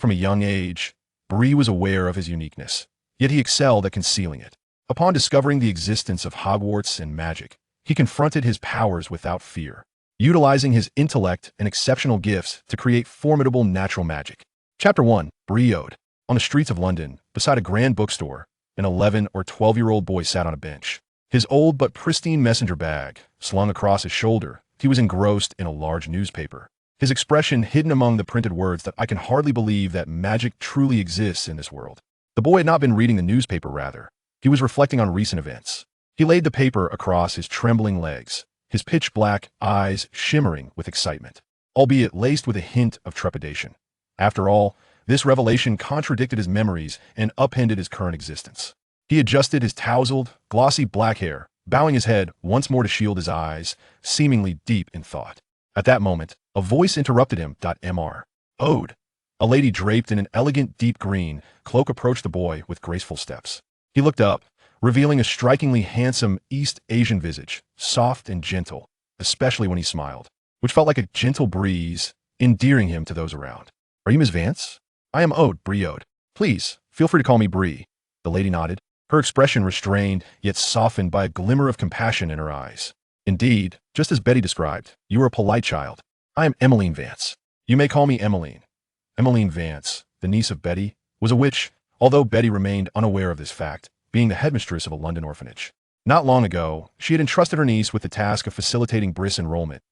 From a young age, Bree was aware of his uniqueness, yet he excelled at concealing it. Upon discovering the existence of Hogwarts and magic, he confronted his powers without fear, utilizing his intellect and exceptional gifts to create formidable natural magic. Chapter 1. Bree. On the streets of London, beside a grand bookstore, an 11 or 12-year-old boy sat on a bench. His old but pristine messenger bag slung across his shoulder, he was engrossed in a large newspaper, his expression hidden among the printed words that I can hardly believe that magic truly exists in this world. The boy had not been reading the newspaper, rather. He was reflecting on recent events. He laid the paper across his trembling legs, his pitch-black eyes shimmering with excitement, albeit laced with a hint of trepidation. After all, this revelation contradicted his memories and upended his current existence. He adjusted his tousled, glossy black hair, bowing his head once more to shield his eyes, seemingly deep in thought. At that moment, a voice interrupted him. Mr. Ode. A lady draped in an elegant deep green cloak approached the boy with graceful steps. He looked up, revealing a strikingly handsome East Asian visage, soft and gentle, especially when he smiled, which felt like a gentle breeze, endearing him to those around. Are you Miss Vance? I am Bree. Please, feel free to call me Bree. The lady nodded, her expression restrained yet softened by a glimmer of compassion in her eyes. Indeed, just as Betty described, you are a polite child. I am Emmeline Vance. You may call me Emmeline. Emmeline Vance, the niece of Betty, was a witch, although Betty remained unaware of this fact, being the headmistress of a London orphanage. Not long ago, she had entrusted her niece with the task of facilitating Briss enrollment.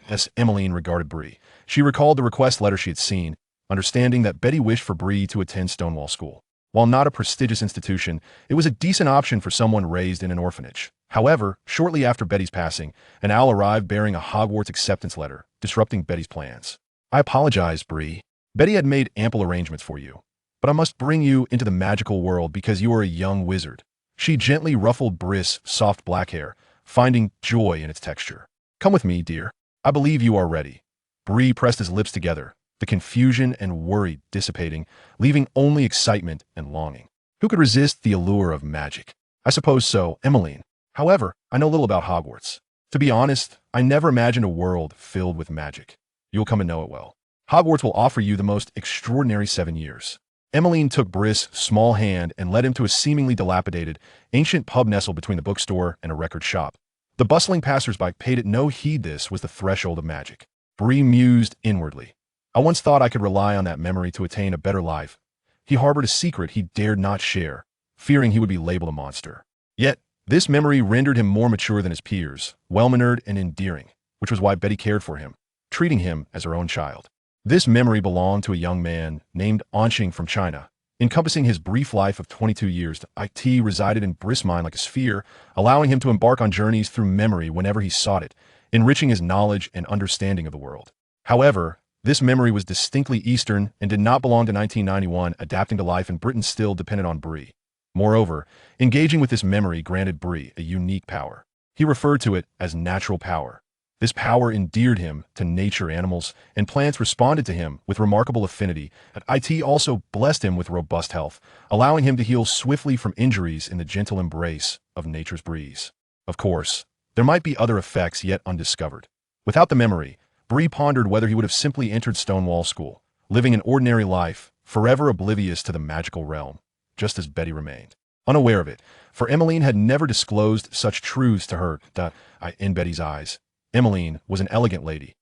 As Emmeline regarded Bree, she recalled the request letter she had seen, understanding that Betty wished for Bree to attend Stonewall School. While not a prestigious institution, it was a decent option for someone raised in an orphanage. However, shortly after Betty's passing, an owl arrived bearing a Hogwarts acceptance letter, disrupting Betty's plans. I apologize, Bree. Betty had made ample arrangements for you, but I must bring you into the magical world because you are a young wizard. She gently ruffled Briss' soft black hair, finding joy in its texture. Come with me, dear. I believe you are ready. Bree pressed his lips together, the confusion and worry dissipating, leaving only excitement and longing. Who could resist the allure of magic? I suppose so, Emmeline. However, I know little about Hogwarts. To be honest, I never imagined a world filled with magic. You'll come to know it well. Hogwarts will offer you the most extraordinary 7 years. Emmeline took Briss' small hand and led him to a seemingly dilapidated, ancient pub nestled between the bookstore and a record shop. The bustling passersby paid it no heed. This was the threshold of magic. Bree mused inwardly. I once thought I could rely on that memory to attain a better life. He harbored a secret he dared not share, fearing he would be labeled a monster. Yet, this memory rendered him more mature than his peers, well-mannered and endearing, which was why Betty cared for him, treating him as her own child. This memory belonged to a young man named Qing from China. Encompassing his brief life of 22 years, IT resided in Briss' mind like a sphere, allowing him to embark on journeys through memory whenever he sought it, enriching his knowledge and understanding of the world. However, this memory was distinctly Eastern and did not belong to 1991, adapting to life in Britain still depended on Bree. Moreover, engaging with this memory granted Bree a unique power. He referred to it as natural power. This power endeared him to nature, animals, and plants responded to him with remarkable affinity, and IT also blessed him with robust health, allowing him to heal swiftly from injuries in the gentle embrace of nature's breeze. Of course, there might be other effects yet undiscovered. Without the memory, Bree pondered whether he would have simply entered Stonewall School, living an ordinary life, forever oblivious to the magical realm, just as Betty remained unaware of it, for Emmeline had never disclosed such truths to her. In Betty's eyes, Emmeline was an elegant lady.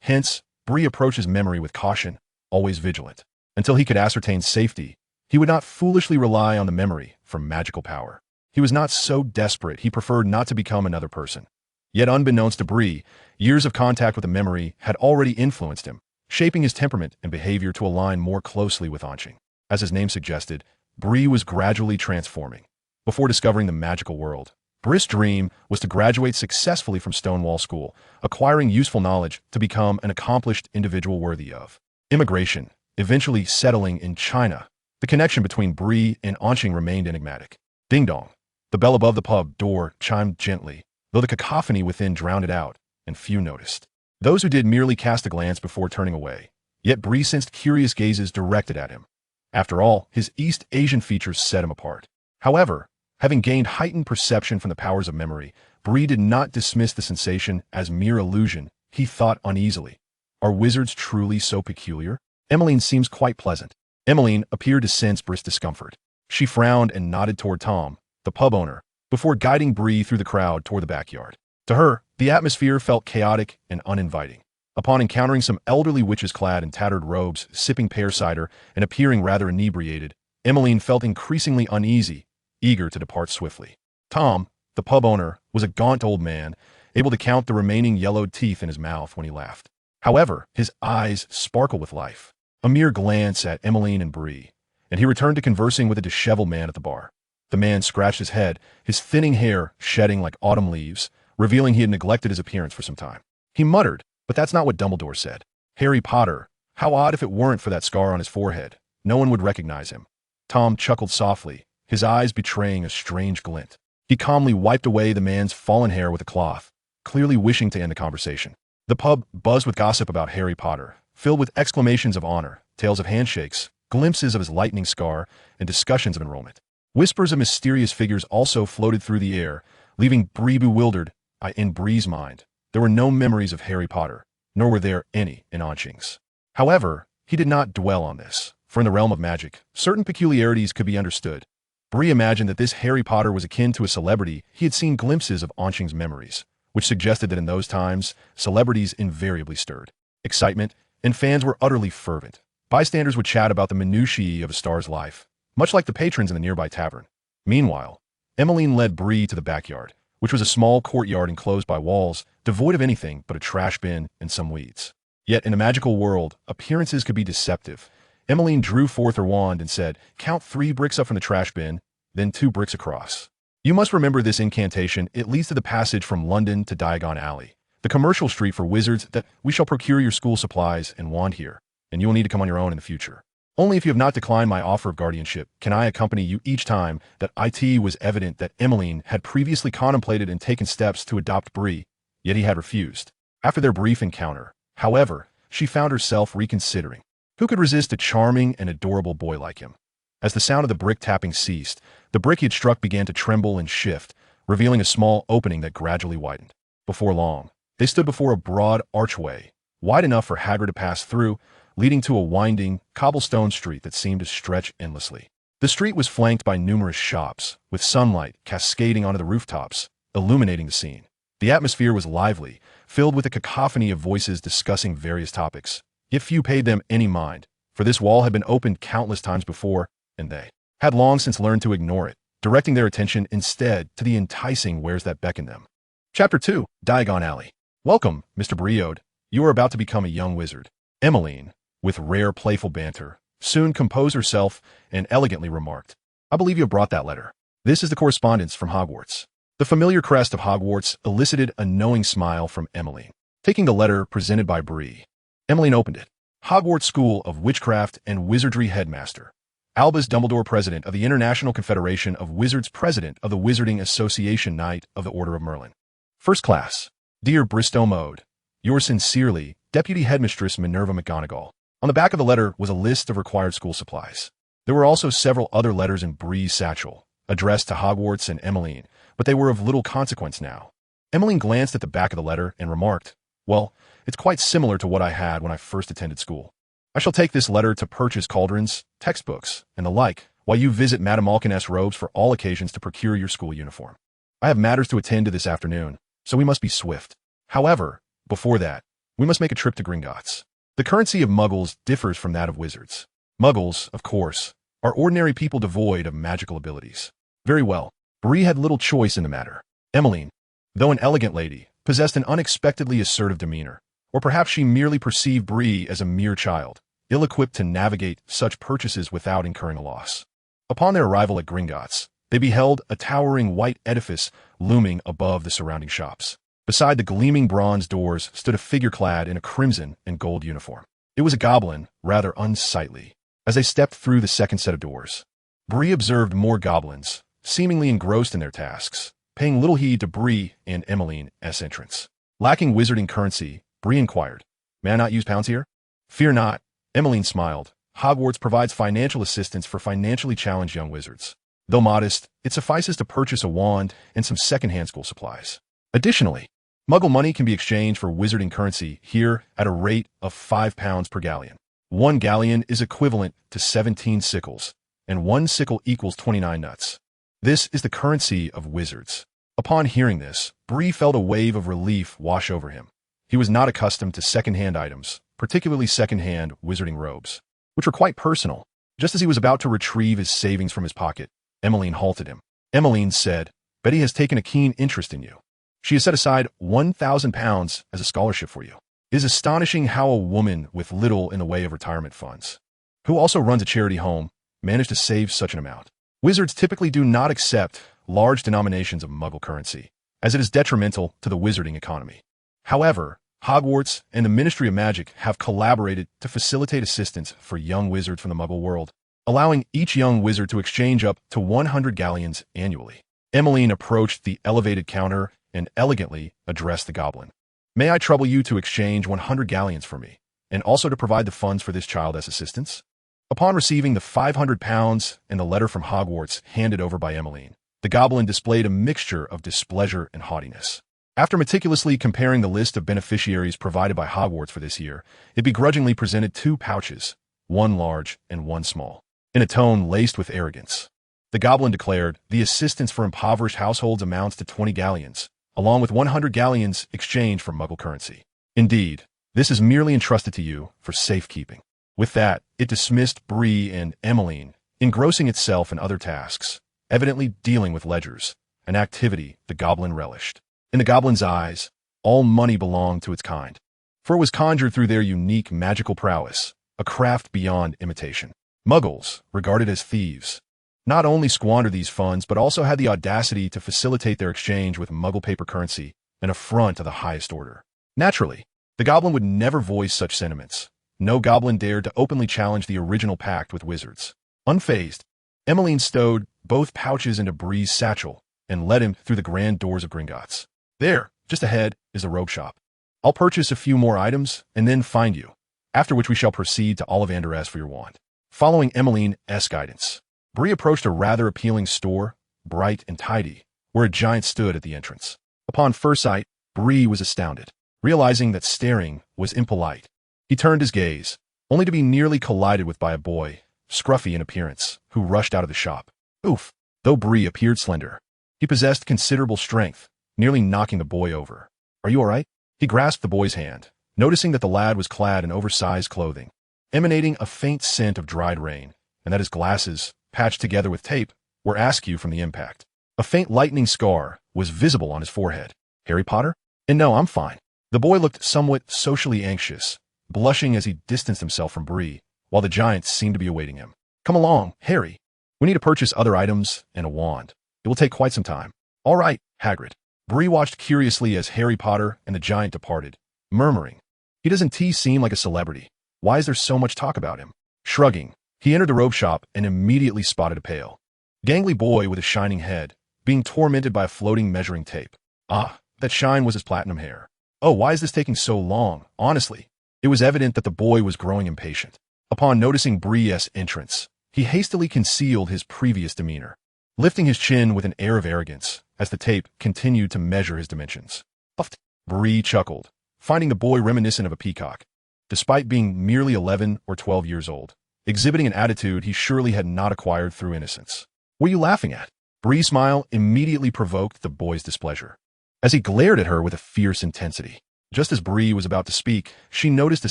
Hence, Bree approached his memory with caution, always vigilant. Until he could ascertain safety, he would not foolishly rely on the memory for magical power. He was not so desperate he preferred not to become another person. Yet unbeknownst to Bree, years of contact with the memory had already influenced him, shaping his temperament and behavior to align more closely with Qing. As his name suggested, Bree was gradually transforming. Before discovering the magical world, Briss' dream was to graduate successfully from Stonewall School, acquiring useful knowledge to become an accomplished individual worthy of immigration, eventually settling in China. The connection between Bree and Qing remained enigmatic. Ding dong. The bell above the pub door chimed gently, though the cacophony within drowned it out, and few noticed. Those who did merely cast a glance before turning away, yet Bree sensed curious gazes directed at him. After all, his East Asian features set him apart. However, having gained heightened perception from the powers of memory, Bree did not dismiss the sensation as mere illusion. He thought uneasily. Are wizards truly so peculiar? Emmeline seems quite pleasant. Emmeline appeared to sense Bri's discomfort. She frowned and nodded toward Tom, the pub owner, before guiding Bree through the crowd toward the backyard. To her, the atmosphere felt chaotic and uninviting. Upon encountering some elderly witches clad in tattered robes, sipping pear cider, and appearing rather inebriated, Emmeline felt increasingly uneasy, eager to depart swiftly. Tom, the pub owner, was a gaunt old man, able to count the remaining yellowed teeth in his mouth when he laughed. However, his eyes sparkled with life. A mere glance at Emmeline and Bree, and he returned to conversing with a disheveled man at the bar. The man scratched his head, his thinning hair shedding like autumn leaves, revealing he had neglected his appearance for some time. He muttered, "But that's not what Dumbledore said. Harry Potter, how odd if it weren't for that scar on his forehead. No one would recognize him." Tom chuckled softly, his eyes betraying a strange glint. He calmly wiped away the man's fallen hair with a cloth, clearly wishing to end the conversation. The pub buzzed with gossip about Harry Potter, filled with exclamations of honor, tales of handshakes, glimpses of his lightning scar, and discussions of enrollment. Whispers of mysterious figures also floated through the air, leaving Bree bewildered. In Bree's mind, there were no memories of Harry Potter, nor were there any in Qing's. However, he did not dwell on this, for in the realm of magic, certain peculiarities could be understood. Bree imagined that this Harry Potter was akin to a celebrity he had seen glimpses of Qing's memories, which suggested that in those times, celebrities invariably stirred excitement, and fans were utterly fervent. Bystanders would chat about the minutiae of a star's life, much like the patrons in the nearby tavern. Meanwhile, Emmeline led Bree to the backyard, which was a small courtyard enclosed by walls, devoid of anything but a trash bin and some weeds. Yet in a magical world, appearances could be deceptive. Emmeline drew forth her wand and said, "Count 3 bricks up from the trash bin, then 2 bricks across. You must remember this incantation. It leads to the passage from London to Diagon Alley, the commercial street for wizards, that we shall procure your school supplies and wand here, and you will need to come on your own in the future. Only if you have not declined my offer of guardianship can I accompany you each time." That it was evident that Emmeline had previously contemplated and taken steps to adopt Bree, yet he had refused. After their brief encounter, however, she found herself reconsidering. Who could resist a charming and adorable boy like him? As the sound of the brick tapping ceased, the brick he had struck began to tremble and shift, revealing a small opening that gradually widened. Before long, they stood before a broad archway, wide enough for Hagrid to pass through, leading to a winding, cobblestone street that seemed to stretch endlessly. The street was flanked by numerous shops, with sunlight cascading onto the rooftops, illuminating the scene. The atmosphere was lively, filled with a cacophony of voices discussing various topics. Yet few paid them any mind, for this wall had been opened countless times before, and they had long since learned to ignore it, directing their attention instead to the enticing wares that beckoned them. Chapter 2, Diagon Alley. "Welcome, Mr. Briode. You are about to become a young wizard." Emmeline, with rare playful banter, soon composed herself and elegantly remarked, "I believe you have brought that letter. This is the correspondence from Hogwarts." The familiar crest of Hogwarts elicited a knowing smile from Emmeline. Taking the letter presented by Bree, Emmeline opened it. Hogwarts School of Witchcraft and Wizardry Headmaster. Albus Dumbledore, President of the International Confederation of Wizards, President of the Wizarding Association, Knight of the Order of Merlin. First Class. Dear Bristow Mode, yours sincerely, Deputy Headmistress Minerva McGonagall. On the back of the letter was a list of required school supplies. There were also several other letters in Bree's satchel, addressed to Hogwarts and Emmeline, but they were of little consequence now. Emmeline glanced at the back of the letter and remarked, "Well, it's quite similar to what I had when I first attended school. I shall take this letter to purchase cauldrons, textbooks, and the like, while you visit Madame Malkin's robes for all occasions to procure your school uniform. I have matters to attend to this afternoon, so we must be swift. However, before that, we must make a trip to Gringotts. The currency of muggles differs from that of wizards. Muggles, of course, are ordinary people devoid of magical abilities." Very well. Bree had little choice in the matter. Emmeline, though an elegant lady, possessed an unexpectedly assertive demeanor, or perhaps she merely perceived Bree as a mere child, ill-equipped to navigate such purchases without incurring a loss. Upon their arrival at Gringotts, they beheld a towering white edifice looming above the surrounding shops. Beside the gleaming bronze doors stood a figure clad in a crimson and gold uniform. It was a goblin, rather unsightly. As they stepped through the second set of doors, Bree observed more goblins, seemingly engrossed in their tasks, paying little heed to Bree and Emmeline's entrance. Lacking wizarding currency, Bree inquired, "May I not use pounds here?" "Fear not," Emmeline smiled. "Hogwarts provides financial assistance for financially challenged young wizards. Though modest, it suffices to purchase a wand and some second-hand school supplies. Additionally, Muggle money can be exchanged for wizarding currency here at a rate of £5 per galleon." 1 galleon is equivalent to 17 sickles, and 1 sickle equals 29 nuts. This is the currency of wizards. Upon hearing this, Bree felt a wave of relief wash over him. He was not accustomed to second-hand items, particularly second-hand wizarding robes, which were quite personal. Just as he was about to retrieve his savings from his pocket, Emmeline halted him. Emmeline said, "Betty has taken a keen interest in you. She has set aside 1,000 pounds as a scholarship for you. It is astonishing how a woman with little in the way of retirement funds, who also runs a charity home, managed to save such an amount. Wizards typically do not accept large denominations of Muggle currency, as it is detrimental to the wizarding economy. However, Hogwarts and the Ministry of Magic have collaborated to facilitate assistance for young wizards from the Muggle world, allowing each young wizard to exchange up to 100 galleons annually." Emmeline approached the elevated counter and elegantly addressed the goblin. "May I trouble you to exchange 100 galleons for me, and also to provide the funds for this child as assistance?" Upon receiving the 500 pounds and the letter from Hogwarts handed over by Emmeline, the goblin displayed a mixture of displeasure and haughtiness. After meticulously comparing the list of beneficiaries provided by Hogwarts for this year, it begrudgingly presented 2 pouches, one large and one small, in a tone laced with arrogance. The goblin declared, "The assistance for impoverished households amounts to 20 galleons, along with 100 galleons exchanged for Muggle currency. Indeed, this is merely entrusted to you for safekeeping." With that, it dismissed Bree and Emmeline, engrossing itself in other tasks, evidently dealing with ledgers, an activity the goblin relished. In the goblin's eyes, all money belonged to its kind, for it was conjured through their unique magical prowess, a craft beyond imitation. Muggles, regarded as thieves, not only squandered these funds but also had the audacity to facilitate their exchange with Muggle paper currency, an affront of the highest order. Naturally, the goblin would never voice such sentiments. No goblin dared to openly challenge the original pact with wizards. Unfazed, Emmeline stowed both pouches into Bree's satchel and led him through the grand doors of Gringotts. "There, just ahead, is the robe shop. I'll purchase a few more items and then find you, after which we shall proceed to Ollivander S for your wand." Following Emmeline's guidance, Bree approached a rather appealing store, bright and tidy, where a giant stood at the entrance. Upon first sight, Bree was astounded, realizing that staring was impolite. He turned his gaze, only to be nearly collided with by a boy, scruffy in appearance, who rushed out of the shop. Oof! Though Bree appeared slender, he possessed considerable strength, nearly knocking the boy over. "Are you all right?" He grasped the boy's hand, noticing that the lad was clad in oversized clothing, emanating a faint scent of dried rain, and that his glasses, patched together with tape, were askew from the impact. A faint lightning scar was visible on his forehead. "Harry Potter?" "And no, I'm fine." The boy looked somewhat socially anxious, blushing as he distanced himself from Bree, while the giant seemed to be awaiting him. "Come along, Harry. We need to purchase other items and a wand. It will take quite some time." "All right, Hagrid." Bree watched curiously as Harry Potter and the giant departed, murmuring, "He doesn't seem like a celebrity. Why is there so much talk about him?" Shrugging, he entered the robe shop and immediately spotted a pale, gangly boy with a shining head, being tormented by a floating measuring tape. Ah, that shine was his platinum hair. "Oh, why is this taking so long? Honestly." It was evident that the boy was growing impatient. Upon noticing Bree's entrance, he hastily concealed his previous demeanor, lifting his chin with an air of arrogance as the tape continued to measure his dimensions. "Puffed." Bree chuckled, finding the boy reminiscent of a peacock. Despite being merely 11 or 12 years old, exhibiting an attitude he surely had not acquired through innocence. "What are you laughing at?" Bree's smile immediately provoked the boy's displeasure, as he glared at her with a fierce intensity. Just as Bree was about to speak, she noticed a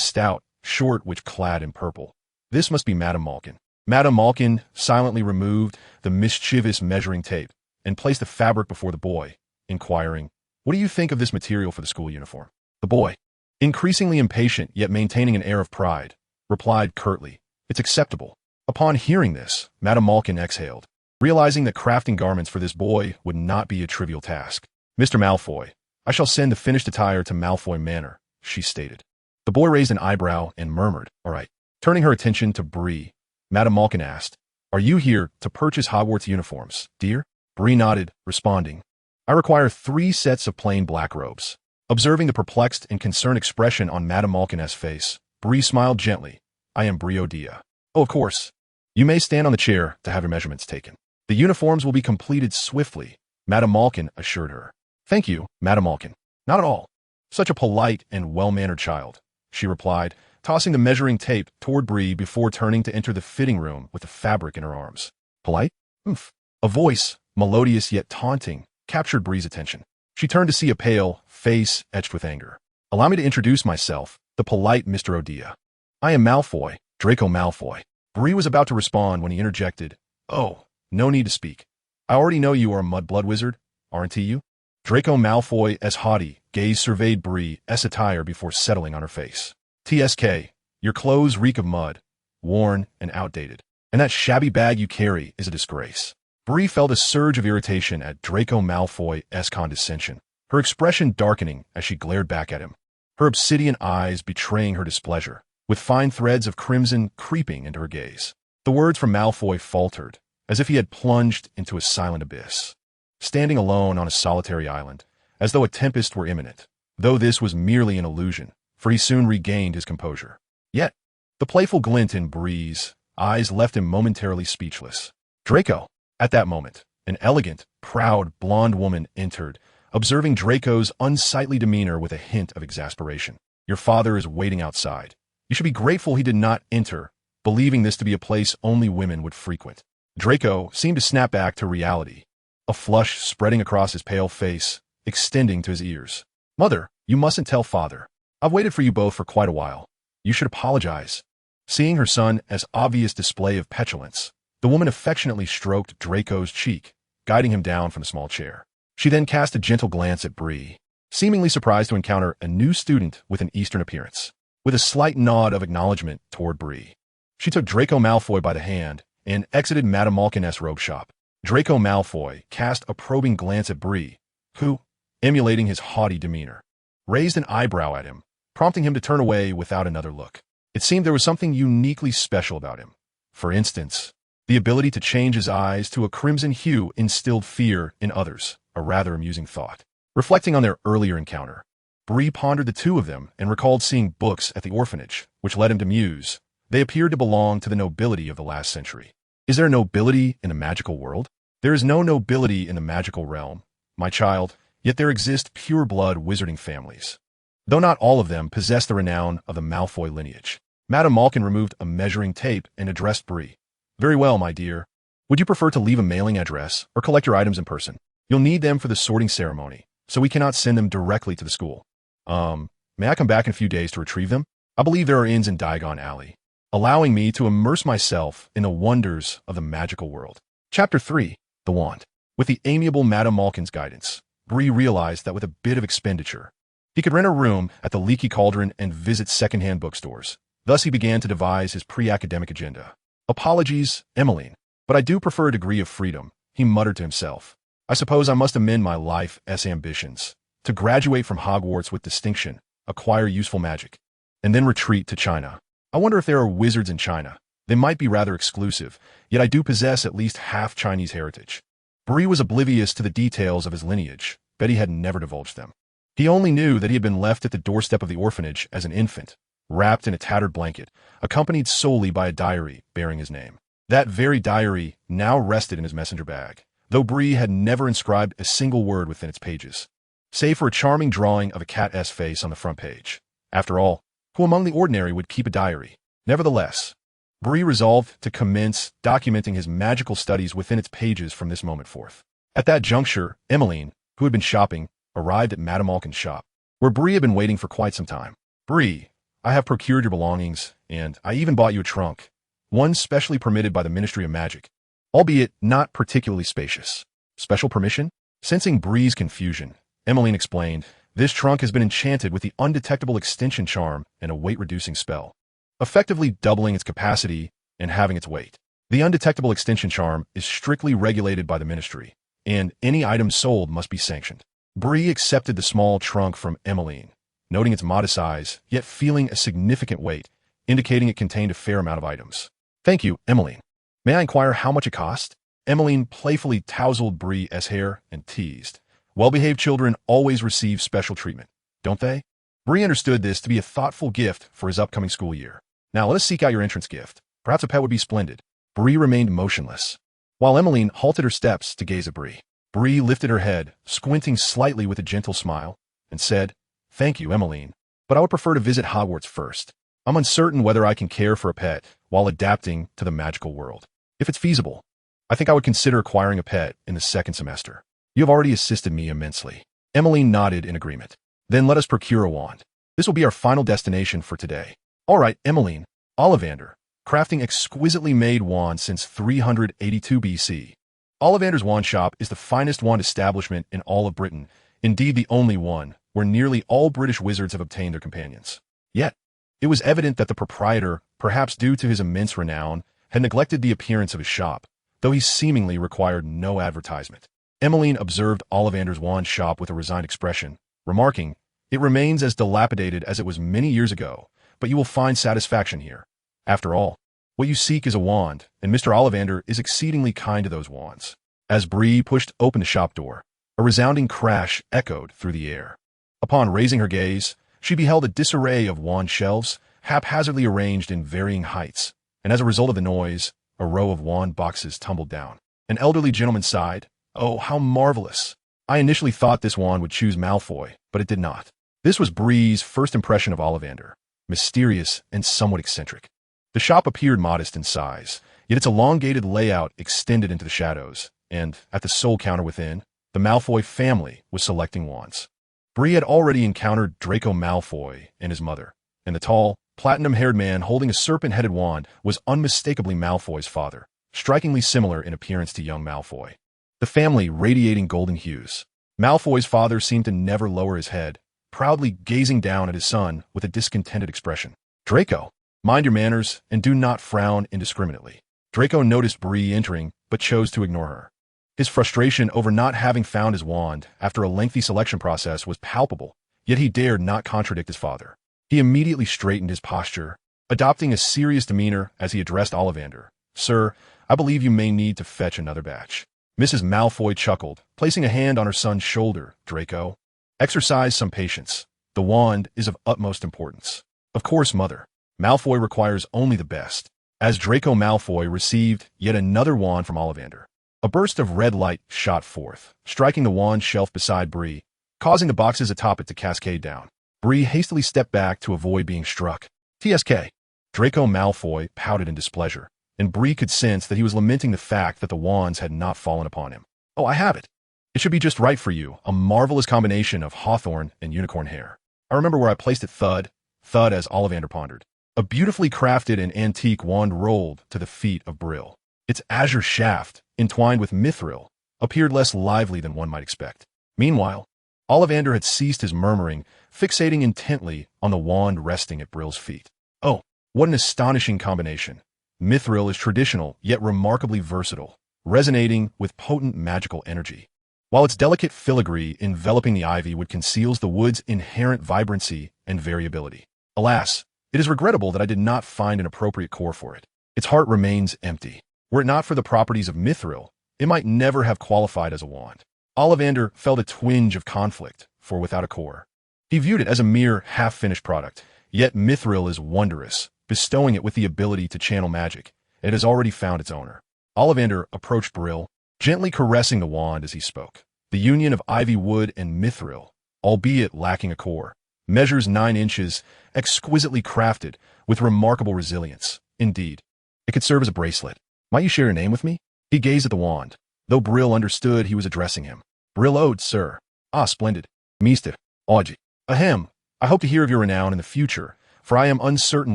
stout, short witch clad in purple. This must be Madame Malkin. Madame Malkin silently removed the mischievous measuring tape and placed the fabric before the boy, inquiring, "What do you think of this material for the school uniform?" The boy, increasingly impatient yet maintaining an air of pride, replied curtly, "It's acceptable." Upon hearing this, Madame Malkin exhaled, realizing that crafting garments for this boy would not be a trivial task. "Mr. Malfoy, I shall send the finished attire to Malfoy Manor," she stated. The boy raised an eyebrow and murmured, "All right." Turning her attention to Bree, Madame Malkin asked, "Are you here to purchase Hogwarts uniforms, dear?" Bree nodded, responding, "I require 3 sets of plain black robes." Observing the perplexed and concerned expression on Madame Malkin's face, Bree smiled gently. "I am Bree O'Dia." "Oh, of course. You may stand on the chair to have your measurements taken. The uniforms will be completed swiftly," Madame Malkin assured her. "Thank you, Madame Malkin." "Not at all. Such a polite and well-mannered child," she replied, tossing the measuring tape toward Bree before turning to enter the fitting room with the fabric in her arms. Polite? Oomph. A voice, melodious yet taunting, captured Bree's attention. She turned to see a pale face etched with anger. Allow me to introduce myself, the polite Mr. Odia. I am Malfoy, Draco Malfoy. Bree was about to respond when he interjected. Oh, no need to speak. I already know you are a mudblood wizard, aren't you? Draco Malfoy, as haughty, gaze surveyed Bree's attire before settling on her face. TSK, your clothes reek of mud, worn and outdated, and that shabby bag you carry is a disgrace. Bree felt a surge of irritation at Draco Malfoy's condescension, her expression darkening as she glared back at him, her obsidian eyes betraying her displeasure, with fine threads of crimson creeping into her gaze. The words from Malfoy faltered, as if he had plunged into a silent abyss. Standing alone on a solitary island, as though a tempest were imminent, though this was merely an illusion, for he soon regained his composure. Yet, the playful glint in Bree's eyes left him momentarily speechless. Draco! At that moment, an elegant, proud, blonde woman entered, observing Draco's unsightly demeanor with a hint of exasperation. Your father is waiting outside. You should be grateful he did not enter, believing this to be a place only women would frequent. Draco seemed to snap back to reality, a flush spreading across his pale face, extending to his ears. Mother, you mustn't tell father. I've waited for you both for quite a while. You should apologize. Seeing her son's obvious display of petulance, the woman affectionately stroked Draco's cheek, guiding him down from the small chair. She then cast a gentle glance at Bree, seemingly surprised to encounter a new student with an Eastern appearance. With a slight nod of acknowledgement toward Bree, she took Draco Malfoy by the hand and exited Madame Malkin's robe shop. Draco Malfoy cast a probing glance at Bree, who, emulating his haughty demeanor, raised an eyebrow at him, prompting him to turn away without another look. It seemed there was something uniquely special about him. For instance, the ability to change his eyes to a crimson hue instilled fear in others, a rather amusing thought. Reflecting on their earlier encounter, Bree pondered the two of them and recalled seeing books at the orphanage, which led him to muse. They appeared to belong to the nobility of the last century. Is there nobility in the magical world? There is no nobility in the magical realm, my child, yet there exist pure-blood wizarding families. Though not all of them possess the renown of the Malfoy lineage. Madame Malkin removed a measuring tape and addressed Bree. Very well, my dear. Would you prefer to leave a mailing address or collect your items in person? You'll need them for the sorting ceremony, so we cannot send them directly to the school. May I come back in a few days to retrieve them? I believe there are inns in Diagon Alley, allowing me to immerse myself in the wonders of the magical world. Chapter 3. The Wand. With the amiable Madame Malkin's guidance, Bree realized that with a bit of expenditure, he could rent a room at the Leaky Cauldron and visit second-hand bookstores. Thus he began to devise his pre-academic agenda. Apologies, Emmeline, but I do prefer a degree of freedom, he muttered to himself. I suppose I must amend my life's ambitions, to graduate from Hogwarts with distinction, acquire useful magic, and then retreat to China. I wonder if there are wizards in China. They might be rather exclusive, yet I do possess at least half Chinese heritage. Bree was oblivious to the details of his lineage. Betty had never divulged them. He only knew that he had been left at the doorstep of the orphanage as an infant, wrapped in a tattered blanket, accompanied solely by a diary bearing his name. That very diary now rested in his messenger bag, though Bree had never inscribed a single word within its pages, save for a charming drawing of a cat's face on the front page. After all, who among the ordinary would keep a diary? Nevertheless, Bree resolved to commence documenting his magical studies within its pages from this moment forth. At that juncture, Emmeline, who had been shopping, arrived at Madame Malkin's shop, where Bree had been waiting for quite some time. Bree, I have procured your belongings, and I even bought you a trunk, one specially permitted by the Ministry of Magic, albeit not particularly spacious. Special permission? Sensing Bree's confusion, Emmeline explained, this trunk has been enchanted with the undetectable extension charm and a weight-reducing spell, effectively doubling its capacity and halving its weight. The undetectable extension charm is strictly regulated by the Ministry, and any item sold must be sanctioned. Bree accepted the small trunk from Emmeline, noting its modest size, yet feeling a significant weight, indicating it contained a fair amount of items. Thank you, Emmeline. May I inquire how much it cost? Emmeline playfully tousled Bree's hair and teased. Well-behaved children always receive special treatment, don't they? Bree understood this to be a thoughtful gift for his upcoming school year. Now let us seek out your entrance gift. Perhaps a pet would be splendid. Bree remained motionless, while Emmeline halted her steps to gaze at Bree. Bree lifted her head, squinting slightly with a gentle smile, and said, Thank you, Emmeline, but I would prefer to visit Hogwarts first. I'm uncertain whether I can care for a pet while adapting to the magical world. If it's feasible, I think I would consider acquiring a pet in the second semester. You have already assisted me immensely." Emmeline nodded in agreement. "Then let us procure a wand. This will be our final destination for today." "All right, Emmeline." Ollivander, crafting exquisitely made wands since 382 BC. Ollivander's Wand Shop is the finest wand establishment in all of Britain, indeed the only one where nearly all British wizards have obtained their companions. Yet, it was evident that the proprietor, perhaps due to his immense renown, had neglected the appearance of his shop, though he seemingly required no advertisement. Emmeline observed Ollivander's Wand Shop with a resigned expression, remarking, "It remains as dilapidated as it was many years ago, but you will find satisfaction here. After all, what you seek is a wand, and Mr. Ollivander is exceedingly kind to those wands." As Bree pushed open the shop door, a resounding crash echoed through the air. Upon raising her gaze, she beheld a disarray of wand shelves, haphazardly arranged in varying heights, and as a result of the noise, a row of wand boxes tumbled down. An elderly gentleman sighed, "Oh, how marvelous! I initially thought this wand would choose Malfoy, but it did not." This was Bree's first impression of Ollivander, mysterious and somewhat eccentric. The shop appeared modest in size, yet its elongated layout extended into the shadows, and, at the sole counter within, the Malfoy family was selecting wands. Bree had already encountered Draco Malfoy and his mother, and the tall, platinum-haired man holding a serpent-headed wand was unmistakably Malfoy's father, strikingly similar in appearance to young Malfoy. The family radiating golden hues. Malfoy's father seemed to never lower his head, proudly gazing down at his son with a discontented expression. "Draco, mind your manners and do not frown indiscriminately." Draco noticed Bree entering, but chose to ignore her. His frustration over not having found his wand after a lengthy selection process was palpable, yet he dared not contradict his father. He immediately straightened his posture, adopting a serious demeanor as he addressed Ollivander. "Sir, I believe you may need to fetch another batch." Mrs. Malfoy chuckled, placing a hand on her son's shoulder. "Draco, exercise some patience. The wand is of utmost importance." "Of course, mother. Malfoy requires only the best." As Draco Malfoy received yet another wand from Ollivander, a burst of red light shot forth, striking the wand shelf beside Bree, causing the boxes atop it to cascade down. Bree hastily stepped back to avoid being struck. "TSK." Draco Malfoy pouted in displeasure, and Bree could sense that he was lamenting the fact that the wands had not fallen upon him. "Oh, I have it. It should be just right for you, a marvelous combination of hawthorn and unicorn hair. I remember where I placed it, thud, thud as Ollivander pondered. A beautifully crafted and antique wand rolled to the feet of Brill. Its azure shaft, entwined with mithril, appeared less lively than one might expect. Meanwhile, Ollivander had ceased his murmuring, fixating intently on the wand resting at Brill's feet. "Oh, what an astonishing combination. Mithril is traditional, yet remarkably versatile, resonating with potent magical energy. While its delicate filigree enveloping the ivy would conceals the wood's inherent vibrancy and variability. Alas, it is regrettable that I did not find an appropriate core for it. Its heart remains empty. Were it not for the properties of mithril, it might never have qualified as a wand." Ollivander felt a twinge of conflict, for without a core, he viewed it as a mere half-finished product. Yet mithril is wondrous, bestowing it with the ability to channel magic. It has already found its owner. Ollivander approached Brill, gently caressing the wand as he spoke. The union of ivy wood and mithril, albeit lacking a core, measures 9 inches, exquisitely crafted, with remarkable resilience. Indeed, it could serve as a bracelet. "Might you share your name with me?" He gazed at the wand, though Brill understood he was addressing him. "Brill Ode, sir." "Ah, splendid. Meester, Augie. Ahem. I hope to hear of your renown in the future, for I am uncertain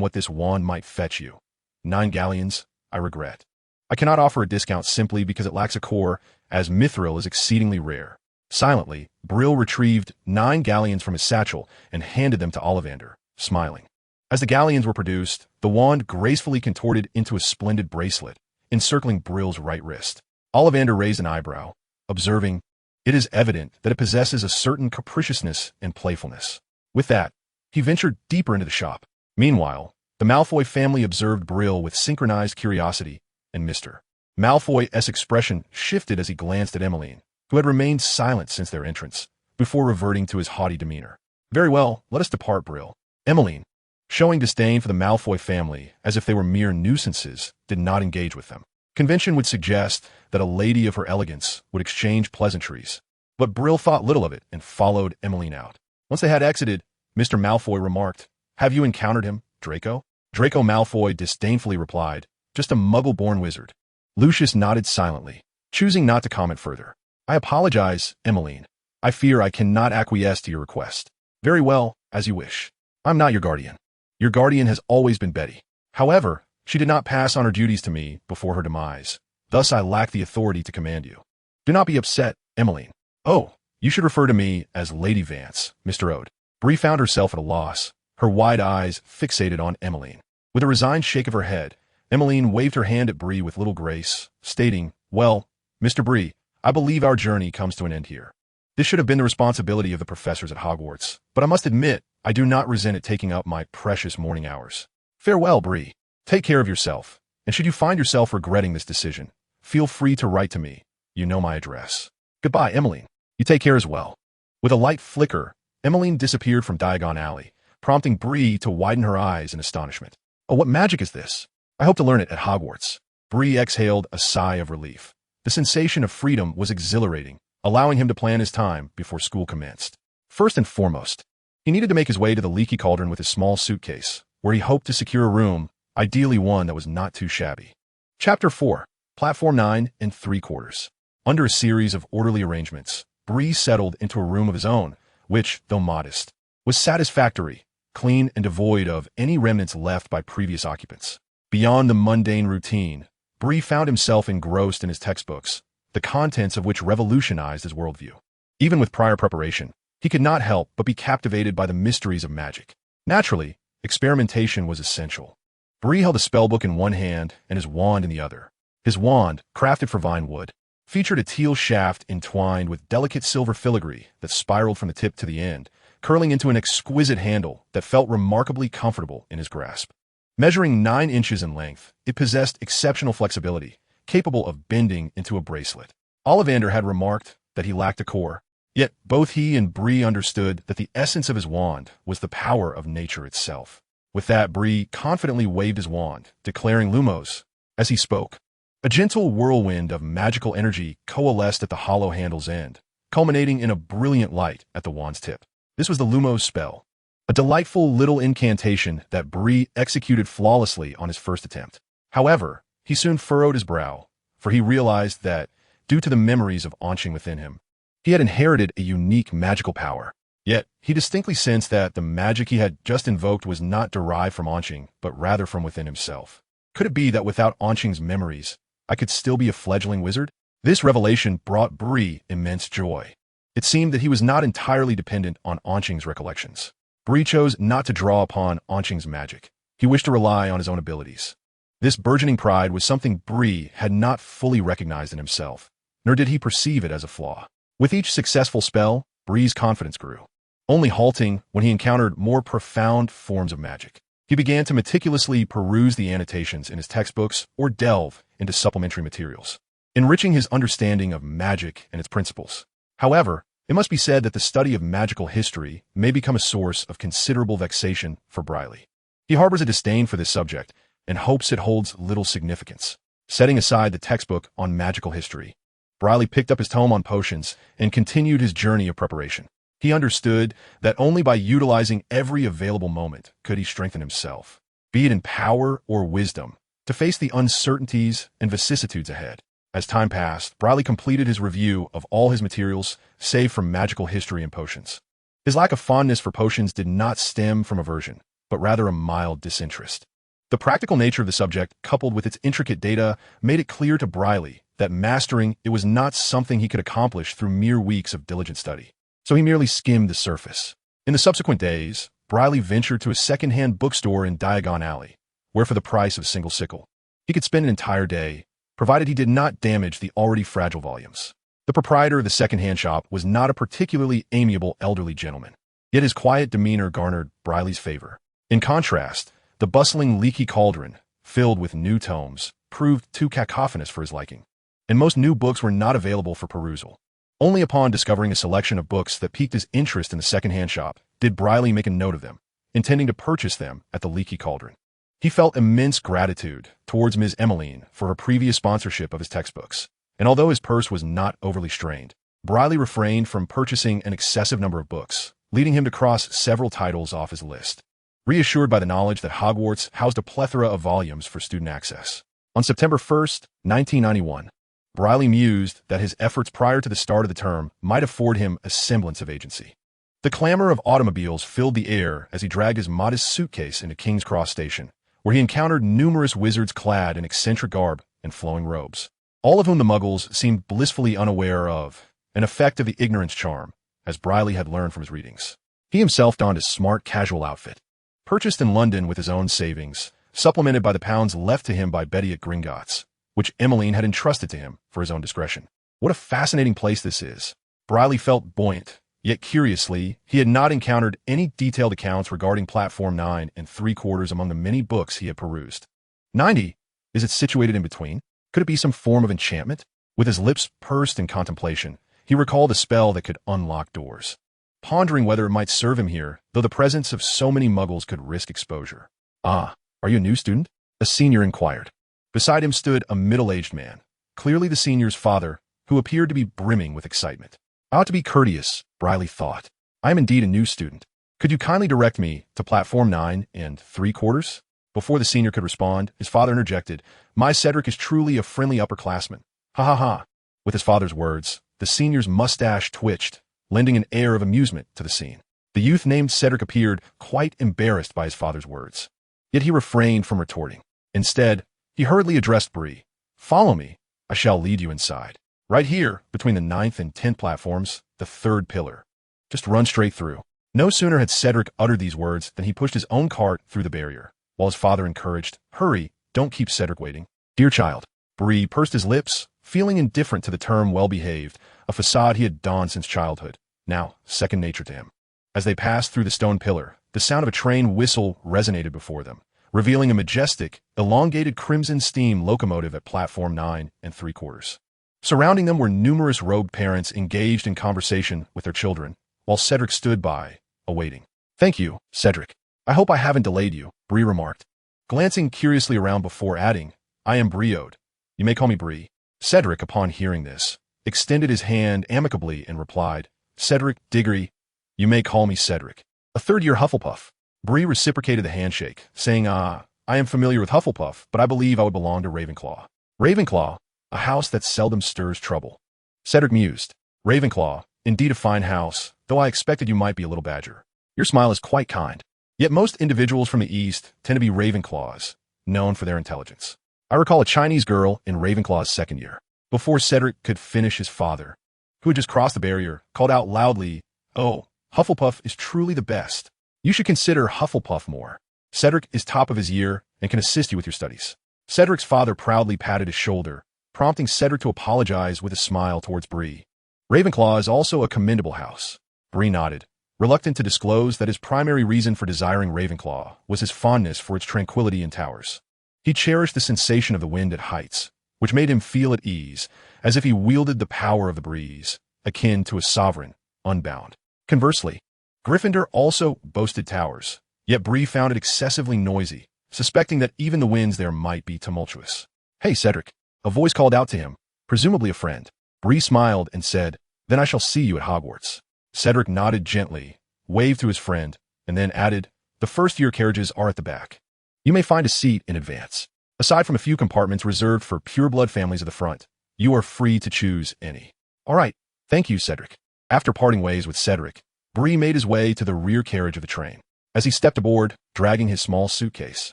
what this wand might fetch you. 9 galleons, I regret. I cannot offer a discount simply because it lacks a core, as mithril is exceedingly rare." Silently, Brill retrieved 9 galleons from his satchel and handed them to Ollivander, smiling. As the galleons were produced, the wand gracefully contorted into a splendid bracelet, encircling Brill's right wrist. Ollivander raised an eyebrow, observing, "It is evident that it possesses a certain capriciousness and playfulness." With that, he ventured deeper into the shop. Meanwhile, the Malfoy family observed Brill with synchronized curiosity, and Mr. Malfoy's expression shifted as he glanced at Emmeline, who had remained silent since their entrance, before reverting to his haughty demeanor. "Very well, let us depart, Brill." Emmeline, showing disdain for the Malfoy family as if they were mere nuisances, did not engage with them. Convention would suggest that a lady of her elegance would exchange pleasantries, but Brill thought little of it and followed Emmeline out. Once they had exited, Mr. Malfoy remarked, "Have you encountered him, Draco? Draco Malfoy disdainfully replied, just a muggle-born wizard. Lucius nodded silently, choosing not to comment further. I apologize, Emmeline. I fear I cannot acquiesce to your request. Very well, as you wish. I'm not your guardian. Your guardian has always been Betty. However, she did not pass on her duties to me before her demise. Thus I lack the authority to command you. Do not be upset, Emmeline. Oh, you should refer to me as Lady Vance, Mr. Ode. Bree found herself at a loss, her wide eyes fixated on Emmeline. With a resigned shake of her head, Emmeline waved her hand at Bree with little grace, stating, well, Mr. Bree, I believe our journey comes to an end here. This should have been the responsibility of the professors at Hogwarts, but I must admit, I do not resent it taking up my precious morning hours. Farewell, Bree. Take care of yourself, and should you find yourself regretting this decision, feel free to write to me. You know my address. Goodbye, Emmeline. You take care as well. With a light flicker, Emmeline disappeared from Diagon Alley, prompting Bree to widen her eyes in astonishment. Oh, what magic is this? I hope to learn it at Hogwarts. Bree exhaled a sigh of relief. The sensation of freedom was exhilarating, allowing him to plan his time before school commenced. First and foremost, he needed to make his way to the Leaky Cauldron with his small suitcase, where he hoped to secure a room, ideally one that was not too shabby. Chapter 4, Platform 9 3/4. Under a series of orderly arrangements, Bree settled into a room of his own, which, though modest, was satisfactory, clean and devoid of any remnants left by previous occupants. Beyond the mundane routine, Bree found himself engrossed in his textbooks, the contents of which revolutionized his worldview. Even with prior preparation, he could not help but be captivated by the mysteries of magic. Naturally, experimentation was essential. Bree held a spellbook in one hand and his wand in the other. His wand, crafted for vine wood, featured a teal shaft entwined with delicate silver filigree that spiraled from the tip to the end, curling into an exquisite handle that felt remarkably comfortable in his grasp. Measuring 9 inches in length, it possessed exceptional flexibility, capable of bending into a bracelet. Ollivander had remarked that he lacked a core, yet both he and Bree understood that the essence of his wand was the power of nature itself. With that, Bree confidently waved his wand, declaring Lumos. As he spoke, a gentle whirlwind of magical energy coalesced at the hollow handle's end, culminating in a brilliant light at the wand's tip. This was the Lumos spell, a delightful little incantation that Bree executed flawlessly on his first attempt. However, he soon furrowed his brow, for he realized that, due to the memories of Qing within him, he had inherited a unique magical power. Yet, he distinctly sensed that the magic he had just invoked was not derived from Qing, but rather from within himself. Could it be that without Qing's memories, I could still be a fledgling wizard? This revelation brought Bree immense joy. It seemed that he was not entirely dependent on Qing's recollections. Bree chose not to draw upon Qing's magic. He wished to rely on his own abilities. This burgeoning pride was something Bree had not fully recognized in himself, nor did he perceive it as a flaw. With each successful spell, Bree's confidence grew, only halting when he encountered more profound forms of magic. He began to meticulously peruse the annotations in his textbooks or delve into supplementary materials, enriching his understanding of magic and its principles. However, it must be said that the study of magical history may become a source of considerable vexation for Briley. He harbors a disdain for this subject and hopes it holds little significance. Setting aside the textbook on magical history, Briley picked up his tome on potions and continued his journey of preparation. He understood that only by utilizing every available moment could he strengthen himself, be it in power or wisdom, to face the uncertainties and vicissitudes ahead. As time passed, Briley completed his review of all his materials, save for magical history and potions. His lack of fondness for potions did not stem from aversion, but rather a mild disinterest. The practical nature of the subject, coupled with its intricate data, made it clear to Briley that mastering it was not something he could accomplish through mere weeks of diligent study. So he merely skimmed the surface. In the subsequent days, Briley ventured to a second-hand bookstore in Diagon Alley, where for the price of a single sickle, he could spend an entire day, provided he did not damage the already fragile volumes. The proprietor of the second-hand shop was not a particularly amiable elderly gentleman, yet his quiet demeanor garnered Briley's favor. In contrast, the bustling Leaky Cauldron, filled with new tomes, proved too cacophonous for his liking, and most new books were not available for perusal. Only upon discovering a selection of books that piqued his interest in the second-hand shop did Briley make a note of them, intending to purchase them at the Leaky Cauldron. He felt immense gratitude towards Ms. Emmeline for her previous sponsorship of his textbooks, and although his purse was not overly strained, Briley refrained from purchasing an excessive number of books, leading him to cross several titles off his list. reassured by the knowledge that Hogwarts housed a plethora of volumes for student access. On September 1st, 1991, Bree mused that his efforts prior to the start of the term might afford him a semblance of agency. The clamor of automobiles filled the air as he dragged his modest suitcase into King's Cross Station, where he encountered numerous wizards clad in eccentric garb and flowing robes, all of whom the Muggles seemed blissfully unaware of, an effect of the ignorance charm, as Bree had learned from his readings. He himself donned a smart casual outfit, purchased in London with his own savings, supplemented by the pounds left to him by Betty at Gringotts, which Emmeline had entrusted to him for his own discretion. What a fascinating place this is. Bree felt buoyant, yet curiously, he had not encountered any detailed accounts regarding Platform 9 and 3/4 among the many books he had perused. 90? Is it situated in between? Could it be some form of enchantment? With his lips pursed in contemplation, he recalled a spell that could unlock doors, pondering whether it might serve him here, though the presence of so many Muggles could risk exposure. "Ah, are you a new student?" a senior inquired. Beside him stood a middle-aged man, clearly the senior's father, who appeared to be brimming with excitement. "I ought to be courteous," Bree thought. "I am indeed a new student. Could you kindly direct me to Platform 9 and 3/4? Before the senior could respond, his father interjected, "My Cedric is truly a friendly upperclassman. Ha ha ha." With his father's words, the senior's mustache twitched, lending an air of amusement to the scene. The youth named Cedric appeared quite embarrassed by his father's words. Yet he refrained from retorting. Instead, he hurriedly addressed Bree. "Follow me. I shall lead you inside. Right here, between the 9th and 10th platforms, the 3rd pillar. Just run straight through." No sooner had Cedric uttered these words than he pushed his own cart through the barrier, while his father encouraged, "Hurry, don't keep Cedric waiting." "Dear child." Bree pursed his lips, feeling indifferent to the term well-behaved, a facade he had donned since childhood, now second nature to him. As they passed through the stone pillar, the sound of a train whistle resonated before them, revealing a majestic, elongated crimson steam locomotive at Platform 9 and 3/4. Surrounding them were numerous robed parents engaged in conversation with their children, while Cedric stood by, awaiting. "Thank you, Cedric. I hope I haven't delayed you," Bree remarked, glancing curiously around before adding, "I am Breeode. You may call me Bree." Cedric, upon hearing this, extended his hand amicably and replied, "Cedric Diggory, you may call me Cedric. A third-year Hufflepuff." Bree reciprocated the handshake, saying, "I am familiar with Hufflepuff, but I believe I would belong to Ravenclaw." "Ravenclaw, a house that seldom stirs trouble." Cedric mused. "Ravenclaw, indeed a fine house, though I expected you might be a little badger. Your smile is quite kind. Yet most individuals from the East tend to be Ravenclaws, known for their intelligence. I recall a Chinese girl in Ravenclaw's 2nd year." Before Cedric could finish, his father, who had just crossed the barrier, called out loudly, "Oh, Hufflepuff is truly the best. You should consider Hufflepuff more. Cedric is top of his year and can assist you with your studies." Cedric's father proudly patted his shoulder, prompting Cedric to apologize with a smile towards Bree. "Ravenclaw is also a commendable house." Bree nodded, reluctant to disclose that his primary reason for desiring Ravenclaw was his fondness for its tranquility and towers. He cherished the sensation of the wind at heights, which made him feel at ease, as if he wielded the power of the breeze, akin to a sovereign, unbound. Conversely, Gryffindor also boasted towers, yet Bree found it excessively noisy, suspecting that even the winds there might be tumultuous. "Hey, Cedric." A voice called out to him, presumably a friend. Bree smiled and said, "Then I shall see you at Hogwarts." Cedric nodded gently, waved to his friend, and then added, "The first-year carriages are at the back. You may find a seat in advance. Aside from a few compartments reserved for pure-blood families at the front, you are free to choose any." "All right, thank you, Cedric." After parting ways with Cedric, Bree made his way to the rear carriage of the train. As he stepped aboard, dragging his small suitcase,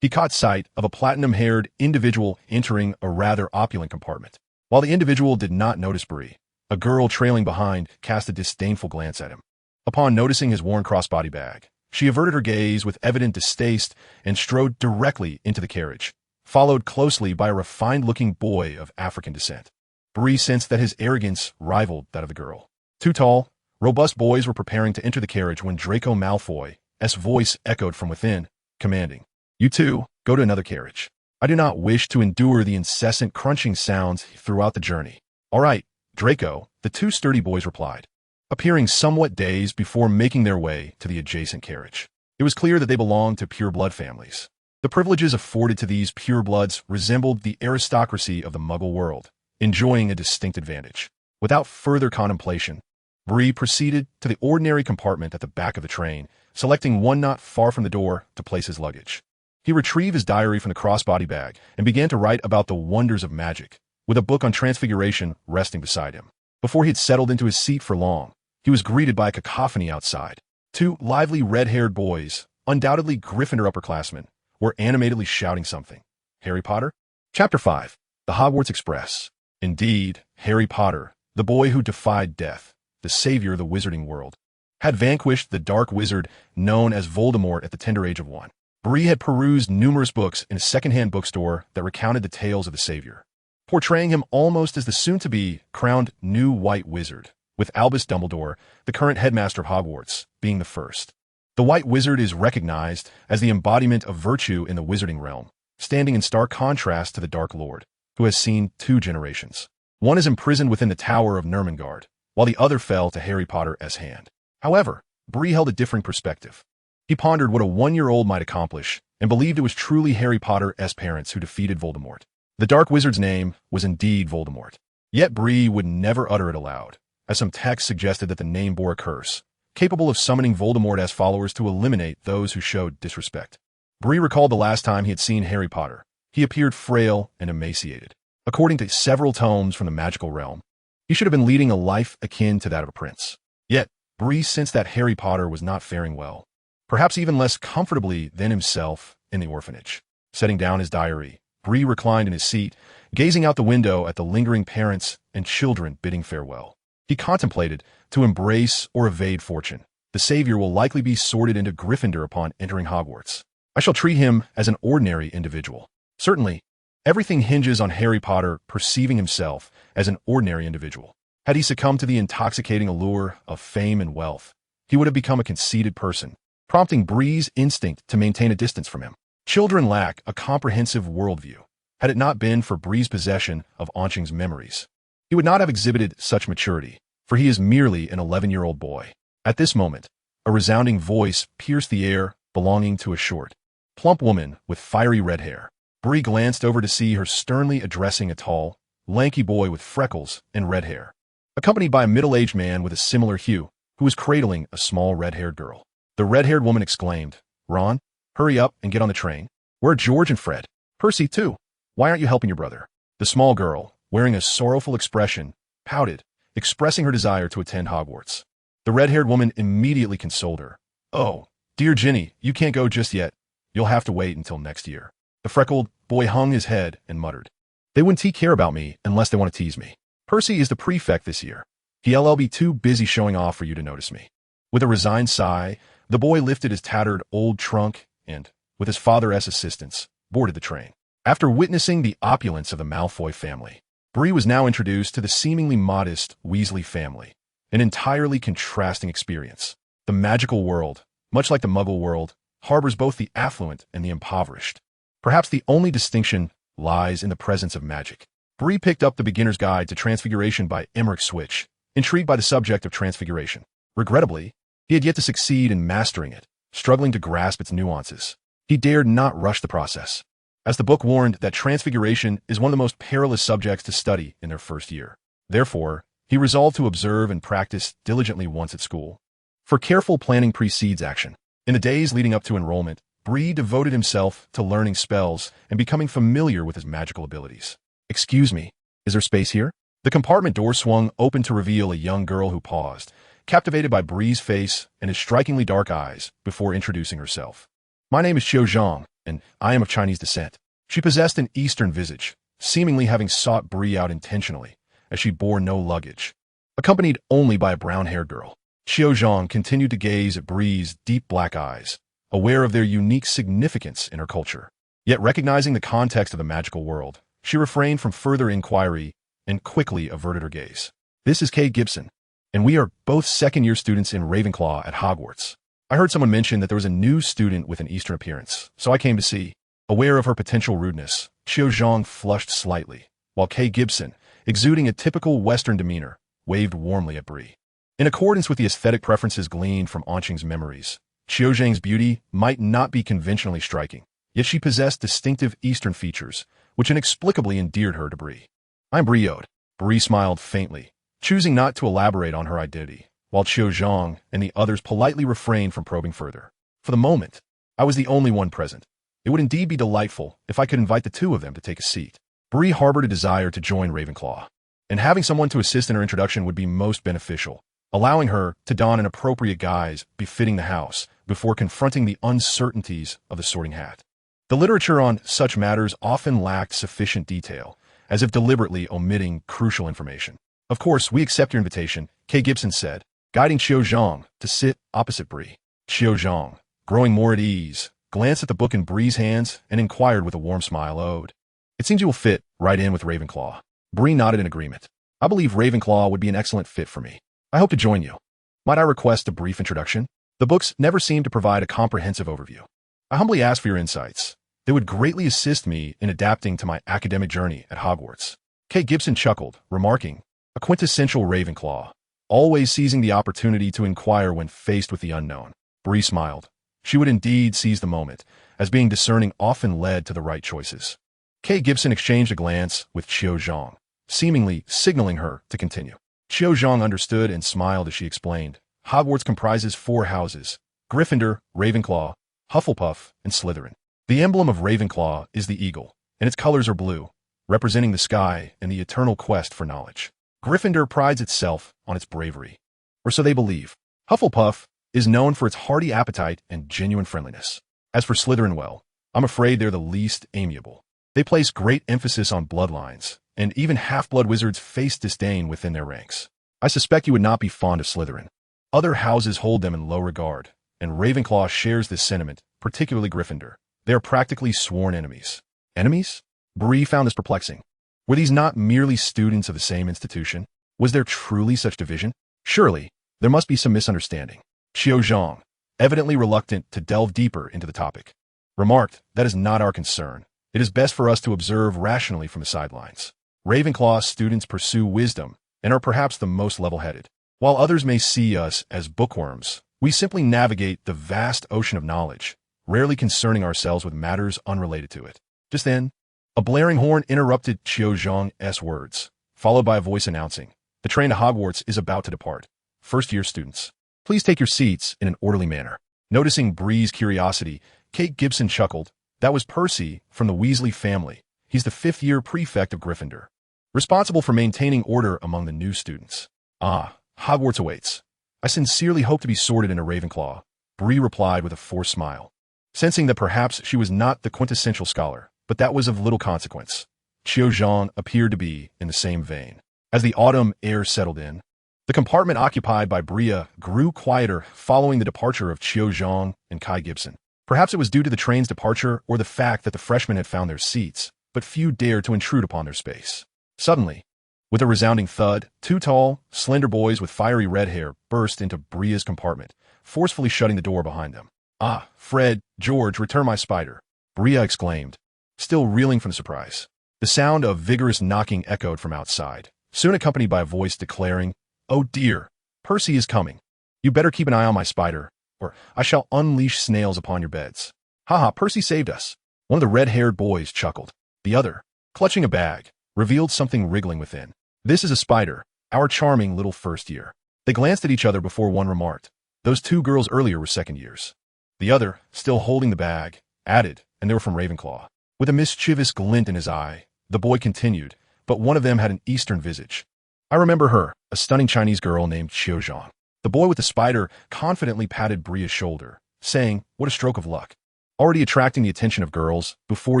he caught sight of a platinum-haired individual entering a rather opulent compartment. While the individual did not notice Bree, a girl trailing behind cast a disdainful glance at him. Upon noticing his worn crossbody bag, she averted her gaze with evident distaste and strode directly into the carriage, followed closely by a refined-looking boy of African descent. Bree sensed that his arrogance rivaled that of the girl. Two tall, robust boys were preparing to enter the carriage when Draco Malfoy's voice echoed from within, commanding, "You two, go to another carriage. I do not wish to endure the incessant crunching sounds throughout the journey." "All right, Draco," the two sturdy boys replied, appearing somewhat dazed before making their way to the adjacent carriage. It was clear that they belonged to pure-blood families. The privileges afforded to these pure-bloods resembled the aristocracy of the Muggle world, enjoying a distinct advantage. Without further contemplation, Bree proceeded to the ordinary compartment at the back of the train, selecting one not far from the door to place his luggage. He retrieved his diary from the crossbody bag and began to write about the wonders of magic, with a book on transfiguration resting beside him. Before he had settled into his seat for long, he was greeted by a cacophony outside. Two lively red-haired boys, undoubtedly Gryffindor upperclassmen, were animatedly shouting something. Harry Potter? Chapter 5. The Hogwarts Express. Indeed, Harry Potter, the boy who defied death, the savior of the wizarding world, had vanquished the dark wizard known as Voldemort at the tender age of 1. Bree had perused numerous books in a second-hand bookstore that recounted the tales of the savior, portraying him almost as the soon-to-be crowned new white wizard, with Albus Dumbledore, the current headmaster of Hogwarts, being the first. The white wizard is recognized as the embodiment of virtue in the wizarding realm, standing in stark contrast to the Dark Lord, who has seen 2 generations. One is imprisoned within the Tower of Nurmengard, while the other fell to Harry Potter's hand. However, Bree held a differing perspective. He pondered what a 1-year-old might accomplish, and believed it was truly Harry Potter's parents who defeated Voldemort. The Dark Wizard's name was indeed Voldemort. Yet Bree would never utter it aloud, as some texts suggested that the name bore a curse, capable of summoning Voldemort's followers to eliminate those who showed disrespect. Bree recalled the last time he had seen Harry Potter. He appeared frail and emaciated. According to several tomes from the magical realm, he should have been leading a life akin to that of a prince. Yet, Bree sensed that Harry Potter was not faring well, perhaps even less comfortably than himself in the orphanage. Setting down his diary, Bree reclined in his seat, gazing out the window at the lingering parents and children bidding farewell. He contemplated, to embrace or evade fortune. The savior will likely be sorted into Gryffindor upon entering Hogwarts. I shall treat him as an ordinary individual. Certainly, everything hinges on Harry Potter perceiving himself as an ordinary individual. Had he succumbed to the intoxicating allure of fame and wealth, he would have become a conceited person, prompting Bree's instinct to maintain a distance from him. Children lack a comprehensive worldview. Had it not been for Bree's possession of Qing's memories, he would not have exhibited such maturity, for he is merely an 11-year-old boy. At this moment, a resounding voice pierced the air belonging to a short, plump woman with fiery red hair. Bree glanced over to see her sternly addressing a tall, lanky boy with freckles and red hair, accompanied by a middle-aged man with a similar hue, who was cradling a small red-haired girl. The red-haired woman exclaimed, "Ron, hurry up and get on the train. Where are George and Fred? Percy, too. Why aren't you helping your brother?" The small girl, wearing a sorrowful expression, pouted, expressing her desire to attend Hogwarts. The red-haired woman immediately consoled her. "Oh, dear Ginny, you can't go just yet. You'll have to wait until next year." The freckled boy hung his head and muttered, "They wouldn't care about me unless they want to tease me. Percy is the prefect this year. He'll be too busy showing off for you to notice me." With a resigned sigh, the boy lifted his tattered old trunk and, with his father's assistance, boarded the train. After witnessing the opulence of the Malfoy family, Bree was now introduced to the seemingly modest Weasley family, an entirely contrasting experience. The magical world, much like the Muggle world, harbors both the affluent and the impoverished. Perhaps the only distinction lies in the presence of magic. Bree picked up the Beginner's Guide to Transfiguration by Emmerich Switch, intrigued by the subject of transfiguration. Regrettably, he had yet to succeed in mastering it, struggling to grasp its nuances. He dared not rush the process, as the book warned that transfiguration is one of the most perilous subjects to study in their first year. Therefore, he resolved to observe and practice diligently once at school. For careful planning precedes action. In the days leading up to enrollment, Bree devoted himself to learning spells and becoming familiar with his magical abilities. "Excuse me, is there space here?" The compartment door swung open to reveal a young girl who paused, captivated by Bree's face and his strikingly dark eyes, before introducing herself. "My name is Qiu Zhang, and I am of Chinese descent." She possessed an Eastern visage, seemingly having sought Bree out intentionally, as she bore no luggage. Accompanied only by a brown-haired girl, Qiu Zhang continued to gaze at Bree's deep black eyes, aware of their unique significance in her culture. Yet recognizing the context of the magical world, she refrained from further inquiry and quickly averted her gaze. "This is Kay Gibson, and we are both second-year students in Ravenclaw at Hogwarts. I heard someone mention that there was a new student with an Eastern appearance, so I came to see." Aware of her potential rudeness, Qiu Zhang flushed slightly, while Kay Gibson, exuding a typical Western demeanor, waved warmly at Bree. In accordance with the aesthetic preferences gleaned from Qing's memories, Qiu Zhang's beauty might not be conventionally striking, yet she possessed distinctive Eastern features, which inexplicably endeared her to Bree. "I'm Bree Ode." Bree smiled faintly, choosing not to elaborate on her identity, while Qiu Zhang and the others politely refrained from probing further. For the moment, I was the only one present. It would indeed be delightful if I could invite the two of them to take a seat. Bree harbored a desire to join Ravenclaw, and having someone to assist in her introduction would be most beneficial, allowing her to don an appropriate guise befitting the house before confronting the uncertainties of the Sorting Hat. The literature on such matters often lacked sufficient detail, as if deliberately omitting crucial information. Of course, we accept your invitation, Kay Gibson said, guiding Qiu Zhang to sit opposite Bree. Qiu Zhang, growing more at ease, glanced at the book in Bree's hands and inquired with a warm smile, "Ode. It seems you will fit right in with Ravenclaw." Bree nodded in agreement. "I believe Ravenclaw would be an excellent fit for me. I hope to join you. Might I request a brief introduction?" The books never seemed to provide a comprehensive overview. "I humbly ask for your insights. They would greatly assist me in adapting to my academic journey at Hogwarts." Kay Gibson chuckled, remarking, "A quintessential Ravenclaw, always seizing the opportunity to inquire when faced with the unknown." Bree smiled. She would indeed seize the moment, as being discerning often led to the right choices. Kay Gibson exchanged a glance with Qiu Zhang, seemingly signaling her to continue. Qiu Zhang understood and smiled as she explained, "Hogwarts comprises 4 houses: Gryffindor, Ravenclaw, Hufflepuff, and Slytherin. The emblem of Ravenclaw is the eagle, and its colors are blue, representing the sky and the eternal quest for knowledge. Gryffindor prides itself on its bravery, or so they believe. Hufflepuff is known for its hearty appetite and genuine friendliness. As for Slytherin, well, I'm afraid they're the least amiable. They place great emphasis on bloodlines, and even half-blood wizards face disdain within their ranks. I suspect you would not be fond of Slytherin. Other houses hold them in low regard, and Ravenclaw shares this sentiment, particularly Gryffindor. They are practically sworn enemies." Enemies? Bree found this perplexing. Were these not merely students of the same institution? Was there truly such division? Surely, there must be some misunderstanding. Qiu Zhang, evidently reluctant to delve deeper into the topic, remarked, "That is not our concern. It is best for us to observe rationally from the sidelines. Ravenclaw students pursue wisdom and are perhaps the most level-headed. While others may see us as bookworms, we simply navigate the vast ocean of knowledge, rarely concerning ourselves with matters unrelated to it." Just then, a blaring horn interrupted Qiu Zhang's words, followed by a voice announcing, "The train to Hogwarts is about to depart. First-year students, please take your seats in an orderly manner." Noticing Bree's curiosity, Kate Gibson chuckled. That was Percy from the Weasley family. He's the 5th-year prefect of Gryffindor, responsible for maintaining order among the new students. "Ah, Hogwarts awaits. I sincerely hope to be sorted into Ravenclaw," Bree replied with a forced smile. Sensing that perhaps she was not the quintessential scholar, but that was of little consequence, Qiu Zhang appeared to be in the same vein. As the autumn air settled in, the compartment occupied by Bree grew quieter following the departure of Qiu Zhang and Kai Gibson. Perhaps it was due to the train's departure or the fact that the freshmen had found their seats, but few dared to intrude upon their space. Suddenly, with a resounding thud, 2 tall, slender boys with fiery red hair burst into Bree's compartment, forcefully shutting the door behind them. "Ah, Fred, George, return my spider," Bree exclaimed, still reeling from surprise. The sound of vigorous knocking echoed from outside, soon accompanied by a voice declaring, "Oh dear, Percy is coming. You better keep an eye on my spider, or I shall unleash snails upon your beds." "Haha, Percy saved us." One of the red-haired boys chuckled. The other, clutching a bag, revealed something wriggling within. "This is a spider, our charming little first year." They glanced at each other before one remarked, "Those 2 girls earlier were second years." The other, still holding the bag, added, "And they were from Ravenclaw." With a mischievous glint in his eye, the boy continued, "But one of them had an Eastern visage. I remember her, a stunning Chinese girl named Qiu Zhang." The boy with the spider confidently patted Bree's shoulder, saying, "What a stroke of luck. Already attracting the attention of girls before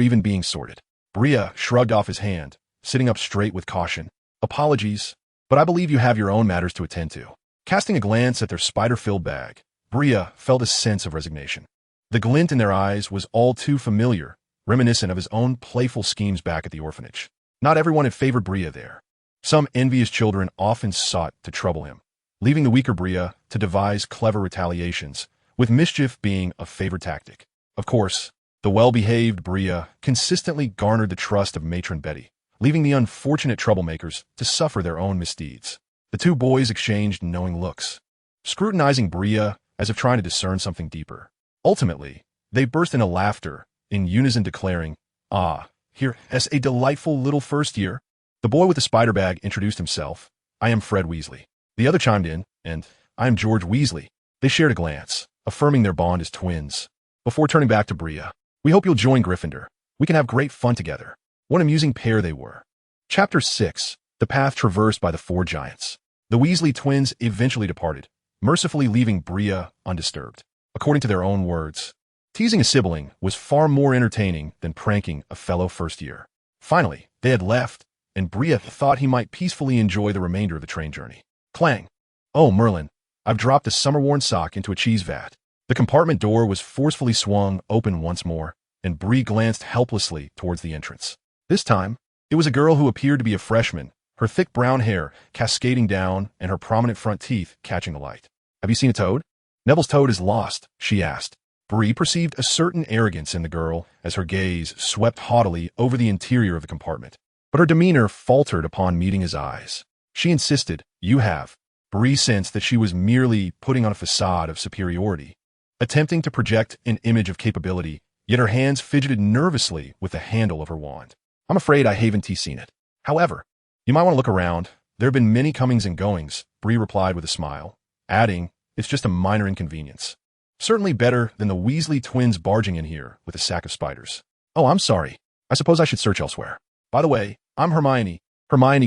even being sorted." Bree shrugged off his hand, sitting up straight with caution. "Apologies, but I believe you have your own matters to attend to." Casting a glance at their spider-filled bag, Bree felt a sense of resignation. The glint in their eyes was all too familiar, reminiscent of his own playful schemes back at the orphanage. Not everyone had favored Bree there. Some envious children often sought to trouble him, leaving the weaker Bree to devise clever retaliations, with mischief being a favored tactic. Of course, the well-behaved Bree consistently garnered the trust of Matron Betty, leaving the unfortunate troublemakers to suffer their own misdeeds. The 2 boys exchanged knowing looks, scrutinizing Bree as if trying to discern something deeper. Ultimately, they burst into laughter, in unison declaring, "Ah, here is a delightful little first year." The boy with the spider bag introduced himself. "I am Fred Weasley." The other chimed in, "And I am George Weasley. They shared a glance, affirming their bond as twins. Before turning back to Bree, we hope you'll join Gryffindor. We can have great fun together. What an amusing pair they were. Chapter 6. The path traversed by the four giants. The Weasley twins eventually departed, mercifully leaving Bree undisturbed. According to their own words, teasing a sibling was far more entertaining than pranking a fellow first year. Finally, they had left, and Bree thought he might peacefully enjoy the remainder of the train journey. Clang! Oh, Merlin, I've dropped a summer-worn sock into a cheese vat. The compartment door was forcefully swung open once more, and Bree glanced helplessly towards the entrance. This time, it was a girl who appeared to be a freshman, her thick brown hair cascading down and her prominent front teeth catching the light. Have you seen a toad? Neville's toad is lost, she asked. Bree perceived a certain arrogance in the girl as her gaze swept haughtily over the interior of the compartment. But her demeanor faltered upon meeting his eyes. She insisted, "You have." Bree sensed that she was merely putting on a facade of superiority, attempting to project an image of capability, yet her hands fidgeted nervously with the handle of her wand. "I'm afraid I haven't seen it. However, you might want to look around. There have been many comings and goings," Bree replied with a smile, adding, "It's just a minor inconvenience. Certainly better than the Weasley twins barging in here with a sack of spiders." "Oh, I'm sorry. I suppose I should search elsewhere. By the way, I'm Hermione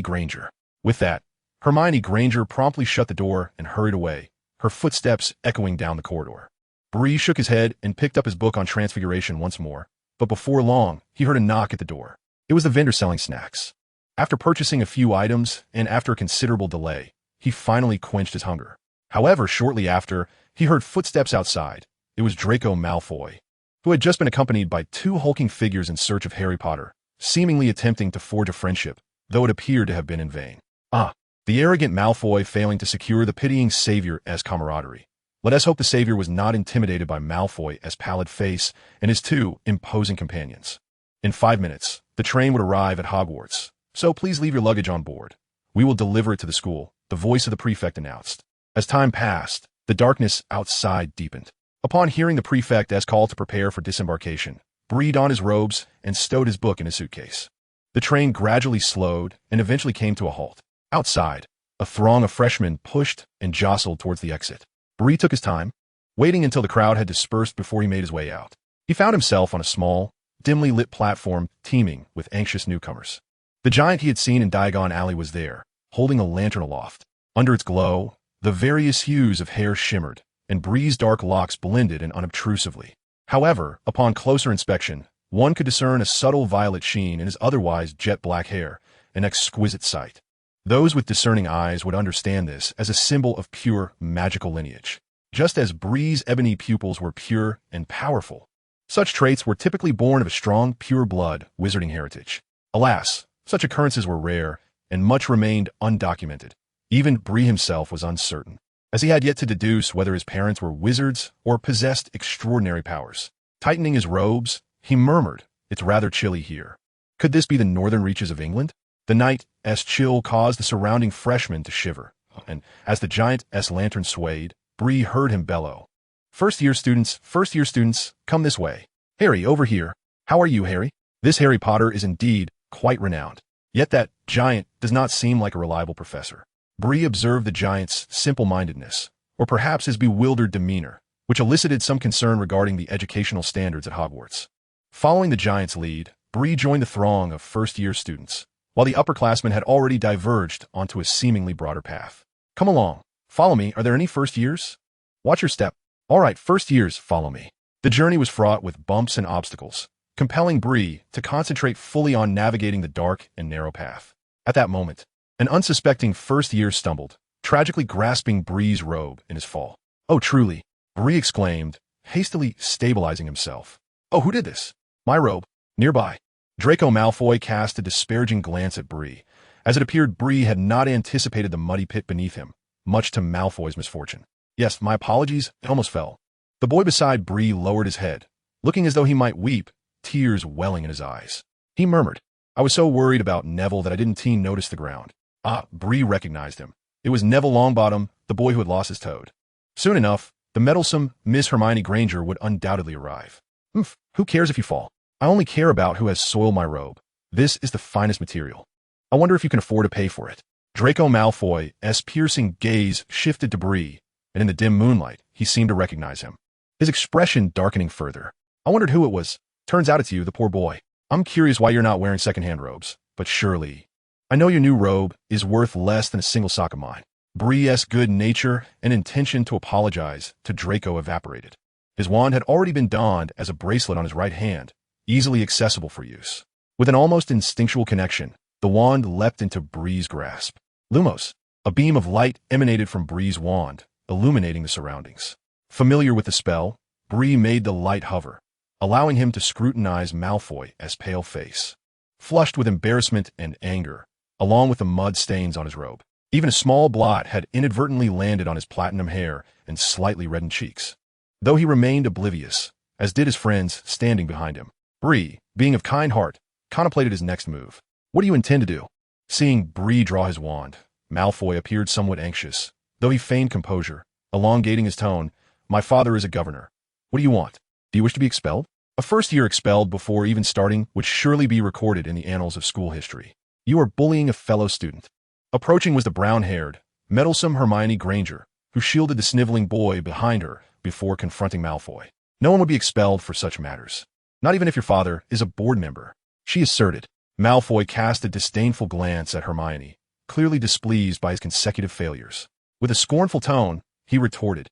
Granger." With that, Hermione Granger promptly shut the door and hurried away, her footsteps echoing down the corridor. Bree shook his head and picked up his book on Transfiguration once more, but before long, he heard a knock at the door. It was the vendor selling snacks. After purchasing a few items, and after a considerable delay, he finally quenched his hunger. However, shortly after, he heard footsteps outside. It was Draco Malfoy, who had just been accompanied by two hulking figures in search of Harry Potter, seemingly attempting to forge a friendship, though it appeared to have been in vain. The arrogant Malfoy failing to secure the pitying Savior's camaraderie. Let us hope the Savior was not intimidated by Malfoy's pallid face and his two imposing companions. In 5 minutes, the train would arrive at Hogwarts, so please leave your luggage on board. We will deliver it to the school, the voice of the prefect announced. As time passed, the darkness outside deepened. Upon hearing the prefect's call to prepare for disembarkation, Bree donned his robes and stowed his book in his suitcase. The train gradually slowed and eventually came to a halt. Outside, a throng of freshmen pushed and jostled towards the exit. Bree took his time, waiting until the crowd had dispersed before he made his way out. He found himself on a small, dimly lit platform teeming with anxious newcomers. The giant he had seen in Diagon Alley was there, holding a lantern aloft. Under its glow, the various hues of hair shimmered, and Bree's dark locks blended in unobtrusively. However, upon closer inspection, one could discern a subtle violet sheen in his otherwise jet-black hair, an exquisite sight. Those with discerning eyes would understand this as a symbol of pure magical lineage. Just as Bree's ebony pupils were pure and powerful, such traits were typically born of a strong, pure-blood wizarding heritage. Alas, such occurrences were rare, and much remained undocumented. Even Bree himself was uncertain, as he had yet to deduce whether his parents were wizards or possessed extraordinary powers. Tightening his robes, he murmured, "It's rather chilly here. Could this be the northern reaches of England?" The night's chill caused the surrounding freshmen to shiver, and as the giant's lantern swayed, Bree heard him bellow, first-year students, come this way. Harry, over here. How are you, Harry?" This Harry Potter is indeed quite renowned. Yet that giant does not seem like a reliable professor. Bree observed the giant's simple-mindedness, or perhaps his bewildered demeanor, which elicited some concern regarding the educational standards at Hogwarts. Following the giant's lead, Bree joined the throng of first-year students, while the upperclassmen had already diverged onto a seemingly broader path. "Come along. Follow me. Are there any first years? Watch your step. All right, first years, follow me." The journey was fraught with bumps and obstacles, compelling Bree to concentrate fully on navigating the dark and narrow path. At that moment, an unsuspecting first year stumbled, tragically grasping Bree's robe in his fall. "Oh, truly," Bree exclaimed, hastily stabilizing himself. "Oh, who did this?" "My robe. Nearby." Draco Malfoy cast a disparaging glance at Bree, as it appeared Bree had not anticipated the muddy pit beneath him, much to Malfoy's misfortune. "Yes, my apologies, it almost fell." The boy beside Bree lowered his head, looking as though he might weep, tears welling in his eyes. He murmured, "I was so worried about Neville that I didn't notice the ground." Bree recognized him. It was Neville Longbottom, the boy who had lost his toad. Soon enough, the meddlesome Miss Hermione Granger would undoubtedly arrive. Who cares if you fall? I only care about who has soiled my robe. This is the finest material. I wonder if you can afford to pay for it." Draco Malfoy's piercing gaze shifted to Bree, and in the dim moonlight, he seemed to recognize him. His expression darkening further. I wondered who it was. Turns out it's you, the poor boy. I'm curious why you're not wearing secondhand robes, but surely. I know your new robe is worth less than a single sock of mine. Bree's good nature and intention to apologize to Draco evaporated. His wand had already been donned as a bracelet on his right hand, easily accessible for use. With an almost instinctual connection, the wand leapt into Bree's grasp. Lumos, a beam of light emanated from Bree's wand, illuminating the surroundings. Familiar with the spell, Bree made the light hover, allowing him to scrutinize Malfoy's pale face, flushed with embarrassment and anger, along with the mud stains on his robe. Even a small blot had inadvertently landed on his platinum hair and slightly reddened cheeks. Though he remained oblivious, as did his friends standing behind him, Bree, being of kind heart, contemplated his next move. What do you intend to do? Seeing Bree draw his wand, Malfoy appeared somewhat anxious, though he feigned composure, elongating his tone. My father is a governor. What do you want? Do you wish to be expelled? A first year expelled before even starting would surely be recorded in the annals of school history. You are bullying a fellow student. Approaching was the brown-haired, meddlesome Hermione Granger, who shielded the sniveling boy behind her before confronting Malfoy. No one would be expelled for such matters. Not even if your father is a board member, she asserted. Malfoy cast a disdainful glance at Hermione, clearly displeased by his consecutive failures. With a scornful tone, he retorted,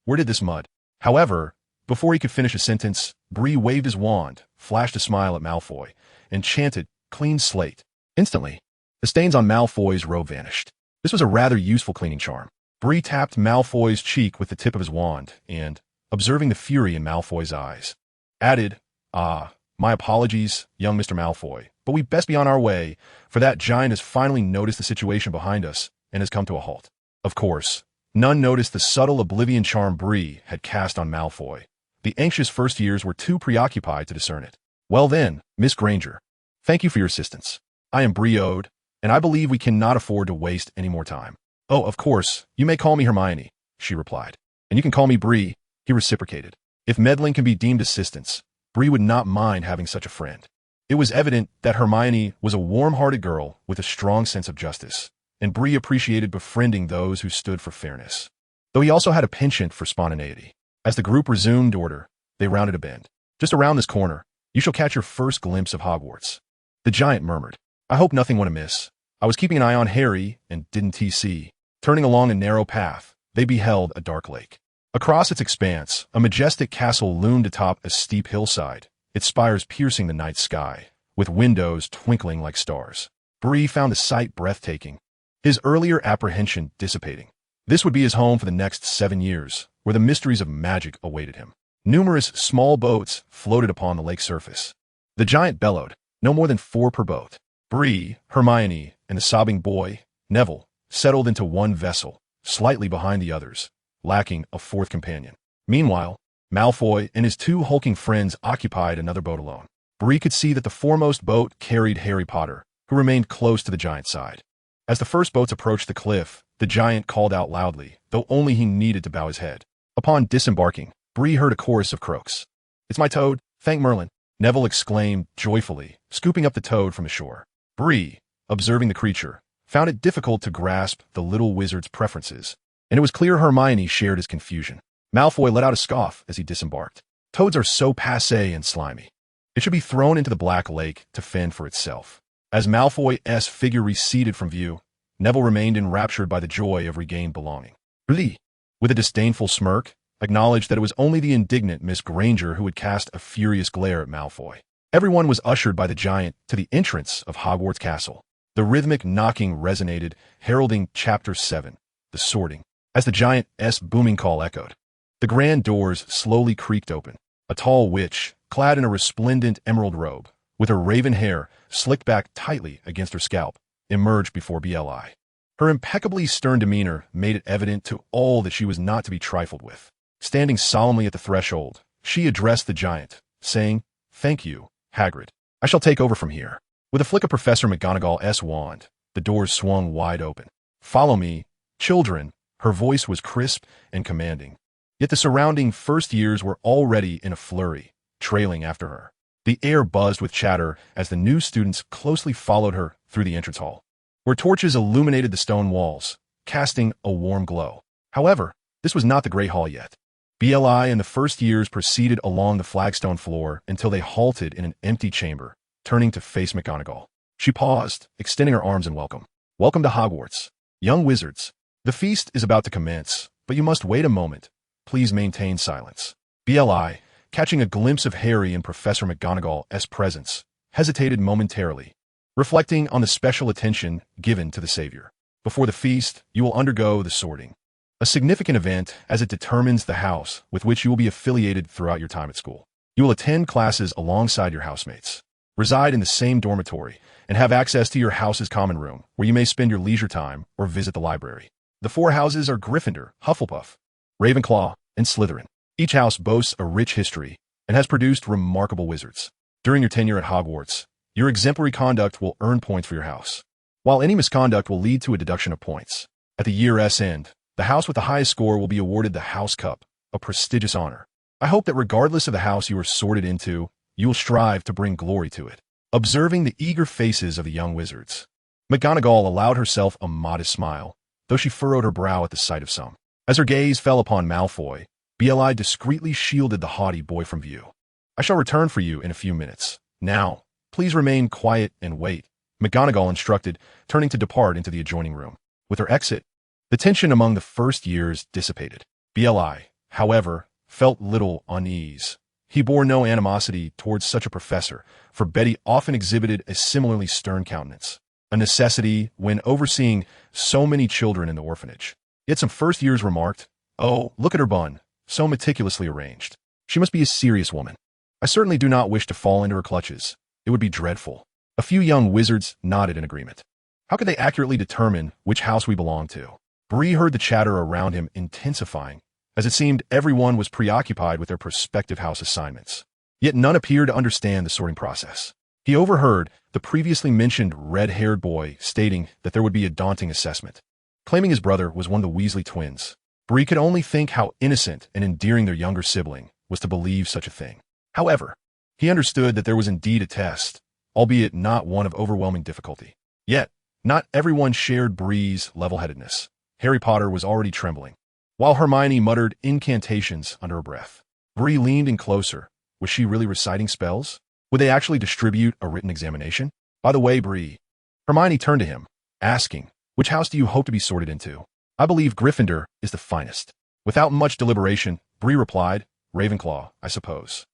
where did this mud? However, before he could finish a sentence, Bree waved his wand, flashed a smile at Malfoy, and chanted, clean slate. Instantly, the stains on Malfoy's robe vanished. This was a rather useful cleaning charm. Bree tapped Malfoy's cheek with the tip of his wand, and, observing the fury in Malfoy's eyes, added, my apologies, young Mr. Malfoy, but we best be on our way, for that giant has finally noticed the situation behind us and has come to a halt. Of course, none noticed the subtle oblivion charm Bree had cast on Malfoy. The anxious first years were too preoccupied to discern it. Well then, Miss Granger, thank you for your assistance. I am Bree Ode, and I believe we cannot afford to waste any more time. Oh, of course, you may call me Hermione, she replied. And you can call me Bree, he reciprocated. If meddling can be deemed assistance, Bree would not mind having such a friend. It was evident that Hermione was a warm-hearted girl with a strong sense of justice, and Bree appreciated befriending those who stood for fairness. Though he also had a penchant for spontaneity. As the group resumed order, they rounded a bend. Just around this corner, you shall catch your first glimpse of Hogwarts. The giant murmured, I hope nothing went amiss. I was keeping an eye on Harry and didn't see. Turning along a narrow path, they beheld a dark lake. Across its expanse, a majestic castle loomed atop a steep hillside, its spires piercing the night sky, with windows twinkling like stars. Bree found the sight breathtaking, his earlier apprehension dissipating. This would be his home for the next 7 years, where the mysteries of magic awaited him. Numerous small boats floated upon the lake's surface. The giant bellowed, no more than 4 per boat. Bree, Hermione, and the sobbing boy, Neville, settled into one vessel, slightly behind the others, lacking a fourth companion. Meanwhile, Malfoy and his 2 hulking friends occupied another boat alone. Bree could see that the foremost boat carried Harry Potter, who remained close to the giant's side. As the first boats approached the cliff, the giant called out loudly, though only he needed to bow his head. Upon disembarking, Bree heard a chorus of croaks. It's my toad, thank Merlin, Neville exclaimed joyfully, scooping up the toad from the shore. Bree, observing the creature, found it difficult to grasp the little wizard's preferences, and it was clear Hermione shared his confusion. Malfoy let out a scoff as he disembarked. Toads are so passé and slimy. It should be thrown into the Black Lake to fend for itself. As Malfoy's figure receded from view, Neville remained enraptured by the joy of regained belonging. Bree, with a disdainful smirk, acknowledged that it was only the indignant Miss Granger who had cast a furious glare at Malfoy. Everyone was ushered by the giant to the entrance of Hogwarts Castle. The rhythmic knocking resonated, heralding Chapter 7, the sorting. As the giant's booming call echoed, the grand doors slowly creaked open. A tall witch, clad in a resplendent emerald robe, with her raven hair slicked back tightly against her scalp, emerged before Bli. Her impeccably stern demeanor made it evident to all that she was not to be trifled with. Standing solemnly at the threshold, she addressed the giant, saying, Thank you, Hagrid. I shall take over from here. With a flick of Professor McGonagall's wand, the doors swung wide open. Follow me, children. Her voice was crisp and commanding. Yet the surrounding first years were already in a flurry, trailing after her. The air buzzed with chatter as the new students closely followed her through the entrance hall, where torches illuminated the stone walls, casting a warm glow. However, This was not the Great Hall yet. BLI and the first years proceeded along the flagstone floor until they halted in an empty chamber, turning to face McGonagall. She paused, extending her arms in welcome. Welcome to Hogwarts, young wizards. The feast is about to commence, but you must wait a moment. Please maintain silence. BLI, catching a glimpse of Harry in Professor McGonagall's presence, hesitated momentarily, reflecting on the special attention given to the Savior. Before the feast, you will undergo the sorting, a significant event as it determines the house with which you will be affiliated throughout your time at school. You will attend classes alongside your housemates, reside in the same dormitory, and have access to your house's common room, where you may spend your leisure time or visit the library. The four houses are Gryffindor, Hufflepuff, Ravenclaw, and Slytherin. Each house boasts a rich history and has produced remarkable wizards. During your tenure at Hogwarts, your exemplary conduct will earn points for your house, while any misconduct will lead to a deduction of points. At the year's end, the house with the highest score will be awarded the House Cup, a prestigious honor. I hope that regardless of the house you are sorted into, you will strive to bring glory to it. Observing the eager faces of the young wizards, McGonagall allowed herself a modest smile, though she furrowed her brow at the sight of some. As her gaze fell upon Malfoy, BLI discreetly shielded the haughty boy from view. I shall return for you in a few minutes. Now, please remain quiet and wait, McGonagall instructed, turning to depart into the adjoining room. With her exit, the tension among the first years dissipated. BLI, however, felt little unease. He bore no animosity towards such a professor, for Betty often exhibited a similarly stern countenance, a necessity when overseeing so many children in the orphanage. Yet some first years remarked, "Oh, look at her bun, so meticulously arranged. She must be a serious woman. I certainly do not wish to fall into her clutches. It would be dreadful." A few young wizards nodded in agreement. How could they accurately determine which house we belonged to? Bree heard the chatter around him intensifying, as it seemed everyone was preoccupied with their prospective house assignments. Yet none appeared to understand the sorting process. He overheard the previously mentioned red-haired boy stating that there would be a daunting assessment, claiming his brother was one of the Weasley twins. Bree could only think how innocent and endearing their younger sibling was to believe such a thing. However, he understood that there was indeed a test, albeit not one of overwhelming difficulty. Yet, not everyone shared Bree's level-headedness. Harry Potter was already trembling, while Hermione muttered incantations under her breath. Bree leaned in closer. Was she really reciting spells? Would they actually distribute a written examination? By the way, Bree, Hermione turned to him, asking, which house do you hope to be sorted into? I believe Gryffindor is the finest. Without much deliberation, Bree replied, Ravenclaw, I suppose.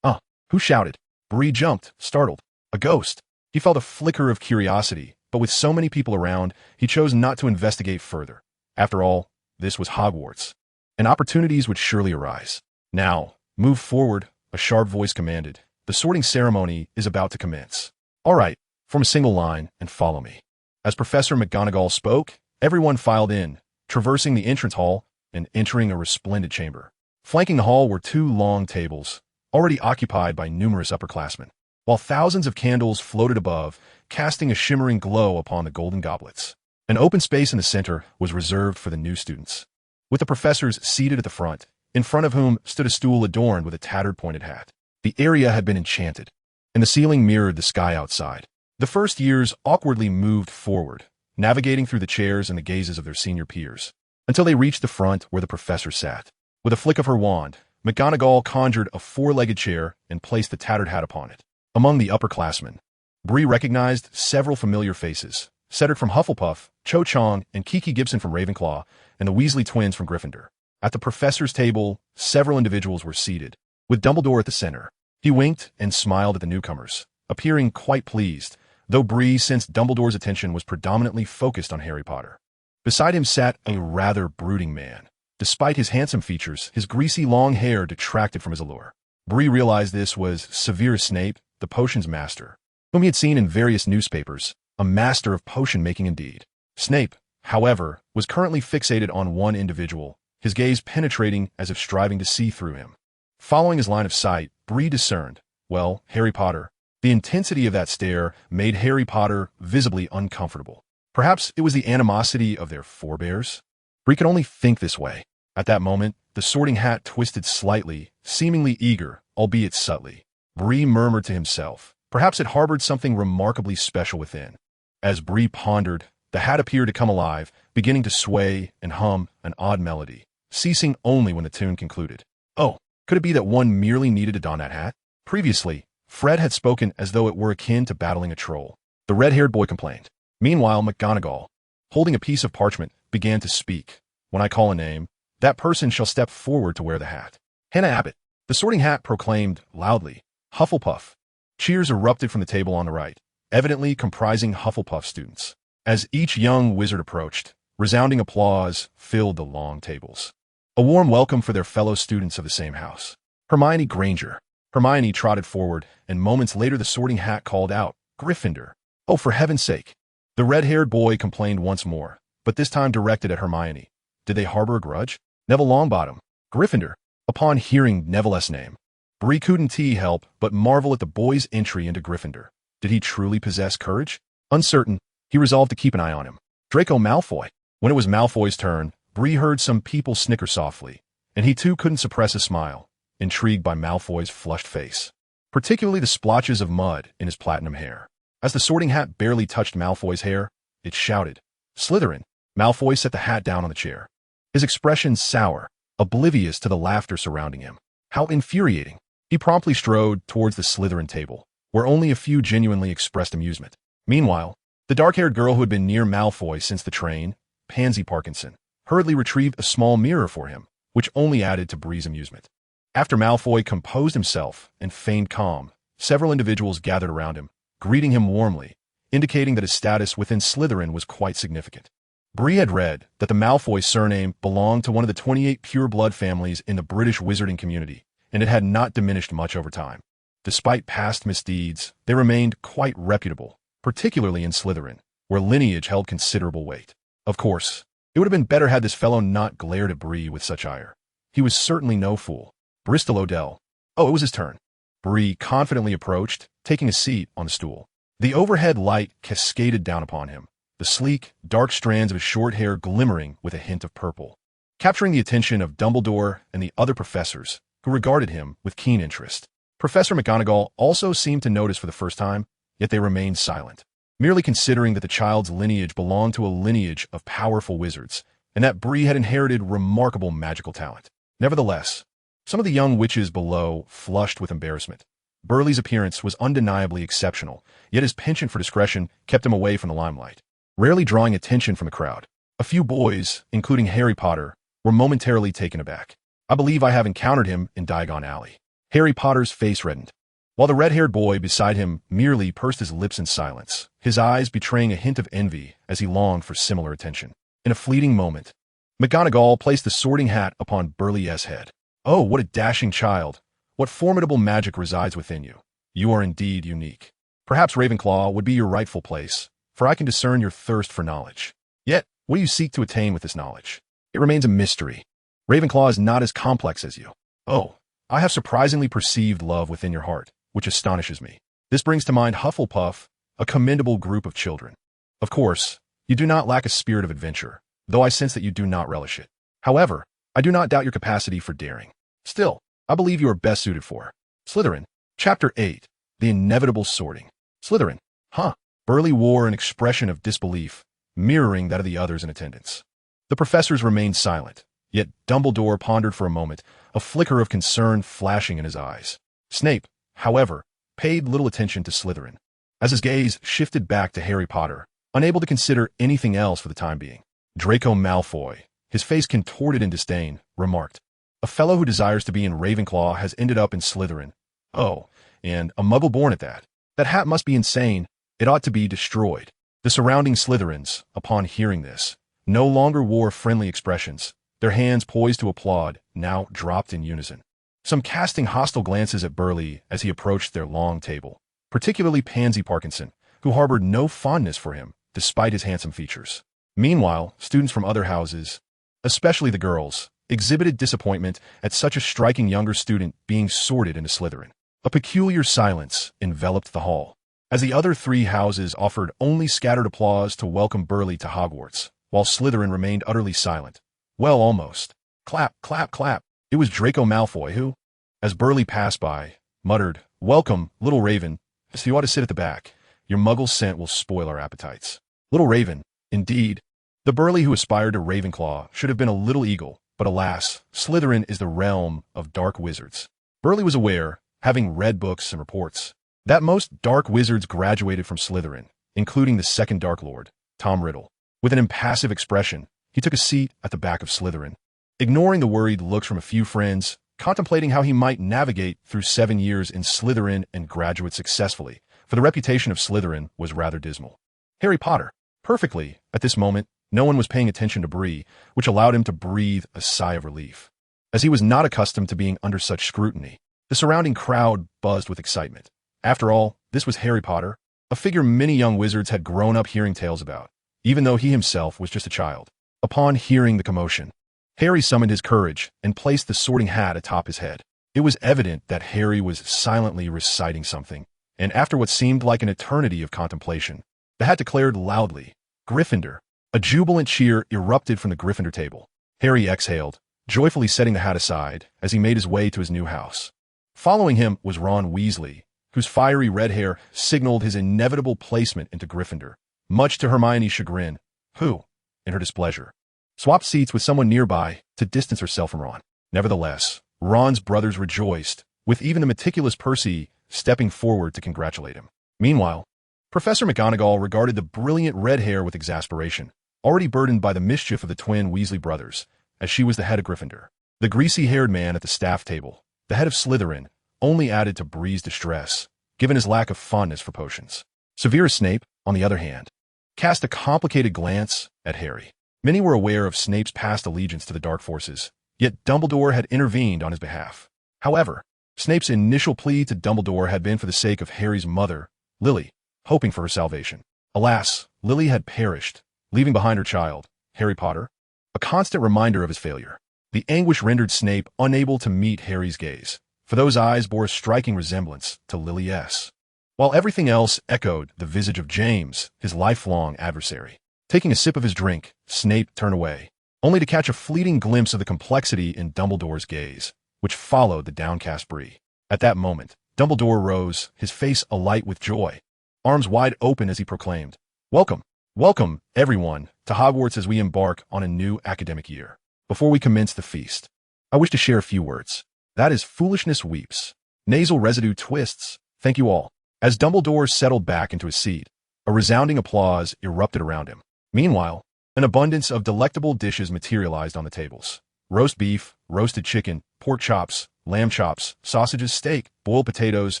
Who shouted? Bree jumped, startled. A ghost. He felt a flicker of curiosity, but with so many people around, he chose not to investigate further. After all, this was Hogwarts, and opportunities would surely arise. Now, move forward, a sharp voice commanded. The sorting ceremony is about to commence. All right, form a single line and follow me. As Professor McGonagall spoke, everyone filed in, traversing the entrance hall and entering a resplendent chamber. Flanking the hall were two long tables, already occupied by numerous upperclassmen, while thousands of candles floated above, casting a shimmering glow upon the golden goblets. An open space in the center was reserved for the new students, with the professors seated at the front, in front of whom stood a stool adorned with a tattered pointed hat. The area had been enchanted, and the ceiling mirrored the sky outside. The first years awkwardly moved forward, navigating through the chairs and the gazes of their senior peers, until they reached the front where the professor sat. With a flick of her wand, McGonagall conjured a four-legged chair and placed the tattered hat upon it. Among the upperclassmen, Bree recognized several familiar faces: Cedric from Hufflepuff, Cho Chang and Kiki Gibson from Ravenclaw, and the Weasley twins from Gryffindor. At the professor's table, several individuals were seated, with Dumbledore at the center. He winked and smiled at the newcomers, appearing quite pleased, though Bree sensed Dumbledore's attention was predominantly focused on Harry Potter. Beside him sat a rather brooding man. Despite his handsome features, his greasy long hair detracted from his allure. Bree realized this was Severus Snape, the potions master, whom he had seen in various newspapers, a master of potion-making indeed. Snape, however, was currently fixated on one individual, his gaze penetrating as if striving to see through him. Following his line of sight, Bree discerned, well, Harry Potter. The intensity of that stare made Harry Potter visibly uncomfortable. Perhaps it was the animosity of their forebears? Bree could only think this way. At that moment, the sorting hat twisted slightly, seemingly eager, albeit subtly. Bree murmured to himself. Perhaps it harbored something remarkably special within. As Bree pondered, the hat appeared to come alive, beginning to sway and hum an odd melody. ceasing only when the tune concluded. Oh, could it be that one merely needed to don that hat? Previously, Fred had spoken as though it were akin to battling a troll. The red-haired boy complained. Meanwhile, McGonagall, holding a piece of parchment, began to speak. When I call a name, that person shall step forward to wear the hat. Hannah Abbott. The Sorting Hat proclaimed loudly. Hufflepuff. Cheers erupted from the table on the right, evidently comprising Hufflepuff students. As each young wizard approached, resounding applause filled the long tables. A warm welcome for their fellow students of the same house. Hermione Granger. Hermione trotted forward, and moments later the Sorting Hat called out, Gryffindor. Oh, for heaven's sake. The red-haired boy complained once more, but this time directed at Hermione. Did they harbor a grudge? Neville Longbottom. Gryffindor. Upon hearing Neville's name, Bree couldn't help but marvel at the boy's entry into Gryffindor. Did he truly possess courage? Uncertain, he resolved to keep an eye on him. Draco Malfoy. When it was Malfoy's turn, Bree heard some people snicker softly, and he too couldn't suppress a smile, intrigued by Malfoy's flushed face, particularly the splotches of mud in his platinum hair. As the Sorting Hat barely touched Malfoy's hair, it shouted, Slytherin. Malfoy set the hat down on the chair, his expression sour, oblivious to the laughter surrounding him. How infuriating. He promptly strode towards the Slytherin table, where only a few genuinely expressed amusement. Meanwhile, the dark-haired girl who had been near Malfoy since the train, Pansy Parkinson, hurriedly retrieved a small mirror for him, which only added to Bree's amusement. After Malfoy composed himself and feigned calm, several individuals gathered around him, greeting him warmly, indicating that his status within Slytherin was quite significant. Bree had read that the Malfoy surname belonged to one of the 28 pure-blood families in the British wizarding community, and it had not diminished much over time. Despite past misdeeds, they remained quite reputable, particularly in Slytherin, where lineage held considerable weight. Of course, it would have been better had this fellow not glared at Bree with such ire. He was certainly no fool. Bristol Odell. Oh, it was his turn. Bree confidently approached, taking a seat on the stool. The overhead light cascaded down upon him, the sleek, dark strands of his short hair glimmering with a hint of purple, capturing the attention of Dumbledore and the other professors, who regarded him with keen interest. Professor McGonagall also seemed to notice for the first time, yet they remained silent, merely considering that the child's lineage belonged to a lineage of powerful wizards, and that Bree had inherited remarkable magical talent. Nevertheless, some of the young witches below flushed with embarrassment. Burleigh's appearance was undeniably exceptional, yet his penchant for discretion kept him away from the limelight, rarely drawing attention from the crowd. A few boys, including Harry Potter, were momentarily taken aback. I believe I have encountered him in Diagon Alley. Harry Potter's face reddened, while the red-haired boy beside him merely pursed his lips in silence, his eyes betraying a hint of envy as he longed for similar attention. In a fleeting moment, McGonagall placed the Sorting Hat upon Burleigh's head. Oh, what a dashing child! What formidable magic resides within you! You are indeed unique. Perhaps Ravenclaw would be your rightful place, for I can discern your thirst for knowledge. Yet, what do you seek to attain with this knowledge? It remains a mystery. Ravenclaw is not as complex as you. Oh, I have surprisingly perceived love within your heart, which astonishes me. This brings to mind Hufflepuff, a commendable group of children. Of course, you do not lack a spirit of adventure, though I sense that you do not relish it. However, I do not doubt your capacity for daring. Still, I believe you are best suited for Slytherin. Chapter 8. The Inevitable Sorting. Slytherin. Huh. Burleigh wore an expression of disbelief, mirroring that of the others in attendance. The professors remained silent, yet Dumbledore pondered for a moment, a flicker of concern flashing in his eyes. Snape, however, paid little attention to Slytherin, as his gaze shifted back to Harry Potter, unable to consider anything else for the time being. Draco Malfoy, his face contorted in disdain, remarked, A fellow who desires to be in Ravenclaw has ended up in Slytherin. Oh, and a muggle born at that. That hat must be insane. It ought to be destroyed. The surrounding Slytherins, upon hearing this, no longer wore friendly expressions. Their hands poised to applaud, now dropped in unison. Some casting hostile glances at Burleigh as he approached their long table, particularly Pansy Parkinson, who harbored no fondness for him, despite his handsome features. Meanwhile, students from other houses, especially the girls, exhibited disappointment at such a striking younger student being sorted into Slytherin. A peculiar silence enveloped the hall, as the other three houses offered only scattered applause to welcome Burleigh to Hogwarts, while Slytherin remained utterly silent. Well, almost. Clap, clap, clap. It was Draco Malfoy who, as Burleigh passed by, muttered, Welcome, little Raven, so you ought to sit at the back. Your muggle scent will spoil our appetites. Little Raven, indeed. The Burleigh who aspired to Ravenclaw should have been a little eagle, But alas, Slytherin is the realm of dark wizards. Burley was aware, having read books and reports, that most dark wizards graduated from Slytherin, including the second Dark Lord, Tom Riddle. With an impassive expression, he took a seat at the back of Slytherin, ignoring the worried looks from a few friends, contemplating how he might navigate through 7 years in Slytherin and graduate successfully, for the reputation of Slytherin was rather dismal. Harry Potter. Perfectly, at this moment, no one was paying attention to Bree, which allowed him to breathe a sigh of relief. As he was not accustomed to being under such scrutiny, the surrounding crowd buzzed with excitement. After all, this was Harry Potter, a figure many young wizards had grown up hearing tales about, even though he himself was just a child. Upon hearing the commotion, Harry summoned his courage and placed the sorting hat atop his head. It was evident that Harry was silently reciting something, and after what seemed like an eternity of contemplation, the hat declared loudly, "Gryffindor." A jubilant cheer erupted from the Gryffindor table. Harry exhaled, joyfully setting the hat aside as he made his way to his new house. Following him was Ron Weasley, whose fiery red hair signaled his inevitable placement into Gryffindor, much to Hermione's chagrin, who, in her displeasure, swapped seats with someone nearby to distance herself from Ron. Nevertheless, Ron's brothers rejoiced, with even the meticulous Percy stepping forward to congratulate him. Meanwhile, Professor McGonagall regarded the brilliant red hair with exasperation, already burdened by the mischief of the twin Weasley brothers, as she was the head of Gryffindor. The greasy-haired man at the staff table, the head of Slytherin, only added to Bree's distress, given his lack of fondness for potions. Severus Snape, on the other hand, cast a complicated glance at Harry. Many were aware of Snape's past allegiance to the dark forces, yet Dumbledore had intervened on his behalf. However, Snape's initial plea to Dumbledore had been for the sake of Harry's mother, Lily, hoping for her salvation. Alas, Lily had perished, leaving behind her child, Harry Potter, a constant reminder of his failure. The anguish rendered Snape unable to meet Harry's gaze, for those eyes bore a striking resemblance to Lily's, while everything else echoed the visage of James, his lifelong adversary. Taking a sip of his drink, Snape turned away, only to catch a fleeting glimpse of the complexity in Dumbledore's gaze, which followed the downcast Bree. At that moment, Dumbledore rose, his face alight with joy, arms wide open as he proclaimed, "Welcome, welcome, everyone, to Hogwarts as we embark on a new academic year. Before we commence the feast, I wish to share a few words. That is foolishness weeps. Nasal residue twists. Thank you all." As Dumbledore settled back into his seat, a resounding applause erupted around him. Meanwhile, an abundance of delectable dishes materialized on the tables. Roast beef, roasted chicken, pork chops, lamb chops, sausages, steak, boiled potatoes,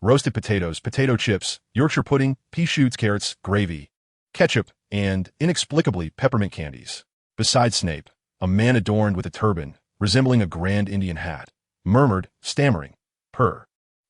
roasted potatoes, potato chips, Yorkshire pudding, pea shoots, carrots, gravy, ketchup, and, inexplicably, peppermint candies. Beside Snape, a man adorned with a turban, resembling a grand Indian hat, murmured, stammering,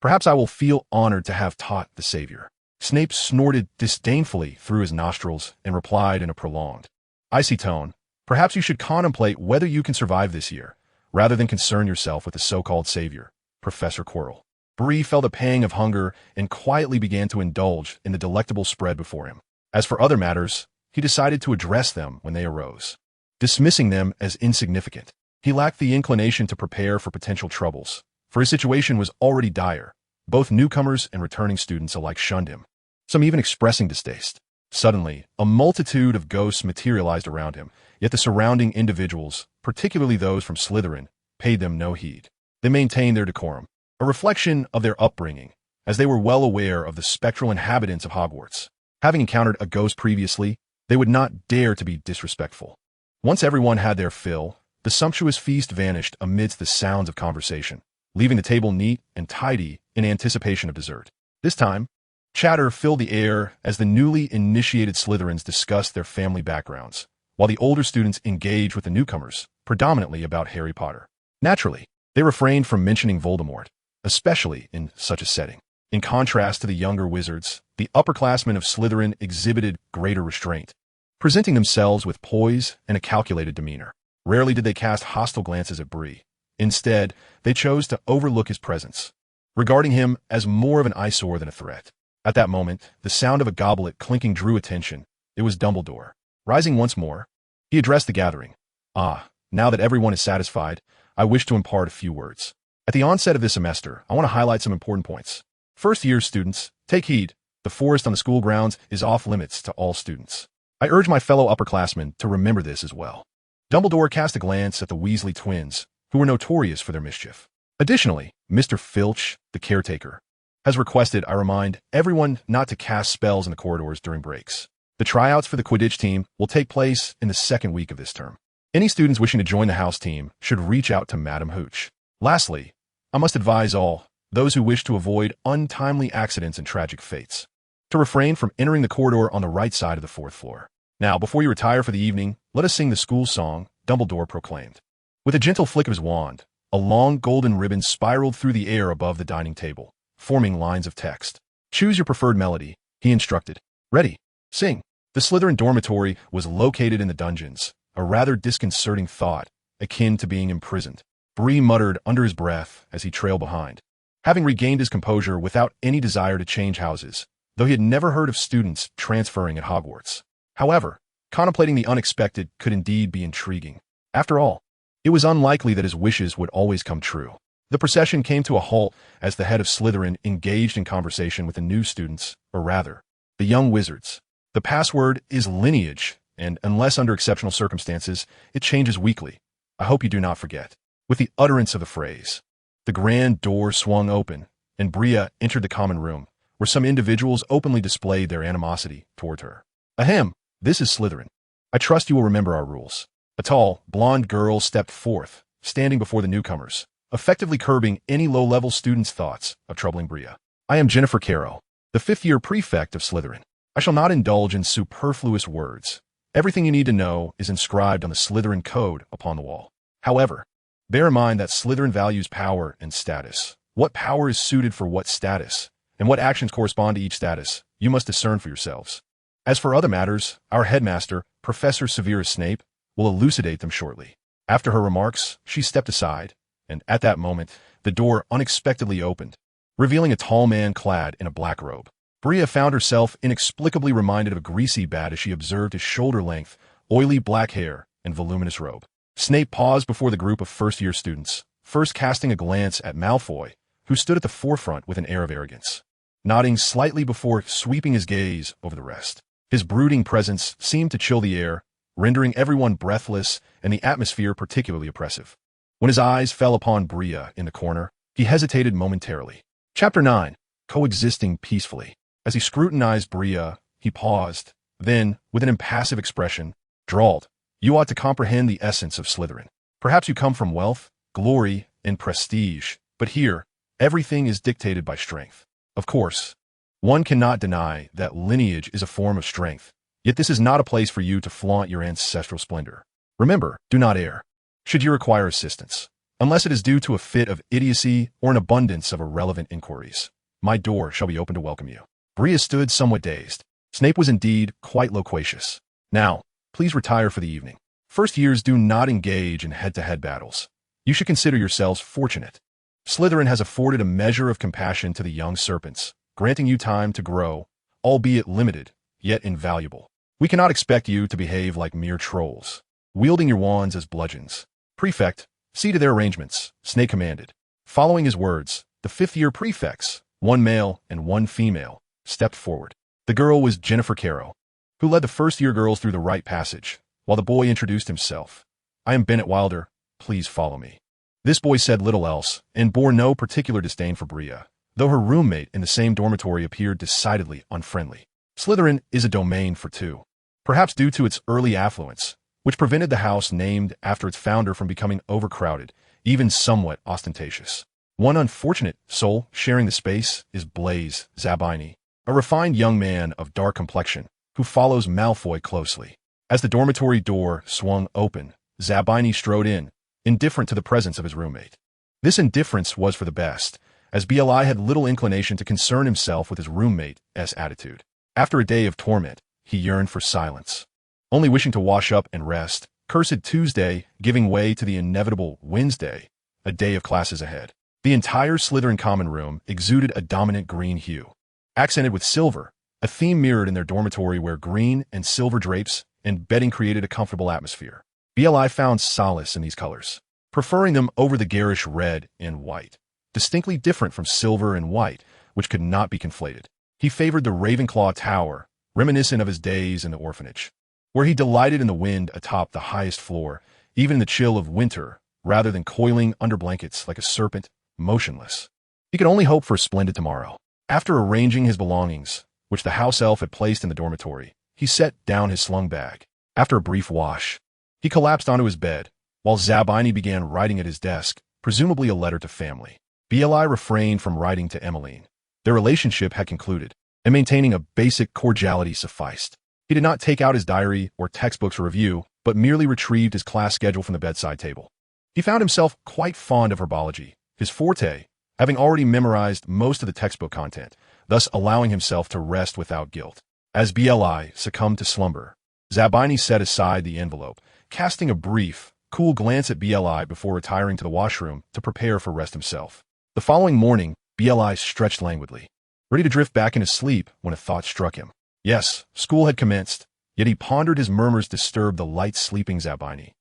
"Perhaps I will feel honored to have taught the Savior." Snape snorted disdainfully through his nostrils and replied in a prolonged, icy tone, "Perhaps you should contemplate whether you can survive this year, rather than concern yourself with the so-called Savior, Professor Quirrell." Bree felt a pang of hunger and quietly began to indulge in the delectable spread before him. As for other matters, he decided to address them when they arose, dismissing them as insignificant. He lacked the inclination to prepare for potential troubles, for his situation was already dire. Both newcomers and returning students alike shunned him, some even expressing distaste. Suddenly, a multitude of ghosts materialized around him, yet the surrounding individuals, particularly those from Slytherin, paid them no heed. They maintained their decorum, a reflection of their upbringing, as they were well aware of the spectral inhabitants of Hogwarts. Having encountered a ghost previously, they would not dare to be disrespectful. Once everyone had their fill, the sumptuous feast vanished amidst the sounds of conversation, leaving the table neat and tidy in anticipation of dessert. This time, chatter filled the air as the newly initiated Slytherins discussed their family backgrounds, while the older students engaged with the newcomers, predominantly about Harry Potter. Naturally, they refrained from mentioning Voldemort, especially in such a setting. In contrast to the younger wizards, the upperclassmen of Slytherin exhibited greater restraint, presenting themselves with poise and a calculated demeanor. Rarely did they cast hostile glances at Bree. Instead, they chose to overlook his presence, regarding him as more of an eyesore than a threat. At that moment, the sound of a goblet clinking drew attention. It was Dumbledore. Rising once more, he addressed the gathering. Now that everyone is satisfied, I wish to impart a few words. At the onset of this semester, I want to highlight some important points. First-year students, take heed. The forest on the school grounds is off limits to all students. I urge my fellow upperclassmen to remember this as well. Dumbledore cast a glance at the Weasley twins, who were notorious for their mischief. Additionally, Mr. Filch, the caretaker, has requested I remind everyone not to cast spells in the corridors during breaks. The tryouts for the Quidditch team will take place in the second week of this term. Any students wishing to join the house team should reach out to Madam Hooch. Lastly, I must advise all, those who wish to avoid untimely accidents and tragic fates, to refrain from entering the corridor on the right side of the 4th floor. Now, before you retire for the evening, let us sing the school song, Dumbledore proclaimed. With a gentle flick of his wand, a long golden ribbon spiraled through the air above the dining table, forming lines of text. Choose your preferred melody, he instructed. Ready, sing. The Slytherin dormitory was located in the dungeons, a rather disconcerting thought, akin to being imprisoned. Bree muttered under his breath as he trailed behind. Having regained his composure without any desire to change houses, though he had never heard of students transferring at Hogwarts. However, contemplating the unexpected could indeed be intriguing. After all, it was unlikely that his wishes would always come true. The procession came to a halt as the head of Slytherin engaged in conversation with the new students, or rather, the young wizards. The password is lineage, and unless under exceptional circumstances, it changes weekly. I hope you do not forget. With the utterance of the phrase, the grand door swung open, and Bree entered the common room, where some individuals openly displayed their animosity toward her. Ahem, this is Slytherin. I trust you will remember our rules. A tall, blonde girl stepped forth, standing before the newcomers, effectively curbing any low-level student's thoughts of troubling Bree. I am Jennifer Carroll, the 5th-year prefect of Slytherin. I shall not indulge in superfluous words. Everything you need to know is inscribed on the Slytherin code upon the wall. However, bear in mind that Slytherin values power and status. What power is suited for what status, and what actions correspond to each status, you must discern for yourselves. As for other matters, our headmaster, Professor Severus Snape, will elucidate them shortly. After her remarks, she stepped aside, and at that moment, the door unexpectedly opened, revealing a tall man clad in a black robe. Bree found herself inexplicably reminded of a greasy bat as she observed his shoulder-length, oily black hair and voluminous robe. Snape paused before the group of first-year students, first casting a glance at Malfoy, who stood at the forefront with an air of arrogance, nodding slightly before sweeping his gaze over the rest. His brooding presence seemed to chill the air, rendering everyone breathless and the atmosphere particularly oppressive. When his eyes fell upon Bree in the corner, he hesitated momentarily. Chapter 9. Coexisting Peacefully. As he scrutinized Bree, he paused, then, with an impassive expression, drawled, "You ought to comprehend the essence of Slytherin. Perhaps you come from wealth, glory, and prestige, but here, everything is dictated by strength. Of course, one cannot deny that lineage is a form of strength, yet this is not a place for you to flaunt your ancestral splendor. Remember, do not err. Should you require assistance, unless it is due to a fit of idiocy or an abundance of irrelevant inquiries, my door shall be open to welcome you." Bree stood somewhat dazed. Snape was indeed quite loquacious. "Now, please retire for the evening. First years do not engage in head-to-head battles. You should consider yourselves fortunate. Slytherin has afforded a measure of compassion to the young serpents, granting you time to grow, albeit limited, yet invaluable. We cannot expect you to behave like mere trolls, wielding your wands as bludgeons. Prefect, see to their arrangements," Snape commanded. Following his words, the 5th-year prefects, one male and one female, stepped forward. The girl was Jennifer Carroll, who led the first-year girls through the rite passage, while the boy introduced himself. "I am Bennett Wilder. Please follow me." This boy said little else, and bore no particular disdain for Bree, though her roommate in the same dormitory appeared decidedly unfriendly. Slytherin is a domain for two, perhaps due to its early affluence, which prevented the house named after its founder from becoming overcrowded, even somewhat ostentatious. One unfortunate soul sharing the space is Blaise Zabini, a refined young man of dark complexion, who follows Malfoy closely. As the dormitory door swung open, Zabini strode in, indifferent to the presence of his roommate. This indifference was for the best, as BLI had little inclination to concern himself with his roommate's attitude. After a day of torment, he yearned for silence. Only wishing to wash up and rest, cursed Tuesday giving way to the inevitable Wednesday, a day of classes ahead. The entire Slytherin common room exuded a dominant green hue, accented with silver, a theme mirrored in their dormitory where green and silver drapes and bedding created a comfortable atmosphere. BLI found solace in these colors, preferring them over the garish red and white, distinctly different from silver and white, which could not be conflated. He favored the Ravenclaw Tower, reminiscent of his days in the orphanage, where he delighted in the wind atop the highest floor, even in the chill of winter, rather than coiling under blankets like a serpent, motionless. He could only hope for a splendid tomorrow. After arranging his belongings, which the house elf had placed in the dormitory, he set down his slung bag. After a brief wash, he collapsed onto his bed, while Zabini began writing at his desk, presumably a letter to family. Bli refrained from writing to Emmeline. Their relationship had concluded, and maintaining a basic cordiality sufficed. He did not take out his diary or textbooks for review, but merely retrieved his class schedule from the bedside table. He found himself quite fond of herbology, his forte, having already memorized most of the textbook content, thus allowing himself to rest without guilt. As Bli succumbed to slumber, Zabini set aside the envelope, casting a brief, cool glance at Bli before retiring to the washroom to prepare for rest himself. The following morning, Bli stretched languidly, ready to drift back into sleep when a thought struck him. Yes, school had commenced, yet he pondered his murmurs disturbed the light-sleeping Zabini,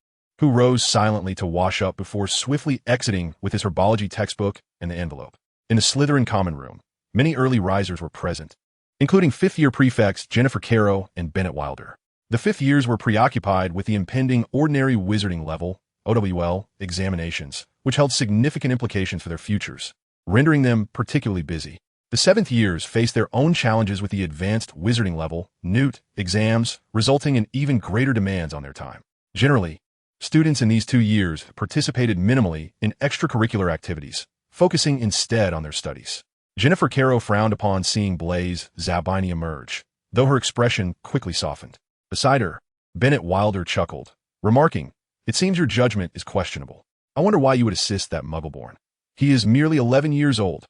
who rose silently to wash up before swiftly exiting with his herbology textbook and the envelope. In the Slytherin common room, many early risers were present, including fifth-year prefects Jennifer Caro and Bennett Wilder. The fifth years were preoccupied with the impending ordinary wizarding level, OWL, examinations, which held significant implications for their futures, rendering them particularly busy. The seventh years faced their own challenges with the advanced wizarding level, NEWT, exams, resulting in even greater demands on their time. Generally, students in these 2 years participated minimally in extracurricular activities, focusing instead on their studies. Jennifer Caro frowned upon seeing Blaze Zabini emerge, though her expression quickly softened. Beside her, Bennett Wilder chuckled, remarking, "It seems your judgment is questionable. I wonder why you would assist that Muggleborn. He is merely 11 years old."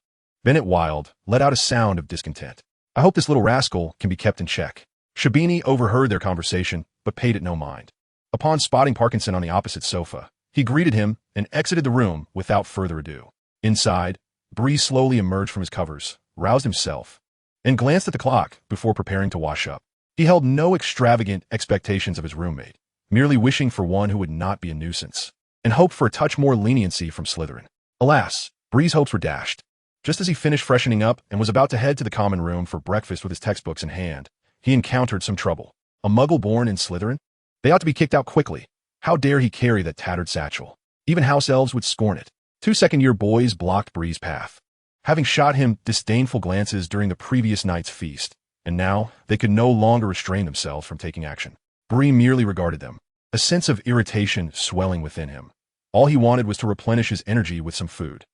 Bennett Wild let out a sound of discontent. "I hope this little rascal can be kept in check." Shabini overheard their conversation, but paid it no mind. Upon spotting Parkinson on the opposite sofa, he greeted him and exited the room without further ado. Inside, Bree slowly emerged from his covers, roused himself, and glanced at the clock before preparing to wash up. He held no extravagant expectations of his roommate, merely wishing for one who would not be a nuisance, and hoped for a touch more leniency from Slytherin. Alas, Bree's hopes were dashed. Just as he finished freshening up and was about to head to the common room for breakfast with his textbooks in hand, he encountered some trouble. A Muggle born in Slytherin? They ought to be kicked out quickly. How dare he carry that tattered satchel? Even house elves would scorn it. 2 second-year boys blocked Bree's path, having shot him disdainful glances during the previous night's feast, and now they could no longer restrain themselves from taking action. Bree merely regarded them, a sense of irritation swelling within him. All he wanted was to replenish his energy with some food.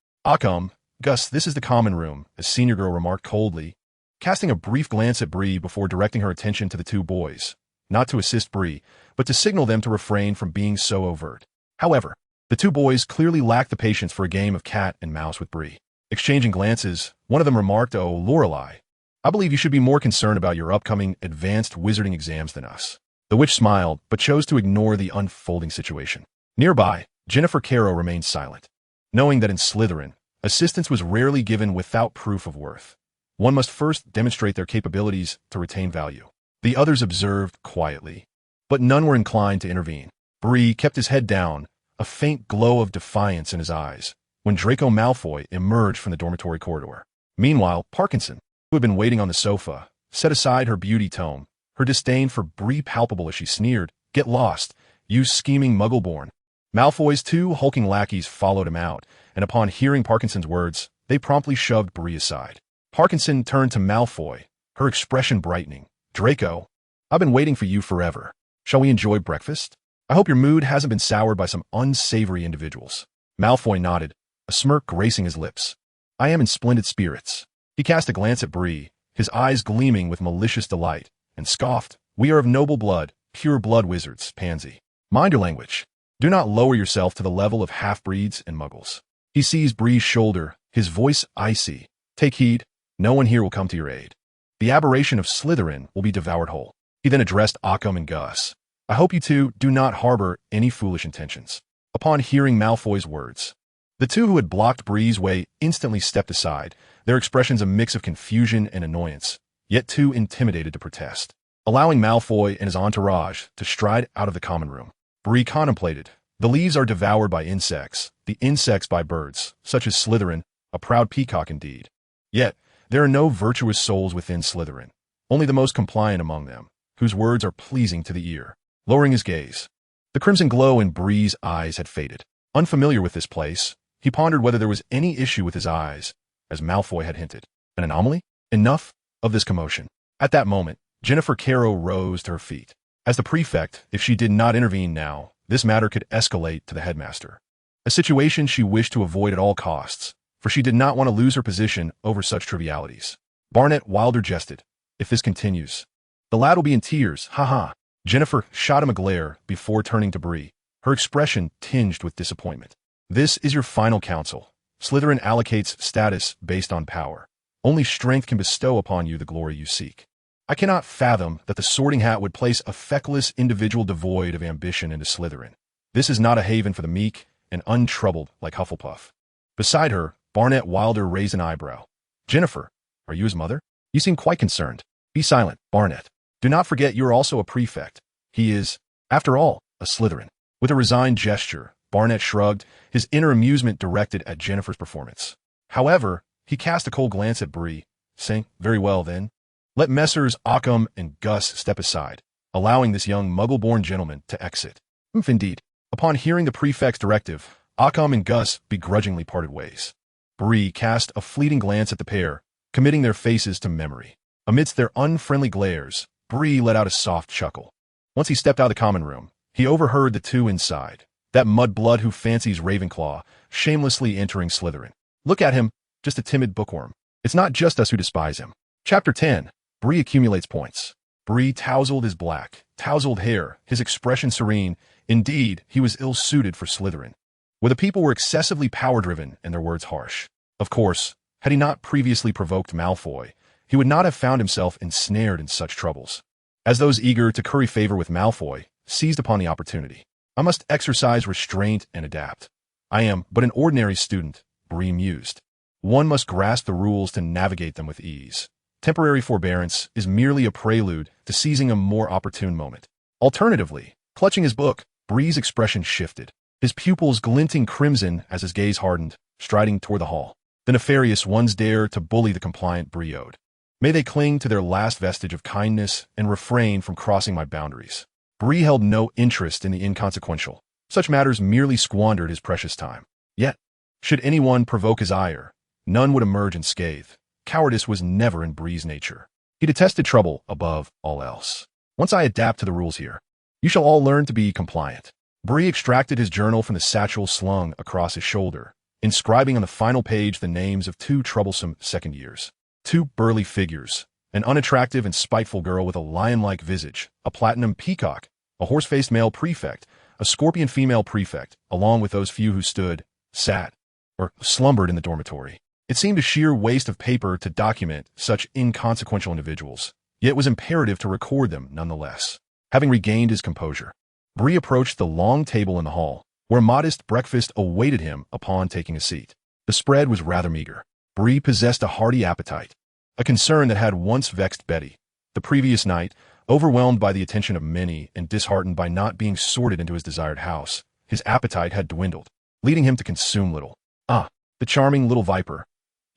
Gus, this is the common room," a senior girl remarked coldly, casting a brief glance at Bree before directing her attention to the 2 boys, not to assist Bree, but to signal them to refrain from being so overt. However, the 2 boys clearly lacked the patience for a game of cat and mouse with Bree. Exchanging glances, one of them remarked, "Oh, Lorelei, I believe you should be more concerned about your upcoming advanced wizarding exams than us." The witch smiled, but chose to ignore the unfolding situation. Nearby, Jennifer Caro remained silent, knowing that in Slytherin, assistance was rarely given without proof of worth. One must first demonstrate their capabilities to retain value. The others observed quietly, but none were inclined to intervene. Bree kept his head down, a faint glow of defiance in his eyes, when Draco Malfoy emerged from the dormitory corridor. Meanwhile, Parkinson, who had been waiting on the sofa, set aside her beauty tome, her disdain for Bree palpable as she sneered, "Get lost, you scheming Muggleborn." Malfoy's 2 hulking lackeys followed him out, and upon hearing Parkinson's words, they promptly shoved Bree aside. Parkinson turned to Malfoy, her expression brightening. "Draco, I've been waiting for you forever. Shall we enjoy breakfast? I hope your mood hasn't been soured by some unsavory individuals." Malfoy nodded, a smirk gracing his lips. "I am in splendid spirits." He cast a glance at Bree, his eyes gleaming with malicious delight, and scoffed, "We are of noble blood, pure blood wizards, pansy. Mind your language. Do not lower yourself to the level of half-breeds and muggles." He seized Bree's shoulder, his voice icy. "Take heed, no one here will come to your aid. The aberration of Slytherin will be devoured whole." He then addressed Occam and Gus. "I hope you 2 do not harbor any foolish intentions." Upon hearing Malfoy's words, the 2 who had blocked Bree's way instantly stepped aside, their expressions a mix of confusion and annoyance, yet too intimidated to protest. Allowing Malfoy and his entourage to stride out of the common room, Bree contemplated. The leaves are devoured by insects, the insects by birds, such as Slytherin, a proud peacock indeed. Yet, there are no virtuous souls within Slytherin, only the most compliant among them, whose words are pleasing to the ear. Lowering his gaze, The crimson glow in Bree's eyes had faded. Unfamiliar with this place, he pondered whether there was any issue with his eyes, as Malfoy had hinted. An anomaly? Enough of this commotion. At that moment, Jennifer Caro rose to her feet. As the prefect, if she did not intervene now, this matter could escalate to the headmaster. A situation she wished to avoid at all costs, for she did not want to lose her position over such trivialities. Barnett Wilder jested. If this continues, the lad will be in tears, ha. Jennifer shot him a glare before turning to Bree, her expression tinged with disappointment. This is your final counsel. Slytherin allocates status based on power. Only strength can bestow upon you the glory you seek. I cannot fathom that the Sorting Hat would place a feckless individual devoid of ambition into Slytherin. This is not a haven for the meek and untroubled like Hufflepuff. Beside her, Barnett Wilder raised an eyebrow. Jennifer, are you his mother? You seem quite concerned. Be silent, Barnett. Do not forget you are also a prefect. He is, after all, a Slytherin. With a resigned gesture, Barnett shrugged, his inner amusement directed at Jennifer's performance. However, he cast a cold glance at Bree, saying, very well then. Let Messrs. Occam and Gus step aside, allowing this young Muggle-born gentleman to exit. Indeed. Upon hearing the prefect's directive, Occam and Gus begrudgingly parted ways. Bree cast a fleeting glance at the pair, committing their faces to memory. Amidst their unfriendly glares, Bree let out a soft chuckle. Once he stepped out of the common room, he overheard the two inside. That mudblood who fancies Ravenclaw, shamelessly entering Slytherin. Look at him, just a timid bookworm. It's not just us who despise him. Chapter 10. Bree accumulates points. Bree tousled his black, tousled hair, his expression serene. Indeed, he was ill-suited for Slytherin, where the people were excessively power-driven and their words harsh. Of course, had he not previously provoked Malfoy, he would not have found himself ensnared in such troubles. As those eager to curry favor with Malfoy seized upon the opportunity, I must exercise restraint and adapt. I am but an ordinary student, Bree mused. One must grasp the rules to navigate them with ease. Temporary forbearance is merely a prelude to seizing a more opportune moment. Alternatively, clutching his book, Bree's expression shifted, his pupils glinting crimson as his gaze hardened, striding toward the hall. The nefarious ones dare to bully the compliant Breeode. May they cling to their last vestige of kindness and refrain from crossing my boundaries. Bree held no interest in the inconsequential. Such matters merely squandered his precious time. Yet, should anyone provoke his ire, none would emerge unscathed. Cowardice was never in Bree's nature. He detested trouble above all else. Once I adapt to the rules here, you shall all learn to be compliant. Bree extracted his journal from the satchel slung across his shoulder, inscribing on the final page the names of two troublesome second years. Two burly figures, an unattractive and spiteful girl with a lion-like visage, a platinum peacock, a horse-faced male prefect, a scorpion female prefect, along with those few who stood, sat, or slumbered in the dormitory. It seemed a sheer waste of paper to document such inconsequential individuals, yet it was imperative to record them nonetheless. Having regained his composure, Bree approached the long table in the hall, where a modest breakfast awaited him upon taking a seat. The spread was rather meager. Bree possessed a hearty appetite, a concern that had once vexed Betty. The previous night, overwhelmed by the attention of many and disheartened by not being sorted into his desired house, his appetite had dwindled, leading him to consume little. Ah, the charming little viper.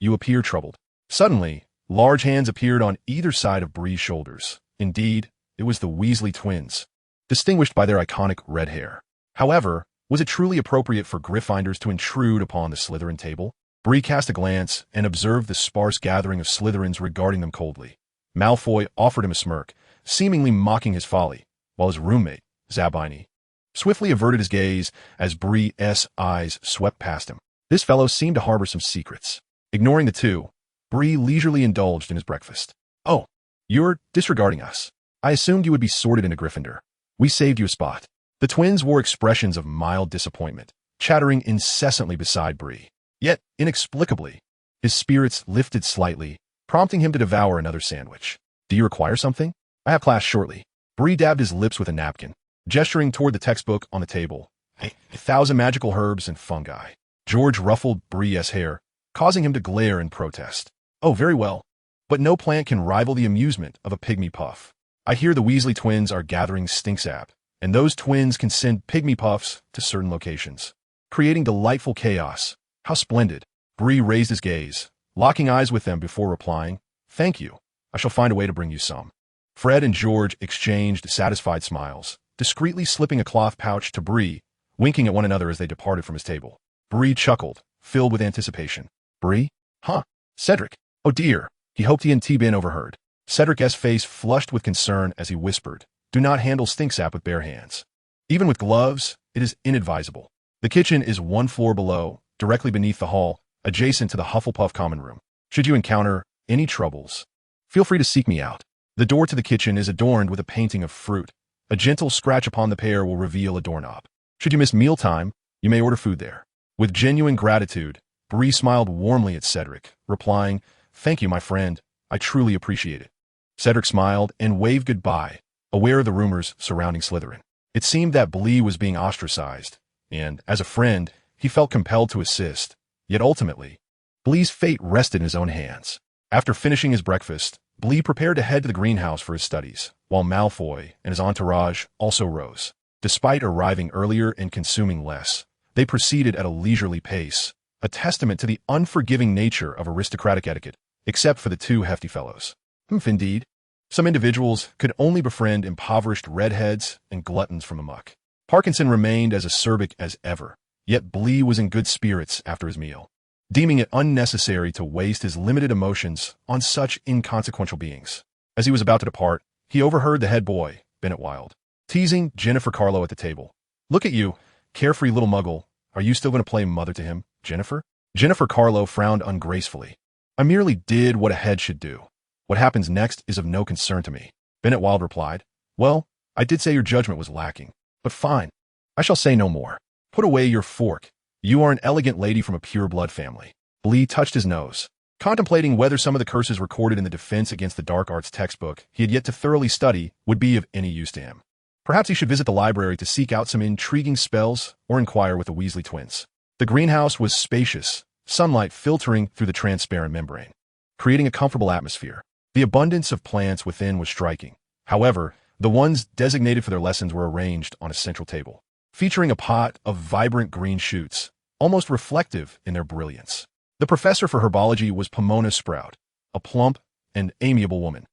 You appear troubled. Suddenly, large hands appeared on either side of Bree's shoulders. Indeed, it was the Weasley twins, distinguished by their iconic red hair. However, was it truly appropriate for Gryffindors to intrude upon the Slytherin table? Bree cast a glance and observed the sparse gathering of Slytherins regarding them coldly. Malfoy offered him a smirk, seemingly mocking his folly, while his roommate, Zabini, swiftly averted his gaze as Bree's eyes swept past him. This fellow seemed to harbor some secrets. Ignoring the two, Bree leisurely indulged in his breakfast. Oh, you're disregarding us. I assumed you would be sorted into Gryffindor. We saved you a spot. The twins wore expressions of mild disappointment, chattering incessantly beside Bree. Yet, inexplicably, his spirits lifted slightly, prompting him to devour another sandwich. Do you require something? I have class shortly. Bree dabbed his lips with a napkin, gesturing toward the textbook on the table. 1,000 magical herbs and fungi. George ruffled Bree's hair, causing him to glare in protest. Oh, very well. But no plant can rival the amusement of a pygmy puff. I hear the Weasley twins are gathering stinksap, and those twins can send pygmy puffs to certain locations, creating delightful chaos. How splendid. Bree raised his gaze, locking eyes with them before replying, Thank you. I shall find a way to bring you some. Fred and George exchanged satisfied smiles, discreetly slipping a cloth pouch to Bree, winking at one another as they departed from his table. Bree chuckled, filled with anticipation. Bree? Huh? Cedric. Oh dear. He hoped he and T-Bin overheard. Cedric's face flushed with concern as he whispered, "Do not handle stink sap with bare hands. Even with gloves, it is inadvisable. The kitchen is one floor below, directly beneath the hall, adjacent to the Hufflepuff common room. Should you encounter any troubles, feel free to seek me out. The door to the kitchen is adorned with a painting of fruit. A gentle scratch upon the pair will reveal a doorknob. Should you miss mealtime, you may order food there." With genuine gratitude, Bree smiled warmly at Cedric, replying, "Thank you, my friend. I truly appreciate it." Cedric smiled and waved goodbye, aware of the rumors surrounding Slytherin. It seemed that Bree was being ostracized, and, as a friend, he felt compelled to assist. Yet ultimately, Bree's fate rested in his own hands. After finishing his breakfast, Bree prepared to head to the greenhouse for his studies, while Malfoy and his entourage also rose. Despite arriving earlier and consuming less, they proceeded at a leisurely pace, a testament to the unforgiving nature of aristocratic etiquette, except for the two hefty fellows. Indeed. Some individuals could only befriend impoverished redheads and gluttons from amok. Parkinson remained as acerbic as ever, yet Bree was in good spirits after his meal, deeming it unnecessary to waste his limited emotions on such inconsequential beings. As he was about to depart, he overheard the head boy, Bennett Wilde, teasing Jennifer Carlo at the table. "Look at you, carefree little muggle. Are you still going to play mother to him, Jennifer?" Jennifer Carlo frowned ungracefully. "I merely did what a head should do. What happens next is of no concern to me." Bennett Wilde replied, "Well, I did say your judgment was lacking, but fine. I shall say no more. Put away your fork. You are an elegant lady from a pure-blood family." Bree touched his nose, contemplating whether some of the curses recorded in the Defense Against the Dark Arts textbook he had yet to thoroughly study would be of any use to him. Perhaps he should visit the library to seek out some intriguing spells or inquire with the Weasley twins. The greenhouse was spacious, sunlight filtering through the transparent membrane, creating a comfortable atmosphere. The abundance of plants within was striking. However, the ones designated for their lessons were arranged on a central table, featuring a pot of vibrant green shoots, almost reflective in their brilliance. The professor for herbology was Pomona Sprout, a plump and amiable woman,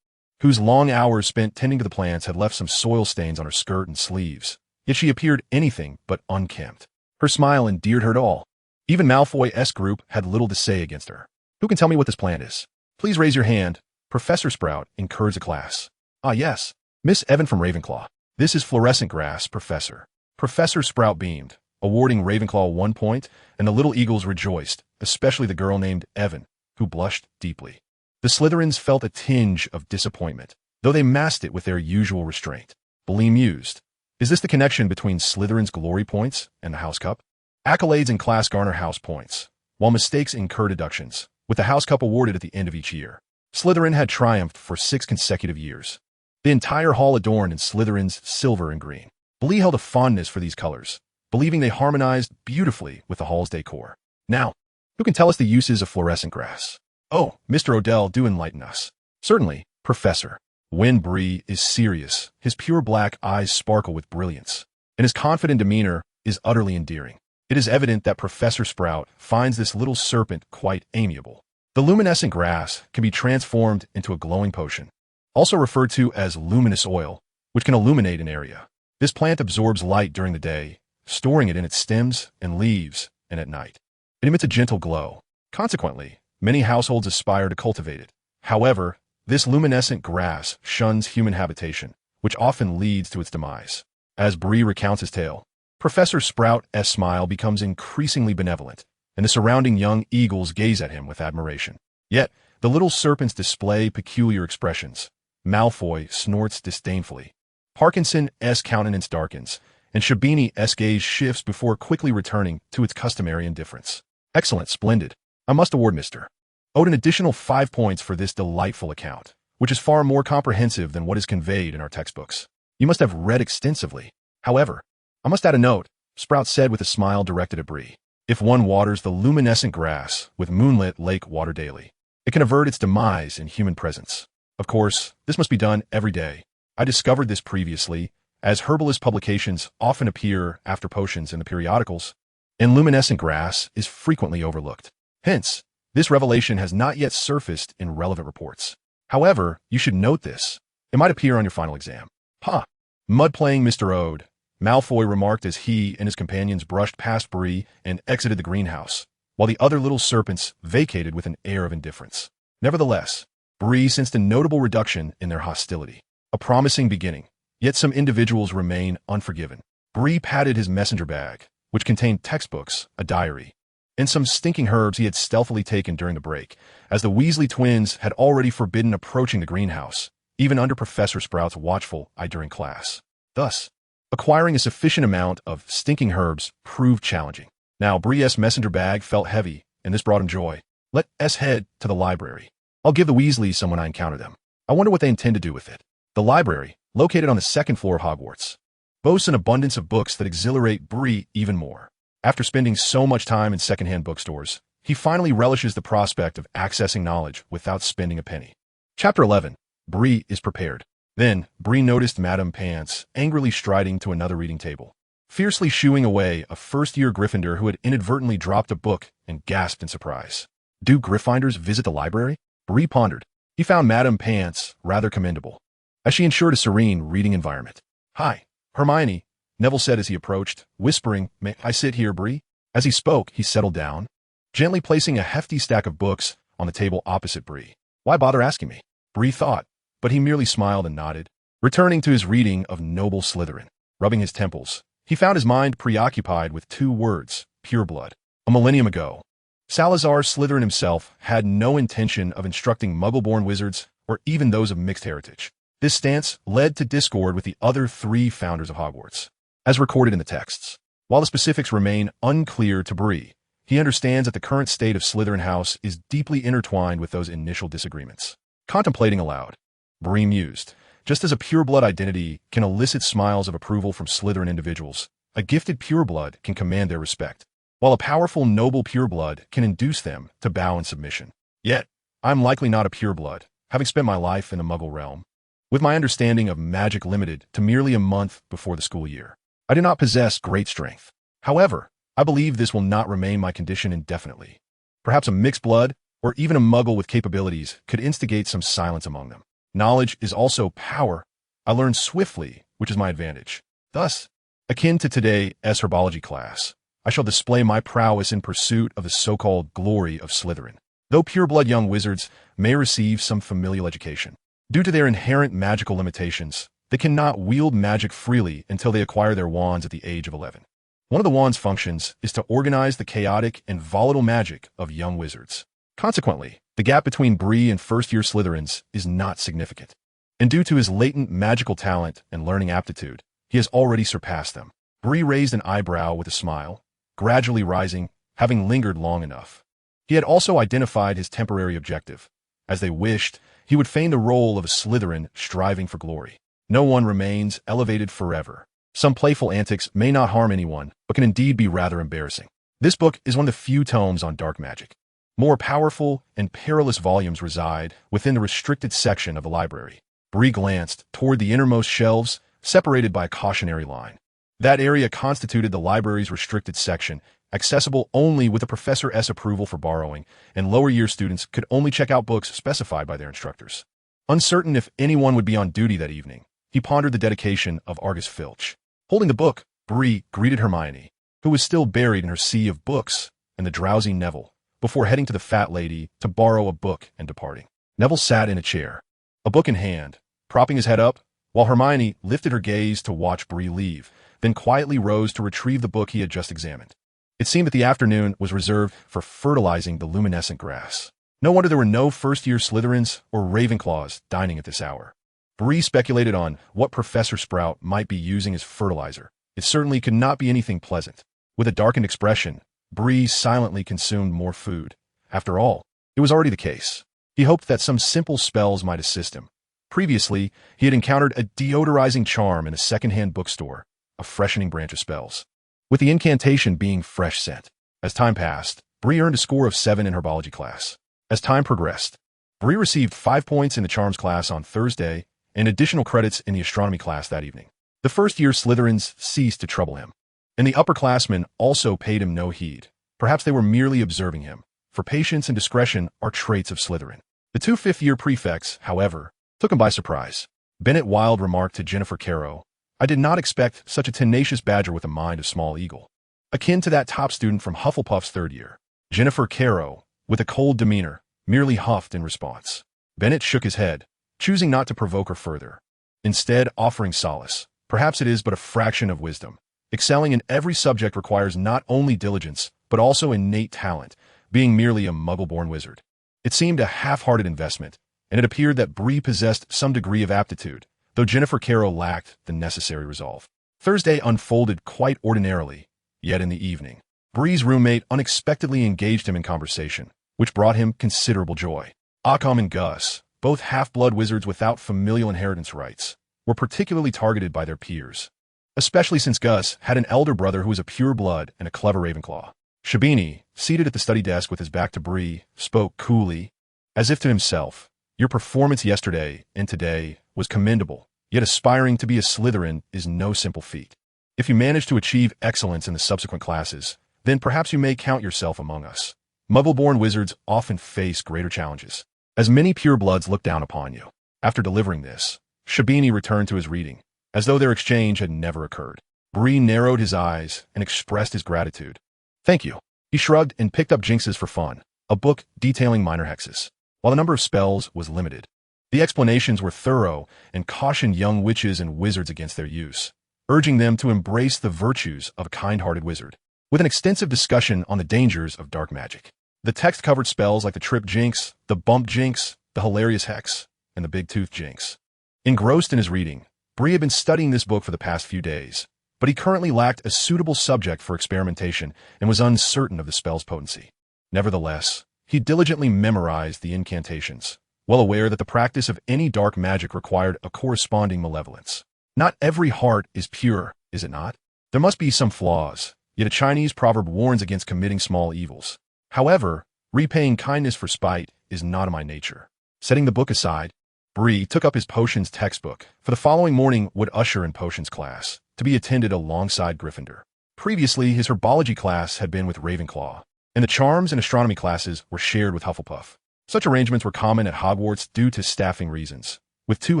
whose long hours spent tending to the plants had left some soil stains on her skirt and sleeves, yet she appeared anything but unkempt. Her smile endeared her to all. Even Malfoy's group had little to say against her. "Who can tell me what this plant is? Please raise your hand." Professor Sprout encouraged the class. "Ah, yes, Miss Evan from Ravenclaw. This is fluorescent grass, Professor." Professor Sprout beamed, awarding Ravenclaw 1 point, and the little eagles rejoiced, especially the girl named Evan, who blushed deeply. The Slytherins felt a tinge of disappointment, though they masked it with their usual restraint. Bree mused, "Is this the connection between Slytherin's glory points and the House Cup? Accolades in class garner house points, while mistakes incur deductions, with the House Cup awarded at the end of each year. Slytherin had triumphed for 6 consecutive years. The entire hall adorned in Slytherin's silver and green. Bree held a fondness for these colors, believing they harmonized beautifully with the hall's decor. Now, who can tell us the uses of fluorescent grass? Oh, Mr. Odell, do enlighten us." "Certainly, Professor." When Bree is serious, his pure black eyes sparkle with brilliance, and his confident demeanor is utterly endearing. It is evident that Professor Sprout finds this little serpent quite amiable. The luminescent grass can be transformed into a glowing potion, also referred to as luminous oil, which can illuminate an area. This plant absorbs light during the day, storing it in its stems and leaves, and at night, it emits a gentle glow. Consequently, many households aspire to cultivate it. However, this luminescent grass shuns human habitation, which often leads to its demise. As Bree recounts his tale, Professor Sprout's smile becomes increasingly benevolent, and the surrounding young eagles gaze at him with admiration. Yet, the little serpents display peculiar expressions. Malfoy snorts disdainfully. Parkinson's countenance darkens, and Shabini's gaze shifts before quickly returning to its customary indifference. "Excellent, splendid. I must award Mr. Ode an additional 5 points for this delightful account, which is far more comprehensive than what is conveyed in our textbooks. You must have read extensively. However, I must add a note," Sprout said with a smile directed at Bree. "If one waters the luminescent grass with moonlit lake water daily, it can avert its demise in human presence. Of course, this must be done every day. I discovered this previously, as herbalist publications often appear after potions in the periodicals, and luminescent grass is frequently overlooked. Hence, this revelation has not yet surfaced in relevant reports. However, you should note this. It might appear on your final exam." "Ha! Mud-playing Mr. Ode, Malfoy remarked as he and his companions brushed past Bree and exited the greenhouse, while the other little serpents vacated with an air of indifference. Nevertheless, Bree sensed a notable reduction in their hostility. A promising beginning, yet some individuals remain unforgiven. Bree patted his messenger bag, which contained textbooks, a diary, and some stinking herbs he had stealthily taken during the break, as the Weasley twins had already forbidden approaching the greenhouse, even under Professor Sprout's watchful eye during class. Thus, acquiring a sufficient amount of stinking herbs proved challenging. Now Bree's messenger bag felt heavy, and this brought him joy. Let us head to the library. I'll give the Weasleys some when I encounter them. I wonder what they intend to do with it. The library, located on the second floor of Hogwarts, boasts an abundance of books that exhilarate Bree even more. After spending so much time in secondhand bookstores, he finally relishes the prospect of accessing knowledge without spending a penny. Chapter 11. Bree is prepared. Then, Bree noticed Madame Pants angrily striding to another reading table, fiercely shooing away a first-year Gryffindor who had inadvertently dropped a book and gasped in surprise. Do Gryffindors visit the library? Bree pondered. He found Madame Pants rather commendable, as she ensured a serene reading environment. Hi, Hermione, Neville said as he approached, whispering, May I sit here, Bree? As he spoke, he settled down, gently placing a hefty stack of books on the table opposite Bree. Why bother asking me? Bree thought, but he merely smiled and nodded, returning to his reading of Noble Slytherin. Rubbing his temples, he found his mind preoccupied with two words, pureblood. A millennium ago, Salazar Slytherin himself had no intention of instructing Muggle-born wizards or even those of mixed heritage. This stance led to discord with the other three founders of Hogwarts, as recorded in the texts. While the specifics remain unclear to Bree, he understands that the current state of Slytherin House is deeply intertwined with those initial disagreements. Contemplating aloud, Bree mused, just as a pureblood identity can elicit smiles of approval from Slytherin individuals, a gifted pureblood can command their respect, while a powerful noble pureblood can induce them to bow in submission. Yet, I'm likely not a pureblood, having spent my life in the Muggle realm, with my understanding of magic limited to merely a month before the school year. I do not possess great strength. However, I believe this will not remain my condition indefinitely. Perhaps a mixed blood, or even a Muggle with capabilities, could instigate some silence among them. Knowledge is also power. I learn swiftly, which is my advantage. Thus, akin to today's herbology class, I shall display my prowess in pursuit of the so-called glory of Slytherin. Though pureblood young wizards may receive some familial education, due to their inherent magical limitations, they cannot wield magic freely until they acquire their wands at the age of 11. One of the wand's functions is to organize the chaotic and volatile magic of young wizards. Consequently, the gap between Bree and first-year Slytherins is not significant, and due to his latent magical talent and learning aptitude, he has already surpassed them. Bree raised an eyebrow with a smile, gradually rising, having lingered long enough. He had also identified his temporary objective. As they wished, he would feign the role of a Slytherin striving for glory. No one remains elevated forever. Some playful antics may not harm anyone, but can indeed be rather embarrassing. This book is one of the few tomes on dark magic. More powerful and perilous volumes reside within the restricted section of the library. Bree glanced toward the innermost shelves, separated by a cautionary line. That area constituted the library's restricted section, accessible only with the professor's approval for borrowing, and lower-year students could only check out books specified by their instructors. Uncertain if anyone would be on duty that evening, he pondered the dedication of Argus Filch. Holding the book, Bree greeted Hermione, who was still buried in her sea of books, and the drowsy Neville, before heading to the fat lady to borrow a book and departing. Neville sat in a chair, a book in hand, propping his head up, while Hermione lifted her gaze to watch Bree leave, then quietly rose to retrieve the book he had just examined. It seemed that the afternoon was reserved for fertilizing the luminescent grass. No wonder there were no first-year Slytherins or Ravenclaws dining at this hour. Bree speculated on what Professor Sprout might be using as fertilizer. It certainly could not be anything pleasant. With a darkened expression, Bree silently consumed more food. After all, it was already the case. He hoped that some simple spells might assist him. Previously, he had encountered a deodorizing charm in a second-hand bookstore, a freshening branch of spells, with the incantation being fresh scent. As time passed, Bree earned a score of 7 in herbology class. As time progressed, Bree received 5 points in the charms class on Thursday and additional credits in the astronomy class that evening. The first-year Slytherins ceased to trouble him, and the upperclassmen also paid him no heed. Perhaps they were merely observing him, for patience and discretion are traits of Slytherin. The 2 fifth-year prefects, however, took him by surprise. Bennett Wilde remarked to Jennifer Caro, I did not expect such a tenacious badger with a mind of small eagle. Akin to that top student from Hufflepuff's third year. Jennifer Caro, with a cold demeanor, merely huffed in response. Bennett shook his head, choosing not to provoke her further. Instead, offering solace. Perhaps it is but a fraction of wisdom. Excelling in every subject requires not only diligence, but also innate talent, being merely a muggle-born wizard. It seemed a half-hearted investment, and it appeared that Bree possessed some degree of aptitude, though Jennifer Caro lacked the necessary resolve. Thursday unfolded quite ordinarily, yet in the evening, Bree's roommate unexpectedly engaged him in conversation, which brought him considerable joy. Occam and Gus, both half-blood wizards without familial inheritance rights, were particularly targeted by their peers, especially since Gus had an elder brother who was a pure blood and a clever Ravenclaw. Shabini, seated at the study desk with his back to Bree, spoke coolly, as if to himself. Your performance yesterday and today was commendable, yet aspiring to be a Slytherin is no simple feat. If you manage to achieve excellence in the subsequent classes, then perhaps you may count yourself among us. Muggle-born wizards often face greater challenges, as many purebloods look down upon you. After delivering this, Shabini returned to his reading, as though their exchange had never occurred. Bree narrowed his eyes and expressed his gratitude. Thank you. He shrugged and picked up Jinxes for Fun, a book detailing minor hexes. While the number of spells was limited, the explanations were thorough and cautioned young witches and wizards against their use, urging them to embrace the virtues of a kind-hearted wizard. With an extensive discussion on the dangers of dark magic, the text covered spells like the Trip Jinx, the Bump Jinx, the Hilarious Hex, and the Big Tooth Jinx. Engrossed in his reading, Bree had been studying this book for the past few days, but he currently lacked a suitable subject for experimentation and was uncertain of the spell's potency. Nevertheless, he diligently memorized the incantations, well aware that the practice of any dark magic required a corresponding malevolence. Not every heart is pure, is it not? There must be some flaws, yet a Chinese proverb warns against committing small evils. However, repaying kindness for spite is not in my nature. Setting the book aside, Bree took up his potions textbook, for the following morning would usher in potions class, to be attended alongside Gryffindor. Previously, his herbology class had been with Ravenclaw, and the charms and astronomy classes were shared with Hufflepuff. Such arrangements were common at Hogwarts due to staffing reasons, with two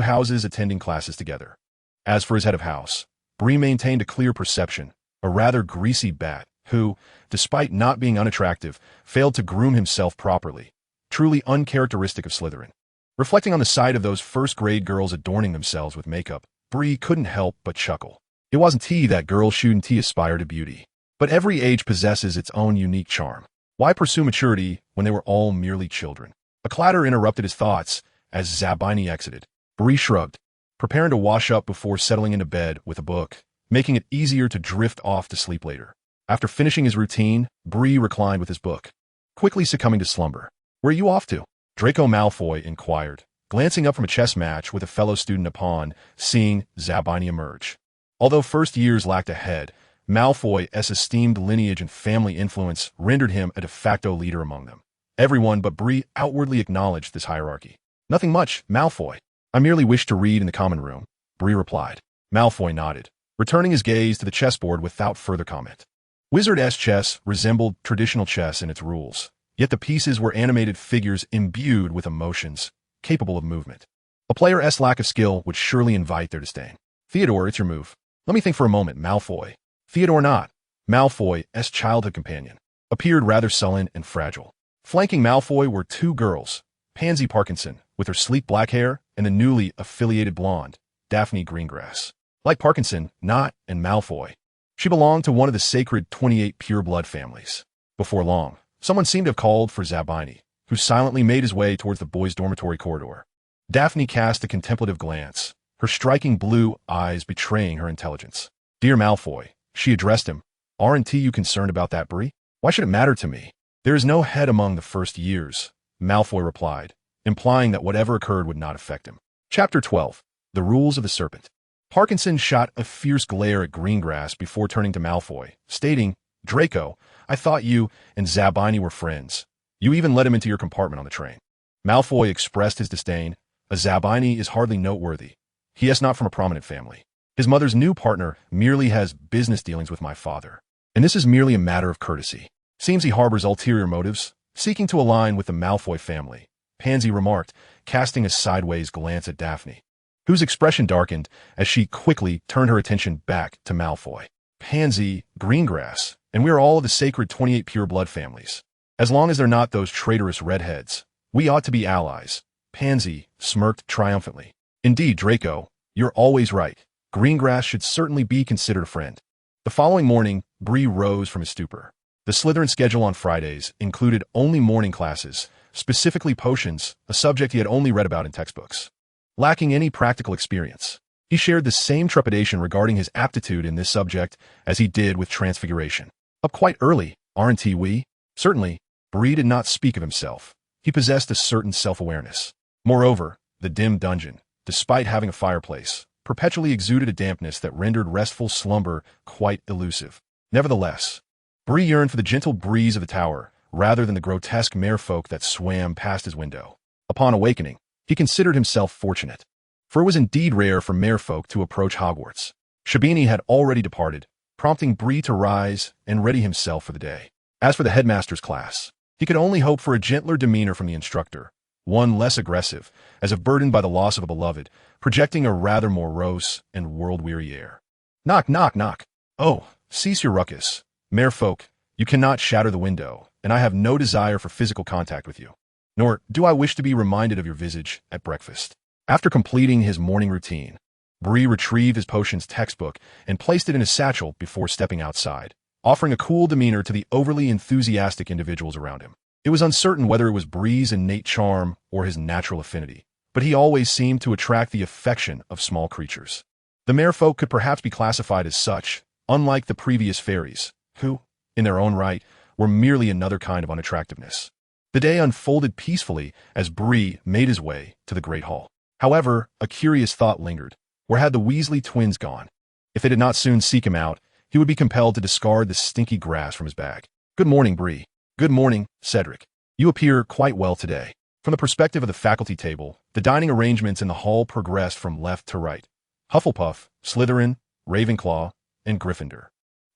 houses attending classes together. As for his head of house, Bree maintained a clear perception, a rather greasy bat, who, despite not being unattractive, failed to groom himself properly, truly uncharacteristic of Slytherin. Reflecting on the sight of those first-grade girls adorning themselves with makeup, Bree couldn't help but chuckle. It wasn't he that girls shouldn't aspire to beauty. But every age possesses its own unique charm. Why pursue maturity when they were all merely children? A clatter interrupted his thoughts as Zabini exited. Bree shrugged, preparing to wash up before settling into bed with a book, making it easier to drift off to sleep later. After finishing his routine, Bree reclined with his book, quickly succumbing to slumber. Where are you off to? Draco Malfoy inquired, glancing up from a chess match with a fellow student upon seeing Zabini emerge. Although first years lacked a head, Malfoy's esteemed lineage and family influence rendered him a de facto leader among them. Everyone but Bree outwardly acknowledged this hierarchy. Nothing much, Malfoy. I merely wish to read in the common room, Bree replied. Malfoy nodded, returning his gaze to the chessboard without further comment. Wizard-esque chess resembled traditional chess in its rules, yet the pieces were animated figures imbued with emotions, capable of movement. A player's lack of skill would surely invite their disdain. Theodore, it's your move. Let me think for a moment, Malfoy. Theodore not. Malfoy's childhood companion appeared rather sullen and fragile. Flanking Malfoy were two girls, Pansy Parkinson, with her sleek black hair, and the newly affiliated blonde, Daphne Greengrass. Like Parkinson, Not, and Malfoy, she belonged to one of the sacred 28 pure-blood families. Before long, someone seemed to have called for Zabini, who silently made his way towards the boys' dormitory corridor. Daphne cast a contemplative glance, her striking blue eyes betraying her intelligence. Dear Malfoy, she addressed him. Aren't you concerned about that, Bree? Why should it matter to me? There is no head among the first years, Malfoy replied, implying that whatever occurred would not affect him. Chapter 12. The Rules of the Serpent. Parkinson shot a fierce glare at Greengrass before turning to Malfoy, stating, Draco, I thought you and Zabini were friends. You even let him into your compartment on the train. Malfoy expressed his disdain. A Zabini is hardly noteworthy. He is not from a prominent family. His mother's new partner merely has business dealings with my father, and this is merely a matter of courtesy. Seems he harbors ulterior motives, seeking to align with the Malfoy family, Pansy remarked, casting a sideways glance at Daphne. whose expression darkened as she quickly turned her attention back to Malfoy. Pansy, Greengrass, and we are all of the sacred 28 pure blood families. As long as they're not those traitorous redheads, we ought to be allies. Pansy smirked triumphantly. Indeed, Draco, you're always right. Greengrass should certainly be considered a friend. The following morning, Bree rose from his stupor. The Slytherin schedule on Fridays included only morning classes, specifically potions, a subject he had only read about in textbooks. Lacking any practical experience, he shared the same trepidation regarding his aptitude in this subject as he did with transfiguration. Up quite early, aren't we? Certainly, Bree did not speak of himself. He possessed a certain self-awareness. Moreover, the dim dungeon, despite having a fireplace, perpetually exuded a dampness that rendered restful slumber quite elusive. Nevertheless, Bree yearned for the gentle breeze of the tower, rather than the grotesque merfolk that swam past his window. Upon awakening, he considered himself fortunate, for it was indeed rare for merfolk to approach Hogwarts. Shabini had already departed, prompting Bree to rise and ready himself for the day. As for the headmaster's class, he could only hope for a gentler demeanor from the instructor, one less aggressive, as if burdened by the loss of a beloved, projecting a rather morose and world-weary air. Knock, knock, knock. Oh, cease your ruckus. Merfolk, you cannot shatter the window, and I have no desire for physical contact with you. Nor do I wish to be reminded of your visage at breakfast. After completing his morning routine, Bree retrieved his potions textbook and placed it in his satchel before stepping outside, offering a cool demeanor to the overly enthusiastic individuals around him. It was uncertain whether it was Bree's innate charm or his natural affinity, but he always seemed to attract the affection of small creatures. The merfolk could perhaps be classified as such, unlike the previous fairies, who, in their own right, were merely another kind of unattractiveness. The day unfolded peacefully as Bree made his way to the Great Hall. However, a curious thought lingered. Where had the Weasley twins gone? If they did not soon seek him out, he would be compelled to discard the stinky grass from his bag. Good morning, Bree. Good morning, Cedric. You appear quite well today. From the perspective of the faculty table, the dining arrangements in the hall progressed from left to right. Hufflepuff, Slytherin, Ravenclaw, and Gryffindor.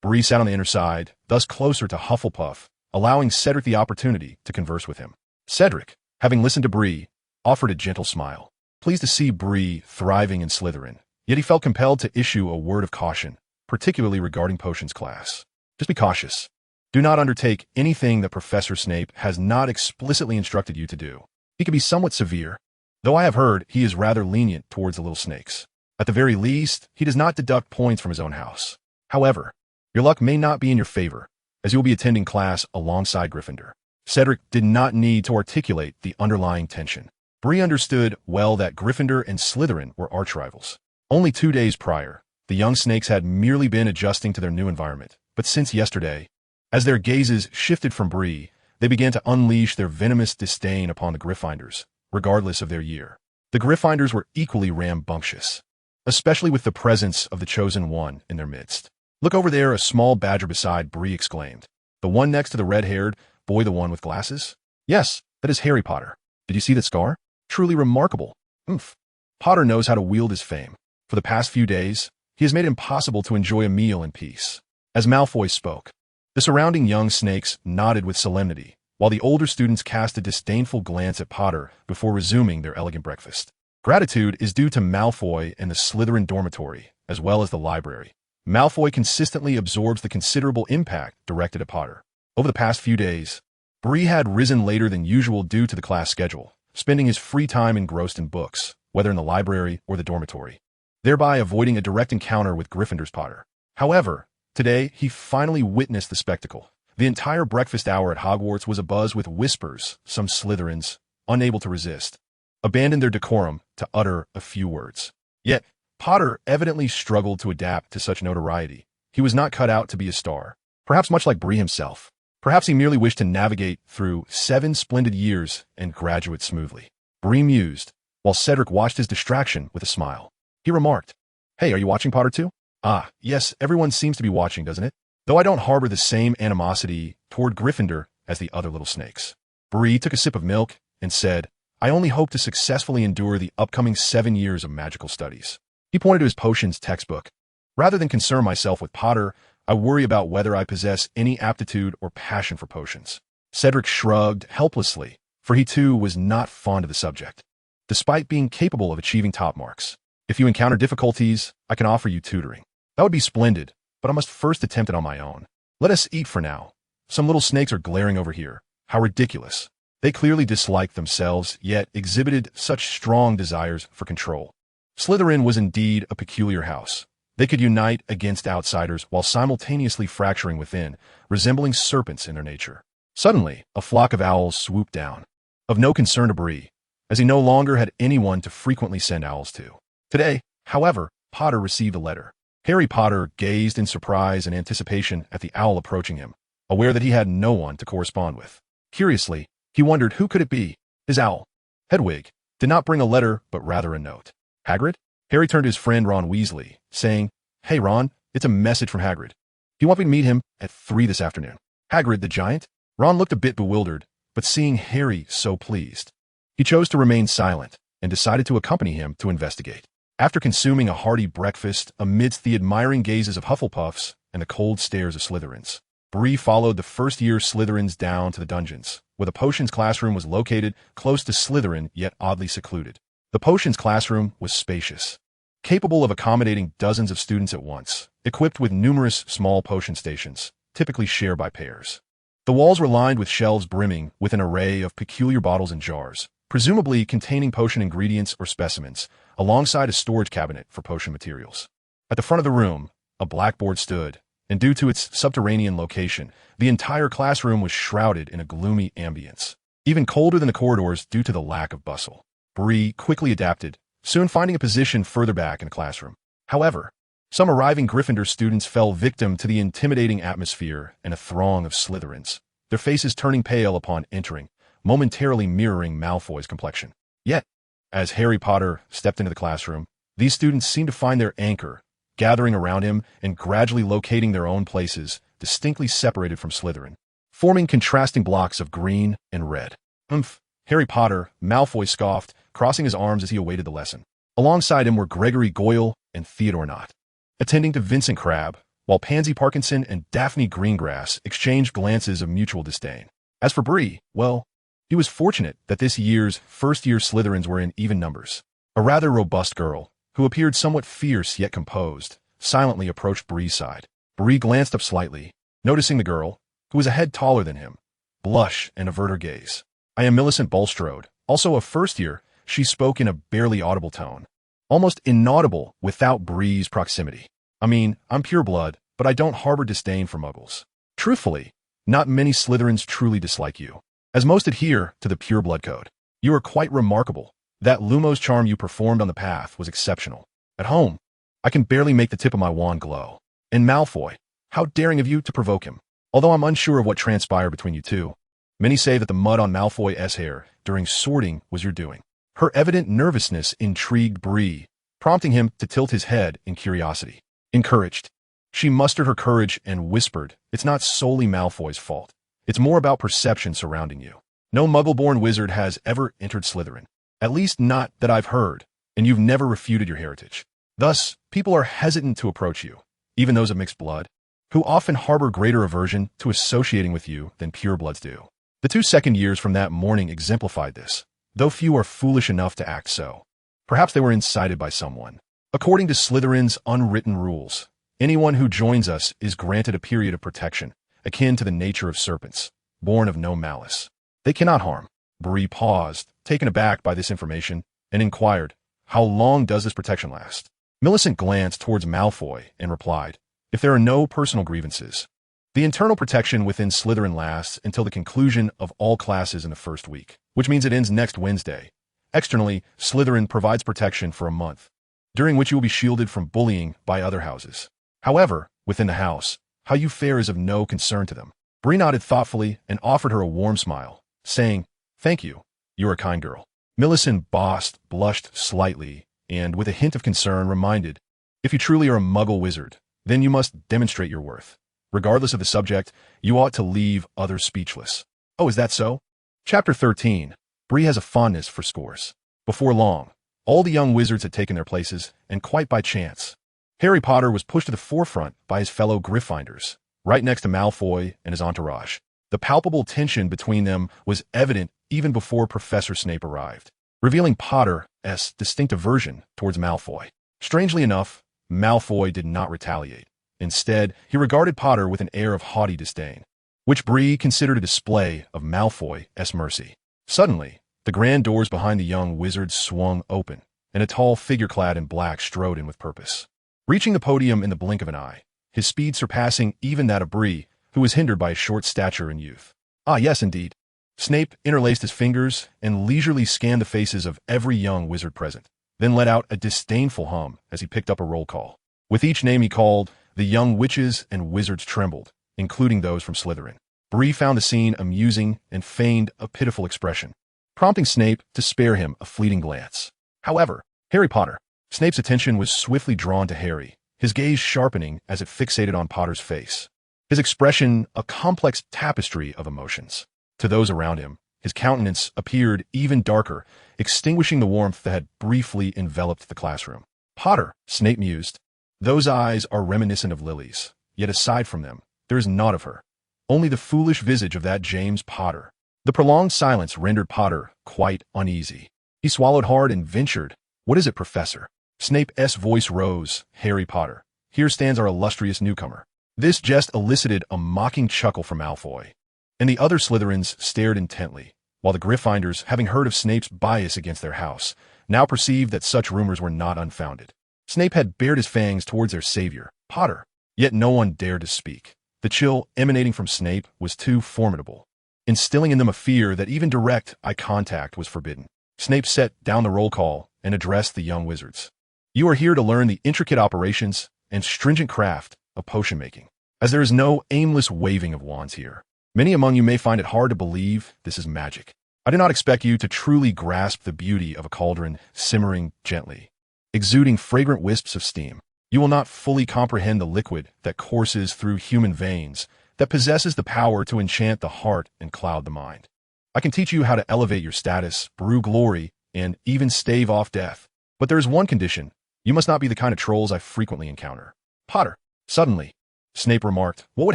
Bree sat on the inner side, thus closer to Hufflepuff, allowing Cedric the opportunity to converse with him. Cedric, having listened to Bree, offered a gentle smile. Pleased to see Bree thriving in Slytherin, yet he felt compelled to issue a word of caution, particularly regarding potions class. Just be cautious. Do not undertake anything that Professor Snape has not explicitly instructed you to do. He can be somewhat severe, though I have heard he is rather lenient towards the little snakes. At the very least, he does not deduct points from his own house. However, your luck may not be in your favor, as you will be attending class alongside Gryffindor. Cedric did not need to articulate the underlying tension. Bree understood well that Gryffindor and Slytherin were arch-rivals. Only 2 days prior, the young snakes had merely been adjusting to their new environment, but since yesterday, as their gazes shifted from Bree, they began to unleash their venomous disdain upon the Gryffindors, regardless of their year. The Gryffindors were equally rambunctious, especially with the presence of the Chosen One in their midst. Look over there, a small badger beside Bree exclaimed. The one next to the red-haired boy, the one with glasses? Yes, that is Harry Potter. Did you see that scar? Truly remarkable. Oomph. Potter knows how to wield his fame. For the past few days, he has made it impossible to enjoy a meal in peace. As Malfoy spoke, the surrounding young snakes nodded with solemnity, while the older students cast a disdainful glance at Potter before resuming their elegant breakfast. Gratitude is due to Malfoy and the Slytherin dormitory, as well as the library. Malfoy consistently absorbs the considerable impact directed at Potter. Over the past few days, Bree had risen later than usual due to the class schedule, spending his free time engrossed in books, whether in the library or the dormitory, thereby avoiding a direct encounter with Gryffindor's Potter. However, today he finally witnessed the spectacle. The entire breakfast hour at Hogwarts was abuzz with whispers. Some Slytherins, unable to resist, abandoned their decorum to utter a few words. Yet, Potter evidently struggled to adapt to such notoriety. He was not cut out to be a star, perhaps much like Bree himself. Perhaps he merely wished to navigate through 7 splendid years and graduate smoothly. Bree mused, while Cedric watched his distraction with a smile. He remarked, "Hey, are you watching Potter too?" "Ah, yes, everyone seems to be watching, doesn't it? Though I don't harbor the same animosity toward Gryffindor as the other little snakes." Bree took a sip of milk and said, "I only hope to successfully endure the upcoming 7 years of magical studies." He pointed to his potions textbook. "Rather than concern myself with Potter, I worry about whether I possess any aptitude or passion for potions." Cedric shrugged helplessly, for he too was not fond of the subject. Despite being capable of achieving top marks, If you encounter difficulties, I can offer you tutoring. That would be splendid, but I must first attempt it on my own. Let us eat for now. Some little snakes are glaring over here. How ridiculous. They clearly disliked themselves, yet exhibited such strong desires for control. Slytherin was indeed a peculiar house. They could unite against outsiders while simultaneously fracturing within, resembling serpents in their nature. Suddenly, a flock of owls swooped down. Of no concern to Bree, as he no longer had anyone to frequently send owls to. Today, however, Potter received a letter. Harry Potter gazed in surprise and anticipation at the owl approaching him, aware that he had no one to correspond with. Curiously, he wondered who could it be. His owl, Hedwig, did not bring a letter but rather a note. Hagrid? Harry turned to his friend Ron Weasley, saying, "Hey Ron, it's a message from Hagrid. Do you want me to meet him at 3 this afternoon?" Hagrid the giant? Ron looked a bit bewildered, but seeing Harry so pleased, he chose to remain silent and decided to accompany him to investigate. After consuming a hearty breakfast amidst the admiring gazes of Hufflepuffs and the cold stares of Slytherins, Bree followed the first-year Slytherins down to the dungeons, where the potions classroom was located close to Slytherin yet oddly secluded. The potions classroom was spacious, capable of accommodating dozens of students at once, equipped with numerous small potion stations, typically shared by pairs. The walls were lined with shelves brimming with an array of peculiar bottles and jars, presumably containing potion ingredients or specimens, alongside a storage cabinet for potion materials. At the front of the room, a blackboard stood, and due to its subterranean location, the entire classroom was shrouded in a gloomy ambience, even colder than the corridors due to the lack of bustle. Bree quickly adapted, soon finding a position further back in the classroom. However, some arriving Gryffindor students fell victim to the intimidating atmosphere and a throng of Slytherins, their faces turning pale upon entering, momentarily mirroring Malfoy's complexion. Yet, as Harry Potter stepped into the classroom, these students seemed to find their anchor, gathering around him and gradually locating their own places, distinctly separated from Slytherin, forming contrasting blocks of green and red. "Umph, Harry Potter," Malfoy scoffed, crossing his arms as he awaited the lesson. Alongside him were Gregory Goyle and Theodore Nott, attending to Vincent Crabbe, while Pansy Parkinson and Daphne Greengrass exchanged glances of mutual disdain. As for Bree, well, he was fortunate that this year's first-year Slytherins were in even numbers. A rather robust girl, who appeared somewhat fierce yet composed, silently approached Bree's side. Bree glanced up slightly, noticing the girl, who was a head taller than him, blush and avert her gaze. "I am Millicent Bulstrode, also a first-year," she spoke in a barely audible tone, almost inaudible without Bree's proximity. "I mean, I'm pure blood, but I don't harbor disdain for muggles. Truthfully, not many Slytherins truly dislike you, as most adhere to the pure blood code. You are quite remarkable. That Lumos charm you performed on the path was exceptional. At home, I can barely make the tip of my wand glow. And Malfoy, how daring of you to provoke him. Although I'm unsure of what transpired between you two. Many say that the mud on Malfoy's hair during sorting was your doing." Her evident nervousness intrigued Bree, prompting him to tilt his head in curiosity. Encouraged, she mustered her courage and whispered, "It's not solely Malfoy's fault. It's more about perception surrounding you. No Muggle-born wizard has ever entered Slytherin. At least not that I've heard, and you've never refuted your heritage. Thus, people are hesitant to approach you, even those of mixed blood, who often harbor greater aversion to associating with you than purebloods do." The 2 second years from that morning exemplified this, though few are foolish enough to act so. Perhaps they were incited by someone. According to Slytherin's unwritten rules, anyone who joins us is granted a period of protection, akin to the nature of serpents, born of no malice. They cannot harm. Bree paused, taken aback by this information, and inquired, "How long does this protection last?" Millicent glanced towards Malfoy and replied, "If there are no personal grievances. The internal protection within Slytherin lasts until the conclusion of all classes in the first week, which means it ends next Wednesday. Externally, Slytherin provides protection for a month, during which you will be shielded from bullying by other houses. However, within the house, how you fare is of no concern to them." Bree nodded thoughtfully and offered her a warm smile, saying, "Thank you. You're a kind girl." Millicent blushed slightly, and with a hint of concern reminded, "If you truly are a Muggle wizard, then you must demonstrate your worth. Regardless of the subject, you ought to leave others speechless." "Oh, is that so?" Chapter 13. Bree has a fondness for scores. Before long, all the young wizards had taken their places, and quite by chance, Harry Potter was pushed to the forefront by his fellow Gryffindors, right next to Malfoy and his entourage. The palpable tension between them was evident even before Professor Snape arrived, revealing Potter's distinct aversion towards Malfoy. Strangely enough, Malfoy did not retaliate. Instead, he regarded Potter with an air of haughty disdain, which Bree considered a display of Malfoy's mercy. Suddenly, the grand doors behind the young wizard swung open, and a tall figure clad in black strode in with purpose. Reaching the podium in the blink of an eye, his speed surpassing even that of Bree, who was hindered by his short stature and youth. Ah, yes, indeed. Snape interlaced his fingers and leisurely scanned the faces of every young wizard present, then let out a disdainful hum as he picked up a roll call. With each name he called, the young witches and wizards trembled, including those from Slytherin. Bree found the scene amusing and feigned a pitiful expression, prompting Snape to spare him a fleeting glance. However, Harry Potter. Snape's attention was swiftly drawn to Harry, his gaze sharpening as it fixated on Potter's face. His expression a complex tapestry of emotions. To those around him, his countenance appeared even darker, extinguishing the warmth that had briefly enveloped the classroom. Potter, Snape mused. Those eyes are reminiscent of Lily's, yet aside from them, there is naught of her. Only the foolish visage of that James Potter. The prolonged silence rendered Potter quite uneasy. He swallowed hard and ventured, "What is it, Professor?" Snape's voice rose. "Harry Potter, here stands our illustrious newcomer." This jest elicited a mocking chuckle from Malfoy, and the other Slytherins stared intently, while the Gryffindors, having heard of Snape's bias against their house, now perceived that such rumors were not unfounded. Snape had bared his fangs towards their savior, Potter, yet no one dared to speak. The chill emanating from Snape was too formidable, instilling in them a fear that even direct eye contact was forbidden. Snape set down the roll call and addressed the young wizards. "You are here to learn the intricate operations and stringent craft of potion making. As there is no aimless waving of wands here, many among you may find it hard to believe this is magic. I do not expect you to truly grasp the beauty of a cauldron simmering gently, exuding fragrant wisps of steam. You will not fully comprehend the liquid that courses through human veins, that possesses the power to enchant the heart and cloud the mind. I can teach you how to elevate your status, brew glory, and even stave off death. But there is one condition. You must not be the kind of trolls I frequently encounter." "Potter." Suddenly, Snape remarked, "What would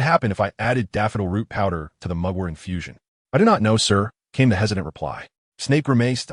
happen if I added daffodil root powder to the mugwort infusion?" "I do not know, sir," came the hesitant reply. Snape grimaced.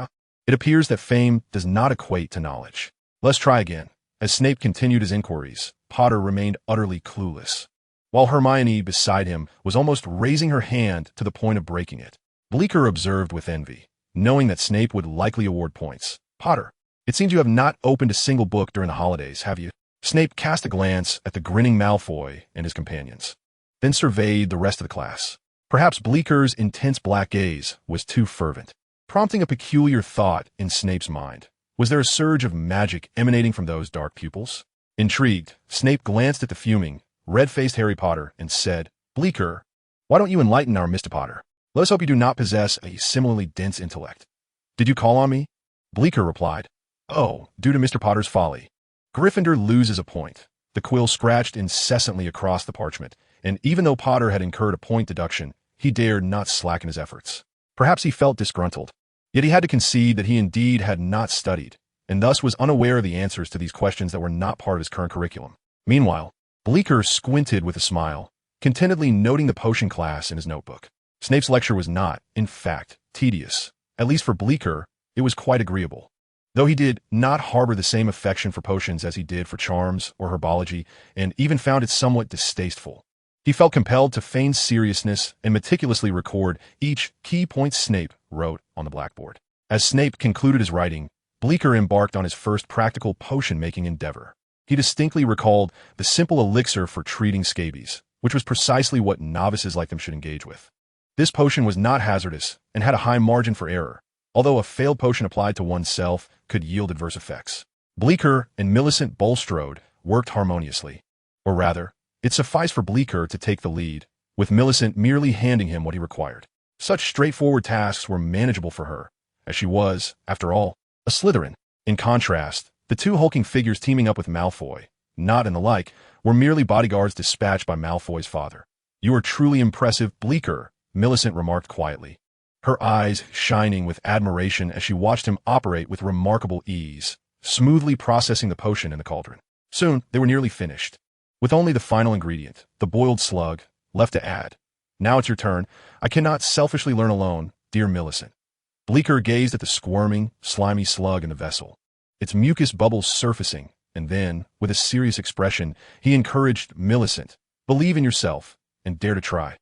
"It appears that fame does not equate to knowledge. Let's try again." As Snape continued his inquiries, Potter remained utterly clueless, while Hermione beside him was almost raising her hand to the point of breaking it. Bleeker observed with envy, knowing that Snape would likely award points. "Potter, it seems you have not opened a single book during the holidays, have you?" Snape cast a glance at the grinning Malfoy and his companions, then surveyed the rest of the class. Perhaps Bleeker's intense black gaze was too fervent, prompting a peculiar thought in Snape's mind. Was there a surge of magic emanating from those dark pupils? Intrigued, Snape glanced at the fuming, red-faced Harry Potter and said, "Bleeker, why don't you enlighten our Mr. Potter? Let us hope you do not possess a similarly dense intellect." "Did you call on me?" Bleeker replied, "Oh, due to Mr. Potter's folly. Gryffindor loses a point." The quill scratched incessantly across the parchment, and even though Potter had incurred a point deduction, he dared not slacken his efforts. Perhaps he felt disgruntled, yet he had to concede that he indeed had not studied, and thus was unaware of the answers to these questions that were not part of his current curriculum. Meanwhile, Bleeker squinted with a smile, contentedly noting the potion class in his notebook. Snape's lecture was not, in fact, tedious. At least for Bleeker, it was quite agreeable. Though he did not harbor the same affection for potions as he did for charms or herbology, and even found it somewhat distasteful. He felt compelled to feign seriousness and meticulously record each key point Snape wrote on the blackboard. As Snape concluded his writing, Bleeker embarked on his first practical potion-making endeavor. He distinctly recalled the simple elixir for treating scabies, which was precisely what novices like them should engage with. This potion was not hazardous and had a high margin for error, although a failed potion applied to oneself could yield adverse effects. Bleeker and Millicent Bulstrode worked harmoniously. Or rather, it sufficed for Bleeker to take the lead, with Millicent merely handing him what he required. Such straightforward tasks were manageable for her, as she was, after all, a Slytherin. In contrast, the two hulking figures teaming up with Malfoy, Nott and the like, were merely bodyguards dispatched by Malfoy's father. "You are truly impressive, Bleeker," Millicent remarked quietly, her eyes shining with admiration as she watched him operate with remarkable ease, smoothly processing the potion in the cauldron. Soon, they were nearly finished, with only the final ingredient, the boiled slug, left to add. "Now it's your turn. I cannot selfishly learn alone, dear Millicent." Bleeker gazed at the squirming, slimy slug in the vessel, its mucus bubbles surfacing and then, with a serious expression, he encouraged Millicent, "Believe in yourself, and dare to try."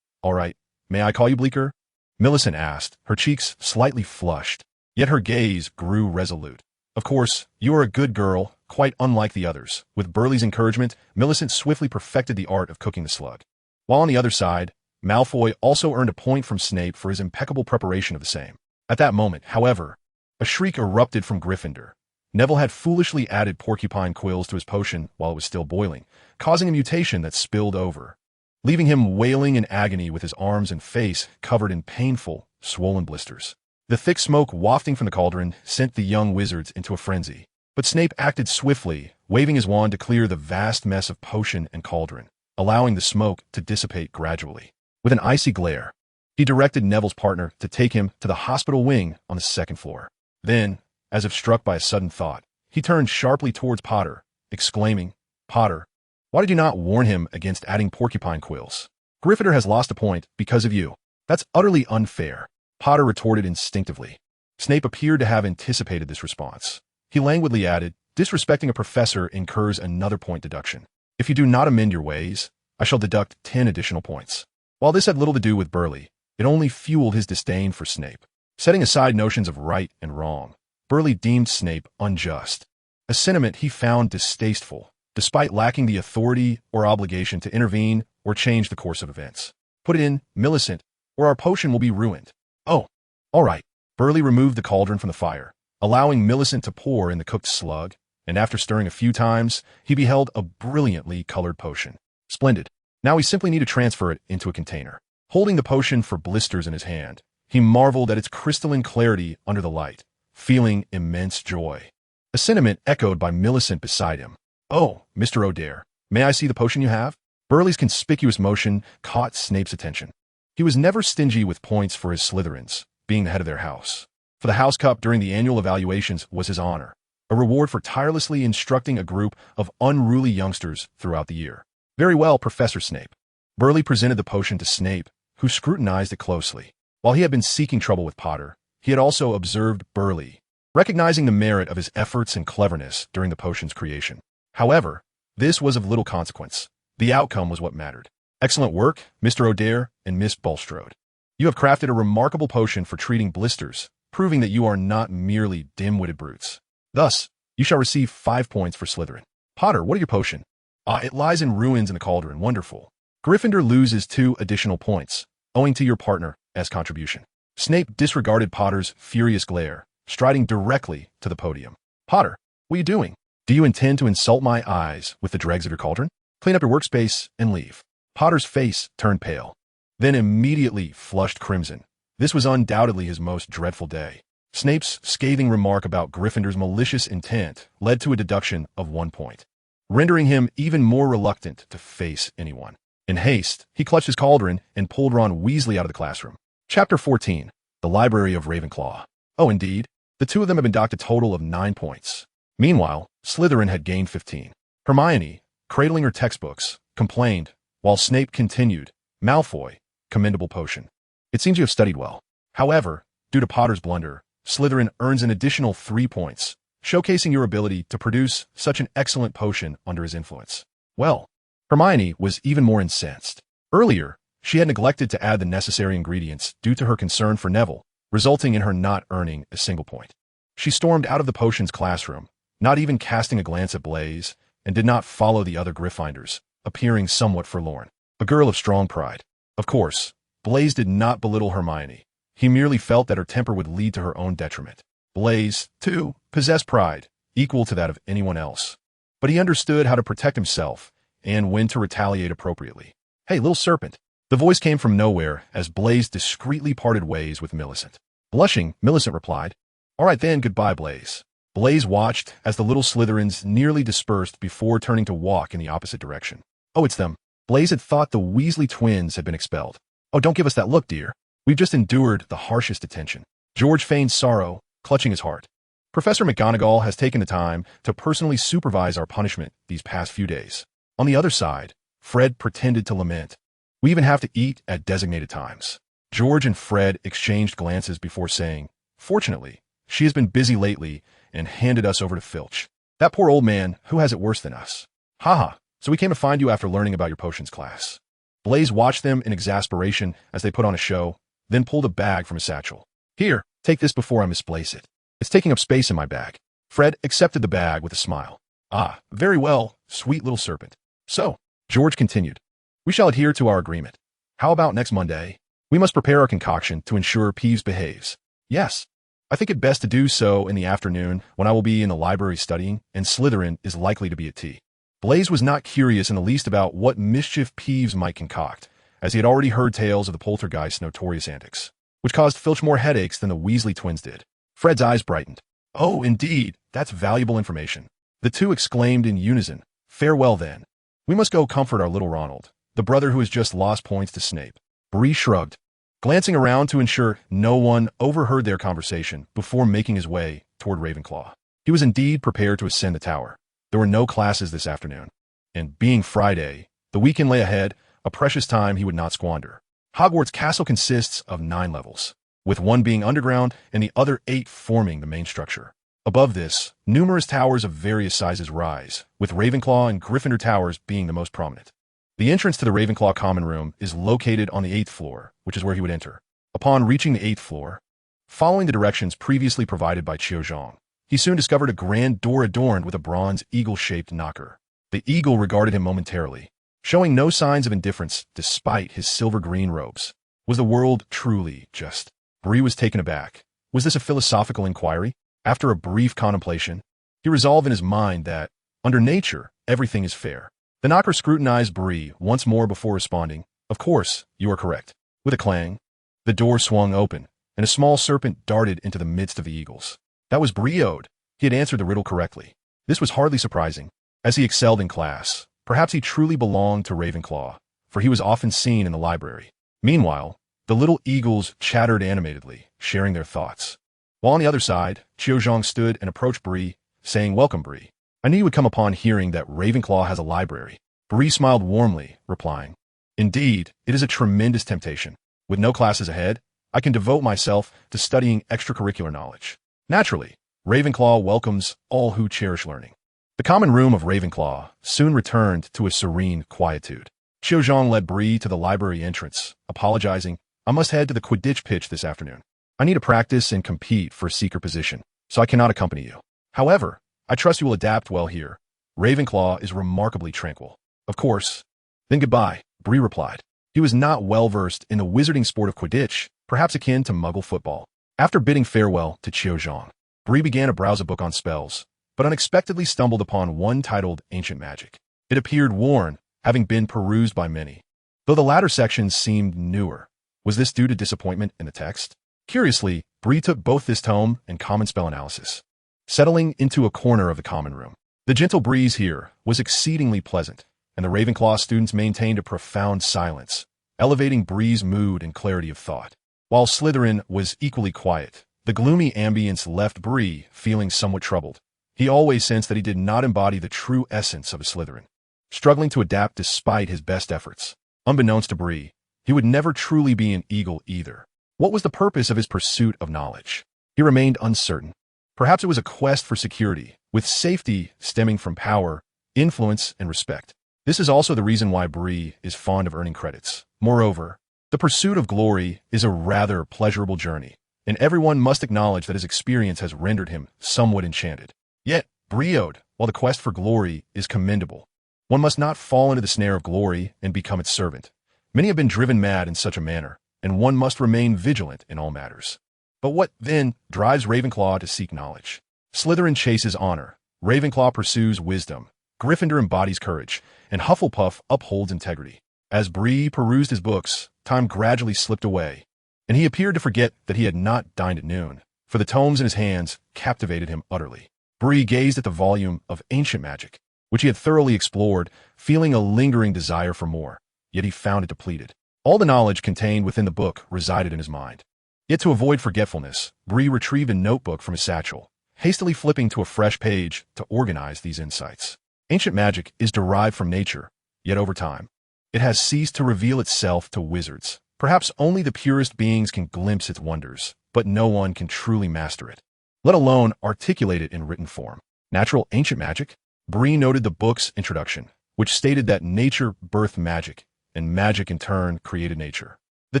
"All right, may I call you Bleecker?" Millicent asked, her cheeks slightly flushed, yet her gaze grew resolute. "Of course, you are a good girl, quite unlike the others." With Burley's encouragement, Millicent swiftly perfected the art of cooking the slug. While on the other side, Malfoy also earned a point from Snape for his impeccable preparation of the same. At that moment, however, a shriek erupted from Gryffindor. Neville had foolishly added porcupine quills to his potion while it was still boiling, causing a mutation that spilled over, leaving him wailing in agony with his arms and face covered in painful, swollen blisters. The thick smoke wafting from the cauldron sent the young wizards into a frenzy, but Snape acted swiftly, waving his wand to clear the vast mess of potion and cauldron, allowing the smoke to dissipate gradually. With an icy glare, he directed Neville's partner to take him to the hospital wing on the second floor. Then, as if struck by a sudden thought, he turned sharply towards Potter, exclaiming, "Potter, why did you not warn him against adding porcupine quills? Gryffindor has lost a point because of you." "That's utterly unfair," Potter retorted instinctively. Snape appeared to have anticipated this response. He languidly added, "Disrespecting a professor incurs another point deduction. If you do not amend your ways, I shall deduct 10 additional points." While this had little to do with Burley, it only fueled his disdain for Snape. Setting aside notions of right and wrong, Burley deemed Snape unjust, a sentiment he found distasteful, despite lacking the authority or obligation to intervene or change the course of events. "Put it in, Millicent, or our potion will be ruined." "Oh, all right." Burley removed the cauldron from the fire, allowing Millicent to pour in the cooked slug, and after stirring a few times, he beheld a brilliantly colored potion. "Splendid. Now we simply need to transfer it into a container." Holding the potion for blisters in his hand, he marveled at its crystalline clarity under the light, feeling immense joy. A sentiment echoed by Millicent beside him. "Oh, Mr. O'Dare, may I see the potion you have?" Burley's conspicuous motion caught Snape's attention. He was never stingy with points for his Slytherins, being the head of their house. For the House Cup during the annual evaluations was his honor, a reward for tirelessly instructing a group of unruly youngsters throughout the year. "Very well, Professor Snape." Burley presented the potion to Snape, who scrutinized it closely. While he had been seeking trouble with Potter, he had also observed Burley, recognizing the merit of his efforts and cleverness during the potion's creation. However, this was of little consequence. The outcome was what mattered. "Excellent work, Mr. O'Dare and Miss Bulstrode. You have crafted a remarkable potion for treating blisters, proving that you are not merely dim-witted brutes. Thus, you shall receive 5 points for Slytherin." "Potter, what are your potion?" "Ah, it lies in ruins in the cauldron. Wonderful." "Gryffindor loses 2 additional points, owing to your partner as contribution." Snape disregarded Potter's furious glare, striding directly to the podium. "Potter, what are you doing? Do you intend to insult my eyes with the dregs of your cauldron? Clean up your workspace and leave." Potter's face turned pale, then immediately flushed crimson. This was undoubtedly his most dreadful day. Snape's scathing remark about Gryffindor's malicious intent led to a deduction of 1 point, rendering him even more reluctant to face anyone. In haste, he clutched his cauldron and pulled Ron Weasley out of the classroom. Chapter 14. The Library of Ravenclaw. Oh, indeed. The two of them had been docked a total of 9 points. Meanwhile, Slytherin had gained 15. Hermione, cradling her textbooks, complained, while Snape continued, "Malfoy, commendable potion. It seems you have studied well." However, due to Potter's blunder, Slytherin earns an additional 3 points, showcasing your ability to produce such an excellent potion under his influence. Well, Hermione was even more incensed. Earlier, she had neglected to add the necessary ingredients due to her concern for Neville, resulting in her not earning a single point. She stormed out of the potions classroom, not even casting a glance at Blaise, and did not follow the other Gryffindors, appearing somewhat forlorn. A girl of strong pride. Of course, Blaise did not belittle Hermione. He merely felt that her temper would lead to her own detriment. Blaise, too, possessed pride, equal to that of anyone else. But he understood how to protect himself and when to retaliate appropriately. "Hey, little serpent." The voice came from nowhere as Blaise discreetly parted ways with Millicent. Blushing, Millicent replied, "All right then, goodbye, Blaise." Blaise watched as the little Slytherins nearly dispersed before turning to walk in the opposite direction. "Oh, it's them." Blaise had thought the Weasley twins had been expelled. "Oh, don't give us that look, dear. We've just endured the harshest detention." George feigned sorrow, clutching his heart. "Professor McGonagall has taken the time to personally supervise our punishment these past few days." On the other side, Fred pretended to lament. "We even have to eat at designated times." George and Fred exchanged glances before saying, "Fortunately, she has been busy lately and handed us over to Filch." That poor old man, who has it worse than us? Haha, so we came to find you after learning about your potions class. Blaze watched them in exasperation as they put on a show, then pulled a bag from his satchel. Here, take this before I misplace it. It's taking up space in my bag. Fred accepted the bag with a smile. Ah, very well, sweet little serpent. So, George continued, we shall adhere to our agreement. How about next Monday? We must prepare our concoction to ensure Peeves behaves. Yes. I think it best to do so in the afternoon when I will be in the library studying and Slytherin is likely to be at tea. Blaze was not curious in the least about what mischief Peeves might concoct, as he had already heard tales of the poltergeist's notorious antics, which caused Filch more headaches than the Weasley twins did. Fred's eyes brightened. Oh, indeed, that's valuable information. The two exclaimed in unison, farewell then. We must go comfort our little Ronald, the brother who has just lost points to Snape. Bree shrugged, glancing around to ensure no one overheard their conversation before making his way toward Ravenclaw. He was indeed prepared to ascend the tower. There were no classes this afternoon, and being Friday, the weekend lay ahead, a precious time he would not squander. Hogwarts Castle consists of 9 levels, with one being underground and the other 8 forming the main structure. Above this, numerous towers of various sizes rise, with Ravenclaw and Gryffindor towers being the most prominent. The entrance to the Ravenclaw common room is located on the 8th floor, which is where he would enter. Upon reaching the 8th floor, following the directions previously provided by Qiuzhong, he soon discovered a grand door adorned with a bronze eagle-shaped knocker. The eagle regarded him momentarily, showing no signs of indifference despite his silver-green robes. Was the world truly just? Bree was taken aback. Was this a philosophical inquiry? After a brief contemplation, he resolved in his mind that, under nature, everything is fair. The knocker scrutinized Bree once more before responding, of course, you are correct. With a clang, the door swung open, and a small serpent darted into the midst of the eagles. That was Breeode. He had answered the riddle correctly. This was hardly surprising, as he excelled in class. Perhaps he truly belonged to Ravenclaw, for he was often seen in the library. Meanwhile, the little eagles chattered animatedly, sharing their thoughts. While on the other side, Qiuzhong stood and approached Bree, saying, welcome, Bree. I knew you would come upon hearing that Ravenclaw has a library. Bree smiled warmly, replying, indeed, it is a tremendous temptation. With no classes ahead, I can devote myself to studying extracurricular knowledge. Naturally, Ravenclaw welcomes all who cherish learning. The common room of Ravenclaw soon returned to a serene quietude. Qiuzhong led Bree to the library entrance, apologizing, I must head to the Quidditch pitch this afternoon. I need to practice and compete for a seeker position, so I cannot accompany you. However, I trust you will adapt well here. Ravenclaw is remarkably tranquil. Of course. Then goodbye, Bree replied. He was not well versed in the wizarding sport of Quidditch, perhaps akin to Muggle football. After bidding farewell to Qiuzhong, Bree began to browse a book on spells, but unexpectedly stumbled upon one titled Ancient Magic. It appeared worn, having been perused by many. Though the latter sections seemed newer, was this due to disappointment in the text? Curiously, Bree took both this tome and Common Spell Analysis, settling into a corner of the common room. The gentle breeze here was exceedingly pleasant, and the Ravenclaw students maintained a profound silence, elevating Bree's mood and clarity of thought. While Slytherin was equally quiet, the gloomy ambience left Bree feeling somewhat troubled. He always sensed that he did not embody the true essence of a Slytherin, struggling to adapt despite his best efforts. Unbeknownst to Bree, he would never truly be an eagle either. What was the purpose of his pursuit of knowledge? He remained uncertain. Perhaps it was a quest for security, with safety stemming from power, influence, and respect. This is also the reason why Bree is fond of earning credits. Moreover, the pursuit of glory is a rather pleasurable journey, and everyone must acknowledge that his experience has rendered him somewhat enchanted. Yet, Breeode, while the quest for glory is commendable, one must not fall into the snare of glory and become its servant. Many have been driven mad in such a manner, and one must remain vigilant in all matters. But what, then, drives Ravenclaw to seek knowledge? Slytherin chases honor, Ravenclaw pursues wisdom, Gryffindor embodies courage, and Hufflepuff upholds integrity. As Bree perused his books, time gradually slipped away, and he appeared to forget that he had not dined at noon, for the tomes in his hands captivated him utterly. Bree gazed at the volume of Ancient Magic, which he had thoroughly explored, feeling a lingering desire for more, yet he found it depleted. All the knowledge contained within the book resided in his mind. Yet to avoid forgetfulness, Bree retrieved a notebook from his satchel, hastily flipping to a fresh page to organize these insights. Ancient magic is derived from nature, yet over time, it has ceased to reveal itself to wizards. Perhaps only the purest beings can glimpse its wonders, but no one can truly master it, let alone articulate it in written form. Natural ancient magic? Bree noted the book's introduction, which stated that nature birthed magic, and magic in turn created nature. The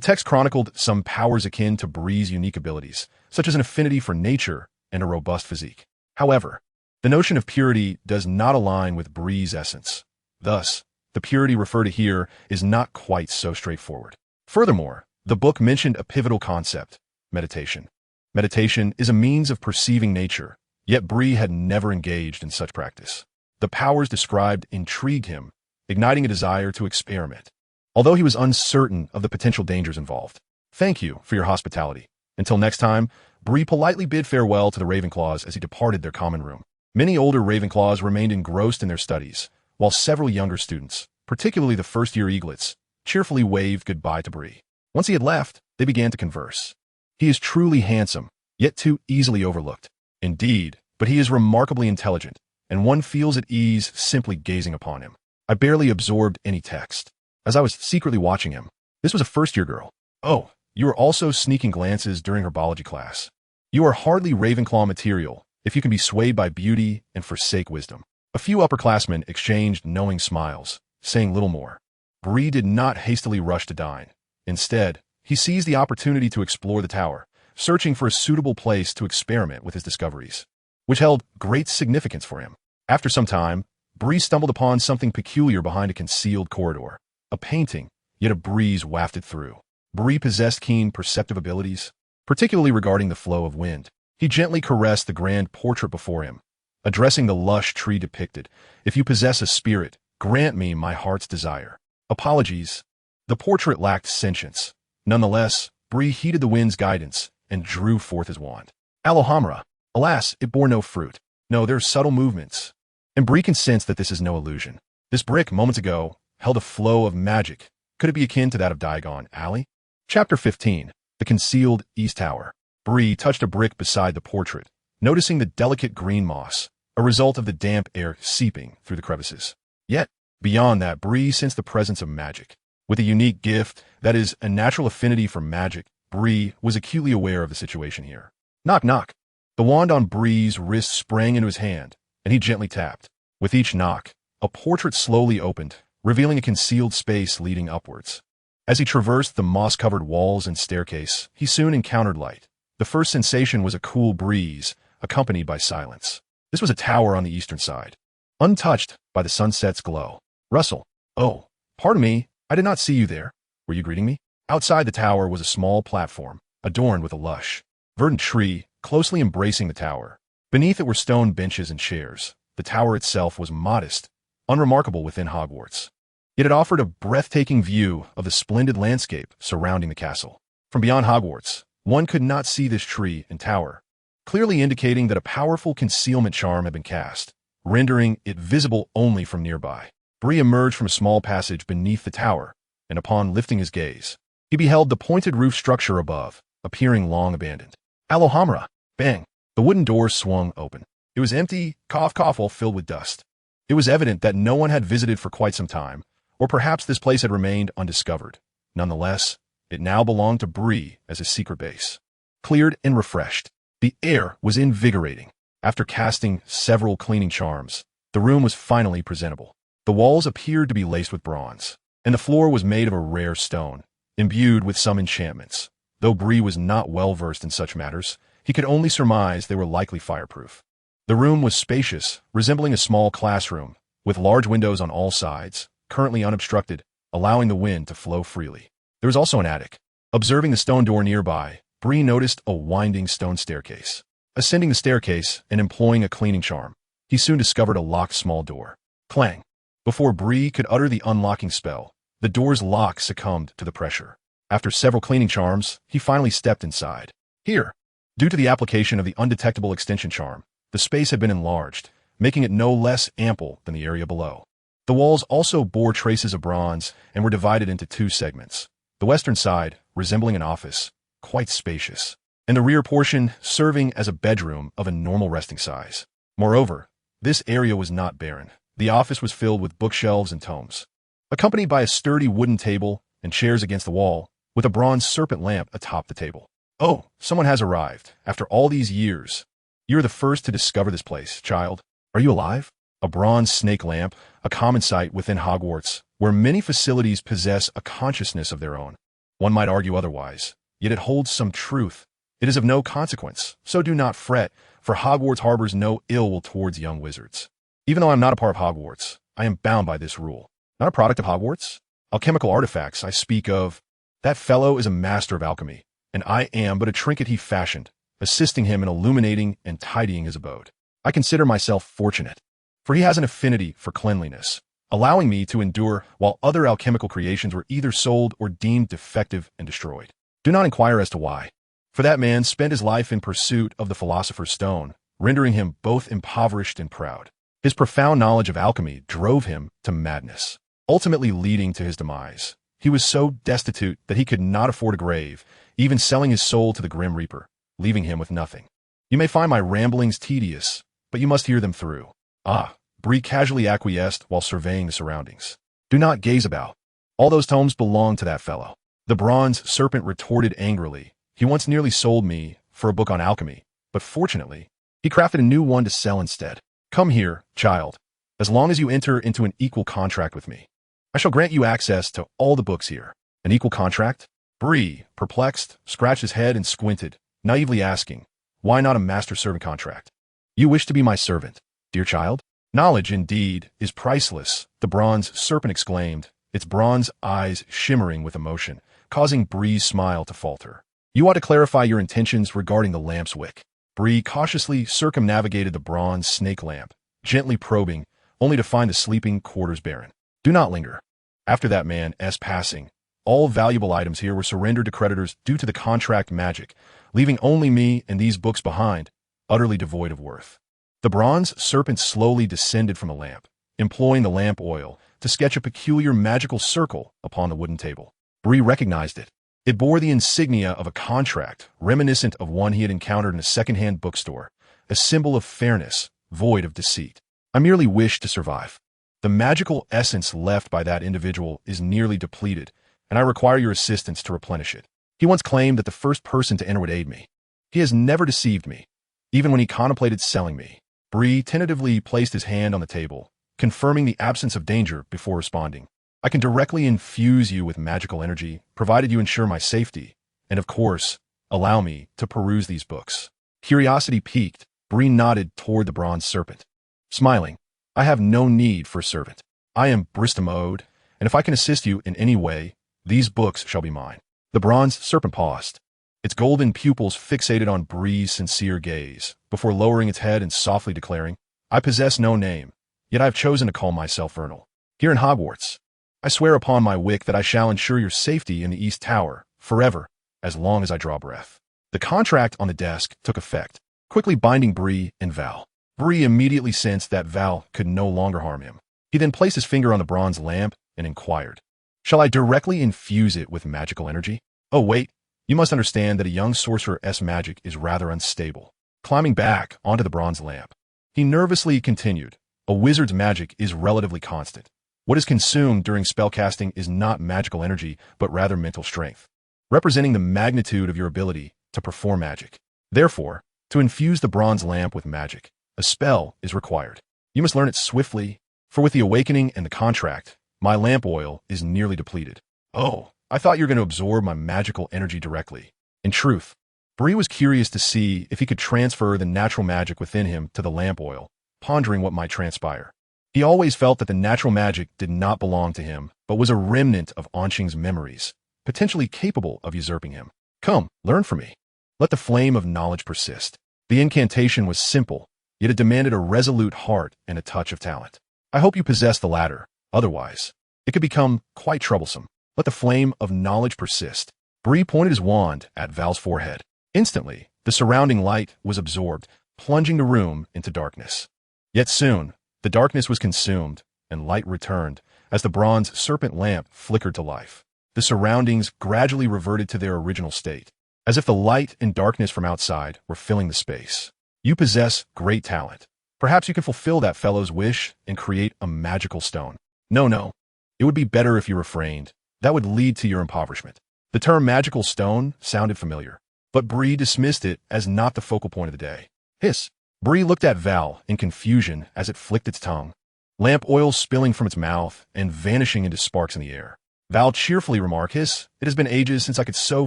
text chronicled some powers akin to Bree's unique abilities, such as an affinity for nature and a robust physique. However, the notion of purity does not align with Bree's essence. Thus, the purity referred to here is not quite so straightforward. Furthermore, the book mentioned a pivotal concept: meditation. Meditation is a means of perceiving nature, yet Bree had never engaged in such practice. The powers described intrigued him, igniting a desire to experiment, although he was uncertain of the potential dangers involved. Thank you for your hospitality. Until next time, Bree politely bid farewell to the Ravenclaws as he departed their common room. Many older Ravenclaws remained engrossed in their studies, while several younger students, particularly the first-year eaglets, cheerfully waved goodbye to Bree. Once he had left, they began to converse. He is truly handsome, yet too easily overlooked. Indeed, but he is remarkably intelligent, and one feels at ease simply gazing upon him. I barely absorbed any text, as I was secretly watching him. This was a first-year girl. Oh, you were also sneaking glances during her biology class. You are hardly Ravenclaw material if you can be swayed by beauty and forsake wisdom. A few upperclassmen exchanged knowing smiles, saying little more. Bree did not hastily rush to dine. Instead, he seized the opportunity to explore the tower, searching for a suitable place to experiment with his discoveries, which held great significance for him. After some time, Bree stumbled upon something peculiar behind a concealed corridor. A painting, yet a breeze wafted through. Bree possessed keen perceptive abilities, particularly regarding the flow of wind. He gently caressed the grand portrait before him, addressing the lush tree depicted. If you possess a spirit, grant me my heart's desire. Apologies. The portrait lacked sentience. Nonetheless, Bree heeded the wind's guidance and drew forth his wand. Alhamra. Alas, it bore no fruit. No, there are subtle movements. And Bree can sense that this is no illusion. This brick, moments ago, held a flow of magic. Could it be akin to that of Diagon Alley? Chapter 15. The Concealed East Tower. Bree touched a brick beside the portrait, noticing the delicate green moss, a result of the damp air seeping through the crevices. Yet, beyond that, Bree sensed the presence of magic. With a unique gift, that is, a natural affinity for magic, Bree was acutely aware of the situation here. Knock, knock. The wand on Bree's wrist sprang into his hand, and he gently tapped. With each knock, a portrait slowly opened, revealing a concealed space leading upwards. As he traversed the moss-covered walls and staircase, he soon encountered light. The first sensation was a cool breeze, accompanied by silence. This was a tower on the eastern side, untouched by the sunset's glow. Russell. Oh, pardon me, I did not see you there. Were you greeting me? Outside the tower was a small platform, adorned with a lush, verdant tree, closely embracing the tower. Beneath it were stone benches and chairs. The tower itself was modest, unremarkable within Hogwarts. Yet it offered a breathtaking view of the splendid landscape surrounding the castle. From beyond Hogwarts, one could not see this tree and tower, clearly indicating that a powerful concealment charm had been cast, rendering it visible only from nearby. Bree emerged from a small passage beneath the tower, and upon lifting his gaze, he beheld the pointed roof structure above, appearing long abandoned. Alhamra! Bang! The wooden door swung open. It was empty, cough, filled with dust. It was evident that no one had visited for quite some time, or perhaps this place had remained undiscovered. Nonetheless, it now belonged to Bree as his secret base. Cleared and refreshed, the air was invigorating. After casting several cleaning charms, the room was finally presentable. The walls appeared to be laced with bronze, and the floor was made of a rare stone, imbued with some enchantments. Though Bree was not well versed in such matters, he could only surmise they were likely fireproof. The room was spacious, resembling a small classroom, with large windows on all sides, currently unobstructed, allowing the wind to flow freely. There was also an attic. Observing the stone door nearby, Bree noticed a winding stone staircase. Ascending the staircase and employing a cleaning charm, he soon discovered a locked small door. Clang! Before Bree could utter the unlocking spell, the door's lock succumbed to the pressure. After several cleaning charms, he finally stepped inside. Here, due to the application of the undetectable extension charm, the space had been enlarged, making it no less ample than the area below. The walls also bore traces of bronze and were divided into two segments. The western side, resembling an office, quite spacious, and the rear portion serving as a bedroom of a normal resting size. Moreover, this area was not barren. The office was filled with bookshelves and tomes, accompanied by a sturdy wooden table and chairs against the wall, with a bronze serpent lamp atop the table. Oh, someone has arrived. After all these years, you're the first to discover this place, child. Are you alive? A bronze snake lamp, a common sight within Hogwarts, where many facilities possess a consciousness of their own. One might argue otherwise, yet it holds some truth. It is of no consequence, so do not fret, for Hogwarts harbors no ill will towards young wizards. Even though I am not a part of Hogwarts, I am bound by this rule. Not a product of Hogwarts? Alchemical artifacts I speak of. That fellow is a master of alchemy, and I am but a trinket he fashioned, assisting him in illuminating and tidying his abode. I consider myself fortunate, for he has an affinity for cleanliness, allowing me to endure while other alchemical creations were either sold or deemed defective and destroyed. Do not inquire as to why, for that man spent his life in pursuit of the Philosopher's Stone, rendering him both impoverished and proud. His profound knowledge of alchemy drove him to madness, ultimately leading to his demise. He was so destitute that he could not afford a grave, even selling his soul to the Grim Reaper, leaving him with nothing. You may find my ramblings tedious, but you must hear them through. Ah, Bree casually acquiesced while surveying the surroundings. Do not gaze about. All those tomes belong to that fellow. The bronze serpent retorted angrily. He once nearly sold me for a book on alchemy, but fortunately, he crafted a new one to sell instead. Come here, child. As long as you enter into an equal contract with me, I shall grant you access to all the books here. An equal contract? Bree, perplexed, scratched his head and squinted, naively asking, why not a master-servant contract? You wish to be my servant, dear child? Knowledge, indeed, is priceless, the bronze serpent exclaimed, its bronze eyes shimmering with emotion, causing Bree's smile to falter. You ought to clarify your intentions regarding the lamp's wick. Bree cautiously circumnavigated the bronze snake lamp, gently probing, only to find the sleeping quarters barren. Do not linger. After that man's passing, all valuable items here were surrendered to creditors due to the contract magic, leaving only me and these books behind, utterly devoid of worth. The bronze serpent slowly descended from the lamp, employing the lamp oil to sketch a peculiar magical circle upon the wooden table. Bree recognized it. It bore the insignia of a contract, reminiscent of one he had encountered in a second-hand bookstore, a symbol of fairness, void of deceit. I merely wish to survive. The magical essence left by that individual is nearly depleted, and I require your assistance to replenish it. He once claimed that the first person to enter would aid me. He has never deceived me, even when he contemplated selling me. Bree tentatively placed his hand on the table, confirming the absence of danger before responding. I can directly infuse you with magical energy, provided you ensure my safety, and of course, allow me to peruse these books. Curiosity piqued, Bree nodded toward the bronze serpent. Smiling, I have no need for a servant. I am Bristamode, and if I can assist you in any way, these books shall be mine. The bronze serpent paused, its golden pupils fixated on Bree's sincere gaze, before lowering its head and softly declaring, I possess no name, yet I have chosen to call myself Vernal. Here in Hogwarts, I swear upon my wick that I shall ensure your safety in the East Tower, forever, as long as I draw breath. The contract on the desk took effect, quickly binding Bree and Val. Bree immediately sensed that Val could no longer harm him. He then placed his finger on the bronze lamp and inquired, shall I directly infuse it with magical energy? Oh wait, you must understand that a young sorcerer's magic is rather unstable. Climbing back onto the bronze lamp, he nervously continued, a wizard's magic is relatively constant. What is consumed during spellcasting is not magical energy, but rather mental strength, representing the magnitude of your ability to perform magic. Therefore, to infuse the bronze lamp with magic, a spell is required. You must learn it swiftly, for with the awakening and the contract, my lamp oil is nearly depleted. Oh, I thought you were going to absorb my magical energy directly. In truth, Bree was curious to see if he could transfer the natural magic within him to the lamp oil, pondering what might transpire. He always felt that the natural magic did not belong to him, but was a remnant of Qing's memories, potentially capable of usurping him. Come, learn from me. Let the flame of knowledge persist. The incantation was simple, yet it demanded a resolute heart and a touch of talent. I hope you possess the latter, otherwise, it could become quite troublesome. Let the flame of knowledge persist. Bree pointed his wand at Val's forehead. Instantly, the surrounding light was absorbed, plunging the room into darkness. Yet soon, the darkness was consumed, and light returned, as the bronze serpent lamp flickered to life. The surroundings gradually reverted to their original state, as if the light and darkness from outside were filling the space. You possess great talent. Perhaps you can fulfill that fellow's wish and create a magical stone. No. It would be better if you refrained. That would lead to your impoverishment. The term magical stone sounded familiar, but Bree dismissed it as not the focal point of the day. Hiss. Bree looked at Val in confusion as it flicked its tongue, lamp oil spilling from its mouth and vanishing into sparks in the air. Val cheerfully remarked, "It has been ages since I could so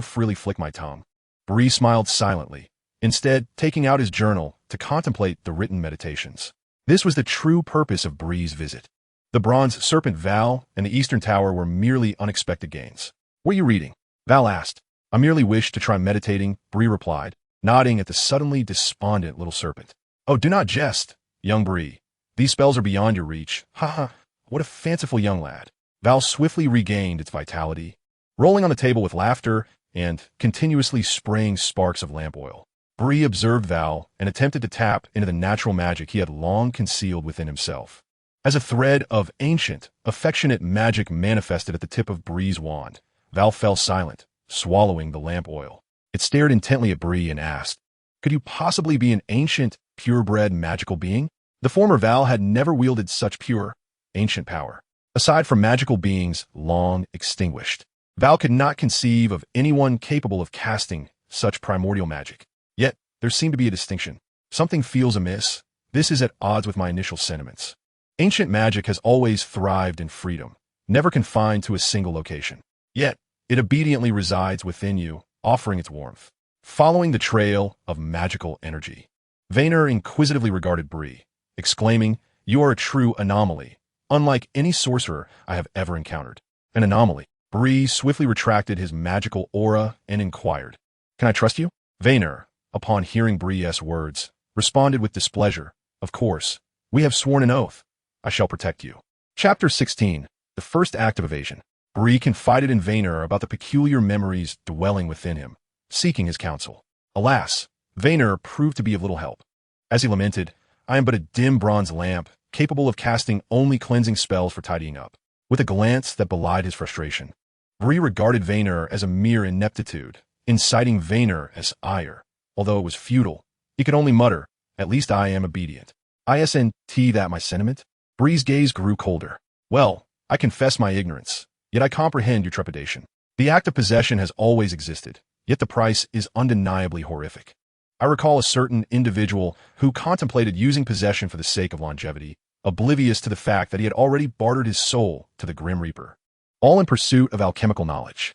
freely flick my tongue." Bree smiled silently, instead taking out his journal to contemplate the written meditations. This was the true purpose of Bree's visit. The bronze serpent Val and the Eastern Tower were merely unexpected gains. "What are you reading?" Val asked. "I merely wish to try meditating," Bree replied, nodding at the suddenly despondent little serpent. "Oh, do not jest, young Bree. These spells are beyond your reach. Ha ha, what a fanciful young lad." Val swiftly regained its vitality, rolling on the table with laughter and continuously spraying sparks of lamp oil. Bree observed Val and attempted to tap into the natural magic he had long concealed within himself. As a thread of ancient, affectionate magic manifested at the tip of Bree's wand, Val fell silent, swallowing the lamp oil. It stared intently at Bree and asked, "Could you possibly be an ancient, purebred magical being?" The former Val had never wielded such pure, ancient power. Aside from magical beings long extinguished, Val could not conceive of anyone capable of casting such primordial magic. Yet, there seemed to be a distinction. Something feels amiss. This is at odds with my initial sentiments. Ancient magic has always thrived in freedom, never confined to a single location. Yet, it obediently resides within you, offering its warmth, following the trail of magical energy. Vayner inquisitively regarded Bree, exclaiming, "You are a true anomaly, unlike any sorcerer I have ever encountered." "An anomaly?" Bree swiftly retracted his magical aura and inquired, "Can I trust you?" Vayner, upon hearing Bree's words, responded with displeasure, "Of course, we have sworn an oath. I shall protect you." Chapter 16. The First Act of Evasion. Bree confided in Vayner about the peculiar memories dwelling within him, seeking his counsel. Alas, Vayner proved to be of little help. As he lamented, "I am but a dim bronze lamp, capable of casting only cleansing spells for tidying up." With a glance that belied his frustration, Bree regarded Vayner as a mere ineptitude, inciting Vayner as ire. Although it was futile, he could only mutter, "At least I am obedient." "Isn't that my sentiment?" Bree's gaze grew colder. "Well, I confess my ignorance, yet I comprehend your trepidation. The act of possession has always existed, yet the price is undeniably horrific. I recall a certain individual who contemplated using possession for the sake of longevity, oblivious to the fact that he had already bartered his soul to the Grim Reaper, all in pursuit of alchemical knowledge.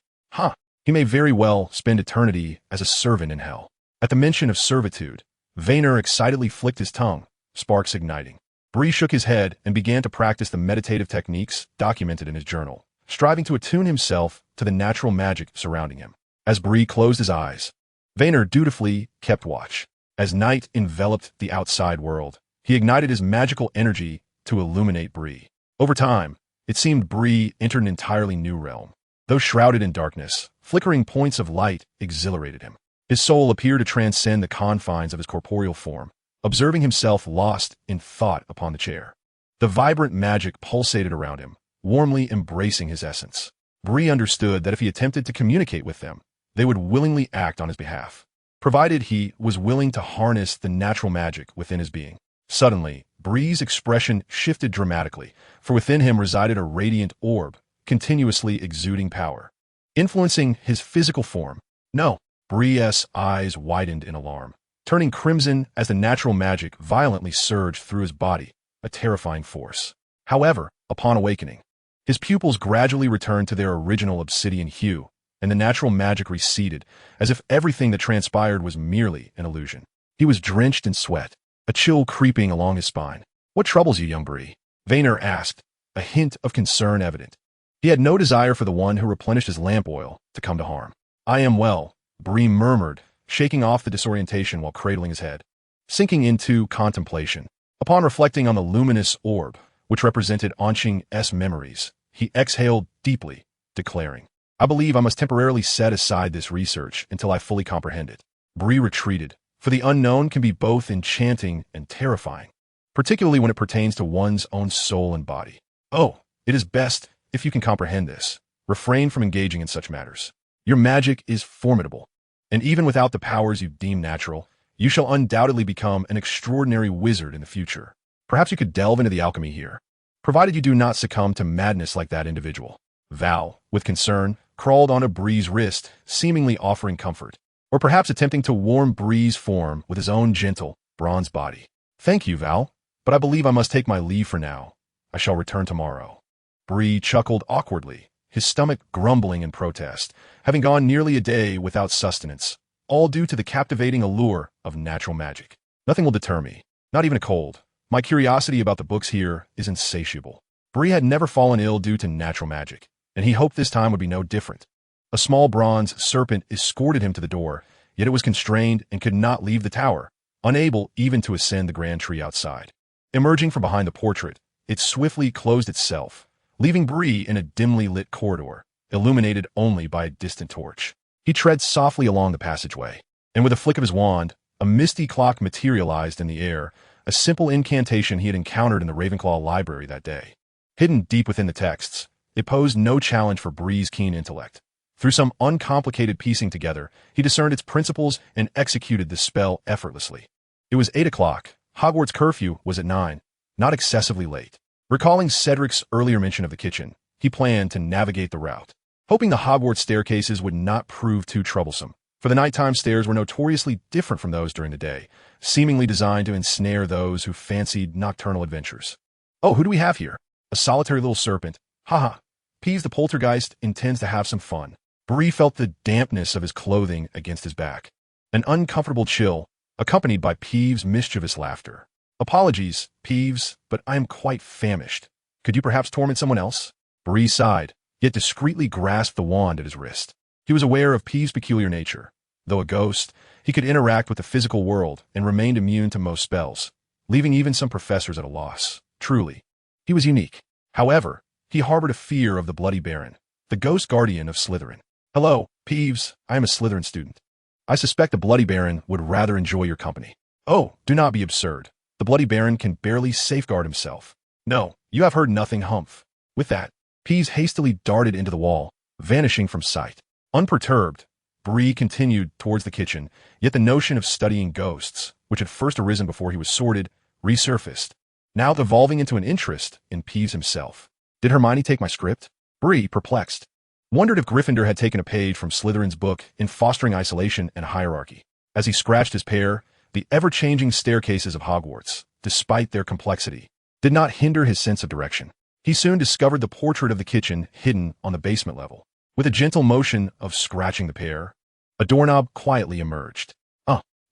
He may very well spend eternity as a servant in hell." At the mention of servitude, Vayner excitedly flicked his tongue, sparks igniting. Bree shook his head and began to practice the meditative techniques documented in his journal, striving to attune himself to the natural magic surrounding him. As Bree closed his eyes, Vayner dutifully kept watch. As night enveloped the outside world, he ignited his magical energy to illuminate Bree. Over time, it seemed Bree entered an entirely new realm. Though shrouded in darkness, flickering points of light exhilarated him. His soul appeared to transcend the confines of his corporeal form, observing himself lost in thought upon the chair. The vibrant magic pulsated around him, warmly embracing his essence. Bree understood that if he attempted to communicate with them, they would willingly act on his behalf, provided he was willing to harness the natural magic within his being. Suddenly, Bree's expression shifted dramatically, for within him resided a radiant orb, continuously exuding power, influencing his physical form. "No!" Bree's eyes widened in alarm, turning crimson as the natural magic violently surged through his body, a terrifying force. However, upon awakening, his pupils gradually returned to their original obsidian hue, and the natural magic receded, as if everything that transpired was merely an illusion. He was drenched in sweat, a chill creeping along his spine. "What troubles you, young Bree?" Vayner asked, a hint of concern evident. He had no desire for the one who replenished his lamp oil to come to harm. "I am well," Bree murmured, shaking off the disorientation while cradling his head. Sinking into contemplation, upon reflecting on the luminous orb, which represented Qing's memories, he exhaled deeply, declaring, "I believe I must temporarily set aside this research until I fully comprehend it." Bree retreated, for the unknown can be both enchanting and terrifying, particularly when it pertains to one's own soul and body. "Oh, it is best, if you can comprehend this, refrain from engaging in such matters. Your magic is formidable, and even without the powers you deem natural, you shall undoubtedly become an extraordinary wizard in the future. Perhaps you could delve into the alchemy here, provided you do not succumb to madness like that individual." Val, with concern, crawled onto Bree's wrist, seemingly offering comfort, or perhaps attempting to warm Bree's form with his own gentle, bronze body. Thank you, Val, but I believe I must take my leave for now. I shall return tomorrow. Bree chuckled awkwardly, his stomach grumbling in protest, having gone nearly a day without sustenance, all due to the captivating allure of natural magic. Nothing will deter me, not even a cold. My curiosity about the books here is insatiable. Bree had never fallen ill due to natural magic, and he hoped this time would be no different. A small bronze serpent escorted him to the door, yet it was constrained and could not leave the tower, unable even to ascend the grand tree outside. Emerging from behind the portrait, it swiftly closed itself, leaving Bree in a dimly lit corridor, illuminated only by a distant torch. He treads softly along the passageway, and with a flick of his wand, a misty clock materialized in the air, a simple incantation he had encountered in the Ravenclaw library that day. Hidden deep within the texts, it posed no challenge for Bree's keen intellect. Through some uncomplicated piecing together, he discerned its principles and executed the spell effortlessly. It was 8 o'clock. Hogwarts curfew was at 9, not excessively late. Recalling Cedric's earlier mention of the kitchen, he planned to navigate the route, hoping the Hogwarts staircases would not prove too troublesome, for the nighttime stairs were notoriously different from those during the day, seemingly designed to ensnare those who fancied nocturnal adventures. Oh, who do we have here? A solitary little serpent. Haha. Peeves the poltergeist intends to have some fun. Bree felt the dampness of his clothing against his back, an uncomfortable chill, accompanied by Peeves' mischievous laughter. Apologies, Peeves, but I am quite famished. Could you perhaps torment someone else? Bree sighed, yet discreetly grasped the wand at his wrist. He was aware of Peeves' peculiar nature. Though a ghost, he could interact with the physical world and remained immune to most spells, leaving even some professors at a loss. Truly, he was unique. However, he harbored a fear of the Bloody Baron, the ghost guardian of Slytherin. Hello, Peeves, I am a Slytherin student. I suspect the Bloody Baron would rather enjoy your company. Oh, do not be absurd. The Bloody Baron can barely safeguard himself. No, you have heard nothing, Humph. With that, Peeves hastily darted into the wall, vanishing from sight. Unperturbed, Bree continued towards the kitchen, yet the notion of studying ghosts, which had first arisen before he was sorted, resurfaced, now evolving into an interest in Peeves himself. Did Hermione take my script? Bree, perplexed, wondered if Gryffindor had taken a page from Slytherin's book in fostering isolation and hierarchy. As he scratched his pear, the ever-changing staircases of Hogwarts, despite their complexity, did not hinder his sense of direction. He soon discovered the portrait of the kitchen hidden on the basement level. With a gentle motion of scratching the pear, a doorknob quietly emerged.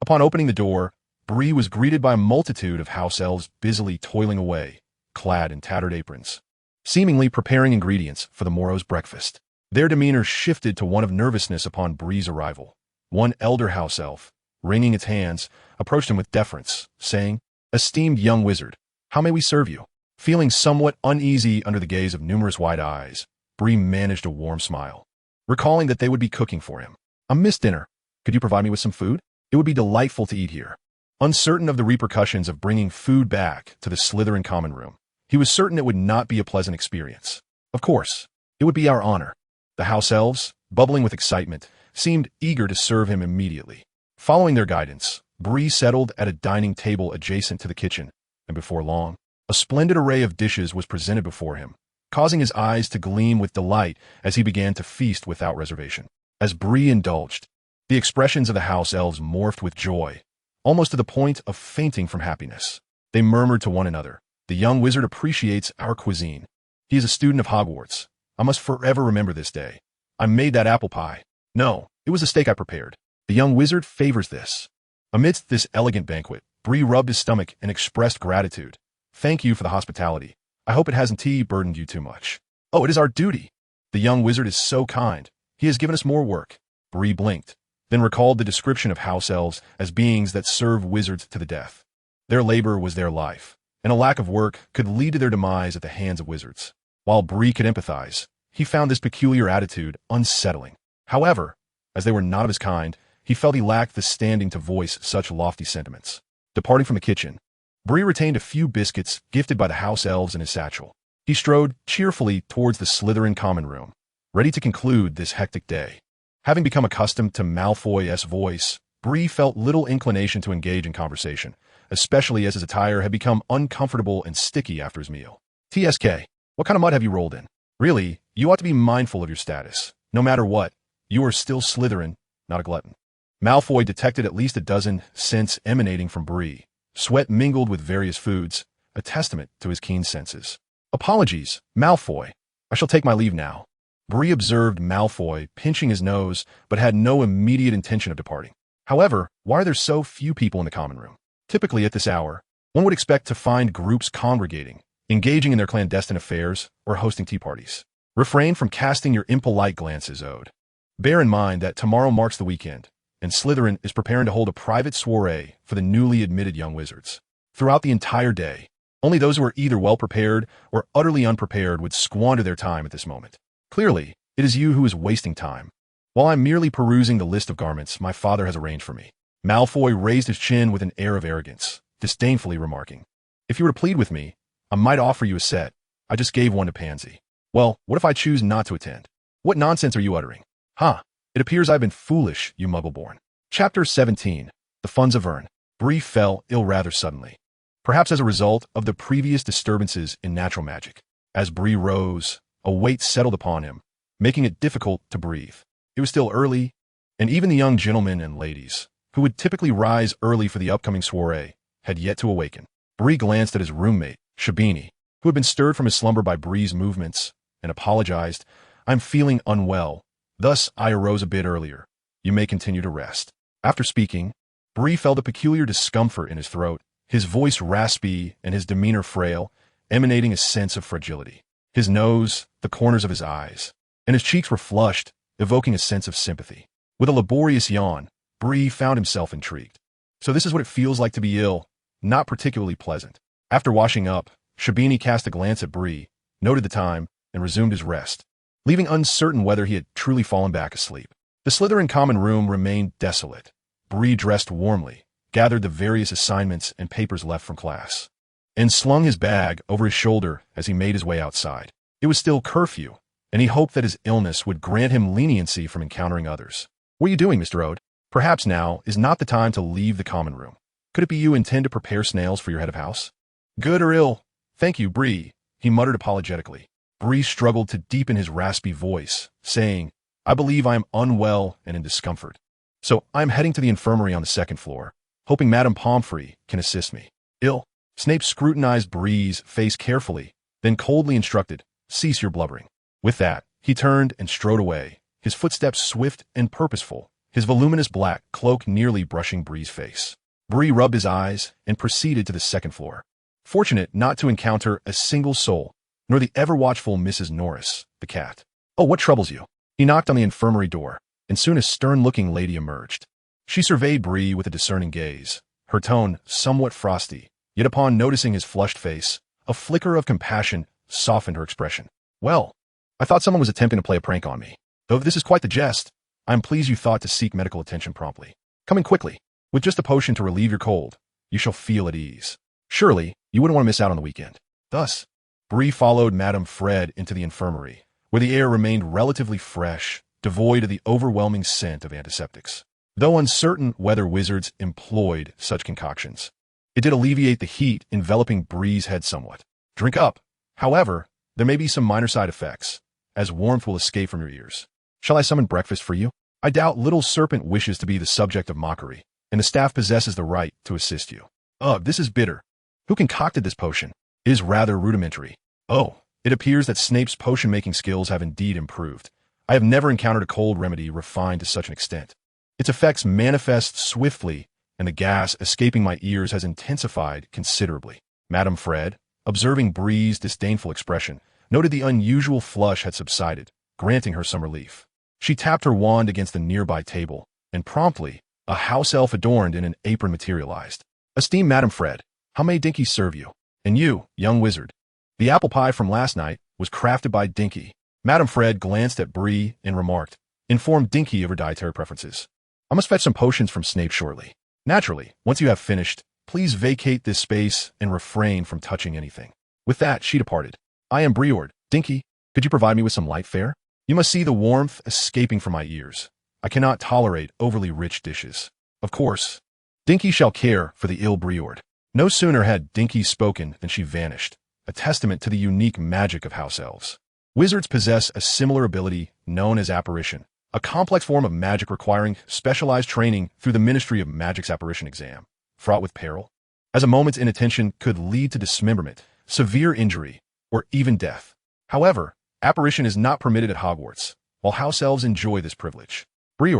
Upon opening the door, Bree was greeted by a multitude of house elves busily toiling away, clad in tattered aprons, seemingly preparing ingredients for the morrow's breakfast. Their demeanor shifted to one of nervousness upon Bree's arrival. One elder house elf, wringing its hands, approached him with deference, saying, "Esteemed young wizard, how may we serve you?" Feeling somewhat uneasy under the gaze of numerous wide eyes, Bree managed a warm smile, recalling that they would be cooking for him. "I missed dinner. Could you provide me with some food? It would be delightful to eat here." Uncertain of the repercussions of bringing food back to the Slytherin common room, he was certain it would not be a pleasant experience. Of course, it would be our honor. The house elves, bubbling with excitement, seemed eager to serve him immediately. Following their guidance, Bree settled at a dining table adjacent to the kitchen, and before long, a splendid array of dishes was presented before him, causing his eyes to gleam with delight as he began to feast without reservation. As Bree indulged, the expressions of the house elves morphed with joy, almost to the point of fainting from happiness. They murmured to one another, "The young wizard appreciates our cuisine. He is a student of Hogwarts. I must forever remember this day. I made that apple pie. No, it was a steak I prepared. The young wizard favors this." Amidst this elegant banquet, Bree rubbed his stomach and expressed gratitude. "Thank you for the hospitality. I hope it hasn't burdened you too much." "Oh, it is our duty. The young wizard is so kind. He has given us more work." Bree blinked, then recalled the description of house elves as beings that serve wizards to the death. Their labor was their life, and a lack of work could lead to their demise at the hands of wizards. While Bree could empathize, he found this peculiar attitude unsettling. However, as they were not of his kind, he felt he lacked the standing to voice such lofty sentiments. Departing from the kitchen, Bree retained a few biscuits gifted by the house elves in his satchel. He strode cheerfully towards the Slytherin common room, ready to conclude this hectic day. Having become accustomed to Malfoy's voice, Bree felt little inclination to engage in conversation, especially as his attire had become uncomfortable and sticky after his meal. "TSK, what kind of mud have you rolled in? Really, you ought to be mindful of your status. No matter what, you are still Slytherin, not a glutton." Malfoy detected at least a dozen scents emanating from Bree, Sweat mingled with various foods, a testament to his keen senses. Apologies, Malfoy. I shall take my leave now. Bree observed Malfoy pinching his nose, but had no immediate intention of departing. However, why are there so few people in the common room? Typically at this hour, one would expect to find groups congregating, engaging in their clandestine affairs, or hosting tea parties. Refrain from casting your impolite glances, Ode. Bear in mind that tomorrow marks the weekend, and Slytherin is preparing to hold a private soiree for the newly admitted young wizards. Throughout the entire day, only those who are either well-prepared or utterly unprepared would squander their time at this moment. Clearly, it is you who is wasting time. While I'm merely perusing the list of garments my father has arranged for me. Malfoy raised his chin with an air of arrogance, disdainfully remarking, "If you were to plead with me, I might offer you a set. I just gave one to Pansy. Well, what if I choose not to attend? What nonsense are you uttering? Ha! It appears I've been foolish, you muggle-born." Chapter 17. The Funds of Ern. Bree fell ill rather suddenly, perhaps as a result of the previous disturbances in natural magic. As Bree rose, a weight settled upon him, making it difficult to breathe. It was still early, and even the young gentlemen and ladies, who would typically rise early for the upcoming soiree, had yet to awaken. Bree glanced at his roommate, Shabini, who had been stirred from his slumber by Bree's movements, and apologized. "I'm feeling unwell. Thus, I arose a bit earlier. You may continue to rest." After speaking, Bree felt a peculiar discomfort in his throat, his voice raspy and his demeanor frail, emanating a sense of fragility. His nose, the corners of his eyes, and his cheeks were flushed, evoking a sense of sympathy. With a laborious yawn, Bree found himself intrigued. So this is what it feels like to be ill, not particularly pleasant. After washing up, Shabini cast a glance at Bree, noted the time, and resumed his rest, leaving uncertain whether he had truly fallen back asleep. The Slytherin common room remained desolate. Bree dressed warmly, gathered the various assignments and papers left from class, and slung his bag over his shoulder as he made his way outside. It was still curfew, and he hoped that his illness would grant him leniency from encountering others. "What are you doing, Mr. Ode? Perhaps now is not the time to leave the common room. Could it be you intend to prepare snails for your head of house?" "Good or ill? Thank you, Bree," he muttered apologetically. Bree struggled to deepen his raspy voice, saying, "I believe I am unwell and in discomfort. So I am heading to the infirmary on the second floor, hoping Madame Pomfrey can assist me." "Ill?" Snape scrutinized Bree's face carefully, then coldly instructed, "Cease your blubbering." With that, he turned and strode away, his footsteps swift and purposeful, his voluminous black cloak nearly brushing Bree's face. Bree rubbed his eyes and proceeded to the second floor, fortunate not to encounter a single soul, nor the ever-watchful Mrs. Norris, the cat. "Oh, what troubles you?" He knocked on the infirmary door, and soon a stern-looking lady emerged. She surveyed Bree with a discerning gaze, her tone somewhat frosty, yet upon noticing his flushed face, a flicker of compassion softened her expression. "Well, I thought someone was attempting to play a prank on me. Though this is quite the jest, I am pleased you thought to seek medical attention promptly. Come in quickly. With just a potion to relieve your cold, you shall feel at ease. Surely, you wouldn't want to miss out on the weekend." Thus, Bree followed Madame Fred into the infirmary, where the air remained relatively fresh, devoid of the overwhelming scent of antiseptics. Though uncertain whether wizards employed such concoctions, it did alleviate the heat enveloping Bree's head somewhat. "Drink up. However, there may be some minor side effects, as warmth will escape from your ears. Shall I summon breakfast for you? I doubt little Serpent wishes to be the subject of mockery, and the staff possesses the right to assist you." "Ugh, this is bitter. Who concocted this potion? It is rather rudimentary." "Oh, it appears that Snape's potion-making skills have indeed improved. I have never encountered a cold remedy refined to such an extent. Its effects manifest swiftly, and the gas escaping my ears has intensified considerably." Madame Fred, observing Bree's disdainful expression, noted the unusual flush had subsided, granting her some relief. She tapped her wand against a nearby table, and promptly, a house elf adorned in an apron materialized. "Esteemed Madame Fred, how may Dinky serve you? And you, young wizard? The apple pie from last night was crafted by Dinky." Madame Fred glanced at Bree and remarked, "Inform Dinky of her dietary preferences. I must fetch some potions from Snape shortly. Naturally, once you have finished, please vacate this space and refrain from touching anything." With that, she departed. "I am Breord. Dinky, could you provide me with some light fare? You must see the warmth escaping from my ears. I cannot tolerate overly rich dishes." "Of course. Dinky shall care for the ill Breord." No sooner had Dinky spoken than she vanished, a testament to the unique magic of house elves. Wizards possess a similar ability known as apparition, a complex form of magic requiring specialized training through the Ministry of Magic's apparition exam, fraught with peril. as a moment's inattention could lead to dismemberment, severe injury, or even death. However, apparition is not permitted at Hogwarts, while house elves enjoy this privilege. Bree,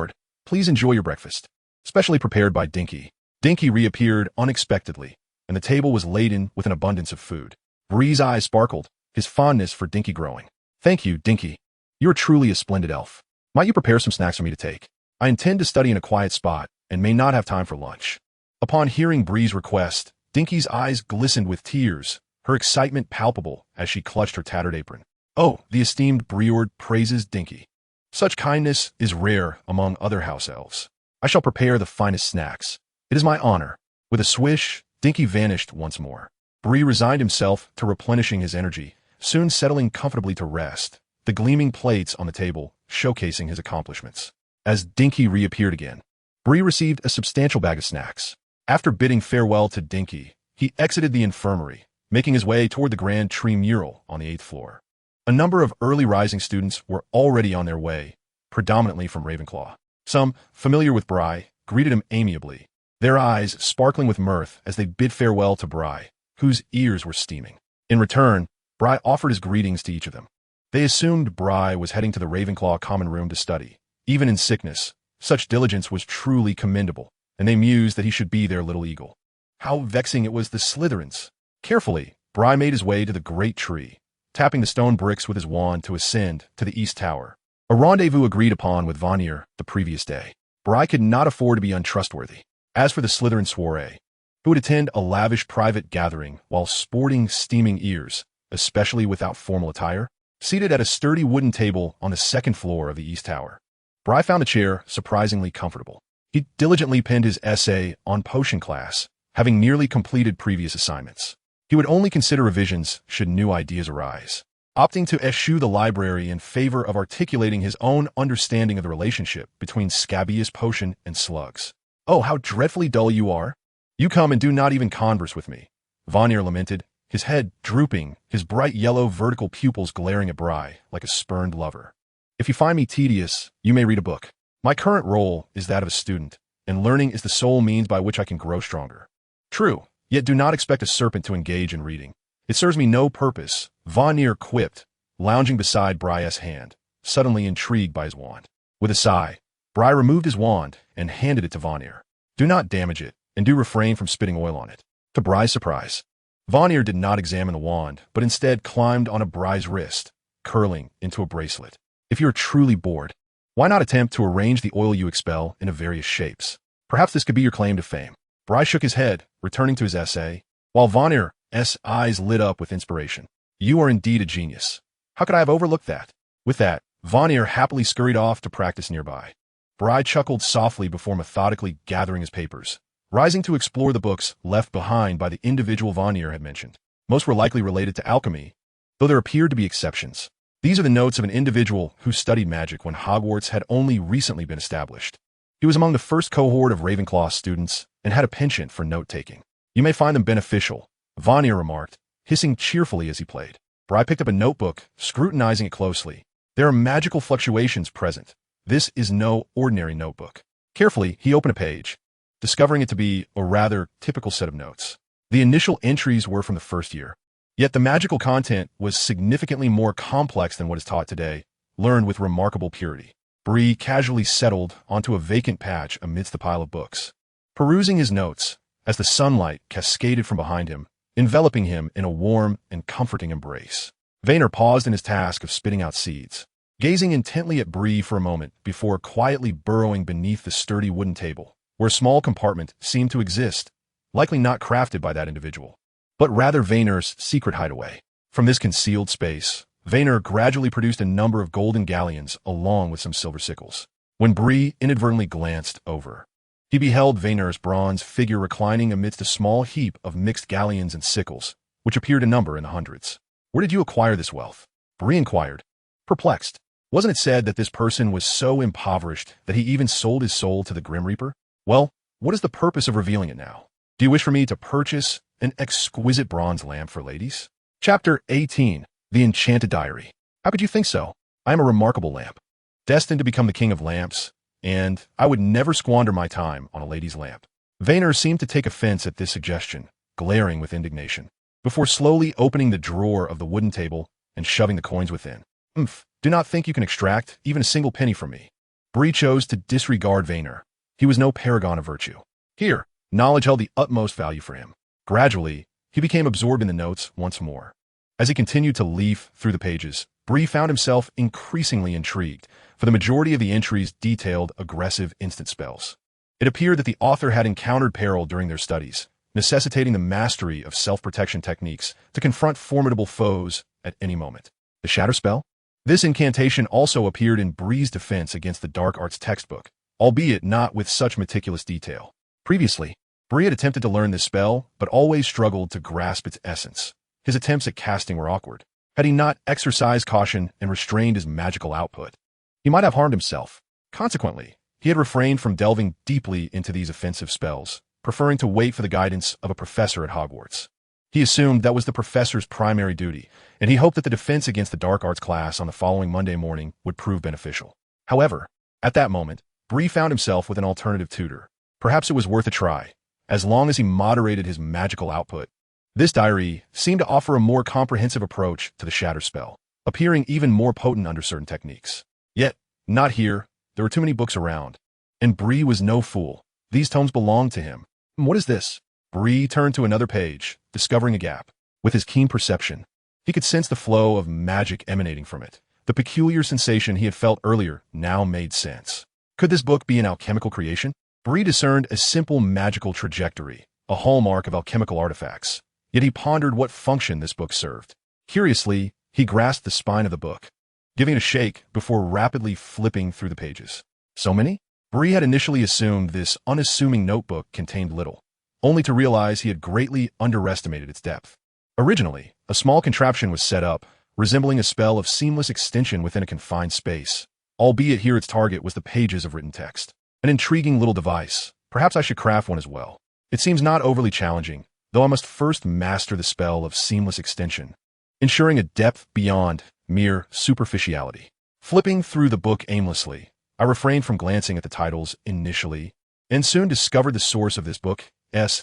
please enjoy your breakfast, specially prepared by Dinky. Dinky reappeared unexpectedly, and the table was laden with an abundance of food. Bree's eyes sparkled, his fondness for Dinky growing. Thank you, Dinky. You are truly a splendid elf. Might you prepare some snacks for me to take? I intend to study in a quiet spot and may not have time for lunch. Upon hearing Bree's request, Dinky's eyes glistened with tears, her excitement palpable as she clutched her tattered apron. Oh, the esteemed Bree praises Dinky. Such kindness is rare among other house elves. I shall prepare the finest snacks. It is my honor. With a swish, Dinky vanished once more. Bree resigned himself to replenishing his energy, soon settling comfortably to rest, the gleaming plates on the table showcasing his accomplishments. As Dinky reappeared again, Bree received a substantial bag of snacks. After bidding farewell to Dinky, he exited the infirmary, making his way toward the grand tree mural on the 8th floor. A number of early rising students were already on their way, predominantly from Ravenclaw. Some, familiar with Bree, greeted him amiably, their eyes sparkling with mirth as they bid farewell to Bree, whose ears were steaming. In return, Bree offered his greetings to each of them. They assumed Bree was heading to the Ravenclaw common room to study. Even in sickness, such diligence was truly commendable, and they mused that he should be their little eagle. How vexing it was the Slytherins. Carefully, Bree made his way to the great tree, tapping the stone bricks with his wand to ascend to the East Tower, a rendezvous agreed upon with Vanier the previous day. Bree could not afford to be untrustworthy. As for the Slytherin soiree, who would attend a lavish private gathering while sporting steaming ears, especially without formal attire, seated at a sturdy wooden table on the 2nd floor of the East Tower. Bree found a chair surprisingly comfortable. He diligently penned his essay on potion class, having nearly completed previous assignments. He would only consider revisions should new ideas arise, opting to eschew the library in favor of articulating his own understanding of the relationship between scabious potion and slugs. Oh, how dreadfully dull you are! You come and do not even converse with me, Vanier lamented, his head drooping, his bright yellow vertical pupils glaring at Bree like a spurned lover. If you find me tedious, you may read a book. My current role is that of a student, and learning is the sole means by which I can grow stronger. True, yet do not expect a serpent to engage in reading. It serves me no purpose, Vanier quipped, lounging beside Bree's hand, suddenly intrigued by his wand. With a sigh, Bree removed his wand and handed it to Vanier. Do not damage it, and do refrain from spitting oil on it. To Bree's surprise, Vanier did not examine the wand, but instead climbed on Bree's wrist, curling into a bracelet. If you are truly bored, why not attempt to arrange the oil you expel into various shapes? Perhaps this could be your claim to fame. Bree shook his head, returning to his essay, while Vanier's eyes lit up with inspiration. You are indeed a genius. How could I have overlooked that? With that, Vanier happily scurried off to practice nearby. Bree chuckled softly before methodically gathering his papers, rising to explore the books left behind by the individual Vanier had mentioned. Most were likely related to alchemy, though there appeared to be exceptions. These are the notes of an individual who studied magic when Hogwarts had only recently been established. He was among the first cohort of Ravenclaw students and had a penchant for note-taking. You may find them beneficial, Vanier remarked, hissing cheerfully as he played. Bree picked up a notebook, scrutinizing it closely. There are magical fluctuations present. This is no ordinary notebook. Carefully, he opened a page, discovering it to be a rather typical set of notes. The initial entries were from the first year. Yet the magical content was significantly more complex than what is taught today, learned with remarkable purity. Bree casually settled onto a vacant patch amidst the pile of books, perusing his notes as the sunlight cascaded from behind him, enveloping him in a warm and comforting embrace. Vanier paused in his task of spitting out seeds, gazing intently at Bree for a moment before quietly burrowing beneath the sturdy wooden table, where a small compartment seemed to exist, likely not crafted by that individual, but rather Vanier's secret hideaway. From this concealed space, Vanier gradually produced a number of golden galleons along with some silver sickles. When Bree inadvertently glanced over, he beheld Vanier's bronze figure reclining amidst a small heap of mixed galleons and sickles, which appeared to number in the hundreds. Where did you acquire this wealth? Bree inquired, perplexed. Wasn't it said that this person was so impoverished that he even sold his soul to the Grim Reaper? Well, what is the purpose of revealing it now? Do you wish for me to purchase an exquisite bronze lamp for ladies? Chapter 18. The Enchanted Diary. How could you think so? I am a remarkable lamp, destined to become the king of lamps, and I would never squander my time on a lady's lamp. Vanier seemed to take offense at this suggestion, glaring with indignation, before slowly opening the drawer of the wooden table and shoving the coins within. Do not think you can extract even a single penny from me. Bree chose to disregard Vayner. He was no paragon of virtue. Here, knowledge held the utmost value for him. Gradually, he became absorbed in the notes once more. As he continued to leaf through the pages, Bree found himself increasingly intrigued, for the majority of the entries detailed aggressive instant spells. It appeared that the author had encountered peril during their studies, necessitating the mastery of self-protection techniques to confront formidable foes at any moment. The Shatter Spell? This incantation also appeared in Bree's defense against the dark arts textbook, albeit not with such meticulous detail. Previously, Bree had attempted to learn this spell, but always struggled to grasp its essence. His attempts at casting were awkward. Had he not exercised caution and restrained his magical output, he might have harmed himself. Consequently, he had refrained from delving deeply into these offensive spells, preferring to wait for the guidance of a professor at Hogwarts. He assumed that was the professor's primary duty, and he hoped that the defense against the dark arts class on the following Monday morning would prove beneficial. However, at that moment, Bree found himself with an alternative tutor. Perhaps it was worth a try, as long as he moderated his magical output. This diary seemed to offer a more comprehensive approach to the Shatter Spell, appearing even more potent under certain techniques. Yet, not here. There were too many books around. And Bree was no fool. These tomes belonged to him. What is this? Bree turned to another page, discovering a gap. With his keen perception, he could sense the flow of magic emanating from it. The peculiar sensation he had felt earlier now made sense. Could this book be an alchemical creation? Bree discerned a simple magical trajectory, a hallmark of alchemical artifacts. Yet he pondered what function this book served. Curiously, he grasped the spine of the book, giving it a shake before rapidly flipping through the pages. So many? Bree had initially assumed this unassuming notebook contained little, only to realize he had greatly underestimated its depth. Originally, a small contraption was set up, resembling a spell of seamless extension within a confined space, albeit here its target was the pages of written text. An intriguing little device. Perhaps I should craft one as well. It seems not overly challenging, though I must first master the spell of seamless extension, ensuring a depth beyond mere superficiality. Flipping through the book aimlessly, I refrained from glancing at the titles initially, and soon discovered the source of this book's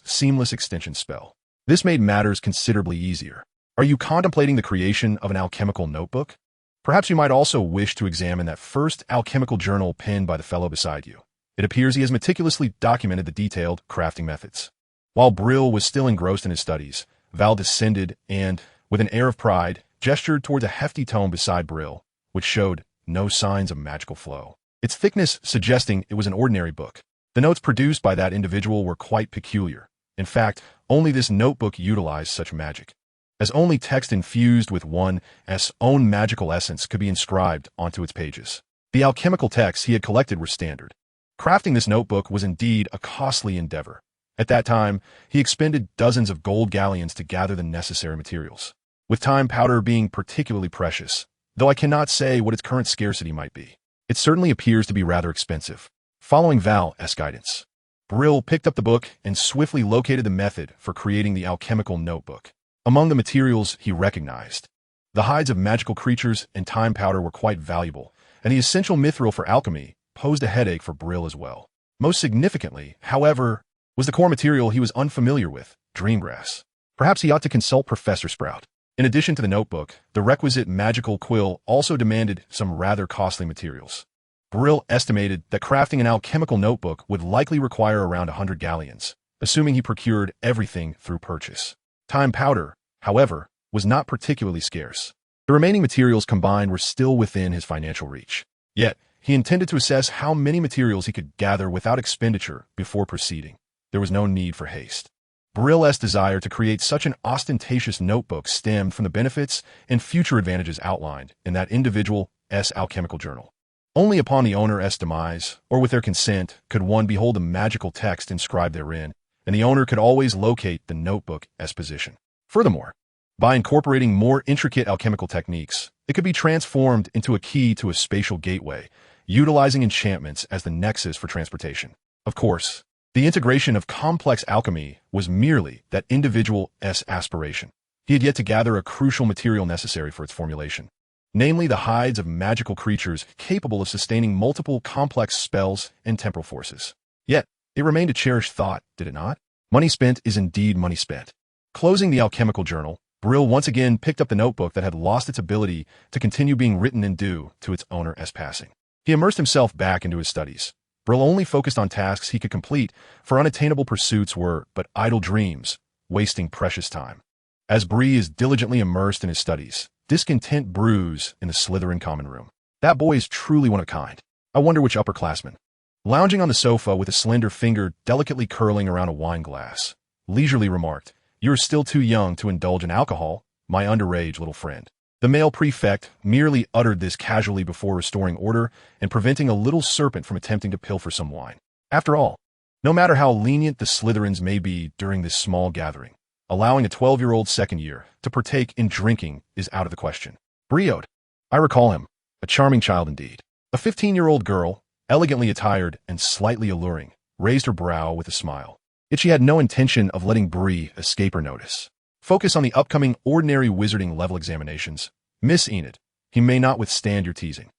seamless extension spell. This made matters considerably easier. Are you contemplating the creation of an alchemical notebook? Perhaps you might also wish to examine that first alchemical journal penned by the fellow beside you. It appears he has meticulously documented the detailed crafting methods. While Brill was still engrossed in his studies, Val descended and, with an air of pride, gestured towards a hefty tome beside Brill, which showed no signs of magical flow, its thickness suggesting it was an ordinary book. The notes produced by that individual were quite peculiar. In fact, only this notebook utilized such magic, as only text infused with one's own magical essence could be inscribed onto its pages. The alchemical texts he had collected were standard. Crafting this notebook was indeed a costly endeavor. At that time, he expended dozens of gold galleons to gather the necessary materials, with time powder being particularly precious, though I cannot say what its current scarcity might be. It certainly appears to be rather expensive. Following Val's guidance, Brill picked up the book and swiftly located the method for creating the alchemical notebook. Among the materials he recognized, the hides of magical creatures and time powder were quite valuable, and the essential mithril for alchemy posed a headache for Brill as well. Most significantly, however, was the core material he was unfamiliar with, dreamgrass. Perhaps he ought to consult Professor Sprout. In addition to the notebook, the requisite magical quill also demanded some rather costly materials. Brill estimated that crafting an alchemical notebook would likely require around 100 galleons, assuming he procured everything through purchase. Time powder, however, was not particularly scarce. The remaining materials combined were still within his financial reach. Yet, he intended to assess how many materials he could gather without expenditure before proceeding. There was no need for haste. Brill's desire to create such an ostentatious notebook stemmed from the benefits and future advantages outlined in that individual's alchemical journal. Only upon the owner's demise, or with their consent, could one behold the magical text inscribed therein, and the owner could always locate the notebook's position. Furthermore, by incorporating more intricate alchemical techniques, it could be transformed into a key to a spatial gateway, utilizing enchantments as the nexus for transportation. Of course, the integration of complex alchemy was merely that individual's aspiration. He had yet to gather a crucial material necessary for its formulation, namely the hides of magical creatures capable of sustaining multiple complex spells and temporal forces. Yet, it remained a cherished thought, did it not? Money spent is indeed money spent. Closing the alchemical journal, Brill once again picked up the notebook that had lost its ability to continue being written in due to its owner's passing. He immersed himself back into his studies. Brill only focused on tasks he could complete, for unattainable pursuits were but idle dreams, wasting precious time. As Bree is diligently immersed in his studies, discontent brews in the Slytherin common room. That boy is truly one of a kind. I wonder which upperclassman. Lounging on the sofa with a slender finger delicately curling around a wine glass, leisurely remarked, "You're still too young to indulge in alcohol, my underage little friend." The male prefect merely uttered this casually before restoring order and preventing a little serpent from attempting to pilfer some wine. After all, no matter how lenient the Slytherins may be during this small gathering, allowing a 12-year-old second year to partake in drinking is out of the question. Briode. I recall him. A charming child indeed. A 15-year-old girl, elegantly attired and slightly alluring, raised her brow with a smile. Yet she had no intention of letting Bree escape her notice. Focus on the upcoming ordinary wizarding level examinations. Miss Enid, he may not withstand your teasing.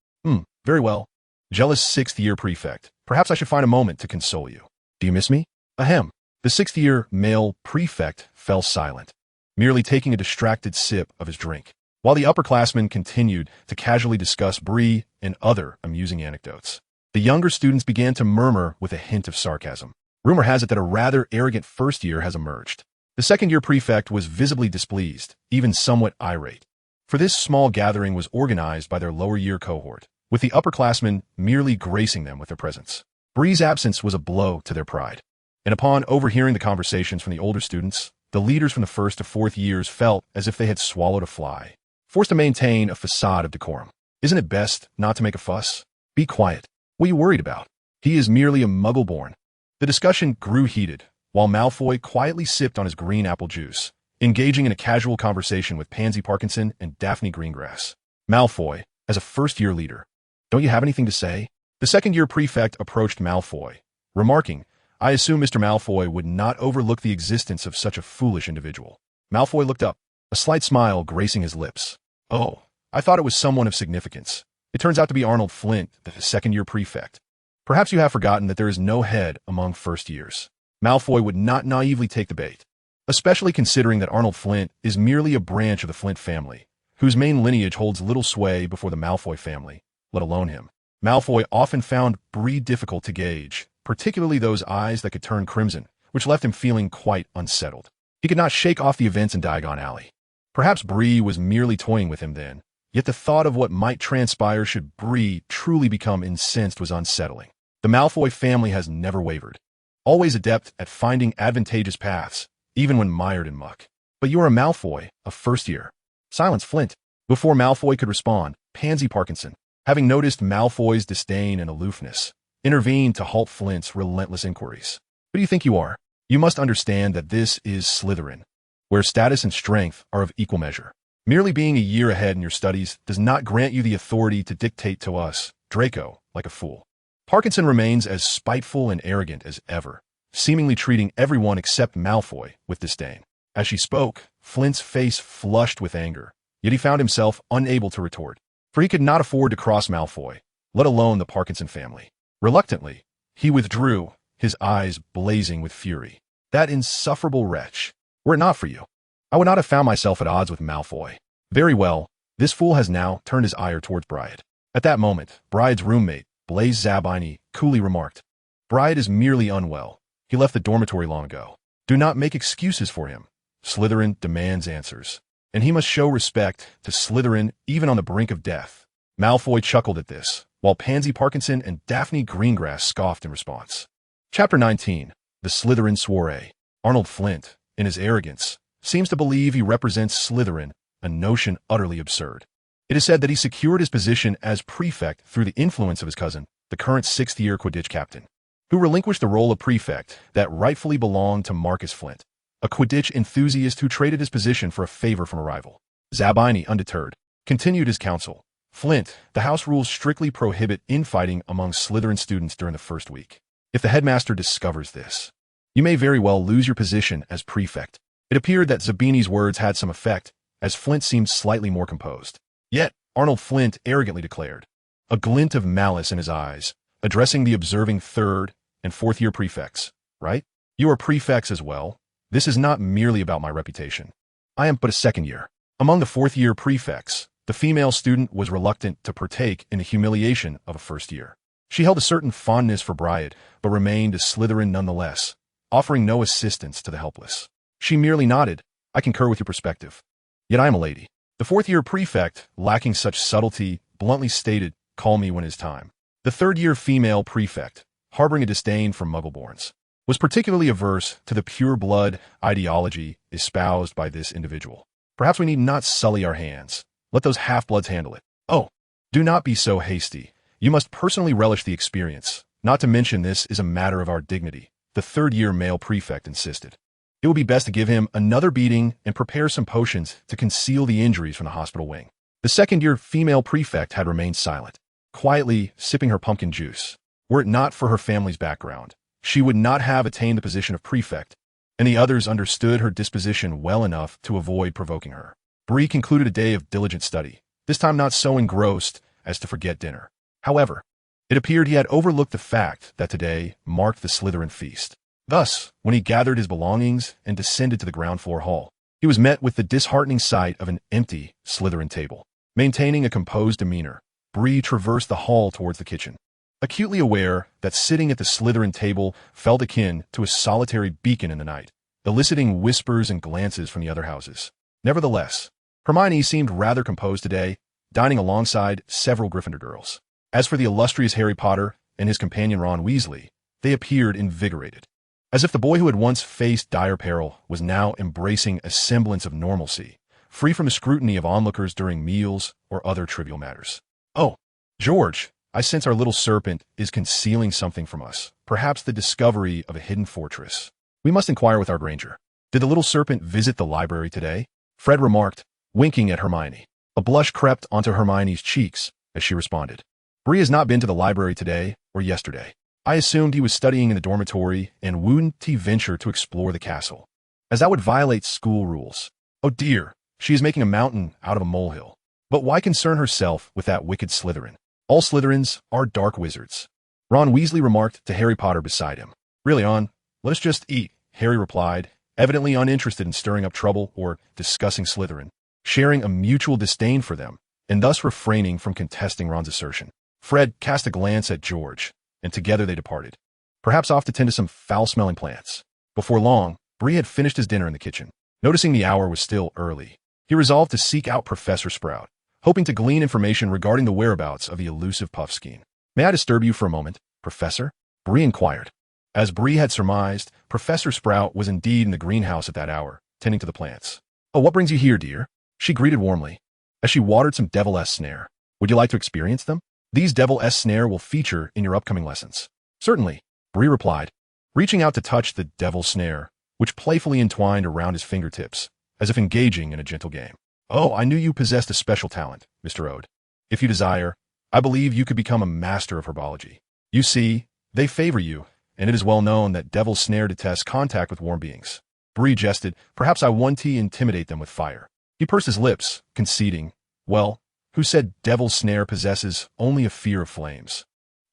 Very well. Jealous sixth-year prefect. Perhaps I should find a moment to console you. Do you miss me? Ahem. The sixth-year male prefect fell silent, merely taking a distracted sip of his drink, while the upperclassmen continued to casually discuss Bree and other amusing anecdotes. The younger students began to murmur with a hint of sarcasm. Rumor has it that a rather arrogant first year has emerged. The second-year prefect was visibly displeased, even somewhat irate. For this small gathering was organized by their lower-year cohort, with the upperclassmen merely gracing them with their presence. Bree's absence was a blow to their pride. And upon overhearing the conversations from the older students, the leaders from the first to fourth years felt as if they had swallowed a fly, forced to maintain a facade of decorum. Isn't it best not to make a fuss? Be quiet. What are you worried about? He is merely a muggle-born. The discussion grew heated, while Malfoy quietly sipped on his green apple juice, engaging in a casual conversation with Pansy Parkinson and Daphne Greengrass. Malfoy, as a first-year leader, don't you have anything to say? The second-year prefect approached Malfoy, remarking, I assume Mr. Malfoy would not overlook the existence of such a foolish individual. Malfoy looked up, a slight smile gracing his lips. Oh, I thought it was someone of significance. It turns out to be Arnold Flint, the second-year prefect. Perhaps you have forgotten that there is no head among first years. Malfoy would not naively take the bait, especially considering that Arnold Flint is merely a branch of the Flint family, whose main lineage holds little sway before the Malfoy family, let alone him. Malfoy often found Bree difficult to gauge, particularly those eyes that could turn crimson, which left him feeling quite unsettled. He could not shake off the events in Diagon Alley. Perhaps Bree was merely toying with him then, yet the thought of what might transpire should Bree truly become incensed was unsettling. The Malfoy family has never wavered, always adept at finding advantageous paths, even when mired in muck. But you are a Malfoy, a first year. Silence, Flint. Before Malfoy could respond, Pansy Parkinson, having noticed Malfoy's disdain and aloofness, intervened to halt Flint's relentless inquiries. Who do you think you are? You must understand that this is Slytherin, where status and strength are of equal measure. Merely being a year ahead in your studies does not grant you the authority to dictate to us, Draco, like a fool. Parkinson remains as spiteful and arrogant as ever, seemingly treating everyone except Malfoy with disdain. As she spoke, Flint's face flushed with anger, yet he found himself unable to retort, for he could not afford to cross Malfoy, let alone the Parkinson family. Reluctantly, he withdrew, his eyes blazing with fury. That insufferable wretch. Were it not for you, I would not have found myself at odds with Malfoy. Very well, this fool has now turned his ire towards Bride. At that moment, Bride's roommate, Blaise Zabini, coolly remarked, Bride is merely unwell. He left the dormitory long ago. Do not make excuses for him. Slytherin demands answers, and he must show respect to Slytherin even on the brink of death. Malfoy chuckled at this, while Pansy Parkinson and Daphne Greengrass scoffed in response. Chapter 19. The Slytherin Soiree. Arnold Flint, in his arrogance, seems to believe he represents Slytherin, a notion utterly absurd. It is said that he secured his position as prefect through the influence of his cousin, the current sixth-year Quidditch captain, who relinquished the role of prefect that rightfully belonged to Marcus Flint, a Quidditch enthusiast who traded his position for a favor from a rival. Zabini, undeterred, continued his counsel. Flint, the house rules strictly prohibit infighting among Slytherin students during the first week. If the headmaster discovers this, you may very well lose your position as prefect. It appeared that Zabini's words had some effect, as Flint seemed slightly more composed. Yet, Arnold Flint arrogantly declared, a glint of malice in his eyes, addressing the observing third and fourth-year prefects, right? You are prefects as well. This is not merely about my reputation. I am but a second year. Among the fourth-year prefects, the female student was reluctant to partake in the humiliation of a first year. She held a certain fondness for Bryant, but remained a Slytherin nonetheless, offering no assistance to the helpless. She merely nodded. I concur with your perspective. Yet I am a lady. The fourth-year prefect, lacking such subtlety, bluntly stated, call me when it is time. The third-year female prefect, harboring a disdain for Muggleborns, was particularly averse to the pure-blood ideology espoused by this individual. Perhaps we need not sully our hands. Let those half-bloods handle it. Oh, do not be so hasty. You must personally relish the experience. Not to mention this is a matter of our dignity, the third-year male prefect insisted. It would be best to give him another beating and prepare some potions to conceal the injuries from the hospital wing. The second-year female prefect had remained silent, quietly sipping her pumpkin juice. Were it not for her family's background, she would not have attained the position of prefect, and the others understood her disposition well enough to avoid provoking her. Bree concluded a day of diligent study, this time not so engrossed as to forget dinner. However, it appeared he had overlooked the fact that today marked the Slytherin feast. Thus, when he gathered his belongings and descended to the ground floor hall, he was met with the disheartening sight of an empty Slytherin table. Maintaining a composed demeanor, Bree traversed the hall towards the kitchen, acutely aware that sitting at the Slytherin table felt akin to a solitary beacon in the night, eliciting whispers and glances from the other houses. Nevertheless, Hermione seemed rather composed today, dining alongside several Gryffindor girls. As for the illustrious Harry Potter and his companion Ron Weasley, they appeared invigorated, as if the boy who had once faced dire peril was now embracing a semblance of normalcy, free from the scrutiny of onlookers during meals or other trivial matters. Oh, George, I sense our little serpent is concealing something from us, perhaps the discovery of a hidden fortress. We must inquire with our Granger. Did the little serpent visit the library today? Fred remarked, winking at Hermione. A blush crept onto Hermione's cheeks as she responded. Bree has not been to the library today or yesterday. I assumed he was studying in the dormitory and wouldn't he venture to explore the castle, as that would violate school rules. Oh dear, she is making a mountain out of a molehill. But why concern herself with that wicked Slytherin? All Slytherins are dark wizards. Ron Weasley remarked to Harry Potter beside him. Really, On, let us just eat, Harry replied, evidently uninterested in stirring up trouble or discussing Slytherin, sharing a mutual disdain for them, and thus refraining from contesting Ron's assertion. Fred cast a glance at George, and together they departed, perhaps off to tend to some foul-smelling plants. Before long, Bree had finished his dinner in the kitchen. Noticing the hour was still early, he resolved to seek out Professor Sprout, hoping to glean information regarding the whereabouts of the elusive Puffskein. May I disturb you for a moment, Professor? Bree inquired. As Bree had surmised, Professor Sprout was indeed in the greenhouse at that hour, tending to the plants. Oh, what brings you here, dear? She greeted warmly, as she watered some Devil-S snare. Would you like to experience them? These Devil-S snare will feature in your upcoming lessons. Certainly, Bree replied, reaching out to touch the Devil snare, which playfully entwined around his fingertips, as if engaging in a gentle game. Oh, I knew you possessed a special talent, Mr. Ode. If you desire, I believe you could become a master of herbology. You see, they favor you, and it is well known that Devil's snare detests contact with warm beings. Bree jested, perhaps I want to intimidate them with fire. He pursed his lips, conceding, well, who said Devil's snare possesses only a fear of flames?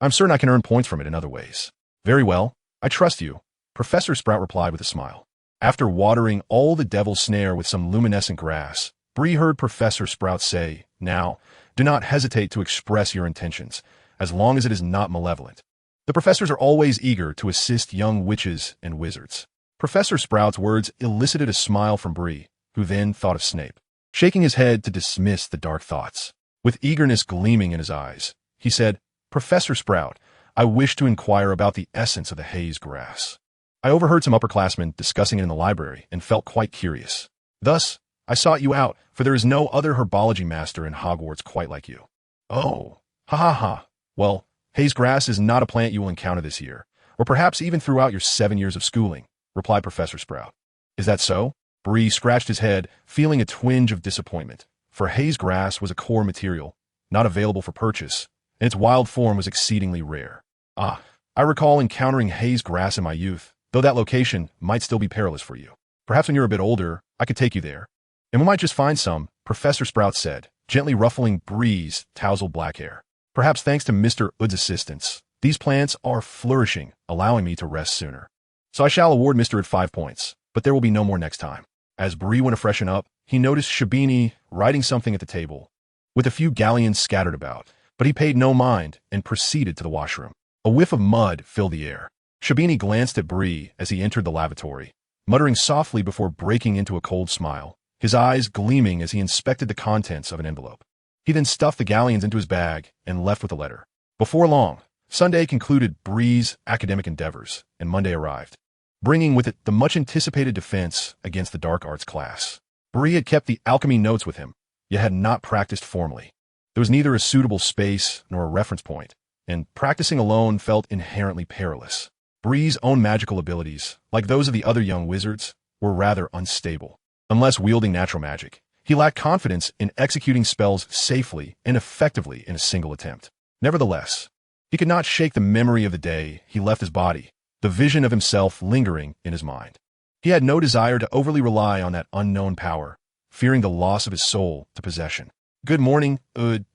I'm certain I can earn points from it in other ways. Very well, I trust you, Professor Sprout replied with a smile. After watering all the Devil's snare with some luminescent grass, Bree heard Professor Sprout say, now, do not hesitate to express your intentions, as long as it is not malevolent. The professors are always eager to assist young witches and wizards. Professor Sprout's words elicited a smile from Bree, who then thought of Snape. Shaking his head to dismiss the dark thoughts, with eagerness gleaming in his eyes, he said, Professor Sprout, I wish to inquire about the essence of the haze grass. I overheard some upperclassmen discussing it in the library and felt quite curious. Thus, I sought you out, for there is no other herbology master in Hogwarts quite like you. Oh, ha ha ha. Well, haze grass is not a plant you will encounter this year, or perhaps even throughout your 7 years of schooling, replied Professor Sprout. Is that so? Bree scratched his head, feeling a twinge of disappointment, for haze grass was a core material, not available for purchase, and its wild form was exceedingly rare. Ah, I recall encountering haze grass in my youth, though that location might still be perilous for you. Perhaps when you're a bit older, I could take you there. And we might just find some, Professor Sprout said, gently ruffling Bree's tousled black hair. Perhaps thanks to Mr. Ood's assistance, these plants are flourishing, allowing me to rest sooner. So I shall award Mr. Ood 5 points. but there will be no more next time. As Bree went to freshen up, he noticed Shabini writing something at the table, with a few galleons scattered about, but he paid no mind and proceeded to the washroom. A whiff of mud filled the air. Shabini glanced at Bree as he entered the lavatory, muttering softly before breaking into a cold smile, his eyes gleaming as he inspected the contents of an envelope. He then stuffed the galleons into his bag and left with a letter. Before long, Sunday concluded Bree's academic endeavors, and Monday arrived, bringing with it the much-anticipated defense against the dark arts class. Bree had kept the alchemy notes with him, yet had not practiced formally. There was neither a suitable space nor a reference point, and practicing alone felt inherently perilous. Bree's own magical abilities, like those of the other young wizards, were rather unstable. Unless wielding natural magic, he lacked confidence in executing spells safely and effectively in a single attempt. Nevertheless, he could not shake the memory of the day he left his body, the vision of himself lingering in his mind. He had no desire to overly rely on that unknown power, fearing the loss of his soul to possession. "Good morning,"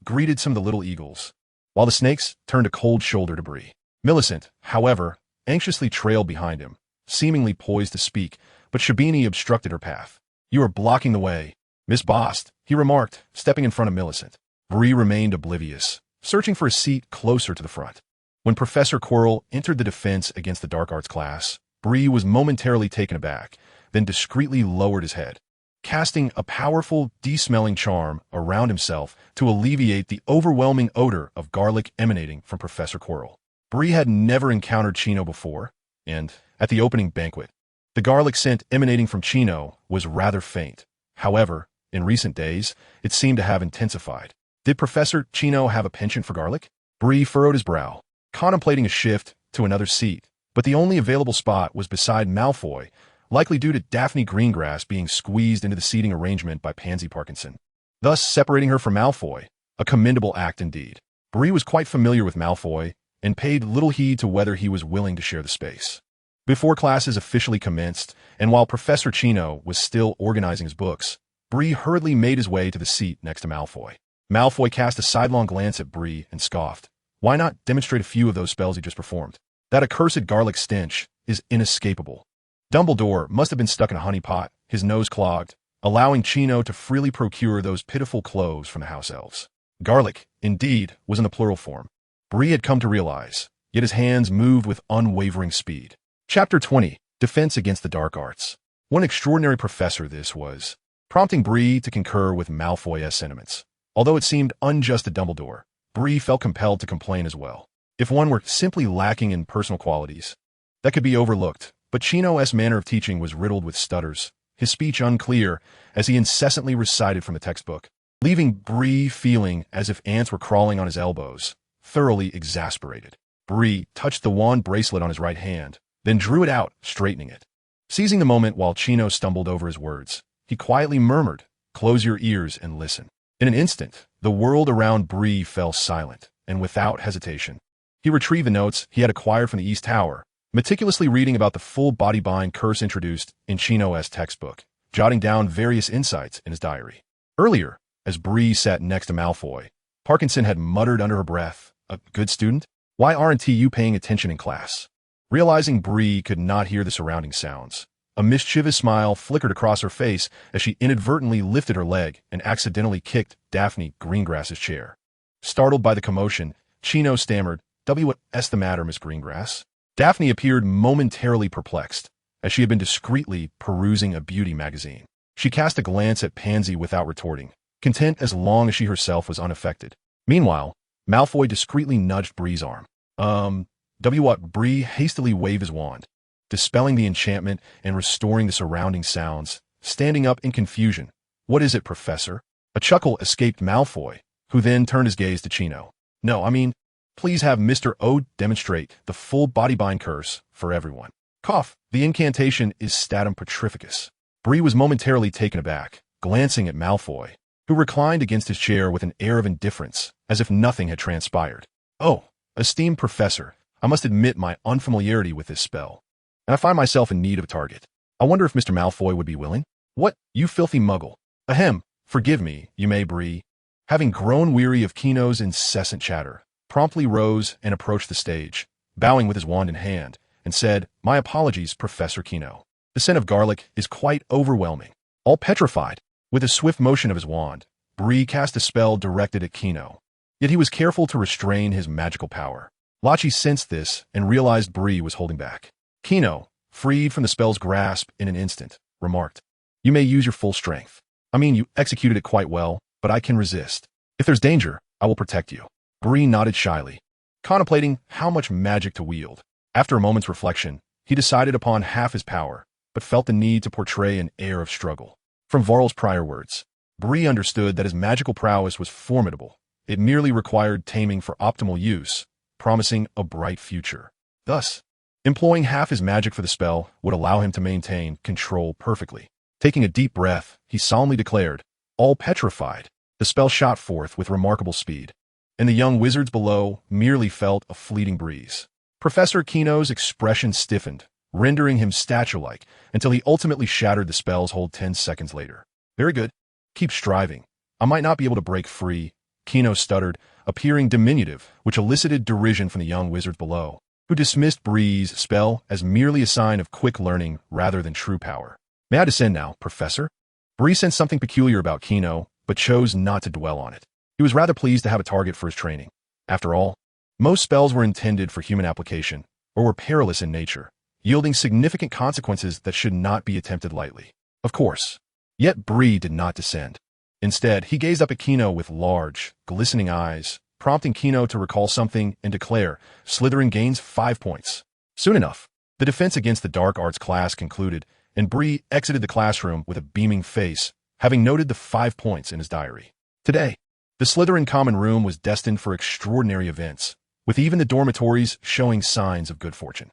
greeted some of the little eagles, while the snakes turned a cold shoulder to Bree. Millicent, however, anxiously trailed behind him, seemingly poised to speak, but Shabini obstructed her path. "You are blocking the way, Miss Bost," he remarked, stepping in front of Millicent. Bree remained oblivious, searching for a seat closer to the front. When Professor Quirrell entered the defense against the dark arts class, Bree was momentarily taken aback, then discreetly lowered his head, casting a powerful, de-smelling charm around himself to alleviate the overwhelming odor of garlic emanating from Professor Quirrell. Bree had never encountered Chino before, and, at the opening banquet, the garlic scent emanating from Chino was rather faint. However, in recent days, it seemed to have intensified. Did Professor Chino have a penchant for garlic? Bree furrowed his brow, contemplating a shift to another seat, but the only available spot was beside Malfoy, likely due to Daphne Greengrass being squeezed into the seating arrangement by Pansy Parkinson, thus separating her from Malfoy, a commendable act indeed. Bree was quite familiar with Malfoy and paid little heed to whether he was willing to share the space. Before classes officially commenced, and while Professor Chino was still organizing his books, Bree hurriedly made his way to the seat next to Malfoy. Malfoy cast a sidelong glance at Bree and scoffed. Why not demonstrate a few of those spells he just performed? That accursed garlic stench is inescapable. Dumbledore must have been stuck in a honey pot, his nose clogged, allowing Chino to freely procure those pitiful clothes from the house elves. Garlic, indeed, was in the plural form. Bree had come to realize, yet his hands moved with unwavering speed. Chapter 20. Defense Against the Dark Arts. One extraordinary professor this was, prompting Bree to concur with Malfoy's sentiments. Although it seemed unjust to Dumbledore, Bree felt compelled to complain as well. If one were simply lacking in personal qualities, that could be overlooked, but Chino's manner of teaching was riddled with stutters, his speech unclear as he incessantly recited from the textbook, leaving Bree feeling as if ants were crawling on his elbows, thoroughly exasperated. Bree touched the wand bracelet on his right hand, then drew it out, straightening it. Seizing the moment while Chino stumbled over his words, he quietly murmured, "Close your ears and listen." In an instant, the world around Bree fell silent, and without hesitation, he retrieved the notes he had acquired from the East Tower, meticulously reading about the full body bind curse introduced in Chino's textbook, jotting down various insights in his diary. Earlier, as Bree sat next to Malfoy, Parkinson had muttered under her breath, "A good student? Why aren't you paying attention in class?" Realizing Bree could not hear the surrounding sounds, a mischievous smile flickered across her face as she inadvertently lifted her leg and accidentally kicked Daphne Greengrass's chair. Startled by the commotion, Chino stammered, "What's the matter, Miss Greengrass?" Daphne appeared momentarily perplexed, as she had been discreetly perusing a beauty magazine. She cast a glance at Pansy without retorting, content as long as she herself was unaffected. Meanwhile, Malfoy discreetly nudged Bree's arm. Bree hastily waved his wand, dispelling the enchantment and restoring the surrounding sounds, standing up in confusion. "What is it, Professor?" A chuckle escaped Malfoy, who then turned his gaze to Chino. "No, please have Mr. O demonstrate the full body bind curse for everyone." Cough. The incantation is Statum Petrificus. Bree was momentarily taken aback, glancing at Malfoy, who reclined against his chair with an air of indifference, as if nothing had transpired. "Oh, esteemed Professor, I must admit my unfamiliarity with this spell, and I find myself in need of a target. I wonder if Mr. Malfoy would be willing?" "What, you filthy muggle!" "Ahem, forgive me, you may." Bree, having grown weary of Chino's incessant chatter, promptly rose and approached the stage, bowing with his wand in hand, and said, "My apologies, Professor Chino. The scent of garlic is quite overwhelming. All petrified, with a swift motion of his wand, Bree cast a spell directed at Kino. Yet he was careful to restrain his magical power. Lachi sensed this and realized Bree was holding back. Kino, freed from the spell's grasp in an instant, remarked, "You may use your full strength. I mean, you executed it quite well, but I can resist. If there's danger, I will protect you." Bree nodded shyly, contemplating how much magic to wield. After a moment's reflection, he decided upon half his power, but felt the need to portray an air of struggle. From Varl's prior words, Bree understood that his magical prowess was formidable. It merely required taming for optimal use, promising a bright future. Thus, employing half his magic for the spell would allow him to maintain control perfectly. Taking a deep breath, he solemnly declared, "All petrified." The spell shot forth with remarkable speed, and the young wizards below merely felt a fleeting breeze. Professor Kino's expression stiffened, rendering him statue-like, until he ultimately shattered the spell's hold 10 seconds later. "Very good. Keep striving. I might not be able to break free," Kino stuttered, appearing diminutive, which elicited derision from the young wizards below, who dismissed Bree's spell as merely a sign of quick learning rather than true power. "May I descend now, Professor?" Bree sensed something peculiar about Kino, but chose not to dwell on it. He was rather pleased to have a target for his training. After all, most spells were intended for human application, or were perilous in nature, yielding significant consequences that should not be attempted lightly. Of course. Yet Bree did not descend. Instead, he gazed up at Kino with large, glistening eyes, prompting Kino to recall something and declare, "Slytherin gains 5 points." Soon enough, the defense against the dark arts class concluded, and Bree exited the classroom with a beaming face, having noted the 5 points in his diary. Today, the Slytherin common room was destined for extraordinary events, with even the dormitories showing signs of good fortune.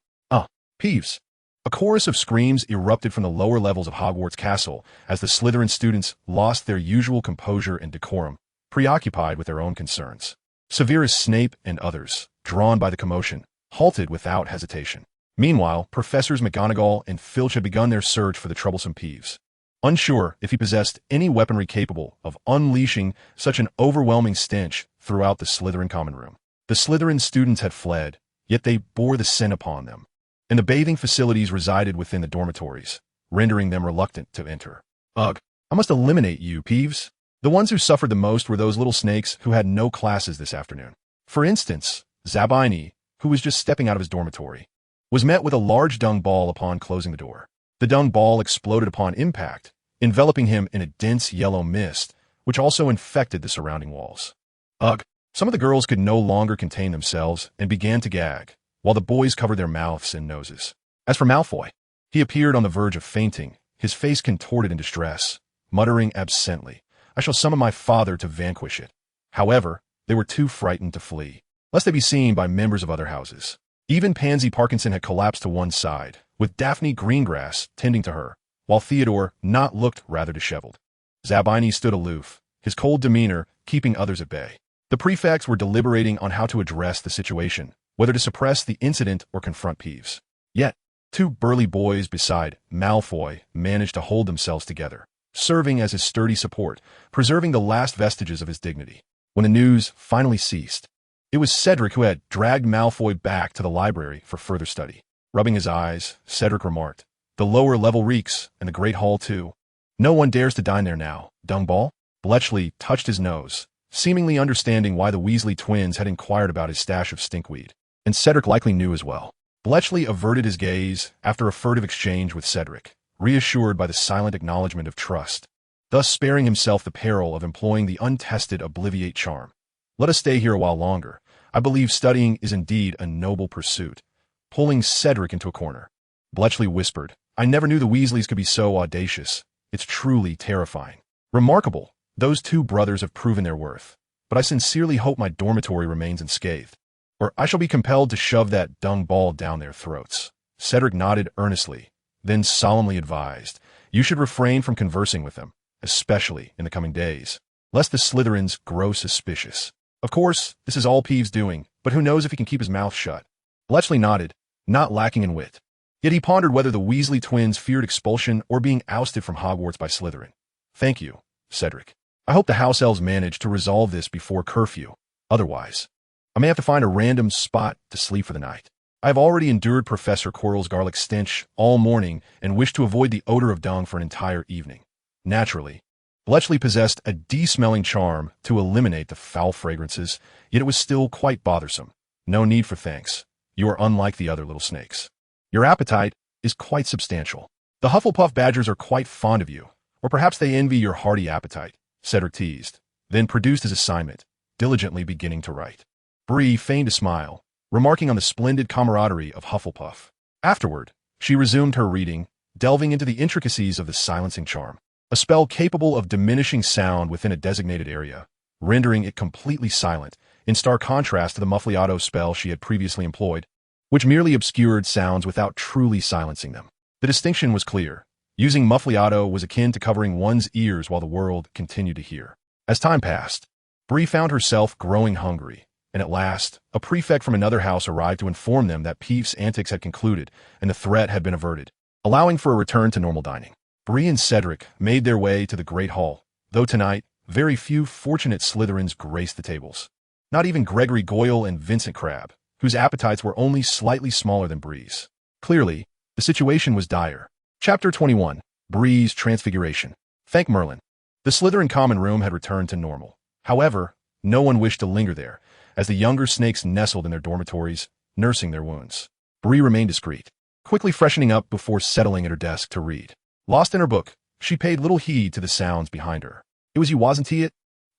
Peeves. A chorus of screams erupted from the lower levels of Hogwarts Castle as the Slytherin students lost their usual composure and decorum, preoccupied with their own concerns. Severus Snape and others, drawn by the commotion, halted without hesitation. Meanwhile, Professors McGonagall and Filch had begun their search for the troublesome Peeves. Unsure if he possessed any weaponry capable of unleashing such an overwhelming stench throughout the Slytherin common room. The Slytherin students had fled, yet they bore the sin upon them, and the bathing facilities resided within the dormitories, rendering them reluctant to enter. "Ugh, I must eliminate you, Peeves." The ones who suffered the most were those little snakes who had no classes this afternoon. For instance, Zabini, who was just stepping out of his dormitory, was met with a large dung ball upon closing the door. The dung ball exploded upon impact, enveloping him in a dense yellow mist, which also infected the surrounding walls. Ugh, some of the girls could no longer contain themselves and began to gag, while the boys covered their mouths and noses. As for Malfoy, he appeared on the verge of fainting, his face contorted in distress, muttering absently, "I shall summon my father to vanquish it." However, they were too frightened to flee, lest they be seen by members of other houses. Even Pansy Parkinson had collapsed to one side, with Daphne Greengrass tending to her, while Theodore not looked rather disheveled. Zabini stood aloof, his cold demeanor keeping others at bay. The prefects were deliberating on how to address the situation, whether to suppress the incident or confront Peeves. Yet, 2 burly boys beside Malfoy managed to hold themselves together, serving as his sturdy support, preserving the last vestiges of his dignity. When the news finally ceased, it was Cedric who had dragged Malfoy back to the library for further study. Rubbing his eyes, Cedric remarked, "The lower level reeks, and the Great Hall too. No one dares to dine there now, Dungball." Bletchley touched his nose, seemingly understanding why the Weasley twins had inquired about his stash of stinkweed. And Cedric likely knew as well. Bletchley averted his gaze after a furtive exchange with Cedric, reassured by the silent acknowledgement of trust, thus sparing himself the peril of employing the untested Obliviate charm. "Let us stay here a while longer. I believe studying is indeed a noble pursuit." Pulling Cedric into a corner, Bletchley whispered, "I never knew the Weasleys could be so audacious. It's truly terrifying." Remarkable, those 2 brothers have proven their worth, but I sincerely hope my dormitory remains unscathed, or I shall be compelled to shove that dung ball down their throats. Cedric nodded earnestly, then solemnly advised, "You should refrain from conversing with them, especially in the coming days, lest the Slytherins grow suspicious. Of course, this is all Peeves' doing, but who knows if he can keep his mouth shut." Bletchley nodded, not lacking in wit. Yet he pondered whether the Weasley twins feared expulsion or being ousted from Hogwarts by Slytherin. "Thank you, Cedric. I hope the house elves manage to resolve this before curfew. Otherwise, I may have to find a random spot to sleep for the night." I have already endured Professor Quirrell's garlic stench all morning and wish to avoid the odor of dung for an entire evening. Naturally, Bletchley possessed a de-smelling charm to eliminate the foul fragrances, yet it was still quite bothersome. No need for thanks. You are unlike the other little snakes. Your appetite is quite substantial. The Hufflepuff Badgers are quite fond of you, or perhaps they envy your hearty appetite, Cedric teased, then produced his assignment, diligently beginning to write. Bree feigned a smile, remarking on the splendid camaraderie of Hufflepuff. Afterward, she resumed her reading, delving into the intricacies of the silencing charm, a spell capable of diminishing sound within a designated area, rendering it completely silent, in stark contrast to the muffliato spell she had previously employed, which merely obscured sounds without truly silencing them. The distinction was clear. Using muffliato was akin to covering one's ears while the world continued to hear. As time passed, Bree found herself growing hungry, and at last, a prefect from another house arrived to inform them that Peeve's antics had concluded and the threat had been averted, allowing for a return to normal dining. Bree and Cedric made their way to the Great Hall, though tonight, very few fortunate Slytherins graced the tables. Not even Gregory Goyle and Vincent Crabbe, whose appetites were only slightly smaller than Bree's. Clearly, the situation was dire. Chapter 21. Bree's Transfiguration. Thank Merlin. The Slytherin common room had returned to normal. However, no one wished to linger there, as the younger snakes nestled in their dormitories, nursing their wounds. Bree remained discreet, quickly freshening up before settling at her desk to read. Lost in her book, she paid little heed to the sounds behind her. It was you, wasn't he it?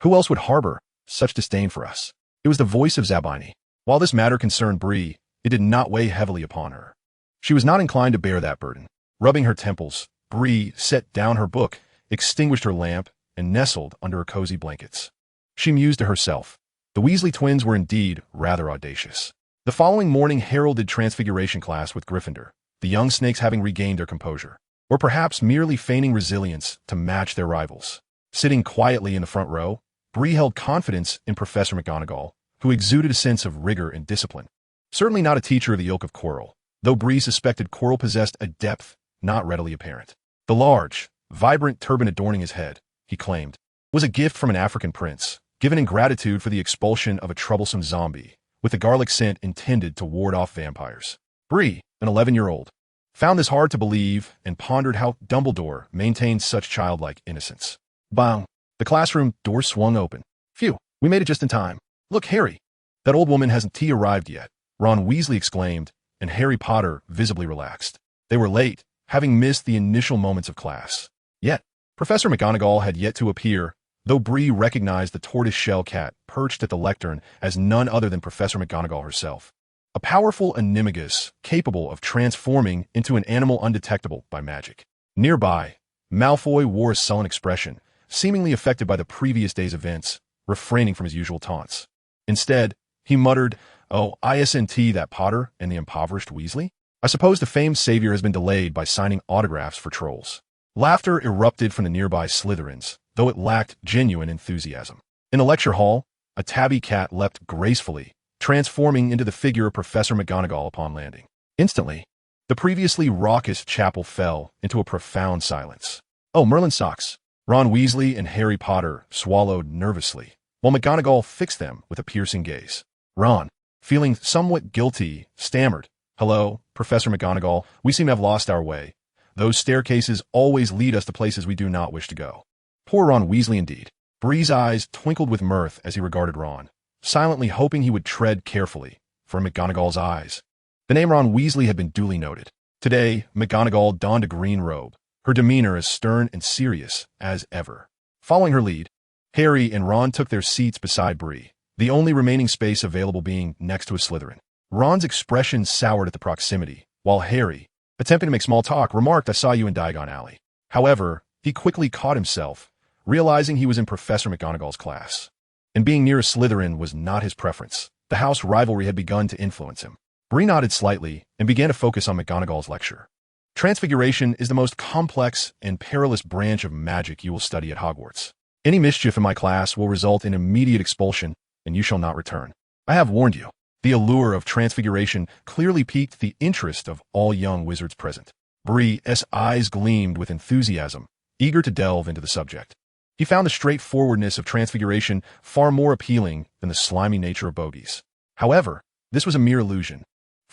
Who else would harbor such disdain for us? It was the voice of Zabini. While this matter concerned Bree, it did not weigh heavily upon her. She was not inclined to bear that burden. Rubbing her temples, Bree set down her book, extinguished her lamp, and nestled under her cozy blankets. She mused to herself. The Weasley twins were indeed rather audacious. The following morning heralded Transfiguration class with Gryffindor, the young snakes having regained their composure, or perhaps merely feigning resilience to match their rivals. Sitting quietly in the front row, Bree held confidence in Professor McGonagall, who exuded a sense of rigor and discipline. Certainly not a teacher of the ilk of Quirrell, though Bree suspected Quirrell possessed a depth not readily apparent. The large, vibrant turban adorning his head, he claimed, was a gift from an African prince, given in gratitude for the expulsion of a troublesome zombie, with the garlic scent intended to ward off vampires. Bree, an 11-year-old, found this hard to believe and pondered how Dumbledore maintained such childlike innocence. Bang! The classroom door swung open. Phew, we made it just in time. Look, Harry, that old woman hasn't tea arrived yet, Ron Weasley exclaimed, and Harry Potter visibly relaxed. They were late, having missed the initial moments of class. Yet, Professor McGonagall had yet to appear, though Bree recognized the tortoise-shell cat perched at the lectern as none other than Professor McGonagall herself. A powerful animagus capable of transforming into an animal undetectable by magic. Nearby, Malfoy wore a sullen expression, seemingly affected by the previous day's events, refraining from his usual taunts. Instead, he muttered, "Oh, ISNT that Potter and the impoverished Weasley? I suppose the famed savior has been delayed by signing autographs for trolls." Laughter erupted from the nearby Slytherins, though it lacked genuine enthusiasm. In the lecture hall, a tabby cat leapt gracefully, transforming into the figure of Professor McGonagall upon landing. Instantly, the previously raucous chapel fell into a profound silence. "Oh, Merlin socks." Ron Weasley and Harry Potter swallowed nervously, while McGonagall fixed them with a piercing gaze. Ron, feeling somewhat guilty, stammered, "Hello, Professor McGonagall, we seem to have lost our way. Those staircases always lead us to places we do not wish to go." Poor Ron Weasley indeed. Bree's eyes twinkled with mirth as he regarded Ron, silently hoping he would tread carefully, for in McGonagall's eyes, the name Ron Weasley had been duly noted. Today, McGonagall donned a green robe, her demeanor as stern and serious as ever. Following her lead, Harry and Ron took their seats beside Bree, the only remaining space available being next to a Slytherin. Ron's expression soured at the proximity, while Harry, attempting to make small talk, remarked, "I saw you in Diagon Alley." However, he quickly caught himself, realizing he was in Professor McGonagall's class. And being near a Slytherin was not his preference. The house rivalry had begun to influence him. Bree nodded slightly and began to focus on McGonagall's lecture. Transfiguration is the most complex and perilous branch of magic you will study at Hogwarts. Any mischief in my class will result in immediate expulsion, and you shall not return. I have warned you. The allure of transfiguration clearly piqued the interest of all young wizards present. Bree's eyes gleamed with enthusiasm, eager to delve into the subject. He found the straightforwardness of transfiguration far more appealing than the slimy nature of bogies. However, this was a mere illusion.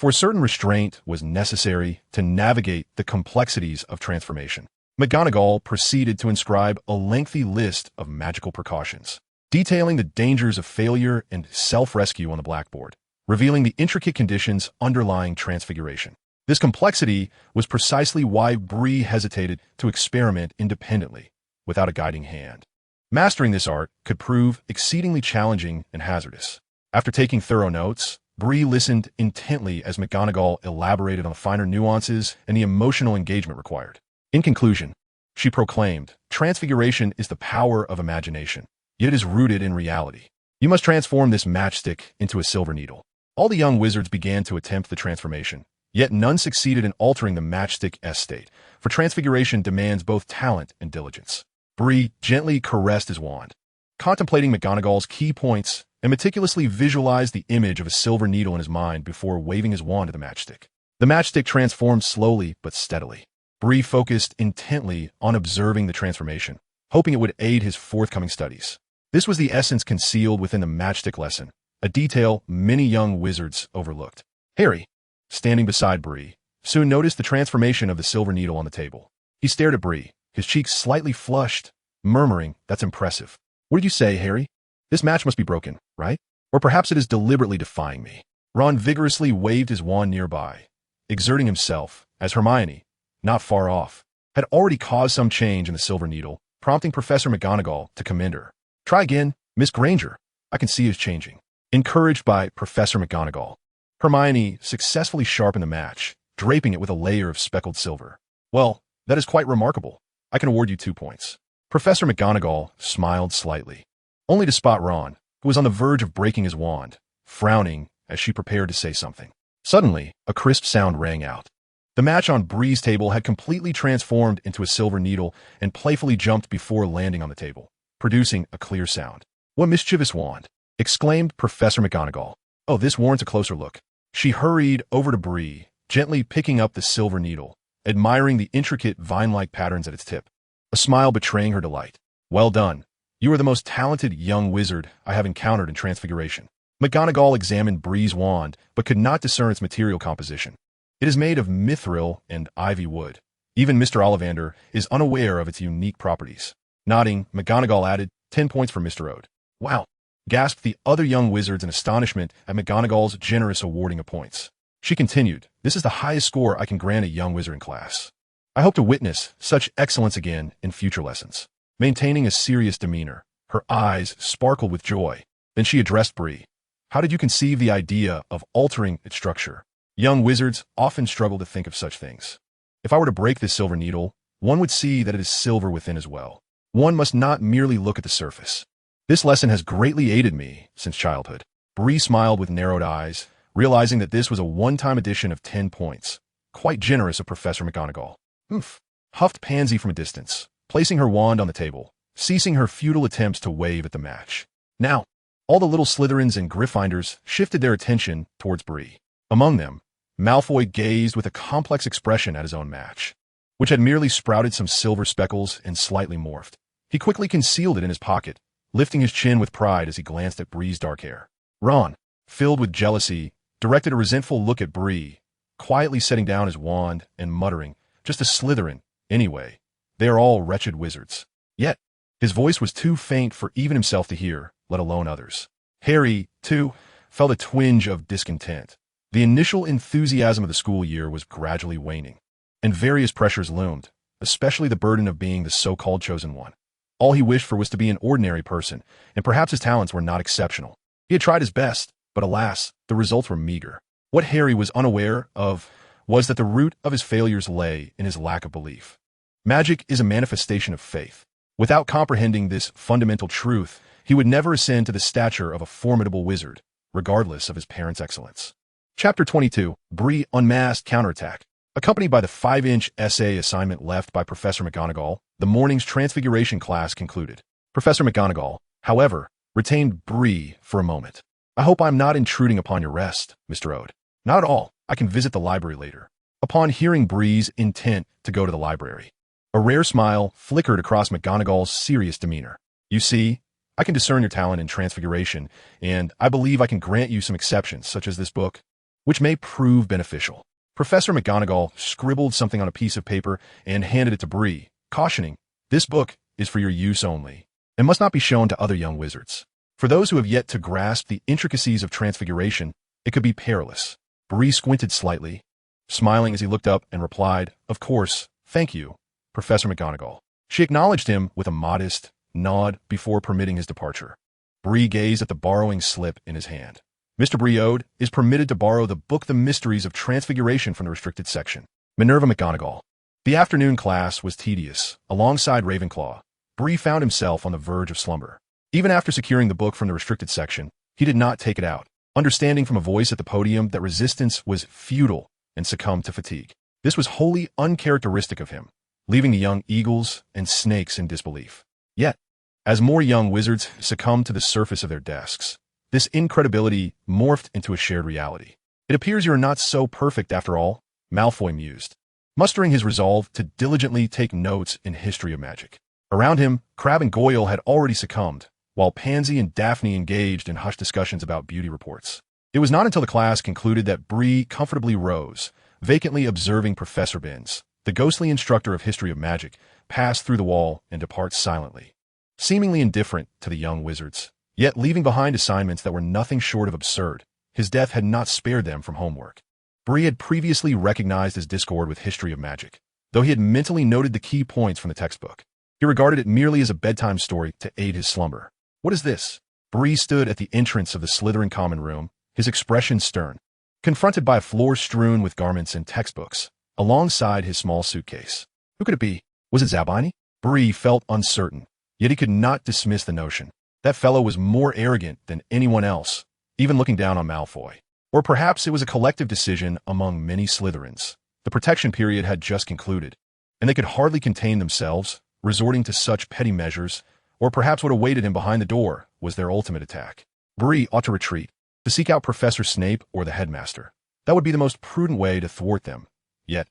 for a certain restraint was necessary to navigate the complexities of transformation. McGonagall proceeded to inscribe a lengthy list of magical precautions, detailing the dangers of failure and self-rescue on the blackboard, revealing the intricate conditions underlying transfiguration. This complexity was precisely why Bree hesitated to experiment independently, without a guiding hand. Mastering this art could prove exceedingly challenging and hazardous. After taking thorough notes, Bree listened intently as McGonagall elaborated on the finer nuances and the emotional engagement required. In conclusion, she proclaimed, "Transfiguration is the power of imagination, yet it is rooted in reality. You must transform this matchstick into a silver needle." All the young wizards began to attempt the transformation, yet none succeeded in altering the matchstick state, for transfiguration demands both talent and diligence. Bree gently caressed his wand, contemplating McGonagall's key points, and meticulously visualized the image of a silver needle in his mind before waving his wand at the matchstick. The matchstick transformed slowly but steadily. Bree focused intently on observing the transformation, hoping it would aid his forthcoming studies. This was the essence concealed within the matchstick lesson, a detail many young wizards overlooked. Harry, standing beside Bree, soon noticed the transformation of the silver needle on the table. He stared at Bree, his cheeks slightly flushed, murmuring, "That's impressive. What did you say, Harry? This match must be broken, right? Or perhaps it is deliberately defying me." Ron vigorously waved his wand nearby, exerting himself, as Hermione, not far off, had already caused some change in the silver needle, prompting Professor McGonagall to commend her. "Try again, Miss Granger. I can see it's changing." Encouraged by Professor McGonagall, Hermione successfully sharpened the match, draping it with a layer of speckled silver. "Well, that is quite remarkable. I can award you 2 points." Professor McGonagall smiled slightly, only to spot Ron, who was on the verge of breaking his wand, frowning as she prepared to say something. Suddenly, a crisp sound rang out. The match on Bree's table had completely transformed into a silver needle and playfully jumped before landing on the table, producing a clear sound. "What mischievous wand!" exclaimed Professor McGonagall. "Oh, this warrants a closer look." She hurried over to Bree, gently picking up the silver needle, admiring the intricate vine-like patterns at its tip, a smile betraying her delight. "Well done. You are the most talented young wizard I have encountered in Transfiguration." McGonagall examined Bree's wand, but could not discern its material composition. "It is made of mithril and ivy wood. Even Mr. Ollivander is unaware of its unique properties." Nodding, McGonagall added, 10 points for Mr. Ode." "Wow," gasped the other young wizards in astonishment at McGonagall's generous awarding of points. She continued, "This is the highest score I can grant a young wizard in class. I hope to witness such excellence again in future lessons." Maintaining a serious demeanor, her eyes sparkled with joy. Then she addressed Bree. "How did you conceive the idea of altering its structure?" Young wizards often struggle to think of such things. "If I were to break this silver needle, one would see that it is silver within as well. One must not merely look at the surface. This lesson has greatly aided me since childhood." Bree smiled with narrowed eyes, realizing that this was a one-time addition of 10 points. Quite generous of Professor McGonagall. "Oof," huffed Pansy from a distance, placing her wand on the table, ceasing her futile attempts to wave at the match. Now, all the little Slytherins and Gryffindors shifted their attention towards Bree. Among them, Malfoy gazed with a complex expression at his own match, which had merely sprouted some silver speckles and slightly morphed. He quickly concealed it in his pocket, lifting his chin with pride as he glanced at Bree's dark hair. Ron, filled with jealousy, directed a resentful look at Bree, quietly setting down his wand and muttering, "Just a Slytherin, anyway. They are all wretched wizards." Yet, his voice was too faint for even himself to hear, let alone others. Harry, too, felt a twinge of discontent. The initial enthusiasm of the school year was gradually waning, and various pressures loomed, especially the burden of being the so-called chosen one. All he wished for was to be an ordinary person, and perhaps his talents were not exceptional. He had tried his best, but alas, the results were meager. What Harry was unaware of was that the root of his failures lay in his lack of belief. Magic is a manifestation of faith. Without comprehending this fundamental truth, he would never ascend to the stature of a formidable wizard, regardless of his parents' excellence. Chapter 22, Bree Unmasked Counterattack. Accompanied by the 5-inch essay assignment left by Professor McGonagall, the morning's Transfiguration class concluded. Professor McGonagall, however, retained Bree for a moment. "I hope I'm not intruding upon your rest, Mr. Ode." "Not at all. I can visit the library later." Upon hearing Bree's intent to go to the library, a rare smile flickered across McGonagall's serious demeanor. "You see, I can discern your talent in Transfiguration, and I believe I can grant you some exceptions, such as this book." which may prove beneficial. Professor McGonagall scribbled something on a piece of paper and handed it to Bree, cautioning, "This book is for your use only, and must not be shown to other young wizards. For those who have yet to grasp the intricacies of transfiguration, it could be perilous." Bree squinted slightly, smiling as he looked up and replied, "Of course, thank you, Professor McGonagall." She acknowledged him with a modest nod before permitting his departure. Bree gazed at the borrowing slip in his hand. Mr. Briode is permitted to borrow the book The Mysteries of Transfiguration from the restricted section. Minerva McGonagall. The afternoon class was tedious. Alongside Ravenclaw, Bree found himself on the verge of slumber. Even after securing the book from the restricted section, he did not take it out, understanding from a voice at the podium that resistance was futile and succumbed to fatigue. This was wholly uncharacteristic of him, leaving the young eagles and snakes in disbelief. Yet, as more young wizards succumbed to the surface of their desks, this incredibility morphed into a shared reality. "It appears you are not so perfect after all," Malfoy mused, mustering his resolve to diligently take notes in history of magic. Around him, Crabbe and Goyle had already succumbed, while Pansy and Daphne engaged in hushed discussions about beauty reports. It was not until the class concluded that Bree comfortably rose, vacantly observing Professor Binns, the ghostly instructor of history of magic, pass through the wall and depart silently, seemingly indifferent to the young wizards, yet leaving behind assignments that were nothing short of absurd. His death had not spared them from homework. Bree had previously recognized his discord with history of magic, though he had mentally noted the key points from the textbook. He regarded it merely as a bedtime story to aid his slumber. "What is this?" Bree stood at the entrance of the Slytherin common room, his expression stern, confronted by a floor strewn with garments and textbooks, alongside his small suitcase. Who could it be? Was it Zabini? Bree felt uncertain, yet he could not dismiss the notion. That fellow was more arrogant than anyone else, even looking down on Malfoy. Or perhaps it was a collective decision among many Slytherins. The protection period had just concluded, and they could hardly contain themselves, resorting to such petty measures, or perhaps what awaited him behind the door was their ultimate attack. Bree ought to retreat, to seek out Professor Snape or the headmaster. That would be the most prudent way to thwart them. Yet,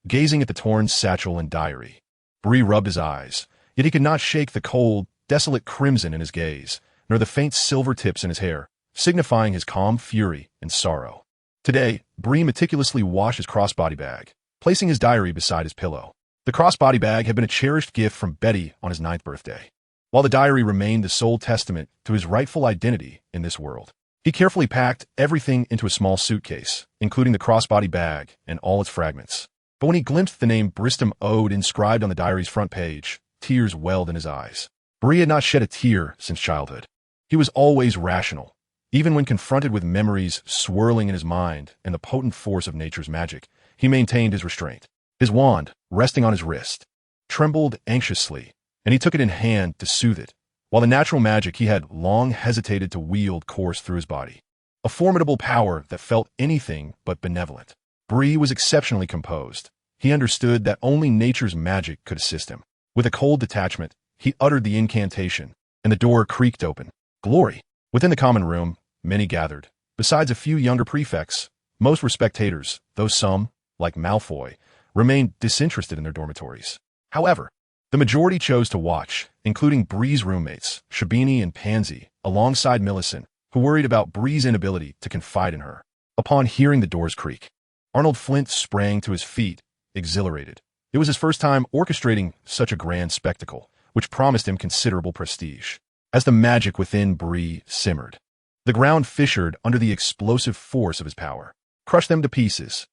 gazing at the torn satchel and diary, Bree rubbed his eyes, yet he could not shake the cold, desolate crimson in his gaze, nor the faint silver tips in his hair, signifying his calm fury and sorrow. Today, Bree meticulously washed his crossbody bag, placing his diary beside his pillow. The crossbody bag had been a cherished gift from Betty on his 9th birthday, while the diary remained the sole testament to his rightful identity in this world. He carefully packed everything into a small suitcase, including the crossbody bag and all its fragments. But when he glimpsed the name Bristom Ode inscribed on the diary's front page, tears welled in his eyes. Bree had not shed a tear since childhood. He was always rational, even when confronted with memories swirling in his mind and the potent force of nature's magic. He maintained his restraint. His wand, resting on his wrist, trembled anxiously, and he took it in hand to soothe it, while the natural magic he had long hesitated to wield coursed through his body. A formidable power that felt anything but benevolent. Bree was exceptionally composed. He understood that only nature's magic could assist him. With a cold detachment, he uttered the incantation, and the door creaked open. Glory! Within the common room, many gathered. Besides a few younger prefects, most were spectators, though some, like Malfoy, remained disinterested in their dormitories. However, the majority chose to watch, including Bree's roommates, Shabini and Pansy, alongside Millicent, who worried about Bree's inability to confide in her. Upon hearing the doors creak, Arnold Flint sprang to his feet, exhilarated. It was his first time orchestrating such a grand spectacle, which promised him considerable prestige. As the magic within Bree simmered, the ground fissured under the explosive force of his power. Crushed them to pieces.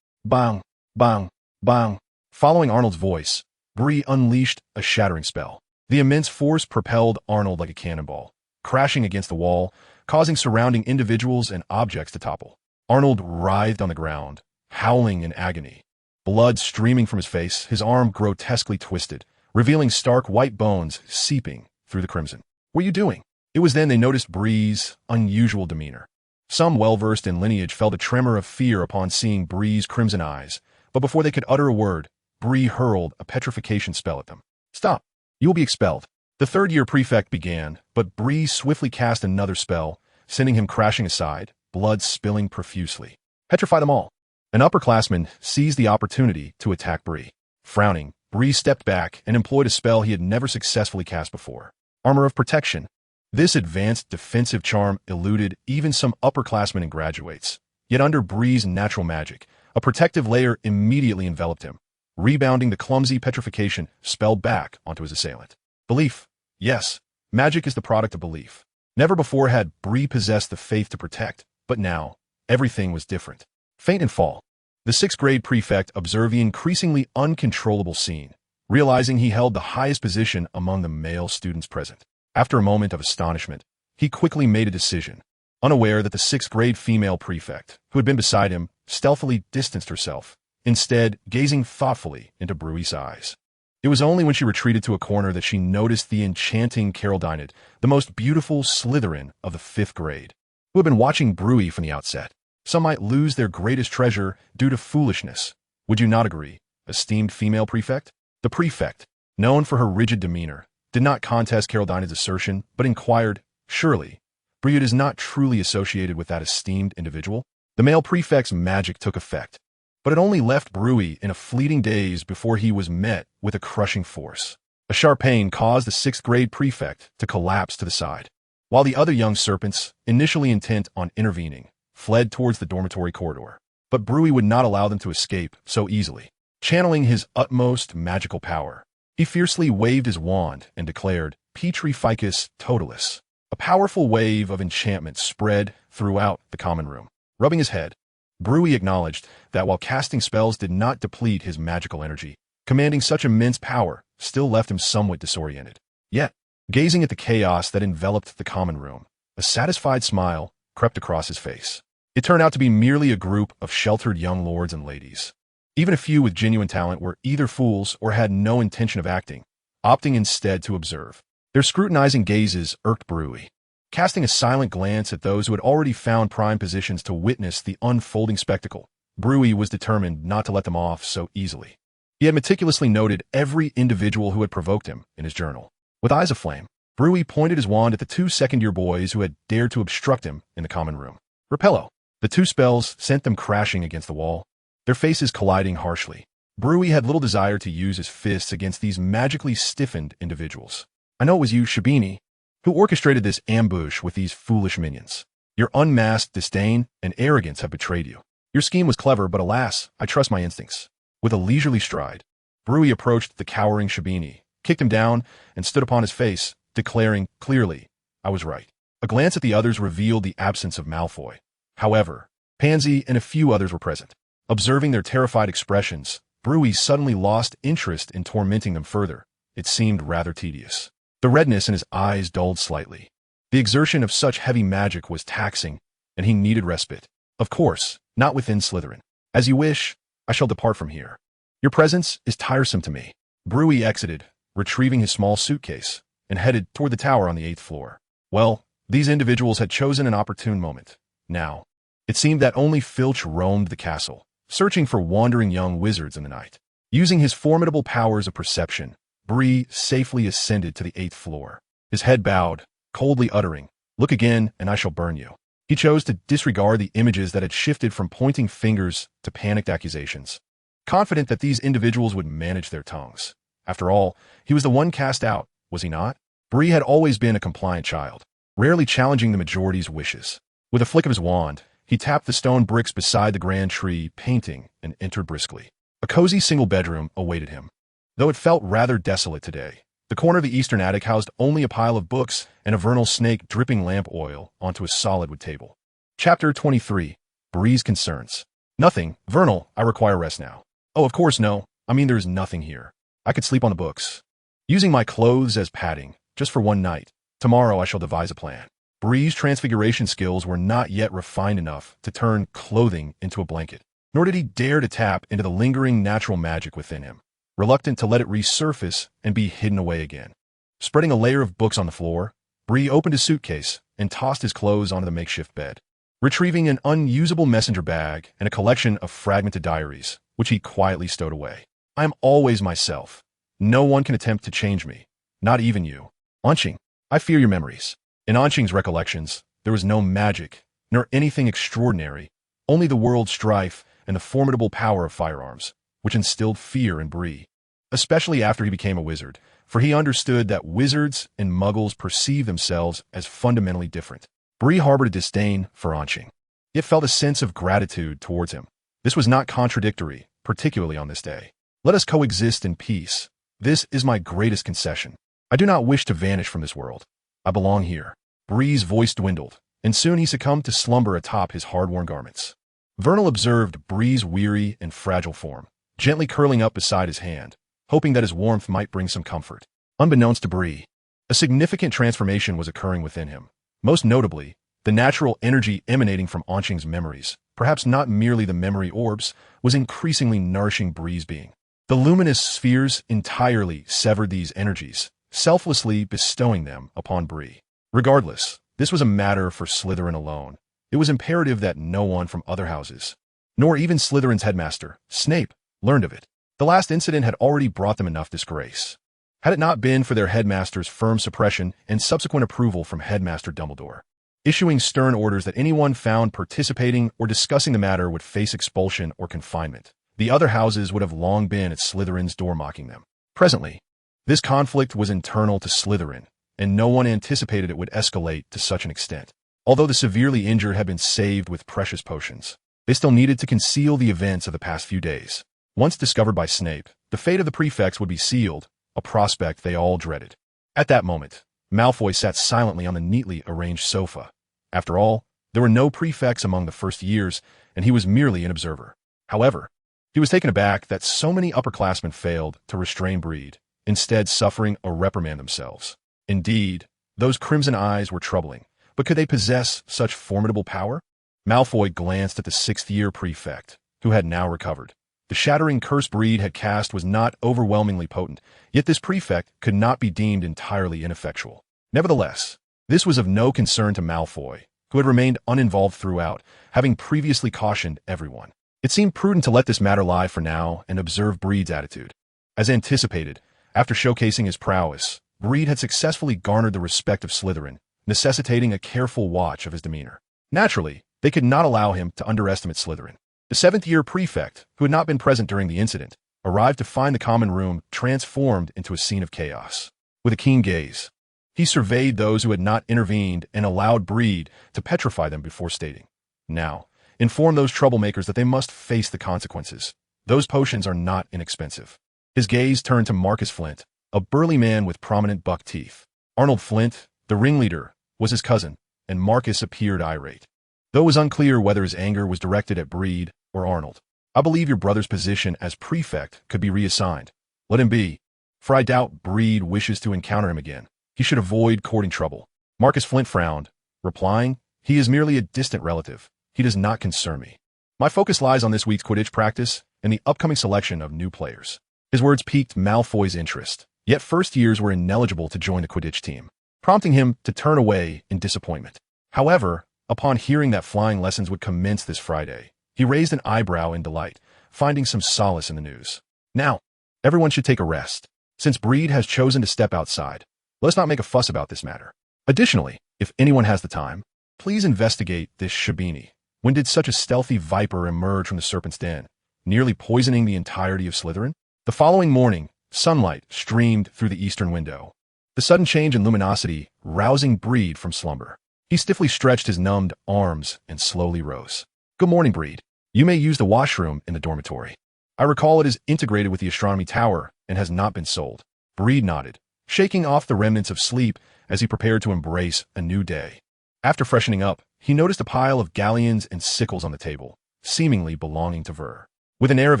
Bang, bang, bang. Following Arnold's voice, Bree unleashed a shattering spell. The immense force propelled Arnold like a cannonball, crashing against the wall, causing surrounding individuals and objects to topple. Arnold writhed on the ground, howling in agony. Blood streaming from his face, his arm grotesquely twisted, revealing stark white bones seeping through the crimson. "What are you doing?" It was then they noticed Bree's unusual demeanor. Some well-versed in lineage felt a tremor of fear upon seeing Bree's crimson eyes, but before they could utter a word, Bree hurled a petrification spell at them. "Stop! You will be expelled." The third-year prefect began, but Bree swiftly cast another spell, sending him crashing aside, blood spilling profusely. "Petrify them all." An upperclassman seized the opportunity to attack Bree. Frowning, Bree stepped back and employed a spell he had never successfully cast before. Armor of Protection. This advanced defensive charm eluded even some upperclassmen and graduates, Yet under Bree's natural magic, a protective layer immediately enveloped him, rebounding the clumsy petrification spell back onto his assailant. Belief. Yes, magic is the product of belief. Never before had Bree possessed the faith to protect, but now, everything was different. Faint and fall. The sixth-grade prefect observed the increasingly uncontrollable scene, realizing he held the highest position among the male students present. After a moment of astonishment, he quickly made a decision, unaware that the sixth-grade female prefect, who had been beside him, stealthily distanced herself, instead gazing thoughtfully into Bree's eyes. It was only when she retreated to a corner that she noticed the enchanting Carol Dynad, the most beautiful Slytherin of the fifth grade, who had been watching Bree from the outset. Some might lose their greatest treasure due to foolishness. Would you not agree, esteemed female prefect? The prefect, known for her rigid demeanor, did not contest Carol Dynad's assertion, but inquired, surely, Bree is not truly associated with that esteemed individual? The male prefect's magic took effect, but it only left Bree in a fleeting daze before he was met with a crushing force. A sharp pain caused the sixth-grade prefect to collapse to the side, while the other young serpents, initially intent on intervening, fled towards the dormitory corridor. But Bree would not allow them to escape so easily. Channeling his utmost magical power, he fiercely waved his wand and declared, Petri Ficus Totalis. A powerful wave of enchantment spread throughout the common room. Rubbing his head, Bree acknowledged that while casting spells did not deplete his magical energy, commanding such immense power still left him somewhat disoriented. Yet, gazing at the chaos that enveloped the common room, a satisfied smile crept across his face. It turned out to be merely a group of sheltered young lords and ladies. Even a few with genuine talent were either fools or had no intention of acting, opting instead to observe. Their scrutinizing gazes irked Bree. Casting a silent glance at those who had already found prime positions to witness the unfolding spectacle, Bree was determined not to let them off so easily. He had meticulously noted every individual who had provoked him in his journal. With eyes aflame, Bree pointed his wand at the two second-year boys who had dared to obstruct him in the common room. Repello. The two spells sent them crashing against the wall, their faces colliding harshly. Bree had little desire to use his fists against these magically stiffened individuals. I know it was you, Shabini, who orchestrated this ambush with these foolish minions. Your unmasked disdain and arrogance have betrayed you. Your scheme was clever, but alas, I trust my instincts. With a leisurely stride, Bree approached the cowering Shabini, kicked him down, and stood upon his face, declaring clearly, I was right. A glance at the others revealed the absence of Malfoy. However, Pansy and a few others were present. Observing their terrified expressions, Bree suddenly lost interest in tormenting them further. It seemed rather tedious. The redness in his eyes dulled slightly. The exertion of such heavy magic was taxing, and he needed respite. Of course, not within Slytherin. As you wish, I shall depart from here. Your presence is tiresome to me. Bree exited, retrieving his small suitcase, and headed toward the tower on the 8th floor. Well, these individuals had chosen an opportune moment. Now, it seemed that only Filch roamed the castle, searching for wandering young wizards in the night. Using his formidable powers of perception, Bree safely ascended to the 8th floor. His head bowed, coldly uttering, Look again, and I shall burn you. He chose to disregard the images that had shifted from pointing fingers to panicked accusations, confident that these individuals would manage their tongues. After all, he was the one cast out, was he not? Bree had always been a compliant child, rarely challenging the majority's wishes. With a flick of his wand, he tapped the stone bricks beside the grand tree painting and entered briskly. A cozy single bedroom awaited him. Though it felt rather desolate today, the corner of the eastern attic housed only a pile of books and a vernal snake dripping lamp oil onto a solid wood table. Chapter 23. Bree's Concerns. Nothing, Vernal, I require rest now. Oh, of course no. I mean there's nothing here. I could sleep on the books. Using my clothes as padding, just for one night. Tomorrow I shall devise a plan. Bree's transfiguration skills were not yet refined enough to turn clothing into a blanket, nor did he dare to tap into the lingering natural magic within him, reluctant to let it resurface and be hidden away again. Spreading a layer of books on the floor, Bree opened his suitcase and tossed his clothes onto the makeshift bed, retrieving an unusable messenger bag and a collection of fragmented diaries, which he quietly stowed away. I am always myself. No one can attempt to change me, not even you. Anqing, I fear your memories. In Anqing's recollections, there was no magic, nor anything extraordinary, only the world's strife and the formidable power of firearms, which instilled fear in Bree, especially after he became a wizard, for he understood that wizards and muggles perceive themselves as fundamentally different. Bree harbored a disdain for Anqing. yet felt a sense of gratitude towards him. This was not contradictory, particularly on this day. Let us coexist in peace. This is my greatest concession. I do not wish to vanish from this world. I belong here. Bree's voice dwindled, and soon he succumbed to slumber atop his hard-worn garments. Vernal observed Bree's weary and fragile form, gently curling up beside his hand, hoping that his warmth might bring some comfort. Unbeknownst to Bree, a significant transformation was occurring within him. Most notably, the natural energy emanating from Qing's memories, perhaps not merely the memory orbs, was increasingly nourishing Bree's being. The luminous spheres entirely severed these energies, selflessly bestowing them upon Bree. Regardless, this was a matter for Slytherin alone. It was imperative that no one from other houses, nor even Slytherin's headmaster, Snape, learned of it. The last incident had already brought them enough disgrace. Had it not been for their headmaster's firm suppression and subsequent approval from Headmaster Dumbledore, issuing stern orders that anyone found participating or discussing the matter would face expulsion or confinement, the other houses would have long been at Slytherin's door mocking them. Presently, this conflict was internal to Slytherin, and no one anticipated it would escalate to such an extent. Although the severely injured had been saved with precious potions, they still needed to conceal the events of the past few days. Once discovered by Snape, the fate of the prefects would be sealed, a prospect they all dreaded. At that moment, Malfoy sat silently on the neatly arranged sofa. After all, there were no prefects among the first years, and he was merely an observer. However, he was taken aback that so many upperclassmen failed to restrain Bree, instead suffering a reprimand themselves. Indeed, those crimson eyes were troubling, but could they possess such formidable power? Malfoy glanced at the sixth-year prefect, who had now recovered. The shattering curse Bree had cast was not overwhelmingly potent, yet this prefect could not be deemed entirely ineffectual. Nevertheless, this was of no concern to Malfoy, who had remained uninvolved throughout, having previously cautioned everyone. It seemed prudent to let this matter lie for now and observe Bree's attitude. As anticipated, after showcasing his prowess, Bree had successfully garnered the respect of Slytherin, necessitating a careful watch of his demeanor. Naturally, they could not allow him to underestimate Slytherin. The seventh-year prefect, who had not been present during the incident, arrived to find the common room transformed into a scene of chaos. With a keen gaze, he surveyed those who had not intervened and allowed Bree to petrify them before stating, "Now, inform those troublemakers that they must face the consequences. Those potions are not inexpensive." His gaze turned to Marcus Flint, a burly man with prominent buck teeth. Arnold Flint, the ringleader, was his cousin, and Marcus appeared irate, though it was unclear whether his anger was directed at Bree or Arnold. "I believe your brother's position as prefect could be reassigned. Let him be, for I doubt Bree wishes to encounter him again. He should avoid courting trouble." Marcus Flint frowned, replying, "He is merely a distant relative. He does not concern me. My focus lies on this week's Quidditch practice and the upcoming selection of new players." His words piqued Malfoy's interest, yet first years were ineligible to join the Quidditch team, prompting him to turn away in disappointment. However, upon hearing that flying lessons would commence this Friday, he raised an eyebrow in delight, finding some solace in the news. Now, everyone should take a rest. Since Bree has chosen to step outside, let's not make a fuss about this matter. Additionally, if anyone has the time, please investigate this Shabini. When did such a stealthy viper emerge from the serpent's den, nearly poisoning the entirety of Slytherin? The following morning, sunlight streamed through the eastern window, the sudden change in luminosity rousing Bree from slumber. He stiffly stretched his numbed arms and slowly rose. "Good morning, Bree. You may use the washroom in the dormitory. I recall it is integrated with the astronomy tower and has not been sold." Bree nodded, shaking off the remnants of sleep as he prepared to embrace a new day. After freshening up, he noticed a pile of galleons and sickles on the table, seemingly belonging to Ver. With an air of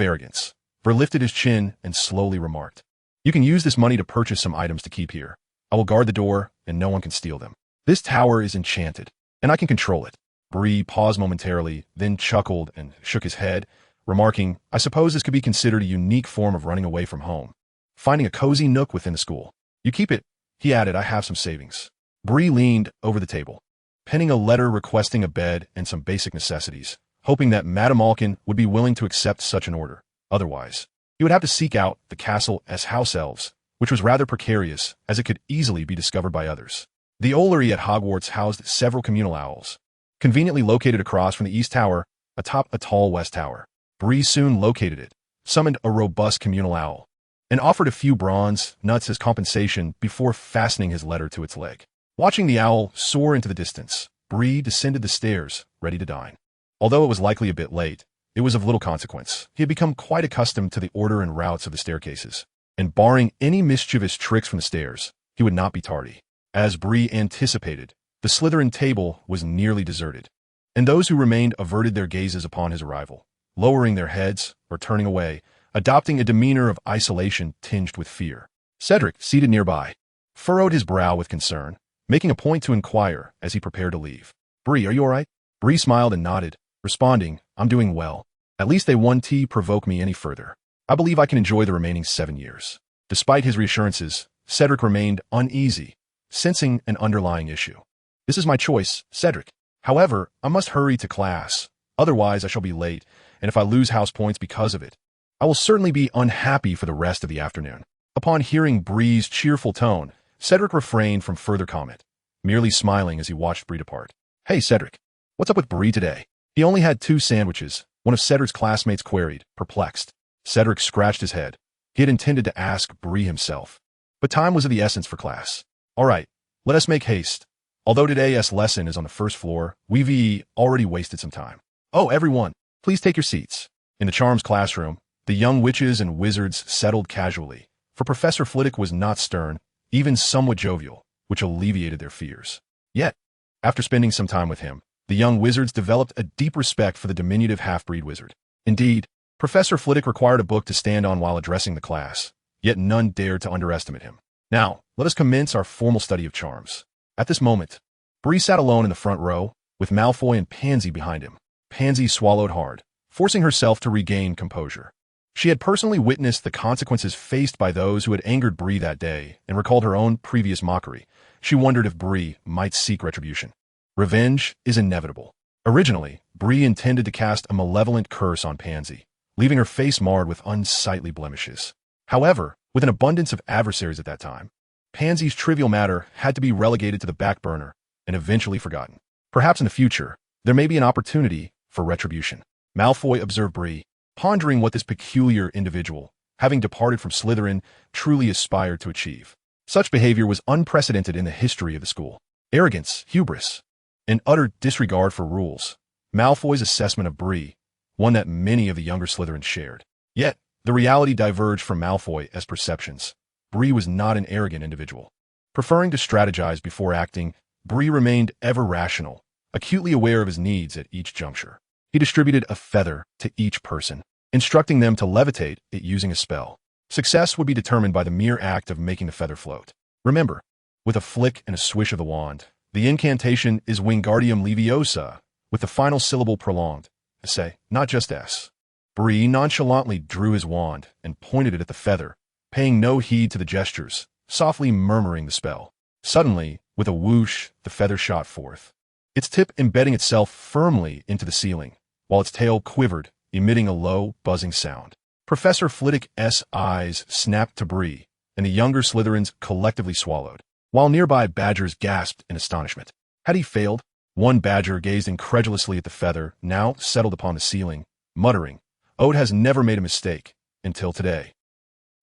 arrogance, Ver lifted his chin and slowly remarked, "You can use this money to purchase some items to keep here. I will guard the door, and no one can steal them. This tower is enchanted, and I can control it." Bree paused momentarily, then chuckled and shook his head, remarking, "I suppose this could be considered a unique form of running away from home, finding a cozy nook within the school. You keep it," he added, "I have some savings." Bree leaned over the table, penning a letter requesting a bed and some basic necessities, hoping that Madame Malkin would be willing to accept such an order. Otherwise, he would have to seek out the castle as house elves, which was rather precarious as it could easily be discovered by others. The Ollery at Hogwarts housed several communal owls, conveniently located across from the East Tower, atop a tall West Tower. Bree soon located it, summoned a robust communal owl, and offered a few bronze nuts as compensation before fastening his letter to its leg. Watching the owl soar into the distance, Bree descended the stairs, ready to dine. Although it was likely a bit late, it was of little consequence. He had become quite accustomed to the order and routes of the staircases, and barring any mischievous tricks from the stairs, he would not be tardy. As Bree anticipated, the Slytherin table was nearly deserted, and those who remained averted their gazes upon his arrival, lowering their heads or turning away, adopting a demeanor of isolation tinged with fear. Cedric, seated nearby, furrowed his brow with concern, making a point to inquire as he prepared to leave. "Bree, are you all right?" Bree smiled and nodded, responding, "I'm doing well. At least they won't provoke me any further. I believe I can enjoy the remaining 7 years." Despite his reassurances, Cedric remained uneasy, sensing an underlying issue. "This is my choice, Cedric. However, I must hurry to class. Otherwise, I shall be late, and if I lose house points because of it, I will certainly be unhappy for the rest of the afternoon." Upon hearing Bree's cheerful tone, Cedric refrained from further comment, merely smiling as he watched Bree depart. "Hey, Cedric, what's up with Bree today?" "He only had 2 sandwiches," one of Cedric's classmates queried, perplexed. Cedric scratched his head. He had intended to ask Bree himself, but time was of the essence for class. "All right, let us make haste. Although today's lesson is on the first floor, we've already wasted some time. Oh, everyone, please take your seats." In the charms classroom, the young witches and wizards settled casually, for Professor Flitwick was not stern, even somewhat jovial, which alleviated their fears. Yet, after spending some time with him, the young wizards developed a deep respect for the diminutive half-breed wizard. Indeed, Professor Flitwick required a book to stand on while addressing the class, yet none dared to underestimate him. "Now, let us commence our formal study of charms." At this moment, Bree sat alone in the front row, with Malfoy and Pansy behind him. Pansy swallowed hard, forcing herself to regain composure. She had personally witnessed the consequences faced by those who had angered Bree that day and recalled her own previous mockery. She wondered if Bree might seek retribution. Revenge is inevitable. Originally, Bree intended to cast a malevolent curse on Pansy, leaving her face marred with unsightly blemishes. However, with an abundance of adversaries at that time, Pansy's trivial matter had to be relegated to the back burner and eventually forgotten. Perhaps in the future, there may be an opportunity for retribution. Malfoy observed Bree, pondering what this peculiar individual, having departed from Slytherin, truly aspired to achieve. Such behavior was unprecedented in the history of the school. Arrogance, hubris, and utter disregard for rules. Malfoy's assessment of Bree, one that many of the younger Slytherins shared. Yet, the reality diverged from Malfoy as perceptions. Bree was not an arrogant individual. Preferring to strategize before acting, Bree remained ever rational, acutely aware of his needs at each juncture. He distributed a feather to each person, instructing them to levitate it using a spell. Success would be determined by the mere act of making the feather float. Remember, with a flick and a swish of the wand, the incantation is Wingardium Leviosa, with the final syllable prolonged, say, not just S. Bree nonchalantly drew his wand and pointed it at the feather, paying no heed to the gestures, softly murmuring the spell. Suddenly, with a whoosh, the feather shot forth, its tip embedding itself firmly into the ceiling, while its tail quivered, emitting a low, buzzing sound. Professor Flitwick's eyes snapped to Bree, and the younger Slytherins collectively swallowed, while nearby badgers gasped in astonishment. Had he failed? One badger gazed incredulously at the feather, now settled upon the ceiling, muttering, "Ode has never made a mistake, until today."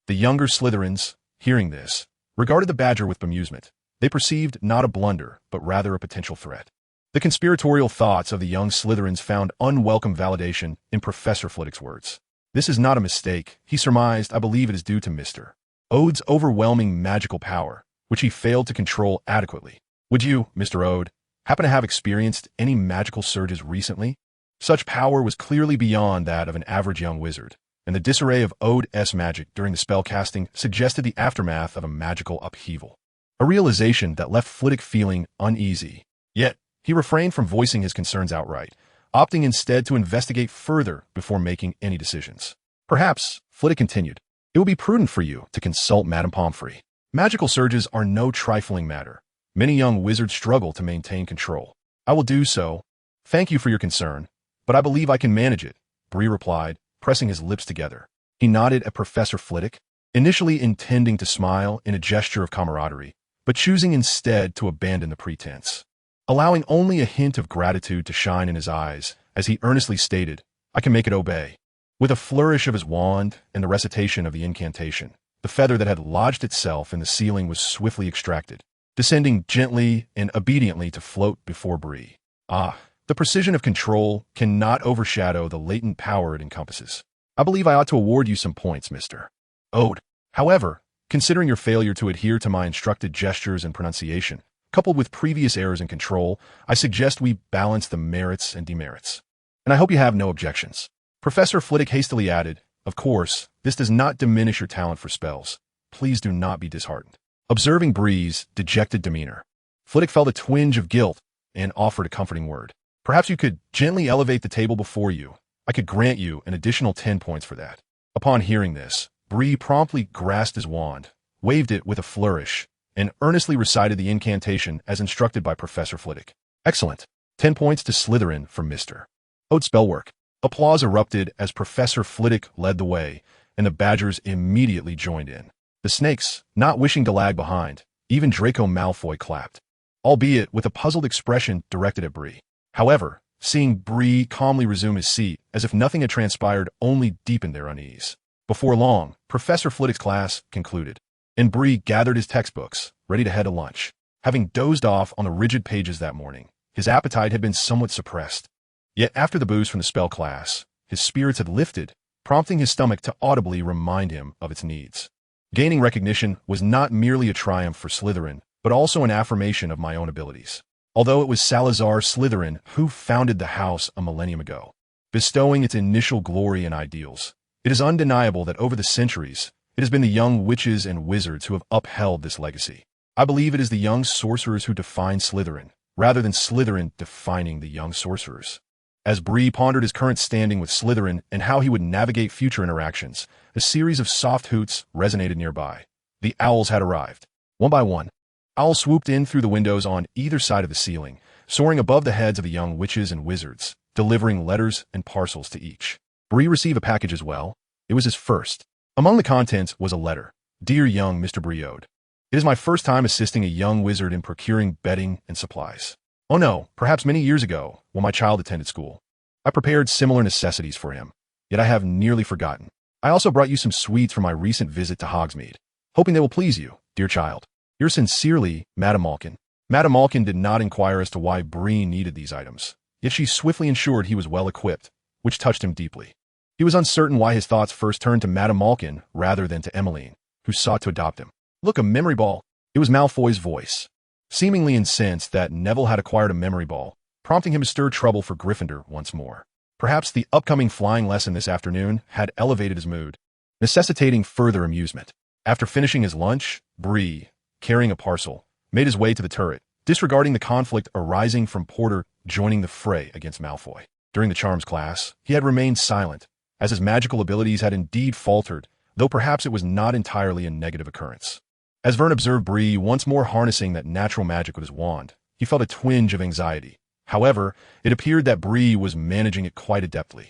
The younger Slytherins, hearing this, regarded the badger with bemusement. They perceived not a blunder, but rather a potential threat. The conspiratorial thoughts of the young Slytherins found unwelcome validation in Professor Flitwick's words. "This is not a mistake," he surmised. "I believe it is due to Mr. Ode's overwhelming magical power, which he failed to control adequately. Would you, Mr. Ode, happen to have experienced any magical surges recently?" Such power was clearly beyond that of an average young wizard, and the disarray of Ode's magic during the spellcasting suggested the aftermath of a magical upheaval. A realization that left Flitwick feeling uneasy. Yet, he refrained from voicing his concerns outright, opting instead to investigate further before making any decisions. "Perhaps," Flitwick continued, "it will be prudent for you to consult Madame Pomfrey. Magical surges are no trifling matter. Many young wizards struggle to maintain control." "I will do so. Thank you for your concern, but I believe I can manage it," Bree replied, pressing his lips together. He nodded at Professor Flitwick, initially intending to smile in a gesture of camaraderie, but choosing instead to abandon the pretense. Allowing only a hint of gratitude to shine in his eyes, as he earnestly stated, "I can make it obey." With a flourish of his wand and the recitation of the incantation, the feather that had lodged itself in the ceiling was swiftly extracted, descending gently and obediently to float before Bree. "Ah, The precision of control cannot overshadow the latent power it encompasses. I believe I ought to award you some points, Mr. Ode. However, considering your failure to adhere to my instructed gestures and pronunciation, coupled with previous errors in control, I suggest we balance the merits and demerits. And I hope you have no objections. Professor Flitwick hastily added, of course, this does not diminish your talent for spells. Please do not be disheartened. Observing Bree's dejected demeanor, Flitwick felt a twinge of guilt and offered a comforting word. Perhaps you could gently elevate the table before you. I could grant you an additional 10 points for that. Upon hearing this, Bree promptly grasped his wand, waved it with a flourish, and earnestly recited the incantation as instructed by Professor Flitwick. Excellent. 10 points to Slytherin from Mr. Ode's spellwork. Applause erupted as Professor Flitwick led the way, and the Badgers immediately joined in. The Snakes, not wishing to lag behind, even Draco Malfoy clapped, albeit with a puzzled expression directed at Bree. However, seeing Bree calmly resume his seat as if nothing had transpired only deepened their unease. Before long, Professor Flitwick's class concluded, and Bree gathered his textbooks, ready to head to lunch. Having dozed off on the rigid pages that morning, his appetite had been somewhat suppressed. Yet after the booze from the spell class, his spirits had lifted, prompting his stomach to audibly remind him of its needs. Gaining recognition was not merely a triumph for Slytherin, but also an affirmation of my own abilities. Although it was Salazar Slytherin who founded the house a millennium ago, bestowing its initial glory and ideals, it is undeniable that over the centuries, it has been the young witches and wizards who have upheld this legacy. I believe it is the young sorcerers who define Slytherin, rather than Slytherin defining the young sorcerers. As Bree pondered his current standing with Slytherin and how he would navigate future interactions, a series of soft hoots resonated nearby. The owls had arrived. One by one, owls swooped in through the windows on either side of the ceiling, soaring above the heads of the young witches and wizards, delivering letters and parcels to each. Bree received a package as well. It was his first. Among the contents was a letter. Dear young Mr. Briode, it is my first time assisting a young wizard in procuring bedding and supplies. Oh no, perhaps many years ago, when my child attended school, I prepared similar necessities for him, yet I have nearly forgotten. I also brought you some sweets from my recent visit to Hogsmeade, hoping they will please you, dear child. Yours sincerely, Madame Malkin. Madame Malkin did not inquire as to why Bree needed these items, yet she swiftly ensured he was well equipped, which touched him deeply. He was uncertain why his thoughts first turned to Madame Malkin rather than to Emmeline, who sought to adopt him. Look, a memory ball. It was Malfoy's voice, seemingly incensed that Neville had acquired a memory ball, prompting him to stir trouble for Gryffindor once more. Perhaps the upcoming flying lesson this afternoon had elevated his mood, necessitating further amusement. After finishing his lunch, Bree, carrying a parcel, made his way to the turret, disregarding the conflict arising from Porter joining the fray against Malfoy. During the charms class, he had remained silent, as his magical abilities had indeed faltered, though perhaps it was not entirely a negative occurrence. As Vern observed Bree once more harnessing that natural magic with his wand, he felt a twinge of anxiety. However, it appeared that Bree was managing it quite adeptly.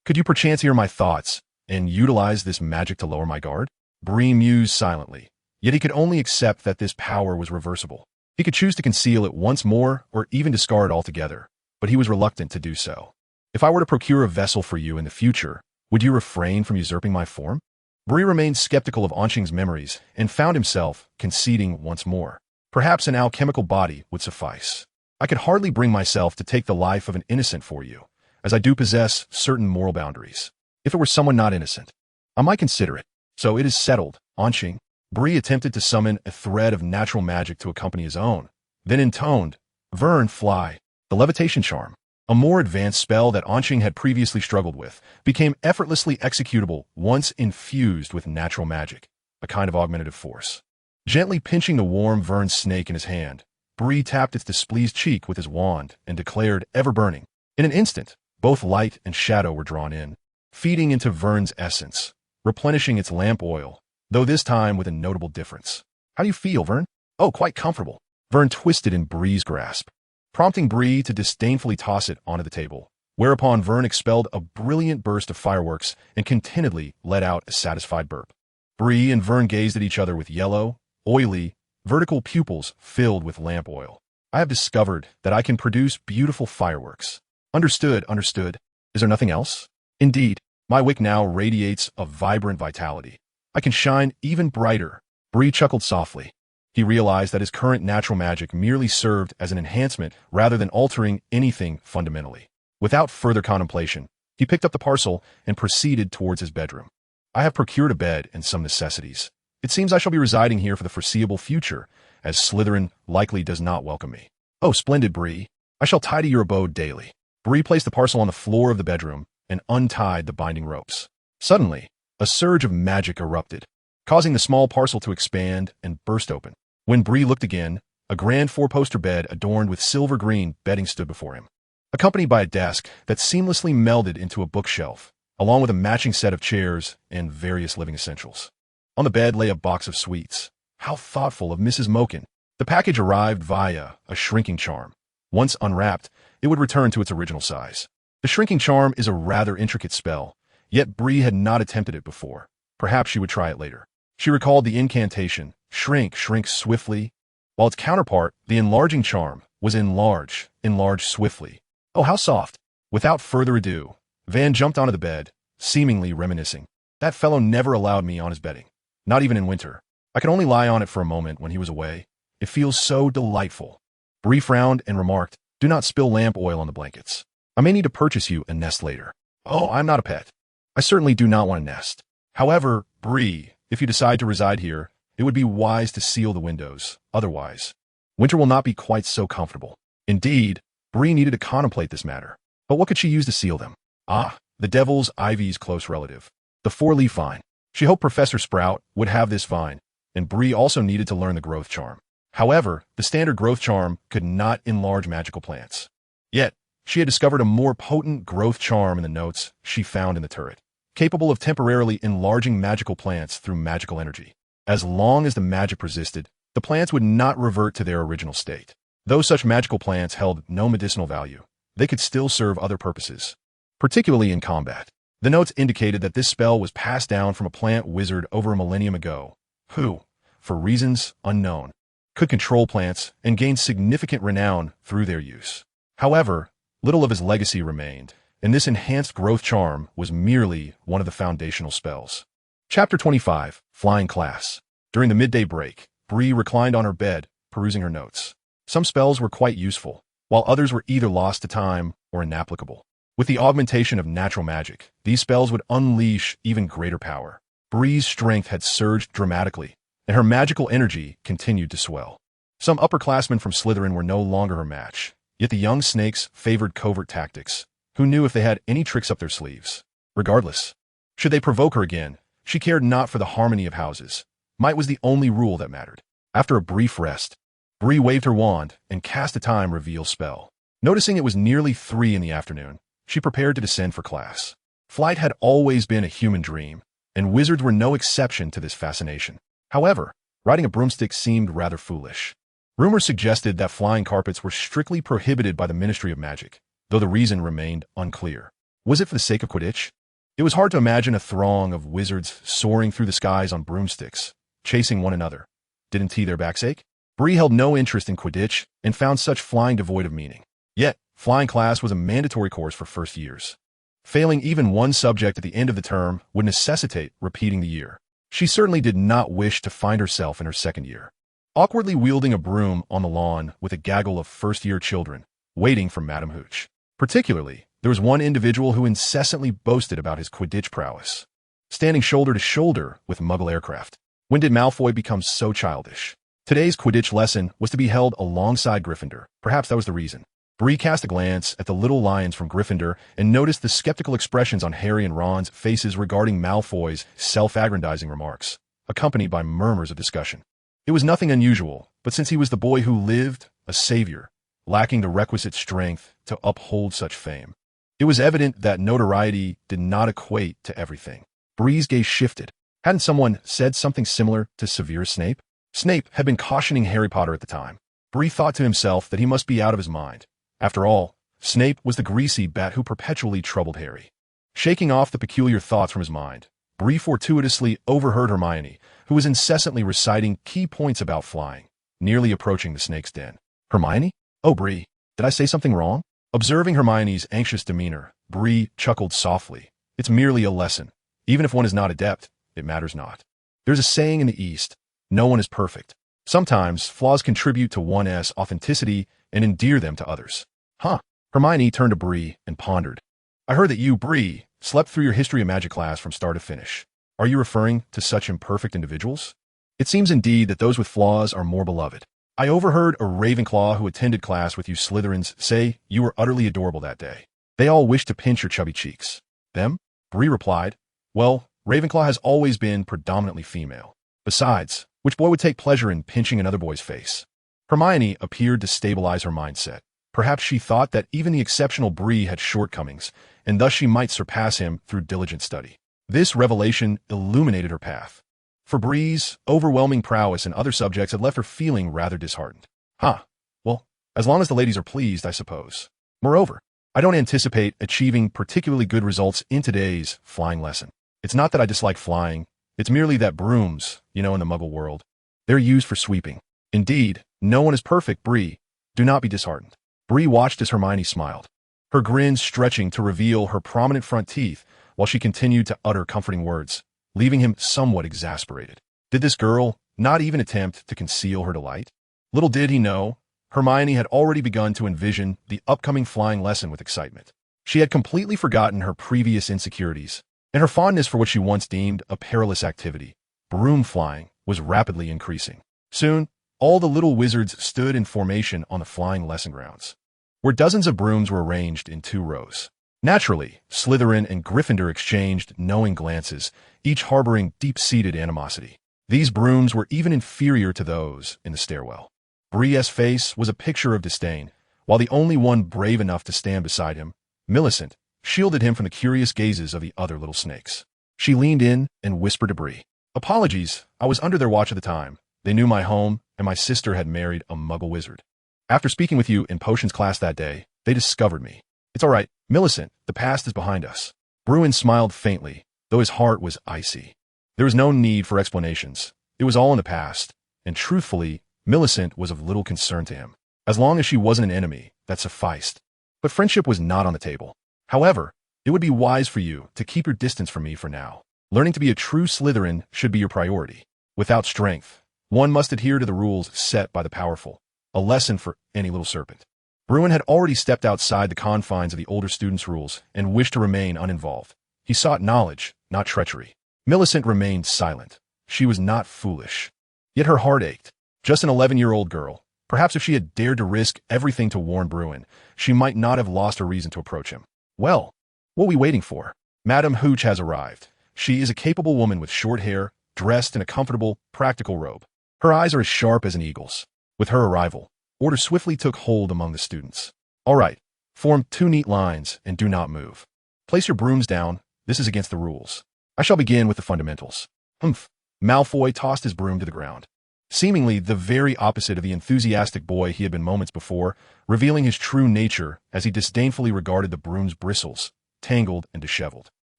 Could you perchance hear my thoughts and utilize this magic to lower my guard? Bree mused silently, yet he could only accept that this power was reversible. He could choose to conceal it once more or even discard it altogether, but he was reluctant to do so. If I were to procure a vessel for you in the future, would you refrain from usurping my form? Bree remained skeptical of Anqing's memories and found himself conceding once more. Perhaps an alchemical body would suffice. I could hardly bring myself to take the life of an innocent for you, as I do possess certain moral boundaries. If it were someone not innocent, I might consider it. So it is settled, Anqing. Bree attempted to summon a thread of natural magic to accompany his own, then intoned, Vern, fly. The levitation charm, a more advanced spell that Anqing had previously struggled with, became effortlessly executable once infused with natural magic, a kind of augmentative force. Gently pinching the warm Vern snake in his hand, Bree tapped its displeased cheek with his wand and declared, ever burning. In an instant, both light and shadow were drawn in, feeding into Vern's essence, replenishing its lamp oil, though this time with a notable difference. How do you feel, Vern? Oh, quite comfortable. Vern twisted in Bree's grasp, prompting Bree to disdainfully toss it onto the table, whereupon Vern expelled a brilliant burst of fireworks and contentedly let out a satisfied burp. Bree and Vern gazed at each other with yellow, oily, vertical pupils filled with lamp oil. I have discovered that I can produce beautiful fireworks. Understood, understood. Is there nothing else? Indeed, my wick now radiates a vibrant vitality. I can shine even brighter. Bree chuckled softly. He realized that his current natural magic merely served as an enhancement rather than altering anything fundamentally. Without further contemplation, he picked up the parcel and proceeded towards his bedroom. I have procured a bed and some necessities. It seems I shall be residing here for the foreseeable future, as Slytherin likely does not welcome me. Oh, splendid, Bree. I shall tidy your abode daily. Bree placed the parcel on the floor of the bedroom and untied the binding ropes. Suddenly, a surge of magic erupted, causing the small parcel to expand and burst open. When Bree looked again, a grand four-poster bed adorned with silver-green bedding stood before him, accompanied by a desk that seamlessly melded into a bookshelf, along with a matching set of chairs and various living essentials. On the bed lay a box of sweets. How thoughtful of Mrs. Moken. The package arrived via a shrinking charm. Once unwrapped, it would return to its original size. The shrinking charm is a rather intricate spell, yet Bree had not attempted it before. Perhaps she would try it later. She recalled the incantation, shrink, shrink swiftly, while its counterpart, the enlarging charm, was enlarge, enlarge swiftly. Oh, how soft. Without further ado, Van jumped onto the bed, seemingly reminiscing. That fellow never allowed me on his bedding. Not even in winter. I could only lie on it for a moment when he was away. It feels so delightful. Bree frowned and remarked, do not spill lamp oil on the blankets. I may need to purchase you a nest later. Oh, I'm not a pet. I certainly do not want a nest. However, Bree, if you decide to reside here, it would be wise to seal the windows. Otherwise, winter will not be quite so comfortable. Indeed, Bree needed to contemplate this matter. But what could she use to seal them? Ah, the devil's Ivy's close relative, the four-leaf vine. She hoped Professor Sprout would have this vine, and Bree also needed to learn the growth charm. However, the standard growth charm could not enlarge magical plants. Yet, she had discovered a more potent growth charm in the notes she found in the turret, capable of temporarily enlarging magical plants through magical energy. As long as the magic persisted, the plants would not revert to their original state. Though such magical plants held no medicinal value, they could still serve other purposes, particularly in combat. The notes indicated that this spell was passed down from a plant wizard over a millennium ago, who, for reasons unknown, could control plants and gain significant renown through their use. However, little of his legacy remained, and this enhanced growth charm was merely one of the foundational spells. Chapter 25, Flying Class. During the midday break, Bree reclined on her bed, perusing her notes. Some spells were quite useful, while others were either lost to time or inapplicable. With the augmentation of natural magic, these spells would unleash even greater power. Bree's strength had surged dramatically, and her magical energy continued to swell. Some upperclassmen from Slytherin were no longer her match, yet the young snakes favored covert tactics. Who knew if they had any tricks up their sleeves? Regardless, should they provoke her again, she cared not for the harmony of houses. Might was the only rule that mattered. After a brief rest, Bree waved her wand and cast a time reveal spell. Noticing it was nearly 3 in the afternoon, she prepared to descend for class. Flight had always been a human dream, and wizards were no exception to this fascination. However, riding a broomstick seemed rather foolish. Rumors suggested that flying carpets were strictly prohibited by the Ministry of Magic, though the reason remained unclear. Was it for the sake of Quidditch? It was hard to imagine a throng of wizards soaring through the skies on broomsticks, chasing one another. Didn't their backs ache? Bree held no interest in Quidditch and found such flying devoid of meaning. Yet, flying class was a mandatory course for first years. Failing even one subject at the end of the term would necessitate repeating the year. She certainly did not wish to find herself in her second year, awkwardly wielding a broom on the lawn with a gaggle of first-year children, waiting for Madame Hooch. Particularly, there was one individual who incessantly boasted about his Quidditch prowess, standing shoulder to shoulder with Muggle aircraft. When did Malfoy become so childish? Today's Quidditch lesson was to be held alongside Gryffindor. Perhaps that was the reason. Bree cast a glance at the little lions from Gryffindor and noticed the skeptical expressions on Harry and Ron's faces regarding Malfoy's self-aggrandizing remarks, accompanied by murmurs of discussion. It was nothing unusual, but since he was the boy who lived, a savior, lacking the requisite strength to uphold such fame, it was evident that notoriety did not equate to everything. Bree's gaze shifted. Hadn't someone said something similar to Severus Snape? Snape had been cautioning Harry Potter at the time. Bree thought to himself that he must be out of his mind. After all, Snape was the greasy bat who perpetually troubled Harry. Shaking off the peculiar thoughts from his mind, Bree fortuitously overheard Hermione, who was incessantly reciting key points about flying, nearly approaching the snake's den. Hermione? Oh, Bree, did I say something wrong? Observing Hermione's anxious demeanor, Bree chuckled softly. It's merely a lesson. Even if one is not adept, it matters not. There's a saying in the East, no one is perfect. Sometimes, flaws contribute to one's authenticity and endear them to others. Huh. Hermione turned to Bree and pondered. I heard that you, Bree, slept through your history of magic class from start to finish. Are you referring to such imperfect individuals? It seems indeed that those with flaws are more beloved. I overheard a Ravenclaw who attended class with you Slytherins say you were utterly adorable that day. They all wished to pinch your chubby cheeks. Them? Bree replied, well, Ravenclaw has always been predominantly female. Besides, which boy would take pleasure in pinching another boy's face? Hermione appeared to stabilize her mindset. Perhaps she thought that even the exceptional Bree had shortcomings, and thus she might surpass him through diligent study. This revelation illuminated her path. For Bree's overwhelming prowess in other subjects had left her feeling rather disheartened. Well, as long as the ladies are pleased, I suppose. Moreover, I don't anticipate achieving particularly good results in today's flying lesson. It's not that I dislike flying, it's merely that brooms, in the Muggle world, they're used for sweeping. Indeed, no one is perfect, Bree. Do not be disheartened. Bree watched as Hermione smiled, her grin stretching to reveal her prominent front teeth while she continued to utter comforting words, leaving him somewhat exasperated. Did this girl not even attempt to conceal her delight? Little did he know, Hermione had already begun to envision the upcoming flying lesson with excitement. She had completely forgotten her previous insecurities, and her fondness for what she once deemed a perilous activity, broom flying, was rapidly increasing. Soon, all the little wizards stood in formation on the flying lesson grounds, where dozens of brooms were arranged in 2 rows. Naturally, Slytherin and Gryffindor exchanged knowing glances, each harboring deep-seated animosity. These brooms were even inferior to those in the stairwell. Bree's face was a picture of disdain, while the only one brave enough to stand beside him, Millicent, shielded him from the curious gazes of the other little snakes. She leaned in and whispered to Bree, apologies, I was under their watch at the time. They knew my home, and my sister had married a Muggle wizard. After speaking with you in potions class that day, they discovered me. It's all right, Millicent, the past is behind us. Bruin smiled faintly, though his heart was icy. There was no need for explanations. It was all in the past, and truthfully, Millicent was of little concern to him. As long as she wasn't an enemy, that sufficed. But friendship was not on the table. However, it would be wise for you to keep your distance from me for now. Learning to be a true Slytherin should be your priority. Without strength, one must adhere to the rules set by the powerful, a lesson for any little serpent. Bruin had already stepped outside the confines of the older students' rules and wished to remain uninvolved. He sought knowledge, not treachery. Millicent remained silent. She was not foolish. Yet her heart ached. Just an 11-year-old girl. Perhaps if she had dared to risk everything to warn Bruin, she might not have lost her reason to approach him. Well, what are we waiting for? Madame Hooch has arrived. She is a capable woman with short hair, dressed in a comfortable, practical robe. Her eyes are as sharp as an eagle's. With her arrival, order swiftly took hold among the students. All right, form 2 neat lines and do not move. Place your brooms down. This is against the rules. I shall begin with the fundamentals. Humph. Malfoy tossed his broom to the ground. Seemingly the very opposite of the enthusiastic boy he had been moments before, revealing his true nature as he disdainfully regarded the broom's bristles, tangled and disheveled.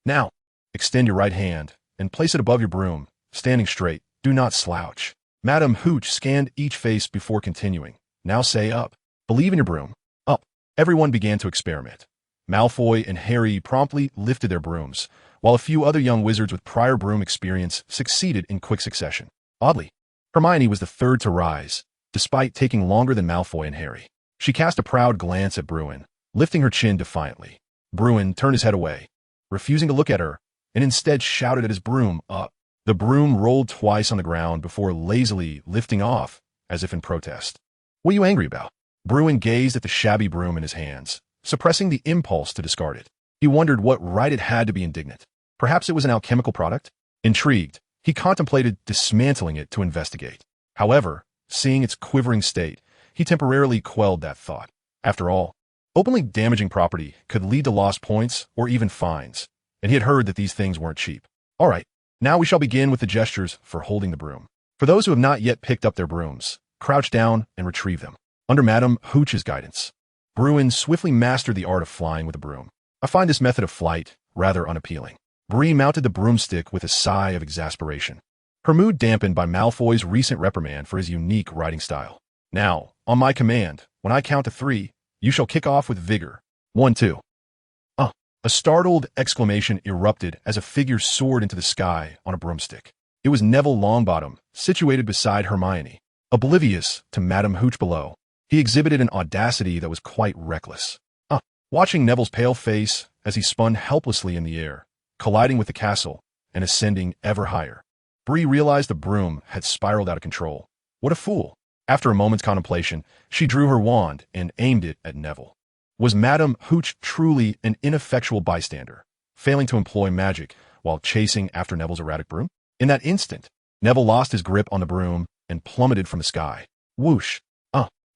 Now, extend your right hand and place it above your broom, standing straight. Do not slouch. Madame Hooch scanned each face before continuing. Now say up. Believe in your broom. Up. Everyone began to experiment. Malfoy and Harry promptly lifted their brooms, while a few other young wizards with prior broom experience succeeded in quick succession. Oddly, Hermione was the third to rise, despite taking longer than Malfoy and Harry. She cast a proud glance at Bruin, lifting her chin defiantly. Bruin turned his head away, refusing to look at her, and instead shouted at his broom, up. The broom rolled twice on the ground before lazily lifting off, as if in protest. What are you angry about? Bruin gazed at the shabby broom in his hands, suppressing the impulse to discard it. He wondered what right it had to be indignant. Perhaps it was an alchemical product? Intrigued, he contemplated dismantling it to investigate. However, seeing its quivering state, he temporarily quelled that thought. After all, openly damaging property could lead to lost points or even fines, and he had heard that these things weren't cheap. All right, now we shall begin with the gestures for holding the broom. For those who have not yet picked up their brooms, crouch down and retrieve them. Under Madame Hooch's guidance, Bruin swiftly mastered the art of flying with a broom. I find this method of flight rather unappealing. Bree mounted the broomstick with a sigh of exasperation, her mood dampened by Malfoy's recent reprimand for his unique riding style. Now, on my command, when I count to 3, you shall kick off with vigor. 1, 2. A startled exclamation erupted as a figure soared into the sky on a broomstick. It was Neville Longbottom, situated beside Hermione. Oblivious to Madame Hooch below, he exhibited an audacity that was quite reckless. Watching Neville's pale face as he spun helplessly in the air, colliding with the castle and ascending ever higher, Bree realized the broom had spiraled out of control. What a fool! After a moment's contemplation, she drew her wand and aimed it at Neville. Was Madame Hooch truly an ineffectual bystander, failing to employ magic while chasing after Neville's erratic broom? In that instant, Neville lost his grip on the broom and plummeted from the sky. Whoosh!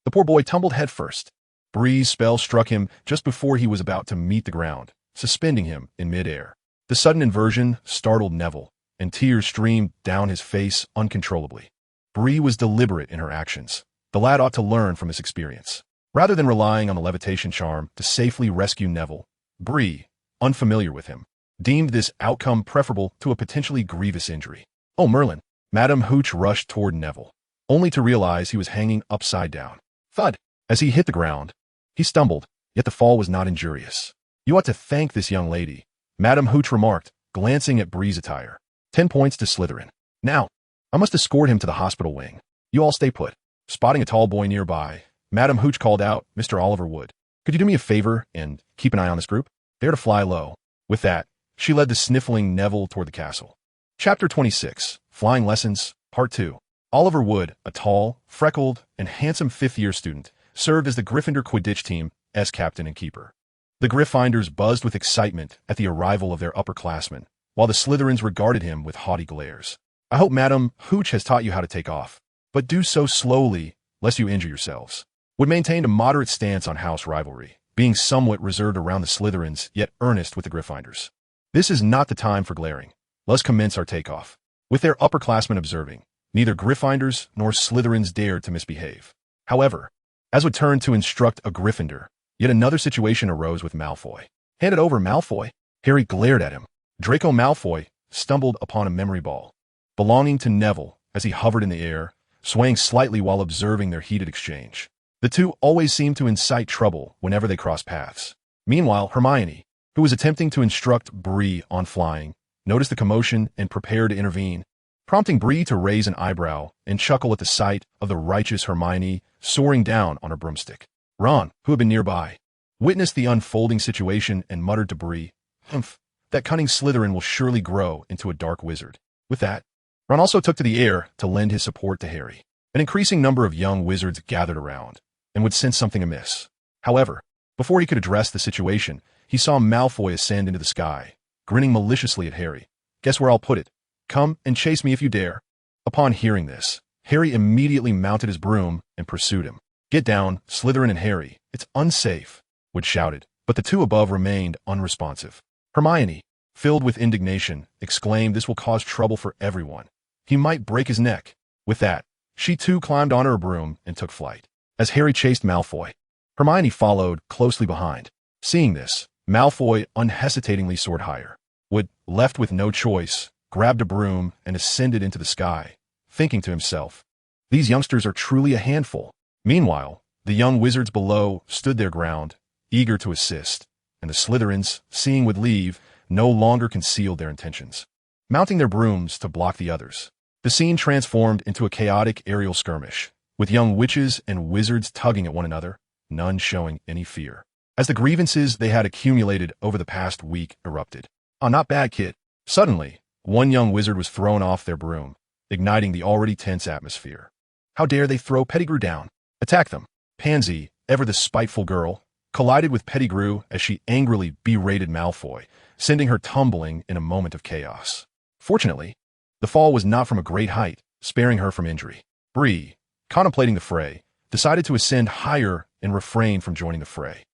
The poor boy tumbled headfirst. Bree's spell struck him just before he was about to meet the ground, suspending him in midair. The sudden inversion startled Neville, and tears streamed down his face uncontrollably. Bree was deliberate in her actions. The lad ought to learn from his experience. Rather than relying on the levitation charm to safely rescue Neville, Bree, unfamiliar with him, deemed this outcome preferable to a potentially grievous injury. Oh, Merlin! Madame Hooch rushed toward Neville, only to realize he was hanging upside down. Thud! As he hit the ground, he stumbled, yet the fall was not injurious. You ought to thank this young lady, Madame Hooch remarked, glancing at Bree's attire. 10 points to Slytherin. Now, I must escort him to the hospital wing. You all stay put. Spotting a tall boy nearby, Madame Hooch called out, Mr. Oliver Wood, could you do me a favor and keep an eye on this group? They're to fly low. With that, she led the sniffling Neville toward the castle. Chapter 26, Flying Lessons, Part 2. Oliver Wood, a tall, freckled, and handsome fifth-year student, served as the Gryffindor Quidditch team's captain and keeper. The Gryffindors buzzed with excitement at the arrival of their upperclassmen, while the Slytherins regarded him with haughty glares. I hope Madame Hooch has taught you how to take off, but do so slowly, lest you injure yourselves. Wood maintained a moderate stance on house rivalry, being somewhat reserved around the Slytherins, yet earnest with the Gryffindors. This is not the time for glaring. Let's commence our takeoff. With their upperclassmen observing, neither Gryffindors nor Slytherins dared to misbehave. However, as Wood turned to instruct a Gryffindor, yet another situation arose with Malfoy. Hand it over, Malfoy. Harry glared at him. Draco Malfoy stumbled upon a memory ball, belonging to Neville, as he hovered in the air, swaying slightly while observing their heated exchange. The two always seemed to incite trouble whenever they crossed paths. Meanwhile, Hermione, who was attempting to instruct Bree on flying, noticed the commotion and prepared to intervene, prompting Bree to raise an eyebrow and chuckle at the sight of the righteous Hermione soaring down on her broomstick. Ron, who had been nearby, witnessed the unfolding situation and muttered to Bree, "Humph, that cunning Slytherin will surely grow into a dark wizard." With that, Ron also took to the air to lend his support to Harry. An increasing number of young wizards gathered around and would sense something amiss. However, before he could address the situation, he saw Malfoy ascend into the sky, grinning maliciously at Harry. Guess where I'll put it? Come and chase me if you dare. Upon hearing this, Harry immediately mounted his broom and pursued him. Get down, Slytherin and Harry. It's unsafe, Wood shouted, but the two above remained unresponsive. Hermione, filled with indignation, exclaimed this will cause trouble for everyone. He might break his neck. With that, she too climbed on her broom and took flight. As Harry chased Malfoy, Hermione followed closely behind. Seeing this, Malfoy unhesitatingly soared higher. Wood, left with no choice, grabbed a broom and ascended into the sky, thinking to himself, these youngsters are truly a handful. Meanwhile, the young wizards below stood their ground, eager to assist, and the Slytherins, seeing Wood leave, no longer concealed their intentions, mounting their brooms to block the others. The scene transformed into a chaotic aerial skirmish, with young witches and wizards tugging at one another, none showing any fear, as the grievances they had accumulated over the past week erupted. Oh, not bad, kid. Suddenly, one young wizard was thrown off their broom, igniting the already tense atmosphere. How dare they throw Pettigrew down? Attack them. Pansy, ever the spiteful girl, collided with Pettigrew as she angrily berated Malfoy, sending her tumbling in a moment of chaos. Fortunately, the fall was not from a great height, sparing her from injury. Bree, contemplating the fray, decided to ascend higher and refrain from joining the fray.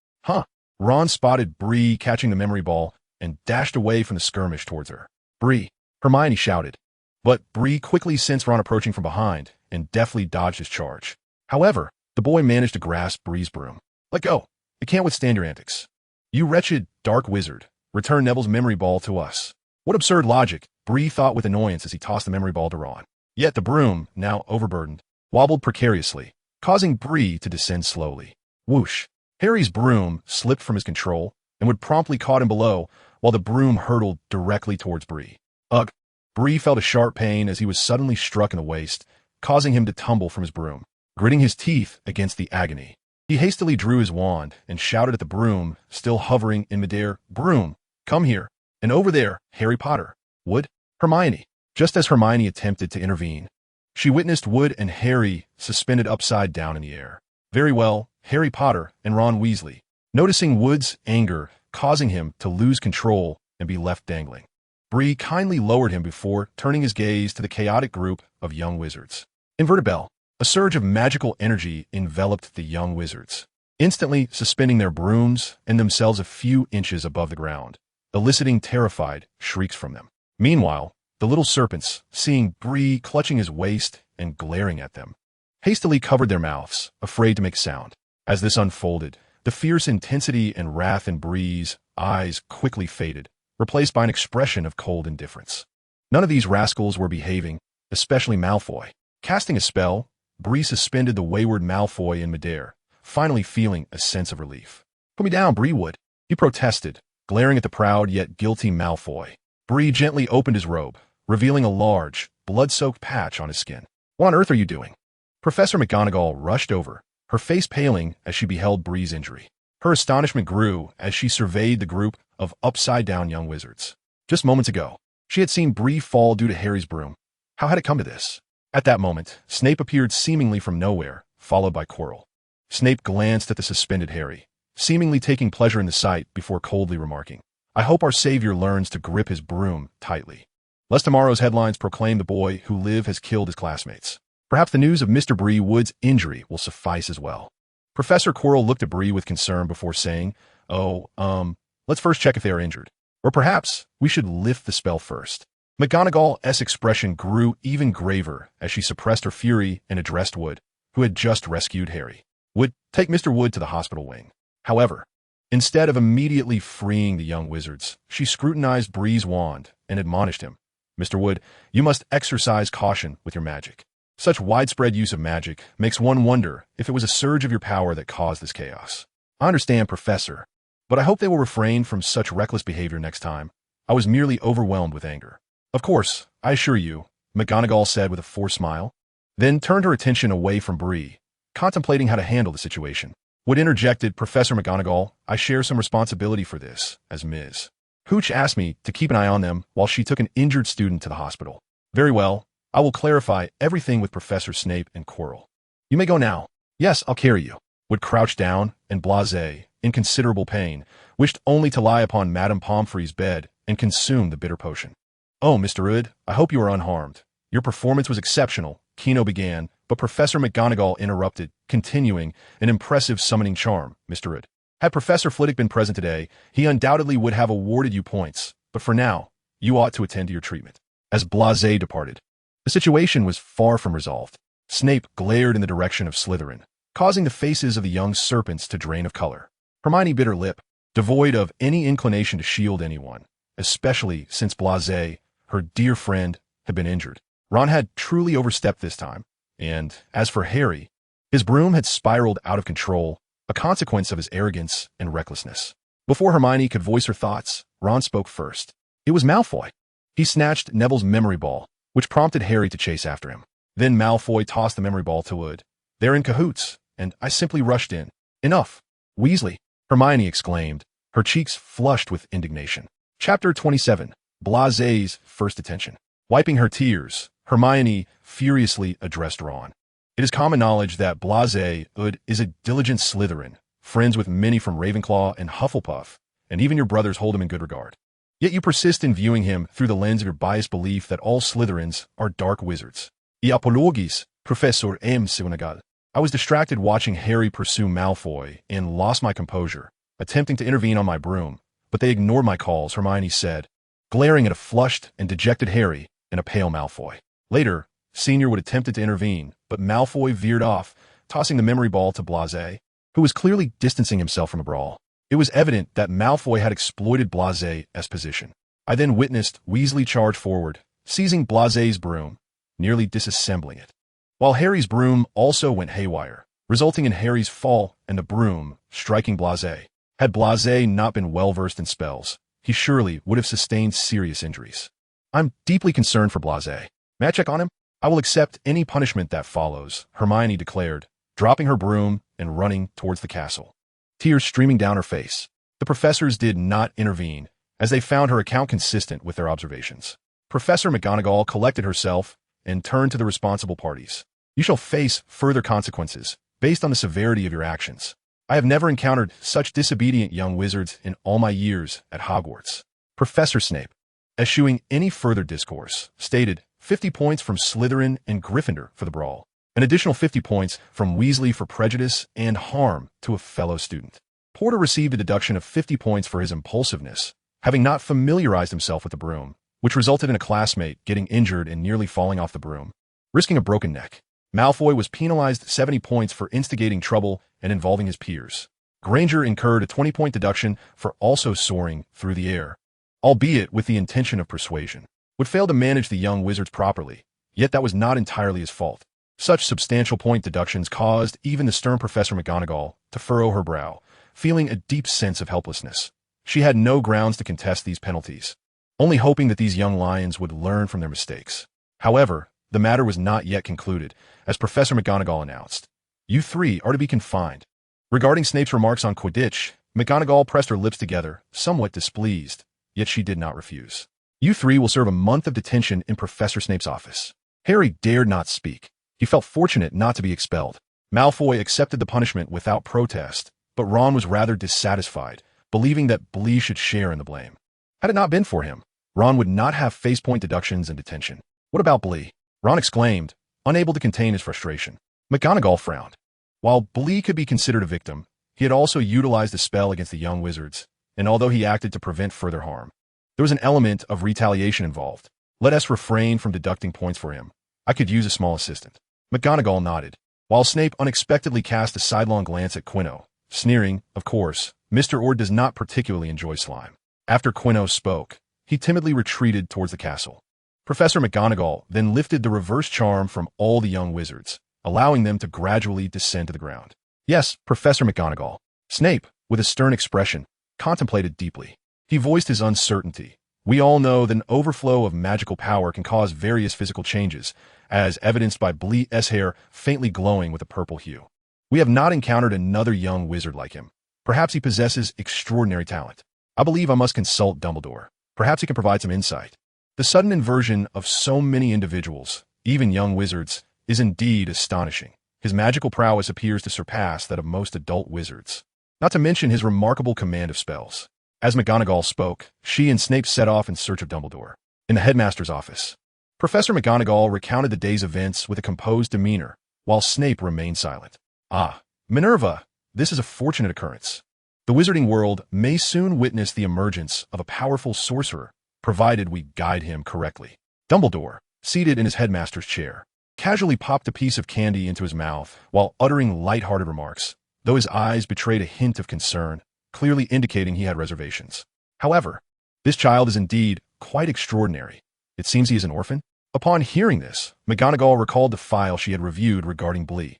Ron spotted Bree catching the memory ball and dashed away from the skirmish towards her. Bree, Hermione shouted, but Bree quickly sensed Ron approaching from behind and deftly dodged his charge. However, the boy managed to grasp Bree's broom. Let go. It can't withstand your antics. You wretched, dark wizard. Return Neville's memory ball to us. What absurd logic, Bree thought with annoyance as he tossed the memory ball to Ron. Yet the broom, now overburdened, wobbled precariously, causing Bree to descend slowly. Whoosh! Harry's broom slipped from his control and Wood promptly caught him below while the broom hurtled directly towards Bree. Ugh! Bree felt a sharp pain as he was suddenly struck in the waist, causing him to tumble from his broom, gritting his teeth against the agony. He hastily drew his wand and shouted at the broom, still hovering in midair, "Broom, come here. And over there, Harry Potter. Wood, Hermione." Just as Hermione attempted to intervene, she witnessed Wood and Harry suspended upside down in the air. Very well, Harry Potter and Ron Weasley, noticing Wood's anger, causing him to lose control and be left dangling. Bree kindly lowered him before turning his gaze to the chaotic group of young wizards. Invertibell, a surge of magical energy enveloped the young wizards, instantly suspending their brooms and themselves a few inches above the ground, eliciting terrified shrieks from them. Meanwhile, the little serpents, seeing Bree clutching his waist and glaring at them, hastily covered their mouths, afraid to make sound. As this unfolded, the fierce intensity and wrath in Bree's eyes quickly faded, replaced by an expression of cold indifference. None of these rascals were behaving, especially Malfoy. Casting a spell, Bree suspended the wayward Malfoy in midair, finally feeling a sense of relief. "Put me down, Bree Wood," he protested, glaring at the proud yet guilty Malfoy. Bree gently opened his robe, revealing a large, blood-soaked patch on his skin. "What on earth are you doing?" Professor McGonagall rushed over, her face paling as she beheld Bree's injury. Her astonishment grew as she surveyed the group of upside-down young wizards. Just moments ago, she had seen Bree fall due to Harry's broom. How had it come to this? At that moment, Snape appeared seemingly from nowhere, followed by Quirrell. Snape glanced at the suspended Harry, seemingly taking pleasure in the sight before coldly remarking, "I hope our savior learns to grip his broom tightly, lest tomorrow's headlines proclaim the boy who Liv has killed his classmates. Perhaps the news of Mr. Bree Wood's injury will suffice as well." Professor Quirrell looked at Bree with concern before saying, let's first check if they are injured. Or perhaps we should lift the spell first." McGonagall's expression grew even graver as she suppressed her fury and addressed Wood, who had just rescued Harry. "Wood, take Mr. Wood to the hospital wing." However, instead of immediately freeing the young wizards, she scrutinized Bree's wand and admonished him, "Mr. Wood, you must exercise caution with your magic. Such widespread use of magic makes one wonder if it was a surge of your power that caused this chaos." "I understand, Professor, but I hope they will refrain from such reckless behavior next time. I was merely overwhelmed with anger." "Of course, I assure you," McGonagall said with a forced smile, then turned her attention away from Bree, contemplating how to handle the situation. Wood interjected, "Professor McGonagall, I share some responsibility for this, as Ms. Hooch asked me to keep an eye on them while she took an injured student to the hospital." "Very well, I will clarify everything with Professor Snape and Quirrell. You may go now." "Yes, I'll carry you." Wood crouched down and blasé, in considerable pain, wished only to lie upon Madame Pomfrey's bed and consume the bitter potion. "Oh, Mr. Wood, I hope you are unharmed. Your performance was exceptional," Kino began, but Professor McGonagall interrupted, continuing, "An impressive summoning charm, Mr. Wood. Had Professor Flitwick been present today, he undoubtedly would have awarded you points, but for now, you ought to attend to your treatment." As Blasé departed, the situation was far from resolved. Snape glared in the direction of Slytherin, causing the faces of the young serpents to drain of color. Hermione bit her lip, devoid of any inclination to shield anyone, especially since Blasé, her dear friend, had been injured. Ron had truly overstepped this time, and as for Harry, his broom had spiraled out of control, a consequence of his arrogance and recklessness. Before Hermione could voice her thoughts, Ron spoke first. It was Malfoy. He snatched Neville's memory ball, which prompted Harry to chase after him. Then Malfoy tossed the memory ball to Wood. "They're in cahoots, and I simply rushed in." "Enough, Weasley," Hermione exclaimed, her cheeks flushed with indignation. Chapter 27. Blasé's first attention. Wiping her tears, Hermione furiously addressed Ron. "It is common knowledge that Blasé Wood is a diligent Slytherin, friends with many from Ravenclaw and Hufflepuff, and even your brothers hold him in good regard. Yet you persist in viewing him through the lens of your biased belief that all Slytherins are dark wizards. I apologis, Professor M. Senegal." I was distracted watching Harry pursue Malfoy and lost my composure, attempting to intervene on my broom, but they ignored my calls, Hermione said, glaring at a flushed and dejected Harry and a pale Malfoy. Later, Senior would attempted to intervene, but Malfoy veered off, tossing the memory ball to Blasé, who was clearly distancing himself from a brawl. It was evident that Malfoy had exploited Blasé's position. I then witnessed Weasley charge forward, seizing Blasé's broom, nearly disassembling it, while Harry's broom also went haywire, resulting in Harry's fall and the broom striking Blasé. Had Blasé not been well-versed in spells, he surely would have sustained serious injuries. "I'm deeply concerned for Blasé. May I check on him?" I will accept any punishment that follows, Hermione declared, dropping her broom and running towards the castle. Tears streaming down her face. The professors did not intervene, as they found her account consistent with their observations. Professor McGonagall collected herself and turned to the responsible parties. You shall face further consequences, based on the severity of your actions. I have never encountered such disobedient young wizards in all my years at Hogwarts. Professor Snape, eschewing any further discourse, stated 50 points from Slytherin and Gryffindor for the brawl, an additional 50 points from Weasley for prejudice and harm to a fellow student. Porter received a deduction of 50 points for his impulsiveness, having not familiarized himself with the broom, which resulted in a classmate getting injured and nearly falling off the broom, risking a broken neck. Malfoy was penalized 70 points for instigating trouble and involving his peers. Granger incurred a 20-point deduction for also soaring through the air, albeit with the intention of persuasion. Would fail to manage the young wizards properly, yet that was not entirely his fault. Such substantial point deductions caused even the stern Professor McGonagall to furrow her brow, feeling a deep sense of helplessness. She had no grounds to contest these penalties, only hoping that these young lions would learn from their mistakes. However, the matter was not yet concluded, as Professor McGonagall announced. You three are to be confined. Regarding Snape's remarks on Quidditch, McGonagall pressed her lips together, somewhat displeased, yet she did not refuse. You three will serve a month of detention in Professor Snape's office. Harry dared not speak. He felt fortunate not to be expelled. Malfoy accepted the punishment without protest, but Ron was rather dissatisfied, believing that Bree should share in the blame. Had it not been for him, Ron would not have face point deductions and detention. What about Bree? Ron exclaimed, unable to contain his frustration. McGonagall frowned. While Bree could be considered a victim, he had also utilized a spell against the young wizards, and although he acted to prevent further harm, there was an element of retaliation involved. Let us refrain from deducting points for him. I could use a small assistant. McGonagall nodded, while Snape unexpectedly cast a sidelong glance at Quino, sneering, of course, Mr. Ord does not particularly enjoy slime. After Quino spoke, he timidly retreated towards the castle. Professor McGonagall then lifted the reverse charm from all the young wizards, allowing them to gradually descend to the ground. Yes, Professor McGonagall. Snape, with a stern expression, contemplated deeply. He voiced his uncertainty. We all know that an overflow of magical power can cause various physical changes, as evidenced by Bree's hair faintly glowing with a purple hue. We have not encountered another young wizard like him. Perhaps he possesses extraordinary talent. I believe I must consult Dumbledore. Perhaps he can provide some insight. The sudden inversion of so many individuals, even young wizards, is indeed astonishing. His magical prowess appears to surpass that of most adult wizards, not to mention his remarkable command of spells. As McGonagall spoke, she and Snape set off in search of Dumbledore. In the headmaster's office, Professor McGonagall recounted the day's events with a composed demeanor, while Snape remained silent. Ah, Minerva, this is a fortunate occurrence. The wizarding world may soon witness the emergence of a powerful sorcerer, provided we guide him correctly. Dumbledore, seated in his headmaster's chair, casually popped a piece of candy into his mouth while uttering light-hearted remarks, though his eyes betrayed a hint of concern, clearly indicating he had reservations. However, this child is indeed quite extraordinary. It seems he is an orphan. Upon hearing this, McGonagall recalled the file she had reviewed regarding Bree.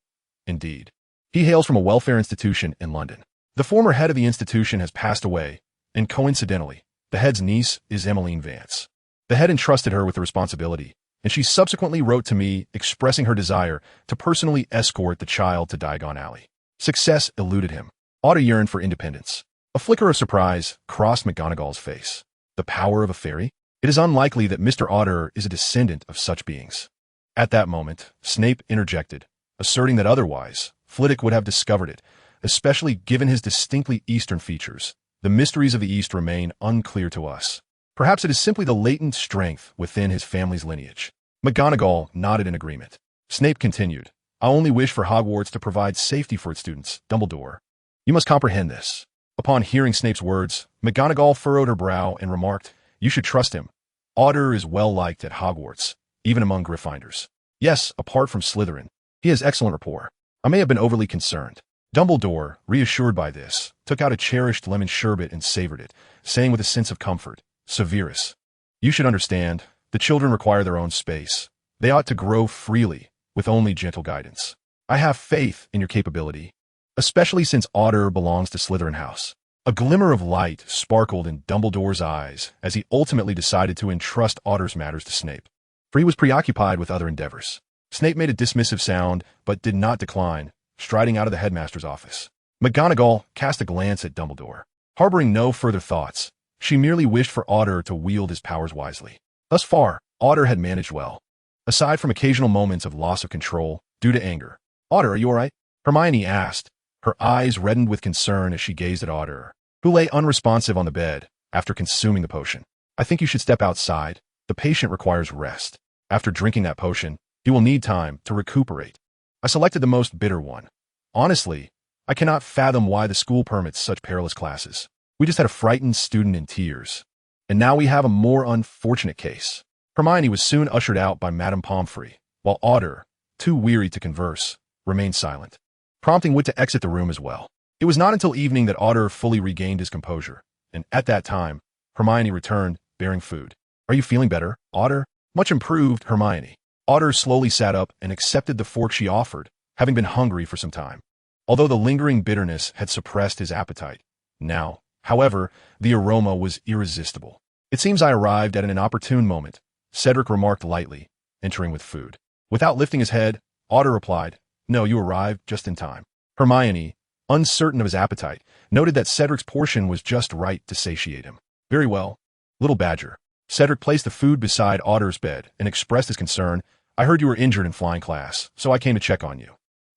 Indeed, he hails from a welfare institution in London. The former head of the institution has passed away, and coincidentally, the head's niece is Emmeline Vance. The head entrusted her with the responsibility, and she subsequently wrote to me expressing her desire to personally escort the child to Diagon Alley. Success eluded him. Otter yearned for independence. A flicker of surprise crossed McGonagall's face. The power of a fairy? It is unlikely that Mr. Otter is a descendant of such beings. At that moment, Snape interjected, asserting that otherwise, Flitwick would have discovered it, especially given his distinctly Eastern features. The mysteries of the East remain unclear to us. Perhaps it is simply the latent strength within his family's lineage. McGonagall nodded in agreement. Snape continued, I only wish for Hogwarts to provide safety for its students, Dumbledore. You must comprehend this. Upon hearing Snape's words, McGonagall furrowed her brow and remarked, You should trust him. Otter is well liked at Hogwarts, even among Gryffindors. Yes, apart from Slytherin. He has excellent rapport. I may have been overly concerned. Dumbledore, reassured by this, took out a cherished lemon sherbet and savored it, saying with a sense of comfort, Severus, you should understand, the children require their own space. They ought to grow freely, with only gentle guidance. I have faith in your capability, especially since Otter belongs to Slytherin House. A glimmer of light sparkled in Dumbledore's eyes as he ultimately decided to entrust Otter's matters to Snape. Bree was preoccupied with other endeavors. Snape made a dismissive sound, but did not decline, striding out of the headmaster's office. McGonagall cast a glance at Dumbledore. Harboring no further thoughts, she merely wished for Otter to wield his powers wisely. Thus far, Otter had managed well. Aside from occasional moments of loss of control due to anger. "Otter, are you all right?" Hermione asked. Her eyes reddened with concern as she gazed at Otter, who lay unresponsive on the bed after consuming the potion. "I think you should step outside. The patient requires rest. After drinking that potion, he will need time to recuperate. I selected the most bitter one. Honestly, I cannot fathom why the school permits such perilous classes. We just had a frightened student in tears. And now we have a more unfortunate case." Hermione was soon ushered out by Madame Pomfrey, while Otter, too weary to converse, remained silent, prompting Wit to exit the room as well. It was not until evening that Otter fully regained his composure, and at that time, Hermione returned, bearing food. "Are you feeling better, Otter?" "Much improved, Hermione." Otter slowly sat up and accepted the fork she offered, having been hungry for some time. Although the lingering bitterness had suppressed his appetite, now, however, the aroma was irresistible. "It seems I arrived at an inopportune moment," Cedric remarked lightly, entering with food. Without lifting his head, Otter replied, "No, you arrived just in time." Hermione, uncertain of his appetite, noted that Cedric's portion was just right to satiate him. "Very well, little badger." Cedric placed the food beside Otter's bed and expressed his concern. "I heard you were injured in flying class, so I came to check on you.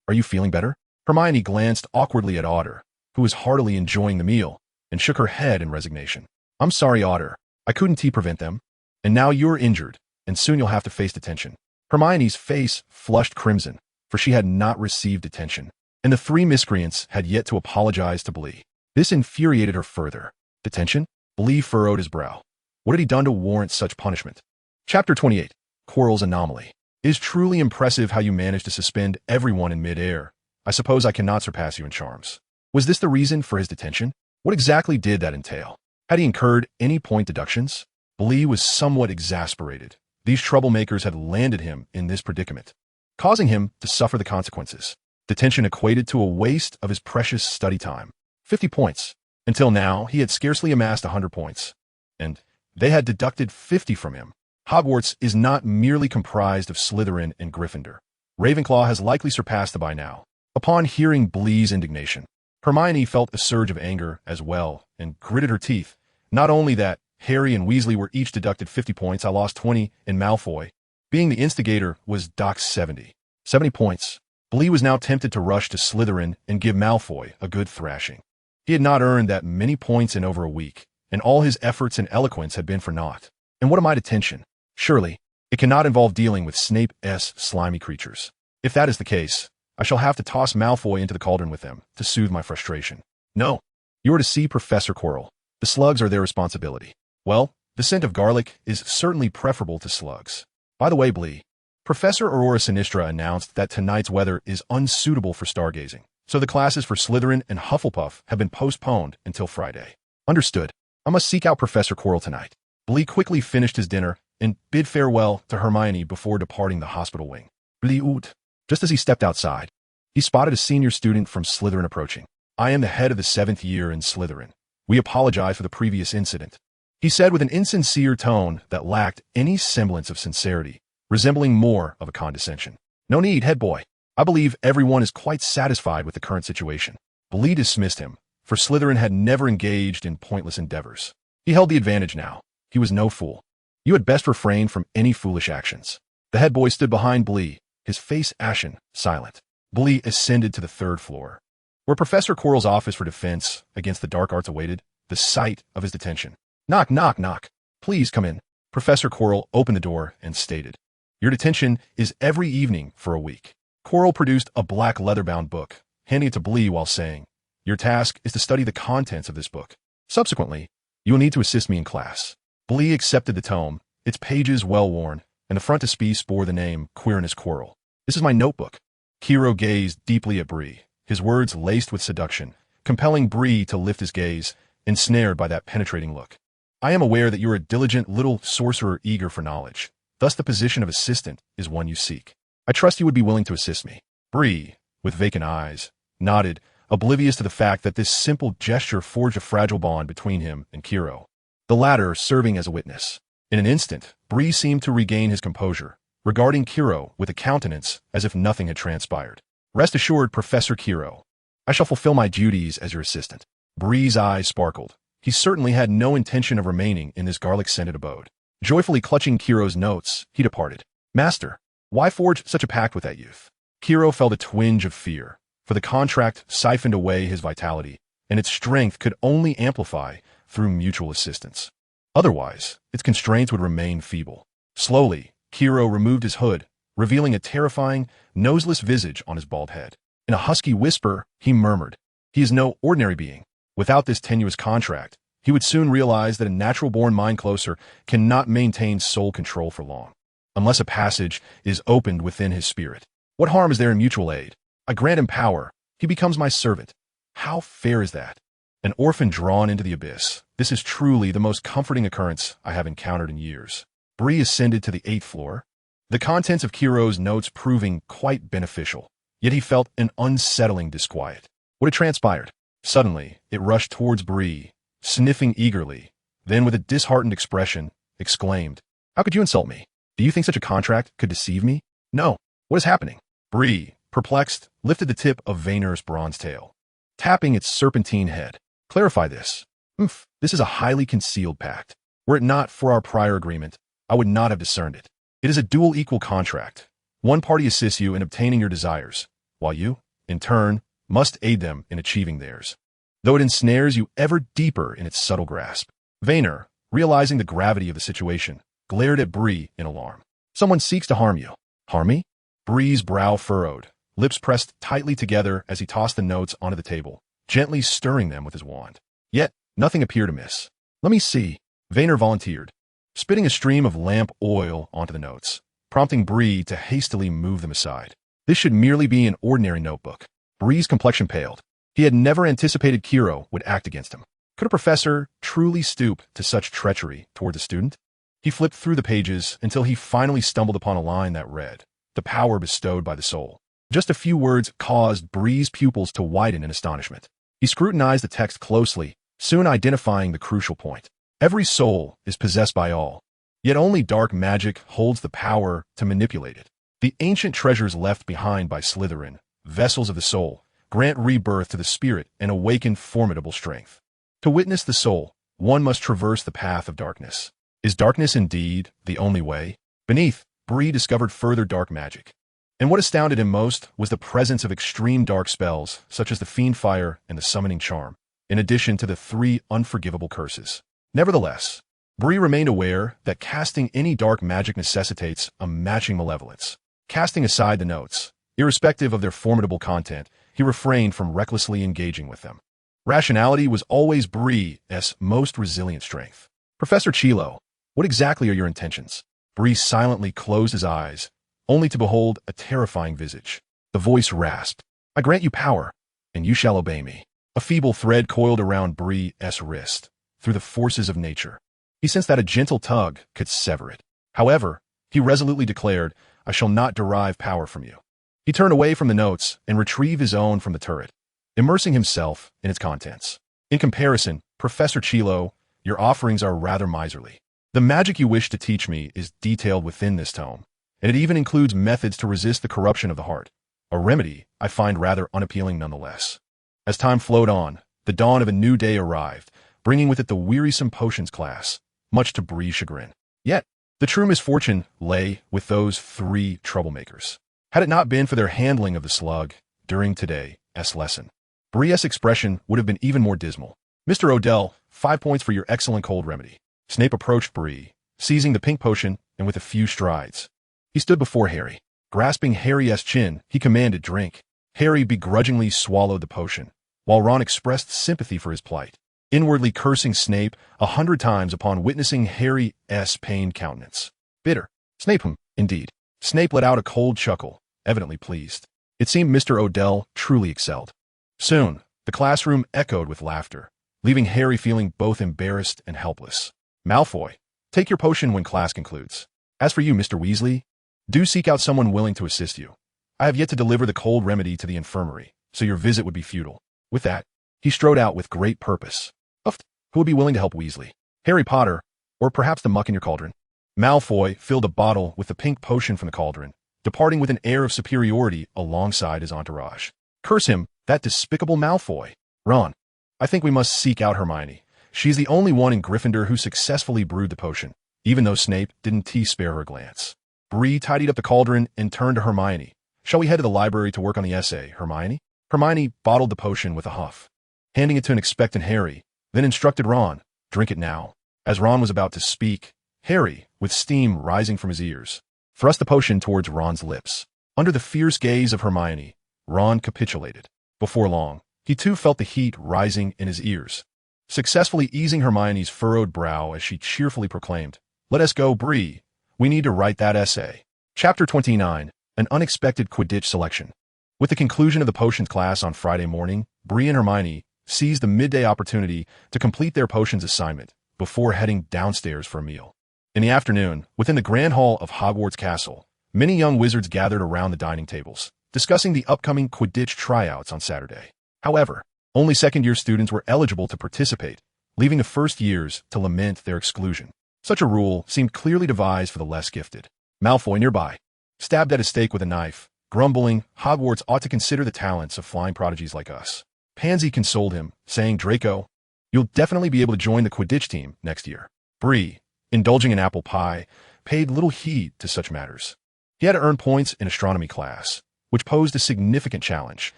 Are you feeling better?" Hermione glanced awkwardly at Otter, who was heartily enjoying the meal, and shook her head in resignation. "I'm sorry, Otter. I couldn't prevent them. And now you're injured, and soon you'll have to face detention." Hermione's face flushed crimson, for she had not received detention, and the three miscreants had yet to apologize to Bree. This infuriated her further. "Detention?" Bree furrowed his brow. What had he done to warrant such punishment? Chapter 28. Quirrell's Anomaly. "It is truly impressive how you managed to suspend everyone in mid-air. I suppose I cannot surpass you in charms." Was this the reason for his detention? What exactly did that entail? Had he incurred any point deductions? Bree was somewhat exasperated. These troublemakers had landed him in this predicament, causing him to suffer the consequences. Detention equated to a waste of his precious study time. 50 points. Until now, he had scarcely amassed 100 points. And they had deducted 50 from him. Hogwarts is not merely comprised of Slytherin and Gryffindor. Ravenclaw has likely surpassed the by now. Upon hearing Bree's indignation, Hermione felt a surge of anger as well and gritted her teeth. Not only that, Harry and Weasley were each deducted 50 points. I lost 20, and Malfoy, being the instigator, was docked 70. 70 points. Bree was now tempted to rush to Slytherin and give Malfoy a good thrashing. He had not earned that many points in over a week, and all his efforts and eloquence had been for naught. And what am I detention? Surely, it cannot involve dealing with Snape's slimy creatures. If that is the case, I shall have to toss Malfoy into the cauldron with them to soothe my frustration. No, you are to see Professor Quirrell. The slugs are their responsibility. Well, the scent of garlic is certainly preferable to slugs. By the way, Bree, Professor Aurora Sinistra announced that tonight's weather is unsuitable for stargazing, so the classes for Slytherin and Hufflepuff have been postponed until Friday. Understood. I must seek out Professor Quirrell tonight. Bree quickly finished his dinner and bid farewell to Hermione before departing the hospital wing. Bree oot. Just as he stepped outside, he spotted a senior student from Slytherin approaching. "I am the head of the 7th year in Slytherin. We apologize for the previous incident," he said with an insincere tone that lacked any semblance of sincerity, resembling more of a condescension. "No need, head boy. I believe everyone is quite satisfied with the current situation." Bree dismissed him, for Slytherin had never engaged in pointless endeavors. He held the advantage now. He was no fool. "You had best refrain from any foolish actions." The head boy stood behind Bree, his face ashen, silent. Bree ascended to the 3rd floor, where Professor Quirrell's office for defense against the dark arts awaited the site of his detention. "Knock, knock, knock. Please come in." Professor Quirrell opened the door and stated, "Your detention is every evening for a week." Quirrell produced a black leather-bound book, handing it to Bree while saying, "Your task is to study the contents of this book. Subsequently, you will need to assist me in class." Bree accepted the tome, its pages well-worn, and the frontispiece bore the name Quirinus Quirrell. "This is my notebook." Quirrell gazed deeply at Bree, his words laced with seduction, compelling Bree to lift his gaze, ensnared by that penetrating look. "I am aware that you are a diligent little sorcerer eager for knowledge. Thus the position of assistant is one you seek. I trust you would be willing to assist me." Bree, with vacant eyes, nodded, oblivious to the fact that this simple gesture forged a fragile bond between him and Quirrell, the latter serving as a witness. In an instant, Bree seemed to regain his composure, regarding Kiro with a countenance as if nothing had transpired. Rest assured, Professor Kiro. I shall fulfill my duties as your assistant. Bree's eyes sparkled. He certainly had no intention of remaining in this garlic-scented abode. Joyfully clutching Kiro's notes, he departed. Master, why forge such a pact with that youth? Kiro felt a twinge of fear, for the contract siphoned away his vitality, and its strength could only amplify through mutual assistance. Otherwise, its constraints would remain feeble. Slowly, Kiro removed his hood, revealing a terrifying, noseless visage on his bald head. In a husky whisper, he murmured, "He is no ordinary being. Without this tenuous contract, he would soon realize that a natural-born mind-closer cannot maintain soul control for long, unless a passage is opened within his spirit. What harm is there in mutual aid? I grant him power. He becomes my servant. How fair is that? An orphan drawn into the abyss. This is truly the most comforting occurrence I have encountered in years." Bree ascended to the 8th floor, the contents of Kiro's notes proving quite beneficial, yet he felt an unsettling disquiet. What had transpired? Suddenly, it rushed towards Bree, sniffing eagerly, then with a disheartened expression, exclaimed, "How could you insult me? Do you think such a contract could deceive me? No. What is happening?" Bree, perplexed, lifted the tip of Vayner's bronze tail, tapping its serpentine head. "Clarify this. This is a highly concealed pact. Were it not for our prior agreement, I would not have discerned it. It is a dual equal contract. One party assists you in obtaining your desires, while you, in turn, must aid them in achieving theirs, though it ensnares you ever deeper in its subtle grasp." Vayner, realizing the gravity of the situation, glared at Bree in alarm. "Someone seeks to harm you." "Harm me?" Bree's brow furrowed, lips pressed tightly together as he tossed the notes onto the table, gently stirring them with his wand. Yet, nothing appeared amiss. "Let me see," Vayner volunteered, spitting a stream of lamp oil onto the notes, prompting Bree to hastily move them aside. This should merely be an ordinary notebook. Bree's complexion paled. He had never anticipated Kiro would act against him. Could a professor truly stoop to such treachery toward the student? He flipped through the pages until he finally stumbled upon a line that read, "The power bestowed by the soul." Just a few words caused Bree's pupils to widen in astonishment. He scrutinized the text closely, soon identifying the crucial point. Every soul is possessed by all, yet only dark magic holds the power to manipulate it. The ancient treasures left behind by Slytherin, vessels of the soul, grant rebirth to the spirit and awaken formidable strength. To witness the soul, one must traverse the path of darkness. Is darkness indeed the only way? Beneath, Bree discovered further dark magic. And what astounded him most was the presence of extreme dark spells, such as the Fiend Fire and the Summoning Charm, in addition to the 3 unforgivable curses. Nevertheless, Bree remained aware that casting any dark magic necessitates a matching malevolence. Casting aside the notes, irrespective of their formidable content, he refrained from recklessly engaging with them. Rationality was always Bree's most resilient strength. "Professor Chilo, what exactly are your intentions?" Bree silently closed his eyes, only to behold a terrifying visage. The voice rasped, "I grant you power, and you shall obey me." A feeble thread coiled around Bree's wrist, through the forces of nature. He sensed that a gentle tug could sever it. However, he resolutely declared, "I shall not derive power from you." He turned away from the notes and retrieved his own from the turret, immersing himself in its contents. "In comparison, Professor Chilo, your offerings are rather miserly. The magic you wish to teach me is detailed within this tome, and it even includes methods to resist the corruption of the heart, a remedy I find rather unappealing nonetheless." As time flowed on, the dawn of a new day arrived, bringing with it the wearisome potions class, much to Bree's chagrin. Yet, the true misfortune lay with those 3 troublemakers. Had it not been for their handling of the slug during today's lesson, Bree's expression would have been even more dismal. "Mr. Odell, 5 points for your excellent cold remedy." Snape approached Bree, seizing the pink potion, and with a few strides, he stood before Harry. Grasping Harry's chin, he commanded, "Drink." Harry begrudgingly swallowed the potion, while Ron expressed sympathy for his plight, inwardly cursing Snape 100 times upon witnessing Harry's pained countenance. "Bitter. Snape, indeed." Snape let out a cold chuckle, evidently pleased. It seemed Mr. Odell truly excelled. Soon, the classroom echoed with laughter, leaving Harry feeling both embarrassed and helpless. "Malfoy, take your potion when class concludes. As for you, Mr. Weasley, do seek out someone willing to assist you. I have yet to deliver the cold remedy to the infirmary, so your visit would be futile." With that, he strode out with great purpose. "Who would be willing to help Weasley? Harry Potter, or perhaps the muck in your cauldron?" Malfoy filled a bottle with the pink potion from the cauldron, departing with an air of superiority alongside his entourage. Curse him, that despicable Malfoy. Ron, I think we must seek out Hermione. She's the only one in Gryffindor who successfully brewed the potion, even though Snape didn't spare her a glance. Bree tidied up the cauldron and turned to Hermione. Shall we head to the library to work on the essay, Hermione? Hermione bottled the potion with a huff, handing it to an expectant Harry, then instructed Ron, drink it now. As Ron was about to speak, Harry, with steam rising from his ears, thrust the potion towards Ron's lips. Under the fierce gaze of Hermione, Ron capitulated. Before long, he too felt the heat rising in his ears, successfully easing Hermione's furrowed brow as she cheerfully proclaimed, "Let us go, Bree. We need to write that essay." Chapter 29, An Unexpected Quidditch Selection. With the conclusion of the potions class on Friday morning, Bree and Hermione seized the midday opportunity to complete their potions assignment before heading downstairs for a meal. In the afternoon, within the grand hall of Hogwarts Castle, many young wizards gathered around the dining tables, discussing the upcoming Quidditch tryouts on Saturday. However, only second-year students were eligible to participate, leaving the first years to lament their exclusion. Such a rule seemed clearly devised for the less gifted. Malfoy nearby stabbed at his steak with a knife, grumbling, "Hogwarts ought to consider the talents of flying prodigies like us." Pansy consoled him, saying, "Draco, you'll definitely be able to join the Quidditch team next year." Bree, indulging in apple pie, paid little heed to such matters. He had to earn points in astronomy class, which posed a significant challenge,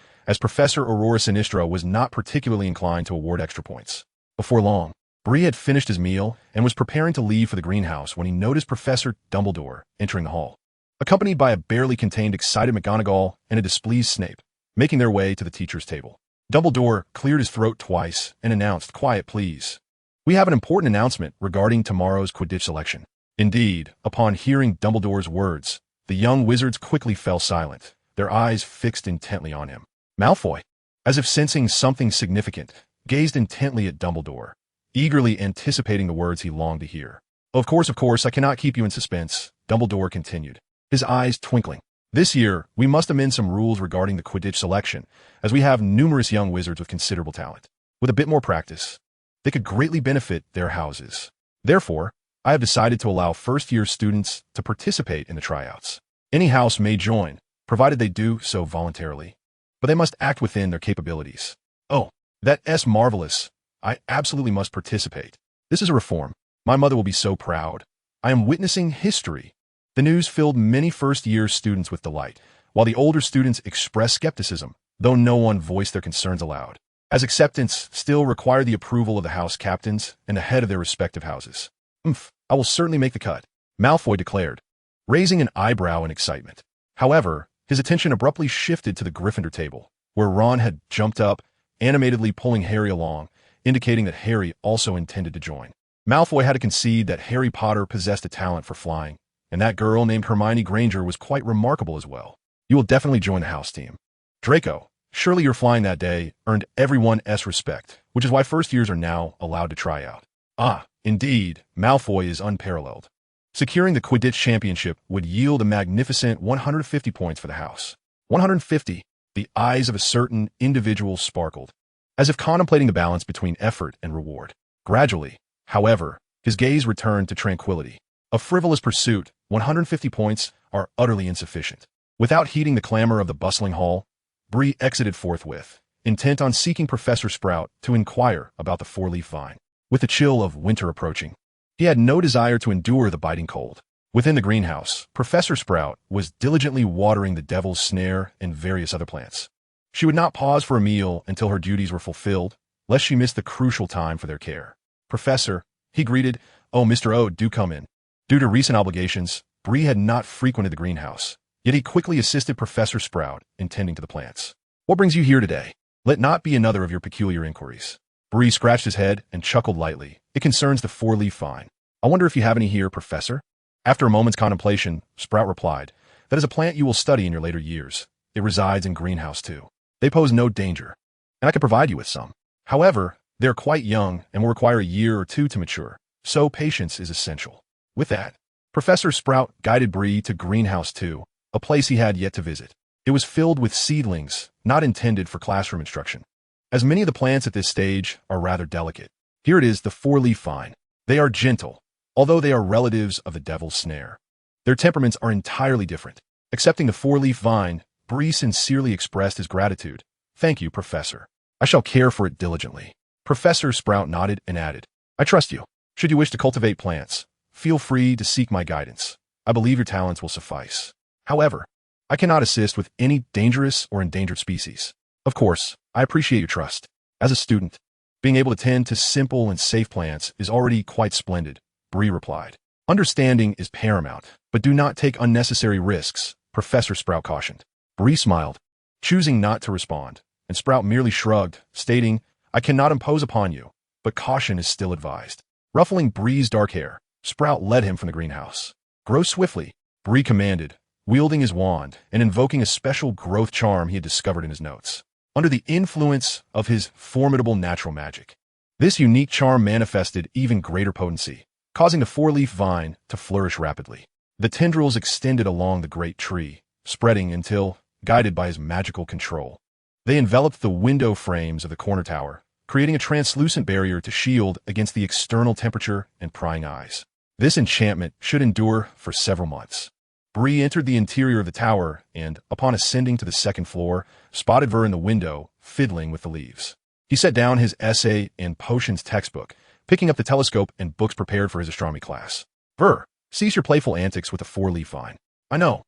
as Professor Aurora Sinistra was not particularly inclined to award extra points. Before long, Bree had finished his meal and was preparing to leave for the greenhouse when he noticed Professor Dumbledore entering the hall, accompanied by a barely contained excited McGonagall and a displeased Snape, making their way to the teacher's table. Dumbledore cleared his throat twice and announced, "Quiet, please. We have an important announcement regarding tomorrow's Quidditch selection." Indeed, upon hearing Dumbledore's words, the young wizards quickly fell silent, their eyes fixed intently on him. Malfoy, as if sensing something significant, gazed intently at Dumbledore, eagerly anticipating the words he longed to hear. Of course, I cannot keep you in suspense," Dumbledore continued, his eyes twinkling. "This year, we must amend some rules regarding the Quidditch selection, as we have numerous young wizards with considerable talent. With a bit more practice, they could greatly benefit their houses. Therefore, I have decided to allow first-year students to participate in the tryouts. Any house may join, provided they do so voluntarily, but they must act within their capabilities." "Oh, that's marvelous. I absolutely must participate. This is a reform. My mother will be so proud. I am witnessing history." The news filled many first-year students with delight, while the older students expressed skepticism, though no one voiced their concerns aloud, as acceptance still required the approval of the house captains and the head of their respective houses. I will certainly make the cut," Malfoy declared, raising an eyebrow in excitement. However, his attention abruptly shifted to the Gryffindor table, where Ron had jumped up, animatedly pulling Harry along, indicating that Harry also intended to join. Malfoy had to concede that Harry Potter possessed a talent for flying, and that girl named Hermione Granger was quite remarkable as well. "You will definitely join the house team. Draco, surely your flying that day earned everyone's respect, which is why first years are now allowed to try out." "Ah, indeed, Malfoy is unparalleled. Securing the Quidditch championship would yield a magnificent 150 points for the house." 150. The eyes of a certain individual sparkled, as if contemplating the balance between effort and reward. Gradually, however, his gaze returned to tranquility. A frivolous pursuit, 150 points are utterly insufficient. Without heeding the clamor of the bustling hall, Bree exited forthwith, intent on seeking Professor Sprout to inquire about the four-leaf vine. With the chill of winter approaching, he had no desire to endure the biting cold. Within the greenhouse, Professor Sprout was diligently watering the devil's snare and various other plants. She would not pause for a meal until her duties were fulfilled, lest she miss the crucial time for their care. "Professor," he greeted, "Oh, Mr. O, do come in." Due to recent obligations, Bree had not frequented the greenhouse, yet he quickly assisted Professor Sprout in tending to the plants. "What brings you here today? Let not be another of your peculiar inquiries." Bree scratched his head and chuckled lightly. "It concerns the four-leaf vine. I wonder if you have any here, Professor?" After a moment's contemplation, Sprout replied, "That is a plant you will study in your later years. It resides in greenhouse 2. They pose no danger, and I can provide you with some. However, they are quite young and will require a year or two to mature, so patience is essential." With that, Professor Sprout guided Bree to Greenhouse 2, a place he had yet to visit. It was filled with seedlings, not intended for classroom instruction, as many of the plants at this stage are rather delicate. Here it is, the four-leaf vine. They are gentle, although they are relatives of the devil's snare. Their temperaments are entirely different. Accepting the four-leaf vine, Bree sincerely expressed his gratitude. "Thank you, Professor. I shall care for it diligently." Professor Sprout nodded and added, "I trust you. Should you wish to cultivate plants, feel free to seek my guidance. I believe your talents will suffice. However, I cannot assist with any dangerous or endangered species. Of course, I appreciate your trust. As a student, being able to tend to simple and safe plants is already quite splendid," Bree replied. "Understanding is paramount, but do not take unnecessary risks," Professor Sprout cautioned. Bree smiled, choosing not to respond, and Sprout merely shrugged, stating, "I cannot impose upon you, but caution is still advised." Ruffling Bree's dark hair, Sprout led him from the greenhouse. "Grow swiftly," Bree commanded, wielding his wand and invoking a special growth charm he had discovered in his notes. Under the influence of his formidable natural magic, this unique charm manifested even greater potency, causing the four-leaf vine to flourish rapidly. The tendrils extended along the great tree, spreading until, guided by his magical control, they enveloped the window frames of the corner tower, creating a translucent barrier to shield against the external temperature and prying eyes. This enchantment should endure for several months. Bree entered the interior of the tower and, upon ascending to the second floor, spotted Ver in the window, fiddling with the leaves. He set down his essay and potions textbook, picking up the telescope and books prepared for his astronomy class. "Ver, cease your playful antics with the four-leaf vine." I know.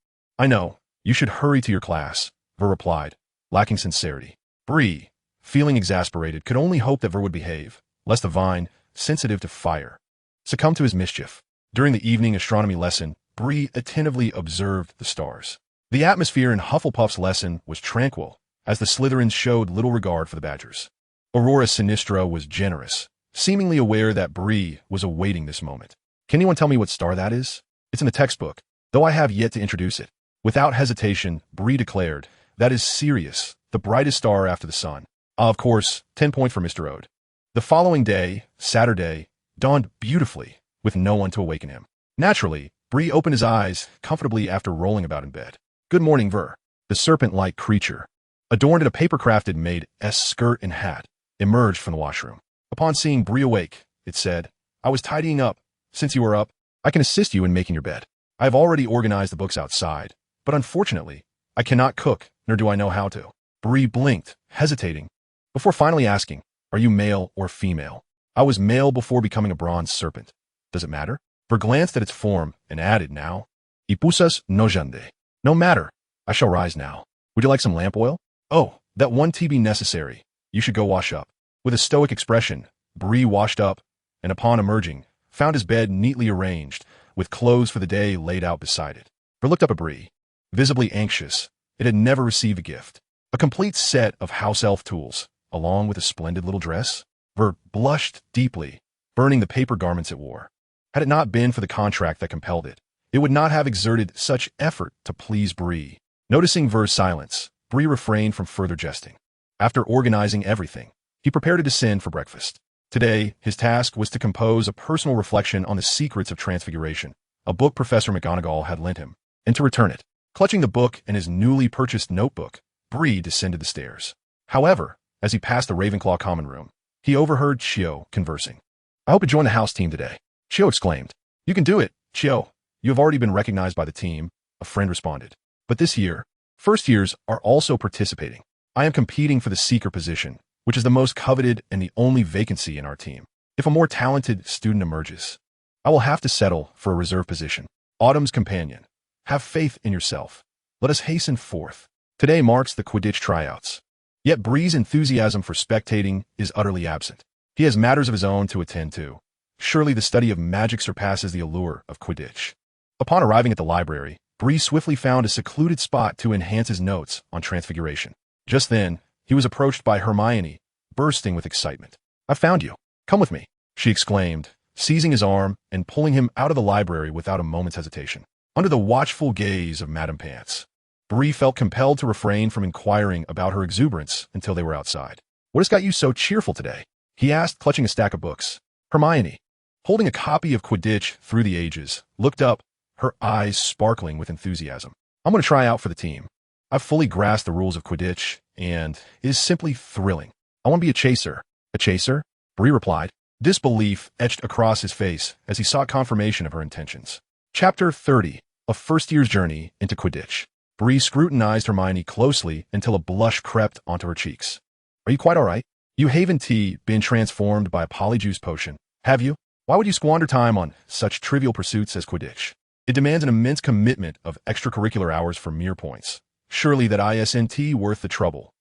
You should hurry to your class," Ver replied, lacking sincerity. Bree, feeling exasperated, could only hope that Ver would behave, lest the vine, sensitive to fire, succumb to his mischief. During the evening astronomy lesson, Bree attentively observed the stars. The atmosphere in Hufflepuff's lesson was tranquil, as the Slytherins showed little regard for the Badgers. Aurora Sinistra was generous, seemingly aware that Bree was awaiting this moment. "Can anyone tell me what star that is? It's in the textbook, though I have yet to introduce it." Without hesitation, Bree declared, "That is Sirius, the brightest star after the sun." Of course, 10 points for Mr. Ode. The following day, Saturday, dawned beautifully, with no one to awaken him. Naturally, Bree opened his eyes comfortably after rolling about in bed. "Good morning, Ver." The serpent-like creature, adorned in a paper-crafted maid's skirt and hat, emerged from the washroom. Upon seeing Bree awake, it said, "I was tidying up. Since you are up, I can assist you in making your bed. I have already organized the books outside, but unfortunately, I cannot cook, nor do I know how to." Bree blinked, hesitating, before finally asking, "Are you male or female?" "I was male before becoming a bronze serpent. Does it matter?" Ver glanced at its form and added now, "Ipusas nojande." "No matter. I shall rise now. Would you like some lamp oil?" "Oh, that one tea be necessary. You should go wash up." With a stoic expression, Bree washed up, and upon emerging, found his bed neatly arranged, with clothes for the day laid out beside it. Ver looked up at Bree, visibly anxious. It had never received a gift. A complete set of house elf tools, along with a splendid little dress. Ver blushed deeply, burning the paper garments it wore. Had it not been for the contract that compelled it, it would not have exerted such effort to please Bree. Noticing Ver's silence, Bree refrained from further jesting. After organizing everything, he prepared to descend for breakfast. Today, his task was to compose a personal reflection on the secrets of transfiguration, a book Professor McGonagall had lent him, and to return it. Clutching the book and his newly purchased notebook, Bree descended the stairs. However, as he passed the Ravenclaw common room, he overheard Chio conversing. "I hope to join the house team today," Chio exclaimed. "You can do it, Chio. You have already been recognized by the team," a friend responded. "But this year, first years are also participating. I am competing for the seeker position, which is the most coveted and the only vacancy in our team. If a more talented student emerges, I will have to settle for a reserve position. Autumn's companion, have faith in yourself. Let us hasten forth." Today marks the Quidditch tryouts. Yet Bree's enthusiasm for spectating is utterly absent. He has matters of his own to attend to. Surely the study of magic surpasses the allure of Quidditch. Upon arriving at the library, Bree swiftly found a secluded spot to enhance his notes on transfiguration. Just then, he was approached by Hermione, bursting with excitement. "I found you. Come with me," she exclaimed, seizing his arm and pulling him out of the library without a moment's hesitation. Under the watchful gaze of Madame Pants, Bree felt compelled to refrain from inquiring about her exuberance until they were outside. "What has got you so cheerful today?" he asked, clutching a stack of books. Hermione, holding a copy of Quidditch Through the Ages, looked up, her eyes sparkling with enthusiasm. "I'm going to try out for the team. I've fully grasped the rules of Quidditch, and it is simply thrilling. I want to be a chaser." "A chaser?" Bree replied. Disbelief etched across his face as he sought confirmation of her intentions. Chapter 30. A First Year's Journey into Quidditch. Bree scrutinized Hermione closely until a blush crept onto her cheeks. Are you quite all right? You haven't been transformed by a polyjuice potion, have you? Why would you squander time on such trivial pursuits as Quidditch? It demands an immense commitment of extracurricular hours for mere points. Surely that isn't worth the trouble.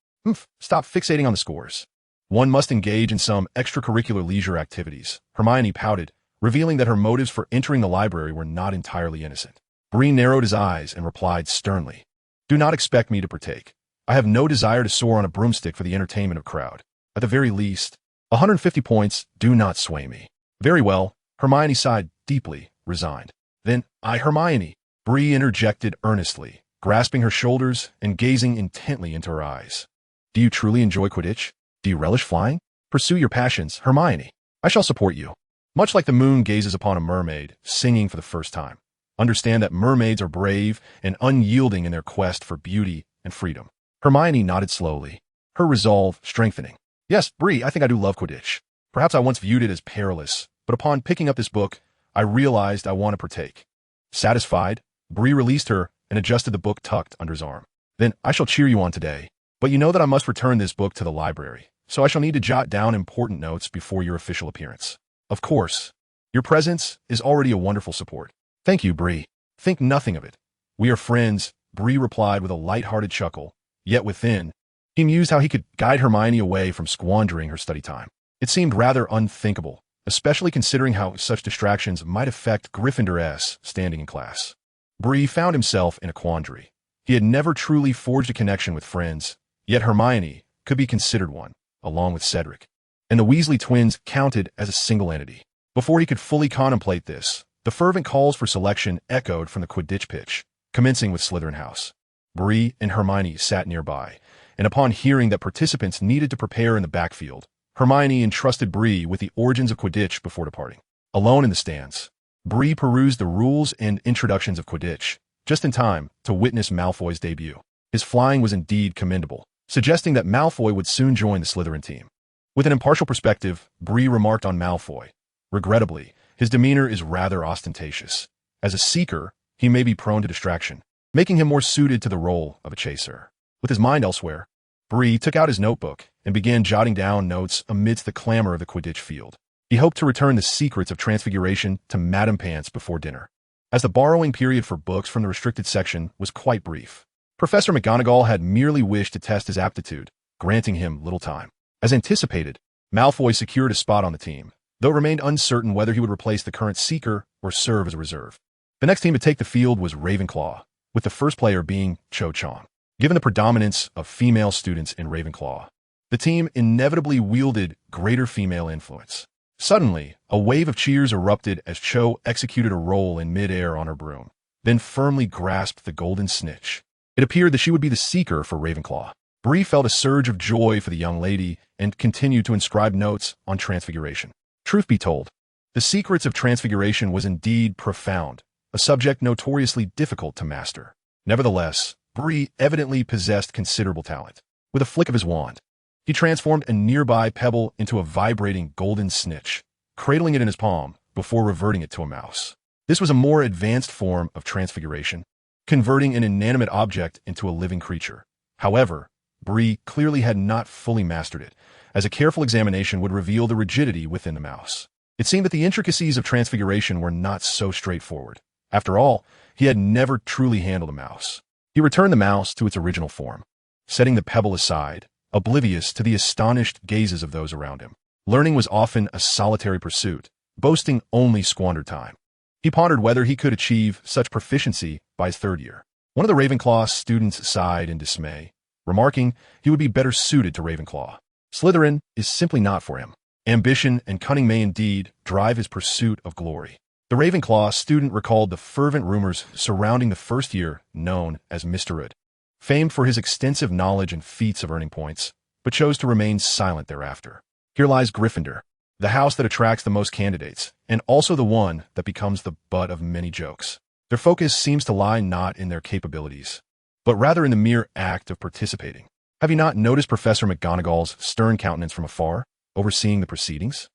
Stop fixating on the scores. One must engage in some extracurricular leisure activities. Hermione pouted, revealing that her motives for entering the library were not entirely innocent. Bree narrowed his eyes and replied sternly, "Do not expect me to partake. I have no desire to soar on a broomstick for the entertainment of a crowd. At the very least, 150 points do not sway me." "Very well," Hermione sighed deeply, resigned. "Then, Hermione," Bree interjected earnestly, grasping her shoulders and gazing intently into her eyes. "Do you truly enjoy Quidditch? Do you relish flying? Pursue your passions, Hermione. I shall support you. Much like the moon gazes upon a mermaid, singing for the first time. Understand that mermaids are brave and unyielding in their quest for beauty and freedom." Hermione nodded slowly, her resolve strengthening. "Yes, Bree, I think I do love Quidditch. Perhaps I once viewed it as perilous, but upon picking up this book, I realized I want to partake." Satisfied, Bree released her and adjusted the book tucked under his arm. "Then I shall cheer you on today. But you know that I must return this book to the library, so I shall need to jot down important notes before your official appearance." "Of course. Your presence is already a wonderful support." "Thank you, Bree. Think nothing of it. We are friends," Bree replied with a light-hearted chuckle, yet within, he mused how he could guide Hermione away from squandering her study time. It seemed rather unthinkable, especially considering how such distractions might affect Gryffindor's standing in class. Bree found himself in a quandary. He had never truly forged a connection with friends, yet Hermione could be considered one, along with Cedric. And the Weasley twins counted as a single entity. Before he could fully contemplate this, the fervent calls for selection echoed from the Quidditch pitch, commencing with Slytherin House. Bree and Hermione sat nearby, and upon hearing that participants needed to prepare in the backfield, Hermione entrusted Bree with the origins of Quidditch before departing. Alone in the stands, Bree perused the rules and introductions of Quidditch, just in time to witness Malfoy's debut. His flying was indeed commendable, suggesting that Malfoy would soon join the Slytherin team. With an impartial perspective, Bree remarked on Malfoy. Regrettably, his demeanor is rather ostentatious. As a seeker, he may be prone to distraction, making him more suited to the role of a chaser. With his mind elsewhere, Bree took out his notebook and began jotting down notes amidst the clamor of the Quidditch field. He hoped to return the secrets of transfiguration to Madame Pants before dinner, as the borrowing period for books from the restricted section was quite brief. Professor McGonagall had merely wished to test his aptitude, granting him little time. As anticipated, Malfoy secured a spot on the team, though it remained uncertain whether he would replace the current Seeker or serve as a reserve. The next team to take the field was Ravenclaw, with the first player being Cho Chang. Given the predominance of female students in Ravenclaw, the team inevitably wielded greater female influence. Suddenly, a wave of cheers erupted as Cho executed a roll in mid-air on her broom, then firmly grasped the golden snitch. It appeared that she would be the Seeker for Ravenclaw. Bree felt a surge of joy for the young lady and continued to inscribe notes on Transfiguration. Truth be told, the secrets of Transfiguration was indeed profound, a subject notoriously difficult to master. Nevertheless, Bree evidently possessed considerable talent. With a flick of his wand, he transformed a nearby pebble into a vibrating golden snitch, cradling it in his palm before reverting it to a mouse. This was a more advanced form of transfiguration, converting an inanimate object into a living creature. However, Bree clearly had not fully mastered it, as a careful examination would reveal the rigidity within the mouse. It seemed that the intricacies of transfiguration were not so straightforward. After all, he had never truly handled a mouse. He returned the mouse to its original form, setting the pebble aside, oblivious to the astonished gazes of those around him. Learning was often a solitary pursuit, boasting only squandered time. He pondered whether he could achieve such proficiency by his third year. One of the Ravenclaw students sighed in dismay, remarking he would be better suited to Ravenclaw. Slytherin is simply not for him. Ambition and cunning may indeed drive his pursuit of glory. The Ravenclaw student recalled the fervent rumors surrounding the first year known as Mr. Hood, famed for his extensive knowledge and feats of earning points, but chose to remain silent thereafter. Here lies Gryffindor, the house that attracts the most candidates, and also the one that becomes the butt of many jokes. Their focus seems to lie not in their capabilities, but rather in the mere act of participating. Have you not noticed Professor McGonagall's stern countenance from afar, overseeing the proceedings?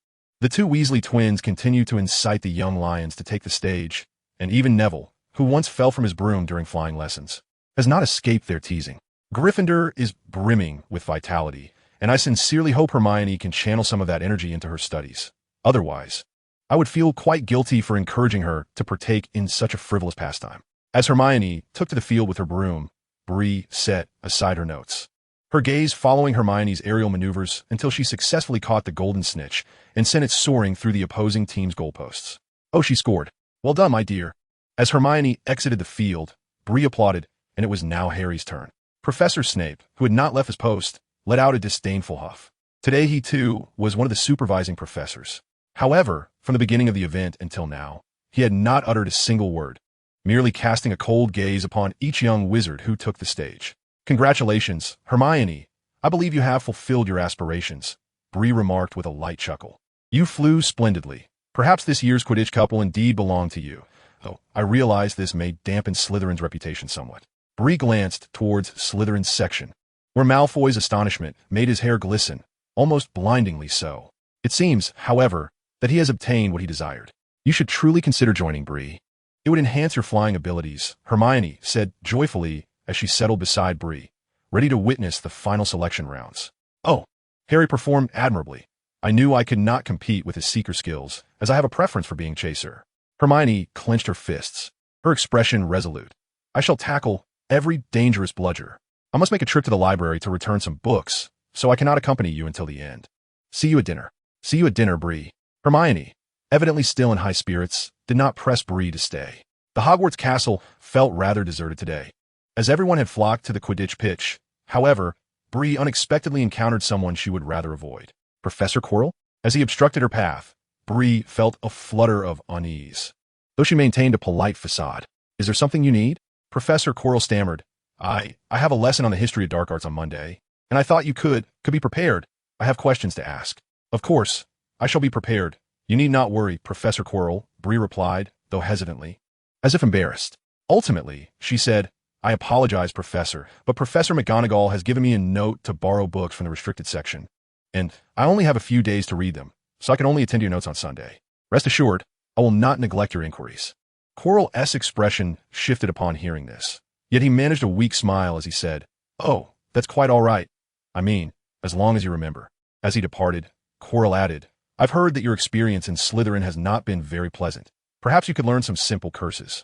The two Weasley twins continued to incite the young lions to take the stage, and even Neville, who once fell from his broom during flying lessons, has not escaped their teasing. Gryffindor is brimming with vitality, and I sincerely hope Hermione can channel some of that energy into her studies. Otherwise, I would feel quite guilty for encouraging her to partake in such a frivolous pastime. As Hermione took to the field with her broom, Bree set aside her notes, her gaze following Hermione's aerial maneuvers until she successfully caught the golden snitch and sent it soaring through the opposing team's goalposts. Oh, she scored. Well done, my dear. As Hermione exited the field, Bree applauded, and it was now Harry's turn. Professor Snape, who had not left his post, let out a disdainful huff. Today he, too, was one of the supervising professors. However, from the beginning of the event until now, he had not uttered a single word, merely casting a cold gaze upon each young wizard who took the stage. Congratulations, Hermione. I believe you have fulfilled your aspirations, Bree remarked with a light chuckle. You flew splendidly. Perhaps this year's Quidditch Cup will indeed belong to you, though I realize this may dampen Slytherin's reputation somewhat. Bree glanced towards Slytherin's section, where Malfoy's astonishment made his hair glisten, almost blindingly so. It seems, however, that he has obtained what he desired. You should truly consider joining, Bree. It would enhance your flying abilities, Hermione said joyfully as she settled beside Bree, ready to witness the final selection rounds. Oh, Harry performed admirably. I knew I could not compete with his seeker skills, as I have a preference for being chaser. Hermione clenched her fists, her expression resolute. I shall tackle every dangerous bludger. I must make a trip to the library to return some books, so I cannot accompany you until the end. See you at dinner. See you at dinner, Bree. Hermione, evidently still in high spirits, did not press Bree to stay. The Hogwarts castle felt rather deserted today, as everyone had flocked to the Quidditch pitch. However, Bree unexpectedly encountered someone she would rather avoid. Professor Quirrell? As he obstructed her path, Bree felt a flutter of unease, though she maintained a polite facade. Is there something you need? Professor Quirrell stammered. I have a lesson on the history of dark arts on Monday, and I thought you could be prepared. I have questions to ask. Of course, I shall be prepared. You need not worry, Professor Quirrell, Bree replied, though hesitantly, as if embarrassed. Ultimately, she said, I apologize, Professor, but Professor McGonagall has given me a note to borrow books from the restricted section, and I only have a few days to read them, so I can only attend to your notes on Sunday. Rest assured, I will not neglect your inquiries. Quirrell's expression shifted upon hearing this, yet he managed a weak smile as he said, Oh, that's quite all right. I mean, as long as you remember. As he departed, Quirrell added, I've heard that your experience in Slytherin has not been very pleasant. Perhaps you could learn some simple curses.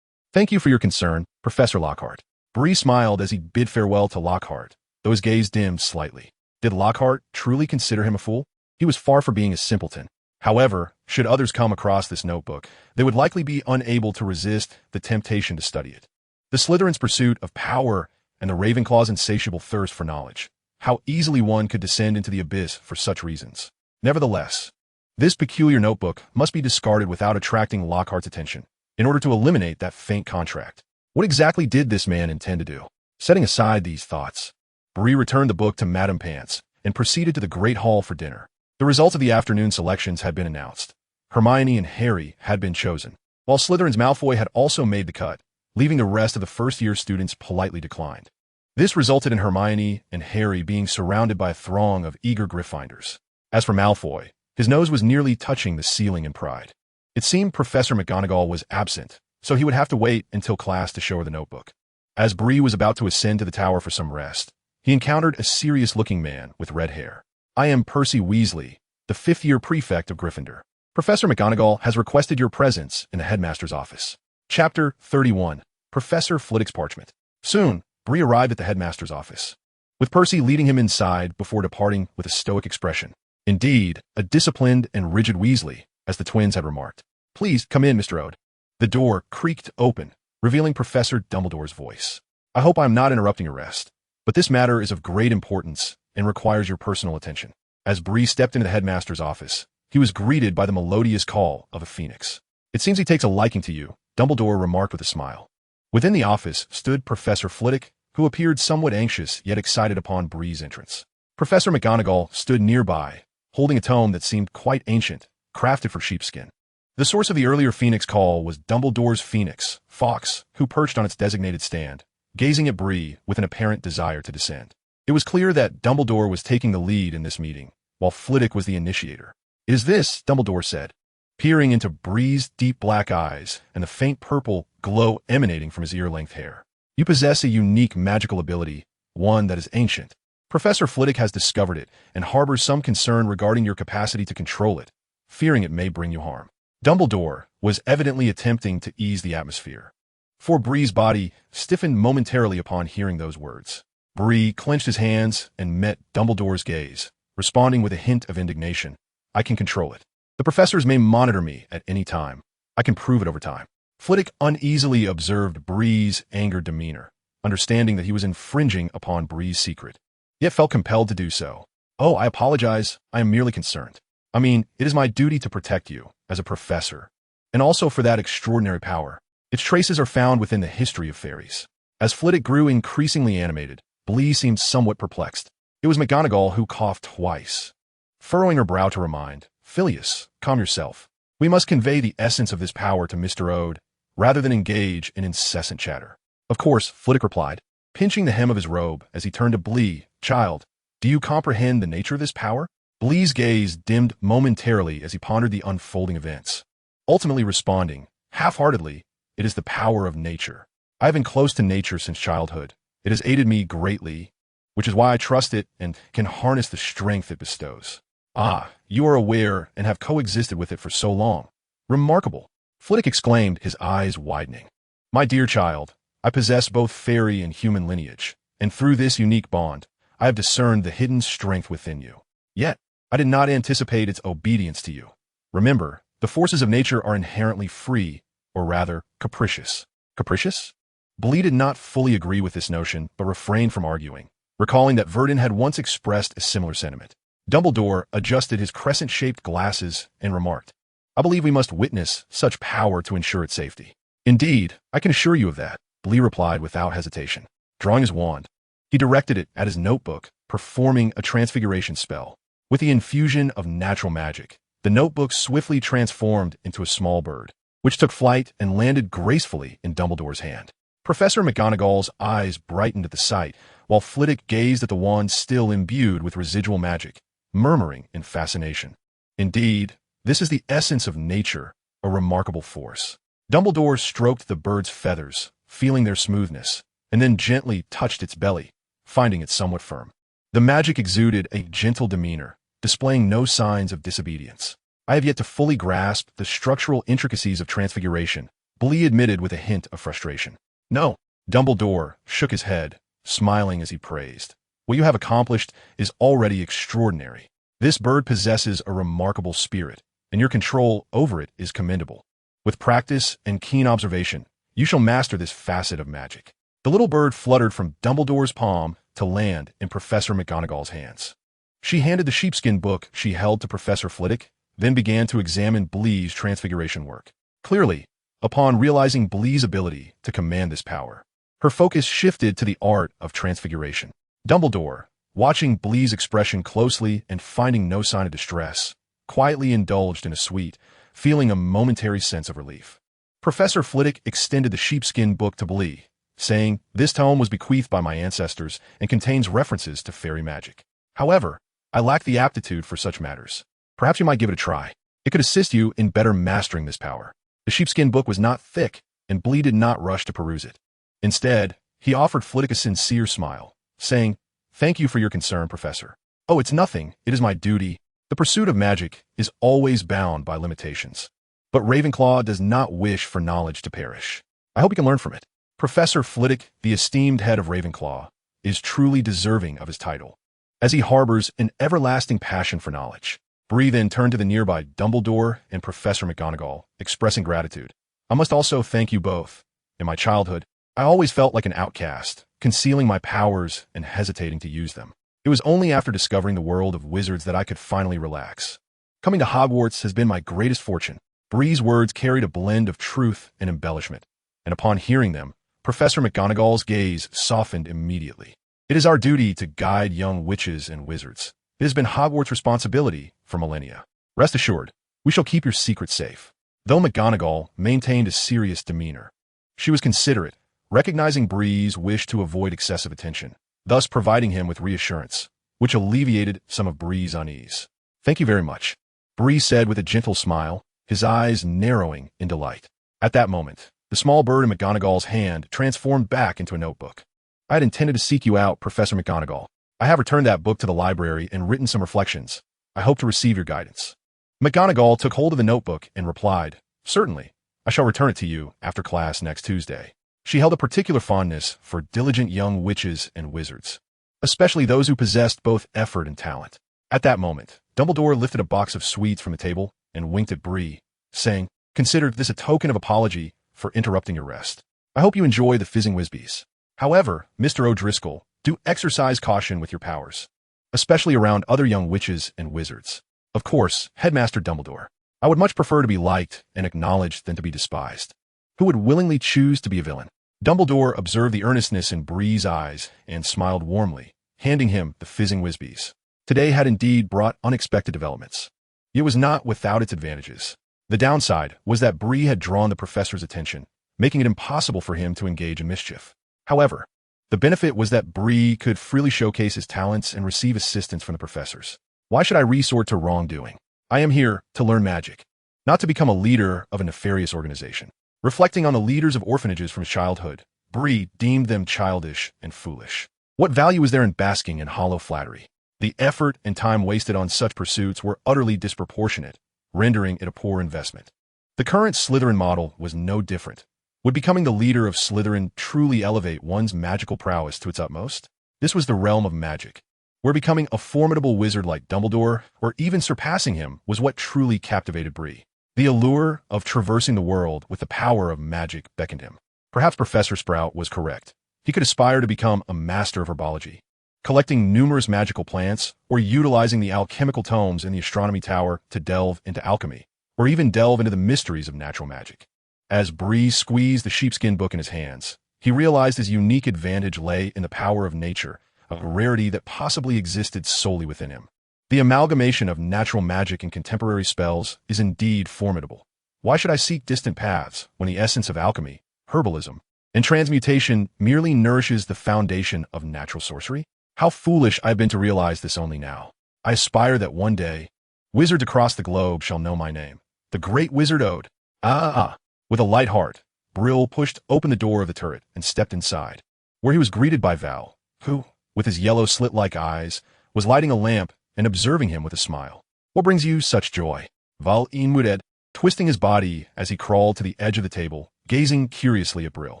Thank you for your concern, Professor Lockhart. Bree smiled as he bid farewell to Lockhart, though his gaze dimmed slightly. Did Lockhart truly consider him a fool? He was far from being a simpleton. However, should others come across this notebook, they would likely be unable to resist the temptation to study it. The Slytherin's pursuit of power and the Ravenclaw's insatiable thirst for knowledge. How easily one could descend into the abyss for such reasons. Nevertheless, this peculiar notebook must be discarded without attracting Lockhart's attention, in order to eliminate that faint contract. What exactly did this man intend to do? Setting aside these thoughts, Bree returned the book to Madame Pants and proceeded to the Great Hall for dinner. The results of the afternoon selections had been announced. Hermione and Harry had been chosen, while Slytherin's Malfoy had also made the cut, leaving the rest of the first-year students politely declined. This resulted in Hermione and Harry being surrounded by a throng of eager Gryffindors. As for Malfoy, his nose was nearly touching the ceiling in pride. It seemed Professor McGonagall was absent, so he would have to wait until class to show her the notebook. As Bree was about to ascend to the tower for some rest, he encountered a serious-looking man with red hair. I am Percy Weasley, the fifth-year prefect of Gryffindor. Professor McGonagall has requested your presence in the headmaster's office. Chapter 31. Professor Flitwick's Parchment. Soon, Bree arrived at the headmaster's office, with Percy leading him inside before departing with a stoic expression. Indeed, a disciplined and rigid Weasley, as the twins had remarked. Please come in, Mr. Ode. The door creaked open, revealing Professor Dumbledore's voice. I hope I am not interrupting your rest, but this matter is of great importance and requires your personal attention. As Bree stepped into the headmaster's office, he was greeted by the melodious call of a phoenix. It seems he takes a liking to you, Dumbledore remarked with a smile. Within the office stood Professor Flitwick, who appeared somewhat anxious yet excited upon Bree's entrance. Professor McGonagall stood nearby, holding a tome that seemed quite ancient, crafted for sheepskin. The source of the earlier phoenix call was Dumbledore's phoenix, Fawkes, who perched on its designated stand, gazing at Bree with an apparent desire to descend. It was clear that Dumbledore was taking the lead in this meeting, while Flitwick was the initiator. "Is this," Dumbledore said, peering into Bree's deep black eyes and the faint purple glow emanating from his ear-length hair. "You possess a unique magical ability, one that is ancient. Professor Flitwick has discovered it and harbors some concern regarding your capacity to control it, fearing it may bring you harm." Dumbledore was evidently attempting to ease the atmosphere, for Bree's body stiffened momentarily upon hearing those words. Bree clenched his hands and met Dumbledore's gaze, responding with a hint of indignation. "I can control it. The professors may monitor me at any time. I can prove it over time." Flitwick uneasily observed Bree's angered demeanor, understanding that he was infringing upon Bree's secret, yet felt compelled to do so. "Oh, I apologize. I am merely concerned. I mean, it is my duty to protect you, as a professor, and also for that extraordinary power. Its traces are found within the history of fairies." As Flitwick grew increasingly animated, Bree seemed somewhat perplexed. It was McGonagall who coughed twice, furrowing her brow to remind, "Phileas, calm yourself. We must convey the essence of this power to Mr. Ode, rather than engage in incessant chatter." "Of course," Flitwick replied, pinching the hem of his robe as he turned to Bree. "Child, do you comprehend the nature of this power?" Bree's gaze dimmed momentarily as he pondered the unfolding events, ultimately responding, half-heartedly, "It is the power of nature. I have been close to nature since childhood. It has aided me greatly, which is why I trust it and can harness the strength it bestows." "Ah, you are aware and have coexisted with it for so long. Remarkable," Flitwick exclaimed, his eyes widening. "My dear child, I possess both fairy and human lineage, and through this unique bond, I have discerned the hidden strength within you. Yet, I did not anticipate its obedience to you. Remember, the forces of nature are inherently free, or rather, capricious." "Capricious?" Bree did not fully agree with this notion, but refrained from arguing, recalling that Verdon had once expressed a similar sentiment. Dumbledore adjusted his crescent-shaped glasses and remarked, "I believe we must witness such power to ensure its safety." "Indeed, I can assure you of that," Bree replied without hesitation. Drawing his wand, he directed it at his notebook, performing a transfiguration spell. With the infusion of natural magic, the notebook swiftly transformed into a small bird, which took flight and landed gracefully in Dumbledore's hand. Professor McGonagall's eyes brightened at the sight, while Flitwick gazed at the wand still imbued with residual magic, murmuring in fascination, "Indeed, this is the essence of nature, a remarkable force." Dumbledore stroked the bird's feathers, feeling their smoothness, and then gently touched its belly, finding it somewhat firm. The magic exuded a gentle demeanor, displaying no signs of disobedience. "I have yet to fully grasp the structural intricacies of transfiguration," Bree admitted with a hint of frustration. "No," Dumbledore shook his head, smiling as he praised. "What you have accomplished is already extraordinary. This bird possesses a remarkable spirit, and your control over it is commendable. With practice and keen observation, you shall master this facet of magic." The little bird fluttered from Dumbledore's palm to land in Professor McGonagall's hands. She handed the sheepskin book she held to Professor Flitwick, then began to examine Bree's transfiguration work. Clearly, upon realizing Bree's ability to command this power, her focus shifted to the art of transfiguration. Dumbledore, watching Bree's expression closely and finding no sign of distress, quietly indulged in a sweet, feeling a momentary sense of relief. Professor Flitwick extended the sheepskin book to Bree, saying, "This tome was bequeathed by my ancestors and contains references to fairy magic. However, I lack the aptitude for such matters. Perhaps you might give it a try. It could assist you in better mastering this power." The sheepskin book was not thick, and Bree did not rush to peruse it. Instead, he offered Flitwick a sincere smile, saying, "Thank you for your concern, Professor. Oh, it's nothing. It is my duty. The pursuit of magic is always bound by limitations. But Ravenclaw does not wish for knowledge to perish. I hope you can learn from it." Professor Flitwick, the esteemed head of Ravenclaw, is truly deserving of his title, as he harbors an everlasting passion for knowledge. Bree then turned to the nearby Dumbledore and Professor McGonagall, expressing gratitude. "I must also thank you both. In my childhood, I always felt like an outcast, concealing my powers and hesitating to use them. It was only after discovering the world of wizards that I could finally relax. Coming to Hogwarts has been my greatest fortune." Bree's words carried a blend of truth and embellishment, and upon hearing them, Professor McGonagall's gaze softened immediately. "It is our duty to guide young witches and wizards. It has been Hogwarts' responsibility for millennia. Rest assured, we shall keep your secret safe." Though McGonagall maintained a serious demeanor, she was considerate, recognizing Bree's wish to avoid excessive attention, thus providing him with reassurance, which alleviated some of Bree's unease. "Thank you very much." Bree said with a gentle smile, his eyes narrowing in delight. At that moment, the small bird in McGonagall's hand transformed back into a notebook. I had intended to seek you out, Professor McGonagall. I have returned that book to the library and written some reflections. I hope to receive your guidance. McGonagall took hold of the notebook and replied, Certainly. I shall return it to you after class next Tuesday. She held a particular fondness for diligent young witches and wizards, especially those who possessed both effort and talent. At that moment, Dumbledore lifted a box of sweets from the table and winked at Bree, saying, Consider this a token of apology for interrupting your rest. I hope you enjoy the fizzing whizbees. However, Mr. O'Driscoll, do exercise caution with your powers, especially around other young witches and wizards. Of course, Headmaster Dumbledore. I would much prefer to be liked and acknowledged than to be despised. Who would willingly choose to be a villain? Dumbledore observed the earnestness in Bree's eyes and smiled warmly, handing him the fizzing whizbees. Today had indeed brought unexpected developments. It was not without its advantages. The downside was that Bree had drawn the professor's attention, making it impossible for him to engage in mischief. However, the benefit was that Bree could freely showcase his talents and receive assistance from the professors. Why should I resort to wrongdoing? I am here to learn magic, not to become a leader of a nefarious organization. Reflecting on the leaders of orphanages from childhood, Bree deemed them childish and foolish. What value is there in basking in hollow flattery? The effort and time wasted on such pursuits were utterly disproportionate, rendering it a poor investment. The current Slytherin model was no different. Would becoming the leader of Slytherin truly elevate one's magical prowess to its utmost? This was the realm of magic, where becoming a formidable wizard like Dumbledore, or even surpassing him, was what truly captivated Bree. The allure of traversing the world with the power of magic beckoned him. Perhaps Professor Sprout was correct. He could aspire to become a master of herbology, collecting numerous magical plants, or utilizing the alchemical tomes in the astronomy tower to delve into alchemy, or even delve into the mysteries of natural magic. As Bree squeezed the sheepskin book in his hands, he realized his unique advantage lay in the power of nature, a rarity that possibly existed solely within him. The amalgamation of natural magic and contemporary spells is indeed formidable. Why should I seek distant paths when the essence of alchemy, herbalism, and transmutation merely nourishes the foundation of natural sorcery? How foolish I've been to realize this only now. I aspire that one day, wizards across the globe shall know my name. The Great Wizard Ode. With a light heart, Brill pushed open the door of the turret and stepped inside, where he was greeted by Val, who, with his yellow slit-like eyes, was lighting a lamp and observing him with a smile. What brings you such joy? Val inwarded, twisting his body as he crawled to the edge of the table, gazing curiously at Brill.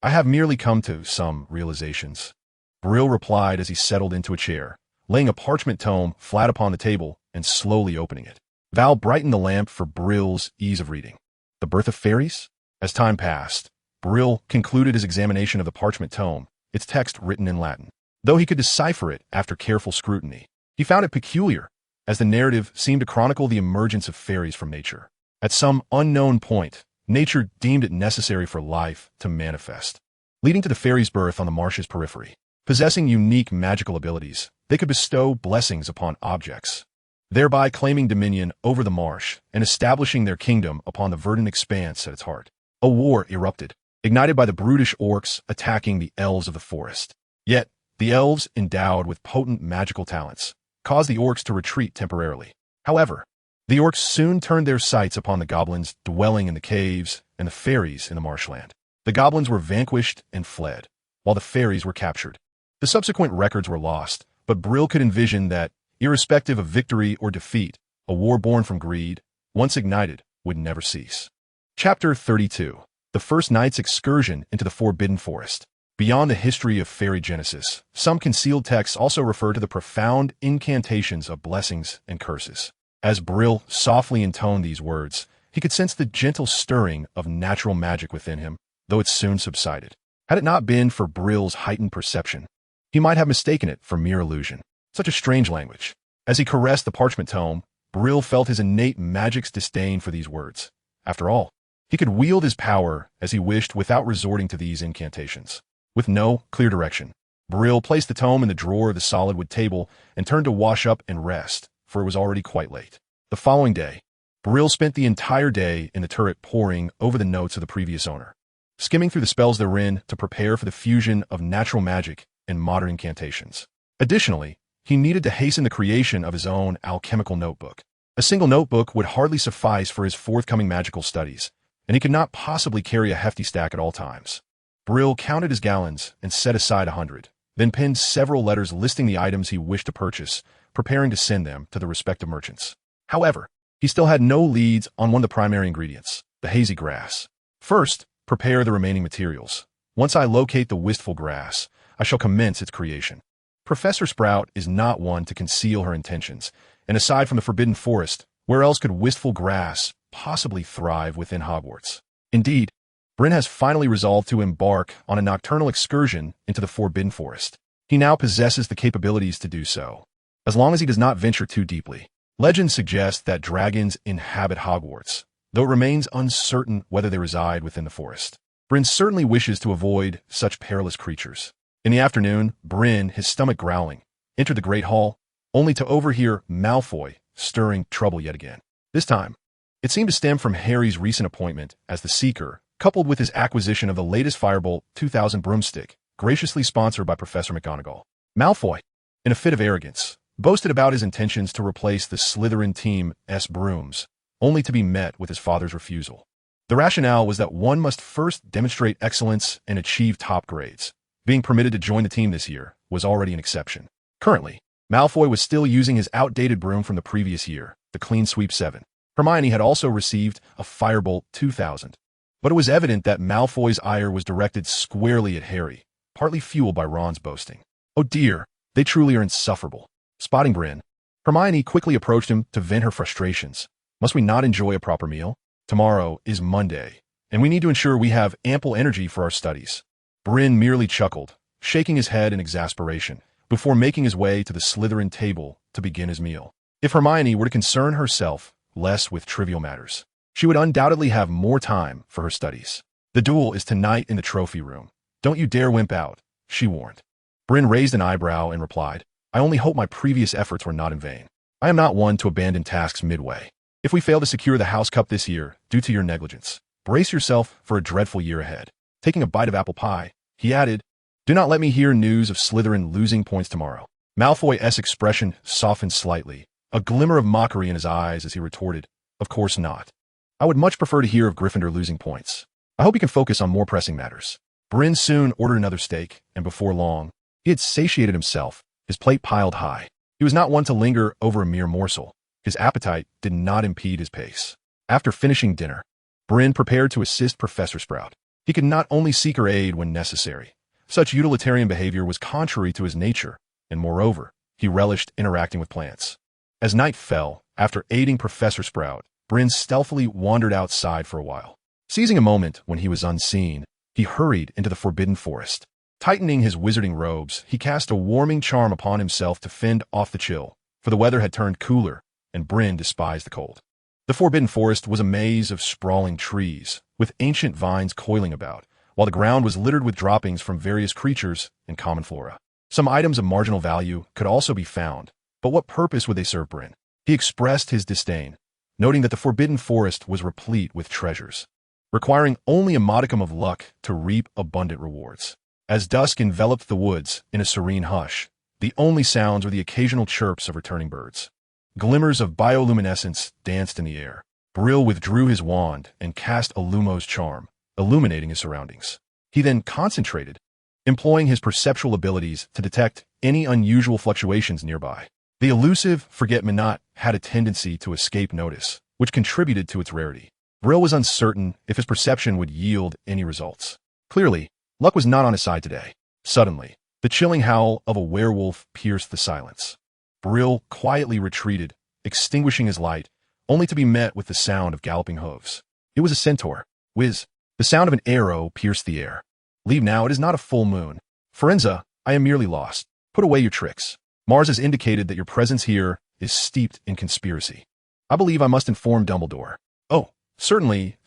I have merely come to some realizations. Brill replied as he settled into a chair, laying a parchment tome flat upon the table and slowly opening it. Val brightened the lamp for Brill's ease of reading. The Birth of Fairies? As time passed, Brill concluded his examination of the parchment tome, its text written in Latin. Though he could decipher it after careful scrutiny, he found it peculiar, as the narrative seemed to chronicle the emergence of fairies from nature. At some unknown point, nature deemed it necessary for life to manifest, leading to the fairies' birth on the marsh's periphery. Possessing unique magical abilities, they could bestow blessings upon objects, thereby claiming dominion over the marsh and establishing their kingdom upon the verdant expanse at its heart. A war erupted, ignited by the brutish orcs attacking the elves of the forest. Yet, the elves, endowed with potent magical talents, caused the orcs to retreat temporarily. However, the orcs soon turned their sights upon the goblins dwelling in the caves and the fairies in the marshland. The goblins were vanquished and fled, while the fairies were captured. The subsequent records were lost, but Brill could envision that, irrespective of victory or defeat, a war born from greed, once ignited, would never cease. Chapter 32. The First Knight's Excursion into the Forbidden Forest. Beyond the history of fairy genesis, some concealed texts also refer to the profound incantations of blessings and curses. As Brill softly intoned these words, he could sense the gentle stirring of natural magic within him, though it soon subsided. Had it not been for Brill's heightened perception, he might have mistaken it for mere illusion. Such a strange language. As he caressed the parchment tome, Brill felt his innate magic's disdain for these words. After all, he could wield his power as he wished without resorting to these incantations. With no clear direction, Brill placed the tome in the drawer of the solid wood table and turned to wash up and rest, for it was already quite late. The following day, Brill spent the entire day in the turret poring over the notes of the previous owner, skimming through the spells therein to prepare for the fusion of natural magic and modern incantations. Additionally, he needed to hasten the creation of his own alchemical notebook. A single notebook would hardly suffice for his forthcoming magical studies, and he could not possibly carry a hefty stack at all times. Brill counted his gallons and set aside 100, then penned several letters listing the items he wished to purchase, preparing to send them to the respective merchants. However, he still had no leads on one of the primary ingredients, the hazy grass. First, prepare the remaining materials. Once I locate the wistful grass, I shall commence its creation. Professor Sprout is not one to conceal her intentions, and aside from the Forbidden Forest, where else could wistful grass possibly thrive within Hogwarts? Indeed, Bryn has finally resolved to embark on a nocturnal excursion into the Forbidden Forest. He now possesses the capabilities to do so, as long as he does not venture too deeply. Legends suggest that dragons inhabit Hogwarts, though it remains uncertain whether they reside within the forest. Bryn certainly wishes to avoid such perilous creatures. In the afternoon, Bryn, his stomach growling, entered the Great Hall, only to overhear Malfoy stirring trouble yet again. This time, it seemed to stem from Harry's recent appointment as the Seeker, coupled with his acquisition of the latest Firebolt 2000 broomstick, graciously sponsored by Professor McGonagall. Malfoy, in a fit of arrogance, boasted about his intentions to replace the Slytherin team's brooms, only to be met with his father's refusal. The rationale was that one must first demonstrate excellence and achieve top grades. Being permitted to join the team this year was already an exception. Currently, Malfoy was still using his outdated broom from the previous year, the Clean Sweep 7. Hermione had also received a Firebolt 2000. But it was evident that Malfoy's ire was directed squarely at Harry, partly fueled by Ron's boasting. Oh dear, they truly are insufferable. Spotting Bryn, Hermione quickly approached him to vent her frustrations. Must we not enjoy a proper meal? Tomorrow is Monday, and we need to ensure we have ample energy for our studies. Bryn merely chuckled, shaking his head in exasperation, before making his way to the Slytherin table to begin his meal. If Hermione were to concern herself less with trivial matters, she would undoubtedly have more time for her studies. The duel is tonight in the trophy room. Don't you dare wimp out, she warned. Bryn raised an eyebrow and replied, I only hope my previous efforts were not in vain. I am not one to abandon tasks midway. If we fail to secure the House Cup this year, due to your negligence, brace yourself for a dreadful year ahead. Taking a bite of apple pie, he added, do not let me hear news of Slytherin losing points tomorrow. Malfoy's expression softened slightly, a glimmer of mockery in his eyes as he retorted, of course not. I would much prefer to hear of Gryffindor losing points. I hope you can focus on more pressing matters. Bryn soon ordered another steak, and before long, he had satiated himself, his plate piled high. He was not one to linger over a mere morsel. His appetite did not impede his pace. After finishing dinner, Bryn prepared to assist Professor Sprout. He could not only seek her aid when necessary. Such utilitarian behavior was contrary to his nature, and moreover, he relished interacting with plants. As night fell, after aiding Professor Sprout, Bryn stealthily wandered outside for a while. Seizing a moment when he was unseen, he hurried into the Forbidden Forest. Tightening his wizarding robes, he cast a warming charm upon himself to fend off the chill, for the weather had turned cooler, and Bryn despised the cold. The Forbidden Forest was a maze of sprawling trees, with ancient vines coiling about, while the ground was littered with droppings from various creatures and common flora. Some items of marginal value could also be found, but what purpose would they serve Bryn? He expressed his disdain, noting that the Forbidden Forest was replete with treasures, requiring only a modicum of luck to reap abundant rewards. As dusk enveloped the woods in a serene hush, the only sounds were the occasional chirps of returning birds. Glimmers of bioluminescence danced in the air. Brill withdrew his wand and cast a Lumos charm, illuminating his surroundings. He then concentrated, employing his perceptual abilities to detect any unusual fluctuations nearby. The elusive forget-me-not had a tendency to escape notice, which contributed to its rarity. Brill was uncertain if his perception would yield any results. Clearly, luck was not on his side today. Suddenly, the chilling howl of a werewolf pierced the silence. Brill quietly retreated, extinguishing his light, only to be met with the sound of galloping hooves. It was a centaur. Whiz! The sound of an arrow pierced the air. Leave now, it is not a full moon. Forenza, I am merely lost. Put away your tricks. Mars has indicated that your presence here is steeped in conspiracy. I believe I must inform Dumbledore. Oh, certainly,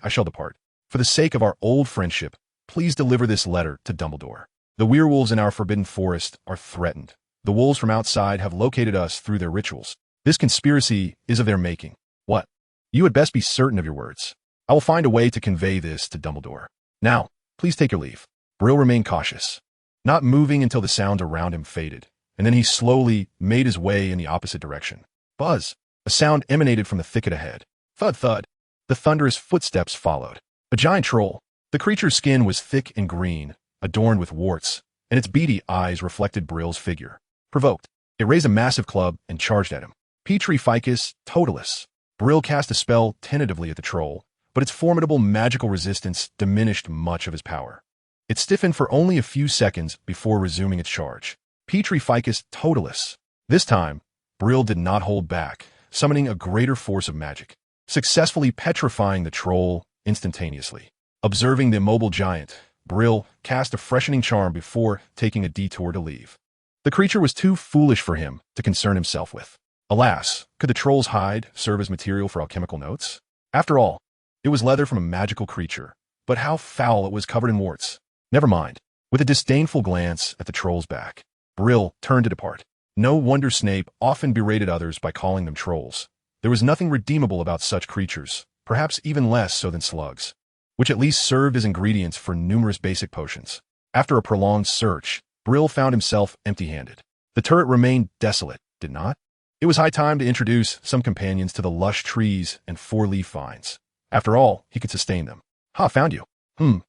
I shall depart. For the sake of our old friendship, please deliver this letter to Dumbledore. The werewolves in our Forbidden Forest are threatened. The wolves from outside have located us through their rituals. This conspiracy is of their making. What? You had best be certain of your words. I will find a way to convey this to Dumbledore. Now, please take your leave. Brill remained cautious, not moving until the sounds around him faded, and then he slowly made his way in the opposite direction. Buzz! A sound emanated from the thicket ahead. Thud, thud. The thunderous footsteps followed. A giant troll. The creature's skin was thick and green, adorned with warts, and its beady eyes reflected Brill's figure. Provoked, it raised a massive club and charged at him. Petri Ficus Totalis. Brill cast a spell tentatively at the troll, but its formidable magical resistance diminished much of his power. It stiffened for only a few seconds before resuming its charge. Petri Ficus Totalis. This time, Brill did not hold back, summoning a greater force of magic, successfully petrifying the troll instantaneously. Observing the immobile giant, Brill cast a freshening charm before taking a detour to leave. The creature was too foolish for him to concern himself with. Alas, could the troll's hide serve as material for alchemical notes? After all, it was leather from a magical creature, but how foul it was covered in warts. Never mind. With a disdainful glance at the troll's back, Brill turned to depart. No wonder Snape often berated others by calling them trolls. There was nothing redeemable about such creatures, perhaps even less so than slugs, which at least served as ingredients for numerous basic potions. After a prolonged search, Brill found himself empty-handed. The turret remained desolate, did not? It was high time to introduce some companions to the lush trees and four-leaf vines. After all, he could sustain them. Found you.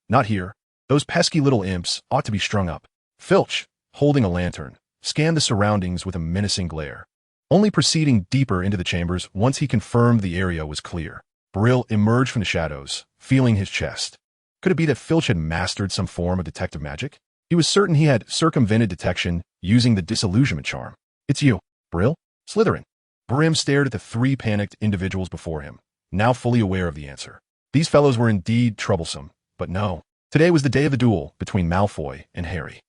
Not here. Those pesky little imps ought to be strung up. Filch, holding a lantern, scanned the surroundings with a menacing glare. Only proceeding deeper into the chambers once he confirmed the area was clear. Brill emerged from the shadows, feeling his chest. Could it be that Filch had mastered some form of detective magic? He was certain he had circumvented detection using the disillusionment charm. It's you, Brill? Slytherin. Brim stared at the three panicked individuals before him, now fully aware of the answer. These fellows were indeed troublesome, but no. Today was the day of the duel between Malfoy and Harry.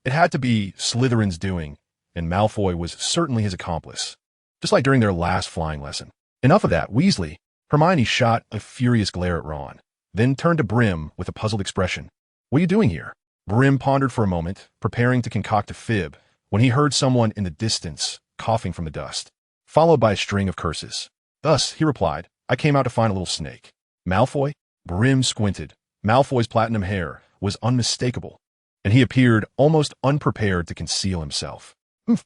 It had to be Slytherin's doing, and Malfoy was certainly his accomplice, just like during their last flying lesson. Enough of that, Weasley. Hermione shot a furious glare at Ron, then turned to Brim with a puzzled expression. What are you doing here? Brim pondered for a moment, preparing to concoct a fib, when he heard someone in the distance coughing from the dust, followed by a string of curses. Thus, he replied, I came out to find a little snake. Malfoy? Brim squinted. Malfoy's platinum hair was unmistakable, and he appeared almost unprepared to conceal himself.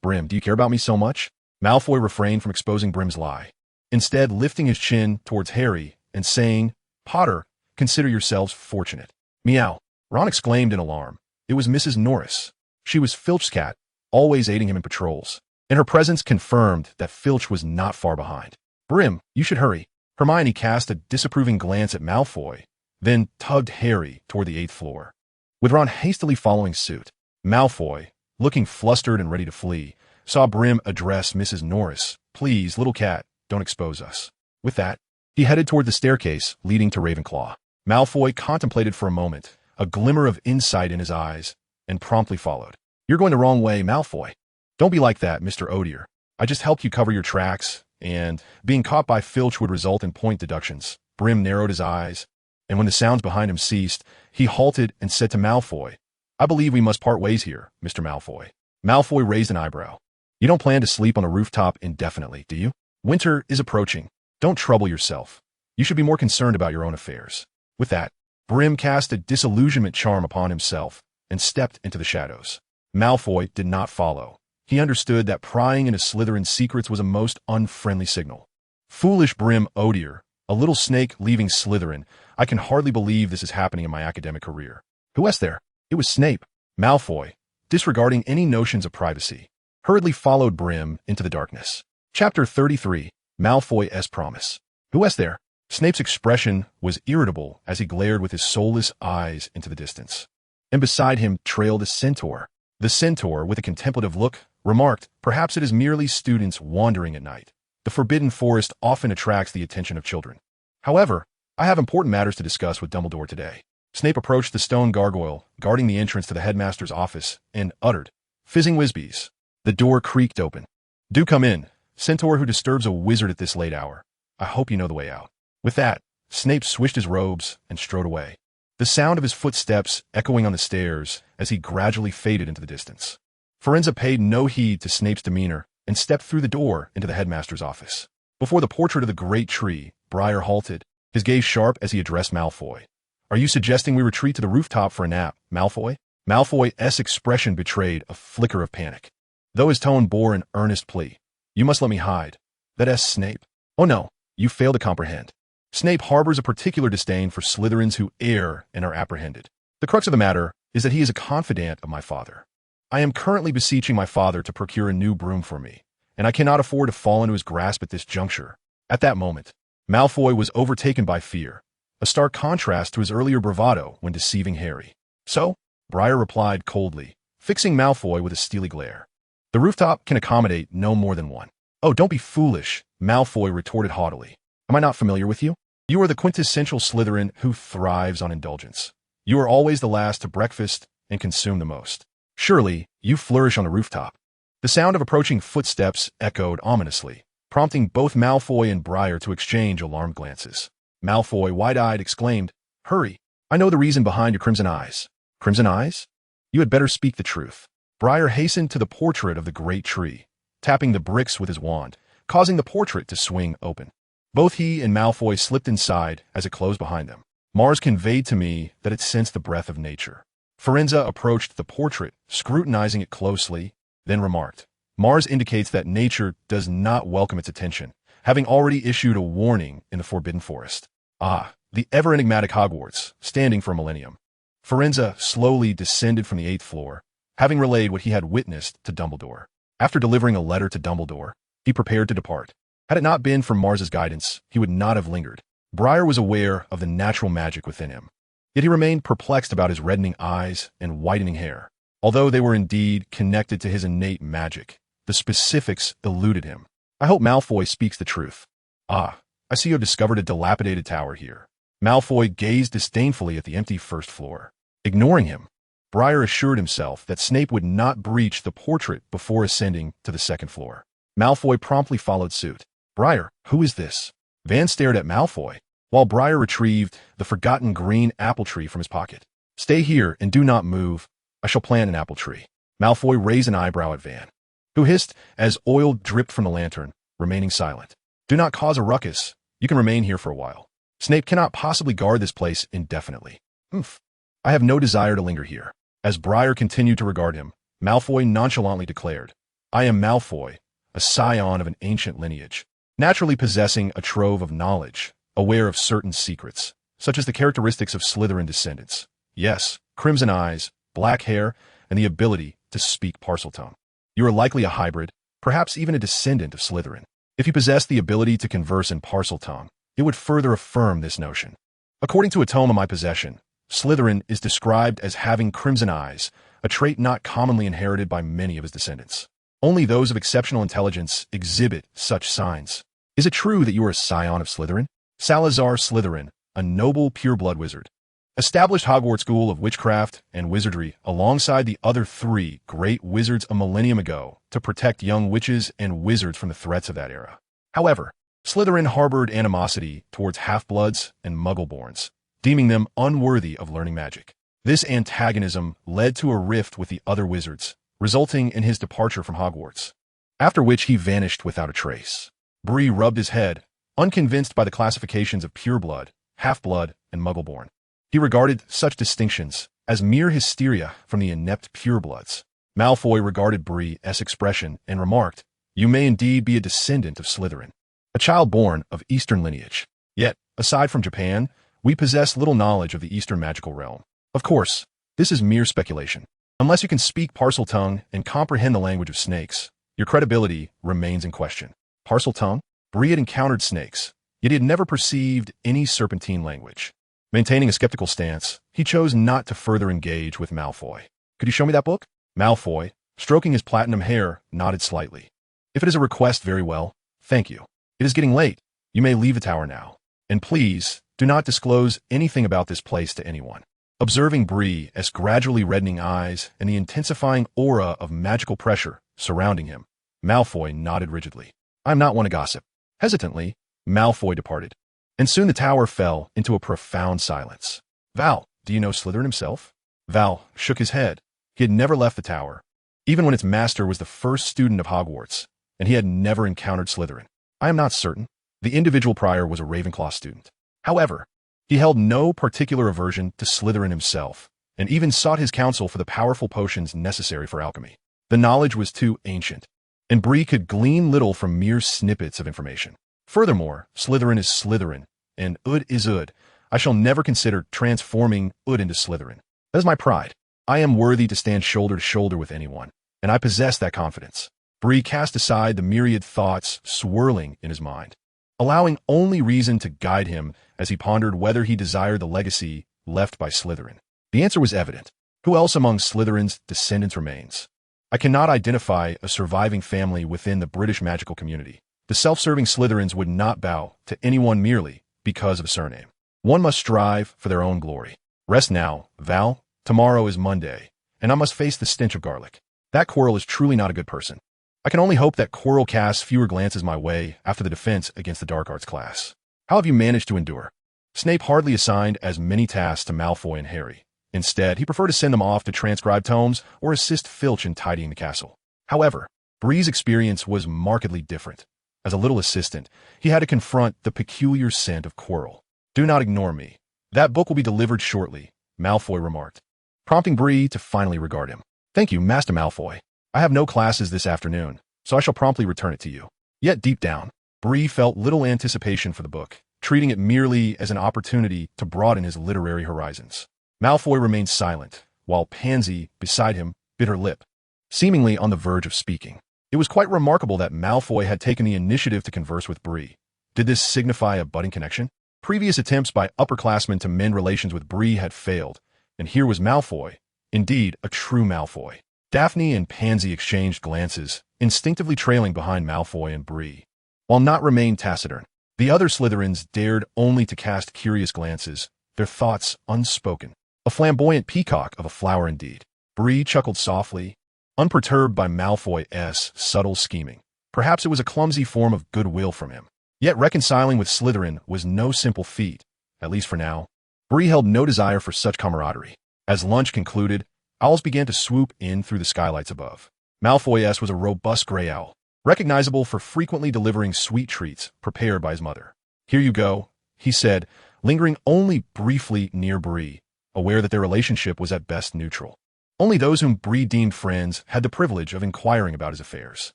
Brim, do you care about me so much? Malfoy refrained from exposing Brim's lie, instead lifting his chin towards Harry and saying, Potter, consider yourselves fortunate. Meow. Ron exclaimed in alarm. It was Mrs. Norris. She was Filch's cat, always aiding him in patrols, and her presence confirmed that Filch was not far behind. Brim, you should hurry. Hermione cast a disapproving glance at Malfoy, then tugged Harry toward the 8th floor, with Ron hastily following suit. Malfoy, looking flustered and ready to flee, saw Brim address Mrs. Norris. Please, little cat, don't expose us. With that, he headed toward the staircase leading to Ravenclaw. Malfoy contemplated for a moment, a glimmer of insight in his eyes, and promptly followed. You're going the wrong way, Malfoy. Don't be like that, Mr. Odier. I just helped you cover your tracks, and being caught by Filch would result in point deductions. Brim narrowed his eyes, and when the sounds behind him ceased, he halted and said to Malfoy, I believe we must part ways here, Mr. Malfoy. Malfoy raised an eyebrow. You don't plan to sleep on a rooftop indefinitely, do you? Winter is approaching. Don't trouble yourself. You should be more concerned about your own affairs. With that, Brim cast a disillusionment charm upon himself and stepped into the shadows. Malfoy did not follow. He understood that prying into Slytherin's secrets was a most unfriendly signal. Foolish Brim Odier, a little snake leaving Slytherin. I can hardly believe this is happening in my academic career. Who was there? It was Snape. Malfoy, disregarding any notions of privacy, hurriedly followed Brim into the darkness. Chapter 33, Malfoy's Promise. Who was there? Snape's expression was irritable as he glared with his soulless eyes into the distance. And beside him trailed a centaur. The centaur, with a contemplative look, remarked, perhaps it is merely students wandering at night. The forbidden forest often attracts the attention of children. However, I have important matters to discuss with Dumbledore today. Snape approached the stone gargoyle, guarding the entrance to the headmaster's office, and uttered, fizzing whizbees. The door creaked open. Do come in, centaur who disturbs a wizard at this late hour. I hope you know the way out. With that, Snape swished his robes and strode away, the sound of his footsteps echoing on the stairs as he gradually faded into the distance. Forenza paid no heed to Snape's demeanor and stepped through the door into the headmaster's office. Before the portrait of the great tree, Briar halted, his gaze sharp as he addressed Malfoy. Are you suggesting we retreat to the rooftop for a nap, Malfoy? Malfoy's expression betrayed a flicker of panic, though his tone bore an earnest plea. You must let me hide. That Snape. Oh no, you fail to comprehend. Snape harbors a particular disdain for Slytherins who err and are apprehended. The crux of the matter is that he is a confidant of my father. I am currently beseeching my father to procure a new broom for me, and I cannot afford to fall into his grasp at this juncture. At that moment, Malfoy was overtaken by fear, a stark contrast to his earlier bravado when deceiving Harry. So, Briar replied coldly, fixing Malfoy with a steely glare. The rooftop can accommodate no more than one. Oh, don't be foolish, Malfoy retorted haughtily. Am I not familiar with you? You are the quintessential Slytherin who thrives on indulgence. You are always the last to breakfast and consume the most. Surely, you flourish on a rooftop. The sound of approaching footsteps echoed ominously, prompting both Malfoy and Briar to exchange alarmed glances. Malfoy, wide-eyed, exclaimed, Hurry! I know the reason behind your crimson eyes. Crimson eyes? You had better speak the truth. Briar hastened to the portrait of the great tree, tapping the bricks with his wand, causing the portrait to swing open. Both he and Malfoy slipped inside as it closed behind them. Mars conveyed to me that it sensed the breath of nature. Firenze approached the portrait, scrutinizing it closely, then remarked, Mars indicates that nature does not welcome its attention, having already issued a warning in the Forbidden Forest. Ah, the ever-enigmatic Hogwarts, standing for a millennium. Firenze slowly descended from the 8th floor, having relayed what he had witnessed to Dumbledore. After delivering a letter to Dumbledore, he prepared to depart. Had it not been for Mars's guidance, he would not have lingered. Briar was aware of the natural magic within him, yet he remained perplexed about his reddening eyes and whitening hair. Although they were indeed connected to his innate magic, the specifics eluded him. I hope Malfoy speaks the truth. Ah, I see you have discovered a dilapidated tower here. Malfoy gazed disdainfully at the empty first floor. Ignoring him, Briar assured himself that Snape would not breach the portrait before ascending to the 2nd floor. Malfoy promptly followed suit. Briar, who is this? Van stared at Malfoy, while Briar retrieved the forgotten green apple tree from his pocket. Stay here and do not move. I shall plant an apple tree. Malfoy raised an eyebrow at Van, who hissed as oil dripped from the lantern, remaining silent. Do not cause a ruckus. You can remain here for a while. Snape cannot possibly guard this place indefinitely. Oof. I have no desire to linger here. As Briar continued to regard him, Malfoy nonchalantly declared, I am Malfoy, a scion of an ancient lineage, naturally possessing a trove of knowledge, aware of certain secrets, such as the characteristics of Slytherin descendants. Yes, crimson eyes, black hair, and the ability to speak Parseltongue. You are likely a hybrid, perhaps even a descendant of Slytherin. If you possess the ability to converse in Parseltongue, it would further affirm this notion. According to a tome in my possession, Slytherin is described as having crimson eyes, a trait not commonly inherited by many of his descendants. Only those of exceptional intelligence exhibit such signs. Is it true that you are a scion of Slytherin? Salazar Slytherin, a noble pureblood wizard, established Hogwarts School of Witchcraft and Wizardry alongside the other 3 great wizards a millennium ago to protect young witches and wizards from the threats of that era. However, Slytherin harbored animosity towards half-bloods and muggle-borns, deeming them unworthy of learning magic. This antagonism led to a rift with the other wizards, resulting in his departure from Hogwarts, after which he vanished without a trace. Bree rubbed his head, unconvinced by the classifications of pureblood, half-blood, and muggle-born. He regarded such distinctions as mere hysteria from the inept purebloods. Malfoy regarded Bree's expression and remarked, You may indeed be a descendant of Slytherin, a child born of Eastern lineage. Yet, aside from Japan, we possess little knowledge of the Eastern magical realm. Of course, this is mere speculation. Unless you can speak Parseltongue and comprehend the language of snakes, your credibility remains in question. Parseltongue? Bree had encountered snakes, yet he had never perceived any serpentine language. Maintaining a skeptical stance, he chose not to further engage with Malfoy. Could you show me that book? Malfoy, stroking his platinum hair, nodded slightly. If it is a request, very well. Thank you. It is getting late. You may leave the tower now. And please, do not disclose anything about this place to anyone. Observing Bree's gradually reddening eyes and the intensifying aura of magical pressure surrounding him, Malfoy nodded rigidly. I am not one to gossip. Hesitantly, Malfoy departed, and soon the tower fell into a profound silence. Val, do you know Slytherin himself? Val shook his head. He had never left the tower, even when its master was the first student of Hogwarts, and he had never encountered Slytherin. I am not certain. The individual prior was a Ravenclaw student. However, he held no particular aversion to Slytherin himself, and even sought his counsel for the powerful potions necessary for alchemy. The knowledge was too ancient, and Bree could glean little from mere snippets of information. Furthermore, Slytherin is Slytherin, and Ood is Ood. I shall never consider transforming Ood into Slytherin. That is my pride. I am worthy to stand shoulder to shoulder with anyone, and I possess that confidence. Bree cast aside the myriad thoughts swirling in his mind, allowing only reason to guide him as he pondered whether he desired the legacy left by Slytherin. The answer was evident. Who else among Slytherin's descendants remains? I cannot identify a surviving family within the British magical community. The self-serving Slytherins would not bow to anyone merely because of a surname. One must strive for their own glory. Rest now, Val. Tomorrow is Monday, and I must face the stench of garlic. That Quirrell is truly not a good person. I can only hope that Quirrell casts fewer glances my way after the defense against the Dark Arts class. How have you managed to endure? Snape hardly assigned as many tasks to Malfoy and Harry. Instead, he preferred to send them off to transcribe tomes or assist Filch in tidying the castle. However, Bree's experience was markedly different. As a little assistant, he had to confront the peculiar scent of Quirrell. Do not ignore me. That book will be delivered shortly, Malfoy remarked, prompting Bree to finally regard him. Thank you, Master Malfoy. I have no classes this afternoon, so I shall promptly return it to you. Yet deep down, Bree felt little anticipation for the book, treating it merely as an opportunity to broaden his literary horizons. Malfoy remained silent, while Pansy, beside him, bit her lip, seemingly on the verge of speaking. It was quite remarkable that Malfoy had taken the initiative to converse with Bree. Did this signify a budding connection? Previous attempts by upperclassmen to mend relations with Bree had failed, and here was Malfoy, indeed a true Malfoy. Daphne and Pansy exchanged glances, instinctively trailing behind Malfoy and Bree. While not remained taciturn, the other Slytherins dared only to cast curious glances, their thoughts unspoken. A flamboyant peacock of a flower indeed. Bree chuckled softly, unperturbed by Malfoy's subtle scheming. Perhaps it was a clumsy form of goodwill from him. Yet reconciling with Slytherin was no simple feat, at least for now. Bree held no desire for such camaraderie. As lunch concluded, owls began to swoop in through the skylights above. Malfoy was a robust gray owl, recognizable for frequently delivering sweet treats prepared by his mother. Here you go, he said, lingering only briefly near Bree, aware that their relationship was at best neutral. Only those whom Bree deemed friends had the privilege of inquiring about his affairs.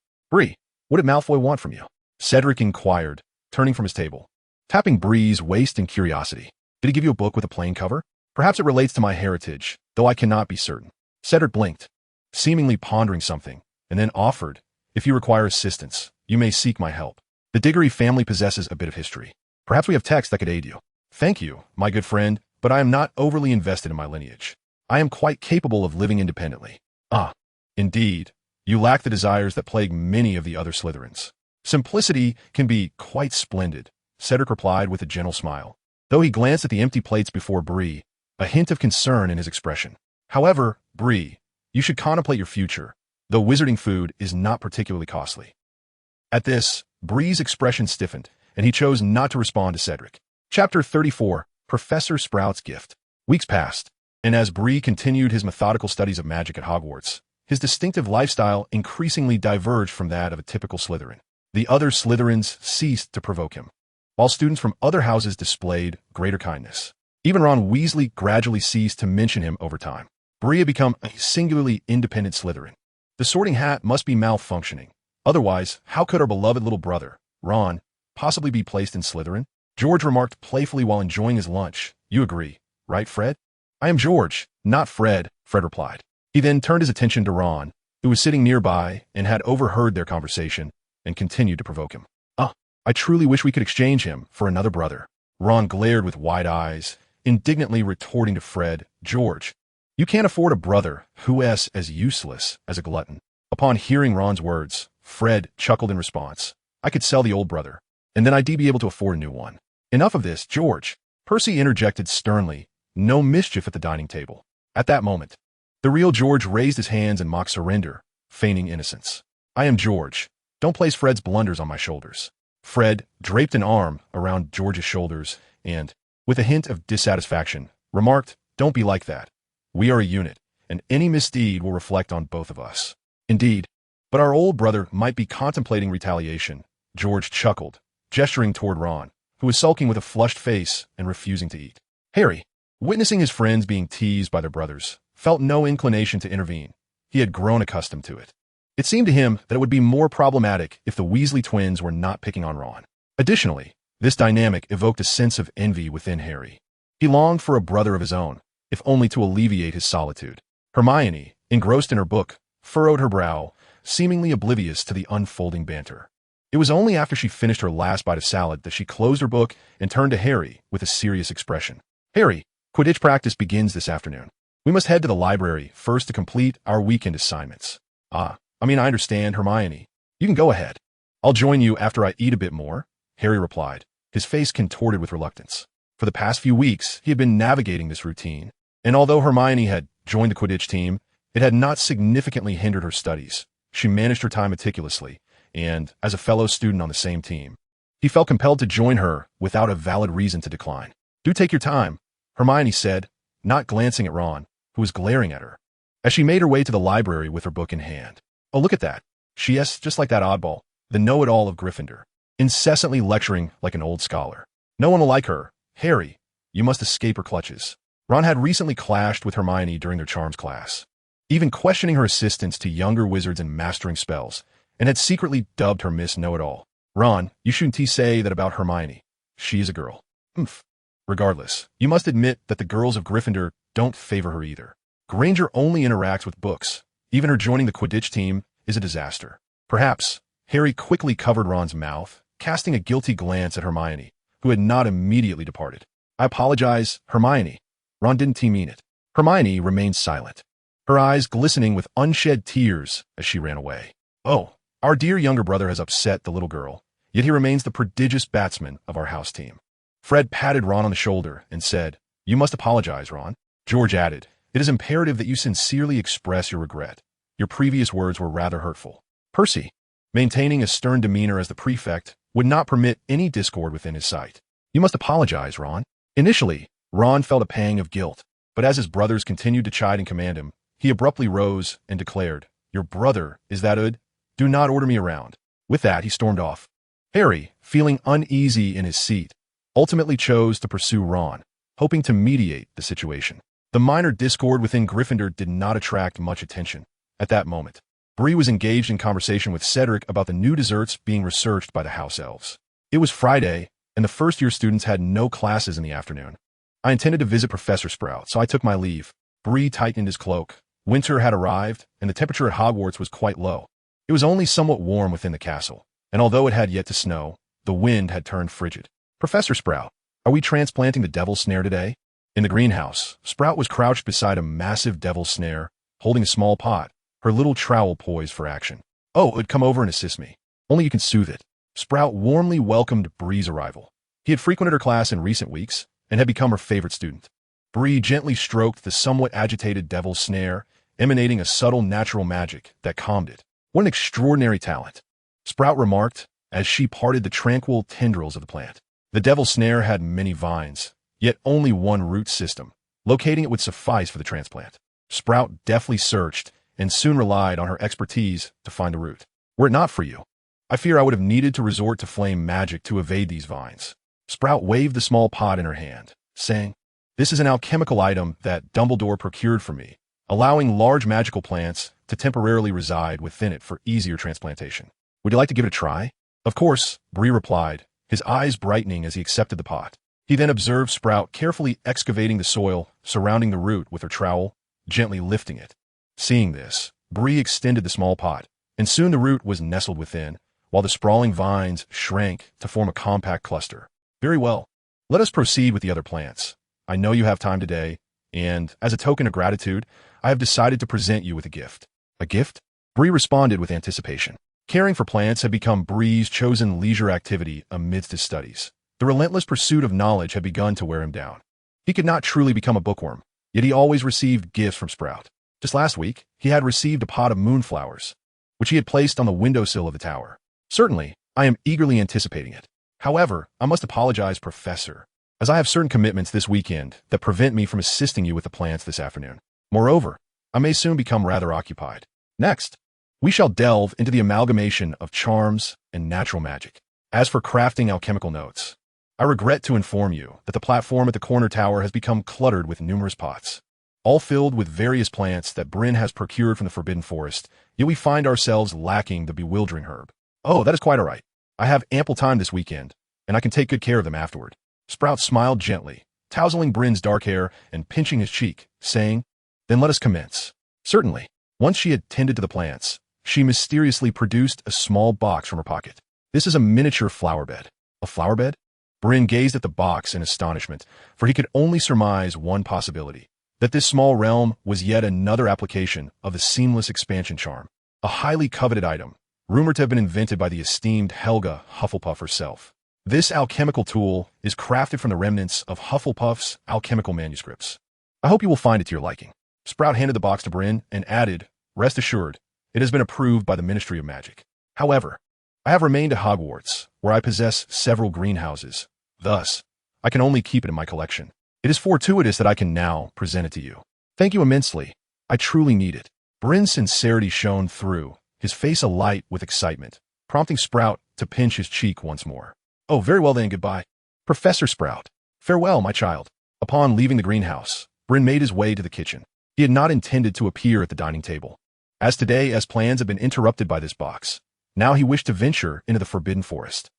Bree, what did Malfoy want from you? Cedric inquired, turning from his table, tapping Bree's waist in curiosity. Did he give you a book with a plain cover? Perhaps it relates to my heritage, though I cannot be certain. Cedric blinked, seemingly pondering something, and then offered, if you require assistance, you may seek my help. The Diggory family possesses a bit of history. Perhaps we have text that could aid you. Thank you, my good friend, but I am not overly invested in my lineage. I am quite capable of living independently. Ah, indeed, you lack the desires that plague many of the other Slytherins. Simplicity can be quite splendid, Cedric replied with a gentle smile, though he glanced at the empty plates before Bree, a hint of concern in his expression. However, Bree, you should contemplate your future, though wizarding food is not particularly costly. At this, Bree's expression stiffened, and he chose not to respond to Cedric. Chapter 34, Professor Sprout's Gift. Weeks passed, and as Bree continued his methodical studies of magic at Hogwarts, his distinctive lifestyle increasingly diverged from that of a typical Slytherin. The other Slytherins ceased to provoke him, while students from other houses displayed greater kindness. Even Ron Weasley gradually ceased to mention him over time. Bree had become a singularly independent Slytherin. The Sorting Hat must be malfunctioning. Otherwise, how could our beloved little brother, Ron, possibly be placed in Slytherin? George remarked playfully while enjoying his lunch. You agree, right, Fred? I am George, not Fred, Fred replied. He then turned his attention to Ron, who was sitting nearby and had overheard their conversation, and continued to provoke him. I truly wish we could exchange him for another brother. Ron glared with wide eyes, indignantly retorting to Fred, George, you can't afford a brother who is as useless as a glutton. Upon hearing Ron's words, Fred chuckled in response. I could sell the old brother, and then I'd be able to afford a new one. Enough of this, George. Percy interjected sternly, no mischief at the dining table. At that moment, the real George raised his hands in mock surrender, feigning innocence. I am George. Don't place Fred's blunders on my shoulders. Fred draped an arm around George's shoulders and, with a hint of dissatisfaction, remarked, don't be like that. We are a unit, and any misdeed will reflect on both of us. Indeed, but our old brother might be contemplating retaliation. George chuckled, gesturing toward Ron, who was sulking with a flushed face and refusing to eat. Harry, witnessing his friends being teased by their brothers, felt no inclination to intervene. He had grown accustomed to it. It seemed to him that it would be more problematic if the Weasley twins were not picking on Ron. Additionally, this dynamic evoked a sense of envy within Harry. He longed for a brother of his own, if only to alleviate his solitude. Hermione, engrossed in her book, furrowed her brow, seemingly oblivious to the unfolding banter. It was only after she finished her last bite of salad that she closed her book and turned to Harry with a serious expression. "Harry, Quidditch practice begins this afternoon. We must head to the library first to complete our weekend assignments." "I understand, Hermione. You can go ahead. I'll join you after I eat a bit more," Harry replied, his face contorted with reluctance. For the past few weeks, he had been navigating this routine, and although Hermione had joined the Quidditch team, it had not significantly hindered her studies. She managed her time meticulously, and, as a fellow student on the same team, he felt compelled to join her without a valid reason to decline. "Do take your time," Hermione said, not glancing at Ron, who was glaring at her, as she made her way to the library with her book in hand. "Oh, look at that. She is just like that oddball, the know-it-all of Gryffindor, incessantly lecturing like an old scholar. No one will like her. Harry, you must escape her clutches." Ron had recently clashed with Hermione during their charms class, even questioning her assistance to younger wizards in mastering spells, and had secretly dubbed her Miss Know-It-All. "Ron, you shouldn't say that about Hermione. She is a girl." "Humph. Regardless, you must admit that the girls of Gryffindor don't favor her either. Granger only interacts with books. Even her joining the Quidditch team is a disaster." "Perhaps." Harry quickly covered Ron's mouth, casting a guilty glance at Hermione, who had not immediately departed. "I apologize, Hermione. Ron didn't mean it." Hermione remained silent, her eyes glistening with unshed tears as she ran away. "Oh, our dear younger brother has upset the little girl, yet he remains the prodigious batsman of our house team." Fred patted Ron on the shoulder and said, "You must apologize, Ron." George added, "It is imperative that you sincerely express your regret. Your previous words were rather hurtful." Percy, maintaining a stern demeanor as the prefect, would not permit any discord within his sight. "You must apologize, Ron." Initially, Ron felt a pang of guilt, but as his brothers continued to chide and command him, he abruptly rose and declared, "Your brother, is that ud? Do not order me around." With that, he stormed off. Harry, feeling uneasy in his seat, ultimately chose to pursue Ron, hoping to mediate the situation. The minor discord within Gryffindor did not attract much attention. At that moment, Bree was engaged in conversation with Cedric about the new desserts being researched by the house elves. It was Friday, and the first-year students had no classes in the afternoon. "I intended to visit Professor Sprout, so I took my leave." Bree tightened his cloak. Winter had arrived, and the temperature at Hogwarts was quite low. It was only somewhat warm within the castle, and although it had yet to snow, the wind had turned frigid. "Professor Sprout, are we transplanting the devil's snare today?" In the greenhouse, Sprout was crouched beside a massive devil's snare, holding a small pot, her little trowel poised for action. "Oh, it'd come over and assist me. Only you can soothe it." Sprout warmly welcomed Bree's arrival. He had frequented her class in recent weeks and had become her favorite student. Bree gently stroked the somewhat agitated devil's snare, emanating a subtle natural magic that calmed it. "What an extraordinary talent," Sprout remarked as she parted the tranquil tendrils of the plant. The devil's snare had many vines, yet only one root system. Locating it would suffice for the transplant. Sprout deftly searched and soon relied on her expertise to find the root. "Were it not for you, I fear I would have needed to resort to flame magic to evade these vines." Sprout waved the small pot in her hand, saying, "This is an alchemical item that Dumbledore procured for me, allowing large magical plants to temporarily reside within it for easier transplantation. Would you like to give it a try?" "Of course," Bree replied, his eyes brightening as he accepted the pot. He then observed Sprout carefully excavating the soil surrounding the root with her trowel, gently lifting it. Seeing this, Bree extended the small pot, and soon the root was nestled within, while the sprawling vines shrank to form a compact cluster. "Very well. Let us proceed with the other plants. I know you have time today, and, as a token of gratitude, I have decided to present you with a gift." "A gift?" Bree responded with anticipation. Caring for plants had become Bree's chosen leisure activity amidst his studies. The relentless pursuit of knowledge had begun to wear him down. He could not truly become a bookworm, yet he always received gifts from Sprout. Just last week, he had received a pot of moonflowers, which he had placed on the windowsill of the tower. "Certainly, I am eagerly anticipating it. However, I must apologize, Professor, as I have certain commitments this weekend that prevent me from assisting you with the plants this afternoon. Moreover, I may soon become rather occupied. Next, we shall delve into the amalgamation of charms and natural magic. As for crafting alchemical notes, I regret to inform you that the platform at the corner tower has become cluttered with numerous pots, all filled with various plants that Bryn has procured from the Forbidden Forest yet we find ourselves lacking the bewildering herb. Oh, that is quite all right. I have ample time this weekend, and I can take good care of them afterward. Sprout smiled gently, tousling Bryn's dark hair and pinching his cheek, saying, "Then let us commence." Certainly. Once she had tended to the plants, she mysteriously produced a small box from her pocket. "This is a miniature flower bed." "A flower bed?" Bryn gazed at the box in astonishment, for he could only surmise one possibility, that this small realm was yet another application of the seamless expansion charm, a highly coveted item, rumored to have been invented by the esteemed Helga Hufflepuff herself. This alchemical tool is crafted from the remnants of Hufflepuff's alchemical manuscripts. "I hope you will find it to your liking." Sprout handed the box to Bryn and added, "Rest assured, it has been approved by the Ministry of Magic. However, I have remained at Hogwarts, where I possess several greenhouses. Thus, I can only keep it in my collection. It is fortuitous that I can now present it to you. Thank you immensely. I truly need it." Bryn's sincerity shone through, his face alight with excitement, prompting Sprout to pinch his cheek once more. "Oh, very well then, goodbye. Professor Sprout. Farewell, my child." Upon leaving the greenhouse, Bryn made his way to the kitchen. He had not intended to appear at the dining table, as today as plans had been interrupted by this box. Now he wished to venture into the Forbidden Forest.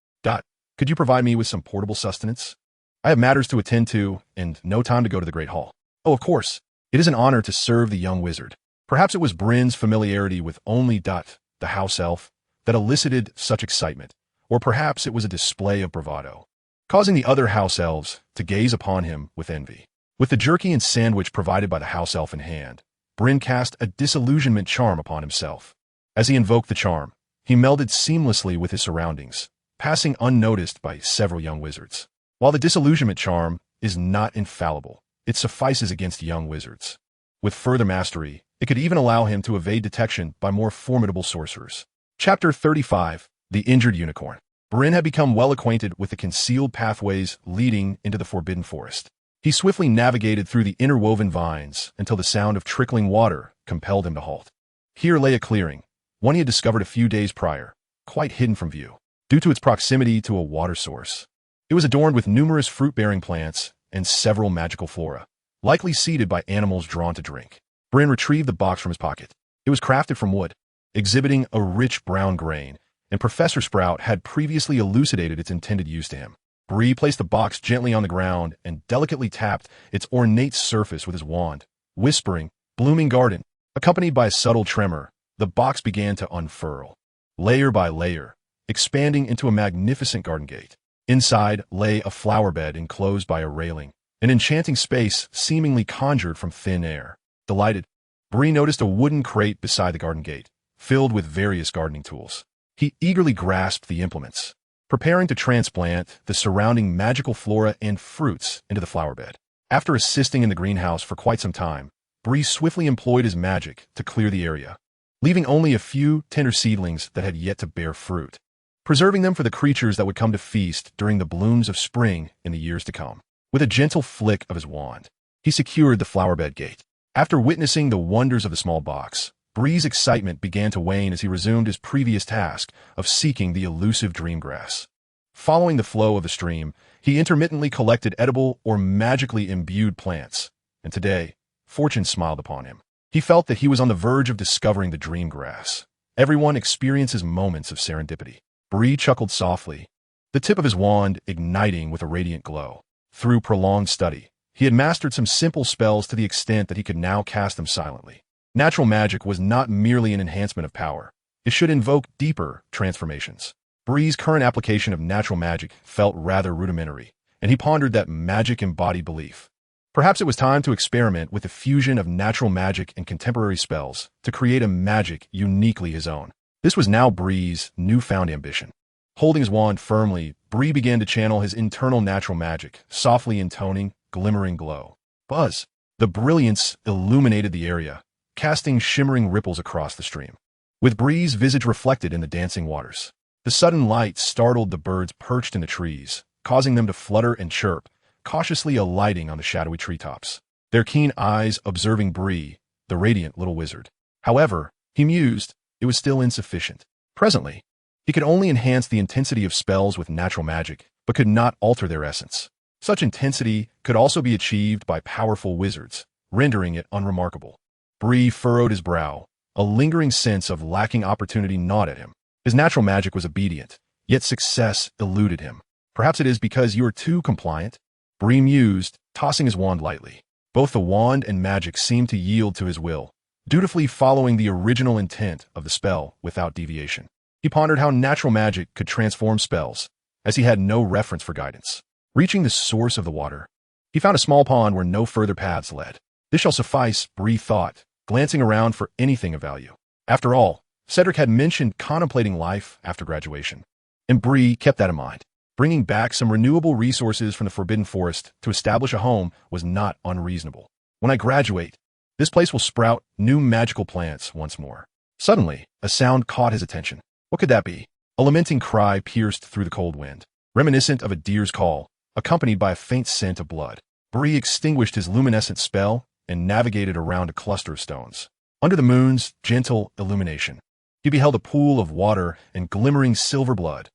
"Could you provide me with some portable sustenance? I have matters to attend to, and no time to go to the Great Hall." "Oh, of course. It is an honor to serve the young wizard." Perhaps it was Bryn's familiarity with only the house elf that elicited such excitement, or perhaps it was a display of bravado, causing the other house elves to gaze upon him with envy. With the jerky and sandwich provided by the house elf in hand, Bryn cast a disillusionment charm upon himself. As he invoked the charm, he melded seamlessly with his surroundings, passing unnoticed by several young wizards. While the disillusionment charm is not infallible, it suffices against young wizards. With further mastery, it could even allow him to evade detection by more formidable sorcerers. Chapter 35, The Injured Unicorn. Bryn had become well acquainted with the concealed pathways leading into the Forbidden Forest. He swiftly navigated through the interwoven vines until the sound of trickling water compelled him to halt. Here lay a clearing, one he had discovered a few days prior, quite hidden from view, due to its proximity to a water source. It was adorned with numerous fruit-bearing plants and several magical flora, likely seeded by animals drawn to drink. Bryn retrieved the box from his pocket. It was crafted from wood, exhibiting a rich brown grain, and Professor Sprout had previously elucidated its intended use to him. Bree placed the box gently on the ground and delicately tapped its ornate surface with his wand, whispering, "Blooming garden." Accompanied by a subtle tremor, the box began to unfurl, layer by layer, expanding into a magnificent garden gate. Inside lay a flower bed enclosed by a railing, an enchanting space seemingly conjured from thin air. Delighted, Bree noticed a wooden crate beside the garden gate, filled with various gardening tools. He eagerly grasped the implements, preparing to transplant the surrounding magical flora and fruits into the flower bed. After assisting in the greenhouse for quite some time, Bree swiftly employed his magic to clear the area, leaving only a few tender seedlings that had yet to bear fruit, preserving them for the creatures that would come to feast during the blooms of spring in the years to come. With a gentle flick of his wand, he secured the flower bed gate. After witnessing the wonders of the small box, Bree's excitement began to wane as he resumed his previous task of seeking the elusive dreamgrass. Following the flow of the stream, he intermittently collected edible or magically imbued plants, and today, fortune smiled upon him. He felt that he was on the verge of discovering the dreamgrass. Everyone experiences moments of serendipity. Bree chuckled softly, the tip of his wand igniting with a radiant glow. Through prolonged study, he had mastered some simple spells to the extent that he could now cast them silently. Natural magic was not merely an enhancement of power. It should invoke deeper transformations. Bree's current application of natural magic felt rather rudimentary, and he pondered that magic embodied belief. Perhaps it was time to experiment with the fusion of natural magic and contemporary spells to create a magic uniquely his own. This was now Bree's newfound ambition. Holding his wand firmly, Bree began to channel his internal natural magic, softly intoning glimmering glow. Buzz! The brilliance illuminated the area, casting shimmering ripples across the stream, with Bree's visage reflected in the dancing waters. The sudden light startled the birds perched in the trees, causing them to flutter and chirp, cautiously alighting on the shadowy treetops, their keen eyes observing Bree, the radiant little wizard. However, he mused, it was still insufficient. Presently, he could only enhance the intensity of spells with natural magic, but could not alter their essence. Such intensity could also be achieved by powerful wizards, rendering it unremarkable. Bree furrowed his brow, A lingering sense of lacking opportunity gnawed at him. His natural magic was obedient, yet success eluded him. Perhaps it is because you are too compliant? Bree mused, tossing his wand lightly. Both the wand and magic seemed to yield to his will, dutifully following the original intent of the spell without deviation. He pondered how natural magic could transform spells, as he had no reference for guidance. Reaching the source of the water, he found a small pond where no further paths led. This shall suffice, Bree thought, glancing around for anything of value. After all, Cedric had mentioned contemplating life after graduation, and Bree kept that in mind. Bringing back some renewable resources from the Forbidden Forest to establish a home was not unreasonable. When I graduate, this place will sprout new magical plants once more. Suddenly, a sound caught his attention. What could that be? A lamenting cry pierced through the cold wind, reminiscent of a deer's call, accompanied by a faint scent of blood. Bree extinguished his luminescent spell and navigated around a cluster of stones. Under the moon's gentle illumination, he beheld a pool of water and glimmering silver blood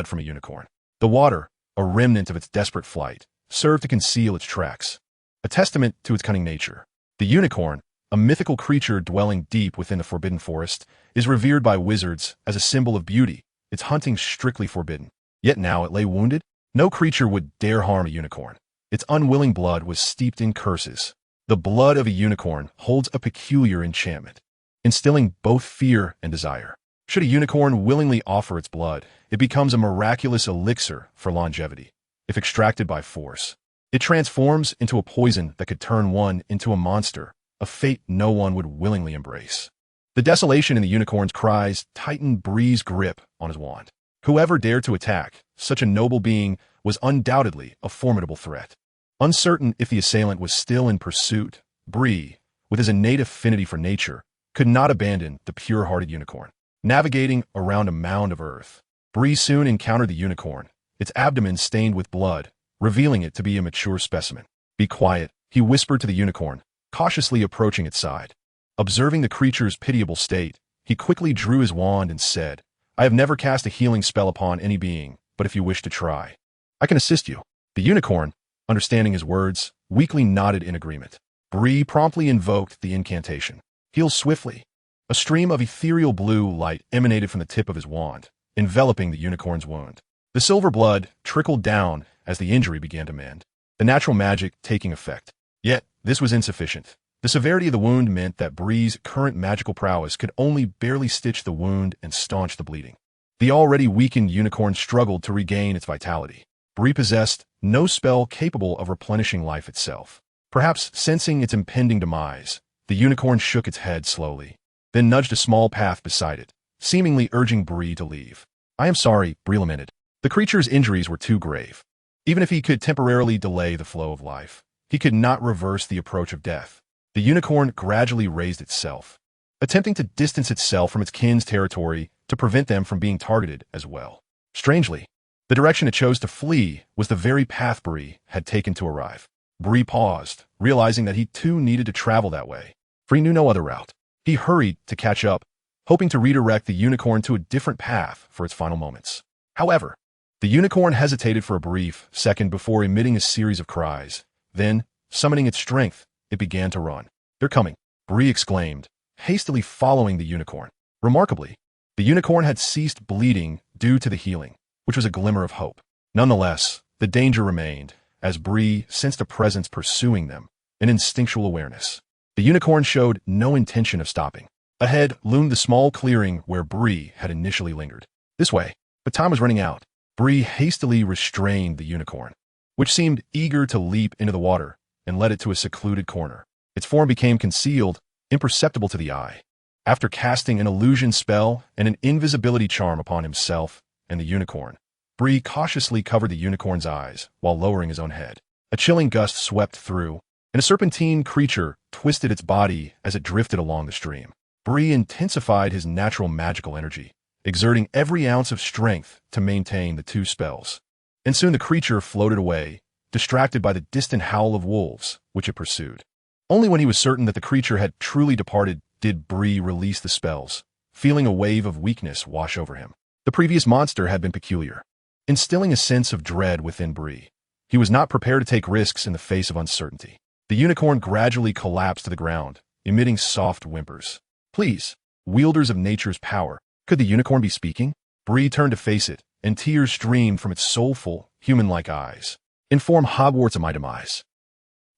from a unicorn. The water, a remnant of its desperate flight, served to conceal its tracks, a testament to its cunning nature. The unicorn, a mythical creature dwelling deep within the Forbidden Forest, is revered by wizards as a symbol of beauty, its hunting strictly forbidden. Yet now it lay wounded. No creature would dare harm a unicorn. Its unwilling blood was steeped in curses. The blood of a unicorn holds a peculiar enchantment, instilling both fear and desire. Should a unicorn willingly offer its blood, it becomes a miraculous elixir for longevity. If extracted by force, it transforms into a poison that could turn one into a monster, a fate no one would willingly embrace. The desolation in the unicorn's cries tightened Bree's grip on his wand. Whoever dared to attack such a noble being was undoubtedly a formidable threat. Uncertain if the assailant was still in pursuit, Bree, with his innate affinity for nature, could not abandon the pure-hearted unicorn. Navigating around a mound of earth, Bree soon encountered the unicorn, its abdomen stained with blood, revealing it to be a mature specimen. Be quiet, he whispered to the unicorn, cautiously approaching its side. Observing the creature's pitiable state, he quickly drew his wand and said, I have never cast a healing spell upon any being, but if you wish to try, I can assist you. The unicorn, understanding his words, weakly nodded in agreement. Bree promptly invoked the incantation. Heal swiftly. A stream of ethereal blue light emanated from the tip of his wand, enveloping the unicorn's wound. The silver blood trickled down as the injury began to mend, the natural magic taking effect. Yet, this was insufficient. The severity of the wound meant that Bree's current magical prowess could only barely stitch the wound and staunch the bleeding. The already weakened unicorn struggled to regain its vitality. Bree possessed no spell capable of replenishing life itself. Perhaps sensing its impending demise, the unicorn shook its head slowly, then nudged a small path beside it, seemingly urging Bree to leave. I am sorry, Bree lamented. The creature's injuries were too grave. Even if he could temporarily delay the flow of life, he could not reverse the approach of death. The unicorn gradually raised itself, attempting to distance itself from its kin's territory to prevent them from being targeted as well. Strangely, the direction it chose to flee was the very path Bree had taken to arrive. Bree paused, realizing that he too needed to travel that way, for he knew no other route. He hurried to catch up, hoping to redirect the unicorn to a different path for its final moments. However, the unicorn hesitated for a brief second before emitting a series of cries. Then, summoning its strength, it began to run. They're coming, Bree exclaimed, hastily following the unicorn. Remarkably, the unicorn had ceased bleeding due to the healing, which was a glimmer of hope. Nonetheless, the danger remained, as Bree sensed a presence pursuing them, an instinctual awareness. The unicorn showed no intention of stopping. Ahead loomed the small clearing where Bree had initially lingered. This way, but time was running out. Bree hastily restrained the unicorn, which seemed eager to leap into the water, and led it to a secluded corner. Its form became concealed, imperceptible to the eye. After casting an illusion spell and an invisibility charm upon himself and the unicorn, Bree cautiously covered the unicorn's eyes while lowering his own head. A chilling gust swept through, and a serpentine creature twisted its body as it drifted along the stream. Bree intensified his natural magical energy, exerting every ounce of strength to maintain the two spells. And soon the creature floated away, distracted by the distant howl of wolves, which it pursued. Only when he was certain that the creature had truly departed did Bree release the spells, feeling a wave of weakness wash over him. The previous monster had been peculiar, instilling a sense of dread within Bree. He was not prepared to take risks in the face of uncertainty. The unicorn gradually collapsed to the ground, emitting soft whimpers. Please, wielders of nature's power, could the unicorn be speaking? Bree turned to face it, and tears streamed from its soulful, human-like eyes. Inform Hogwarts of my demise.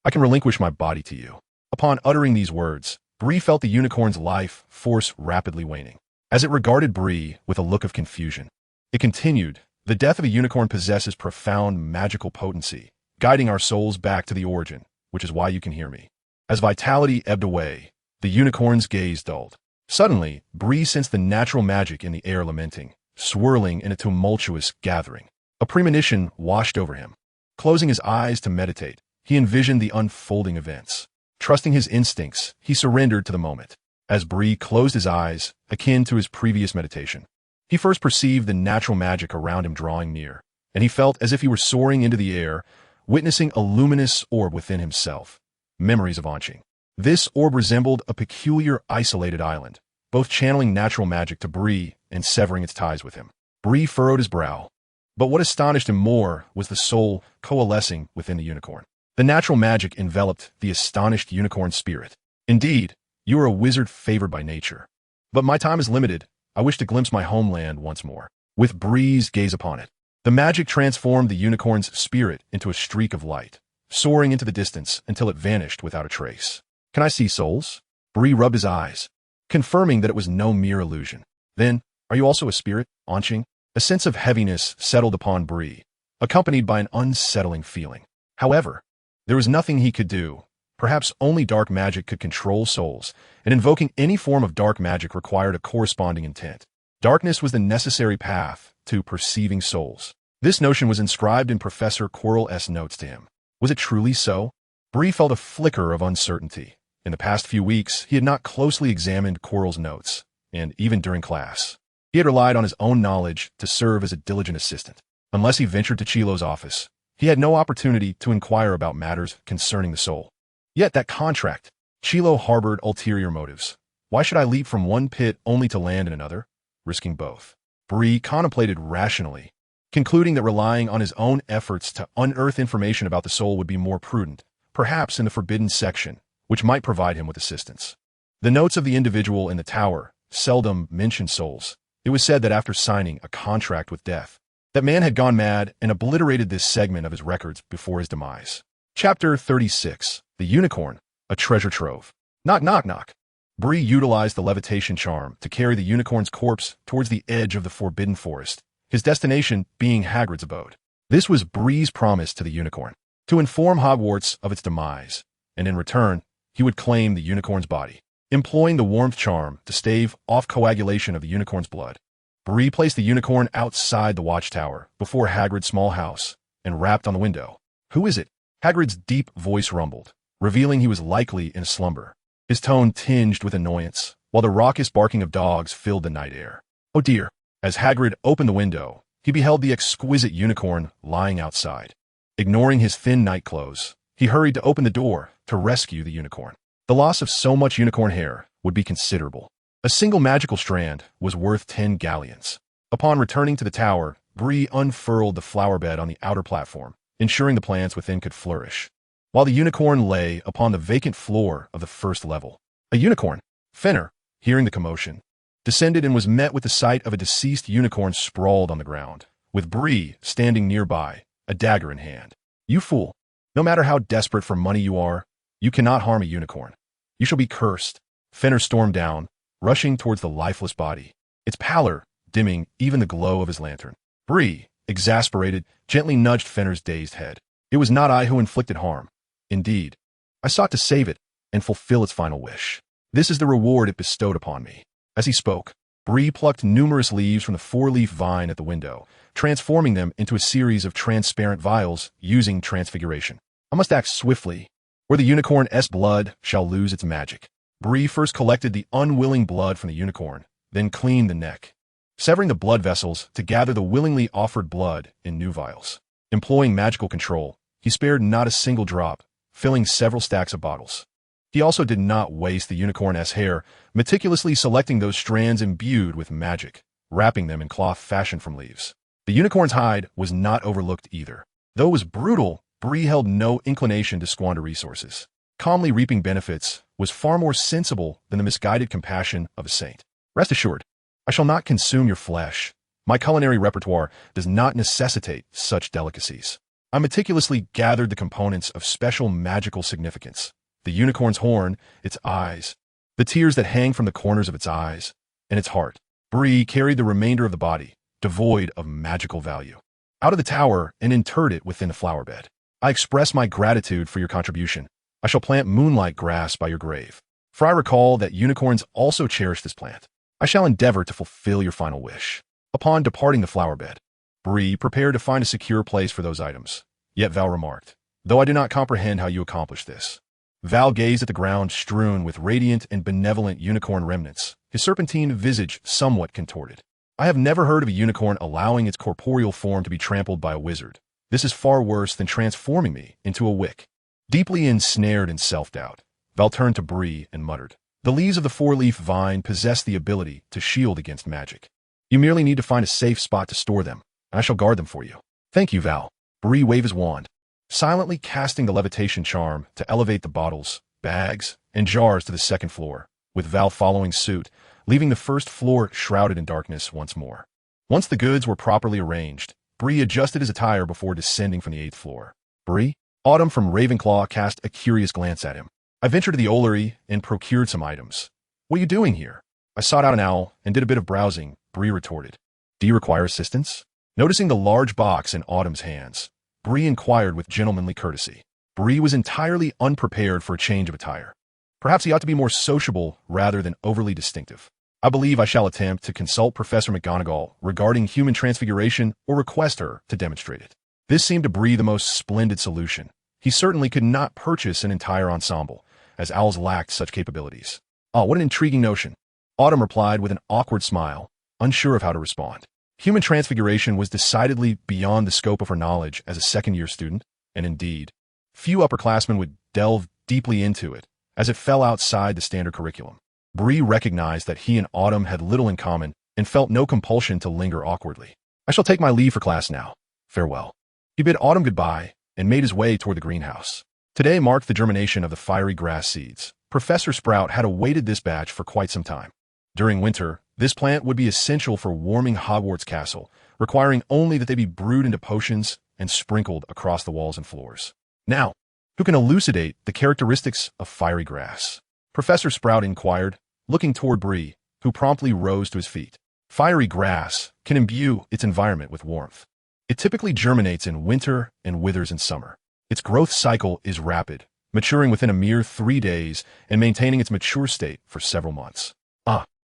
I can relinquish my body to you. Upon uttering these words, Bree felt the unicorn's life force rapidly waning. As it regarded Bree with a look of confusion, it continued, the death of a unicorn possesses profound magical potency, guiding our souls back to the origin, which is why you can hear me. As vitality ebbed away, the unicorn's gaze dulled. Suddenly, Bree sensed the natural magic in the air lamenting, swirling in a tumultuous gathering. A premonition washed over him. Closing his eyes to meditate, he envisioned the unfolding events. Trusting his instincts, he surrendered to the moment. As Bree closed his eyes, akin to his previous meditation, he first perceived the natural magic around him drawing near, and he felt as if he were soaring into the air, witnessing a luminous orb within himself. Memories of Qing. This orb resembled a peculiar isolated island, both channeling natural magic to Bree and severing its ties with him. Bree furrowed his brow. But what astonished him more was the soul coalescing within the unicorn. The natural magic enveloped the astonished unicorn's spirit. Indeed, you are a wizard favored by nature. But my time is limited. I wish to glimpse my homeland once more. With Bree's gaze upon it, the magic transformed the unicorn's spirit into a streak of light, soaring into the distance until it vanished without a trace. Can I see souls? Bree rubbed his eyes, confirming that it was no mere illusion. Then, are you also a spirit, Qing? A sense of heaviness settled upon Bree, accompanied by an unsettling feeling. However, there was nothing he could do. Perhaps only dark magic could control souls, and invoking any form of dark magic required a corresponding intent. Darkness was the necessary path to perceiving souls. This notion was inscribed in Professor Quirrell's notes to him. Was it truly so? Bree felt a flicker of uncertainty. In the past few weeks, he had not closely examined Quirrell's notes, and even during class, he had relied on his own knowledge to serve as a diligent assistant. Unless he ventured to Chilo's office, he had no opportunity to inquire about matters concerning the soul. Yet that contract, Chilo harbored ulterior motives. Why should I leap from one pit only to land in another, risking both? Bree contemplated rationally, concluding that relying on his own efforts to unearth information about the soul would be more prudent, perhaps in the forbidden section, which might provide him with assistance. The notes of the individual in the tower seldom mentioned souls. It was said that after signing a contract with death, that man had gone mad and obliterated this segment of his records before his demise. Chapter 36. The Unicorn, a Treasure Trove. Knock, knock, knock. Bree utilized the levitation charm to carry the unicorn's corpse towards the edge of the forbidden forest, his destination being Hagrid's abode. This was Bree's promise to the unicorn, to inform Hogwarts of its demise, and in return, he would claim the unicorn's body. Employing the warmth charm to stave off coagulation of the unicorn's blood, Bree placed the unicorn outside the watchtower before Hagrid's small house and rapped on the window. Who is it? Hagrid's deep voice rumbled, revealing he was likely in a slumber, his tone tinged with annoyance, while the raucous barking of dogs filled the night air. Oh dear. As Hagrid opened the window, he beheld the exquisite unicorn lying outside. Ignoring his thin night clothes, he hurried to open the door to rescue the unicorn. The loss of so much unicorn hair would be considerable. A single magical strand was worth 10 galleons. Upon returning to the tower, Bree unfurled the flower bed on the outer platform, ensuring the plants within could flourish, while the unicorn lay upon the vacant floor of the first level. A unicorn, Fenner, hearing the commotion, descended and was met with the sight of a deceased unicorn sprawled on the ground, with Bree standing nearby, a dagger in hand. You fool! No matter how desperate for money you are, you cannot harm a unicorn. You shall be cursed. Fenner stormed down, rushing towards the lifeless body, its pallor dimming even the glow of his lantern. Bree, exasperated, gently nudged Fenner's dazed head. It was not I who inflicted harm. Indeed, I sought to save it and fulfill its final wish. This is the reward it bestowed upon me. As he spoke, Bree plucked numerous leaves from the four-leaf vine at the window, transforming them into a series of transparent vials using transfiguration. I must act swiftly, or the unicorn's blood shall lose its magic. Bree first collected the unwilling blood from the unicorn, then cleaned the neck, severing the blood vessels to gather the willingly offered blood in new vials. Employing magical control, he spared not a single drop, filling several stacks of bottles. He also did not waste the unicorn's hair, meticulously selecting those strands imbued with magic, wrapping them in cloth fashioned from leaves. The unicorn's hide was not overlooked either. Though it was brutal, Bree held no inclination to squander resources. Calmly reaping benefits was far more sensible than the misguided compassion of a saint. Rest assured, I shall not consume your flesh. My culinary repertoire does not necessitate such delicacies. I meticulously gathered the components of special magical significance: the unicorn's horn, its eyes, the tears that hang from the corners of its eyes, and its heart. Bree carried the remainder of the body, devoid of magical value, out of the tower and interred it within the flower bed. I express my gratitude for your contribution. I shall plant moonlight grass by your grave. For I recall that unicorns also cherish this plant. I shall endeavor to fulfill your final wish. Upon departing the flower bed, Bree prepared to find a secure place for those items. Yet Val remarked, "Though I do not comprehend how you accomplished this." Val gazed at the ground strewn with radiant and benevolent unicorn remnants, his serpentine visage somewhat contorted. "I have never heard of a unicorn allowing its corporeal form to be trampled by a wizard. This is far worse than transforming me into a wick." Deeply ensnared in self-doubt, Val turned to Bree and muttered, "The leaves of the four-leaf vine possess the ability to shield against magic. You merely need to find a safe spot to store them, and I shall guard them for you." "Thank you, Val." Bree waved his wand, silently casting the levitation charm to elevate the bottles, bags, and jars to the second floor, with Val following suit, leaving the first floor shrouded in darkness once more. Once the goods were properly arranged, Bree adjusted his attire before descending from the 8th floor. "Bree?" Autumn from Ravenclaw cast a curious glance at him. "I ventured to the Ollery and procured some items." "What are you doing here?" "I sought out an owl and did a bit of browsing," Bree retorted. "Do you require assistance?" Noticing the large box in Autumn's hands, Bree inquired with gentlemanly courtesy. Bree was entirely unprepared for a change of attire. Perhaps he ought to be more sociable rather than overly distinctive. "I believe I shall attempt to consult Professor McGonagall regarding human transfiguration or request her to demonstrate it." This seemed to Bree the most splendid solution. He certainly could not purchase an entire ensemble, as owls lacked such capabilities. "Oh, what an intriguing notion." Autumn replied with an awkward smile, unsure of how to respond. Human transfiguration was decidedly beyond the scope of her knowledge as a second-year student, and indeed, few upperclassmen would delve deeply into it, as it fell outside the standard curriculum. Bree recognized that he and Autumn had little in common and felt no compulsion to linger awkwardly. "I shall take my leave for class now. Farewell." He bid Autumn goodbye and made his way toward the greenhouse. Today marked the germination of the fiery grass seeds. Professor Sprout had awaited this batch for quite some time. During winter, this plant would be essential for warming Hogwarts Castle, requiring only that they be brewed into potions and sprinkled across the walls and floors. "Now, who can elucidate the characteristics of fiery grass?" Professor Sprout inquired, looking toward Bree, who promptly rose to his feet. Fiery grass can imbue its environment with warmth. It typically germinates in winter and withers in summer. Its growth cycle is rapid, maturing within a mere 3 days and maintaining its mature state for several months.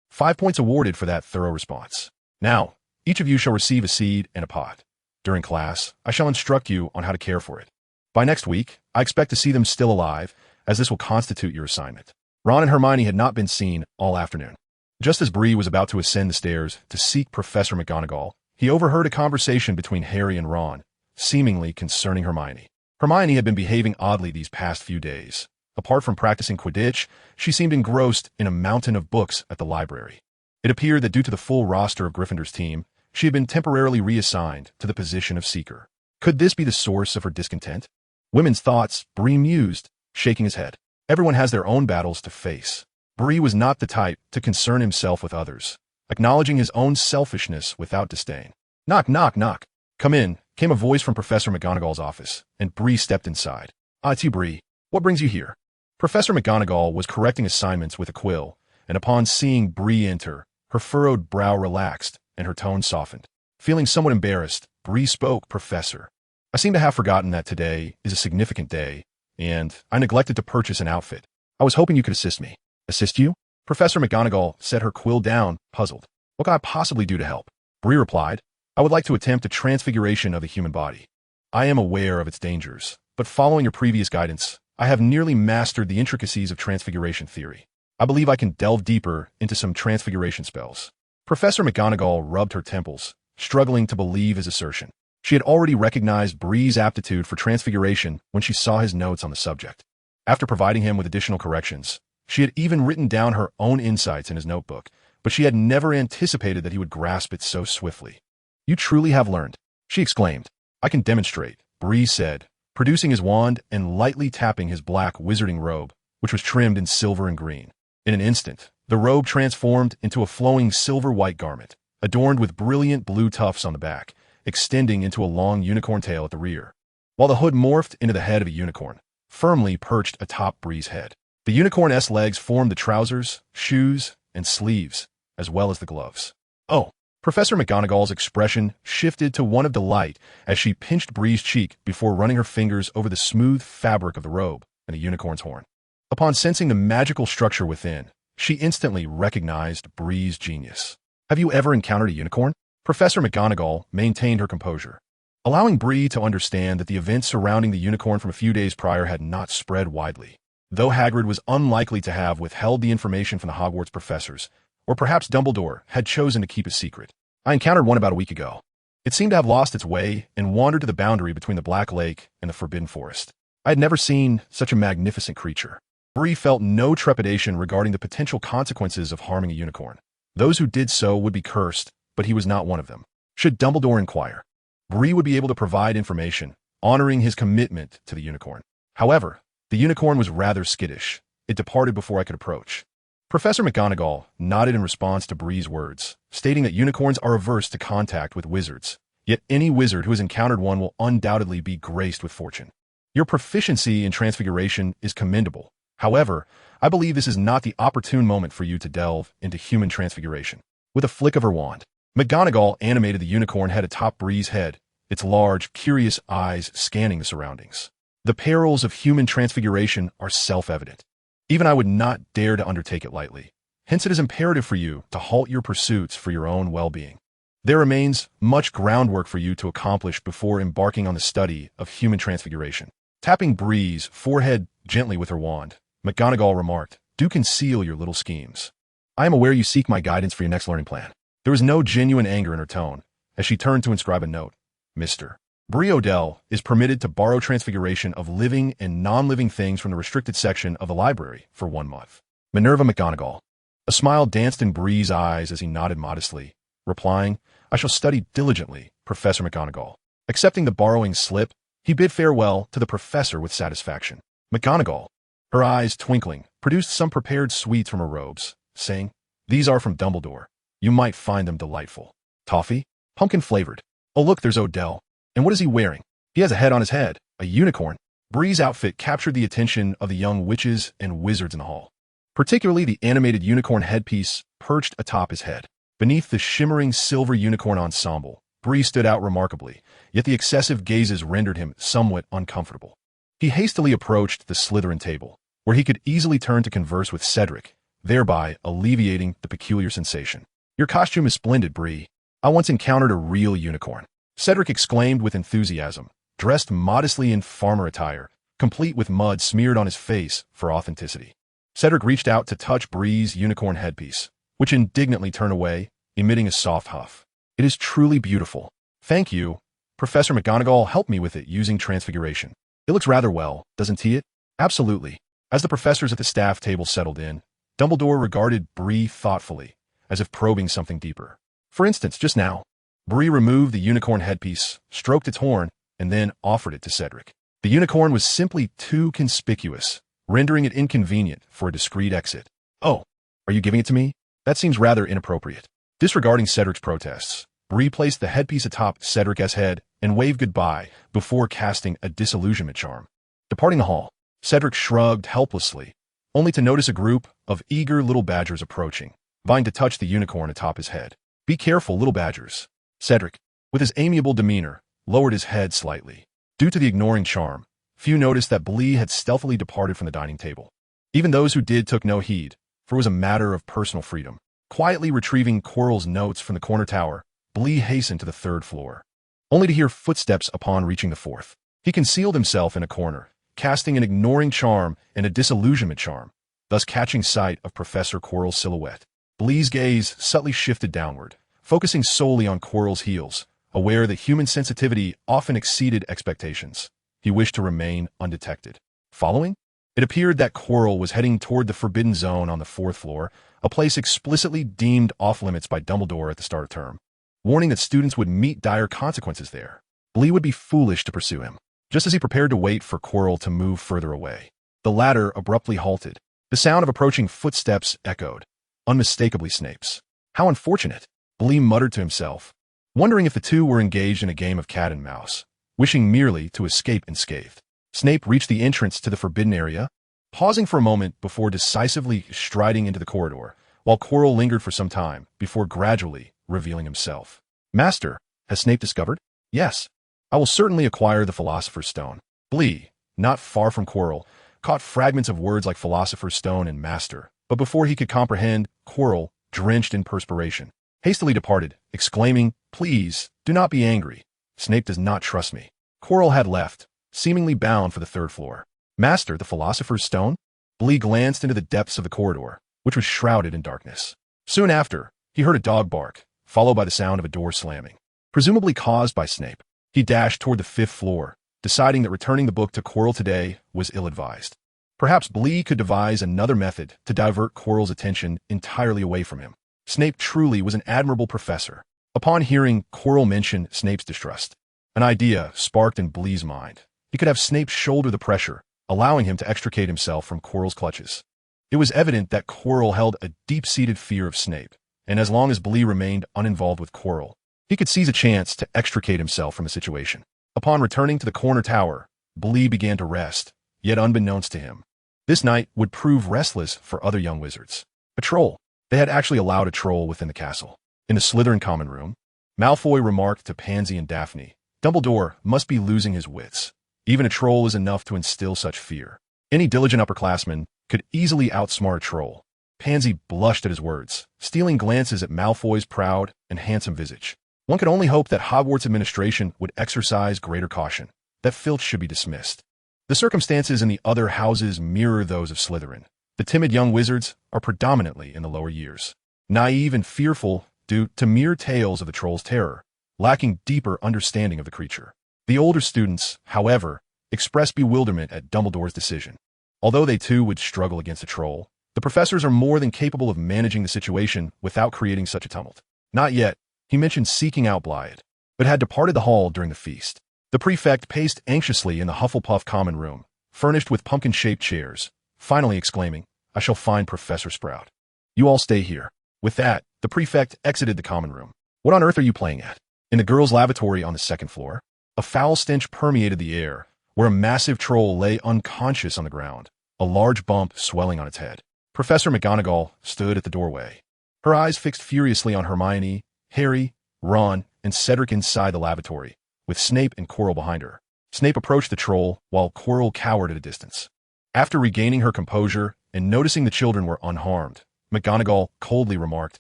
5 points awarded for that thorough response. "Now, each of you shall receive a seed and a pot. During class, I shall instruct you on how to care for it. By next week, I expect to see them still alive, as this will constitute your assignment." Ron and Hermione had not been seen all afternoon. Just as Bree was about to ascend the stairs to seek Professor McGonagall, he overheard a conversation between Harry and Ron, seemingly concerning Hermione. Hermione had been behaving oddly these past few days. Apart from practicing Quidditch, she seemed engrossed in a mountain of books at the library. It appeared that due to the full roster of Gryffindor's team, she had been temporarily reassigned to the position of Seeker. Could this be the source of her discontent? Women's thoughts, Bree mused, shaking his head. Everyone has their own battles to face. Bree was not the type to concern himself with others, acknowledging his own selfishness without disdain. "Knock, knock, knock. Come in," came a voice from Professor McGonagall's office, and Bree stepped inside. "Ah, it's you, Bree. What brings you here?" Professor McGonagall was correcting assignments with a quill, and upon seeing Bree enter, her furrowed brow relaxed and her tone softened. Feeling somewhat embarrassed, Bree spoke. "Professor, I seem to have forgotten that today is a significant day, and I neglected to purchase an outfit. I was hoping you could assist me." "Assist you?" Professor McGonagall set her quill down, puzzled. "What can I possibly do to help?" Bree replied, "I would like to attempt a transfiguration of the human body. I am aware of its dangers, but following your previous guidance, I have nearly mastered the intricacies of transfiguration theory. I believe I can delve deeper into some transfiguration spells." Professor McGonagall rubbed her temples, struggling to believe his assertion. She had already recognized Bree's aptitude for transfiguration when she saw his notes on the subject. After providing him with additional corrections, she had even written down her own insights in his notebook, but she had never anticipated that he would grasp it so swiftly. "You truly have learned," she exclaimed. "I can demonstrate," Bree said, producing his wand and lightly tapping his black wizarding robe, which was trimmed in silver and green. In an instant, the robe transformed into a flowing silver-white garment, adorned with brilliant blue tufts on the back, extending into a long unicorn tail at the rear, while the hood morphed into the head of a unicorn, firmly perched atop Bree's head. The unicorn's legs formed the trousers, shoes, and sleeves, as well as the gloves. Oh! Professor McGonagall's expression shifted to one of delight as she pinched Bree's cheek before running her fingers over the smooth fabric of the robe and the unicorn's horn. Upon sensing the magical structure within, she instantly recognized Bree's genius. Have you ever encountered a unicorn? Professor McGonagall maintained her composure, allowing Bree to understand that the events surrounding the unicorn from a few days prior had not spread widely. Though Hagrid was unlikely to have withheld the information from the Hogwarts professors, or perhaps Dumbledore had chosen to keep it secret. I encountered one about a week ago. It seemed to have lost its way and wandered to the boundary between the Black Lake and the Forbidden Forest. I had never seen such a magnificent creature. Bree felt no trepidation regarding the potential consequences of harming a unicorn. Those who did so would be cursed, but he was not one of them. Should Dumbledore inquire, Bree would be able to provide information, honoring his commitment to the unicorn. However, the unicorn was rather skittish. It departed before I could approach. Professor McGonagall nodded in response to Bree's words, stating that unicorns are averse to contact with wizards, yet any wizard who has encountered one will undoubtedly be graced with fortune. Your proficiency in transfiguration is commendable. However, I believe this is not the opportune moment for you to delve into human transfiguration. With a flick of her wand, McGonagall animated the unicorn head atop Bree's head, its large, curious eyes scanning the surroundings. The perils of human transfiguration are self-evident. Even I would not dare to undertake it lightly. Hence it is imperative for you to halt your pursuits for your own well-being. There remains much groundwork for you to accomplish before embarking on the study of human transfiguration. Tapping Bree's forehead gently with her wand, McGonagall remarked, "Do conceal your little schemes. I am aware you seek my guidance for your next learning plan." There was no genuine anger in her tone as she turned to inscribe a note. Mr. Bree Odell is permitted to borrow transfiguration of living and non-living things from the restricted section of the library for 1 month. Minerva McGonagall. A smile danced in Bree's eyes as he nodded modestly, replying, "I shall study diligently, Professor McGonagall." Accepting the borrowing slip, he bid farewell to the professor with satisfaction. McGonagall, her eyes twinkling, produced some prepared sweets from her robes, saying, "These are from Dumbledore. You might find them delightful. Toffee? Pumpkin-flavored. Oh look, there's Odell. And what is he wearing? He has a head on his head, a unicorn." Bree's outfit captured the attention of the young witches and wizards in the hall, particularly the animated unicorn headpiece perched atop his head. Beneath the shimmering silver unicorn ensemble, Bree stood out remarkably, yet the excessive gazes rendered him somewhat uncomfortable. He hastily approached the Slytherin table, where he could easily turn to converse with Cedric, thereby alleviating the peculiar sensation. "Your costume is splendid, Bree. I once encountered a real unicorn," Cedric exclaimed with enthusiasm, dressed modestly in farmer attire, complete with mud smeared on his face for authenticity. Cedric reached out to touch Bree's unicorn headpiece, which indignantly turned away, emitting a soft huff. "It is truly beautiful. Thank you. Professor McGonagall helped me with it using transfiguration. It looks rather well, doesn't it?" "Absolutely." As the professors at the staff table settled in, Dumbledore regarded Bree thoughtfully, as if probing something deeper. "For instance, just now, Bree removed the unicorn headpiece, stroked its horn, and then offered it to Cedric. The unicorn was simply too conspicuous, rendering it inconvenient for a discreet exit. "Oh, are you giving it to me? That seems rather inappropriate." Disregarding Cedric's protests, Bree placed the headpiece atop Cedric's head and waved goodbye before casting a disillusionment charm. Departing the hall, Cedric shrugged helplessly, only to notice a group of eager little badgers approaching, vying to touch the unicorn atop his head. "Be careful, little badgers." Cedric, with his amiable demeanor, lowered his head slightly. Due to the ignoring charm, few noticed that Bree had stealthily departed from the dining table. Even those who did took no heed, for it was a matter of personal freedom. Quietly retrieving Quirrell's notes from the corner tower, Bree hastened to the 3rd floor, only to hear footsteps upon reaching the 4th. He concealed himself in a corner, casting an ignoring charm and a disillusionment charm, thus catching sight of Professor Quirrell's silhouette. Bree's gaze subtly shifted downward, focusing solely on Quirrell's heels, aware that human sensitivity often exceeded expectations. He wished to remain undetected. Following, it appeared that Quirrell was heading toward the Forbidden Zone on the 4th floor, a place explicitly deemed off-limits by Dumbledore at the start of term, warning that students would meet dire consequences there. Bree would be foolish to pursue him. Just as he prepared to wait for Quirrell to move further away, The latter abruptly halted. The sound of approaching footsteps echoed. Unmistakably Snape's. How unfortunate, Bree muttered to himself, wondering if the two were engaged in a game of cat and mouse, wishing merely to escape unscathed. Snape reached the entrance to the forbidden area, pausing for a moment before decisively striding into the corridor, while Quirrell lingered for some time before gradually revealing himself. Master, has Snape discovered? Yes. I will certainly acquire the Philosopher's Stone. Bree, not far from Quirrell, caught fragments of words like Philosopher's Stone and Master, but before he could comprehend, Quirrell, drenched in perspiration, hastily departed, exclaiming, "Please, do not be angry. Snape does not trust me." Quirrell had left, seemingly bound for the third floor. Master, the Philosopher's Stone? Bree glanced into the depths of the corridor, which was shrouded in darkness. Soon after, he heard a dog bark, followed by the sound of a door slamming, presumably caused by Snape. He dashed toward the fifth floor, deciding that returning the book to Quirrell today was ill-advised. Perhaps Bree could devise another method to divert Quirrell's attention entirely away from him. Snape truly was an admirable professor. Upon hearing Quirrell mention Snape's distrust, an idea sparked in Bree's mind. He could have Snape shoulder the pressure, allowing him to extricate himself from Quirrell's clutches. It was evident that Quirrell held a deep-seated fear of Snape, and as long as Bree remained uninvolved with Quirrell, he could seize a chance to extricate himself from the situation. Upon returning to the corner tower, Bree began to rest, yet unbeknownst to him. This night would prove restless for other young wizards. A troll. They had actually allowed a troll within the castle. In the Slytherin common room, Malfoy remarked to Pansy and Daphne, "Dumbledore must be losing his wits. Even a troll is enough to instill such fear. Any diligent upperclassman could easily outsmart a troll." Pansy blushed at his words, stealing glances at Malfoy's proud and handsome visage. One could only hope that Hogwarts administration would exercise greater caution, that filch should be dismissed. The circumstances in the other houses mirror those of Slytherin. The timid young wizards are predominantly in the lower years, naive and fearful due to mere tales of the troll's terror, lacking deeper understanding of the creature. The older students, however, express bewilderment at Dumbledore's decision. Although they too would struggle against the troll, the professors are more than capable of managing the situation without creating such a tumult. Not yet. He mentioned seeking out Blythe, but had departed the hall during the feast. The prefect paced anxiously in the Hufflepuff common room, furnished with pumpkin-shaped chairs, finally exclaiming, "I shall find Professor Sprout. You all stay here." With that, the prefect exited the common room. "What on earth are you playing at?" In the girls' lavatory on the second floor, a foul stench permeated the air, where a massive troll lay unconscious on the ground, a large bump swelling on its head. Professor McGonagall stood at the doorway, her eyes fixed furiously on Hermione, Harry, Ron, and Cedric inside the lavatory, with Snape and Quirrell behind her. Snape approached the troll, while Quirrell cowered at a distance. After regaining her composure and noticing the children were unharmed, McGonagall coldly remarked,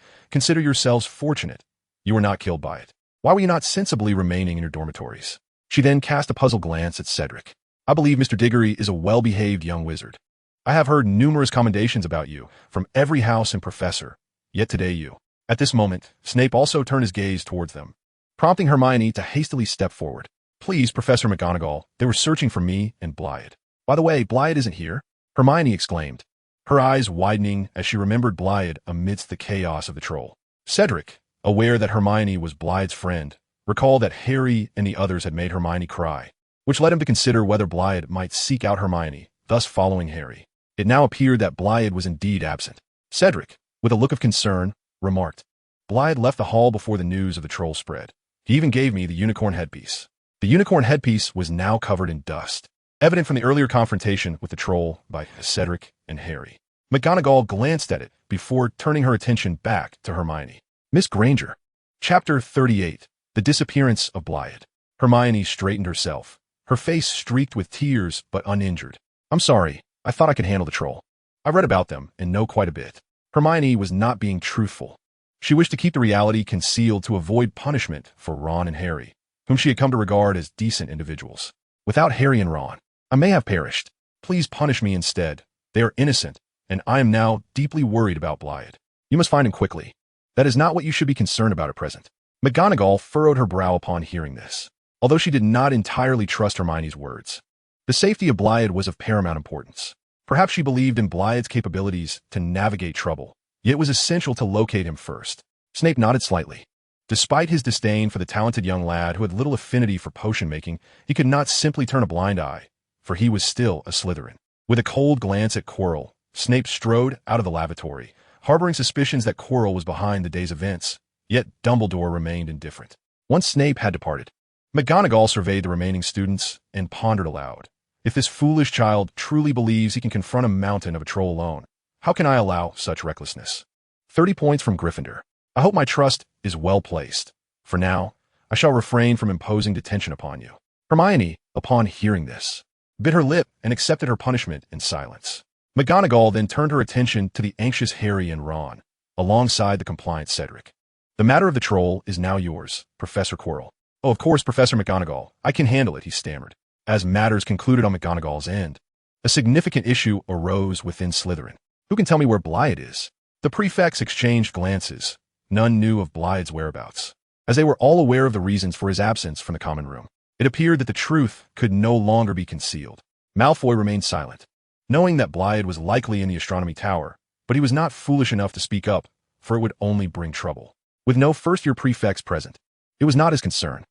"Consider yourselves fortunate. You were not killed by it. Why were you not sensibly remaining in your dormitories?" She then cast a puzzled glance at Cedric. "I believe Mr. Diggory is a well-behaved young wizard. I have heard numerous commendations about you from every house and professor, yet today you..." At this moment, Snape also turned his gaze towards them, prompting Hermione to hastily step forward. "Please, Professor McGonagall, they were searching for me and Blythe." "By the way, Blythe isn't here," Hermione exclaimed, her eyes widening as she remembered Blythe amidst the chaos of the troll. Cedric, aware that Hermione was Blythe's friend, recalled that Harry and the others had made Hermione cry, which led him to consider whether Blythe might seek out Hermione, thus following Harry. It now appeared that Blythe was indeed absent. Cedric, with a look of concern, remarked, "Blythe left the hall before the news of the troll spread. He even gave me the unicorn headpiece." The unicorn headpiece was now covered in dust, evident from the earlier confrontation with the troll by Cedric and Harry. McGonagall glanced at it before turning her attention back to Hermione. "Miss Granger." Chapter 38. The Disappearance of Blythe. Hermione straightened herself, her face streaked with tears but uninjured. "I'm sorry. I thought I could handle the troll. I read about them and know quite a bit." Hermione was not being truthful. She wished to keep the reality concealed to avoid punishment for Ron and Harry, whom she had come to regard as decent individuals. "Without Harry and Ron, I may have perished. Please punish me instead. They are innocent, and I am now deeply worried about Blythe. You must find him quickly. That is not what you should be concerned about at present." McGonagall furrowed her brow upon hearing this, although she did not entirely trust Hermione's words. The safety of Blythe was of paramount importance. Perhaps she believed in Blythe's capabilities to navigate trouble, yet it was essential to locate him first. Snape nodded slightly. Despite his disdain for the talented young lad who had little affinity for potion-making, he could not simply turn a blind eye, for he was still a Slytherin. With a cold glance at Quirrell, Snape strode out of the lavatory, harboring suspicions that Quirrell was behind the day's events, yet Dumbledore remained indifferent. Once Snape had departed, McGonagall surveyed the remaining students and pondered aloud. If this foolish child truly believes he can confront a mountain of a troll alone, how can I allow such recklessness? 30 points from Gryffindor. I hope my trust is well placed. For now, I shall refrain from imposing detention upon you. Hermione, upon hearing this, bit her lip and accepted her punishment in silence. McGonagall then turned her attention to the anxious Harry and Ron, alongside the compliant Cedric. The matter of the troll is now yours, Professor Quirrell. Oh, of course, Professor McGonagall. I can handle it, he stammered. As matters concluded on McGonagall's end, a significant issue arose within Slytherin. Who can tell me where Blythe is? The prefects exchanged glances. None knew of Blythe's whereabouts, as they were all aware of the reasons for his absence from the common room. It appeared that the truth could no longer be concealed. Malfoy remained silent, knowing that Blythe was likely in the astronomy tower, but he was not foolish enough to speak up, for it would only bring trouble. With no first-year prefects present, it was not his concern.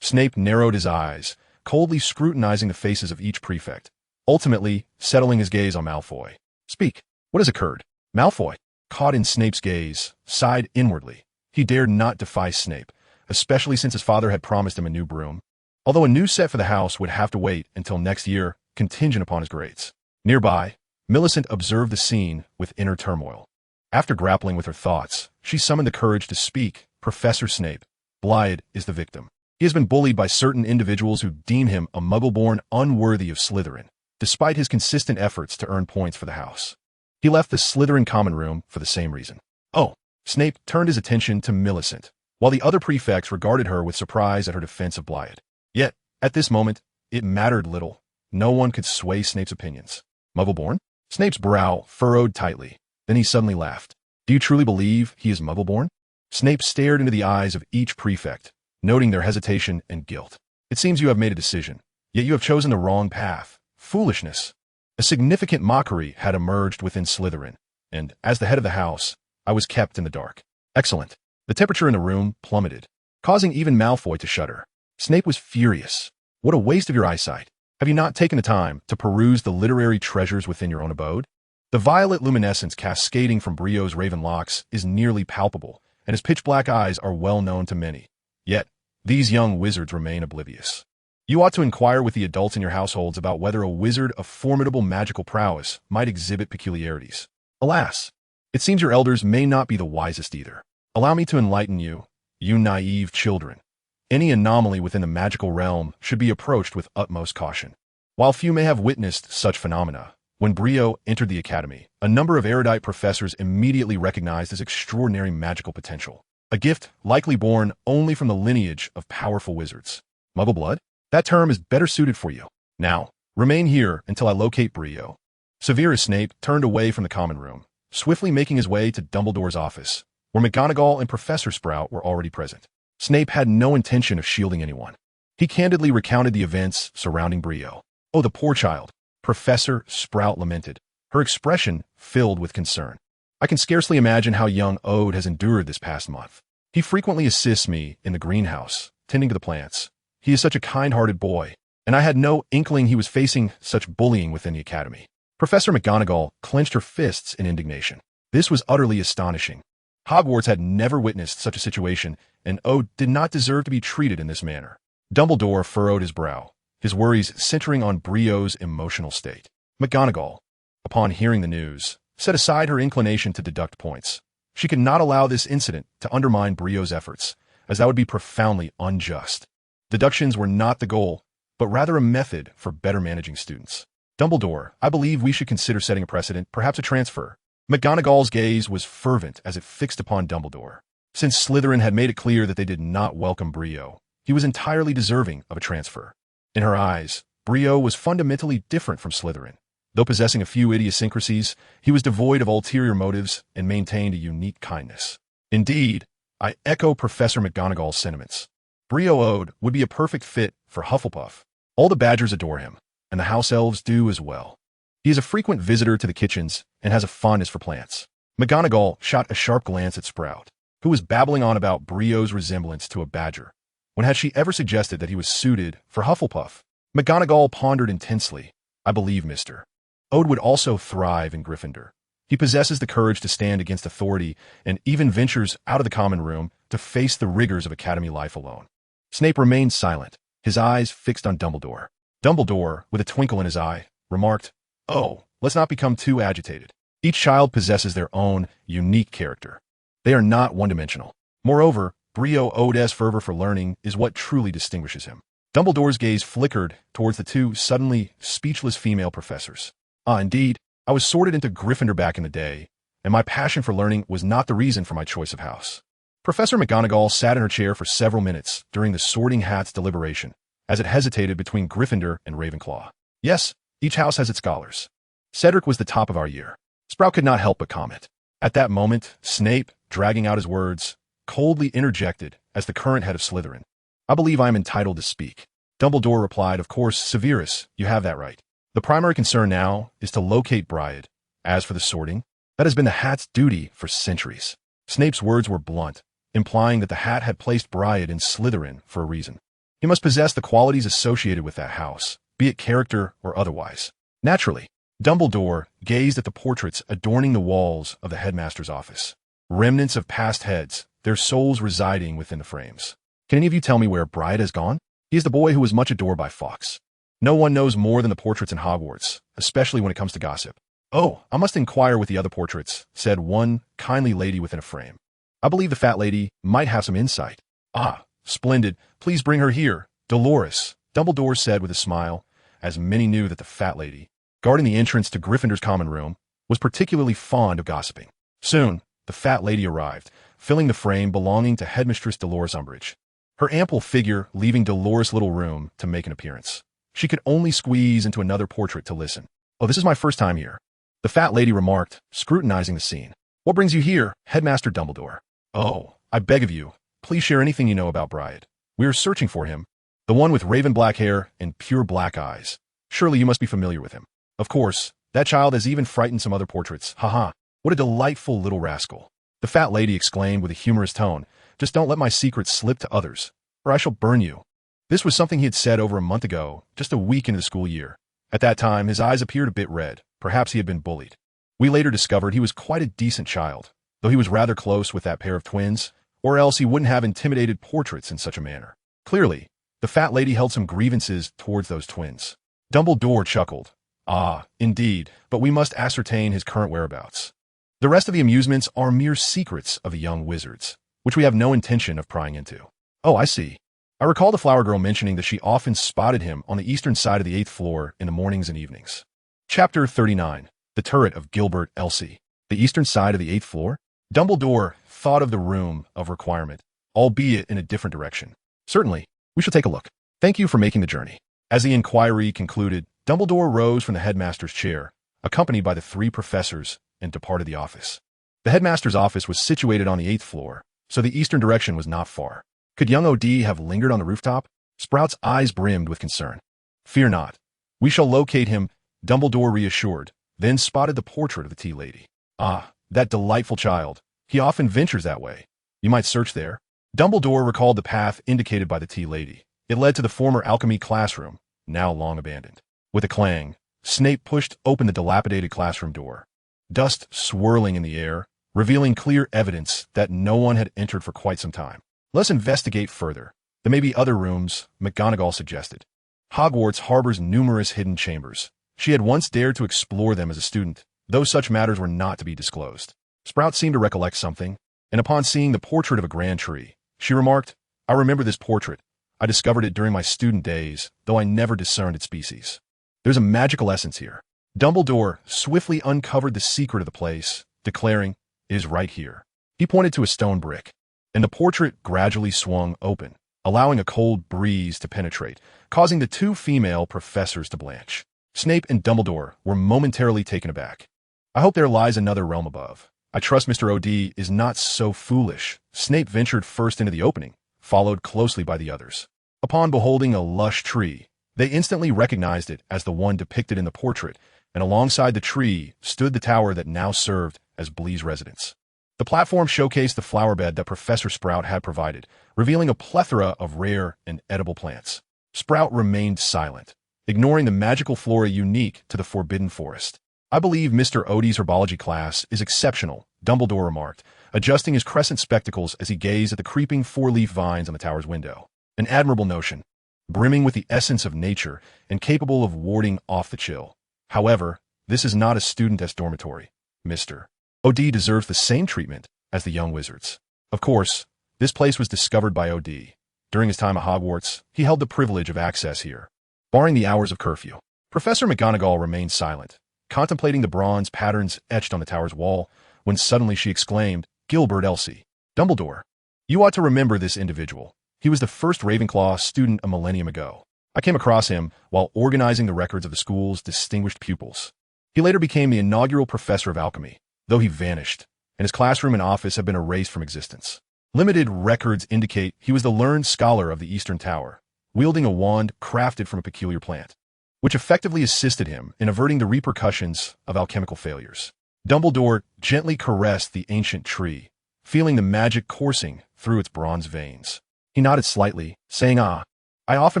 Snape narrowed his eyes, coldly scrutinizing the faces of each prefect, ultimately settling his gaze on Malfoy. Speak. What has occurred? Malfoy, caught in Snape's gaze, sighed inwardly. He dared not defy Snape, especially since his father had promised him a new broom. Although a new set for the house would have to wait until next year, contingent upon his grades. Nearby, Millicent observed the scene with inner turmoil. After grappling with her thoughts, she summoned the courage to speak. Professor Snape, Blythe is the victim. He has been bullied by certain individuals who deem him a muggle-born unworthy of Slytherin, despite his consistent efforts to earn points for the house. He left the Slytherin common room for the same reason. Oh, Snape turned his attention to Millicent, while the other prefects regarded her with surprise at her defense of Blythe. Yet, at this moment, it mattered little. No one could sway Snape's opinions. Muggle-born? Snape's brow furrowed tightly. Then he suddenly laughed. Do you truly believe he is muggle-born? Snape stared into the eyes of each prefect, noting their hesitation and guilt. It seems you have made a decision, yet you have chosen the wrong path. Foolishness. A significant mockery had emerged within Slytherin, and, as the head of the house, I was kept in the dark. Excellent. The temperature in the room plummeted, causing even Malfoy to shudder. Snape was furious. What a waste of your eyesight. Have you not taken the time to peruse the literary treasures within your own abode? The violet luminescence cascading from Brio's raven locks is nearly palpable, and his pitch-black eyes are well known to many. Yet, these young wizards remain oblivious. You ought to inquire with the adults in your households about whether a wizard of formidable magical prowess might exhibit peculiarities. Alas, it seems your elders may not be the wisest either. Allow me to enlighten you, you naive children. Any anomaly within the magical realm should be approached with utmost caution. While few may have witnessed such phenomena, when Brio entered the academy, a number of erudite professors immediately recognized his extraordinary magical potential, a gift likely born only from the lineage of powerful wizards. Muggle blood? That term is better suited for you. Now, remain here until I locate Brio. Severus Snape turned away from the common room, swiftly making his way to Dumbledore's office, where McGonagall and Professor Sprout were already present. Snape had no intention of shielding anyone. He candidly recounted the events surrounding Brio. Oh, the poor child, Professor Sprout lamented, her expression filled with concern. I can scarcely imagine how young Ode has endured this past month. He frequently assists me in the greenhouse, tending to the plants. He is such a kind-hearted boy, and I had no inkling he was facing such bullying within the academy. Professor McGonagall clenched her fists in indignation. This was utterly astonishing. Hogwarts had never witnessed such a situation, and Ode did not deserve to be treated in this manner. Dumbledore furrowed his brow, his worries centering on Brio's emotional state. McGonagall, upon hearing the news, set aside her inclination to deduct points. She could not allow this incident to undermine Brio's efforts, as that would be profoundly unjust. Deductions were not the goal, but rather a method for better managing students. Dumbledore, I believe we should consider setting a precedent, perhaps a transfer. McGonagall's gaze was fervent as it fixed upon Dumbledore. Since Slytherin had made it clear that they did not welcome Brio, he was entirely deserving of a transfer. In her eyes, Brio was fundamentally different from Slytherin. Though possessing a few idiosyncrasies, he was devoid of ulterior motives and maintained a unique kindness. Indeed, I echo Professor McGonagall's sentiments. Brio Ode would be a perfect fit for Hufflepuff. All the Badgers adore him, and the house elves do as well. He is a frequent visitor to the kitchens and has a fondness for plants. McGonagall shot a sharp glance at Sprout, who was babbling on about Brio's resemblance to a badger. When had she ever suggested that he was suited for Hufflepuff? McGonagall pondered intensely. I believe, mister, Ode would also thrive in Gryffindor. He possesses the courage to stand against authority and even ventures out of the common room to face the rigors of academy life alone. Snape remained silent, his eyes fixed on Dumbledore. Dumbledore, with a twinkle in his eye, remarked, "Oh, let's not become too agitated. Each child possesses their own unique character. They are not one-dimensional. Moreover, Bree Ode's fervor for learning is what truly distinguishes him." Dumbledore's gaze flickered towards the two suddenly speechless female professors. "Ah, indeed, I was sorted into Gryffindor back in the day, and my passion for learning was not the reason for my choice of house." Professor McGonagall sat in her chair for several minutes during the Sorting Hat's deliberation, as it hesitated between Gryffindor and Ravenclaw. "Yes, each house has its scholars. Cedric was the top of our year." Sprout could not help but comment. At that moment, Snape, dragging out his words, coldly interjected as the current head of Slytherin. "I believe I am entitled to speak." Dumbledore replied, "Of course, Severus, you have that right. The primary concern now is to locate Bryad. As for the sorting, that has been the Hat's duty for centuries." Snape's words were blunt, implying that the Hat had placed Bryad in Slytherin for a reason. He must possess the qualities associated with that house, be it character or otherwise. Naturally, Dumbledore gazed at the portraits adorning the walls of the headmaster's office. Remnants of past heads, their souls residing within the frames. "Can any of you tell me where Bryad has gone? He is the boy who was much adored by Fawkes. No one knows more than the portraits in Hogwarts, especially when it comes to gossip." "Oh, I must inquire with the other portraits," said one kindly lady within a frame. "I believe the fat lady might have some insight." "Ah, splendid. Please bring her here. Dolores," Dumbledore said with a smile, as many knew that the fat lady, guarding the entrance to Gryffindor's common room, was particularly fond of gossiping. Soon, the fat lady arrived, filling the frame belonging to Headmistress Dolores Umbridge. Her ample figure leaving Dolores little room to make an appearance. She could only squeeze into another portrait to listen. "Oh, this is my first time here," the fat lady remarked, scrutinizing the scene. "What brings you here, Headmaster Dumbledore?" "Oh, I beg of you, please share anything you know about Bryad. We are searching for him. The one with raven black hair and pure black eyes. Surely you must be familiar with him." "Of course, that child has even frightened some other portraits. Haha, what a delightful little rascal," the fat lady exclaimed with a humorous tone. "Just don't let my secrets slip to others, or I shall burn you." This was something he had said over a month ago, just a week into the school year. At that time, his eyes appeared a bit red. Perhaps he had been bullied. We later discovered he was quite a decent child, though he was rather close with that pair of twins, or else he wouldn't have intimidated portraits in such a manner. Clearly, the fat lady held some grievances towards those twins. Dumbledore chuckled. "Ah, indeed, but we must ascertain his current whereabouts. The rest of the amusements are mere secrets of the young wizards, which we have no intention of prying into." "Oh, I see. I recall the flower girl mentioning that she often spotted him on the eastern side of the 8th floor in the mornings and evenings." Chapter 39. The Turret of Gilbert Elsie. The eastern side of the 8th floor? Dumbledore thought of the room of requirement, albeit in a different direction. "Certainly, we shall take a look. Thank you for making the journey." As the inquiry concluded, Dumbledore rose from the headmaster's chair, accompanied by the three professors, and departed the office. The headmaster's office was situated on the 8th floor, so the eastern direction was not far. Could young O.D. have lingered on the rooftop? Sprout's eyes brimmed with concern. "Fear not. We shall locate him," Dumbledore reassured, then spotted the portrait of the tea lady. "Ah, that delightful child. He often ventures that way. You might search there." Dumbledore recalled the path indicated by the tea lady. It led to the former alchemy classroom, now long abandoned. With a clang, Snape pushed open the dilapidated classroom door. Dust swirling in the air, revealing clear evidence that no one had entered for quite some time. "Let's investigate further. There may be other rooms," McGonagall suggested. Hogwarts harbors numerous hidden chambers. She had once dared to explore them as a student, though such matters were not to be disclosed. Sprout seemed to recollect something, and upon seeing the portrait of a grand tree, she remarked, "I remember this portrait. I discovered it during my student days, though I never discerned its species. There's a magical essence here." Dumbledore swiftly uncovered the secret of the place, declaring, "It is right here." He pointed to a stone brick, and the portrait gradually swung open, allowing a cold breeze to penetrate, causing the two female professors to blanch. Snape and Dumbledore were momentarily taken aback. "I hope there lies another realm above. I trust Mr. O.D. is not so foolish." Snape ventured first into the opening, followed closely by the others. Upon beholding a lush tree, they instantly recognized it as the one depicted in the portrait, and alongside the tree stood the tower that now served as Blee's residence. The platform showcased the flower bed that Professor Sprout had provided, revealing a plethora of rare and edible plants. Sprout remained silent, ignoring the magical flora unique to the Forbidden Forest. I believe Mr. Odie's herbology class is exceptional, Dumbledore remarked, adjusting his crescent spectacles as he gazed at the creeping four-leaf vines on the tower's window. An admirable notion, brimming with the essence of nature and capable of warding off the chill. However, this is not a studentess dormitory. Mr. Odie deserves the same treatment as the young wizards. Of course, this place was discovered by Odie. During his time at Hogwarts, he held the privilege of access here. Barring the hours of curfew, Professor McGonagall remained silent, contemplating the bronze patterns etched on the tower's wall, when suddenly she exclaimed, "Gilbert Elsie. Dumbledore. You ought to remember this individual. He was the first Ravenclaw student a millennium ago. I came across him while organizing the records of the school's distinguished pupils. He later became the inaugural professor of alchemy, though he vanished, and his classroom and office have been erased from existence. Limited records indicate he was the learned scholar of the Eastern Tower, wielding a wand crafted from a peculiar plant, which effectively assisted him in averting the repercussions of alchemical failures." Dumbledore gently caressed the ancient tree, feeling the magic coursing through its bronze veins. He nodded slightly, saying, "Ah, I often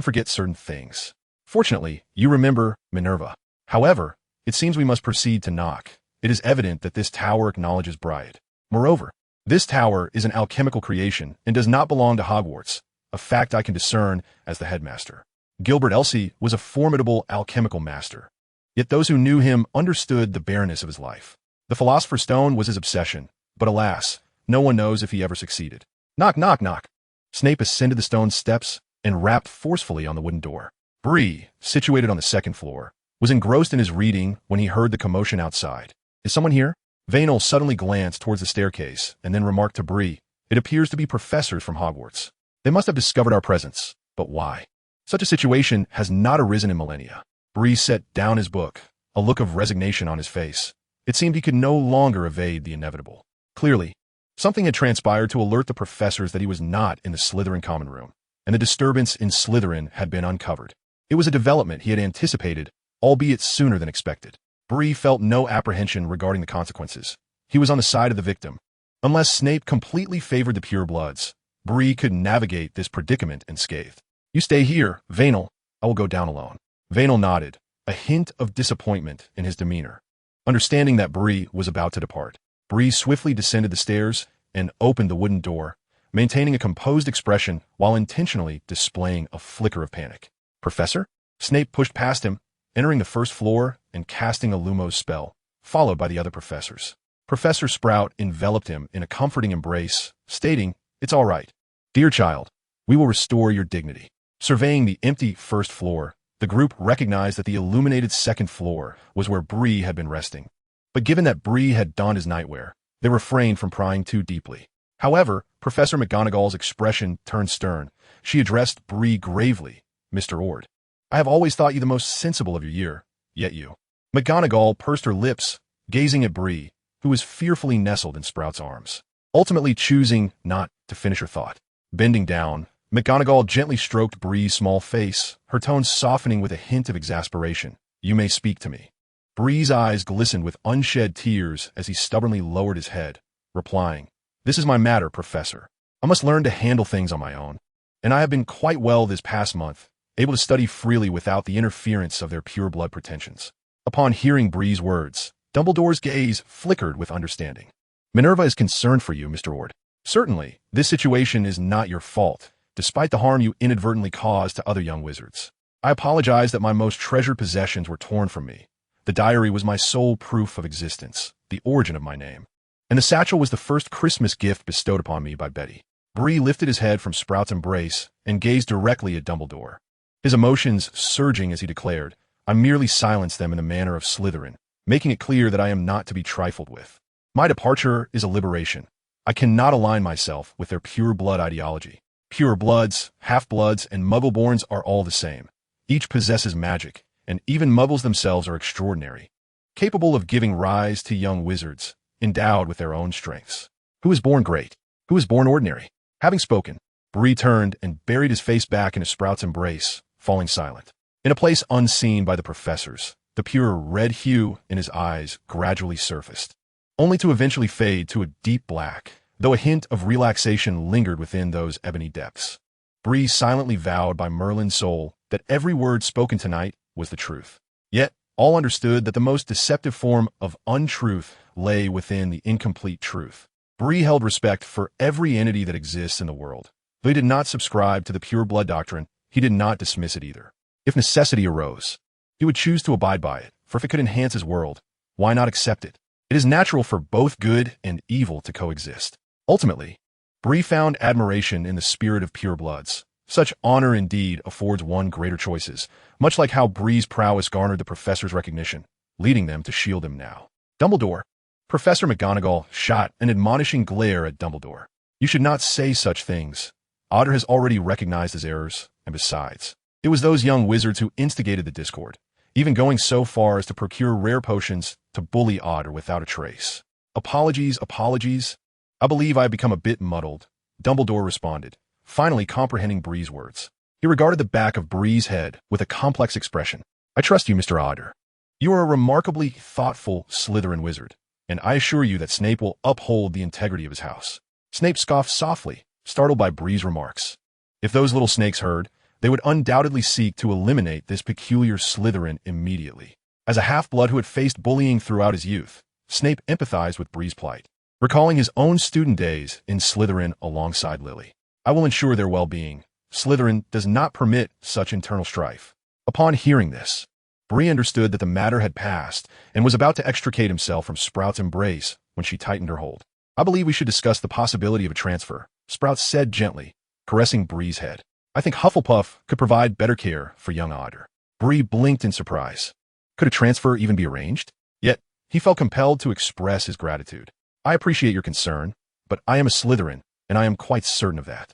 forget certain things. Fortunately, you remember Minerva. However, it seems we must proceed to knock. It is evident that this tower acknowledges Bryant. Moreover, this tower is an alchemical creation and does not belong to Hogwarts, a fact I can discern as the headmaster. Gilbert Elsie was a formidable alchemical master, yet those who knew him understood the barrenness of his life. The Philosopher's Stone was his obsession, but alas, no one knows if he ever succeeded. Knock, knock, knock." Snape ascended the stone steps and rapped forcefully on the wooden door. Bree, situated on the second floor, was engrossed in his reading when he heard the commotion outside. "Is someone here?" Vanel suddenly glanced towards the staircase and then remarked to Bree, "It appears to be professors from Hogwarts. They must have discovered our presence, but why? Such a situation has not arisen in millennia." Bree set down his book, a look of resignation on his face. It seemed he could no longer evade the inevitable. Clearly, something had transpired to alert the professors that he was not in the Slytherin common room, and the disturbance in Slytherin had been uncovered. It was a development he had anticipated, albeit sooner than expected. Bree felt no apprehension regarding the consequences. He was on the side of the victim. Unless Snape completely favored the purebloods, Bree could navigate this predicament unscathed. "You stay here, Vanel. I will go down alone." Vanel nodded, a hint of disappointment in his demeanor. Understanding that Bree was about to depart, Bree swiftly descended the stairs and opened the wooden door, maintaining a composed expression while intentionally displaying a flicker of panic. "Professor?" Snape pushed past him, entering the first floor and casting a Lumos spell, followed by the other professors. Professor Sprout enveloped him in a comforting embrace, stating, "It's all right. Dear child, we will restore your dignity." Surveying the empty first floor, the group recognized that the illuminated second floor was where Bree had been resting. But given that Bree had donned his nightwear, they refrained from prying too deeply. However, Professor McGonagall's expression turned stern. She addressed Bree gravely, "Mr. Ord, I have always thought you the most sensible of your year, yet you." McGonagall pursed her lips, gazing at Bree, who was fearfully nestled in Sprout's arms, ultimately choosing not to finish her thought. Bending down, McGonagall gently stroked Bree's small face, her tone softening with a hint of exasperation. "You may speak to me." Bree's eyes glistened with unshed tears as he stubbornly lowered his head, replying, "This is my matter, Professor. I must learn to handle things on my own, and I have been quite well this past month, able to study freely without the interference of their pure-blood pretensions." Upon hearing Bree's words, Dumbledore's gaze flickered with understanding. "Minerva is concerned for you, Mr. Ord. Certainly, this situation is not your fault, despite the harm you inadvertently caused to other young wizards. I apologize that my most treasured possessions were torn from me. The diary was my sole proof of existence, the origin of my name. And the satchel was the first Christmas gift bestowed upon me by Betty." Bree lifted his head from Sprout's embrace and gazed directly at Dumbledore, his emotions surging as he declared, "I merely silenced them in the manner of Slytherin, making it clear that I am not to be trifled with. My departure is a liberation. I cannot align myself with their pure-blood ideology. Pure-bloods, half-bloods, and muggle-borns are all the same. Each possesses magic, and even muggles themselves are extraordinary, capable of giving rise to young wizards, endowed with their own strengths. Who is born great? Who is born ordinary?" Having spoken, Bree turned and buried his face back into Sprout's embrace, falling silent. In a place unseen by the professors, the pure red hue in his eyes gradually surfaced, only to eventually fade to a deep black, though a hint of relaxation lingered within those ebony depths. Bree silently vowed by Merlin's soul that every word spoken tonight was the truth. Yet, all understood that the most deceptive form of untruth lay within the incomplete truth. Bree held respect for every entity that exists in the world. Though he did not subscribe to the pure blood doctrine, he did not dismiss it either. If necessity arose, he would choose to abide by it, for if it could enhance his world, why not accept it? It is natural for both good and evil to coexist. Ultimately, Bree found admiration in the spirit of pure bloods. Such honor indeed affords one greater choices, much like how Bree's prowess garnered the professor's recognition, leading them to shield him now. Dumbledore. Professor McGonagall shot an admonishing glare at Dumbledore. You should not say such things. Otter has already recognized his errors, and besides, it was those young wizards who instigated the discord, even going so far as to procure rare potions to bully Otter without a trace. Apologies, apologies. I believe I have become a bit muddled, Dumbledore responded, finally comprehending Bree's words. He regarded the back of Bree's head with a complex expression. I trust you, Mr. Otter. You are a remarkably thoughtful Slytherin wizard, and I assure you that Snape will uphold the integrity of his house. Snape scoffed softly, startled by Bree's remarks. If those little snakes heard, they would undoubtedly seek to eliminate this peculiar Slytherin immediately. As a half-blood who had faced bullying throughout his youth, Snape empathized with Bree's plight, recalling his own student days in Slytherin alongside Lily. I will ensure their well-being. Slytherin does not permit such internal strife. Upon hearing this, Bree understood that the matter had passed and was about to extricate himself from Sprout's embrace when she tightened her hold. I believe we should discuss the possibility of a transfer, Sprout said gently, caressing Bree's head. I think Hufflepuff could provide better care for young Otter. Bree blinked in surprise. Could a transfer even be arranged? Yet, he felt compelled to express his gratitude. I appreciate your concern, but I am a Slytherin, and I am quite certain of that.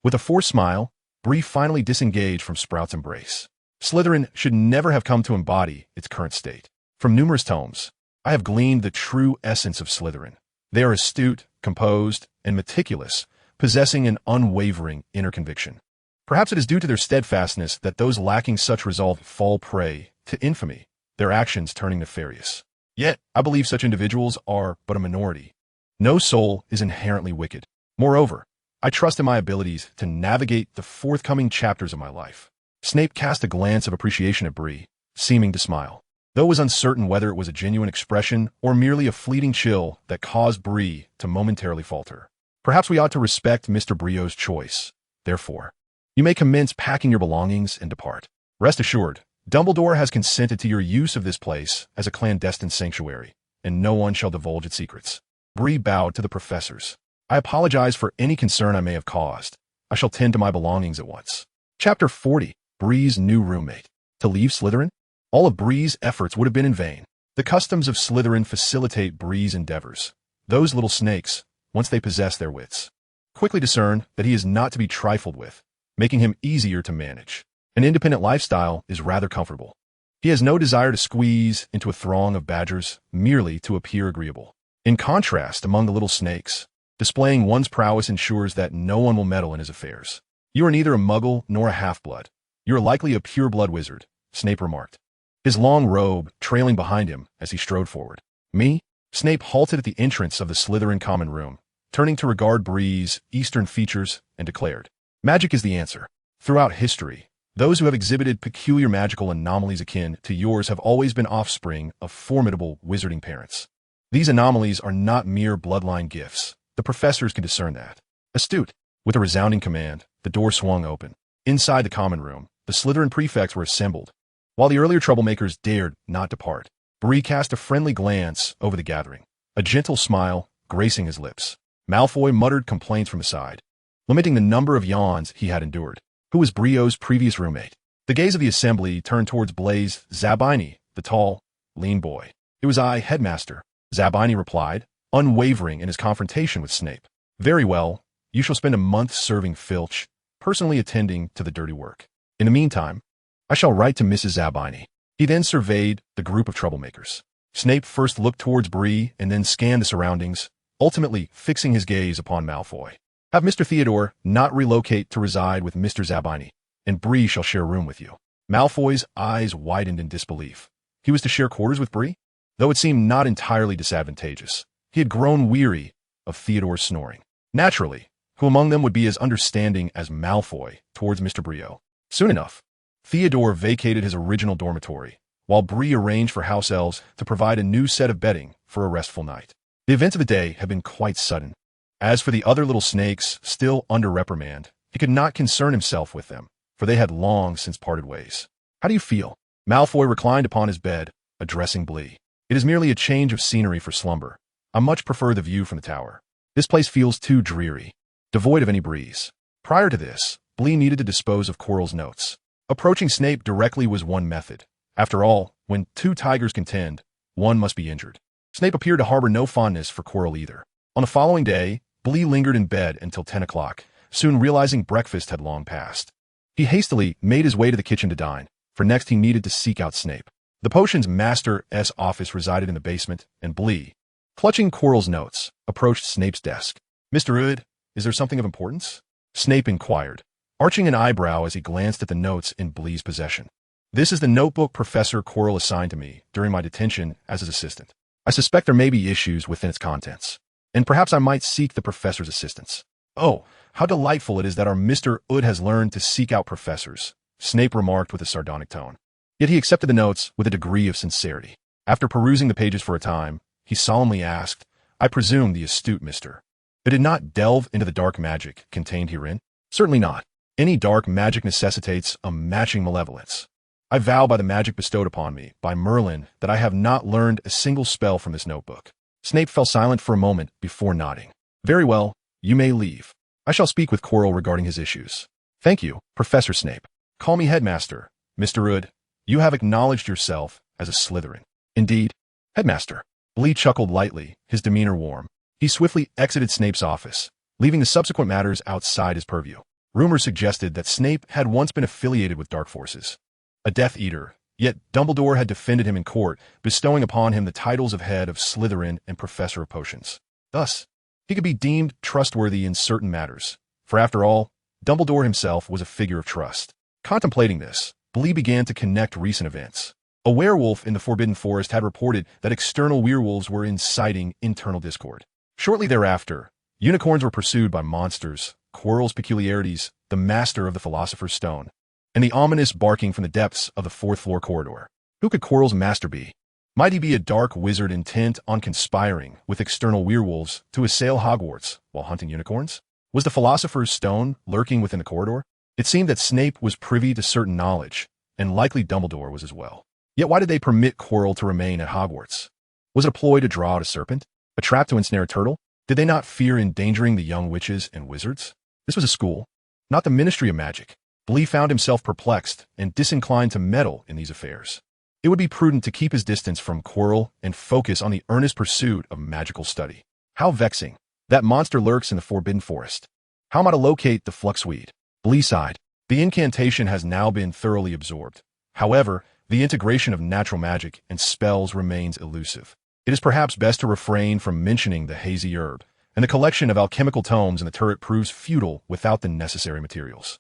With a forced smile, Bree finally disengaged from Sprout's embrace. Slytherin should never have come to embody its current state. From numerous tomes, I have gleaned the true essence of Slytherin. They are astute, composed, and meticulous, possessing an unwavering inner conviction. Perhaps it is due to their steadfastness that those lacking such resolve fall prey to infamy, their actions turning nefarious. Yet, I believe such individuals are but a minority. No soul is inherently wicked. Moreover, I trust in my abilities to navigate the forthcoming chapters of my life. Snape cast a glance of appreciation at Bree, seeming to smile, though it was uncertain whether it was a genuine expression or merely a fleeting chill that caused Bree to momentarily falter. Perhaps we ought to respect Mr. Brio's choice. Therefore, you may commence packing your belongings and depart. Rest assured, Dumbledore has consented to your use of this place as a clandestine sanctuary, and no one shall divulge its secrets. Bree bowed to the professors. I apologize for any concern I may have caused. I shall tend to my belongings at once. Chapter 40. Bree's new roommate. To leave Slytherin? All of Bree's efforts would have been in vain. The customs of Slytherin facilitate Bree's endeavors. Those little snakes, once they possess their wits, quickly discern that he is not to be trifled with, making him easier to manage. An independent lifestyle is rather comfortable. He has no desire to squeeze into a throng of badgers merely to appear agreeable. In contrast, among the little snakes, displaying one's prowess ensures that no one will meddle in his affairs. You are neither a muggle nor a half-blood. You are likely a pure-blood wizard, Snape remarked, his long robe trailing behind him as he strode forward. Me? Snape halted at the entrance of the Slytherin common room, turning to regard Bree's eastern features, and declared, Magic is the answer. Throughout history, those who have exhibited peculiar magical anomalies akin to yours have always been offspring of formidable wizarding parents. These anomalies are not mere bloodline gifts. The professors can discern that. Astute. With a resounding command, the door swung open. Inside the common room, the Slytherin prefects were assembled. While the earlier troublemakers dared not depart, Bree cast a friendly glance over the gathering, a gentle smile gracing his lips. Malfoy muttered complaints from his side, limiting the number of yawns he had endured. Who was Brio's previous roommate? The gaze of the assembly turned towards Blaise Zabini, the tall, lean boy. It was I, headmaster, Zabini replied, unwavering in his confrontation with Snape. Very well, you shall spend a month serving Filch, personally attending to the dirty work. In the meantime, I shall write to Mrs. Zabini. He then surveyed the group of troublemakers. Snape first looked towards Bree and then scanned the surroundings, ultimately fixing his gaze upon Malfoy. Have Mr. Theodore not relocate to reside with Mr. Zabini, and Bree shall share a room with you. Malfoy's eyes widened in disbelief. He was to share quarters with Bree? Though it seemed not entirely disadvantageous, he had grown weary of Theodore's snoring. Naturally, who among them would be as understanding as Malfoy towards Mr. Brio? Soon enough, Theodore vacated his original dormitory, while Bree arranged for house elves to provide a new set of bedding for a restful night. The events of the day had been quite sudden. As for the other little snakes, still under reprimand, he could not concern himself with them, for they had long since parted ways. "How do you feel?" Malfoy reclined upon his bed, addressing Bree. "It is merely a change of scenery for slumber. I much prefer the view from the tower. This place feels too dreary, devoid of any breeze." Prior to this, Bree needed to dispose of Quirrell's notes. Approaching Snape directly was one method. After all, when two tigers contend, one must be injured. Snape appeared to harbor no fondness for Quirrell either. On the following day, Bree lingered in bed until 10 o'clock, soon realizing breakfast had long passed. He hastily made his way to the kitchen to dine, for next he needed to seek out Snape. The potions master's office resided in the basement, and Bree, clutching Quirrell's notes, approached Snape's desk. "Mr. Ood, is there something of importance?" Snape inquired, arching an eyebrow as he glanced at the notes in Bree's possession. "This is the notebook Professor Quirrell assigned to me during my detention as his assistant. I suspect there may be issues within its contents, and perhaps I might seek the professor's assistance." "Oh, how delightful it is that our Mr. Ood has learned to seek out professors," Snape remarked with a sardonic tone. Yet he accepted the notes with a degree of sincerity. After perusing the pages for a time, he solemnly asked, "I presume the astute Mr. Ood did not delve into the dark magic contained herein?" "Certainly not. Any dark magic necessitates a matching malevolence. I vow by the magic bestowed upon me by Merlin that I have not learned a single spell from this notebook." Snape fell silent for a moment before nodding. "Very well, you may leave. I shall speak with Quirrell regarding his issues." "Thank you, Professor Snape. Call me Headmaster. Mr. Ood, you have acknowledged yourself as a Slytherin." "Indeed, Headmaster." Bree chuckled lightly, his demeanor warm. He swiftly exited Snape's office, leaving the subsequent matters outside his purview. Rumors suggested that Snape had once been affiliated with dark forces, a Death Eater, yet Dumbledore had defended him in court, bestowing upon him the titles of head of Slytherin and Professor of Potions. Thus, he could be deemed trustworthy in certain matters, for after all, Dumbledore himself was a figure of trust. Contemplating this, Bree began to connect recent events. A werewolf in the Forbidden Forest had reported that external werewolves were inciting internal discord. Shortly thereafter, unicorns were pursued by monsters, Quirrell's peculiarities, the master of the Philosopher's Stone, and the ominous barking from the depths of the fourth-floor corridor. Who could Quirrell's master be? Might he be a dark wizard intent on conspiring with external werewolves to assail Hogwarts while hunting unicorns? Was the Philosopher's Stone lurking within the corridor? It seemed that Snape was privy to certain knowledge, and likely Dumbledore was as well. Yet why did they permit Quirrell to remain at Hogwarts? Was it a ploy to draw out a serpent? A trap to ensnare a turtle? Did they not fear endangering the young witches and wizards? This was a school, not the Ministry of Magic. Bree found himself perplexed and disinclined to meddle in these affairs. It would be prudent to keep his distance from Quirrell and focus on the earnest pursuit of magical study. How vexing. That monster lurks in the Forbidden Forest. How am I to locate the Fluxweed? Bree sighed. The incantation has now been thoroughly absorbed. However, the integration of natural magic and spells remains elusive. It is perhaps best to refrain from mentioning the hazy herb, and the collection of alchemical tomes in the turret proves futile without the necessary materials.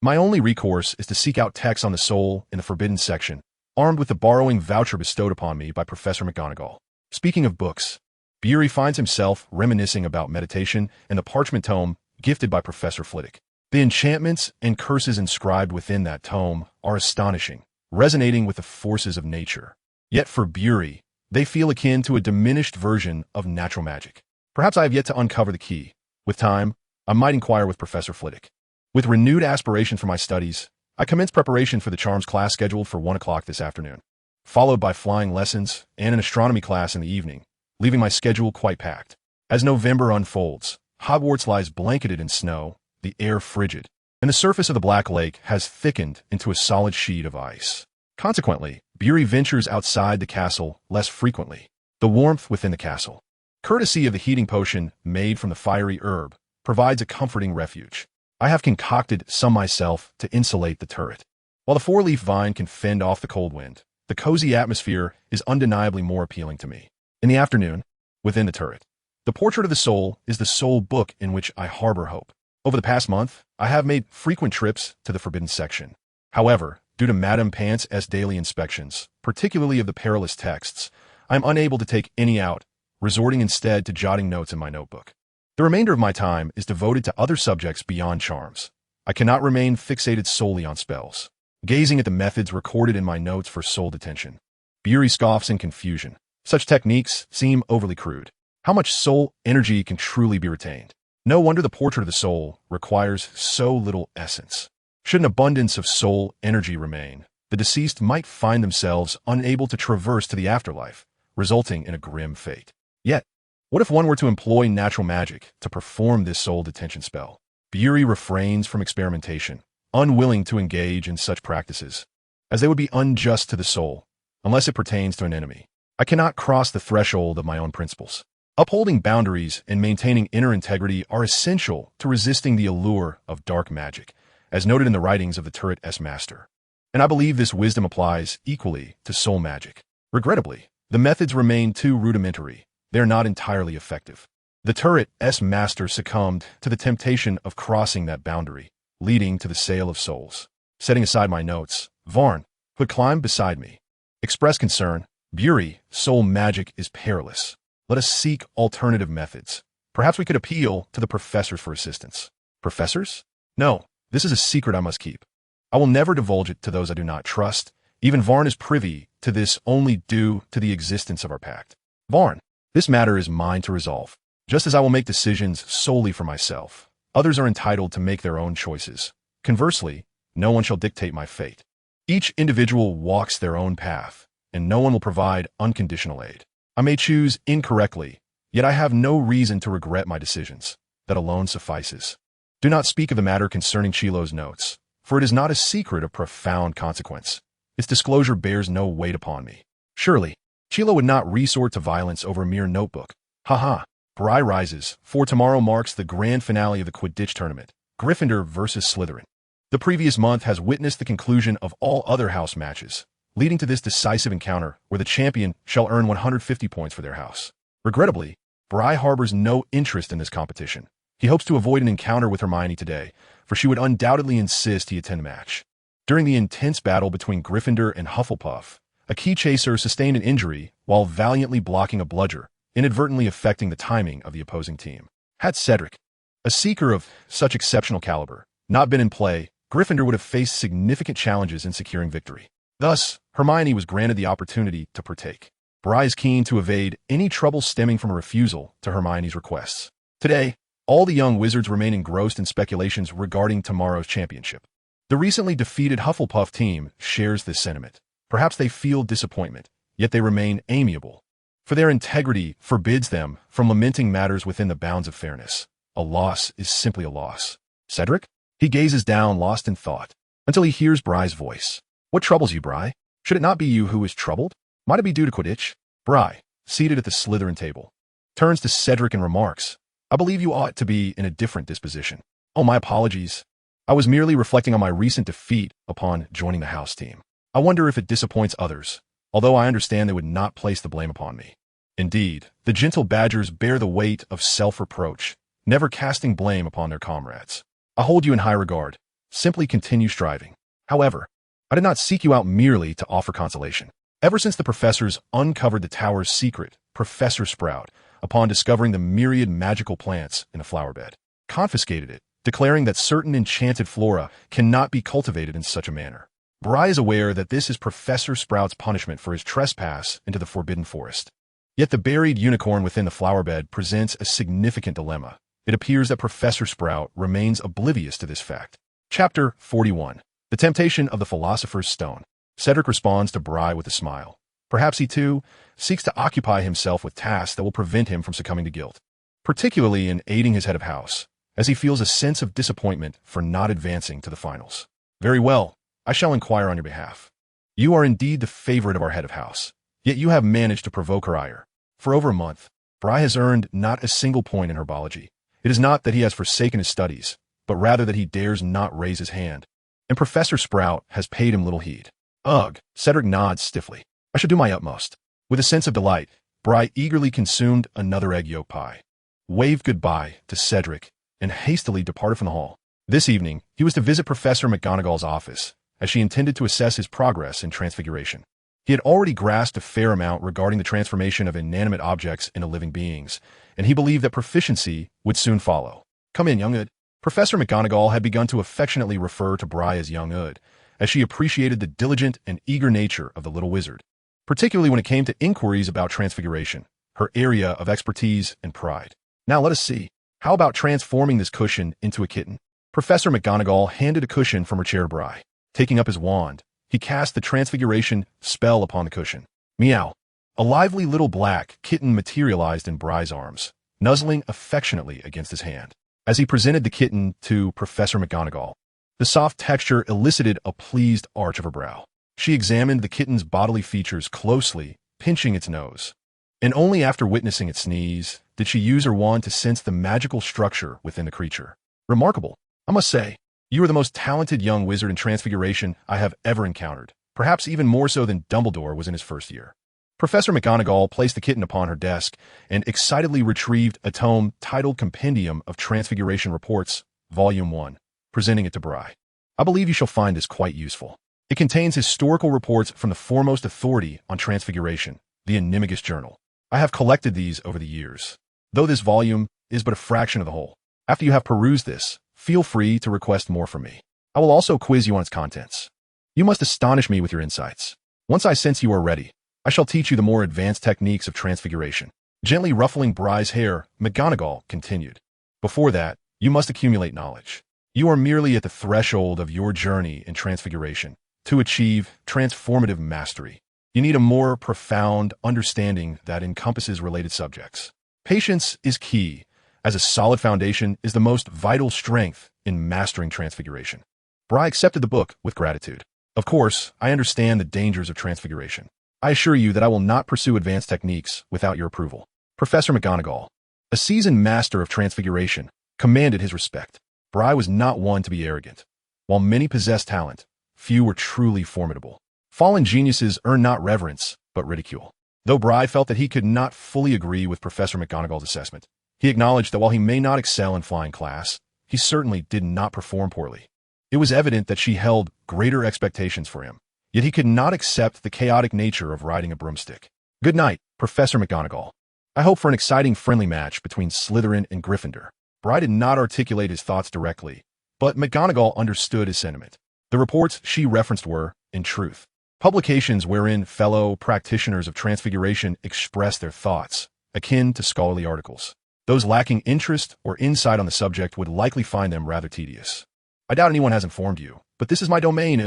My only recourse is to seek out texts on the soul in the forbidden section, armed with the borrowing voucher bestowed upon me by Professor McGonagall. Speaking of books, Bree finds himself reminiscing about meditation and the parchment tome gifted by Professor Flitwick. The enchantments and curses inscribed within that tome are astonishing, resonating with the forces of nature. Yet for Bree, they feel akin to a diminished version of natural magic. Perhaps I have yet to uncover the key. With time, I might inquire with Professor Flitwick. With renewed aspiration for my studies, I commenced preparation for the charms class scheduled for 1 o'clock this afternoon, followed by flying lessons and an astronomy class in the evening, leaving my schedule quite packed. As November unfolds, Hogwarts lies blanketed in snow, the air frigid, and the surface of the Black Lake has thickened into a solid sheet of ice. Consequently, Bree ventures outside the castle less frequently. The warmth within the castle, courtesy of the heating potion made from the fiery herb, provides a comforting refuge. I have concocted some myself to insulate the turret. While the four-leaf vine can fend off the cold wind, the cozy atmosphere is undeniably more appealing to me. In the afternoon, within the turret, the Portrait of the Soul is the sole book in which I harbor hope. Over the past month, I have made frequent trips to the forbidden section. However, due to Madame Pance's daily inspections, particularly of the perilous texts, I am unable to take any out, resorting instead to jotting notes in my notebook. The remainder of my time is devoted to other subjects beyond charms. I cannot remain fixated solely on spells. gazing at the methods recorded in my notes for soul detention. Bree scoffs in confusion. Such techniques seem overly crude. How much soul energy can truly be retained? No wonder the portrait of the soul requires so little essence. Should an abundance of soul energy remain, the deceased might find themselves unable to traverse to the afterlife, resulting in a grim fate. Yet, what if one were to employ natural magic to perform this soul detention spell? Bree refrains from experimentation, unwilling to engage in such practices, as they would be unjust to the soul, unless it pertains to an enemy. I cannot cross the threshold of my own principles. Upholding boundaries and maintaining inner integrity are essential to resisting the allure of dark magic, as noted in the writings of the Turret S Master. And I believe this wisdom applies equally to soul magic. Regrettably, the methods remain too rudimentary. They are not entirely effective. The Turret S Master succumbed to the temptation of crossing that boundary, leading to the sale of souls. Setting aside my notes, Varn, who had climbed beside me, expressed concern. Bree, soul magic is perilous. Let us seek alternative methods. Perhaps we could appeal to the professors for assistance. Professors? No, this is a secret I must keep. I will never divulge it to those I do not trust. Even Varn is privy to this only due to the existence of our pact. Varn, this matter is mine to resolve. Just as I will make decisions solely for myself, others are entitled to make their own choices. Conversely, no one shall dictate my fate. Each individual walks their own path, and no one will provide unconditional aid. I may choose incorrectly, yet I have no reason to regret my decisions. That alone suffices. Do not speak of the matter concerning Chilo's notes, for it is not a secret of profound consequence. Its disclosure bears no weight upon me. Surely, Chilo would not resort to violence over a mere notebook. Haha. Bree rises, for tomorrow marks the grand finale of the Quidditch tournament, Gryffindor versus Slytherin. The previous month has witnessed the conclusion of all other house matches, leading to this decisive encounter where the champion shall earn 150 points for their house. Regrettably, Bree harbors no interest in this competition. He hopes to avoid an encounter with Hermione today, for she would undoubtedly insist he attend the match. During the intense battle between Gryffindor and Hufflepuff, a key chaser sustained an injury while valiantly blocking a bludger, inadvertently affecting the timing of the opposing team. Had Cedric, a seeker of such exceptional caliber, not been in play, Gryffindor would have faced significant challenges in securing victory. Thus, Hermione was granted the opportunity to partake. Bree is keen to evade any trouble stemming from a refusal to Hermione's requests. Today, all the young wizards remain engrossed in speculations regarding tomorrow's championship. The recently defeated Hufflepuff team shares this sentiment. Perhaps they feel disappointment, yet they remain amiable, for their integrity forbids them from lamenting matters within the bounds of fairness. A loss is simply a loss. Cedric? He gazes down, lost in thought, until he hears Bree's voice. What troubles you, Bree? Should it not be you who is troubled? Might it be due to Quidditch? Bree, seated at the Slytherin table, turns to Cedric and remarks, I believe you ought to be in a different disposition. Oh, my apologies. I was merely reflecting on my recent defeat upon joining the house team. I wonder if it disappoints others, although I understand they would not place the blame upon me. Indeed, the gentle badgers bear the weight of self-reproach, never casting blame upon their comrades. I hold you in high regard. Simply continue striving. However, I did not seek you out merely to offer consolation. Ever since the professors uncovered the tower's secret, Professor Sprout, upon discovering the myriad magical plants in a flower bed, confiscated it, declaring that certain enchanted flora cannot be cultivated in such a manner. Bree is aware that this is Professor Sprout's punishment for his trespass into the Forbidden Forest. Yet the buried unicorn within the flower bed presents a significant dilemma. It appears that Professor Sprout remains oblivious to this fact. Chapter 41. The Temptation of the Philosopher's Stone. Cedric responds to Bree with a smile. Perhaps he, too, seeks to occupy himself with tasks that will prevent him from succumbing to guilt, particularly in aiding his head of house, as he feels a sense of disappointment for not advancing to the finals. Very well, I shall inquire on your behalf. You are indeed the favorite of our head of house, yet you have managed to provoke her ire. For over a month, Bree has earned not a single point in herbology. It is not that he has forsaken his studies, but rather that he dares not raise his hand, and Professor Sprout has paid him little heed. Ugh, Cedric nods stiffly. I shall do my utmost. With a sense of delight, Bree eagerly consumed another egg yolk pie, waved goodbye to Cedric, and hastily departed from the hall. This evening, he was to visit Professor McGonagall's office, as she intended to assess his progress in transfiguration. He had already grasped a fair amount regarding the transformation of inanimate objects into living beings, and he believed that proficiency would soon follow. Come in, young Ud. Professor McGonagall had begun to affectionately refer to Bree as young Ud, as she appreciated the diligent and eager nature of the little wizard, particularly when it came to inquiries about transfiguration, her area of expertise and pride. Now let us see. How about transforming this cushion into a kitten? Professor McGonagall handed a cushion from her chair to Bree. Taking up his wand, he cast the transfiguration spell upon the cushion. Meow. A lively little black kitten materialized in Bree's arms, nuzzling affectionately against his hand. As he presented the kitten to Professor McGonagall, the soft texture elicited a pleased arch of her brow. She examined the kitten's bodily features closely, pinching its nose. And only after witnessing it sneeze did she use her wand to sense the magical structure within the creature. Remarkable, I must say. You are the most talented young wizard in transfiguration I have ever encountered, perhaps even more so than Dumbledore was in his first year. Professor McGonagall placed the kitten upon her desk and excitedly retrieved a tome titled Compendium of Transfiguration Reports, Volume 1, presenting it to Bree. I believe you shall find this quite useful. It contains historical reports from the foremost authority on transfiguration, the Animagus Journal. I have collected these over the years, though this volume is but a fraction of the whole. After you have perused this, feel free to request more from me. I will also quiz you on its contents. You must astonish me with your insights. Once I sense you are ready, I shall teach you the more advanced techniques of transfiguration. Gently ruffling Bree's hair, McGonagall continued. Before that, you must accumulate knowledge. You are merely at the threshold of your journey in transfiguration. To achieve transformative mastery, you need a more profound understanding that encompasses related subjects. Patience is key, as a solid foundation is the most vital strength in mastering transfiguration. Bree accepted the book with gratitude. Of course, I understand the dangers of transfiguration. I assure you that I will not pursue advanced techniques without your approval. Professor McGonagall, a seasoned master of transfiguration, commanded his respect. Bree was not one to be arrogant. While many possessed talent, few were truly formidable. Fallen geniuses earn not reverence, but ridicule. Though Bree felt that he could not fully agree with Professor McGonagall's assessment, he acknowledged that while he may not excel in flying class, he certainly did not perform poorly. It was evident that she held greater expectations for him, yet he could not accept the chaotic nature of riding a broomstick. Good night, Professor McGonagall. I hope for an exciting friendly match between Slytherin and Gryffindor. Bree did not articulate his thoughts directly, but McGonagall understood his sentiment. The reports she referenced were, in truth, publications wherein fellow practitioners of transfiguration expressed their thoughts, akin to scholarly articles. Those lacking interest or insight on the subject would likely find them rather tedious. I doubt anyone has informed you, but this is my domain,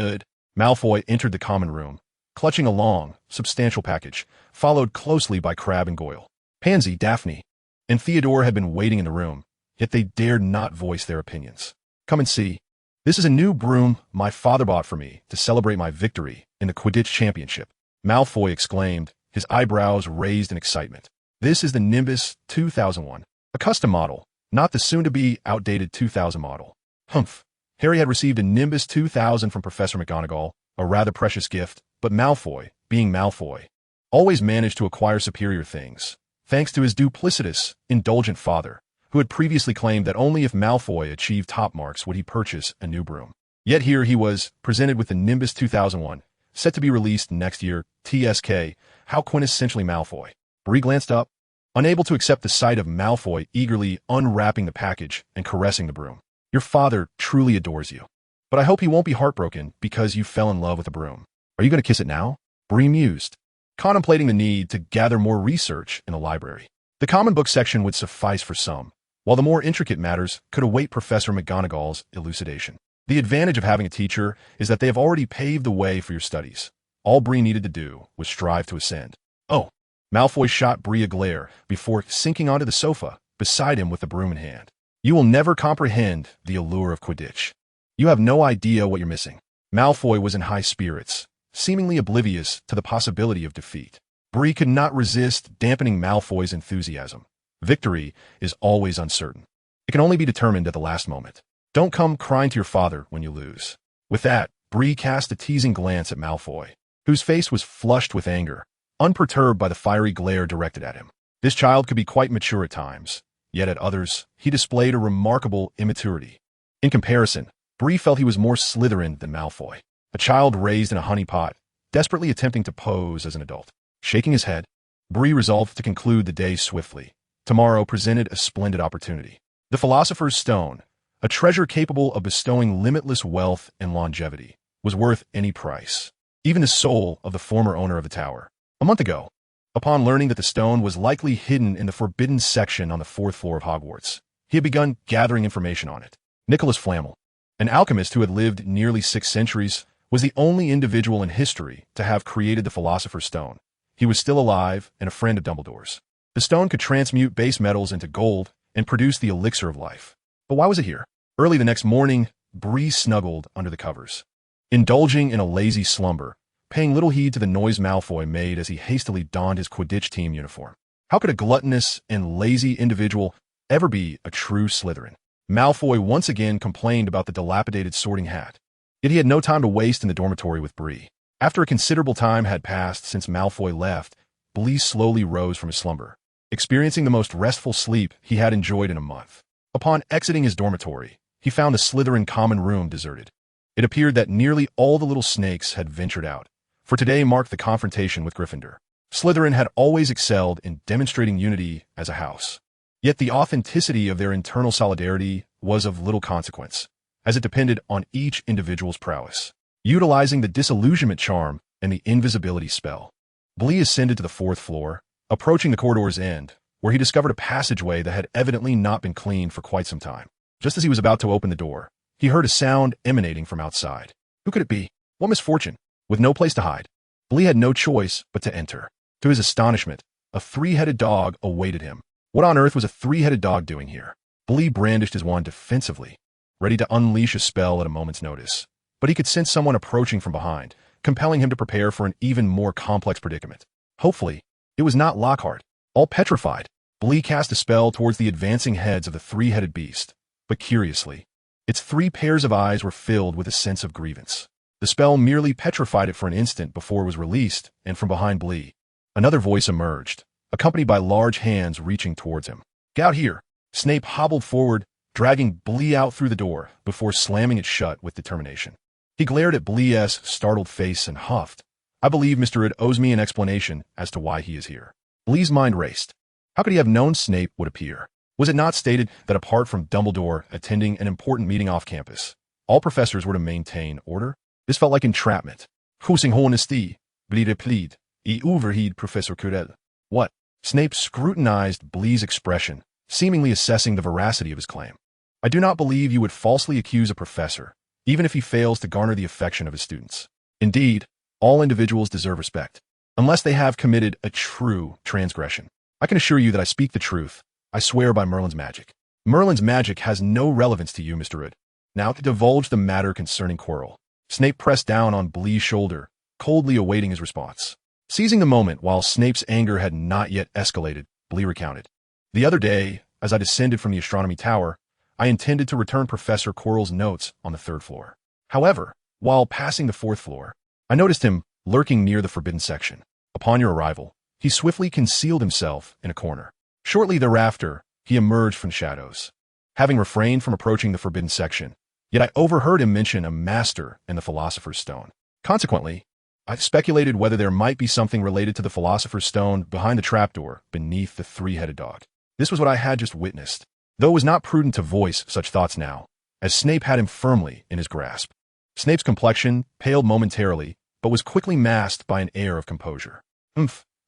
Malfoy entered the common room, clutching a long, substantial package, followed closely by Crabbe and Goyle. Pansy, Daphne, and Theodore had been waiting in the room, yet they dared not voice their opinions. Come and see. This is a new broom my father bought for me to celebrate my victory in the Quidditch Championship. Malfoy exclaimed, his eyebrows raised in excitement. This is the Nimbus 2001, a custom model, not the soon-to-be outdated 2000 model. Humph. Harry had received a Nimbus 2000 from Professor McGonagall, a rather precious gift, but Malfoy, being Malfoy, always managed to acquire superior things, thanks to his duplicitous, indulgent father, who had previously claimed that only if Malfoy achieved top marks would he purchase a new broom. Yet here he was, presented with the Nimbus 2001, set to be released next year. TSK, how quintessentially Malfoy. Bree glanced up, unable to accept the sight of Malfoy eagerly unwrapping the package and caressing the broom. Your father truly adores you. But I hope he won't be heartbroken because you fell in love with a broom. Are you going to kiss it now? Bree mused, contemplating the need to gather more research in the library. The common book section would suffice for some, while the more intricate matters could await Professor McGonagall's elucidation. The advantage of having a teacher is that they have already paved the way for your studies. All Bree needed to do was strive to ascend. Oh, Malfoy shot Bree a glare before sinking onto the sofa beside him with the broom in hand. You will never comprehend the allure of Quidditch. You have no idea what you're missing. Malfoy was in high spirits, seemingly oblivious to the possibility of defeat. Bree could not resist dampening Malfoy's enthusiasm. Victory is always uncertain. It can only be determined at the last moment. Don't come crying to your father when you lose. With that, Bree cast a teasing glance at Malfoy, whose face was flushed with anger, unperturbed by the fiery glare directed at him. This child could be quite mature at times, yet at others, he displayed a remarkable immaturity. In comparison, Bree felt he was more Slytherin than Malfoy, a child raised in a honey pot, desperately attempting to pose as an adult. Shaking his head, Bree resolved to conclude the day swiftly. Tomorrow presented a splendid opportunity. The Philosopher's Stone, a treasure capable of bestowing limitless wealth and longevity, was worth any price, even the soul of the former owner of the tower. A month ago, upon learning that the stone was likely hidden in the forbidden section on the 4th floor of Hogwarts, he had begun gathering information on it. Nicholas Flamel, an alchemist who had lived nearly 6 centuries, was the only individual in history to have created the Philosopher's Stone. He was still alive and a friend of Dumbledore's. The stone could transmute base metals into gold and produce the elixir of life. But why was it here? Early the next morning, Bree snuggled under the covers, indulging in a lazy slumber, paying little heed to the noise Malfoy made as he hastily donned his Quidditch team uniform. How could a gluttonous and lazy individual ever be a true Slytherin? Malfoy once again complained about the dilapidated sorting hat. Yet he had no time to waste in the dormitory with Bree. After a considerable time had passed since Malfoy left, Bree slowly rose from his slumber, experiencing the most restful sleep he had enjoyed in a month. Upon exiting his dormitory, he found the Slytherin common room deserted. It appeared that nearly all the little snakes had ventured out, for today marked the confrontation with Gryffindor. Slytherin had always excelled in demonstrating unity as a house. Yet the authenticity of their internal solidarity was of little consequence, as it depended on each individual's prowess. Utilizing the disillusionment charm and the invisibility spell, Bree ascended to the 4th floor, approaching the corridor's end, where he discovered a passageway that had evidently not been cleaned for quite some time. Just as he was about to open the door, he heard a sound emanating from outside. Who could it be? What misfortune? With no place to hide, Bree had no choice but to enter. To his astonishment, a 3-headed dog awaited him. What on earth was a 3-headed dog doing here? Bree brandished his wand defensively, ready to unleash a spell at a moment's notice. But he could sense someone approaching from behind, compelling him to prepare for an even more complex predicament. Hopefully, it was not Lockhart. All petrified, Bree cast a spell towards the advancing heads of the 3-headed beast. But curiously, its 3 pairs of eyes were filled with a sense of grievance. The spell merely petrified it for an instant before it was released, and from behind Bree, another voice emerged, accompanied by large hands reaching towards him. "Get out here!" Snape hobbled forward, dragging Bree out through the door before slamming it shut with determination. He glared at Bree's startled face and huffed. "I believe Mr. Ridd owes me an explanation as to why he is here." Bree's mind raced. How could he have known Snape would appear? Was it not stated that apart from Dumbledore attending an important meeting off campus, all professors were to maintain order? This felt like entrapment. "Husing honesty, Bree replied, et overheed Professor Quirrell." What? Snape scrutinized Bree's expression, seemingly assessing the veracity of his claim. "I do not believe you would falsely accuse a professor, even if he fails to garner the affection of his students. Indeed, all individuals deserve respect, unless they have committed a true transgression. I can assure you that I speak the truth. I swear by Merlin's magic." "Merlin's magic has no relevance to you, Mr. Ridd." Now to divulge the matter concerning Quirrell. Snape pressed down on Bree's shoulder, coldly awaiting his response. Seizing the moment while Snape's anger had not yet escalated, Bree recounted. "The other day, as I descended from the astronomy tower, I intended to return Professor Quirrell's notes on the 3rd floor. However, while passing the 4th floor, I noticed him lurking near the forbidden section. Upon your arrival, he swiftly concealed himself in a corner. Shortly thereafter, he emerged from the shadows. Having refrained from approaching the forbidden section, yet I overheard him mention a master and the Philosopher's Stone. Consequently, I speculated whether there might be something related to the Philosopher's Stone behind the trapdoor beneath the 3-headed dog. This was what I had just witnessed, though it was not prudent to voice such thoughts now, as Snape had him firmly in his grasp. Snape's complexion paled momentarily, but was quickly masked by an air of composure.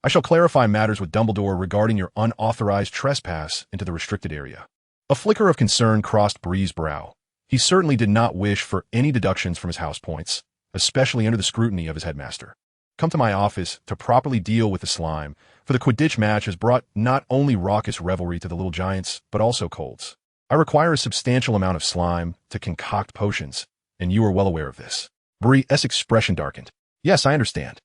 I shall clarify matters with Dumbledore regarding your unauthorized trespass into the restricted area." A flicker of concern crossed Bree's brow. He certainly did not wish for any deductions from his house points, especially under the scrutiny of his headmaster. "Come to my office to properly deal with the slime, for the Quidditch match has brought not only raucous revelry to the little giants, but also colds. I require a substantial amount of slime to concoct potions, and you are well aware of this." Bree's expression darkened. "Yes, I understand."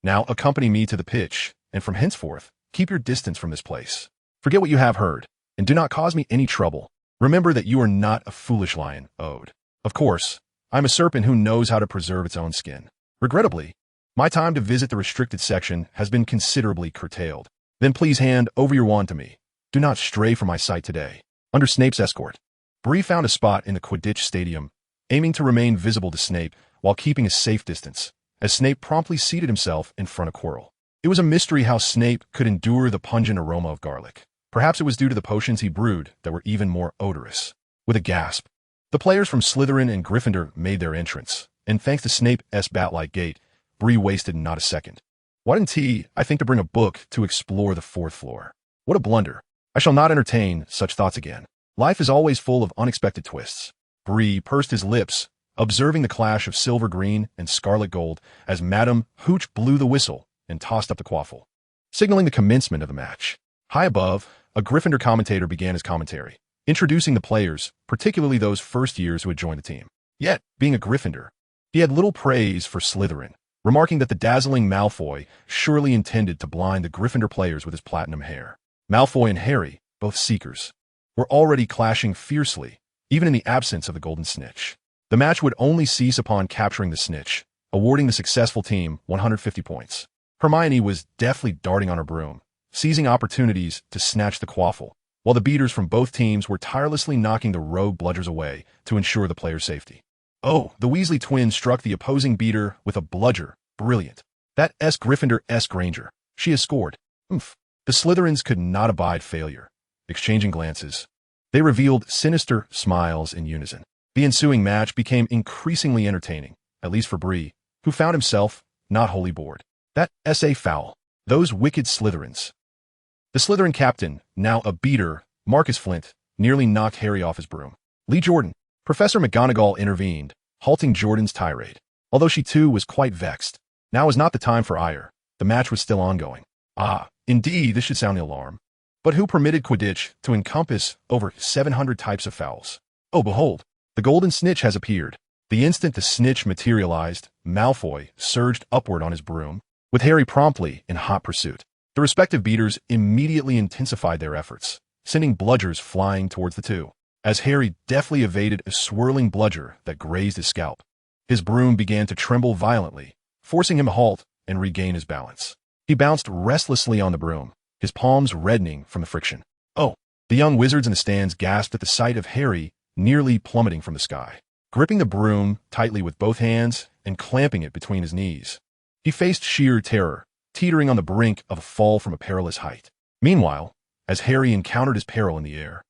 "Now accompany me to the pitch, and from henceforth, keep your distance from this place. Forget what you have heard, and do not cause me any trouble. Remember that you are not a foolish lion, Ode. Of course, I am a serpent who knows how to preserve its own skin. Regrettably, my time to visit the restricted section has been considerably curtailed. Then please hand over your wand to me. Do not stray from my sight today." Under Snape's escort, Bree found a spot in the Quidditch stadium, aiming to remain visible to Snape while keeping a safe distance, as Snape promptly seated himself in front of Quirrell. It was a mystery how Snape could endure the pungent aroma of garlic. Perhaps it was due to the potions he brewed that were even more odorous. With a gasp, the players from Slytherin and Gryffindor made their entrance, and thanks to Snape's bat-like gait, Bree wasted not a second. Why didn't he, I think, to bring a book to explore the fourth floor? What a blunder. I shall not entertain such thoughts again. Life is always full of unexpected twists. Bree pursed his lips, observing the clash of silver green and scarlet gold as Madame Hooch blew the whistle and tossed up the quaffle, signaling the commencement of the match. High above, a Gryffindor commentator began his commentary, introducing the players, particularly those first years who had joined the team. Yet, being a Gryffindor, he had little praise for Slytherin, remarking that the dazzling Malfoy surely intended to blind the Gryffindor players with his platinum hair. Malfoy and Harry, both Seekers, were already clashing fiercely, even in the absence of the Golden Snitch. The match would only cease upon capturing the Snitch, awarding the successful team 150 points. Hermione was deftly darting on her broom, seizing opportunities to snatch the quaffle, while the beaters from both teams were tirelessly knocking the rogue bludgers away to ensure the player's safety. Oh, the Weasley twins struck the opposing beater with a bludger. Brilliant. That Gryffindor Granger. She has scored. Oomph. The Slytherins could not abide failure. Exchanging glances, they revealed sinister smiles in unison. The ensuing match became increasingly entertaining, at least for Bree, who found himself not wholly bored. That foul. Those wicked Slytherins. The Slytherin captain, now a beater, Marcus Flint, nearly knocked Harry off his broom. Lee Jordan. Professor McGonagall intervened, halting Jordan's tirade. Although she too was quite vexed. Now was not the time for ire. The match was still ongoing. Ah, indeed, this should sound the alarm. But who permitted Quidditch to encompass over 700 types of fouls? Oh, behold, the Golden Snitch has appeared. The instant the Snitch materialized, Malfoy surged upward on his broom, with Harry promptly in hot pursuit. The respective beaters immediately intensified their efforts, sending bludgers flying towards the two. As Harry deftly evaded a swirling bludger that grazed his scalp, his broom began to tremble violently, forcing him to halt and regain his balance. He bounced restlessly on the broom, his palms reddening from the friction. Oh, the young wizards in the stands gasped at the sight of Harry nearly plummeting from the sky. Gripping the broom tightly with both hands and clamping it between his knees, he faced sheer terror, teetering on the brink of a fall from a perilous height. Meanwhile, as Harry encountered his peril in the air,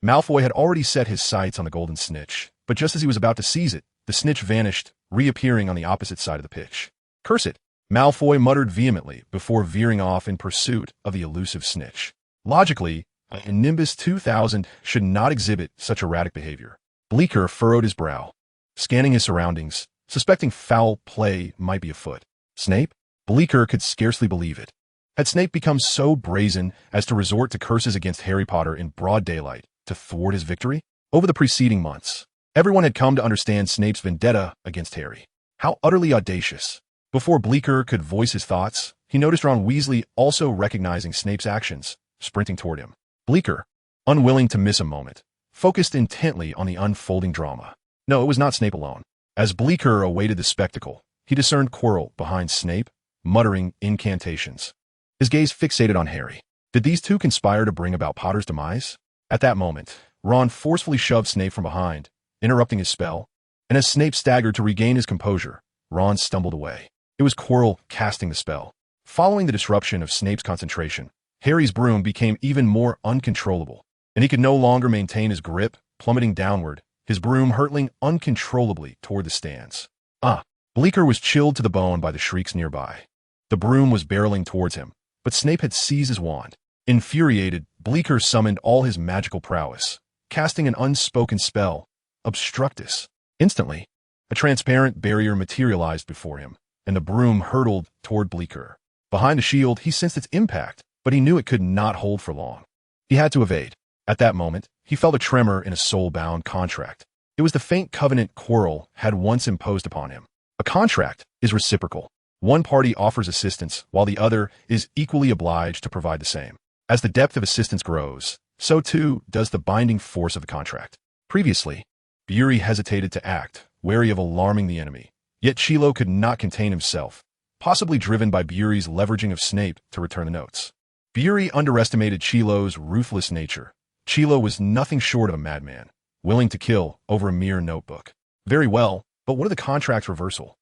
Malfoy had already set his sights on the Golden Snitch, but just as he was about to seize it, the Snitch vanished, reappearing on the opposite side of the pitch. Curse it! Malfoy muttered vehemently before veering off in pursuit of the elusive Snitch. Logically, a Nimbus 2000 should not exhibit such erratic behavior. Bleecker furrowed his brow, scanning his surroundings, suspecting foul play might be afoot. Snape? Bleecker could scarcely believe it. Had Snape become so brazen as to resort to curses against Harry Potter in broad daylight to thwart his victory? Over the preceding months, everyone had come to understand Snape's vendetta against Harry. How utterly audacious. Before Bleecker could voice his thoughts, he noticed Ron Weasley also recognizing Snape's actions, sprinting toward him. Bleecker, unwilling to miss a moment, focused intently on the unfolding drama. No, it was not Snape alone. As Bleecker awaited the spectacle, he discerned Quirrell behind Snape, muttering incantations. His gaze fixated on Harry. Did these two conspire to bring about Potter's demise? At that moment, Ron forcefully shoved Snape from behind, interrupting his spell, and as Snape staggered to regain his composure, Ron stumbled away. It was Quirrell casting the spell. Following the disruption of Snape's concentration, Harry's broom became even more uncontrollable, and he could no longer maintain his grip, plummeting downward, his broom hurtling uncontrollably toward the stands. Bleecker was chilled to the bone by the shrieks nearby. The broom was barreling towards him, but Snape had seized his wand. Infuriated, Bleecker summoned all his magical prowess, casting an unspoken spell, Obstructus. Instantly, a transparent barrier materialized before him, and the broom hurtled toward Bleecker. Behind the shield, he sensed its impact, but he knew it could not hold for long. He had to evade. At that moment, he felt a tremor in a soul-bound contract. It was the faint covenant Quirrell had once imposed upon him. A contract is reciprocal. One party offers assistance, while the other is equally obliged to provide the same. As the depth of assistance grows, so too does the binding force of the contract. Previously, Bury hesitated to act, wary of alarming the enemy. Yet Chilo could not contain himself, possibly driven by Bury's leveraging of Snape to return the notes. Bury underestimated Chilo's ruthless nature. Chilo was nothing short of a madman, willing to kill over a mere notebook. Very well, but what of the contract's reversal?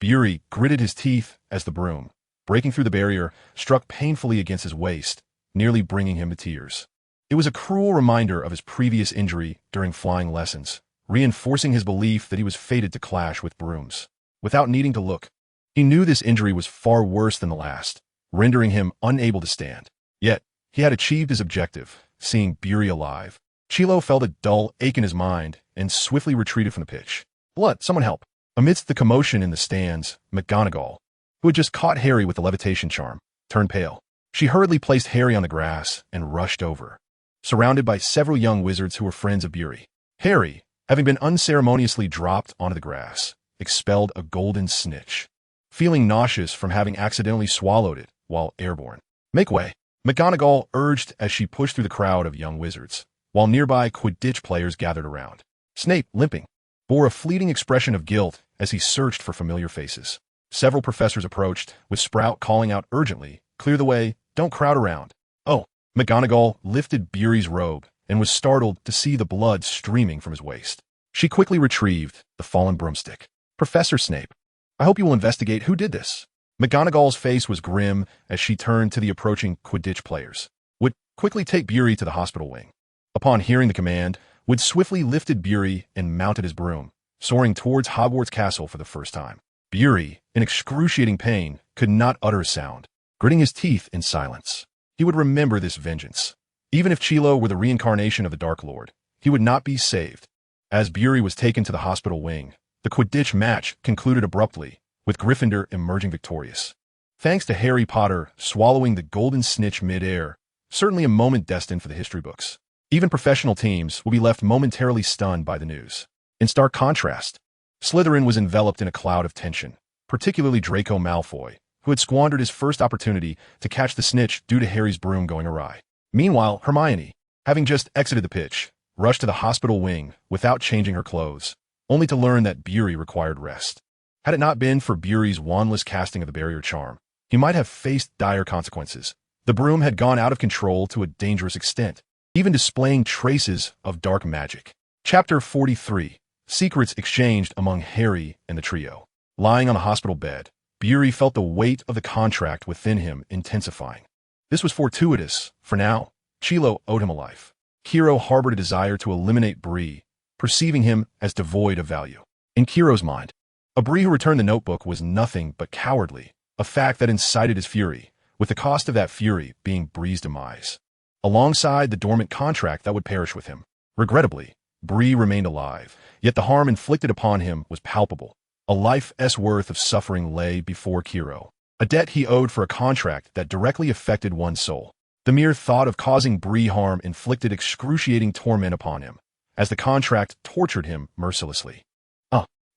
Bury gritted his teeth as the broom, breaking through the barrier, struck painfully against his waist, nearly bringing him to tears. It was a cruel reminder of his previous injury during flying lessons, reinforcing his belief that he was fated to clash with brooms. Without needing to look, he knew this injury was far worse than the last, rendering him unable to stand. Yet, he had achieved his objective, seeing Bree alive. Chilo felt a dull ache in his mind and swiftly retreated from the pitch. Blood, someone help. Amidst the commotion in the stands, McGonagall, who had just caught Harry with the levitation charm, turned pale. She hurriedly placed Harry on the grass and rushed over, surrounded by several young wizards who were friends of Bree. Harry, having been unceremoniously dropped onto the grass, expelled a golden snitch, feeling nauseous from having accidentally swallowed it while airborne. Make way, McGonagall urged as she pushed through the crowd of young wizards, while nearby Quidditch players gathered around. Snape, limping, bore a fleeting expression of guilt as he searched for familiar faces. Several professors approached, with Sprout calling out urgently, "Clear the way, don't crowd around." Oh, McGonagall lifted Bree's robe and was startled to see the blood streaming from his waist. She quickly retrieved the fallen broomstick. "Professor Snape, I hope you will investigate who did this." McGonagall's face was grim as she turned to the approaching Quidditch players. Wood quickly take Bree to the hospital wing. Upon hearing the command, Wood swiftly lifted Bree and mounted his broom, soaring towards Hogwarts Castle for the first time. Bree, in excruciating pain, could not utter a sound, gritting his teeth in silence. He would remember this vengeance. Even if Chilo were the reincarnation of the Dark Lord, he would not be saved. As Bree was taken to the hospital wing, the Quidditch match concluded abruptly, with Gryffindor emerging victorious. Thanks to Harry Potter swallowing the golden snitch mid-air, certainly a moment destined for the history books. Even professional teams will be left momentarily stunned by the news. In stark contrast, Slytherin was enveloped in a cloud of tension, particularly Draco Malfoy, who had squandered his first opportunity to catch the snitch due to Harry's broom going awry. Meanwhile, Hermione, having just exited the pitch, rushed to the hospital wing without changing her clothes, only to learn that Bree required rest. Had it not been for Bree's wandless casting of the barrier charm, he might have faced dire consequences. The broom had gone out of control to a dangerous extent, even displaying traces of dark magic. Chapter 43. Secrets exchanged among Harry and the trio. Lying on the hospital bed, Bree felt the weight of the contract within him intensifying. This was fortuitous, for now, Chilo owed him a life. Kiro harbored a desire to eliminate Bree, perceiving him as devoid of value. In Kiro's mind, a Bree who returned the notebook was nothing but cowardly, a fact that incited his fury, with the cost of that fury being Bree's demise, alongside the dormant contract that would perish with him. Regrettably, Bree remained alive, yet the harm inflicted upon him was palpable. A life's worth of suffering lay before Kiro, a debt he owed for a contract that directly affected one's soul. The mere thought of causing Bree harm inflicted excruciating torment upon him, as the contract tortured him mercilessly.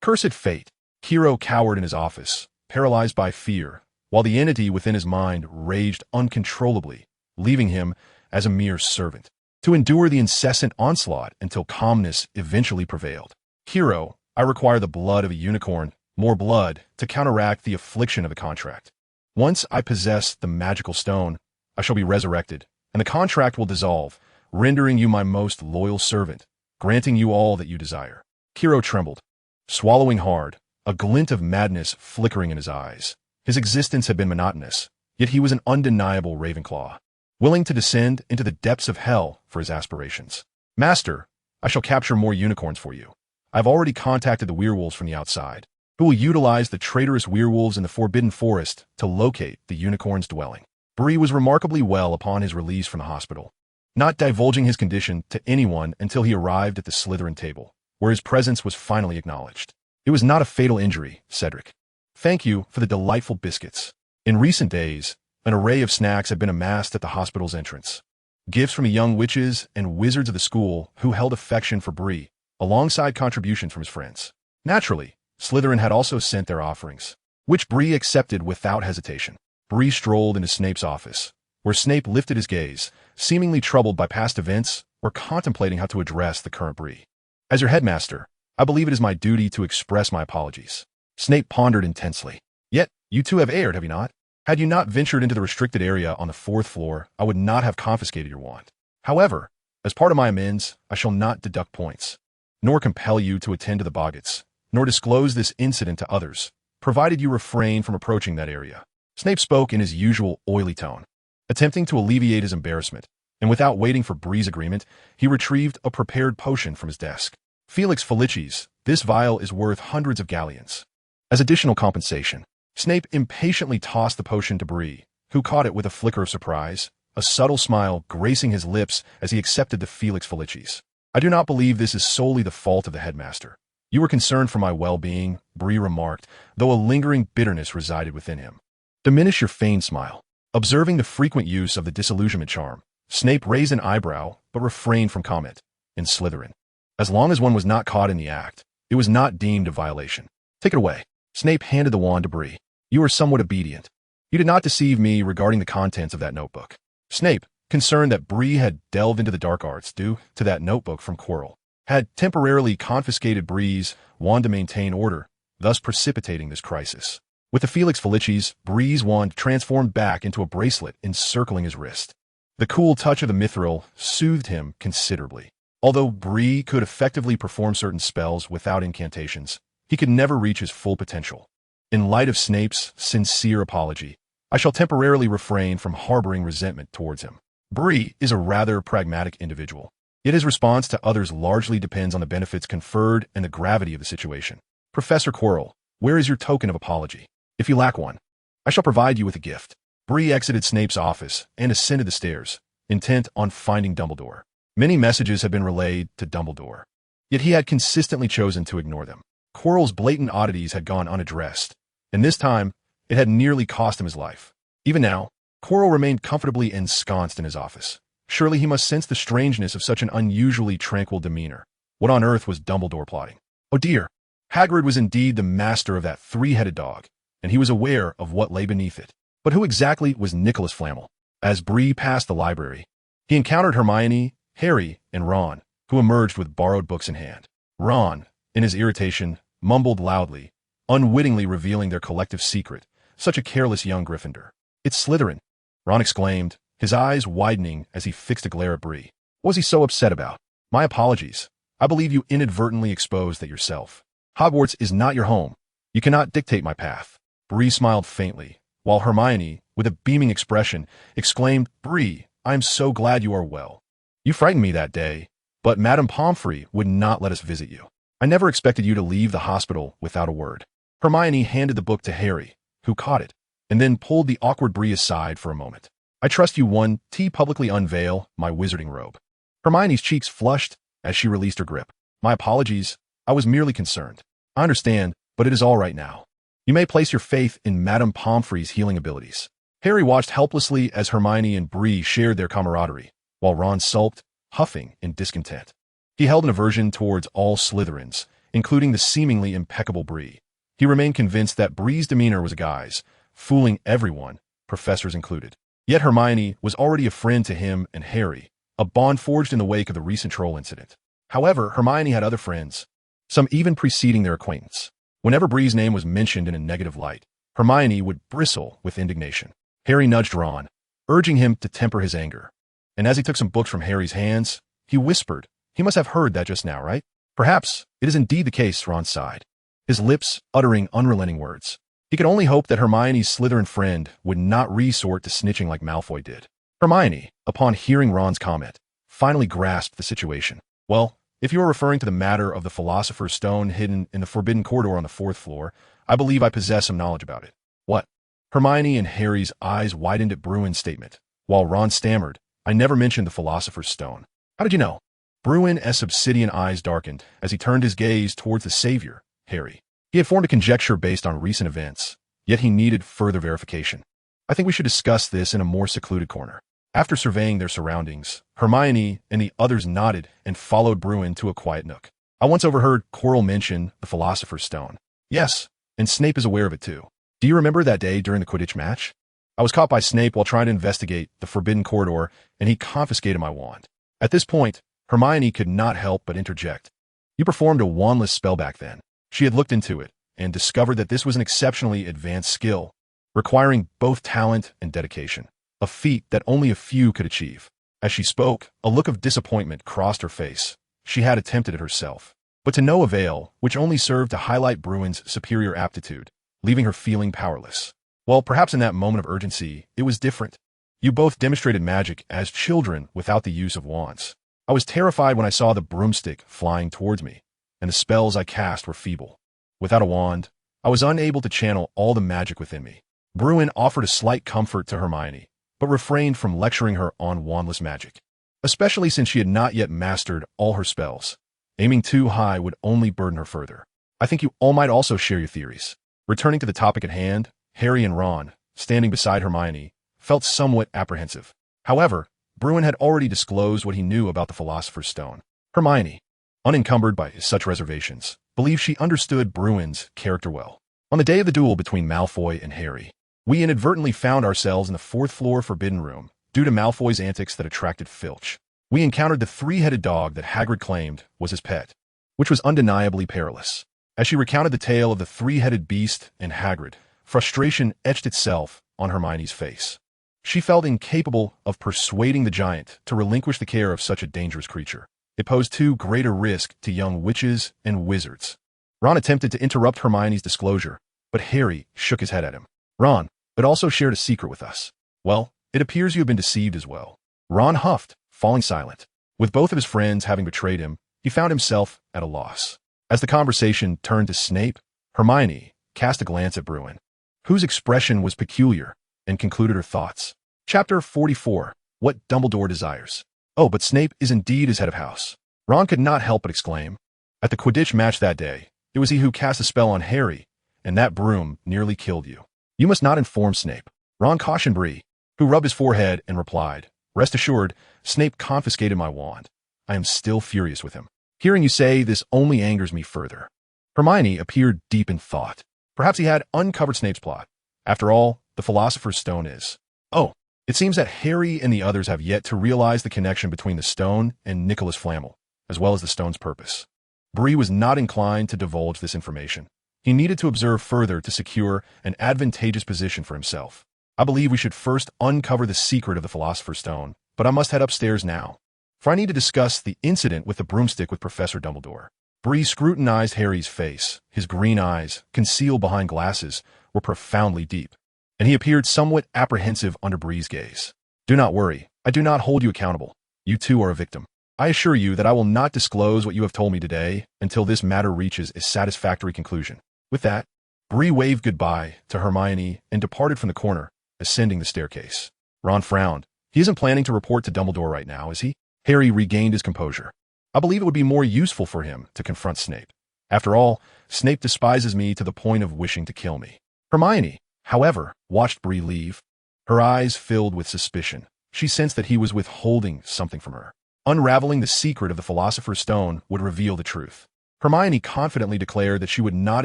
Cursed fate! Kiro cowered in his office, paralyzed by fear, while the entity within his mind raged uncontrollably, leaving him as a mere servant, to endure the incessant onslaught until calmness eventually prevailed. Kiro, I require the blood of a unicorn, more blood, to counteract the affliction of the contract. Once I possess the magical stone, I shall be resurrected, and the contract will dissolve, rendering you my most loyal servant, granting you all that you desire. Kiro trembled, swallowing hard, a glint of madness flickering in his eyes. His existence had been monotonous, yet he was an undeniable Ravenclaw, willing to descend into the depths of hell for his aspirations. Master, I shall capture more unicorns for you. I've already contacted the werewolves from the outside, who will utilize the traitorous werewolves in the Forbidden Forest to locate the unicorn's dwelling. Bree was remarkably well upon his release from the hospital, not divulging his condition to anyone until he arrived at the Slytherin table, where his presence was finally acknowledged. It was not a fatal injury, Cedric. Thank you for the delightful biscuits. In recent days, an array of snacks had been amassed at the hospital's entrance. Gifts from the young witches and wizards of the school who held affection for Bree, alongside contributions from his friends. Naturally, Slytherin had also sent their offerings, which Bree accepted without hesitation. Bree strolled into Snape's office, where Snape lifted his gaze, seemingly troubled by past events or contemplating how to address the current Bree. As your headmaster, I believe it is my duty to express my apologies. Snape pondered intensely. Yet, you two have erred, have you not? Had you not ventured into the restricted area on the 4th floor, I would not have confiscated your wand. However, as part of my amends, I shall not deduct points, nor compel you to attend to the Boggets, nor disclose this incident to others, provided you refrain from approaching that area. Snape spoke in his usual oily tone, attempting to alleviate his embarrassment, and without waiting for Bree's agreement, he retrieved a prepared potion from his desk. Felix Felicis, this vial is worth hundreds of galleons. As additional compensation, Snape impatiently tossed the potion to Bree, who caught it with a flicker of surprise, a subtle smile gracing his lips as he accepted the Felix Felicis. I do not believe this is solely the fault of the headmaster. You were concerned for my well-being, Bree remarked, though a lingering bitterness resided within him. Diminish your feigned smile. Observing the frequent use of the disillusionment charm, Snape raised an eyebrow but refrained from comment. In Slytherin, as long as one was not caught in the act, it was not deemed a violation. Take it away. Snape handed the wand to Bree. You were somewhat obedient. You did not deceive me regarding the contents of that notebook. Snape, concerned that Bree had delved into the dark arts due to that notebook from Quirrell, had temporarily confiscated Bree's wand to maintain order, thus precipitating this crisis. With the Felix Felicis, Bree's wand transformed back into a bracelet encircling his wrist. The cool touch of the mithril soothed him considerably. Although Bree could effectively perform certain spells without incantations, he could never reach his full potential. In light of Snape's sincere apology, I shall temporarily refrain from harboring resentment towards him. Bree is a rather pragmatic individual, yet his response to others largely depends on the benefits conferred and the gravity of the situation. Professor Quirrell, where is your token of apology? If you lack one, I shall provide you with a gift. Bree exited Snape's office and ascended the stairs, intent on finding Dumbledore. Many messages had been relayed to Dumbledore, yet he had consistently chosen to ignore them. Quirrell's blatant oddities had gone unaddressed, and this time, it had nearly cost him his life. Even now, Quirrell remained comfortably ensconced in his office. Surely he must sense the strangeness of such an unusually tranquil demeanor. What on earth was Dumbledore plotting? Oh dear! Hagrid was indeed the master of that three-headed dog, and he was aware of what lay beneath it. But who exactly was Nicholas Flamel? As Bree passed the library, he encountered Hermione, Harry, and Ron, who emerged with borrowed books in hand. Ron, in his irritation, mumbled loudly, unwittingly revealing their collective secret. Such a careless young Gryffindor. It's Slytherin, Ron exclaimed, his eyes widening as he fixed a glare at Bree. What was he so upset about? My apologies. I believe you inadvertently exposed that yourself. Hogwarts is not your home. You cannot dictate my path. Bree smiled faintly, while Hermione, with a beaming expression, exclaimed, Bree, I am so glad you are well. You frightened me that day, but Madame Pomfrey would not let us visit you. I never expected you to leave the hospital without a word. Hermione handed the book to Harry, who caught it, and then pulled the awkward Bree aside for a moment. I trust you won to publicly unveil my wizarding robe. Hermione's cheeks flushed as she released her grip. My apologies, I was merely concerned. I understand, but it is all right now. You may place your faith in Madame Pomfrey's healing abilities. Harry watched helplessly as Hermione and Bree shared their camaraderie, while Ron sulked, huffing in discontent. He held an aversion towards all Slytherins, including the seemingly impeccable Bree. He remained convinced that Bree's demeanor was a guise, fooling everyone, professors included. Yet Hermione was already a friend to him and Harry, a bond forged in the wake of the recent troll incident. However, Hermione had other friends, some even preceding their acquaintance. Whenever Bree's name was mentioned in a negative light, Hermione would bristle with indignation. Harry nudged Ron, urging him to temper his anger. And as he took some books from Harry's hands, he whispered, he must have heard that just now, right? Perhaps it is indeed the case, Ron sighed, his lips uttering unrelenting words. He could only hope that Hermione's Slytherin friend would not resort to snitching like Malfoy did. Hermione, upon hearing Ron's comment, finally grasped the situation. Well, if you are referring to the matter of the Philosopher's Stone hidden in the forbidden corridor on the 4th floor, I believe I possess some knowledge about it. What? Hermione and Harry's eyes widened at Bruin's statement, while Ron stammered, I never mentioned the Philosopher's Stone. How did you know? Bruin's obsidian eyes darkened as he turned his gaze towards the savior, Harry. He had formed a conjecture based on recent events, yet he needed further verification. I think we should discuss this in a more secluded corner. After surveying their surroundings, Hermione and the others nodded and followed Bruin to a quiet nook. I once overheard Quirrell mention the Philosopher's Stone. Yes, and Snape is aware of it too. Do you remember that day during the Quidditch match? I was caught by Snape while trying to investigate the forbidden corridor, and he confiscated my wand. At this point, Hermione could not help but interject. You performed a wandless spell back then. She had looked into it and discovered that this was an exceptionally advanced skill, requiring both talent and dedication, a feat that only a few could achieve. As she spoke, a look of disappointment crossed her face. She had attempted it herself, but to no avail, which only served to highlight Bruin's superior aptitude, leaving her feeling powerless. Well, perhaps in that moment of urgency, it was different. You both demonstrated magic as children without the use of wands. I was terrified when I saw the broomstick flying towards me, and the spells I cast were feeble. Without a wand, I was unable to channel all the magic within me. Bruin offered a slight comfort to Hermione, but refrained from lecturing her on wandless magic, especially since she had not yet mastered all her spells. Aiming too high would only burden her further. I think you all might also share your theories. Returning to the topic at hand, Harry and Ron, standing beside Hermione, felt somewhat apprehensive. However, Bruin had already disclosed what he knew about the Philosopher's Stone. Hermione, unencumbered by such reservations, believed she understood Bruin's character well. On the day of the duel between Malfoy and Harry, we inadvertently found ourselves in the fourth-floor Forbidden Room due to Malfoy's antics that attracted Filch. We encountered the three-headed dog that Hagrid claimed was his pet, which was undeniably perilous. As she recounted the tale of the three-headed beast and Hagrid, frustration etched itself on Hermione's face. She felt incapable of persuading the giant to relinquish the care of such a dangerous creature. It posed too great a risk to young witches and wizards. Ron attempted to interrupt Hermione's disclosure, but Harry shook his head at him. Ron, it also shared a secret with us. Well, it appears you have been deceived as well. Ron huffed, falling silent. With both of his friends having betrayed him, he found himself at a loss. As the conversation turned to Snape, Hermione cast a glance at Bruin, whose expression was peculiar, and concluded her thoughts. Chapter 44. What Dumbledore Desires. Oh, but Snape is indeed his head of house. Ron could not help but exclaim. At the Quidditch match that day, it was he who cast a spell on Harry, and that broom nearly killed you. You must not inform Snape. Ron cautioned Bree, who rubbed his forehead and replied, Rest assured, Snape confiscated my wand. I am still furious with him. Hearing you say this only angers me further. Hermione appeared deep in thought. Perhaps he had uncovered Snape's plot. After all, the Philosopher's Stone is. Oh, it seems that Harry and the others have yet to realize the connection between the stone and Nicholas Flamel, as well as the stone's purpose. Bree was not inclined to divulge this information. He needed to observe further to secure an advantageous position for himself. I believe we should first uncover the secret of the Philosopher's Stone, but I must head upstairs now, for I need to discuss the incident with the broomstick with Professor Dumbledore. Bree scrutinized Harry's face. His green eyes, concealed behind glasses, were profoundly deep, and he appeared somewhat apprehensive under Bree's gaze. Do not worry. I do not hold you accountable. You too are a victim. I assure you that I will not disclose what you have told me today until this matter reaches a satisfactory conclusion. With that, Bree waved goodbye to Hermione and departed from the corner, ascending the staircase. Ron frowned. He isn't planning to report to Dumbledore right now, is he? Harry regained his composure. I believe it would be more useful for him to confront Snape. After all, Snape despises me to the point of wishing to kill me. Hermione, however, watched Bree leave. Her eyes filled with suspicion. She sensed that he was withholding something from her. Unraveling the secret of the Philosopher's Stone would reveal the truth. Hermione confidently declared that she would not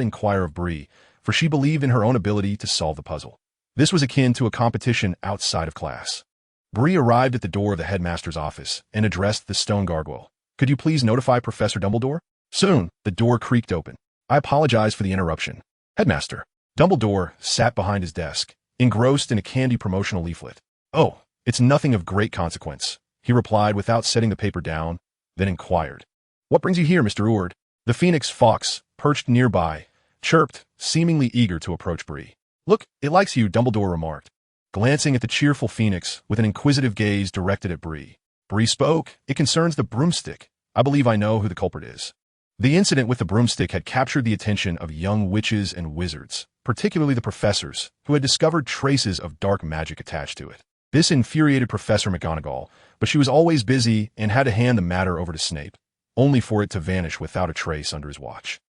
inquire of Bree, for she believed in her own ability to solve the puzzle. This was akin to a competition outside of class. Bree arrived at the door of the headmaster's office and addressed the stone gargoyle. Could you please notify Professor Dumbledore? Soon, the door creaked open. I apologize for the interruption. Headmaster. Dumbledore sat behind his desk, engrossed in a candy promotional leaflet. Oh, it's nothing of great consequence, he replied without setting the paper down, then inquired. What brings you here, Mr. Ord? The phoenix fox, perched nearby, chirped, seemingly eager to approach Bree. Look, it likes you, Dumbledore remarked, glancing at the cheerful phoenix with an inquisitive gaze directed at Bree. Bree spoke. It concerns the broomstick. I believe I know who the culprit is. The incident with the broomstick had captured the attention of young witches and wizards, particularly the professors, who had discovered traces of dark magic attached to it. This infuriated Professor McGonagall, but she was always busy and had to hand the matter over to Snape, only for it to vanish without a trace under his watch.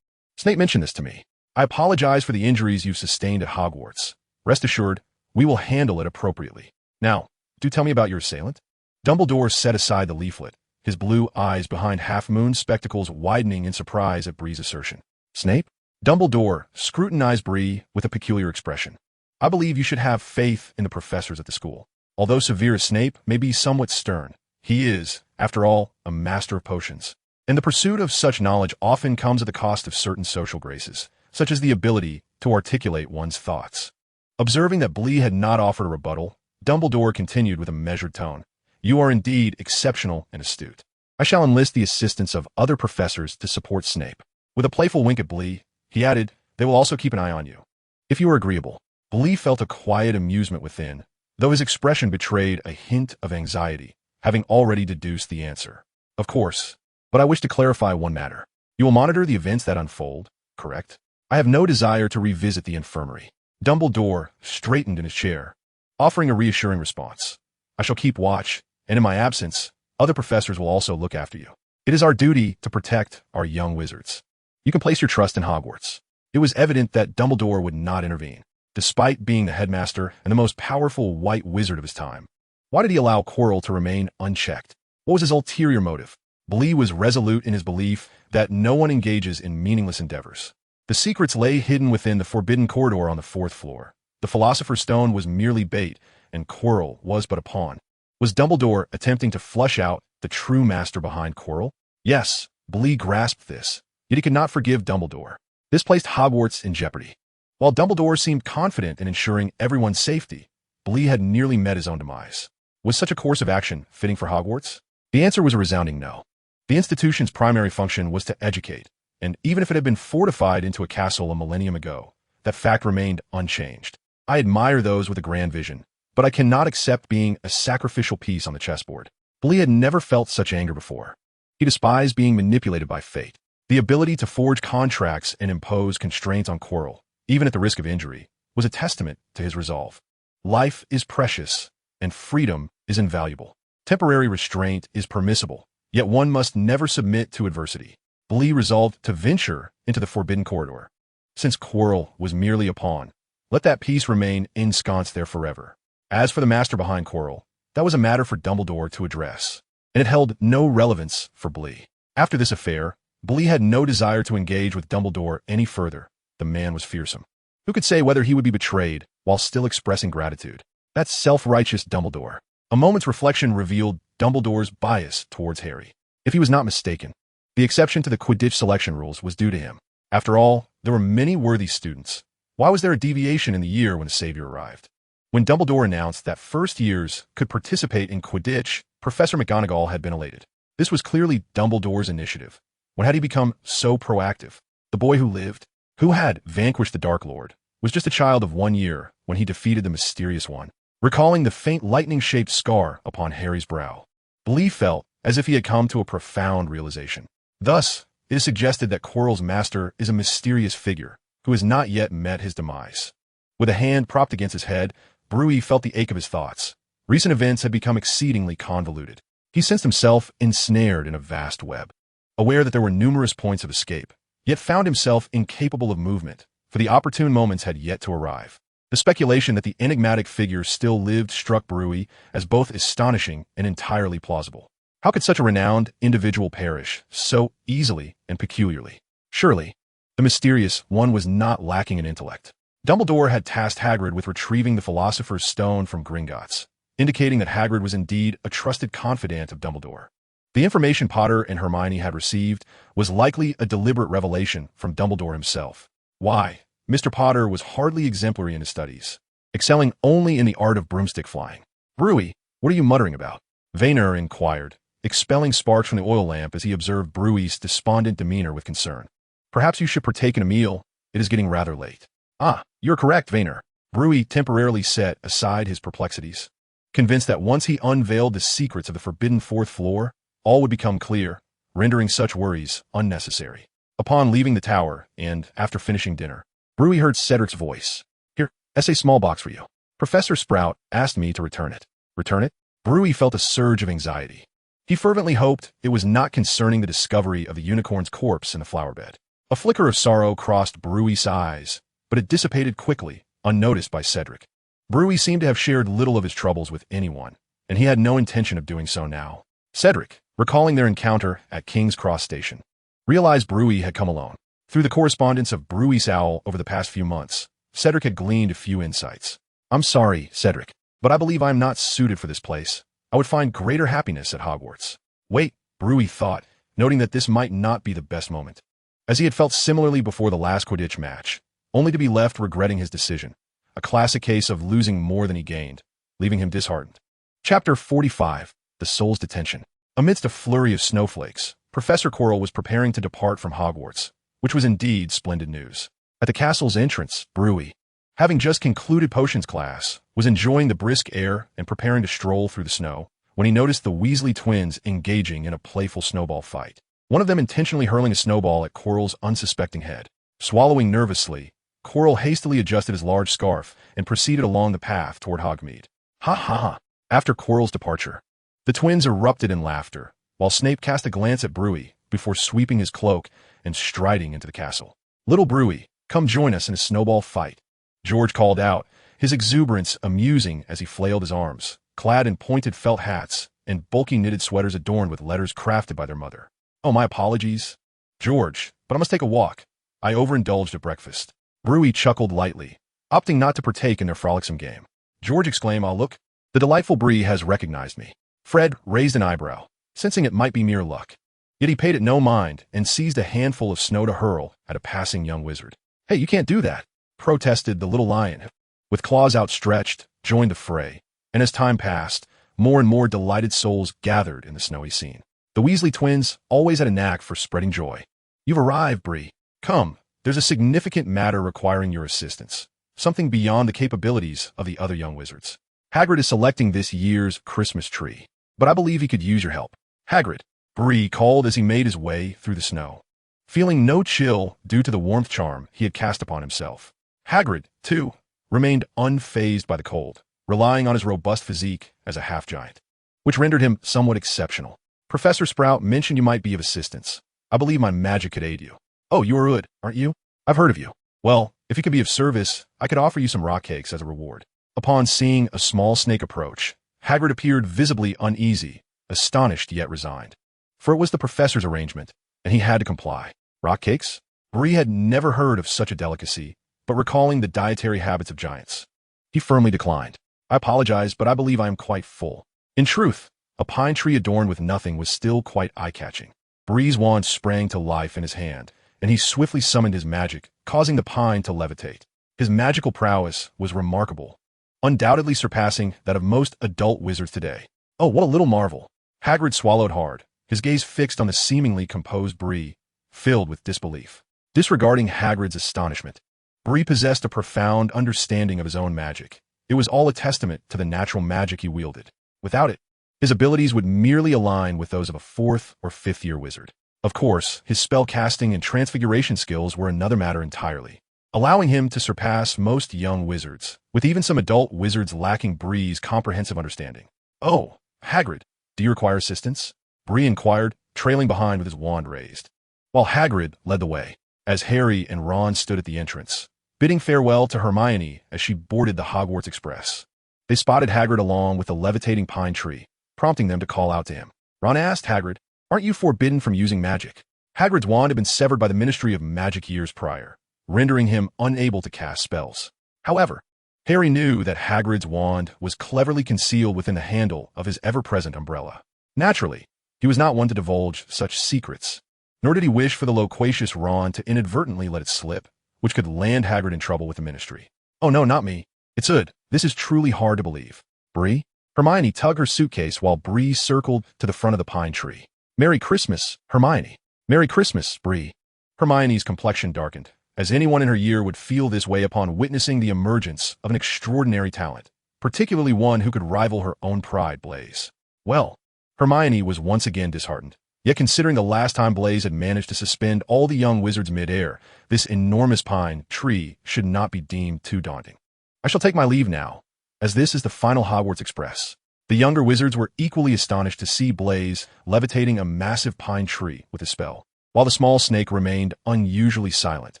Snape mentioned this to me. I apologize for the injuries you've sustained at Hogwarts. Rest assured, we will handle it appropriately. Now, do tell me about your assailant. Dumbledore set aside the leaflet, his blue eyes behind half-moon spectacles widening in surprise at Bree's assertion. Snape? Dumbledore scrutinized Bree with a peculiar expression. I believe you should have faith in the professors at the school. Although severe as Snape may be somewhat stern, he is, after all, a master of potions. And the pursuit of such knowledge often comes at the cost of certain social graces, such as the ability to articulate one's thoughts. Observing that Bree had not offered a rebuttal, Dumbledore continued with a measured tone. You are indeed exceptional and astute. I shall enlist the assistance of other professors to support Snape. With a playful wink at Bree, he added, they will also keep an eye on you. If you are agreeable. Bree felt a quiet amusement within, though his expression betrayed a hint of anxiety, having already deduced the answer. Of course, but I wish to clarify one matter. You will monitor the events that unfold, correct? I have no desire to revisit the infirmary. Dumbledore straightened in his chair, offering a reassuring response. I shall keep watch, and in my absence, other professors will also look after you. It is our duty to protect our young wizards. You can place your trust in Hogwarts. It was evident that Dumbledore would not intervene, despite being the headmaster and the most powerful white wizard of his time. Why did he allow Quirrell to remain unchecked? What was his ulterior motive? Bree was resolute in his belief that no one engages in meaningless endeavors. The secrets lay hidden within the forbidden corridor on the 4th floor. The Philosopher's Stone was merely bait, and Quirrell was but a pawn. Was Dumbledore attempting to flush out the true master behind Quirrell? Yes, Bree grasped this, yet he could not forgive Dumbledore. This placed Hogwarts in jeopardy. While Dumbledore seemed confident in ensuring everyone's safety, Bree had nearly met his own demise. Was such a course of action fitting for Hogwarts? The answer was a resounding no. The institution's primary function was to educate, and even if it had been fortified into a castle a millennium ago, that fact remained unchanged. I admire those with a grand vision, but I cannot accept being a sacrificial piece on the chessboard. Bree had never felt such anger before. He despised being manipulated by fate. The ability to forge contracts and impose constraints on Quirrell, even at the risk of injury, was a testament to his resolve. Life is precious, and freedom is invaluable. Temporary restraint is permissible, yet one must never submit to adversity. Bree resolved to venture into the forbidden corridor. Since Quirrell was merely a pawn, let that piece remain ensconced there forever. As for the master behind Quirrell, that was a matter for Dumbledore to address, and it held no relevance for Bree. After this affair, Bree had no desire to engage with Dumbledore any further. The man was fearsome. Who could say whether he would be betrayed while still expressing gratitude? That's self-righteous Dumbledore. A moment's reflection revealed Dumbledore's bias towards Harry. If he was not mistaken, the exception to the Quidditch selection rules was due to him. After all, there were many worthy students. Why was there a deviation in the year when the savior arrived? When Dumbledore announced that first years could participate in Quidditch, Professor McGonagall had been elated. This was clearly Dumbledore's initiative. When had he become so proactive? The boy who lived, who had vanquished the Dark Lord, was just a child of 1 year when he defeated the mysterious one. Recalling the faint lightning-shaped scar upon Harry's brow, Bree felt as if he had come to a profound realization. Thus, it is suggested that Quirrell's master is a mysterious figure who has not yet met his demise. With a hand propped against his head, Bree felt the ache of his thoughts. Recent events had become exceedingly convoluted. He sensed himself ensnared in a vast web. Aware that there were numerous points of escape, yet found himself incapable of movement, for the opportune moments had yet to arrive. The speculation that the enigmatic figure still lived struck Bree as both astonishing and entirely plausible. How could such a renowned individual perish so easily and peculiarly? Surely, the mysterious one was not lacking in intellect. Dumbledore had tasked Hagrid with retrieving the Philosopher's Stone from Gringotts, indicating that Hagrid was indeed a trusted confidant of Dumbledore. The information Potter and Hermione had received was likely a deliberate revelation from Dumbledore himself. Why? Mr. Potter was hardly exemplary in his studies, excelling only in the art of broomstick flying. Bree, what are you muttering about? Vaynor inquired, expelling sparks from the oil lamp as he observed Bree's despondent demeanor with concern. Perhaps you should partake in a meal. It is getting rather late. Ah, you're correct, Vaynor. Bree temporarily set aside his perplexities, convinced that once he unveiled the secrets of the forbidden 4th floor, all would become clear, rendering such worries unnecessary. Upon leaving the tower, and after finishing dinner, Bree heard Cedric's voice. Here, that's a small box for you. Professor Sprout asked me to return it. Return it? Bree felt a surge of anxiety. He fervently hoped it was not concerning the discovery of the unicorn's corpse in the flower bed. A flicker of sorrow crossed Bree's eyes, but it dissipated quickly, unnoticed by Cedric. Bree seemed to have shared little of his troubles with anyone, and he had no intention of doing so now. Cedric, recalling their encounter at King's Cross Station, realized Bree had come alone. Through the correspondence of Bree's owl over the past few months, Cedric had gleaned a few insights. I'm sorry, Cedric, but I believe I am not suited for this place. I would find greater happiness at Hogwarts. Wait, Bree thought, noting that this might not be the best moment. As he had felt similarly before the last Quidditch match, only to be left regretting his decision. A classic case of losing more than he gained, leaving him disheartened. Chapter 45, The Soul's Detention. Amidst a flurry of snowflakes, Professor Quirrell was preparing to depart from Hogwarts, which was indeed splendid news. At the castle's entrance, Bree, having just concluded potions class, was enjoying the brisk air and preparing to stroll through the snow, when he noticed the Weasley twins engaging in a playful snowball fight. one of them intentionally hurling a snowball at Quirrell's unsuspecting head. Swallowing nervously, Quirrell hastily adjusted his large scarf and proceeded along the path toward Hogsmeade. Ha ha ha! After Quirrell's departure, the twins erupted in laughter, while Snape cast a glance at Bree before sweeping his cloak and striding into the castle. "Little Bree, come join us in a snowball fight," George called out, his exuberance amusing as he flailed his arms, clad in pointed felt hats and bulky knitted sweaters adorned with letters crafted by their mother. "Oh, my apologies, George, but I must take a walk. I overindulged at breakfast." Bree chuckled lightly, opting not to partake in their frolicsome game. George exclaimed, "Ah, look, the delightful Bree has recognized me." Fred raised an eyebrow, sensing it might be mere luck. Yet he paid it no mind and seized a handful of snow to hurl at a passing young wizard. "Hey, you can't do that," protested the little lion, who, with claws outstretched, joined the fray, and as time passed, more and more delighted souls gathered in the snowy scene. The Weasley twins always had a knack for spreading joy. "You've arrived, Bree. Come, there's a significant matter requiring your assistance, something beyond the capabilities of the other young wizards. Hagrid is selecting this year's Christmas tree, but I believe he could use your help." "Hagrid," Bree called as he made his way through the snow, feeling no chill due to the warmth charm he had cast upon himself. Hagrid, too, remained unfazed by the cold, relying on his robust physique as a half-giant, which rendered him somewhat exceptional. "Professor Sprout mentioned you might be of assistance. I believe my magic could aid you." "Oh, you are Ood, aren't you? I've heard of you. Well, if you could be of service, I could offer you some rock cakes as a reward." Upon seeing a small snake approach, Hagrid appeared visibly uneasy, astonished yet resigned. For it was the professor's arrangement, and he had to comply. Rock cakes? Bree had never heard of such a delicacy, but recalling the dietary habits of giants, he firmly declined. "I apologize, but I believe I am quite full." In truth, a pine tree adorned with nothing was still quite eye-catching. Bree's wand sprang to life in his hand, and he swiftly summoned his magic, causing the pine to levitate. His magical prowess was remarkable, undoubtedly surpassing that of most adult wizards today. "Oh, what a little marvel!" Hagrid swallowed hard, his gaze fixed on the seemingly composed Bree, filled with disbelief. Disregarding Hagrid's astonishment, Bree possessed a profound understanding of his own magic. It was all a testament to the natural magic he wielded. Without it, his abilities would merely align with those of a 4th or 5th-year wizard. Of course, his spell-casting and transfiguration skills were another matter entirely, allowing him to surpass most young wizards, with even some adult wizards lacking Bree's comprehensive understanding. "Oh, Hagrid, do you require assistance?" Bree inquired, trailing behind with his wand raised, while Hagrid led the way, as Harry and Ron stood at the entrance, bidding farewell to Hermione as she boarded the Hogwarts Express. They spotted Hagrid along with the levitating pine tree, prompting them to call out to him. Ron asked Hagrid, "Aren't you forbidden from using magic?" Hagrid's wand had been severed by the Ministry of Magic years prior, rendering him unable to cast spells. However, Harry knew that Hagrid's wand was cleverly concealed within the handle of his ever-present umbrella. Naturally, he was not one to divulge such secrets, nor did he wish for the loquacious Ron to inadvertently let it slip, which could land Hagrid in trouble with the Ministry. "Oh no, not me. It's Ood. This is truly hard to believe." "Bree?" Hermione tugged her suitcase while Bree circled to the front of the pine tree. "Merry Christmas, Hermione." "Merry Christmas, Bree." Hermione's complexion darkened, as anyone in her year would feel this way upon witnessing the emergence of an extraordinary talent, particularly one who could rival her own pride, Blaise. Well, Hermione was once again disheartened. Yet considering the last time Blaise had managed to suspend all the young wizards mid-air, this enormous pine tree should not be deemed too daunting. "I shall take my leave now, as this is the final Hogwarts Express." The younger wizards were equally astonished to see Blaise levitating a massive pine tree with a spell, while the small snake remained unusually silent,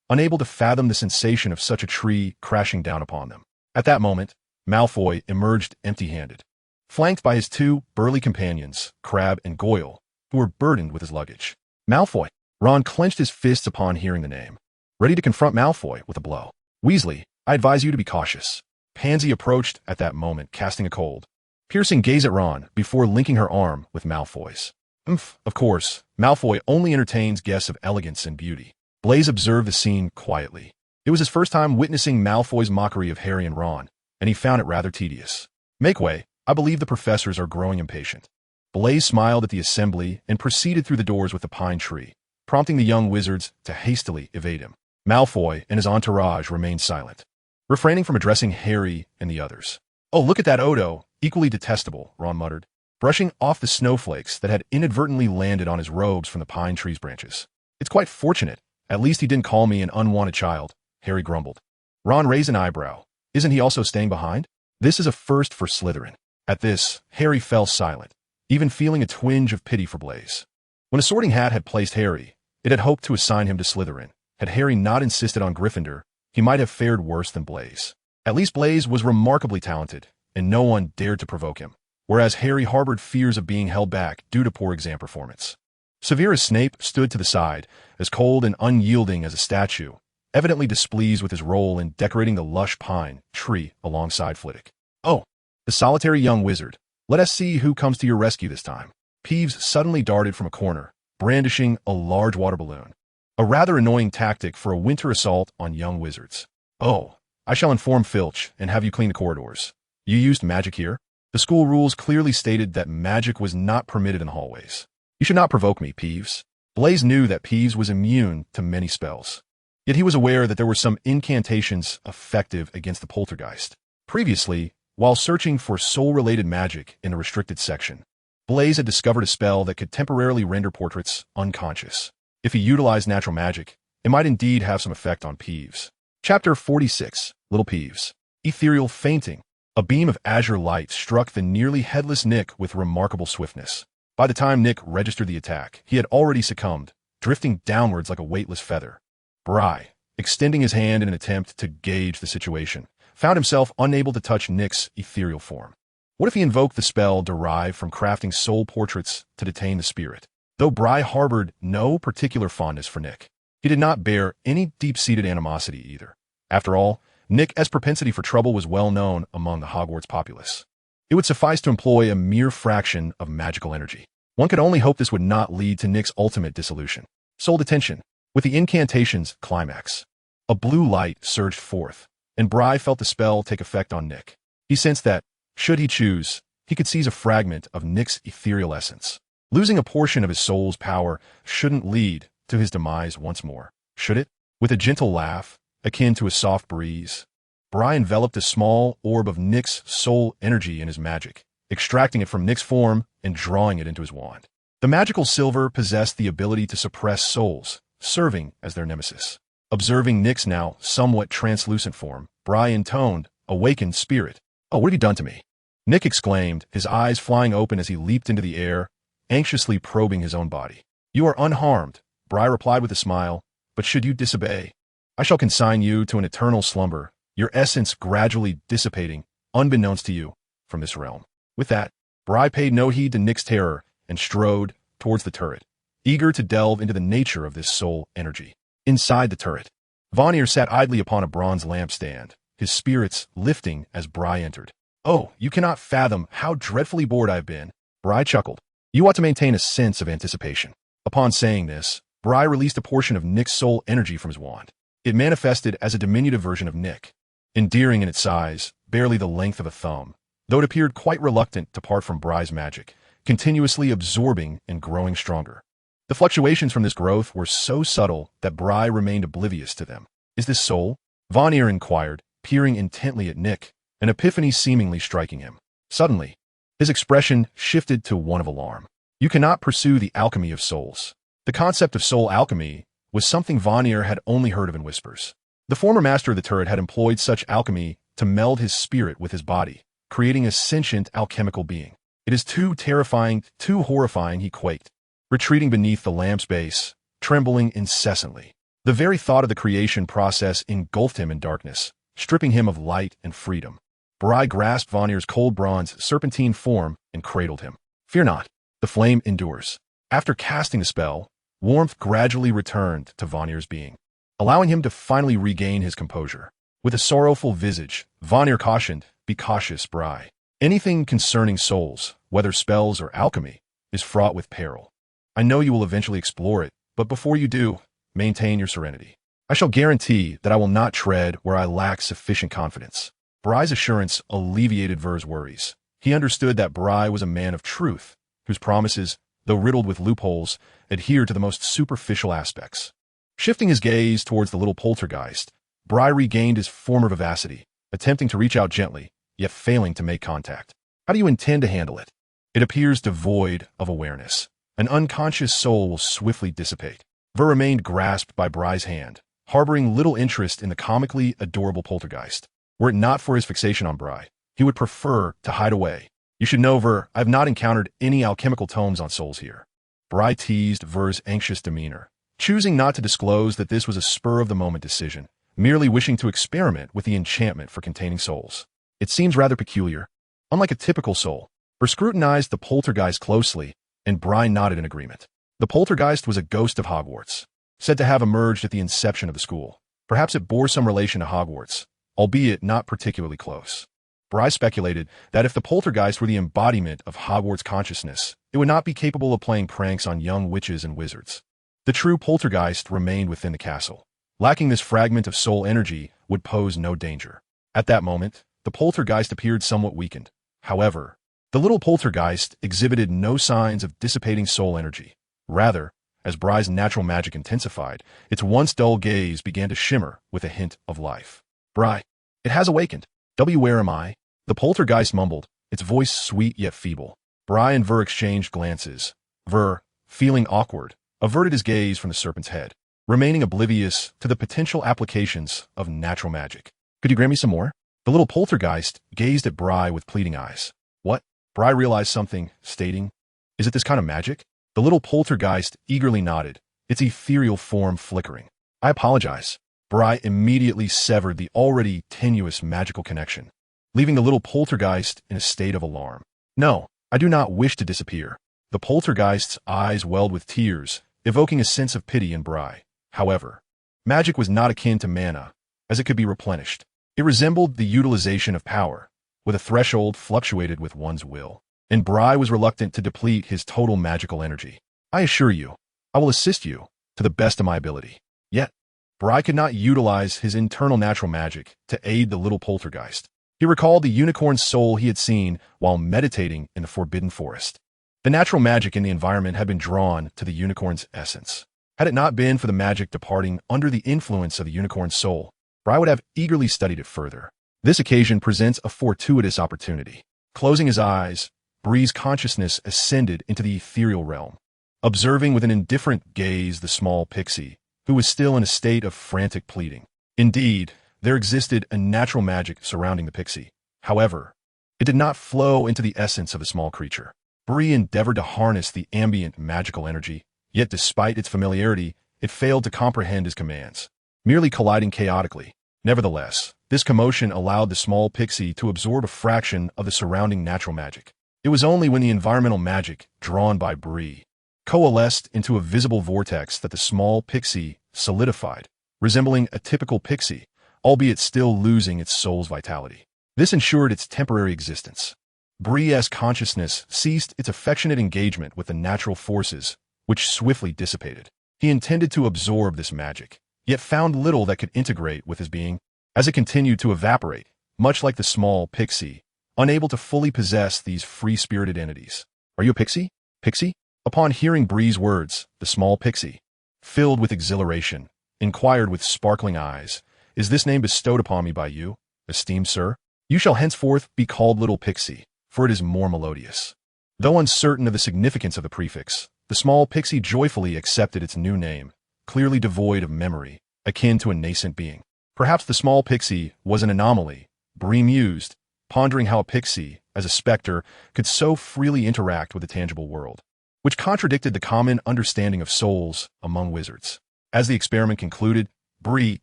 unable to fathom the sensation of such a tree crashing down upon them. At that moment, Malfoy emerged empty-handed, flanked by his 2 burly companions, Crabbe and Goyle, who were burdened with his luggage. "Malfoy!" Ron clenched his fists upon hearing the name, ready to confront Malfoy with a blow. "Weasley, I advise you to be cautious." Pansy approached at that moment, casting a cold, piercing gaze at Ron before linking her arm with Malfoy's. Of course, Malfoy only entertains guests of elegance and beauty." Blaise observed the scene quietly. It was his first time witnessing Malfoy's mockery of Harry and Ron, and he found it rather tedious. "Make way. I believe the professors are growing impatient." Blaise smiled at the assembly and proceeded through the doors with the pine tree, prompting the young wizards to hastily evade him. Malfoy and his entourage remained silent, refraining from addressing Harry and the others. "Oh, look at that Odo, equally detestable," Ron muttered. brushing off the snowflakes that had inadvertently landed on his robes from the pine tree's branches. It's quite fortunate. At least he didn't call me an unwanted child, Harry grumbled. Ron raised an eyebrow. Isn't he also staying behind? This is a first for Slytherin. At this, Harry fell silent, even feeling a twinge of pity for Blaise. When a Sorting Hat had placed Harry, it had hoped to assign him to Slytherin. Had Harry not insisted on Gryffindor, he might have fared worse than Blaise. At least Blaise was remarkably talented, and no one dared to provoke him, whereas Harry harbored fears of being held back due to poor exam performance. Severus Snape stood to the side, as cold and unyielding as a statue, evidently displeased with his role in decorating the lush pine tree alongside Flitwick. Oh, the solitary young wizard. Let us see who comes to your rescue this time. Peeves suddenly darted from a corner, brandishing a large water balloon. A rather annoying tactic for a winter assault on young wizards. Oh, I shall inform Filch and have you clean the corridors. You used magic here? The school rules clearly stated that magic was not permitted in the hallways. You should not provoke me, Peeves. Blaise knew that Peeves was immune to many spells. Yet he was aware that there were some incantations effective against the poltergeist. Previously, while searching for soul-related magic in a restricted section, Blaise had discovered a spell that could temporarily render portraits unconscious. If he utilized natural magic, it might indeed have some effect on Peeves. Chapter 46, Little Peeves. Ethereal Fainting. A beam of azure light struck the nearly headless Nick with remarkable swiftness. By the time Nick registered the attack, he had already succumbed, drifting downwards like a weightless feather. Bree, extending his hand in an attempt to gauge the situation, found himself unable to touch Nick's ethereal form. What if he invoked the spell derived from crafting soul portraits to detain the spirit? Though Bree harbored no particular fondness for Nick, he did not bear any deep-seated animosity either. After all, Nick's propensity for trouble was well known among the Hogwarts populace. It would suffice to employ a mere fraction of magical energy. One could only hope this would not lead to Nick's ultimate dissolution. Soul detention. With the incantation's climax, a blue light surged forth, and Bree felt the spell take effect on Nick. He sensed that, should he choose, he could seize a fragment of Nick's ethereal essence. Losing a portion of his soul's power shouldn't lead to his demise once more, should it? With a gentle laugh, akin to a soft breeze, Bree enveloped a small orb of Nick's soul energy in his magic, extracting it from Nick's form and drawing it into his wand. The magical silver possessed the ability to suppress souls, serving as their nemesis. Observing Nick's now somewhat translucent form, Bree intoned, "Awakened spirit." "Oh, what have you done to me?" Nick exclaimed, his eyes flying open as he leaped into the air, anxiously probing his own body. "You are unharmed," Bree replied with a smile, "but should you disobey, I shall consign you to an eternal slumber, your essence gradually dissipating, unbeknownst to you, from this realm." With that, Bree paid no heed to Nick's terror and strode towards the turret, eager to delve into the nature of this soul energy. Inside the turret, Vanir sat idly upon a bronze lampstand, his spirits lifting as Bree entered. "Oh, you cannot fathom how dreadfully bored I've been," Bree chuckled. "You ought to maintain a sense of anticipation." Upon saying this, Bree released a portion of Nick's soul energy from his wand. It manifested as a diminutive version of Nick, endearing in its size, barely the length of a thumb, though it appeared quite reluctant to part from Bree's magic, continuously absorbing and growing stronger. The fluctuations from this growth were so subtle that Bree remained oblivious to them. "Is this soul?" Vanir inquired, peering intently at Nick, an epiphany seemingly striking him. Suddenly, his expression shifted to one of alarm. "You cannot pursue the alchemy of souls." The concept of soul alchemy was something Vanir had only heard of in whispers. The former master of the turret had employed such alchemy to meld his spirit with his body, creating a sentient alchemical being. "It is too terrifying, too horrifying," he quaked, retreating beneath the lamp's base, trembling incessantly. The very thought of the creation process engulfed him in darkness, stripping him of light and freedom. Bree grasped Vanir's cold bronze serpentine form and cradled him. "Fear not, the flame endures." After casting the spell, warmth gradually returned to Vanir's being, allowing him to finally regain his composure. With a sorrowful visage, Vanir cautioned, "Be cautious, Bree. Anything concerning souls, whether spells or alchemy, is fraught with peril. I know you will eventually explore it, but before you do, maintain your serenity. I shall guarantee that I will not tread where I lack sufficient confidence." Bree's assurance alleviated Ver's worries. He understood that Bree was a man of truth, whose promises, though riddled with loopholes, adhered to the most superficial aspects. Shifting his gaze towards the little poltergeist, Bree regained his former vivacity, attempting to reach out gently, yet failing to make contact. "How do you intend to handle it?" It appears devoid of awareness. An unconscious soul will swiftly dissipate. Ver remained grasped by Bree's hand, harboring little interest in the comically adorable poltergeist. Were it not for his fixation on Bree, he would prefer to hide away. You should know, Ver, I have not encountered any alchemical tomes on souls here. Bree teased Ver's anxious demeanor, choosing not to disclose that this was a spur-of-the-moment decision, merely wishing to experiment with the enchantment for containing souls. It seems rather peculiar. Unlike a typical soul, Ver scrutinized the poltergeist closely, and Bree nodded in agreement. The poltergeist was a ghost of Hogwarts, said to have emerged at the inception of the school. Perhaps it bore some relation to Hogwarts, albeit not particularly close. Bree speculated that if the poltergeist were the embodiment of Hogwarts consciousness, it would not be capable of playing pranks on young witches and wizards. The true poltergeist remained within the castle. Lacking this fragment of soul energy would pose no danger. At that moment, the poltergeist appeared somewhat weakened. However, the little poltergeist exhibited no signs of dissipating soul energy. Rather, as Bree's natural magic intensified, its once dull gaze began to shimmer with a hint of life. Bree, it has awakened. Where am I? The poltergeist mumbled, its voice sweet yet feeble. Bree and Ver exchanged glances. Ver, feeling awkward, averted his gaze from the serpent's head, remaining oblivious to the potential applications of natural magic. Could you grant me some more? The little poltergeist gazed at Bree with pleading eyes. What? Bree realized something, stating, Is it this kind of magic? The little poltergeist eagerly nodded, its ethereal form flickering. I apologize. Bree immediately severed the already tenuous magical connection, leaving the little poltergeist in a state of alarm. No, I do not wish to disappear. The poltergeist's eyes welled with tears, evoking a sense of pity in Bree. However, magic was not akin to mana, as it could be replenished. It resembled the utilization of power, with a threshold fluctuated with one's will. And Bree was reluctant to deplete his total magical energy. I assure you, I will assist you to the best of my ability. Yet, Bree could not utilize his internal natural magic to aid the little poltergeist. He recalled the unicorn's soul he had seen while meditating in the Forbidden Forest. The natural magic in the environment had been drawn to the unicorn's essence. Had it not been for the magic departing under the influence of the unicorn's soul, Bree would have eagerly studied it further. This occasion presents a fortuitous opportunity. Closing his eyes, Bree's consciousness ascended into the ethereal realm, observing with an indifferent gaze the small pixie, who was still in a state of frantic pleading. Indeed, there existed a natural magic surrounding the pixie. However, it did not flow into the essence of the small creature. Bree endeavored to harness the ambient magical energy, yet despite its familiarity, it failed to comprehend his commands, merely colliding chaotically. Nevertheless, this commotion allowed the small pixie to absorb a fraction of the surrounding natural magic. It was only when the environmental magic, drawn by Bree, coalesced into a visible vortex that the small pixie solidified, resembling a typical pixie, albeit still losing its soul's vitality. This ensured its temporary existence. Bree's consciousness ceased its affectionate engagement with the natural forces, which swiftly dissipated. He intended to absorb this magic, yet found little that could integrate with his being. As it continued to evaporate, much like the small pixie, unable to fully possess these free-spirited entities. Are you a pixie? Pixie? Upon hearing Bree's words, the small pixie, filled with exhilaration, inquired with sparkling eyes, Is this name bestowed upon me by you, esteemed sir? You shall henceforth be called Little Pixie, for it is more melodious. Though uncertain of the significance of the prefix, the small pixie joyfully accepted its new name, clearly devoid of memory, akin to a nascent being. Perhaps the small pixie was an anomaly, Bree mused, pondering how a pixie, as a specter, could so freely interact with the tangible world, which contradicted the common understanding of souls among wizards. As the experiment concluded, Bree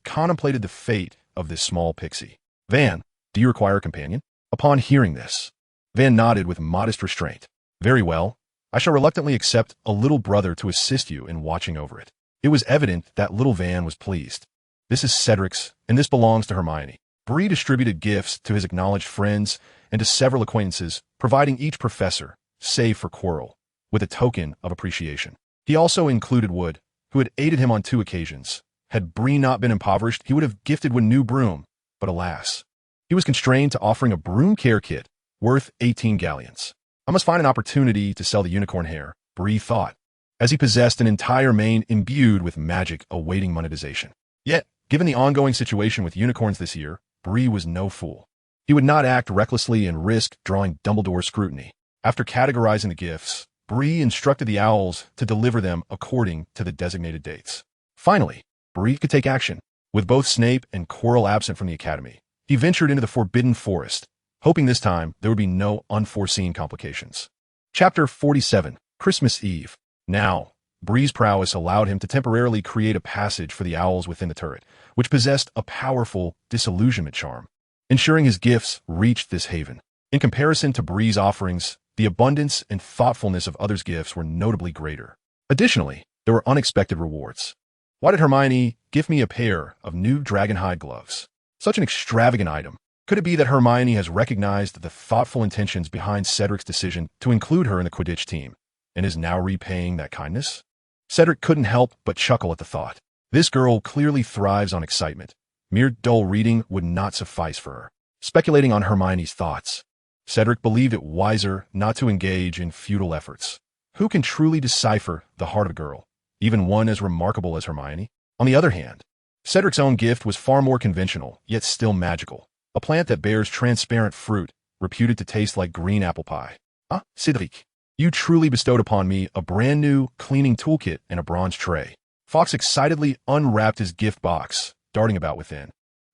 contemplated the fate of this small pixie. Van, do you require a companion? Upon hearing this, Van nodded with modest restraint. Very well, I shall reluctantly accept a little brother to assist you in watching over it. It was evident that little Van was pleased. This is Cedric's, and this belongs to Hermione. Bree distributed gifts to his acknowledged friends and to several acquaintances, providing each professor, save for Quirrell, with a token of appreciation. He also included Wood, who had aided him on 2 occasions. Had Bree not been impoverished, he would have gifted Wood a new broom, but alas, he was constrained to offering a broom care kit worth 18 galleons. I must find an opportunity to sell the unicorn hair, Bree thought, as he possessed an entire mane imbued with magic awaiting monetization. Yet, given the ongoing situation with unicorns this year, Bree was no fool. He would not act recklessly and risk drawing Dumbledore's scrutiny. After categorizing the gifts, Bree instructed the owls to deliver them according to the designated dates. Finally, Bree could take action. With both Snape and Quirrell absent from the academy, he ventured into the Forbidden Forest, hoping this time there would be no unforeseen complications. Chapter 47, Christmas Eve. Now, Bree's prowess allowed him to temporarily create a passage for the owls within the turret, which possessed a powerful disillusionment charm, ensuring his gifts reached this haven. In comparison to Bree's offerings, the abundance and thoughtfulness of others' gifts were notably greater. Additionally, there were unexpected rewards. Why did Hermione give me a pair of new dragonhide gloves? Such an extravagant item. Could it be that Hermione has recognized the thoughtful intentions behind Cedric's decision to include her in the Quidditch team, and is now repaying that kindness? Cedric couldn't help but chuckle at the thought. This girl clearly thrives on excitement. Mere dull reading would not suffice for her. Speculating on Hermione's thoughts, Cedric believed it wiser not to engage in futile efforts. Who can truly decipher the heart of a girl, even one as remarkable as Hermione? On the other hand, Cedric's own gift was far more conventional, yet still magical. A plant that bears transparent fruit, reputed to taste like green apple pie. Ah, Cedric, you truly bestowed upon me a brand new cleaning toolkit and a bronze tray. Fawkes excitedly unwrapped his gift box, darting about within,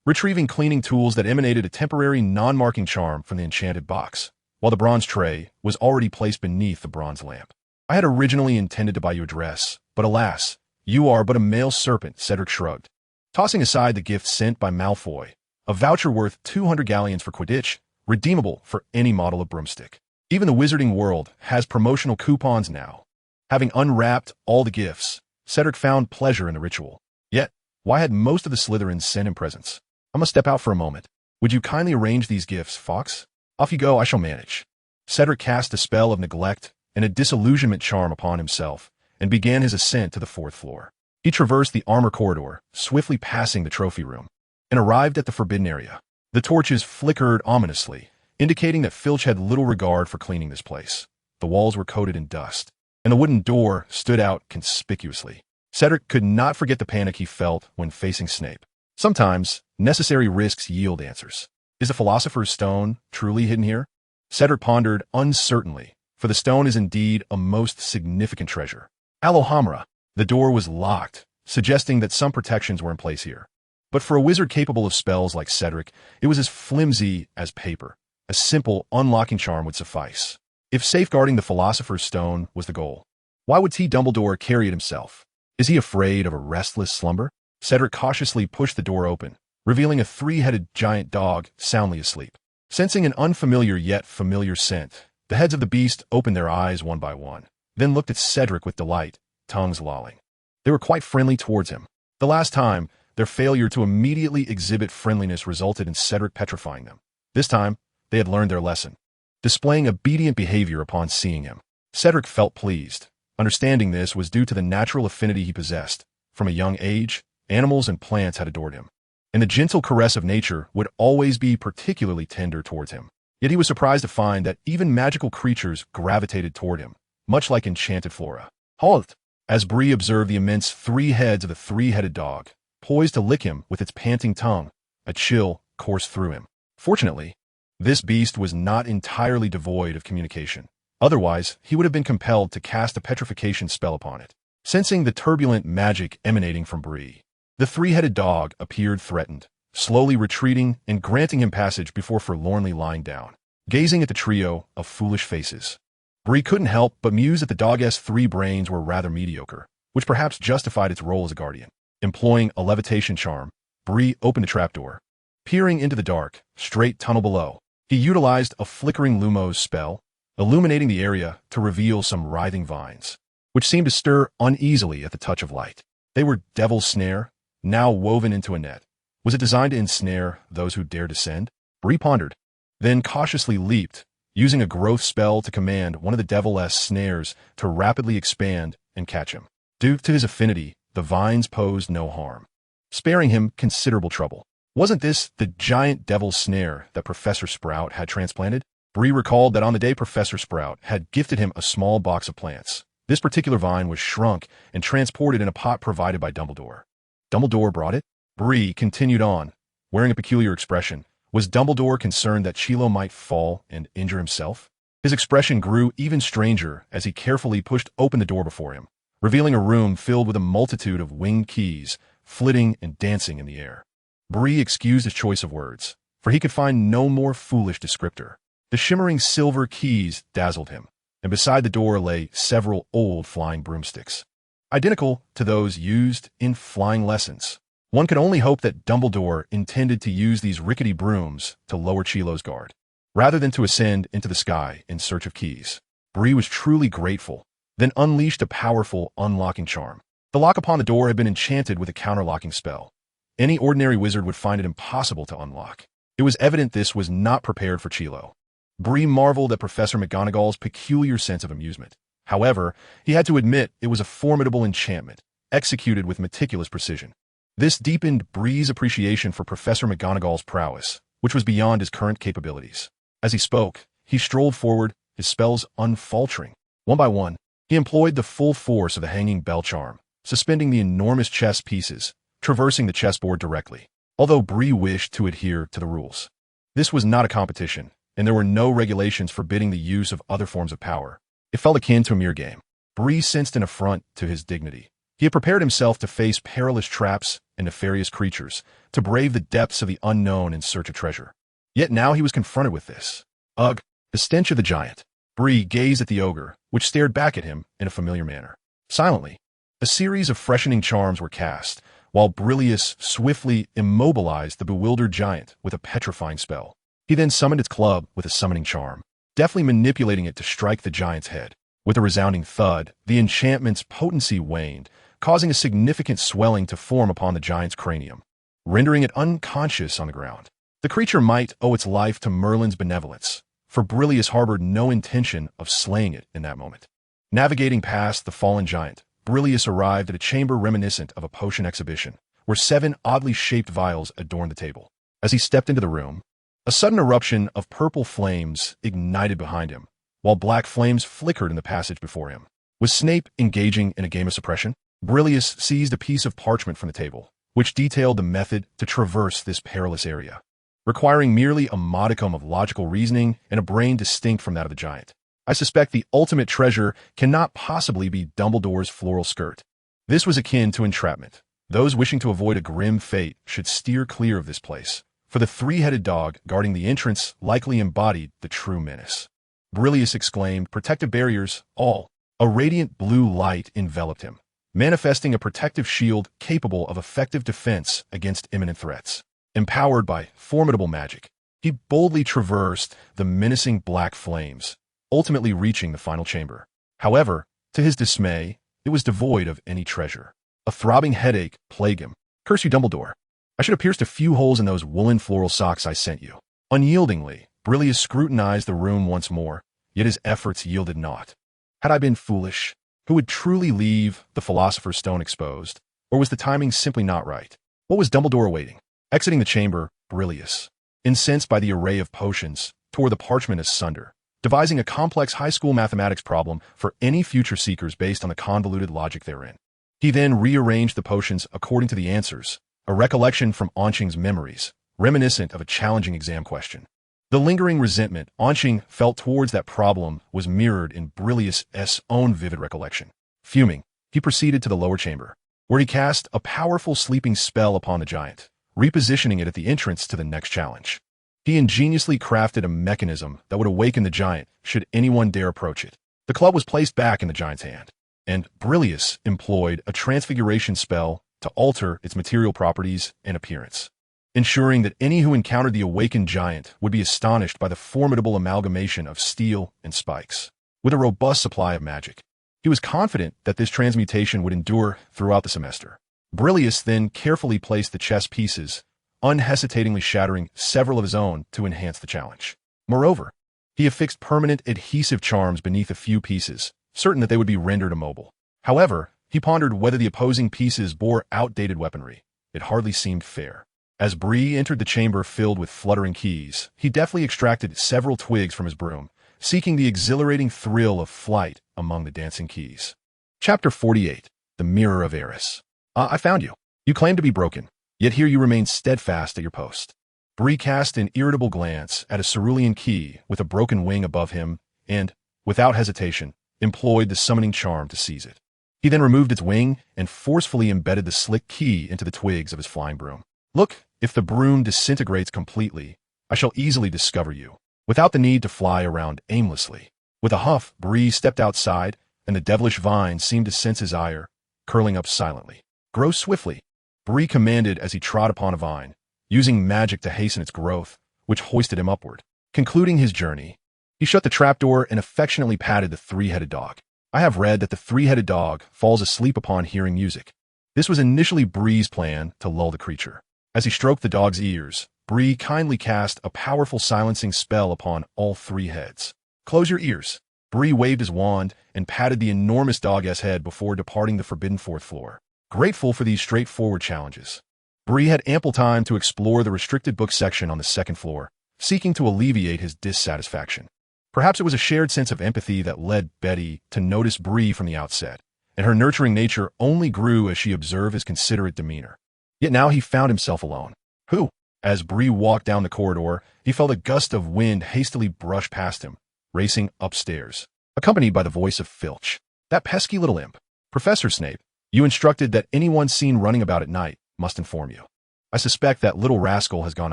retrieving cleaning tools that emanated a temporary non-marking charm from the enchanted box, while the bronze tray was already placed beneath the bronze lamp. I had originally intended to buy you a dress, but alas, you are but a male serpent, Cedric shrugged. Tossing aside the gift sent by Malfoy, a voucher worth 200 galleons for Quidditch, redeemable for any model of broomstick. Even the wizarding world has promotional coupons now. Having unwrapped all the gifts, Cedric found pleasure in the ritual. Yet, why had most of the Slytherins sent him presents? I must step out for a moment. Would you kindly arrange these gifts, Fawkes? Off you go, I shall manage. Cedric cast a spell of neglect and a disillusionment charm upon himself, and began his ascent to the 4th floor. He traversed the armor corridor, swiftly passing the trophy room, and arrived at the forbidden area. The torches flickered ominously, indicating that Filch had little regard for cleaning this place. The walls were coated in dust, and the wooden door stood out conspicuously. Cedric could not forget the panic he felt when facing Snape. Sometimes, necessary risks yield answers. Is the Philosopher's Stone truly hidden here? Cedric pondered uncertainly, for the stone is indeed a most significant treasure. Alohomora. The door was locked, suggesting that some protections were in place here. But for a wizard capable of spells like Cedric, it was as flimsy as paper. A simple unlocking charm would suffice. If safeguarding the Philosopher's Stone was the goal, why would T. Dumbledore carry it himself? Is he afraid of a restless slumber? Cedric cautiously pushed the door open, revealing a 3-headed giant dog soundly asleep. Sensing an unfamiliar yet familiar scent, the heads of the beast opened their eyes one by one, then looked at Cedric with delight, tongues lolling. They were quite friendly towards him. The last time, their failure to immediately exhibit friendliness resulted in Cedric petrifying them. This time, they had learned their lesson, displaying obedient behavior upon seeing him. Cedric felt pleased. Understanding this was due to the natural affinity he possessed. From a young age, animals and plants had adored him, and the gentle caress of nature would always be particularly tender towards him. Yet he was surprised to find that even magical creatures gravitated toward him, much like enchanted flora. Halt! As Bree observed the immense 3 heads of the 3-headed dog, poised to lick him with its panting tongue, a chill coursed through him. Fortunately, this beast was not entirely devoid of communication. Otherwise, he would have been compelled to cast a petrification spell upon it. Sensing the turbulent magic emanating from Bree, the 3-headed dog appeared threatened, slowly retreating and granting him passage before forlornly lying down, gazing at the trio of foolish faces. Bree couldn't help but muse that the dog's 3 brains were rather mediocre, which perhaps justified its role as a guardian. Employing a levitation charm, Bree opened a trapdoor. Peering into the dark, straight tunnel below, he utilized a flickering Lumos spell, illuminating the area to reveal some writhing vines, which seemed to stir uneasily at the touch of light. They were Devil's Snare, now woven into a net. Was it designed to ensnare those who dared descend? Bree pondered, then cautiously leaped, using a growth spell to command one of the Devil's snares to rapidly expand and catch him. Due to his affinity, the vines posed no harm, sparing him considerable trouble. Wasn't this the giant Devil's Snare that Professor Sprout had transplanted? Bree recalled that on the day Professor Sprout had gifted him a small box of plants, this particular vine was shrunk and transported in a pot provided by Dumbledore. Dumbledore brought it? Bree continued on, wearing a peculiar expression. Was Dumbledore concerned that Chilo might fall and injure himself? His expression grew even stranger as he carefully pushed open the door before him, revealing a room filled with a multitude of winged keys, flitting and dancing in the air. Bree excused his choice of words, for he could find no more foolish descriptor. The shimmering silver keys dazzled him, and beside the door lay several old flying broomsticks, identical to those used in flying lessons. One could only hope that Dumbledore intended to use these rickety brooms to lower Chilo's guard, rather than to ascend into the sky in search of keys. Bree was truly grateful, then unleashed a powerful unlocking charm. The lock upon the door had been enchanted with a counterlocking spell. Any ordinary wizard would find it impossible to unlock. It was evident this was not prepared for Chilo. Bree marveled at Professor McGonagall's peculiar sense of amusement. However, he had to admit it was a formidable enchantment, executed with meticulous precision. This deepened Bree's appreciation for Professor McGonagall's prowess, which was beyond his current capabilities. As he spoke, he strolled forward, his spells unfaltering. One by one, he employed the full force of the hanging bell charm, suspending the enormous chess pieces, traversing the chessboard directly, although Bree wished to adhere to the rules. This was not a competition, and there were no regulations forbidding the use of other forms of power. It felt akin to a mere game. Bree sensed an affront to his dignity. He had prepared himself to face perilous traps and nefarious creatures, to brave the depths of the unknown in search of treasure. Yet now he was confronted with this. Ugh, the stench of the giant. Bree gazed at the ogre, which stared back at him in a familiar manner. Silently, a series of freshening charms were cast, while Brillius swiftly immobilized the bewildered giant with a petrifying spell. He then summoned its club with a summoning charm, deftly manipulating it to strike the giant's head. With a resounding thud, the enchantment's potency waned, causing a significant swelling to form upon the giant's cranium, rendering it unconscious on the ground. The creature might owe its life to Merlin's benevolence, for Brillius harbored no intention of slaying it in that moment. Navigating past the fallen giant, Brillius arrived at a chamber reminiscent of a potion exhibition, where 7 oddly shaped vials adorned the table. As he stepped into the room, a sudden eruption of purple flames ignited behind him, while black flames flickered in the passage before him. Was Snape engaging in a game of suppression? Brillius seized a piece of parchment from the table, which detailed the method to traverse this perilous area, requiring merely a modicum of logical reasoning and a brain distinct from that of the giant. I suspect the ultimate treasure cannot possibly be Dumbledore's floral skirt. This was akin to entrapment. Those wishing to avoid a grim fate should steer clear of this place, for the 3-headed dog guarding the entrance likely embodied the true menace. Brillius exclaimed, "Protective barriers, all." A radiant blue light enveloped him, manifesting a protective shield capable of effective defense against imminent threats. Empowered by formidable magic, he boldly traversed the menacing black flames, ultimately reaching the final chamber. However, to his dismay, it was devoid of any treasure. A throbbing headache plagued him. "Curse you, Dumbledore. I should have pierced a few holes in those woolen floral socks I sent you." Unyieldingly, Brillius scrutinized the room once more, yet his efforts yielded naught. Had I been foolish? Who would truly leave the Philosopher's Stone exposed? Or was the timing simply not right? What was Dumbledore awaiting? Exiting the chamber, Brillius, incensed by the array of potions, tore the parchment asunder, devising a complex high school mathematics problem for any future seekers based on the convoluted logic therein. He then rearranged the potions according to the answers, a recollection from Onching's memories, reminiscent of a challenging exam question. The lingering resentment Onching felt towards that problem was mirrored in Brillius' own vivid recollection. Fuming, he proceeded to the lower chamber, where he cast a powerful sleeping spell upon the giant, repositioning it at the entrance to the next challenge. He ingeniously crafted a mechanism that would awaken the giant should anyone dare approach it. The club was placed back in the giant's hand, and Brillius employed a transfiguration spell to alter its material properties and appearance, ensuring that any who encountered the awakened giant would be astonished by the formidable amalgamation of steel and spikes. With a robust supply of magic, he was confident that this transmutation would endure throughout the semester. Brillius then carefully placed the chess pieces, unhesitatingly shattering several of his own to enhance the challenge. Moreover, he affixed permanent adhesive charms beneath a few pieces, certain that they would be rendered immobile. However, he pondered whether the opposing pieces bore outdated weaponry. It hardly seemed fair. As Bree entered the chamber filled with fluttering keys, he deftly extracted several twigs from his broom, seeking the exhilarating thrill of flight among the dancing keys. Chapter 48. The Mirror of Eris. I found you. You claim to be broken, yet here you remain steadfast at your post. Bree cast an irritable glance at a cerulean key with a broken wing above him, and, without hesitation, employed the summoning charm to seize it. He then removed its wing and forcefully embedded the slick key into the twigs of his flying broom. Look, if the broom disintegrates completely, I shall easily discover you, without the need to fly around aimlessly. With a huff, Bree stepped outside, and the devilish vine seemed to sense his ire, curling up silently. Grow swiftly, Bree commanded as he trod upon a vine, using magic to hasten its growth, which hoisted him upward. Concluding his journey, he shut the trapdoor and affectionately patted the three-headed dog. I have read that the three-headed dog falls asleep upon hearing music. This was initially Bree's plan to lull the creature. As he stroked the dog's ears, Bree kindly cast a powerful silencing spell upon all three heads. Close your ears. Bree waved his wand and patted the enormous dog's head before departing the forbidden fourth floor. Grateful for these straightforward challenges, Bree had ample time to explore the restricted book section on the second floor, seeking to alleviate his dissatisfaction. Perhaps it was a shared sense of empathy that led Betty to notice Bree from the outset, and her nurturing nature only grew as she observed his considerate demeanor. Yet now he found himself alone. Who? As Bree walked down the corridor, he felt a gust of wind hastily brush past him, racing upstairs, accompanied by the voice of Filch. That pesky little imp. Professor Snape, you instructed that anyone seen running about at night must inform you. I suspect that little rascal has gone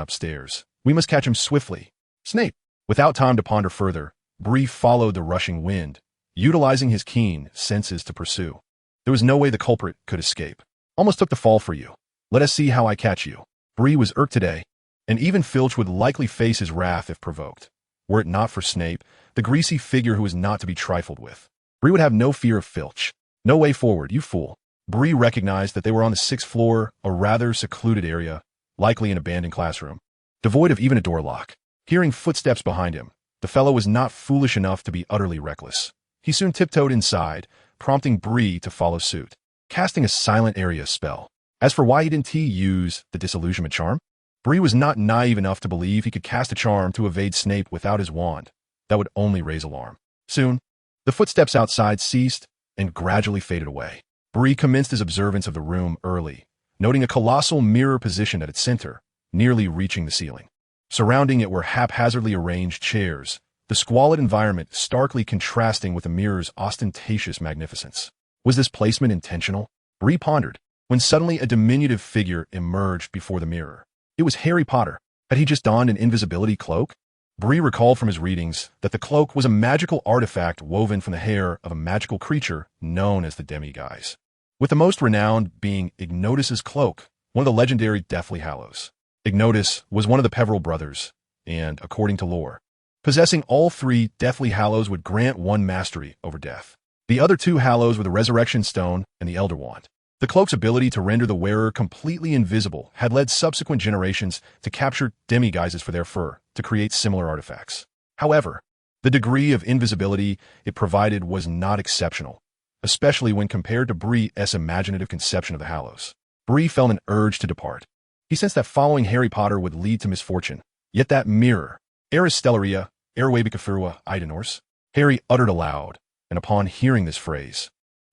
upstairs. We must catch him swiftly. Snape. Without time to ponder further, Bree followed the rushing wind, utilizing his keen senses to pursue. There was no way the culprit could escape. Almost took the fall for you. Let us see how I catch you. Bree was irked today, and even Filch would likely face his wrath if provoked. Were it not for Snape, the greasy figure who was not to be trifled with, Bree would have no fear of Filch. No way forward, you fool. Bree recognized that they were on the sixth floor, a rather secluded area, likely an abandoned classroom, devoid of even a door lock. Hearing footsteps behind him, the fellow was not foolish enough to be utterly reckless. He soon tiptoed inside, prompting Bree to follow suit, casting a silent area spell. As for why didn't he use the disillusionment charm? Bree was not naive enough to believe he could cast a charm to evade Snape without his wand. That would only raise alarm. Soon, the footsteps outside ceased and gradually faded away. Bree commenced his observance of the room early, noting a colossal mirror positioned at its center, nearly reaching the ceiling. Surrounding it were haphazardly arranged chairs, the squalid environment starkly contrasting with the mirror's ostentatious magnificence. Was this placement intentional? Bree pondered, when suddenly a diminutive figure emerged before the mirror. It was Harry Potter. Had he just donned an invisibility cloak? Bree recalled from his readings that the cloak was a magical artifact woven from the hair of a magical creature known as the Demiguise, with the most renowned being Ignotus's cloak, one of the legendary Deathly Hallows. Ignotus was one of the Peverell brothers, and, according to lore, possessing all three Deathly Hallows would grant one mastery over death. The other two Hallows were the Resurrection Stone and the Elder Wand. The cloak's ability to render the wearer completely invisible had led subsequent generations to capture demiguises for their fur to create similar artifacts. However, the degree of invisibility it provided was not exceptional, especially when compared to Bree's imaginative conception of the Hallows. Bree felt an urge to depart. He sensed that following Harry Potter would lead to misfortune. Yet that mirror, Eris Stellaria, Erwebicafurua Idenors, Harry uttered aloud, and upon hearing this phrase,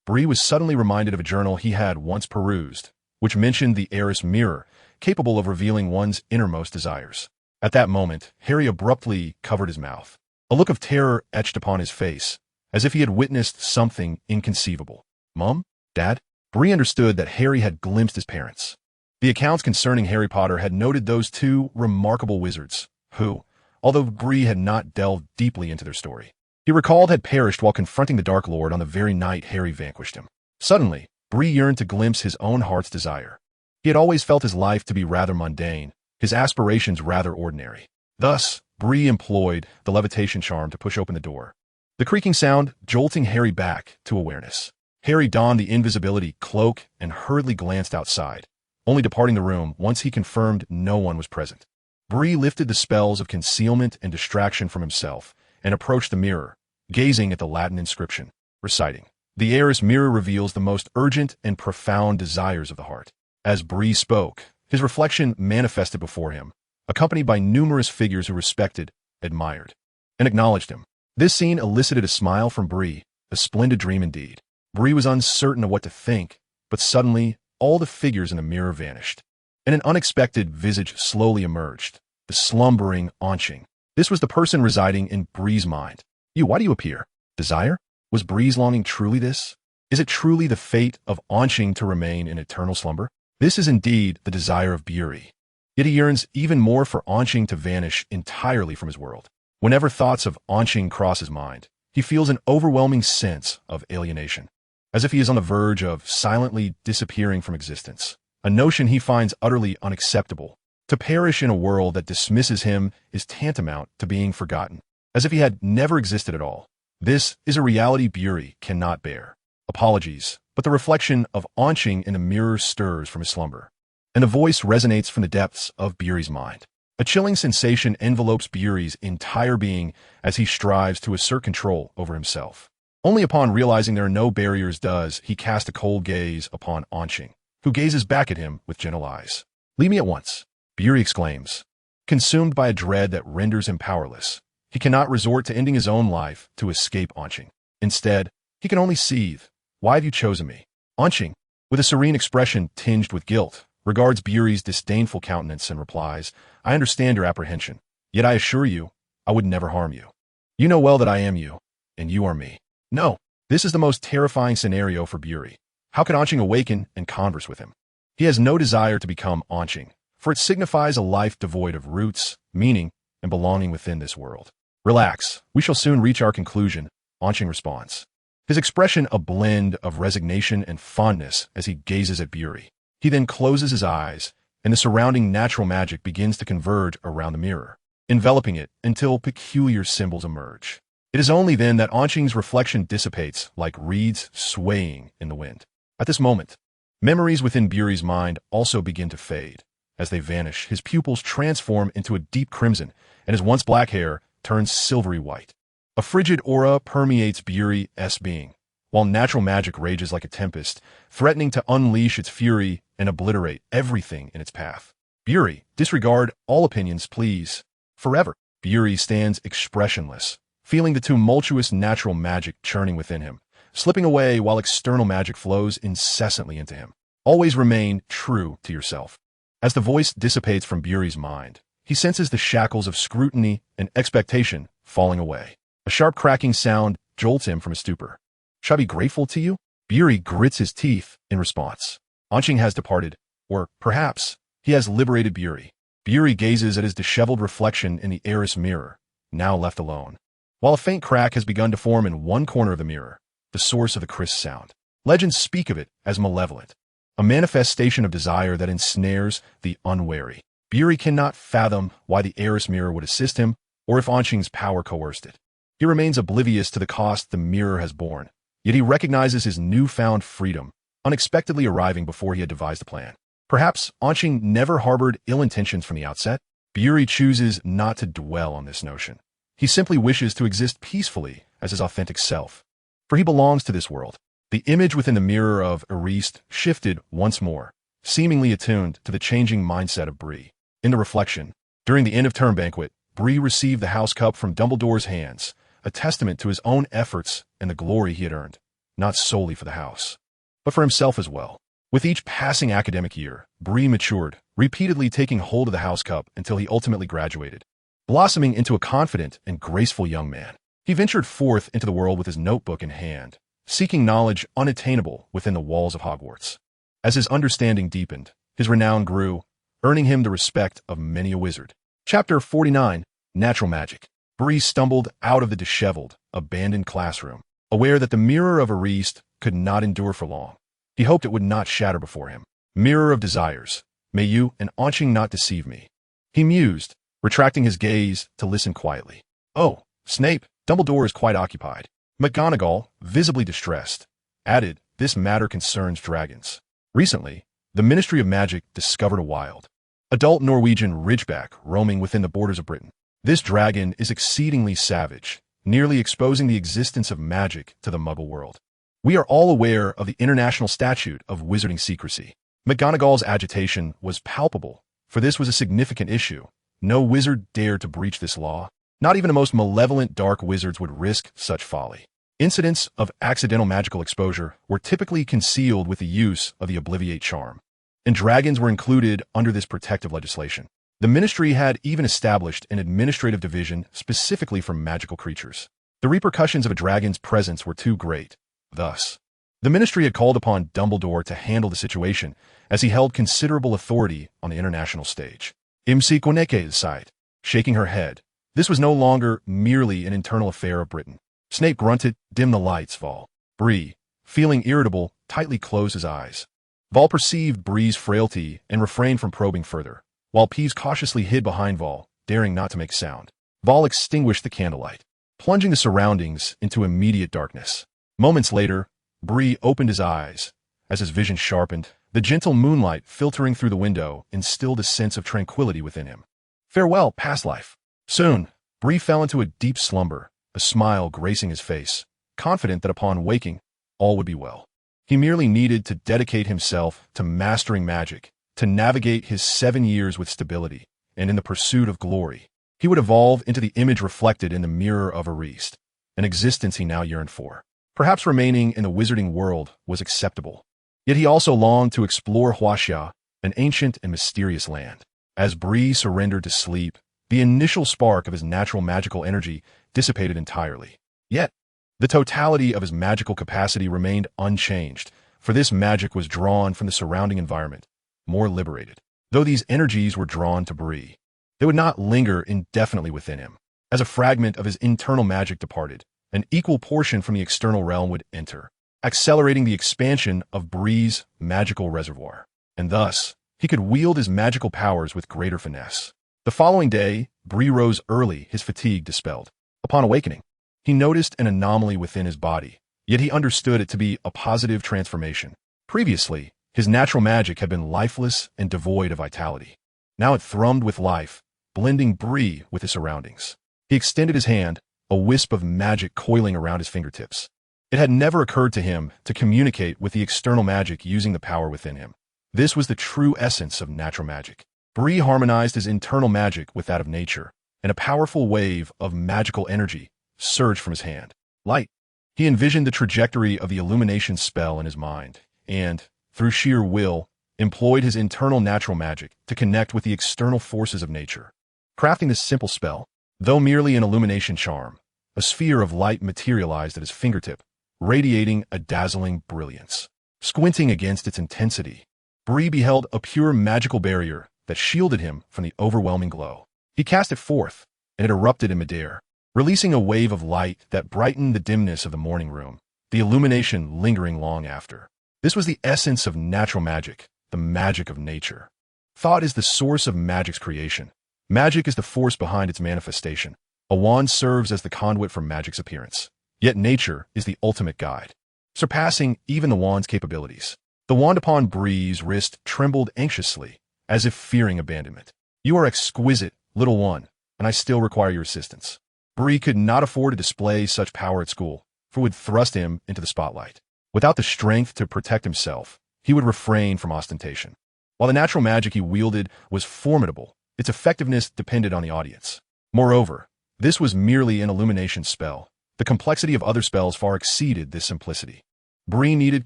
Bree was suddenly reminded of a journal he had once perused, which mentioned the Eris mirror, capable of revealing one's innermost desires. At that moment, Harry abruptly covered his mouth. A look of terror etched upon his face, as if he had witnessed something inconceivable. Mom? Dad? Bree understood that Harry had glimpsed his parents. The accounts concerning Harry Potter had noted those two remarkable wizards, who, although Bree had not delved deeply into their story, he recalled had perished while confronting the Dark Lord on the very night Harry vanquished him. Suddenly, Bree yearned to glimpse his own heart's desire. He had always felt his life to be rather mundane, his aspirations rather ordinary. Thus, Bree employed the levitation charm to push open the door, the creaking sound jolting Harry back to awareness. Harry donned the invisibility cloak and hurriedly glanced outside, only departing the room once he confirmed no one was present. Bree lifted the spells of concealment and distraction from himself and approached the mirror, gazing at the Latin inscription, reciting, "The Eris mirror reveals the most urgent and profound desires of the heart." As Bree spoke, his reflection manifested before him, accompanied by numerous figures who respected, admired, and acknowledged him. This scene elicited a smile from Bree, a splendid dream indeed. Bree was uncertain of what to think, but suddenly, all the figures in the mirror vanished, and an unexpected visage slowly emerged, the slumbering Qing. This was the person residing in Bree's mind. Why do you appear? Desire? Was Bree's longing truly this? Is it truly the fate of Qing to remain in eternal slumber? This is indeed the desire of Bree. Yet he yearns even more for Qing to vanish entirely from his world. Whenever thoughts of Qing cross his mind, he feels an overwhelming sense of alienation, as if he is on the verge of silently disappearing from existence, a notion he finds utterly unacceptable. To perish in a world that dismisses him is tantamount to being forgotten, as if he had never existed at all. This is a reality Bree cannot bear. Apologies, but the reflection of Qing in the mirror stirs from his slumber, and a voice resonates from the depths of Bree's mind. A chilling sensation envelopes Bree's entire being as he strives to assert control over himself. Only upon realizing there are no barriers does he cast a cold gaze upon Qing, who gazes back at him with gentle eyes. "Leave me at once," Bree exclaims. Consumed by a dread that renders him powerless, he cannot resort to ending his own life to escape Qing. Instead, he can only seethe. "Why have you chosen me?" Qing, with a serene expression tinged with guilt, regards Bree's disdainful countenance and replies, "I understand your apprehension, yet I assure you, I would never harm you. You know well that I am you, and you are me." No, this is the most terrifying scenario for Bree. How can Qing awaken and converse with him? He has no desire to become Qing, for it signifies a life devoid of roots, meaning, and belonging within this world. "Relax, we shall soon reach our conclusion," Qing responds, his expression a blend of resignation and fondness as he gazes at Bree. He then closes his eyes, and the surrounding natural magic begins to converge around the mirror, enveloping it until peculiar symbols emerge. It is only then that Qing's reflection dissipates like reeds swaying in the wind. At this moment, memories within Bree's mind also begin to fade. As they vanish, his pupils transform into a deep crimson, and his once black hair turns silvery white. A frigid aura permeates Bree's being, while natural magic rages like a tempest, threatening to unleash its fury and obliterate everything in its path. "Bree, disregard all opinions, please. Forever." Bree stands expressionless, feeling the tumultuous natural magic churning within him, slipping away while external magic flows incessantly into him. "Always remain true to yourself." As the voice dissipates from Bree's mind, he senses the shackles of scrutiny and expectation falling away. A sharp cracking sound jolts him from his stupor. "Shall I be grateful to you?" Bree grits his teeth in response. Qing has departed, or perhaps he has liberated Bree. Bree gazes at his disheveled reflection in the arras mirror, now left alone, while a faint crack has begun to form in one corner of the mirror, the source of the crisp sound. Legends speak of it as malevolent, a manifestation of desire that ensnares the unwary. Bree cannot fathom why the arras mirror would assist him, or if Qing's power coerced it. He remains oblivious to the cost the mirror has borne, yet he recognizes his newfound freedom, unexpectedly arriving before he had devised a plan. Perhaps Qing never harbored ill intentions from the outset. Bree chooses not to dwell on this notion. He simply wishes to exist peacefully as his authentic self, for he belongs to this world. The image within the mirror of Erist shifted once more, seemingly attuned to the changing mindset of Bree. In the reflection, during the end-of-term banquet, Bree received the house cup from Dumbledore's hands, a testament to his own efforts and the glory he had earned, not solely for the house, but for himself as well. With each passing academic year, Bree matured, repeatedly taking hold of the house cup until he ultimately graduated, blossoming into a confident and graceful young man. He ventured forth into the world with his notebook in hand, seeking knowledge unattainable within the walls of Hogwarts. As his understanding deepened, his renown grew, earning him the respect of many a wizard. Chapter 49, Natural Magic. Bree stumbled out of the disheveled, abandoned classroom, aware that the mirror of Erist could not endure for long. He hoped it would not shatter before him. "Mirror of desires, may you and Qing not deceive me," he mused, retracting his gaze to listen quietly. "Oh, Snape, Dumbledore is quite occupied." McGonagall, visibly distressed, added, "This matter concerns dragons. Recently, the Ministry of Magic discovered a wild, adult Norwegian ridgeback roaming within the borders of Britain. This dragon is exceedingly savage, nearly exposing the existence of magic to the Muggle world. We are all aware of the International Statute of Wizarding Secrecy." McGonagall's agitation was palpable, for this was a significant issue. No wizard dared to breach this law. Not even the most malevolent dark wizards would risk such folly. Incidents of accidental magical exposure were typically concealed with the use of the Obliviate charm, and dragons were included under this protective legislation. The ministry had even established an administrative division specifically for magical creatures. The repercussions of a dragon's presence were too great. Thus, the ministry had called upon Dumbledore to handle the situation, as he held considerable authority on the international stage. MC Quineke sighed, shaking her head. This was no longer merely an internal affair of Britain. Snape grunted, "Dim the lights, Vol." Bree, feeling irritable, tightly closed his eyes. Vol perceived Bree's frailty and refrained from probing further, while Peeves cautiously hid behind Vol, daring not to make sound. Vol extinguished the candlelight, plunging the surroundings into immediate darkness. Moments later, Bree opened his eyes. As his vision sharpened, the gentle moonlight filtering through the window instilled a sense of tranquility within him. Farewell, past life. Soon, Bree fell into a deep slumber, a smile gracing his face, confident that upon waking, all would be well. He merely needed to dedicate himself to mastering magic, to navigate his 7 years with stability, and in the pursuit of glory, he would evolve into the image reflected in the mirror of Ariste, an existence he now yearned for. Perhaps remaining in the wizarding world was acceptable. Yet he also longed to explore Huaxia, an ancient and mysterious land. As Bree surrendered to sleep, the initial spark of his natural magical energy dissipated entirely. Yet, the totality of his magical capacity remained unchanged, for this magic was drawn from the surrounding environment, more liberated. Though these energies were drawn to Bree, they would not linger indefinitely within him. As a fragment of his internal magic departed, an equal portion from the external realm would enter, accelerating the expansion of Bree's magical reservoir. And thus, he could wield his magical powers with greater finesse. The following day, Bree rose early, his fatigue dispelled. Upon awakening, he noticed an anomaly within his body, yet he understood it to be a positive transformation. Previously, his natural magic had been lifeless and devoid of vitality. Now it thrummed with life, blending Bree with his surroundings. He extended his hand, a wisp of magic coiling around his fingertips. It had never occurred to him to communicate with the external magic using the power within him. This was the true essence of natural magic. Bree harmonized his internal magic with that of nature, and a powerful wave of magical energy surged from his hand. Light. He envisioned the trajectory of the illumination spell in his mind, and, through sheer will, employed his internal natural magic to connect with the external forces of nature. Crafting this simple spell, though merely an illumination charm, a sphere of light materialized at his fingertip, radiating a dazzling brilliance. Squinting against its intensity, Bree beheld a pure magical barrier that shielded him from the overwhelming glow. He cast it forth, and it erupted in midair, releasing a wave of light that brightened the dimness of the morning room, the illumination lingering long after. This was the essence of natural magic, the magic of nature. Thought is the source of magic's creation. Magic is the force behind its manifestation. A wand serves as the conduit for magic's appearance. Yet nature is the ultimate guide, surpassing even the wand's capabilities. The wand upon Bree's wrist trembled anxiously, as if fearing abandonment. "You are exquisite, little one, and I still require your assistance." Bree could not afford to display such power at school, for it would thrust him into the spotlight. Without the strength to protect himself, he would refrain from ostentation. While the natural magic he wielded was formidable, its effectiveness depended on the audience. Moreover, this was merely an illumination spell. The complexity of other spells far exceeded this simplicity. Bree needed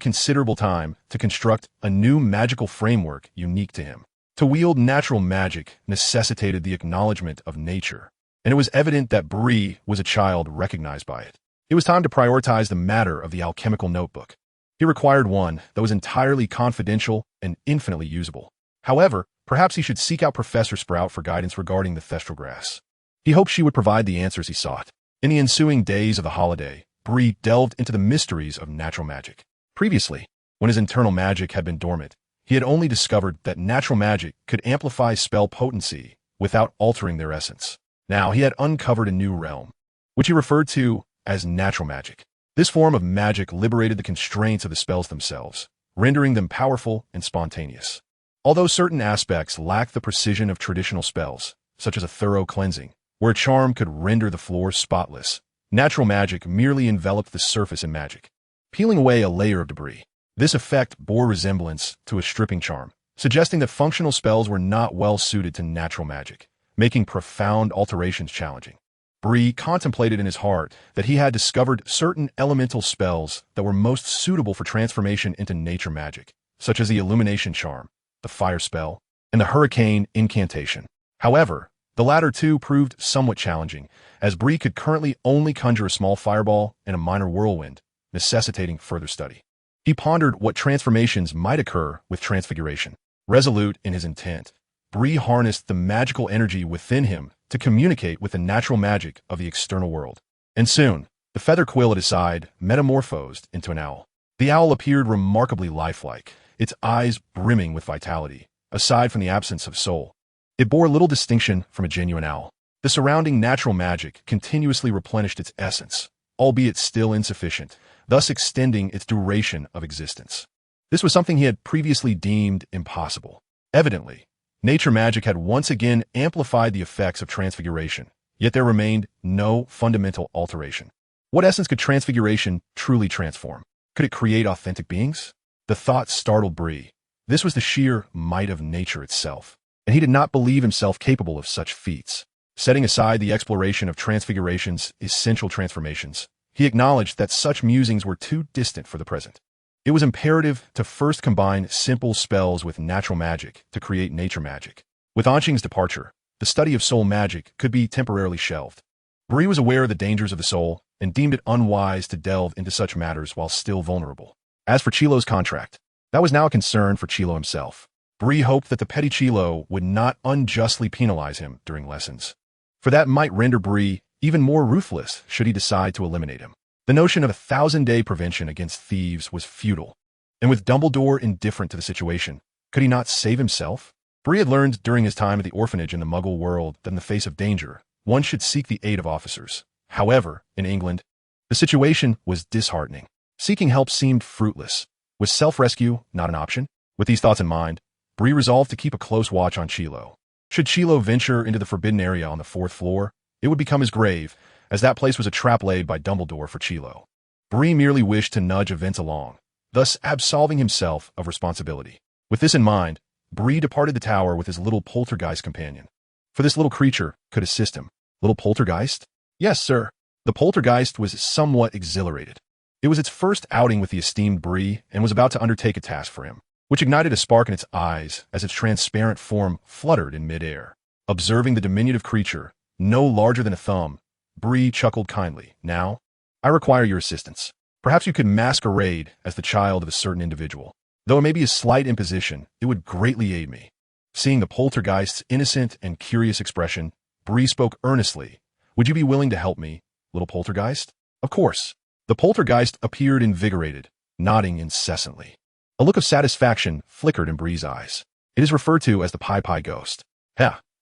considerable time to construct a new magical framework unique to him. To wield natural magic necessitated the acknowledgement of nature, and it was evident that Bree was a child recognized by it. It was time to prioritize the matter of the alchemical notebook. He required one that was entirely confidential and infinitely usable. However, perhaps he should seek out Professor Sprout for guidance regarding the thestral grass. He hoped she would provide the answers he sought. In the ensuing days of the holiday, Bree delved into the mysteries of natural magic. Previously, when his internal magic had been dormant, he had only discovered that natural magic could amplify spell potency without altering their essence. Now he had uncovered a new realm, which he referred to as natural magic. This form of magic liberated the constraints of the spells themselves, rendering them powerful and spontaneous. Although certain aspects lacked the precision of traditional spells, such as a thorough cleansing, where a charm could render the floor spotless, natural magic merely enveloped the surface in magic, peeling away a layer of debris. This effect bore resemblance to a stripping charm, suggesting that functional spells were not well suited to natural magic, making profound alterations challenging. Bree contemplated in his heart that he had discovered certain elemental spells that were most suitable for transformation into nature magic, such as the illumination charm, the fire spell, and the hurricane incantation. However, The latter, too, proved somewhat challenging, as Bree could currently only conjure a small fireball and a minor whirlwind, necessitating further study. He pondered what transformations might occur with transfiguration. Resolute in his intent, Bree harnessed the magical energy within him to communicate with the natural magic of the external world. And soon, the feather quill at his side metamorphosed into an owl. The owl appeared remarkably lifelike, its eyes brimming with vitality, aside from the absence of soul. It bore little distinction from a genuine owl. The surrounding natural magic continuously replenished its essence, albeit still insufficient, thus extending its duration of existence. This was something he had previously deemed impossible. Evidently, nature magic had once again amplified the effects of transfiguration, yet there remained no fundamental alteration. What essence could transfiguration truly transform? Could it create authentic beings? The thought startled Bree. This was the sheer might of nature itself, and he did not believe himself capable of such feats. Setting aside the exploration of transfiguration's essential transformations, he acknowledged that such musings were too distant for the present. It was imperative to first combine simple spells with natural magic to create nature magic. With Qing's departure, the study of soul magic could be temporarily shelved. Bree was aware of the dangers of the soul and deemed it unwise to delve into such matters while still vulnerable. As for Chilo's contract, that was now a concern for Chilo himself. Bree hoped that the petty Chilo would not unjustly penalize him during lessons, for that might render Bree even more ruthless should he decide to eliminate him. The notion of a 1,000-day prevention against thieves was futile, and with Dumbledore indifferent to the situation, could he not save himself? Bree had learned during his time at the orphanage in the Muggle world that in the face of danger, one should seek the aid of officers. However, in England, the situation was disheartening. Seeking help seemed fruitless. Was self-rescue not an option? With these thoughts in mind, Bree resolved to keep a close watch on Chilo. Should Chilo venture into the forbidden area on the 4th floor, it would become his grave, as that place was a trap laid by Dumbledore for Chilo. Bree merely wished to nudge events along, thus absolving himself of responsibility. With this in mind, Bree departed the tower with his little poltergeist companion. For this little creature could assist him. Little poltergeist? Yes, sir. The poltergeist was somewhat exhilarated. It was its first outing with the esteemed Bree and was about to undertake a task for him, which ignited a spark in its eyes as its transparent form fluttered in midair. Observing the diminutive creature, no larger than a thumb, Bree chuckled kindly. Now, I require your assistance. Perhaps you could masquerade as the child of a certain individual. Though it may be a slight imposition, it would greatly aid me. Seeing the poltergeist's innocent and curious expression, Bree spoke earnestly. Would you be willing to help me, little poltergeist? Of course. The poltergeist appeared invigorated, nodding incessantly. A look of satisfaction flickered in Bree's eyes. It is referred to as the Pie Pie Ghost.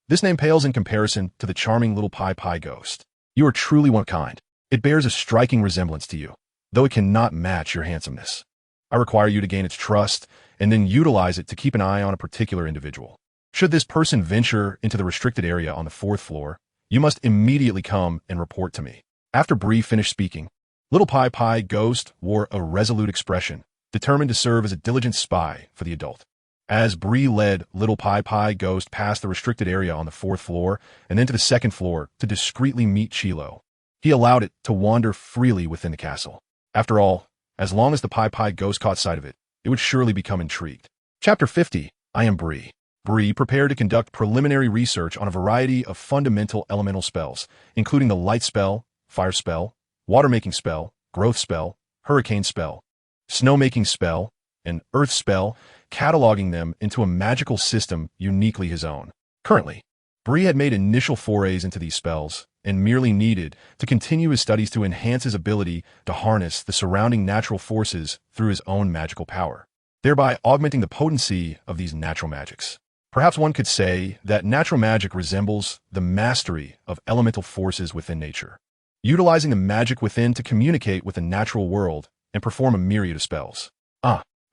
This name pales in comparison to the charming little Pie Pie Ghost. You are truly one of a kind. It bears a striking resemblance to you, though it cannot match your handsomeness. I require you to gain its trust and then utilize it to keep an eye on a particular individual. Should this person venture into the restricted area on the 4th floor, you must immediately come and report to me. After Bree finished speaking, little Pie Pie Ghost wore a resolute expression, determined to serve as a diligent spy for the adult. As Bree led little Pie Pie Ghost past the restricted area on the 4th floor and then to the 2nd floor to discreetly meet Chilo, he allowed it to wander freely within the castle. After all, as long as the Pie Pie Ghost caught sight of it, it would surely become intrigued. Chapter 50. I am Bree. Bree prepared to conduct preliminary research on a variety of fundamental elemental spells, including the light spell, fire spell, water-making spell, growth spell, hurricane spell, snow-making spell, and earth spell, cataloging them into a magical system uniquely his own. Currently, Bree had made initial forays into these spells and merely needed to continue his studies to enhance his ability to harness the surrounding natural forces through his own magical power, thereby augmenting the potency of these natural magics. Perhaps one could say that natural magic resembles the mastery of elemental forces within nature, utilizing the magic within to communicate with the natural world and perform a myriad of spells.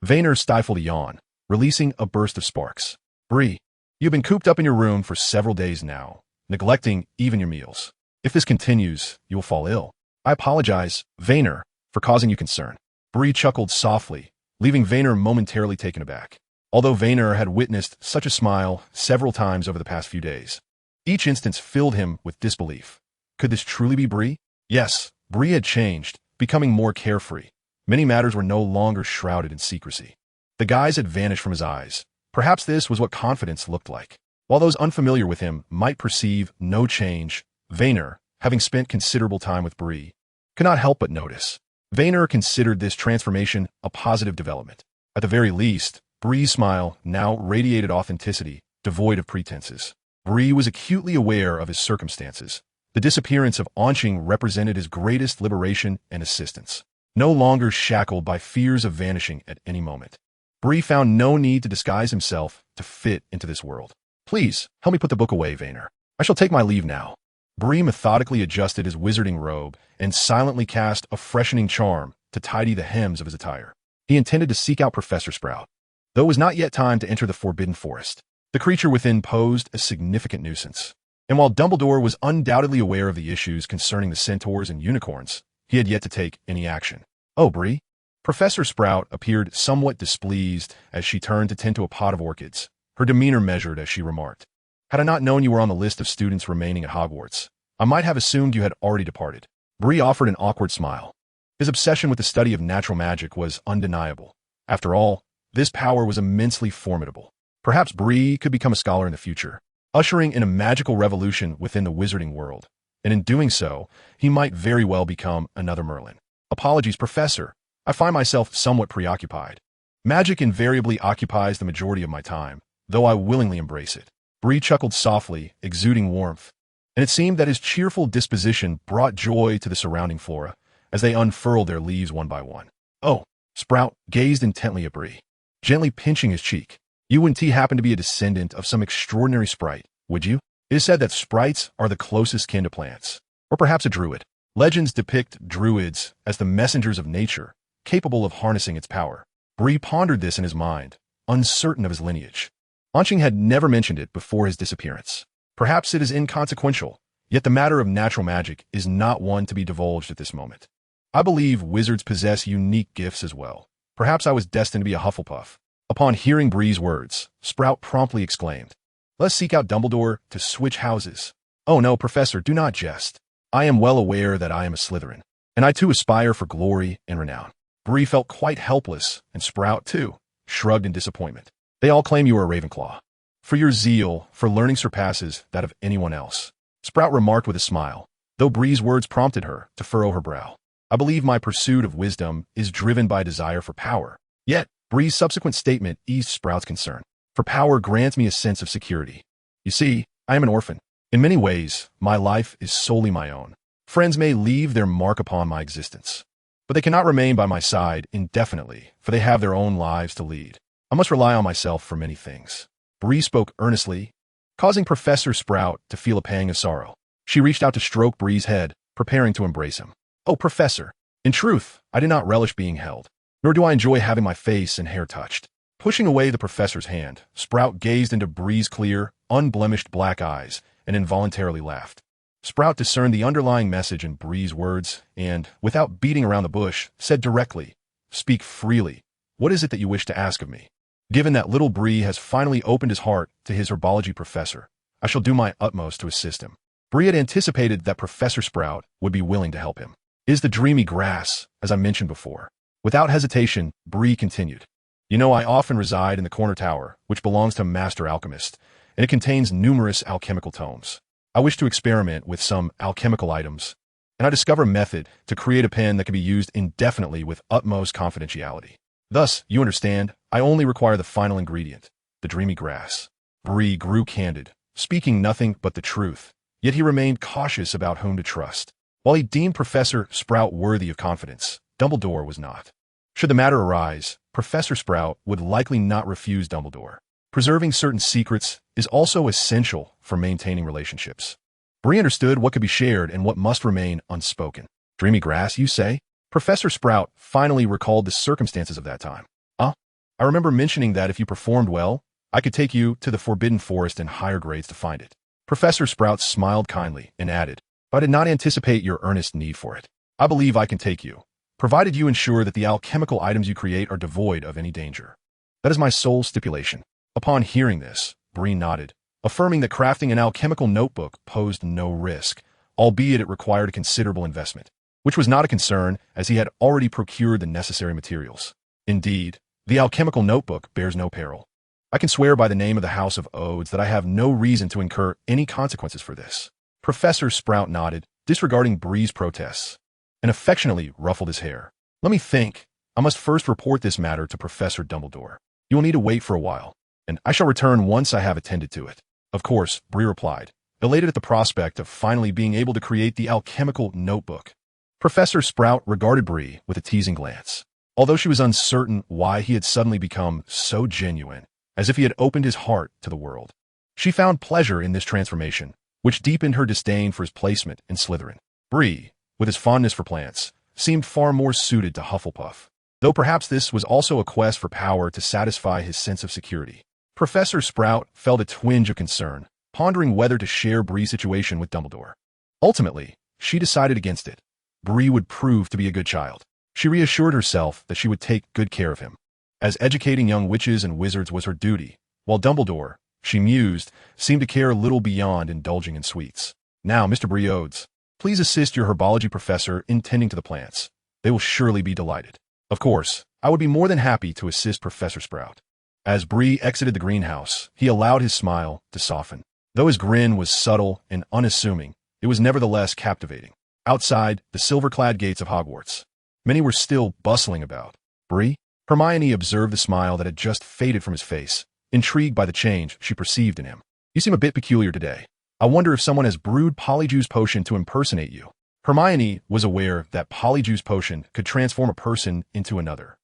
Vaynor stifled a yawn, releasing a burst of sparks. Bree, you've been cooped up in your room for several days now, neglecting even your meals. If this continues, you will fall ill. I apologize, Vaynor, for causing you concern. Bree chuckled softly, leaving Vaynor momentarily taken aback. Although Vaynor had witnessed such a smile several times over the past few days, each instance filled him with disbelief. Could this truly be Bree? Yes, Bree had changed, becoming more carefree. Many matters were no longer shrouded in secrecy. The guise had vanished from his eyes. Perhaps this was what confidence looked like. While those unfamiliar with him might perceive no change, Vayner, having spent considerable time with Bree, could not help but notice. Vayner considered this transformation a positive development. At the very least, Bree's smile now radiated authenticity, devoid of pretenses. Bree was acutely aware of his circumstances. The disappearance of Qing represented his greatest liberation and assistance. No longer shackled by fears of vanishing at any moment, Bree found no need to disguise himself to fit into this world. Please, help me put the book away, Vayner. I shall take my leave now. Bree methodically adjusted his wizarding robe and silently cast a freshening charm to tidy the hems of his attire. He intended to seek out Professor Sprout, though it was not yet time to enter the Forbidden Forest. The creature within posed a significant nuisance. And while Dumbledore was undoubtedly aware of the issues concerning the centaurs and unicorns, he had yet to take any action. Oh, Bree? Professor Sprout appeared somewhat displeased as she turned to tend to a pot of orchids, her demeanor measured as she remarked, "Had I not known you were on the list of students remaining at Hogwarts, I might have assumed you had already departed." Bree offered an awkward smile. His obsession with the study of natural magic was undeniable. After all, this power was immensely formidable. Perhaps Bree could become a scholar in the future, ushering in a magical revolution within the wizarding world, and in doing so, he might very well become another Merlin. Apologies, Professor. I find myself somewhat preoccupied. Magic invariably occupies the majority of my time, though I willingly embrace it. Bree chuckled softly, exuding warmth, and it seemed that his cheerful disposition brought joy to the surrounding flora as they unfurled their leaves one by one. Oh, Sprout gazed intently at Bree, gently pinching his cheek. You wouldn't happen to be a descendant of some extraordinary sprite, would you? It is said that sprites are the closest kin to plants, or perhaps a druid. Legends depict druids as the messengers of nature, capable of harnessing its power. Bree pondered this in his mind, uncertain of his lineage. Qing had never mentioned it before his disappearance. Perhaps it is inconsequential, yet the matter of natural magic is not one to be divulged at this moment. I believe wizards possess unique gifts as well. Perhaps I was destined to be a Hufflepuff. Upon hearing Bree's words, Sprout promptly exclaimed, "Let's seek out Dumbledore to switch houses." "Oh no, Professor, do not jest. I am well aware that I am a Slytherin, and I too aspire for glory and renown." Bree felt quite helpless, and Sprout, too, shrugged in disappointment. "They all claim you are a Ravenclaw. For your zeal for learning surpasses that of anyone else," Sprout remarked with a smile, though Bree's words prompted her to furrow her brow. "I believe my pursuit of wisdom is driven by a desire for power." Yet, Bree's subsequent statement eased Sprout's concern. "For power grants me a sense of security. You see, I am an orphan. In many ways, my life is solely my own. Friends may leave their mark upon my existence, but they cannot remain by my side indefinitely, for they have their own lives to lead. I must rely on myself for many things." Bree spoke earnestly, causing Professor Sprout to feel a pang of sorrow. She reached out to stroke Bree's head, preparing to embrace him. "Oh, Professor, in truth, I do not relish being held, nor do I enjoy having my face and hair touched." Pushing away the professor's hand, Sprout gazed into Bree's clear, unblemished black eyes and involuntarily laughed. Sprout discerned the underlying message in Bree's words and, without beating around the bush, said directly, "Speak freely. What is it that you wish to ask of me?" Given that little Bree has finally opened his heart to his herbology professor, I shall do my utmost to assist him. Bree had anticipated that Professor Sprout would be willing to help him. "It is the dreamy grass, as I mentioned before." Without hesitation, Bree continued, "You know, I often reside in the corner tower, which belongs to a master alchemist, and it contains numerous alchemical tomes. I wish to experiment with some alchemical items, and I discover a method to create a pen that can be used indefinitely with utmost confidentiality. Thus, you understand, I only require the final ingredient, the dreamy grass." Bree grew candid, speaking nothing but the truth, yet he remained cautious about whom to trust. While he deemed Professor Sprout worthy of confidence, Dumbledore was not. Should the matter arise, Professor Sprout would likely not refuse Dumbledore. Preserving certain secrets is also essential for maintaining relationships. Bree understood what could be shared and what must remain unspoken. "Dreamy grass, you say?" Professor Sprout finally recalled the circumstances of that time. I remember mentioning that if you performed well, I could take you to the Forbidden Forest in higher grades to find it." Professor Sprout smiled kindly and added, "I did not anticipate your earnest need for it. I believe I can take you, provided you ensure that the alchemical items you create are devoid of any danger. That is my sole stipulation." Upon hearing this, Bree nodded, affirming that crafting an alchemical notebook posed no risk, albeit it required a considerable investment, which was not a concern as he had already procured the necessary materials. Indeed, the alchemical notebook bears no peril. I can swear by the name of the House of Odes that I have no reason to incur any consequences for this. Professor Sprout nodded, disregarding Bree's protests, and affectionately ruffled his hair. Let me think. I must first report this matter to Professor Dumbledore. You will need to wait for a while, and I shall return once I have attended to it. Of course, Bree replied, elated at the prospect of finally being able to create the alchemical notebook. Professor Sprout regarded Bree with a teasing glance. Although she was uncertain why he had suddenly become so genuine, as if he had opened his heart to the world. She found pleasure in this transformation, which deepened her disdain for his placement in Slytherin. Bree, with his fondness for plants, seemed far more suited to Hufflepuff, though perhaps this was also a quest for power to satisfy his sense of security. Professor Sprout felt a twinge of concern, pondering whether to share Bree's situation with Dumbledore. Ultimately, she decided against it. Bree would prove to be a good child. She reassured herself that she would take good care of him, as educating young witches and wizards was her duty, while Dumbledore, she mused, seemed to care little beyond indulging in sweets. Now, Mr. Bree Odes, please assist your herbology professor in tending to the plants. They will surely be delighted. Of course, I would be more than happy to assist Professor Sprout. As Bree exited the greenhouse, he allowed his smile to soften. Though his grin was subtle and unassuming, it was nevertheless captivating. Outside the silver-clad gates of Hogwarts, many were still bustling about. Bree? Hermione observed the smile that had just faded from his face, intrigued by the change she perceived in him. You seem a bit peculiar today. I wonder if someone has brewed Polyjuice Potion to impersonate you. Hermione was aware that Polyjuice Potion could transform a person into another,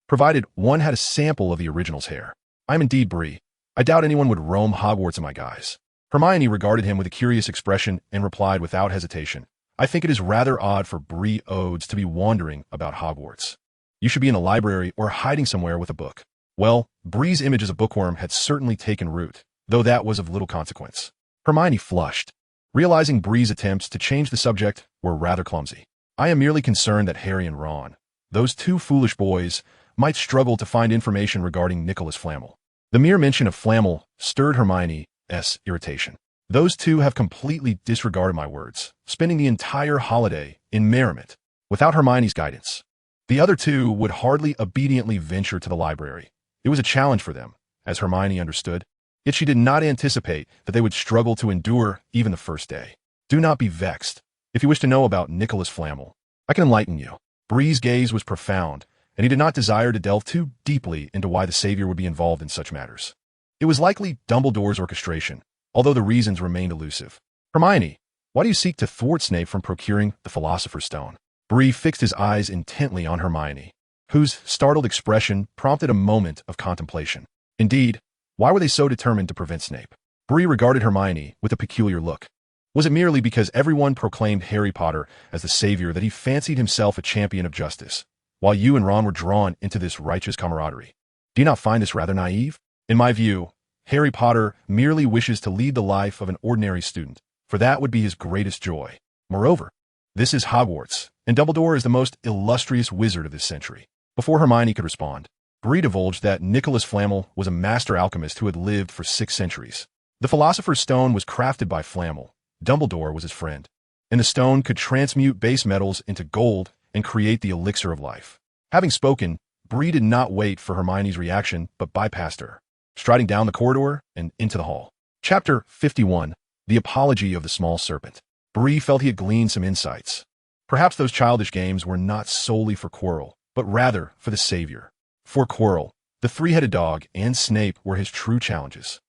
provided one had a sample of the original's hair. I'm indeed Bree. I doubt anyone would roam Hogwarts in my guise. Hermione regarded him with a curious expression and replied without hesitation. I think it is rather odd for Bree Odes to be wandering about Hogwarts. You should be in a library or hiding somewhere with a book. Well, Bree's image as a bookworm had certainly taken root, though that was of little consequence. Hermione flushed, realizing Bree's attempts to change the subject were rather clumsy. I am merely concerned that Harry and Ron, those two foolish boys, might struggle to find information regarding Nicholas Flamel. The mere mention of Flamel stirred Hermione's irritation. Those two have completely disregarded my words, spending the entire holiday in merriment, without Hermione's guidance. The other two would hardly obediently venture to the library. It was a challenge for them, as Hermione understood, yet she did not anticipate that they would struggle to endure even the first day. Do not be vexed. If you wish to know about Nicholas Flamel, I can enlighten you. Bree's gaze was profound, and he did not desire to delve too deeply into why the Savior would be involved in such matters. It was likely Dumbledore's orchestration, although the reasons remained elusive. Hermione, why do you seek to thwart Snape from procuring the Philosopher's Stone? Bree fixed his eyes intently on Hermione, whose startled expression prompted a moment of contemplation. Indeed, why were they so determined to prevent Snape? Bree regarded Hermione with a peculiar look. Was it merely because everyone proclaimed Harry Potter as the savior that he fancied himself a champion of justice, while you and Ron were drawn into this righteous camaraderie? Do you not find this rather naive? In my view, Harry Potter merely wishes to lead the life of an ordinary student, for that would be his greatest joy. Moreover, this is Hogwarts, and Dumbledore is the most illustrious wizard of this century. Before Hermione could respond, Bree divulged that Nicholas Flamel was a master alchemist who had lived for 6 centuries. The Philosopher's Stone was crafted by Flamel. Dumbledore was his friend, and the stone could transmute base metals into gold and create the elixir of life. Having spoken, Bree did not wait for Hermione's reaction, but bypassed her, striding down the corridor and into the hall. Chapter 51, The Apology of the Small Serpent. Bree felt he had gleaned some insights. Perhaps those childish games were not solely for Quirrell, but rather for the Savior. For Quirrell, the three-headed dog and Snape were his true challenges.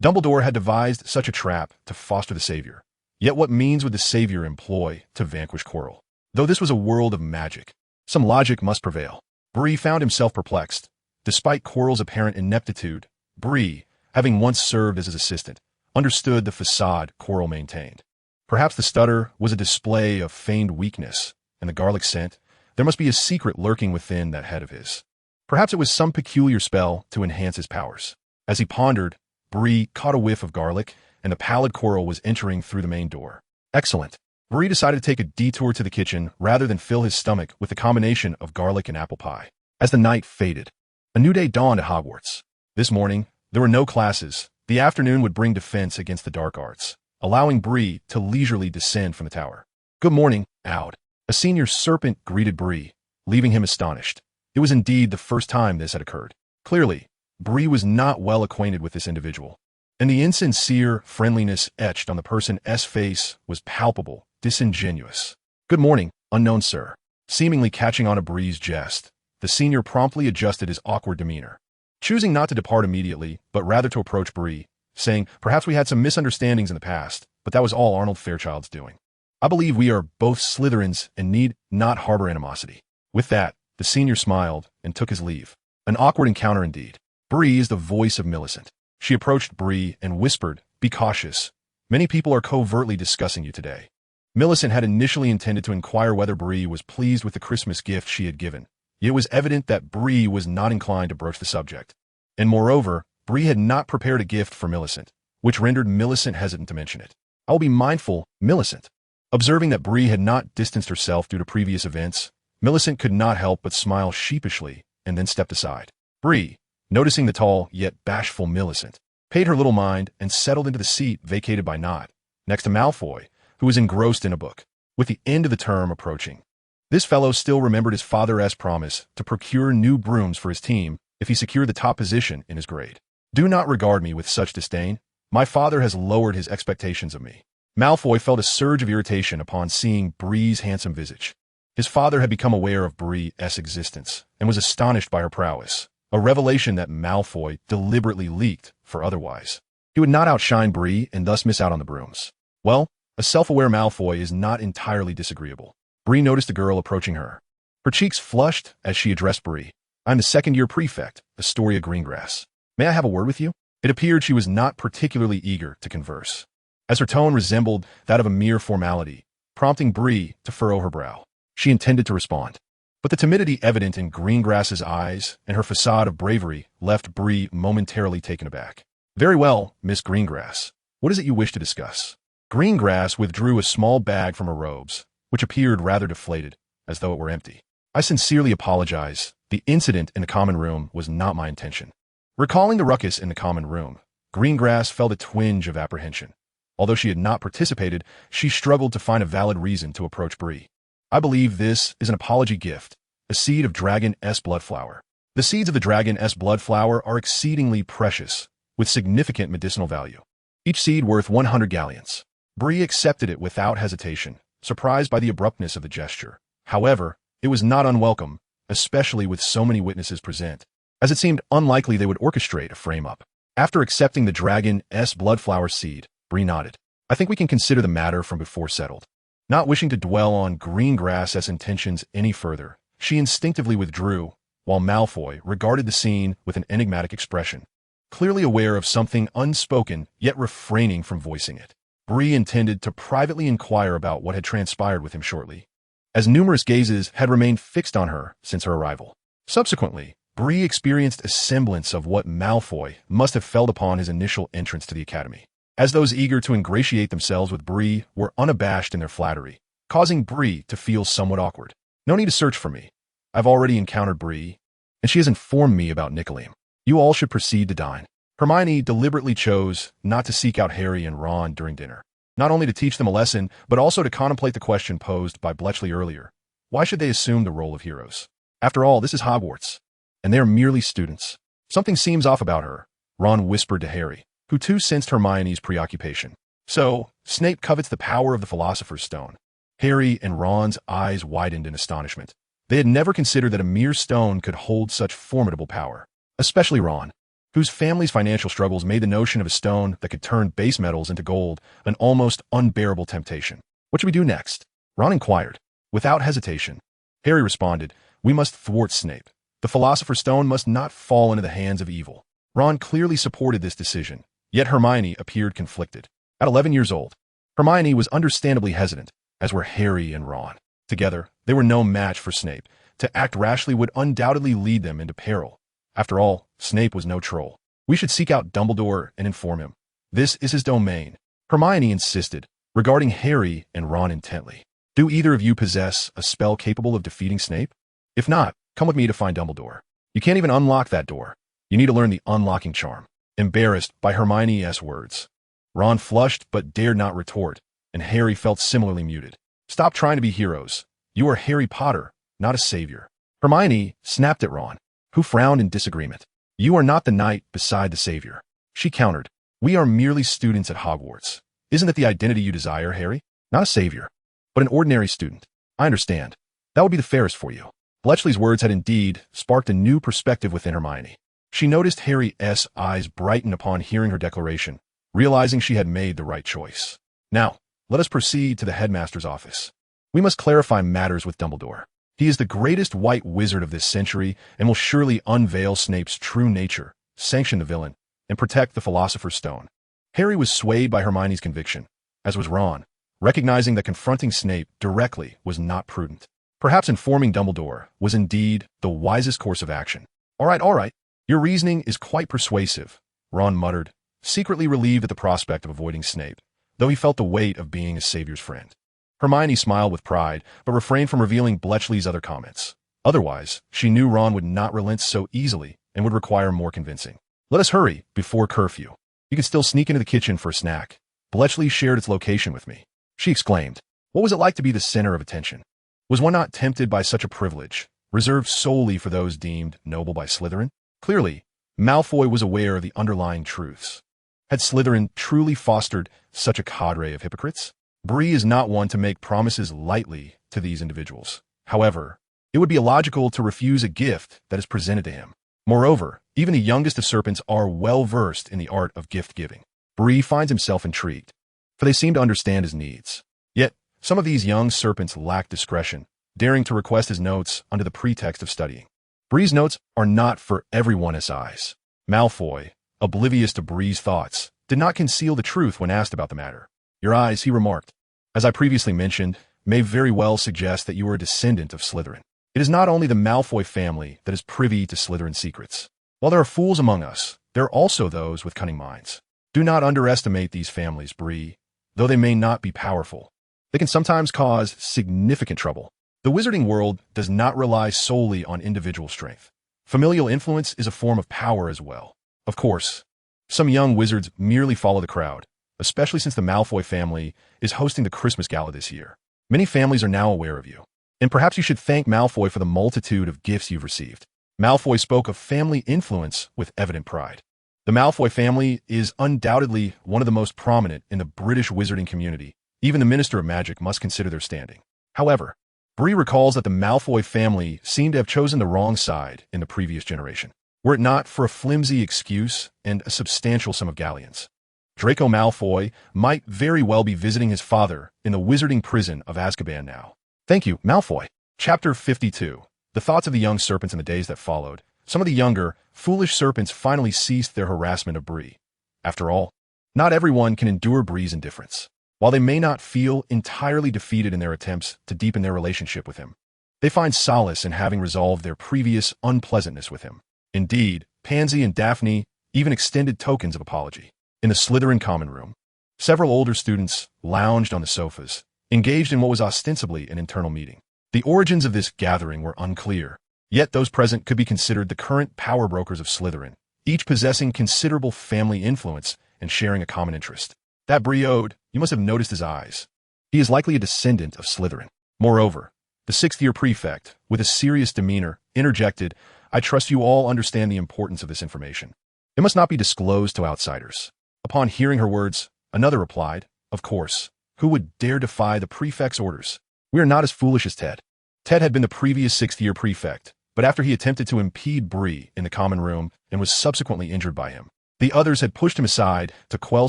Dumbledore had devised such a trap to foster the Savior. Yet what means would the Savior employ to vanquish Quirrell? Though this was a world of magic, some logic must prevail. Bree found himself perplexed. Despite Quirrell's apparent ineptitude, Bree, having once served as his assistant, understood the facade Quirrell maintained. Perhaps the stutter was a display of feigned weakness, and the garlic scent, there must be a secret lurking within that head of his. Perhaps it was some peculiar spell to enhance his powers. As he pondered, Bree caught a whiff of garlic, and the pallid Quirrell was entering through the main door. Excellent. Bree decided to take a detour to the kitchen rather than fill his stomach with the combination of garlic and apple pie. As the night faded, a new day dawned at Hogwarts. This morning, there were no classes. The afternoon would bring defense against the dark arts, allowing Bree to leisurely descend from the tower. Good morning, Aud. A senior serpent greeted Bree, leaving him astonished. It was indeed the first time this had occurred. Clearly, Bree was not well acquainted with this individual, and the insincere friendliness etched on the person's face was palpable, disingenuous. "Good morning, unknown sir." Seemingly catching on to Bree's jest, the senior promptly adjusted his awkward demeanor, choosing not to depart immediately, but rather to approach Bree, saying, "Perhaps we had some misunderstandings in the past, but that was all Arnold Fairchild's doing. I believe we are both Slytherins and need not harbor animosity." With that, the senior smiled and took his leave. An awkward encounter indeed. Bree is the voice of Millicent. She approached Bree and whispered, "Be cautious. Many people are covertly discussing you today." Millicent had initially intended to inquire whether Bree was pleased with the Christmas gift she had given, yet it was evident that Bree was not inclined to broach the subject. And moreover, Bree had not prepared a gift for Millicent, which rendered Millicent hesitant to mention it. "I will be mindful, Millicent." Observing that Bree had not distanced herself due to previous events, Millicent could not help but smile sheepishly and then stepped aside. Bree, noticing the tall yet bashful Millicent, paid her little mind and settled into the seat vacated by Nott, next to Malfoy, who was engrossed in a book. With the end of the term approaching, this fellow still remembered his father's promise to procure new brooms for his team if he secured the top position in his grade. "Do not regard me with such disdain. My father has lowered his expectations of me." Malfoy felt a surge of irritation upon seeing Bree's handsome visage. His father had become aware of Bree's existence and was astonished by her prowess, a revelation that Malfoy deliberately leaked, for otherwise he would not outshine Bree and thus miss out on the brooms. Well, a self-aware Malfoy is not entirely disagreeable. Bree noticed a girl approaching her. Her cheeks flushed as she addressed Bree. "I'm the second-year prefect, Astoria Greengrass. May I have a word with you?" It appeared she was not particularly eager to converse, as her tone resembled that of a mere formality, prompting Bree to furrow her brow. She intended to respond, but the timidity evident in Greengrass's eyes and her facade of bravery left Bree momentarily taken aback. "Very well, Miss Greengrass. What is it you wish to discuss?" Greengrass withdrew a small bag from her robes, which appeared rather deflated, as though it were empty. "I sincerely apologize. The incident in the common room was not my intention." Recalling the ruckus in the common room, Greengrass felt a twinge of apprehension. Although she had not participated, she struggled to find a valid reason to approach Bree. "I believe this is an apology gift, a seed of Dragon-S bloodflower. The seeds of the Dragon-S bloodflower are exceedingly precious, with significant medicinal value. Each seed worth 100 galleons." Bree accepted it without hesitation, surprised by the abruptness of the gesture. However, it was not unwelcome, especially with so many witnesses present, as it seemed unlikely they would orchestrate a frame-up. After accepting the Dragon-S bloodflower seed, Bree nodded. "I think we can consider the matter from before settled." Not wishing to dwell on Greengrass's intentions any further, she instinctively withdrew, while Malfoy regarded the scene with an enigmatic expression, clearly aware of something unspoken yet refraining from voicing it. Bree intended to privately inquire about what had transpired with him shortly, as numerous gazes had remained fixed on her since her arrival. Subsequently, Bree experienced a semblance of what Malfoy must have felt upon his initial entrance to the academy, as those eager to ingratiate themselves with Bree were unabashed in their flattery, causing Bree to feel somewhat awkward. "No need to search for me. I've already encountered Bree, and she has informed me about Nicoleem. You all should proceed to dine." Hermione deliberately chose not to seek out Harry and Ron during dinner, not only to teach them a lesson, but also to contemplate the question posed by Bletchley earlier. Why should they assume the role of heroes? After all, this is Hogwarts, and they are merely students. "Something seems off about her," Ron whispered to Harry, who too sensed Hermione's preoccupation. "So, Snape covets the power of the Philosopher's Stone." Harry and Ron's eyes widened in astonishment. They had never considered that a mere stone could hold such formidable power, especially Ron, whose family's financial struggles made the notion of a stone that could turn base metals into gold an almost unbearable temptation. "What should we do next?" Ron inquired. Without hesitation, Harry responded, "We must thwart Snape. The Philosopher's Stone must not fall into the hands of evil." Ron clearly supported this decision, yet Hermione appeared conflicted. At 11 years old, Hermione was understandably hesitant, as were Harry and Ron. Together, they were no match for Snape. To act rashly would undoubtedly lead them into peril. After all, Snape was no troll. "We should seek out Dumbledore and inform him. This is his domain," Hermione insisted, regarding Harry and Ron intently. "Do either of you possess a spell capable of defeating Snape? If not, come with me to find Dumbledore. You can't even unlock that door. You need to learn the unlocking charm." Embarrassed by Hermione's words, Ron flushed but dared not retort, and Harry felt similarly muted. "Stop trying to be heroes. You are Harry Potter, not a savior." Hermione snapped at Ron, who frowned in disagreement. You are not the knight beside the savior. She countered. We are merely students at Hogwarts. Isn't that the identity you desire, Harry? Not a savior, but an ordinary student. I understand. That would be the fairest for you. Bletchley's words had indeed sparked a new perspective within Hermione. She noticed Harry's eyes brighten upon hearing her declaration, realizing she had made the right choice. Now, let us proceed to the headmaster's office. We must clarify matters with Dumbledore. He is the greatest white wizard of this century and will surely unveil Snape's true nature, sanction the villain, and protect the Philosopher's Stone. Harry was swayed by Hermione's conviction, as was Ron, recognizing that confronting Snape directly was not prudent. Perhaps informing Dumbledore was indeed the wisest course of action. All right. Your reasoning is quite persuasive, Ron muttered, secretly relieved at the prospect of avoiding Snape, though he felt the weight of being his savior's friend. Hermione smiled with pride, but refrained from revealing Bletchley's other comments. Otherwise, she knew Ron would not relent so easily and would require more convincing. Let us hurry before curfew. You can still sneak into the kitchen for a snack. Bletchley shared its location with me. She exclaimed. What was it like to be the center of attention? Was one not tempted by such a privilege, reserved solely for those deemed noble by Slytherin? Clearly, Malfoy was aware of the underlying truths. Had Slytherin truly fostered such a cadre of hypocrites? Bree is not one to make promises lightly to these individuals. However, it would be illogical to refuse a gift that is presented to him. Moreover, even the youngest of serpents are well versed in the art of gift-giving. Bree finds himself intrigued, for they seem to understand his needs. Yet, some of these young serpents lack discretion, daring to request his notes under the pretext of studying. Bree's notes are not for everyone's eyes. Malfoy, oblivious to Bree's thoughts, did not conceal the truth when asked about the matter. Your eyes, he remarked, as I previously mentioned, may very well suggest that you are a descendant of Slytherin. It is not only the Malfoy family that is privy to Slytherin's secrets. While there are fools among us, there are also those with cunning minds. Do not underestimate these families, Bree. Though they may not be powerful, they can sometimes cause significant trouble. The wizarding world does not rely solely on individual strength. Familial influence is a form of power as well. Of course, some young wizards merely follow the crowd, especially since the Malfoy family is hosting the Christmas Gala this year. Many families are now aware of you, and perhaps you should thank Malfoy for the multitude of gifts you've received. Malfoy spoke of family influence with evident pride. The Malfoy family is undoubtedly one of the most prominent in the British wizarding community. Even the Minister of Magic must consider their standing. However, Bree recalls that the Malfoy family seemed to have chosen the wrong side in the previous generation, were it not for a flimsy excuse and a substantial sum of galleons. Draco Malfoy might very well be visiting his father in the wizarding prison of Azkaban now. Thank you, Malfoy. Chapter 52. The thoughts of the young serpents in the days that followed. Some of the younger, foolish serpents finally ceased their harassment of Bree. After all, not everyone can endure Bree's indifference. While they may not feel entirely defeated in their attempts to deepen their relationship with him, they find solace in having resolved their previous unpleasantness with him. Indeed, Pansy and Daphne even extended tokens of apology. In the Slytherin common room, several older students lounged on the sofas, engaged in what was ostensibly an internal meeting. The origins of this gathering were unclear, yet those present could be considered the current power brokers of Slytherin, each possessing considerable family influence and sharing a common interest. That Bree, you must have noticed his eyes. He is likely a descendant of Slytherin. Moreover, the sixth-year prefect, with a serious demeanor, interjected, I trust you all understand the importance of this information. It must not be disclosed to outsiders. Upon hearing her words, another replied, of course, who would dare defy the prefect's orders? We are not as foolish as Ted. Ted had been the previous sixth-year prefect, but after he attempted to impede Bree in the common room and was subsequently injured by him, the others had pushed him aside to quell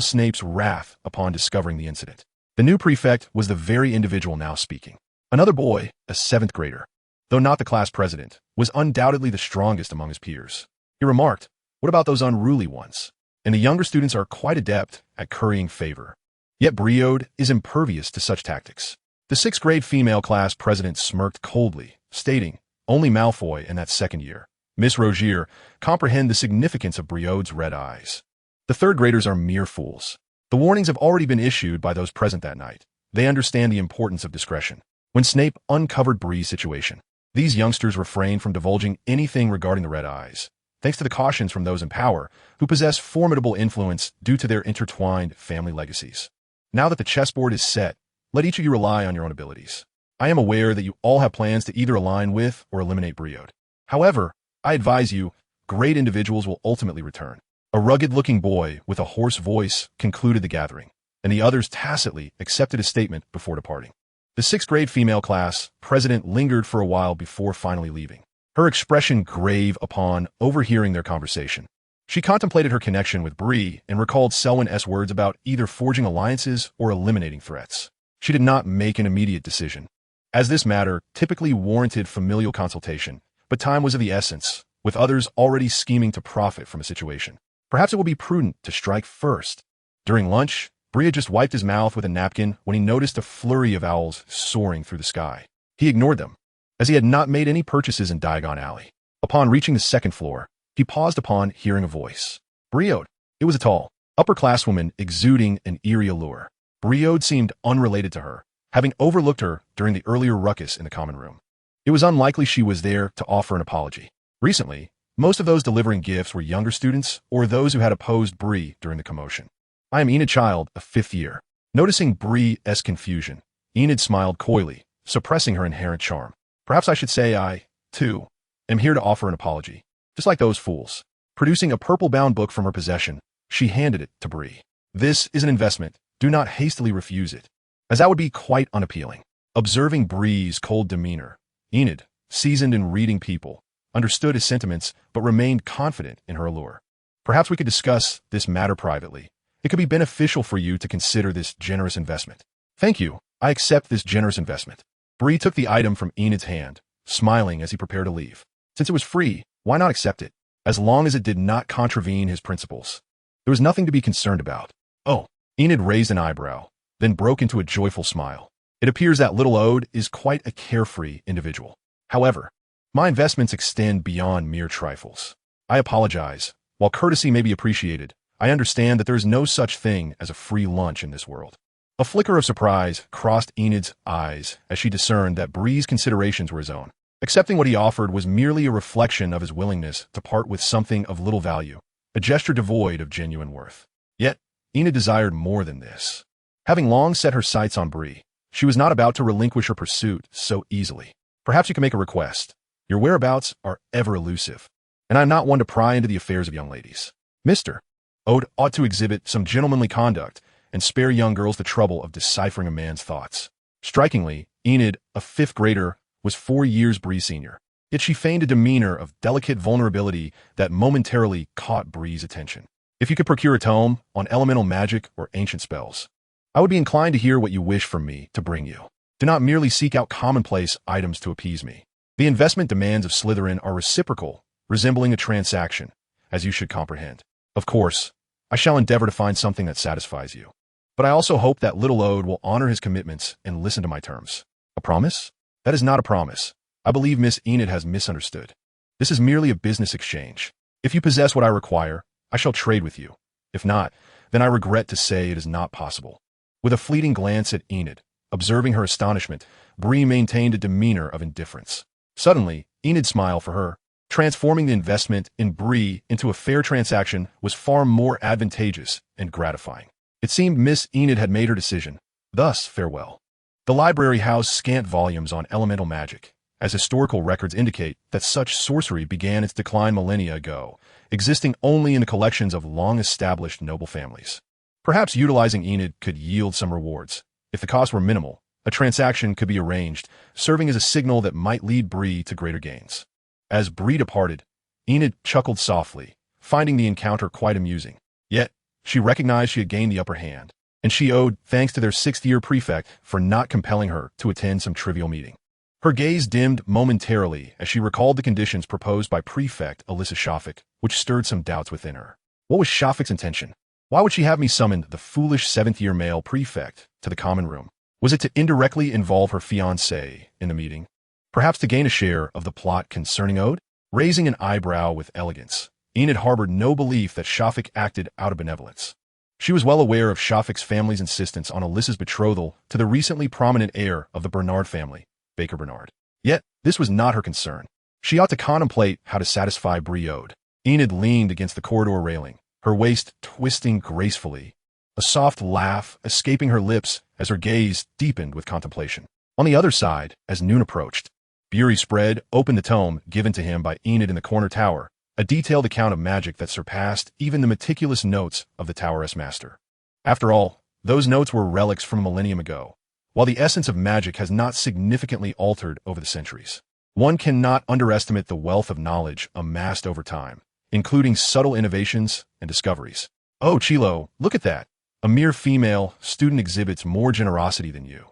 Snape's wrath upon discovering the incident. The new prefect was the very individual now speaking. Another boy, a seventh grader, though not the class president, was undoubtedly the strongest among his peers. He remarked, what about those unruly ones? And the younger students are quite adept at currying favor. Yet Bree is impervious to such tactics. The sixth-grade female class president smirked coldly, stating, only Malfoy in that second year, Miss Rogier, comprehend the significance of Bree's red eyes. The third-graders are mere fools. The warnings have already been issued by those present that night. They understand the importance of discretion. When Snape uncovered Bree's situation, these youngsters refrained from divulging anything regarding the red eyes, thanks to the cautions from those in power who possess formidable influence due to their intertwined family legacies. Now that the chessboard is set, let each of you rely on your own abilities. I am aware that you all have plans to either align with or eliminate Bree. However, I advise you, great individuals will ultimately return. A rugged-looking boy with a hoarse voice concluded the gathering, and the others tacitly accepted his statement before departing. The sixth-grade female class president lingered for a while before finally leaving, her expression grave upon overhearing their conversation. She contemplated her connection with Bree and recalled Selwyn-'s words about either forging alliances or eliminating threats. She did not make an immediate decision, as this matter typically warranted familial consultation, but time was of the essence, with others already scheming to profit from a situation. Perhaps it would be prudent to strike first. During lunch, Bree had just wiped his mouth with a napkin when he noticed a flurry of owls soaring through the sky. He ignored them, as he had not made any purchases in Diagon Alley. Upon reaching the second floor, he paused upon hearing a voice. Breeode. It was a tall, upper-class woman exuding an eerie allure. Breeode seemed unrelated to her, having overlooked her during the earlier ruckus in the common room. It was unlikely she was there to offer an apology. Recently, most of those delivering gifts were younger students or those who had opposed Bree during the commotion. I am Enid Child, a fifth year. Noticing Bree's confusion, Enid smiled coyly, suppressing her inherent charm. Perhaps I should say I, too, am here to offer an apology. Just like those fools. Producing a purple-bound book from her possession, she handed it to Bree. This is an investment. Do not hastily refuse it, as that would be quite unappealing. Observing Bree's cold demeanor, Enid, seasoned in reading people, understood his sentiments but remained confident in her allure. Perhaps we could discuss this matter privately. It could be beneficial for you to consider this generous investment. Thank you. I accept this generous investment. Bree took the item from Enid's hand, smiling as he prepared to leave. Since it was free, why not accept it, as long as it did not contravene his principles? There was nothing to be concerned about. Oh, Enid raised an eyebrow, then broke into a joyful smile. It appears that little Ode is quite a carefree individual. However, my investments extend beyond mere trifles. I apologize. While courtesy may be appreciated, I understand that there is no such thing as a free lunch in this world. A flicker of surprise crossed Enid's eyes as she discerned that Bree's considerations were his own. Accepting what he offered was merely a reflection of his willingness to part with something of little value, a gesture devoid of genuine worth. Yet, Enid desired more than this. Having long set her sights on Bree, she was not about to relinquish her pursuit so easily. Perhaps you can make a request. Your whereabouts are ever elusive, and I am not one to pry into the affairs of young ladies. Mr. Ode ought to exhibit some gentlemanly conduct and spare young girls the trouble of deciphering a man's thoughts. Strikingly, Enid, a fifth grader, was 4 years Bree's senior, yet she feigned a demeanor of delicate vulnerability that momentarily caught Bree's attention. If you could procure a tome on elemental magic or ancient spells, I would be inclined to hear what you wish from me to bring you. Do not merely seek out commonplace items to appease me. The investment demands of Slytherin are reciprocal, resembling a transaction, as you should comprehend. Of course, I shall endeavor to find something that satisfies you. But I also hope that little Ode will honor his commitments and listen to my terms. A promise? That is not a promise. I believe Miss Enid has misunderstood. This is merely a business exchange. If you possess what I require, I shall trade with you. If not, then I regret to say it is not possible. With a fleeting glance at Enid, observing her astonishment, Bree maintained a demeanor of indifference. Suddenly, Enid's smile for her, transforming the investment in Bree into a fair transaction, was far more advantageous and gratifying. It seemed Miss Enid had made her decision. Thus, farewell. The library housed scant volumes on elemental magic, as historical records indicate that such sorcery began its decline millennia ago, existing only in the collections of long-established noble families. Perhaps utilizing Enid could yield some rewards. If the costs were minimal, a transaction could be arranged, serving as a signal that might lead Bree to greater gains. As Bree departed, Enid chuckled softly, finding the encounter quite amusing. Yet, she recognized she had gained the upper hand, and she owed thanks to their sixth-year prefect for not compelling her to attend some trivial meeting. Her gaze dimmed momentarily as she recalled the conditions proposed by Prefect Alyssa Shafik, which stirred some doubts within her. What was Shafik's intention? Why would she have me summon the foolish seventh-year male prefect to the common room? Was it to indirectly involve her fiancé in the meeting? Perhaps to gain a share of the plot concerning Ode? Raising an eyebrow with elegance, Enid harbored no belief that Shafik acted out of benevolence. She was well aware of Shafik's family's insistence on Alyssa's betrothal to the recently prominent heir of the Bernard family, Baker Bernard. Yet, this was not her concern. She ought to contemplate how to satisfy Bree Ode. Enid leaned against the corridor railing, her waist twisting gracefully, a soft laugh escaping her lips as her gaze deepened with contemplation. On the other side, as noon approached, Bury Spread opened the tome given to him by Enid in the corner tower, a detailed account of magic that surpassed even the meticulous notes of the Tower's master. After all, those notes were relics from a millennium ago, while the essence of magic has not significantly altered over the centuries. One cannot underestimate the wealth of knowledge amassed over time, including subtle innovations and discoveries. Oh, Chilo, look at that. A mere female student exhibits more generosity than you.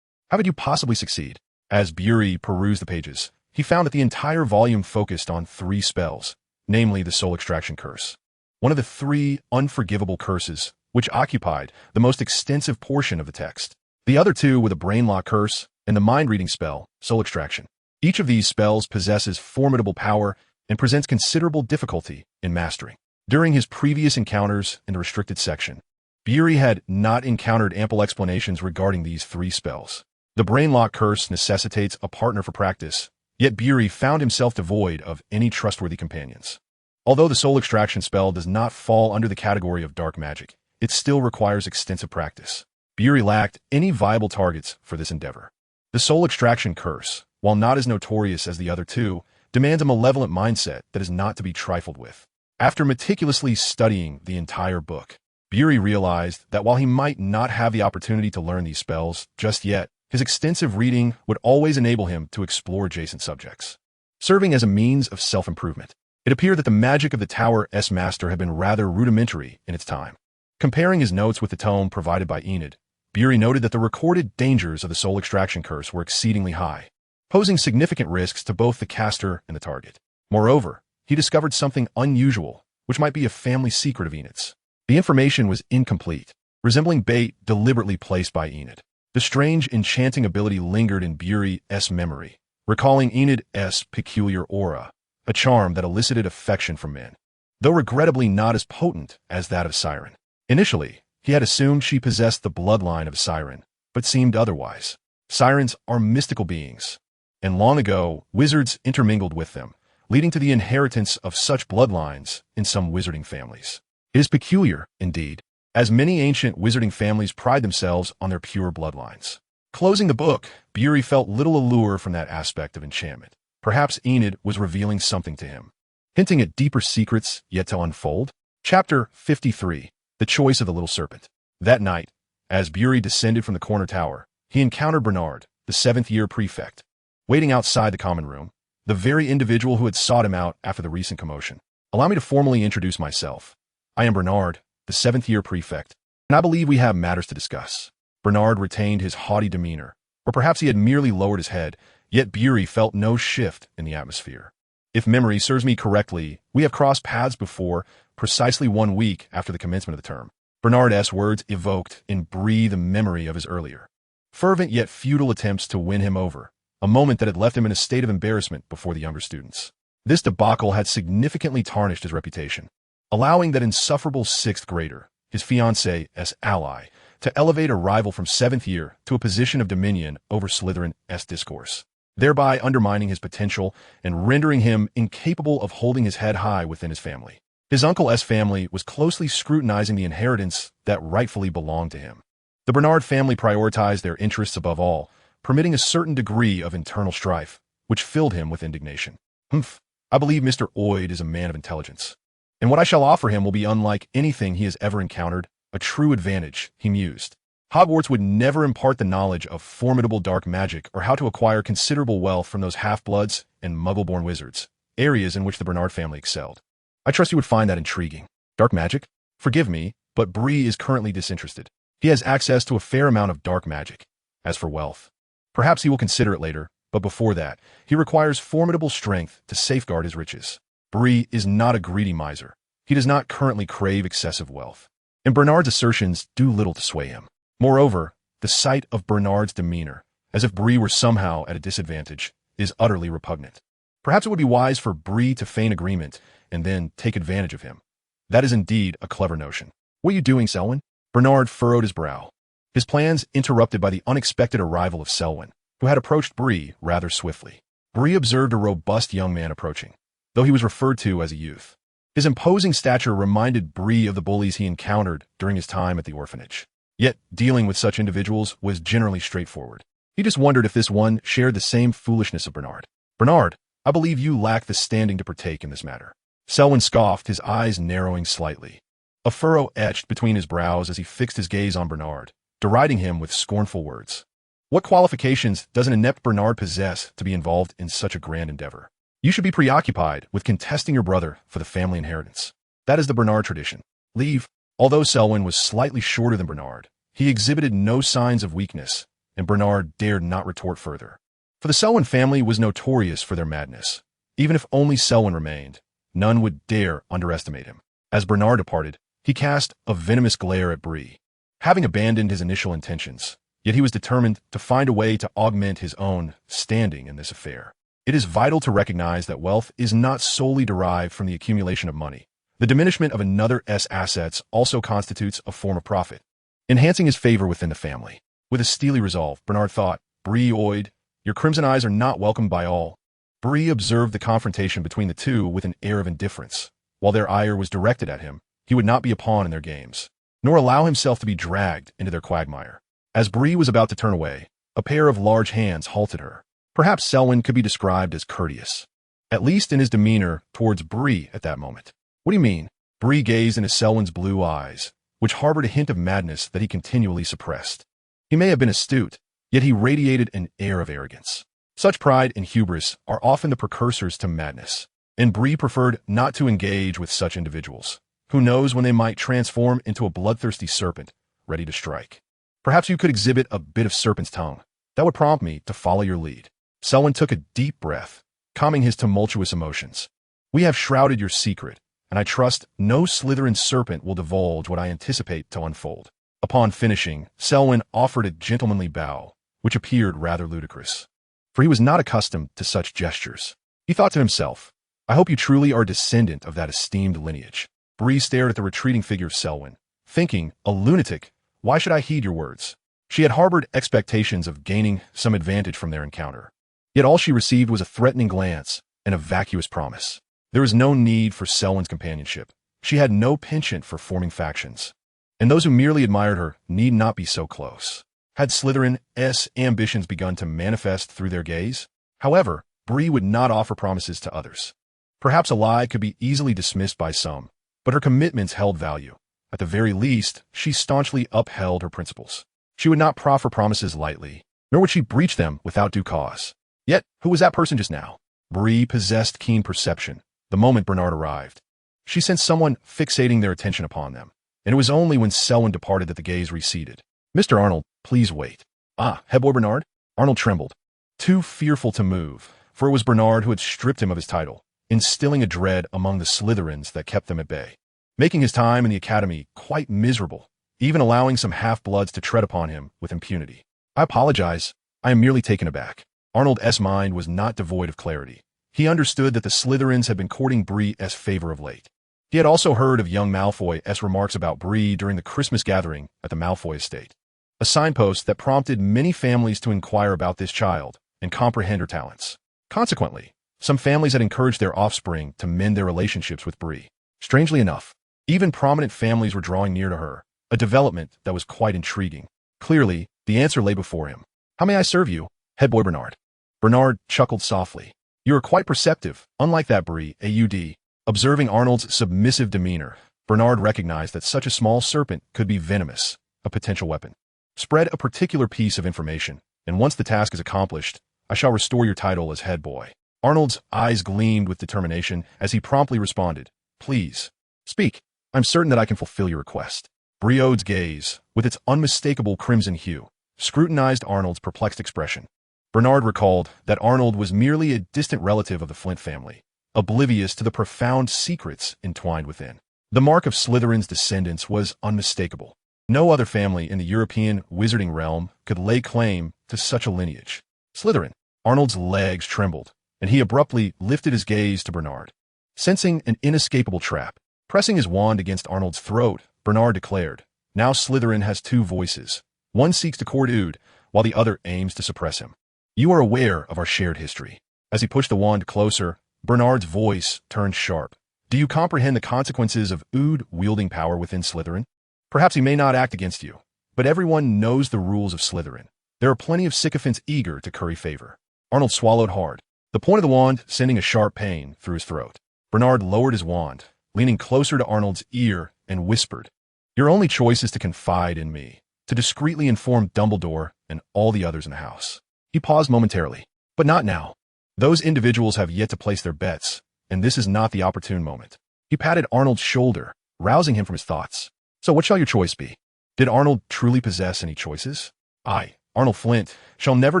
How could you possibly succeed? As Bree perused the pages, he found that the entire volume focused on 3 spells, namely the Soul Extraction Curse, one of the 3 unforgivable curses which occupied the most extensive portion of the text. The other 2 were the Brainlock Curse and the mind-reading spell, Soul Extraction. Each of these spells possesses formidable power and presents considerable difficulty in mastering. During his previous encounters in the restricted section, Bree had not encountered ample explanations regarding these 3 spells. The Brainlock Curse necessitates a partner for practice, yet Bree found himself devoid of any trustworthy companions. Although the Soul Extraction spell does not fall under the category of dark magic, it still requires extensive practice. Bree lacked any viable targets for this endeavor. The Soul Extraction Curse, while not as notorious as the other 2, demands a malevolent mindset that is not to be trifled with. After meticulously studying the entire book, Bree realized that while he might not have the opportunity to learn these spells just yet, his extensive reading would always enable him to explore adjacent subjects, serving as a means of self-improvement. It appeared that the magic of the Tower's master had been rather rudimentary in its time. Comparing his notes with the tome provided by Enid, Bree noted that the recorded dangers of the Soul Extraction Curse were exceedingly high, posing significant risks to both the caster and the target. Moreover, he discovered something unusual, which might be a family secret of Enid's. The information was incomplete, resembling bait deliberately placed by Enid. The strange, enchanting ability lingered in Bree's memory, recalling Enid's peculiar aura, a charm that elicited affection from men, though regrettably not as potent as that of Siren. Initially, he had assumed she possessed the bloodline of Siren, but seemed otherwise. Sirens are mystical beings, and long ago, wizards intermingled with them, leading to the inheritance of such bloodlines in some wizarding families. It is peculiar, indeed, as many ancient wizarding families pride themselves on their pure bloodlines. Closing the book, Bree felt little allure from that aspect of enchantment. Perhaps Enid was revealing something to him, hinting at deeper secrets yet to unfold. Chapter 53, The Choice of the Little Serpent. That night, as Bree descended from the corner tower, he encountered Bernard, the 7th-year prefect, waiting outside the common room, the very individual who had sought him out after the recent commotion. Allow me to formally introduce myself. I am Bernard, the 7th-year prefect, and I believe we have matters to discuss. Bernard retained his haughty demeanor, or perhaps he had merely lowered his head, yet Bree felt no shift in the atmosphere. If memory serves me correctly, we have crossed paths before, precisely 1 week after the commencement of the term. Bernard's words evoked in Bree the memory of his earlier, fervent yet futile attempts to win him over, a moment that had left him in a state of embarrassment before the younger students. This debacle had significantly tarnished his reputation, allowing that insufferable 6th grader, his fiancée's ally, to elevate a rival from 7th year to a position of dominion over Slytherin's discourse, thereby undermining his potential and rendering him incapable of holding his head high within his family. His uncle's family was closely scrutinizing the inheritance that rightfully belonged to him. The Bernard family prioritized their interests above all, permitting a certain degree of internal strife, which filled him with indignation. I believe Mr. Oid is a man of intelligence, and what I shall offer him will be unlike anything he has ever encountered, a true advantage, he mused. Hogwarts would never impart the knowledge of formidable dark magic or how to acquire considerable wealth from those half-bloods and muggle-born wizards, areas in which the Bernard family excelled. I trust you would find that intriguing. Dark magic? Forgive me, but Bree is currently disinterested. He has access to a fair amount of dark magic. As for wealth, perhaps he will consider it later, but before that, he requires formidable strength to safeguard his riches. Bree is not a greedy miser. He does not currently crave excessive wealth, and Bernard's assertions do little to sway him. Moreover, the sight of Bernard's demeanor, as if Bree were somehow at a disadvantage, is utterly repugnant. Perhaps it would be wise for Bree to feign agreement and then take advantage of him. That is indeed a clever notion. What are you doing, Selwyn? Bernard furrowed his brow, his plans interrupted by the unexpected arrival of Selwyn, who had approached Bree rather swiftly. Bree observed a robust young man approaching, though he was referred to as a youth. His imposing stature reminded Bree of the bullies he encountered during his time at the orphanage. Yet, dealing with such individuals was generally straightforward. He just wondered if this one shared the same foolishness of Bernard. Bernard, I believe you lack the standing to partake in this matter. Selwyn scoffed, his eyes narrowing slightly. A furrow etched between his brows as he fixed his gaze on Bernard, deriding him with scornful words. What qualifications does an inept Bernard possess to be involved in such a grand endeavor? You should be preoccupied with contesting your brother for the family inheritance. That is the Bernard tradition. Leave. Although Selwyn was slightly shorter than Bernard, he exhibited no signs of weakness, and Bernard dared not retort further. For the Selwyn family was notorious for their madness. Even if only Selwyn remained, none would dare underestimate him. As Bernard departed, he cast a venomous glare at Bree. Having abandoned his initial intentions, yet he was determined to find a way to augment his own standing in this affair. It is vital to recognize that wealth is not solely derived from the accumulation of money. The diminishment of another's assets also constitutes a form of profit, enhancing his favor within the family. With a steely resolve, Bernard thought, Bree Oid, your crimson eyes are not welcomed by all. Bree observed the confrontation between the two with an air of indifference. While their ire was directed at him, he would not be a pawn in their games, nor allow himself to be dragged into their quagmire. As Bree was about to turn away, a pair of large hands halted her. Perhaps Selwyn could be described as courteous, at least in his demeanor towards Bree at that moment. What do you mean? Bree gazed into Selwyn's blue eyes, which harbored a hint of madness that he continually suppressed. He may have been astute, yet he radiated an air of arrogance. Such pride and hubris are often the precursors to madness, and Bree preferred not to engage with such individuals. Who knows when they might transform into a bloodthirsty serpent, ready to strike. Perhaps you could exhibit a bit of serpent's tongue. That would prompt me to follow your lead. Selwyn took a deep breath, calming his tumultuous emotions. We have shrouded your secret, and I trust no Slytherin serpent will divulge what I anticipate to unfold. Upon finishing, Selwyn offered a gentlemanly bow, which appeared rather ludicrous, for he was not accustomed to such gestures. He thought to himself, I hope you truly are a descendant of that esteemed lineage. Bree stared at the retreating figure of Selwyn, thinking, a lunatic, why should I heed your words? She had harbored expectations of gaining some advantage from their encounter. Yet all she received was a threatening glance and a vacuous promise. There was no need for Selwyn's companionship. She had no penchant for forming factions, and those who merely admired her need not be so close. Had Slytherin's ambitions begun to manifest through their gaze? However, Bree would not offer promises to others. Perhaps a lie could be easily dismissed by some, but her commitments held value. At the very least, she staunchly upheld her principles. She would not proffer promises lightly, nor would she breach them without due cause. Yet, who was that person just now? Bree possessed keen perception the moment Bernard arrived. She sensed someone fixating their attention upon them, and it was only when Selwyn departed that the gaze receded. Mr. Arnold, please wait. Ah, head boy Bernard? Arnold trembled, too fearful to move, for it was Bernard who had stripped him of his title, instilling a dread among the Slytherins that kept them at bay, making his time in the academy quite miserable, even allowing some half-bloods to tread upon him with impunity. I apologize. I am merely taken aback. Arnold's mind was not devoid of clarity. He understood that the Slytherins had been courting Bree's favor of late. He had also heard of young Malfoy's remarks about Bree during the Christmas gathering at the Malfoy estate, a signpost that prompted many families to inquire about this child and comprehend her talents. Consequently, some families had encouraged their offspring to mend their relationships with Bree. Strangely enough, even prominent families were drawing near to her, a development that was quite intriguing. Clearly, the answer lay before him. How may I serve you, head boy Bernard? Bernard chuckled softly. You are quite perceptive, unlike that Bree, AUD. Observing Arnold's submissive demeanor, Bernard recognized that such a small serpent could be venomous, a potential weapon. Spread a particular piece of information, and once the task is accomplished, I shall restore your title as head boy. Arnold's eyes gleamed with determination as he promptly responded, Please, speak. I'm certain that I can fulfill your request. Bree's gaze, with its unmistakable crimson hue, scrutinized Arnold's perplexed expression. Bernard recalled that Arnold was merely a distant relative of the Flint family, oblivious to the profound secrets entwined within. The mark of Slytherin's descendants was unmistakable. No other family in the European wizarding realm could lay claim to such a lineage. Slytherin. Arnold's legs trembled, and he abruptly lifted his gaze to Bernard. Sensing an inescapable trap, pressing his wand against Arnold's throat, Bernard declared, Now Slytherin has two voices. One seeks to court Ood, while the other aims to suppress him. You are aware of our shared history. As he pushed the wand closer, Bernard's voice turned sharp. Do you comprehend the consequences of Ood wielding power within Slytherin? Perhaps he may not act against you, but everyone knows the rules of Slytherin. There are plenty of sycophants eager to curry favor. Arnold swallowed hard, the point of the wand sending a sharp pain through his throat. Bernard lowered his wand, leaning closer to Arnold's ear, and whispered, "Your only choice is to confide in me, to discreetly inform Dumbledore and all the others in the house." He paused momentarily. "But not now. Those individuals have yet to place their bets, and this is not the opportune moment." He patted Arnold's shoulder, rousing him from his thoughts. "So what shall your choice be?" Did Arnold truly possess any choices? "I, Arnold Flint, shall never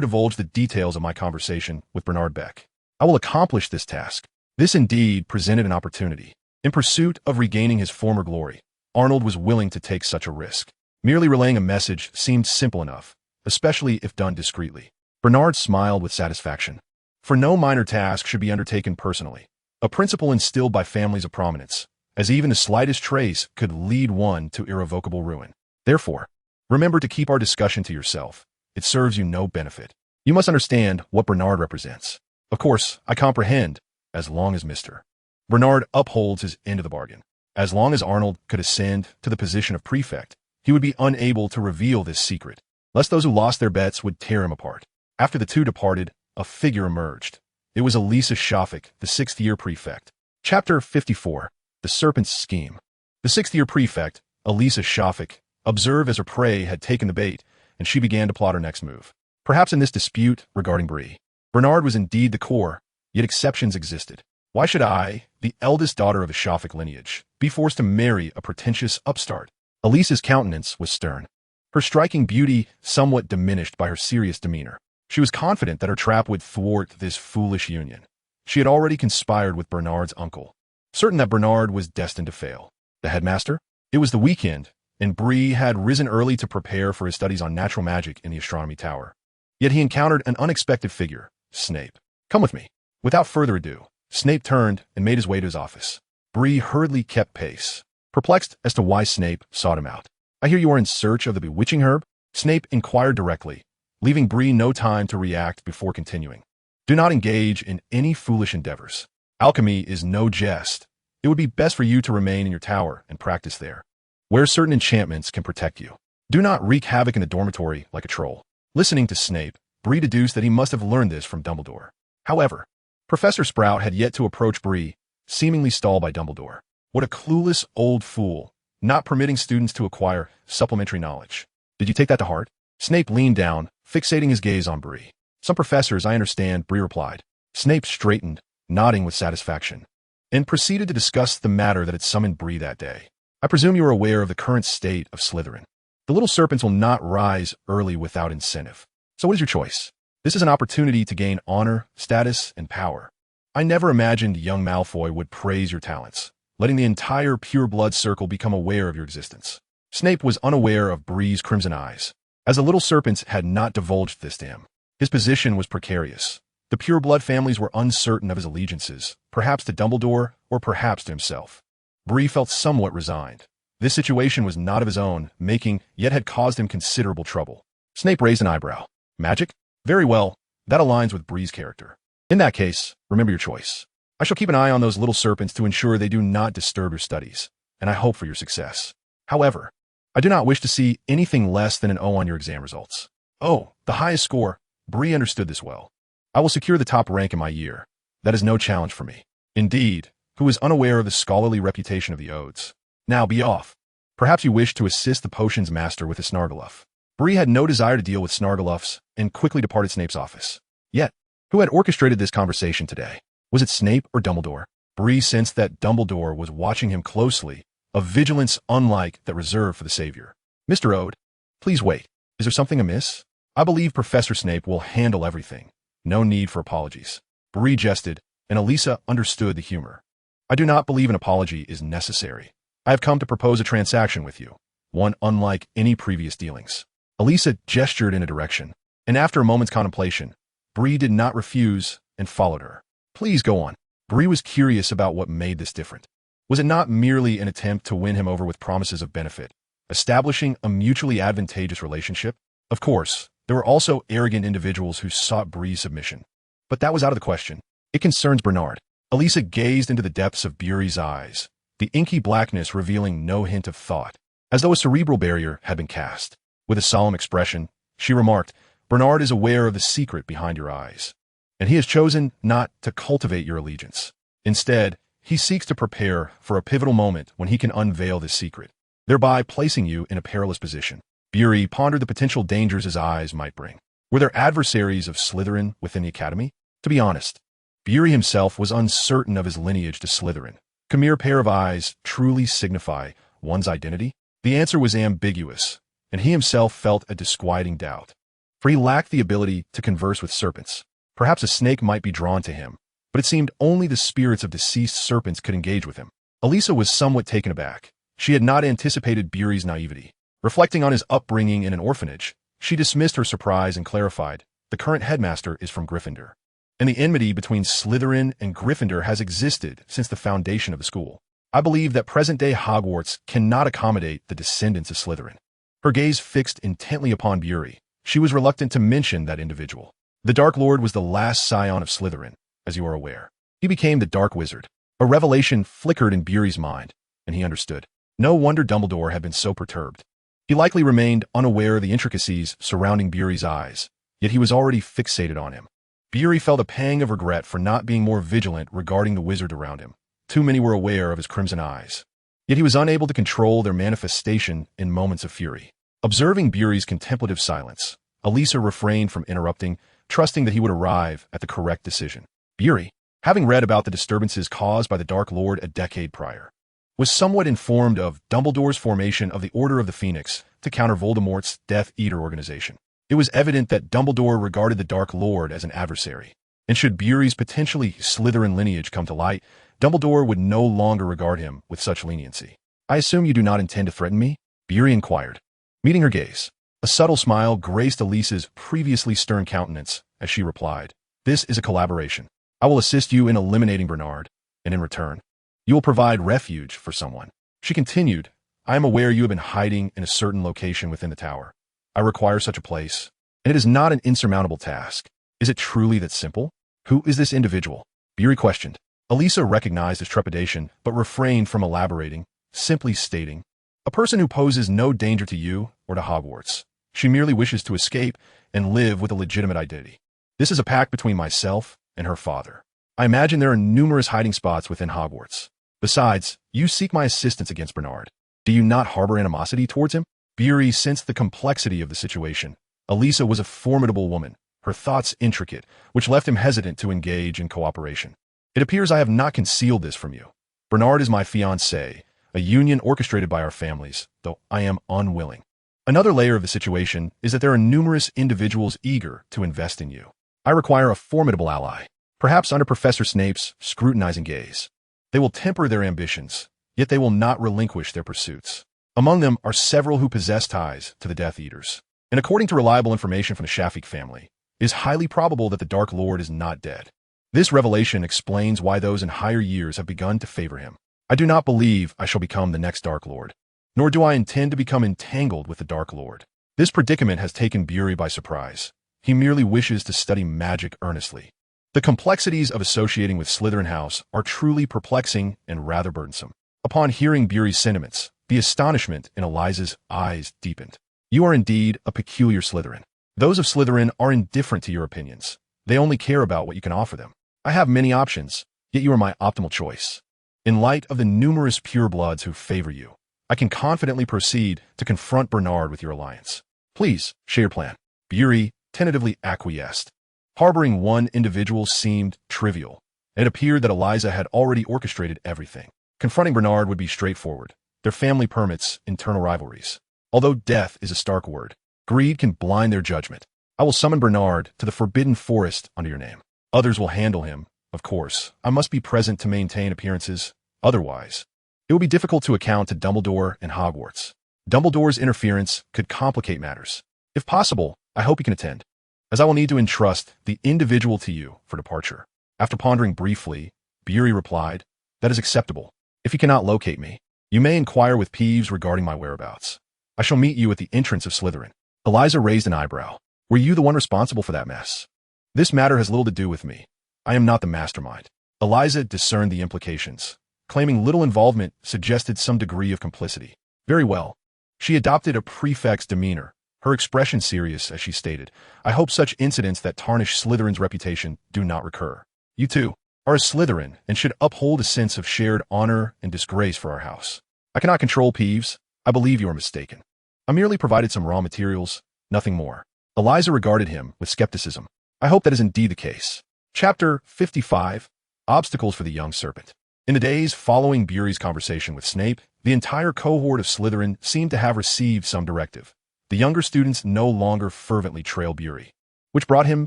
divulge the details of my conversation with Bernard Beck. I will accomplish this task." This indeed presented an opportunity. In pursuit of regaining his former glory, Arnold was willing to take such a risk. Merely relaying a message seemed simple enough, especially if done discreetly. Bernard smiled with satisfaction. For no minor task should be undertaken personally, a principle instilled by families of prominence, as even the slightest trace could lead one to irrevocable ruin. Therefore, remember to keep our discussion to yourself. It serves you no benefit. You must understand what Bernard represents. Of course, I comprehend, as long as Mr. Bernard upholds his end of the bargain. As long as Arnold could ascend to the position of prefect, he would be unable to reveal this secret, lest those who lost their bets would tear him apart. After the two departed, a figure emerged. It was Elisa Shafik, the sixth-year prefect. Chapter 54. The Serpent's Scheme. The sixth-year prefect, Elisa Shafik, observed as her prey had taken the bait, and she began to plot her next move. Perhaps in this dispute regarding Bree, Bernard was indeed the core, yet exceptions existed. Why should I, the eldest daughter of the Shafik lineage, be forced to marry a pretentious upstart? Elisa's countenance was stern, her striking beauty somewhat diminished by her serious demeanor. She was confident that her trap would thwart this foolish union. She had already conspired with Bernard's uncle, certain that Bernard was destined to fail. The headmaster? It was the weekend, and Bree had risen early to prepare for his studies on natural magic in the astronomy tower. Yet he encountered an unexpected figure, Snape. "Come with me." Without further ado, Snape turned and made his way to his office. Bree hurriedly kept pace, perplexed as to why Snape sought him out. "I hear you are in search of the bewitching herb?" Snape inquired directly, leaving Bree no time to react before continuing. "Do not engage in any foolish endeavors. Alchemy is no jest. It would be best for you to remain in your tower and practice there, where certain enchantments can protect you. Do not wreak havoc in the dormitory like a troll." Listening to Snape, Bree deduced that he must have learned this from Dumbledore. However, Professor Sprout had yet to approach Bree, seemingly stalled by Dumbledore. What a clueless old fool, not permitting students to acquire supplementary knowledge. "Did you take that to heart?" Snape leaned down, fixating his gaze on Bree. "Some professors, I understand," Bree replied. Snape straightened, nodding with satisfaction, and proceeded to discuss the matter that had summoned Bree that day. "I presume you are aware of the current state of Slytherin. The little serpents will not rise early without incentive. So what is your choice? This is an opportunity to gain honor, status, and power. I never imagined young Malfoy would praise your talents, letting the entire pure blood circle become aware of your existence." Snape was unaware of Bree's crimson eyes, as the little serpents had not divulged this to him. His position was precarious. The pure blood families were uncertain of his allegiances, perhaps to Dumbledore or perhaps to himself. Bree felt somewhat resigned. This situation was not of his own making, yet had caused him considerable trouble. Snape raised an eyebrow. "Magic? Very well, that aligns with Bree's character. In that case, remember your choice. I shall keep an eye on those little serpents to ensure they do not disturb your studies, and I hope for your success. However, I do not wish to see anything less than an O on your exam results." Oh, the highest score. Bree understood this well. "I will secure the top rank in my year. That is no challenge for me." Indeed, who is unaware of the scholarly reputation of the Odes? "Now be off. Perhaps you wish to assist the potions master with the Snargaluff." Bree had no desire to deal with Snargaluffs and quickly departed Snape's office. Yet, who had orchestrated this conversation today? Was it Snape or Dumbledore? Bree sensed that Dumbledore was watching him closely, a vigilance unlike that reserved for the Savior. "Mr. Ode, please wait. Is there something amiss? I believe Professor Snape will handle everything. No need for apologies." Bree jested, and Elisa understood the humor. "I do not believe an apology is necessary. I have come to propose a transaction with you, one unlike any previous dealings." Elisa gestured in a direction, and after a moment's contemplation, Bree did not refuse and followed her. "Please go on." Bree was curious about what made this different. Was it not merely an attempt to win him over with promises of benefit, establishing a mutually advantageous relationship? Of course, there were also arrogant individuals who sought Bree's submission, but that was out of the question. "It concerns Bernard." Elisa gazed into the depths of Bury's eyes, the inky blackness revealing no hint of thought, as though a cerebral barrier had been cast. With a solemn expression, she remarked, "Bernard is aware of the secret behind your eyes, and he has chosen not to cultivate your allegiance. Instead, he seeks to prepare for a pivotal moment when he can unveil this secret, thereby placing you in a perilous position. Bree pondered the potential dangers his eyes might bring. Were there adversaries of Slytherin within the academy? To be honest, Bree himself was uncertain of his lineage to Slytherin. Can a mere pair of eyes truly signify one's identity? The answer was ambiguous, and he himself felt a disquieting doubt. For he lacked the ability to converse with serpents. Perhaps a snake might be drawn to him, but it seemed only the spirits of deceased serpents could engage with him. Elisa was somewhat taken aback. She had not anticipated Bree's naivety. Reflecting on his upbringing in an orphanage, she dismissed her surprise and clarified, the current headmaster is from Gryffindor, and the enmity between Slytherin and Gryffindor has existed since the foundation of the school. I believe that present-day Hogwarts cannot accommodate the descendants of Slytherin. Her gaze fixed intently upon Bree. She was reluctant to mention that individual. The Dark Lord was the last scion of Slytherin, as you are aware. He became the Dark Wizard. A revelation flickered in Bree's mind, and he understood. No wonder Dumbledore had been so perturbed. He likely remained unaware of the intricacies surrounding Bree's eyes, yet he was already fixated on him. Bree felt a pang of regret for not being more vigilant regarding the wizard around him. Too many were aware of his crimson eyes. Yet he was unable to control their manifestation in moments of fury. Observing Bree's contemplative silence, Elisa refrained from interrupting, trusting that he would arrive at the correct decision. Bree, having read about the disturbances caused by the Dark Lord a decade prior, was somewhat informed of Dumbledore's formation of the Order of the Phoenix to counter Voldemort's Death Eater organization. It was evident that Dumbledore regarded the Dark Lord as an adversary, and should Bree's potentially Slytherin lineage come to light, Dumbledore would no longer regard him with such leniency. I assume you do not intend to threaten me? Bree inquired. Meeting her gaze, a subtle smile graced Elisa's previously stern countenance as she replied, this is a collaboration. I will assist you in eliminating Bernard, and in return, you will provide refuge for someone. She continued, I am aware you have been hiding in a certain location within the tower. I require such a place, and it is not an insurmountable task. Is it truly that simple? Who is this individual? Bree questioned. Elisa recognized his trepidation, but refrained from elaborating, simply stating, a person who poses no danger to you or to Hogwarts. She merely wishes to escape and live with a legitimate identity. This is a pact between myself and her father. I imagine there are numerous hiding spots within Hogwarts. Besides, you seek my assistance against Bernard. Do you not harbor animosity towards him? Bree sensed the complexity of the situation. Elisa was a formidable woman, her thoughts intricate, which left him hesitant to engage in cooperation. It appears I have not concealed this from you. Bernard is my fiancé, a union orchestrated by our families, though I am unwilling. Another layer of the situation is that there are numerous individuals eager to invest in you. I require a formidable ally, perhaps under Professor Snape's scrutinizing gaze. They will temper their ambitions, yet they will not relinquish their pursuits. Among them are several who possess ties to the Death Eaters. And according to reliable information from the Shafik family, it is highly probable that the Dark Lord is not dead. This revelation explains why those in higher years have begun to favor him. I do not believe I shall become the next Dark Lord, nor do I intend to become entangled with the Dark Lord. This predicament has taken Bree by surprise. He merely wishes to study magic earnestly. The complexities of associating with Slytherin House are truly perplexing and rather burdensome. Upon hearing Bree's sentiments, the astonishment in Eliza's eyes deepened. You are indeed a peculiar Slytherin. Those of Slytherin are indifferent to your opinions. They only care about what you can offer them. I have many options, yet you are my optimal choice. In light of the numerous purebloods who favor you, I can confidently proceed to confront Bernard with your alliance. Please, share your plan. Bree tentatively acquiesced. Harboring one individual seemed trivial. It appeared that Eliza had already orchestrated everything. Confronting Bernard would be straightforward. Their family permits internal rivalries. Although death is a stark word, greed can blind their judgment. I will summon Bernard to the Forbidden Forest under your name. Others will handle him, of course. I must be present to maintain appearances. Otherwise, it will be difficult to account to Dumbledore and Hogwarts. Dumbledore's interference could complicate matters. If possible, I hope you can attend, as I will need to entrust the individual to you for departure. After pondering briefly, Bree replied, that is acceptable. If you cannot locate me, you may inquire with Peeves regarding my whereabouts. I shall meet you at the entrance of Slytherin. Eliza raised an eyebrow. Were you the one responsible for that mess? This matter has little to do with me. I am not the mastermind. Eliza discerned the implications. Claiming little involvement suggested some degree of complicity. Very well. She adopted a prefect's demeanor, her expression serious as she stated, I hope such incidents that tarnish Slytherin's reputation do not recur. You too. are a Slytherin and should uphold a sense of shared honor and disgrace for our house. I cannot control Peeves. I believe you are mistaken. I merely provided some raw materials, nothing more. Eliza regarded him with skepticism. I hope that is indeed the case. Chapter 55. Obstacles for the Young Serpent. In the days following Bury's conversation with Snape, the entire cohort of Slytherin seemed to have received some directive. The younger students no longer fervently trailed Bury, which brought him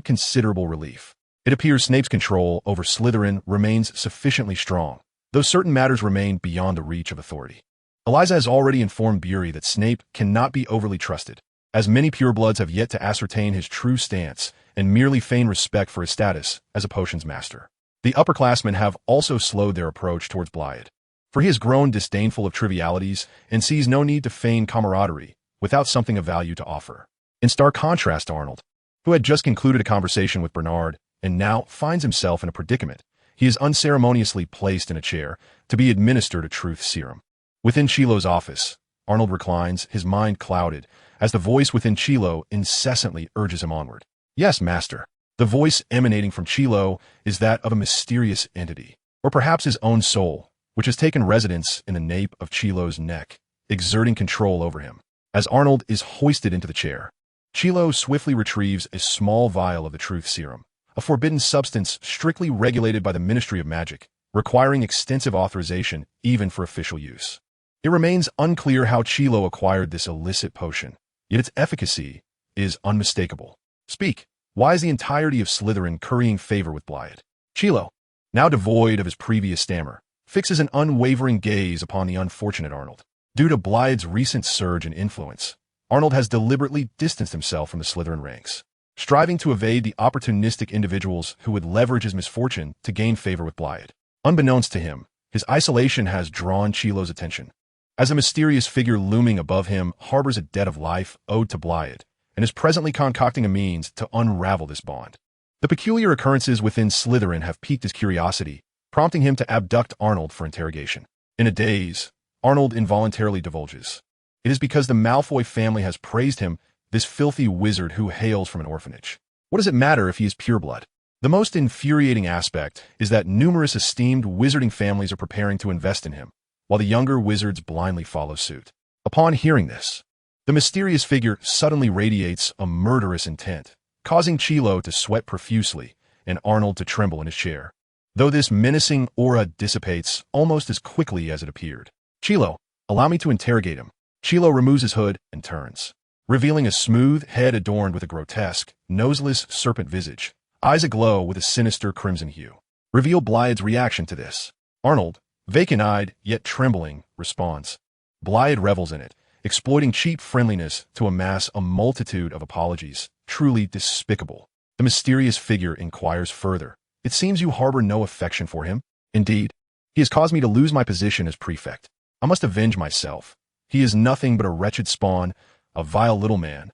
considerable relief. It appears Snape's control over Slytherin remains sufficiently strong, though certain matters remain beyond the reach of authority. Eliza has already informed Bury that Snape cannot be overly trusted, as many purebloods have yet to ascertain his true stance and merely feign respect for his status as a potions master. The upperclassmen have also slowed their approach towards Blythe, for he has grown disdainful of trivialities and sees no need to feign camaraderie without something of value to offer. In stark contrast to Arnold, who had just concluded a conversation with Bernard and now finds himself in a predicament, he is unceremoniously placed in a chair to be administered a truth serum. Within Chilo's office, Arnold reclines, his mind clouded, as the voice within Chilo incessantly urges him onward. Yes, master. The voice emanating from Chilo is that of a mysterious entity, or perhaps his own soul, which has taken residence in the nape of Chilo's neck, exerting control over him. As Arnold is hoisted into the chair, Chilo swiftly retrieves a small vial of the truth serum, a forbidden substance strictly regulated by the Ministry of Magic, requiring extensive authorization even for official use. It remains unclear how Chilo acquired this illicit potion, yet its efficacy is unmistakable. Speak. Why is the entirety of Slytherin currying favor with Blythe? Chilo, now devoid of his previous stammer, fixes an unwavering gaze upon the unfortunate Arnold. Due to Blythe's recent surge in influence, Arnold has deliberately distanced himself from the Slytherin ranks, striving to evade the opportunistic individuals who would leverage his misfortune to gain favor with Blythe. Unbeknownst to him, his isolation has drawn Chilo's attention, as a mysterious figure looming above him harbors a debt of life owed to Blythe, and is presently concocting a means to unravel this bond. The peculiar occurrences within Slytherin have piqued his curiosity, prompting him to abduct Arnold for interrogation. In a daze, Arnold involuntarily divulges. It is because the Malfoy family has praised him, this filthy wizard who hails from an orphanage. What does it matter if he is pureblood? The most infuriating aspect is that numerous esteemed wizarding families are preparing to invest in him, while the younger wizards blindly follow suit. Upon hearing this, the mysterious figure suddenly radiates a murderous intent, causing Chilo to sweat profusely and Arnold to tremble in his chair, though this menacing aura dissipates almost as quickly as it appeared. Chilo, allow me to interrogate him. Chilo removes his hood and turns, revealing a smooth head adorned with a grotesque, noseless serpent visage, eyes aglow with a sinister crimson hue. Reveal Blythe's reaction to this. Arnold, vacant-eyed yet trembling, responds. Blythe revels in it, exploiting cheap friendliness to amass a multitude of apologies, truly despicable. The mysterious figure inquires further. It seems you harbor no affection for him. Indeed, he has caused me to lose my position as prefect. I must avenge myself. He is nothing but a wretched spawn, a vile little man.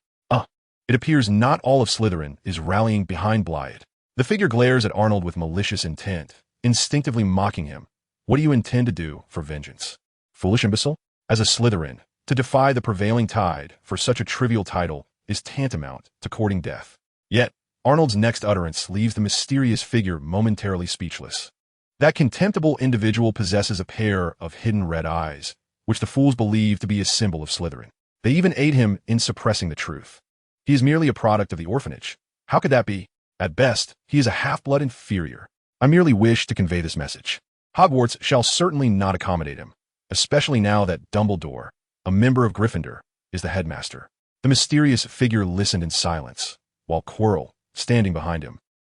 It appears not all of Slytherin is rallying behind Blythe. The figure glares at Arnold with malicious intent, instinctively mocking him. What do you intend to do for vengeance? Foolish imbecile? As a Slytherin, to defy the prevailing tide for such a trivial title is tantamount to courting death. Yet, Arnold's next utterance leaves the mysterious figure momentarily speechless. That contemptible individual possesses a pair of hidden red eyes, which the fools believe to be a symbol of Slytherin. They even aid him in suppressing the truth. He is merely a product of the orphanage. How could that be? At best, he is a half-blood inferior. I merely wish to convey this message. Hogwarts shall certainly not accommodate him, especially now that Dumbledore, a member of Gryffindor, is the headmaster. The mysterious figure listened in silence, while Quirrell, standing behind him,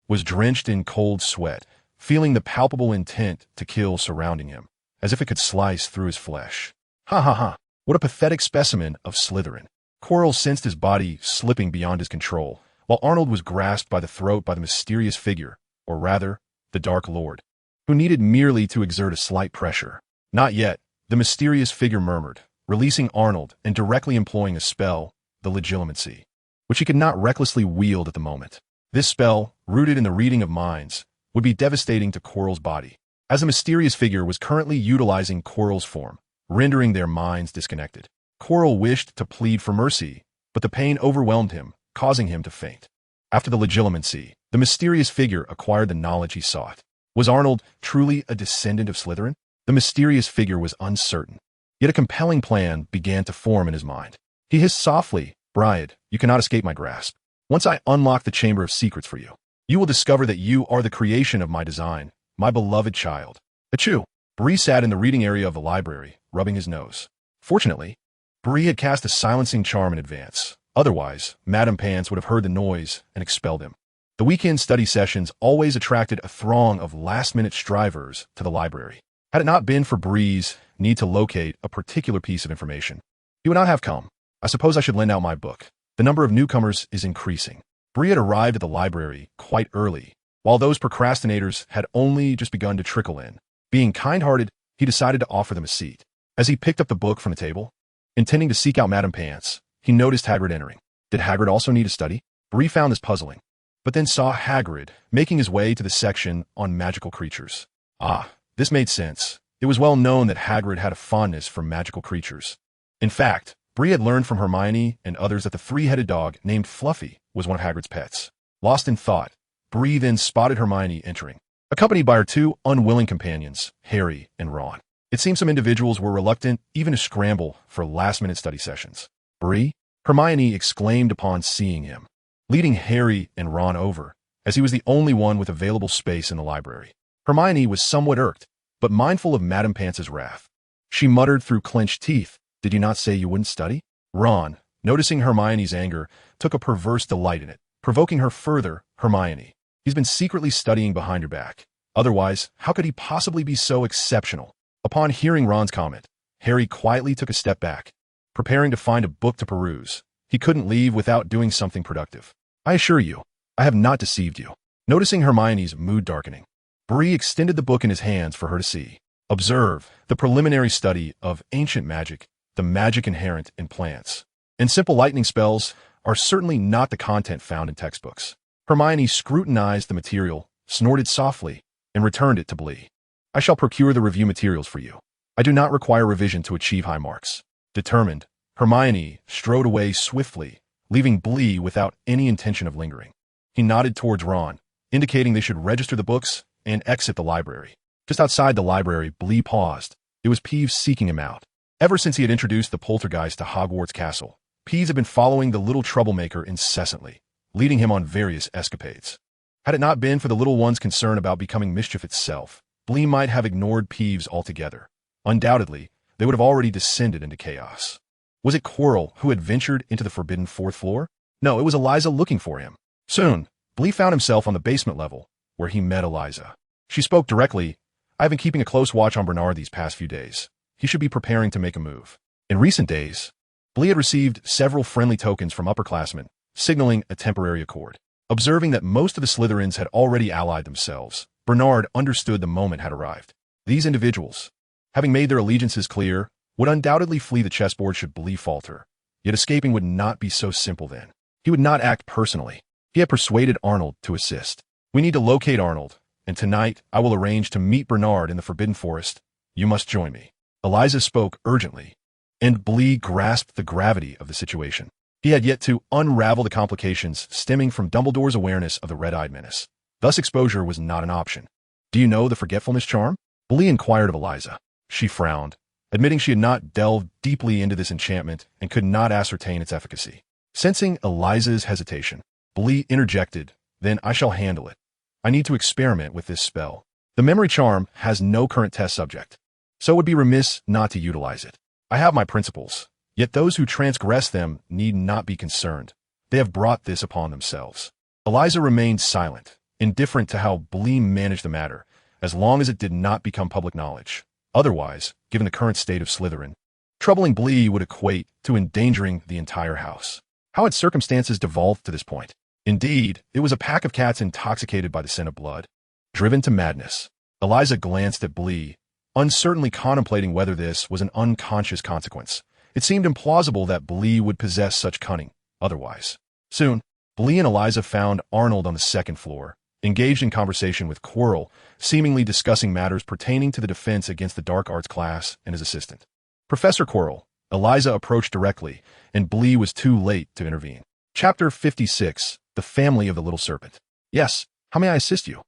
was drenched in cold sweat, feeling the palpable intent to kill surrounding him, as if it could slice through his flesh. Ha ha ha! What a pathetic specimen of Slytherin. Quirrell sensed his body slipping beyond his control, while Arnold was grasped by the throat by the mysterious figure, or rather, the Dark Lord, who needed merely to exert a slight pressure. Not yet, the mysterious figure murmured, releasing Arnold and directly employing a spell, the Legilimency, which he could not recklessly wield at the moment. This spell, rooted in the reading of minds, would be devastating to Quirrell's body, as the mysterious figure was currently utilizing Quirrell's form, rendering their minds disconnected. Quirrell wished to plead for mercy, but the pain overwhelmed him, causing him to faint. After the Legilimency, the mysterious figure acquired the knowledge he sought. Was Arnold truly a descendant of Slytherin? The mysterious figure was uncertain. Yet a compelling plan began to form in his mind. He hissed softly, "Bride, you cannot escape my grasp. Once I unlock the Chamber of Secrets for you, you will discover that you are the creation of my design, my beloved child." Achoo! Bree sat in the reading area of the library, rubbing his nose. Fortunately, Bree had cast a silencing charm in advance. Otherwise, Madame Pants would have heard the noise and expelled him. The weekend study sessions always attracted a throng of last-minute strivers to the library. Had it not been for Bree's need to locate a particular piece of information, he would not have come. I suppose I should lend out my book. The number of newcomers is increasing. Bree had arrived at the library quite early, while those procrastinators had only just begun to trickle in. Being kind-hearted, he decided to offer them a seat. As he picked up the book from the table, intending to seek out Madame Pants, he noticed Hagrid entering. Did Hagrid also need a study? Bree found this puzzling, but then saw Hagrid making his way to the section on magical creatures. Ah, this made sense. It was well known that Hagrid had a fondness for magical creatures. In fact, Bree had learned from Hermione and others that the three-headed dog named Fluffy was one of Hagrid's pets. Lost in thought, Bree then spotted Hermione entering, accompanied by her two unwilling companions, Harry and Ron. It seemed some individuals were reluctant even to scramble for last-minute study sessions. "Bree?" Hermione exclaimed upon seeing him, leading Harry and Ron over, as he was the only one with available space in the library. Hermione was somewhat irked, but mindful of Madame Pants's wrath. She muttered through clenched teeth, "Did you not say you wouldn't study?" Ron, noticing Hermione's anger, took a perverse delight in it, provoking her further. "Hermione, he's been secretly studying behind your back. Otherwise, how could he possibly be so exceptional?" Upon hearing Ron's comment, Harry quietly took a step back, preparing to find a book to peruse. He couldn't leave without doing something productive. "I assure you, I have not deceived you." Noticing Hermione's mood darkening, Bree extended the book in his hands for her to see. "Observe the preliminary study of ancient magic, the magic inherent in plants. And simple lightning spells are certainly not the content found in textbooks." Hermione scrutinized the material, snorted softly, and returned it to Bree. "I shall procure the review materials for you. I do not require revision to achieve high marks." Determined, Hermione strode away swiftly, leaving Bree without any intention of lingering. He nodded towards Ron, indicating they should register the books and exit the library. Just outside the library, Bree paused. It was Peeves seeking him out. Ever since he had introduced the poltergeist to Hogwarts Castle, Peeves had been following the little troublemaker incessantly, leading him on various escapades. Had it not been for the little one's concern about becoming mischief itself, Bree might have ignored Peeves altogether. Undoubtedly, they would have already descended into chaos. Was it Quirrell who had ventured into the forbidden fourth floor? No, it was Eliza looking for him. Soon, Bree found himself on the basement level, where he met Eliza. She spoke directly. "I've been keeping a close watch on Bernard these past few days. He should be preparing to make a move." In recent days, Bree had received several friendly tokens from upperclassmen, signaling a temporary accord. Observing that most of the Slytherins had already allied themselves, Bernard understood the moment had arrived. These individuals, having made their allegiances clear, would undoubtedly flee the chessboard should Bree falter. Yet escaping would not be so simple then. He would not act personally. He had persuaded Arnold to assist. "We need to locate Arnold, and tonight I will arrange to meet Bernard in the Forbidden Forest. You must join me." Eliza spoke urgently, and Bree grasped the gravity of the situation. He had yet to unravel the complications stemming from Dumbledore's awareness of the red-eyed menace. Thus exposure was not an option. "Do you know the forgetfulness charm?" Bree inquired of Eliza. She frowned, admitting she had not delved deeply into this enchantment and could not ascertain its efficacy. Sensing Eliza's hesitation, Bree interjected, "Then I shall handle it. I need to experiment with this spell. The memory charm has no current test subject, so it would be remiss not to utilize it. I have my principles, yet those who transgress them need not be concerned. They have brought this upon themselves." Eliza remained silent, indifferent to how Bree managed the matter, as long as it did not become public knowledge. Otherwise, given the current state of Slytherin, troubling Bree would equate to endangering the entire house. How had circumstances devolved to this point? Indeed, it was a pack of cats intoxicated by the scent of blood, driven to madness. Eliza glanced at Bree, uncertainly contemplating whether this was an unconscious consequence. It seemed implausible that Bree would possess such cunning otherwise. Soon, Bree and Eliza found Arnold on the second floor, engaged in conversation with Quirrell, seemingly discussing matters pertaining to the defense against the dark arts class and his assistant. "Professor Quirrell," Eliza approached directly, and Bree was too late to intervene. Chapter 56, The Family of the Little Serpent. "Yes, how may I assist you?"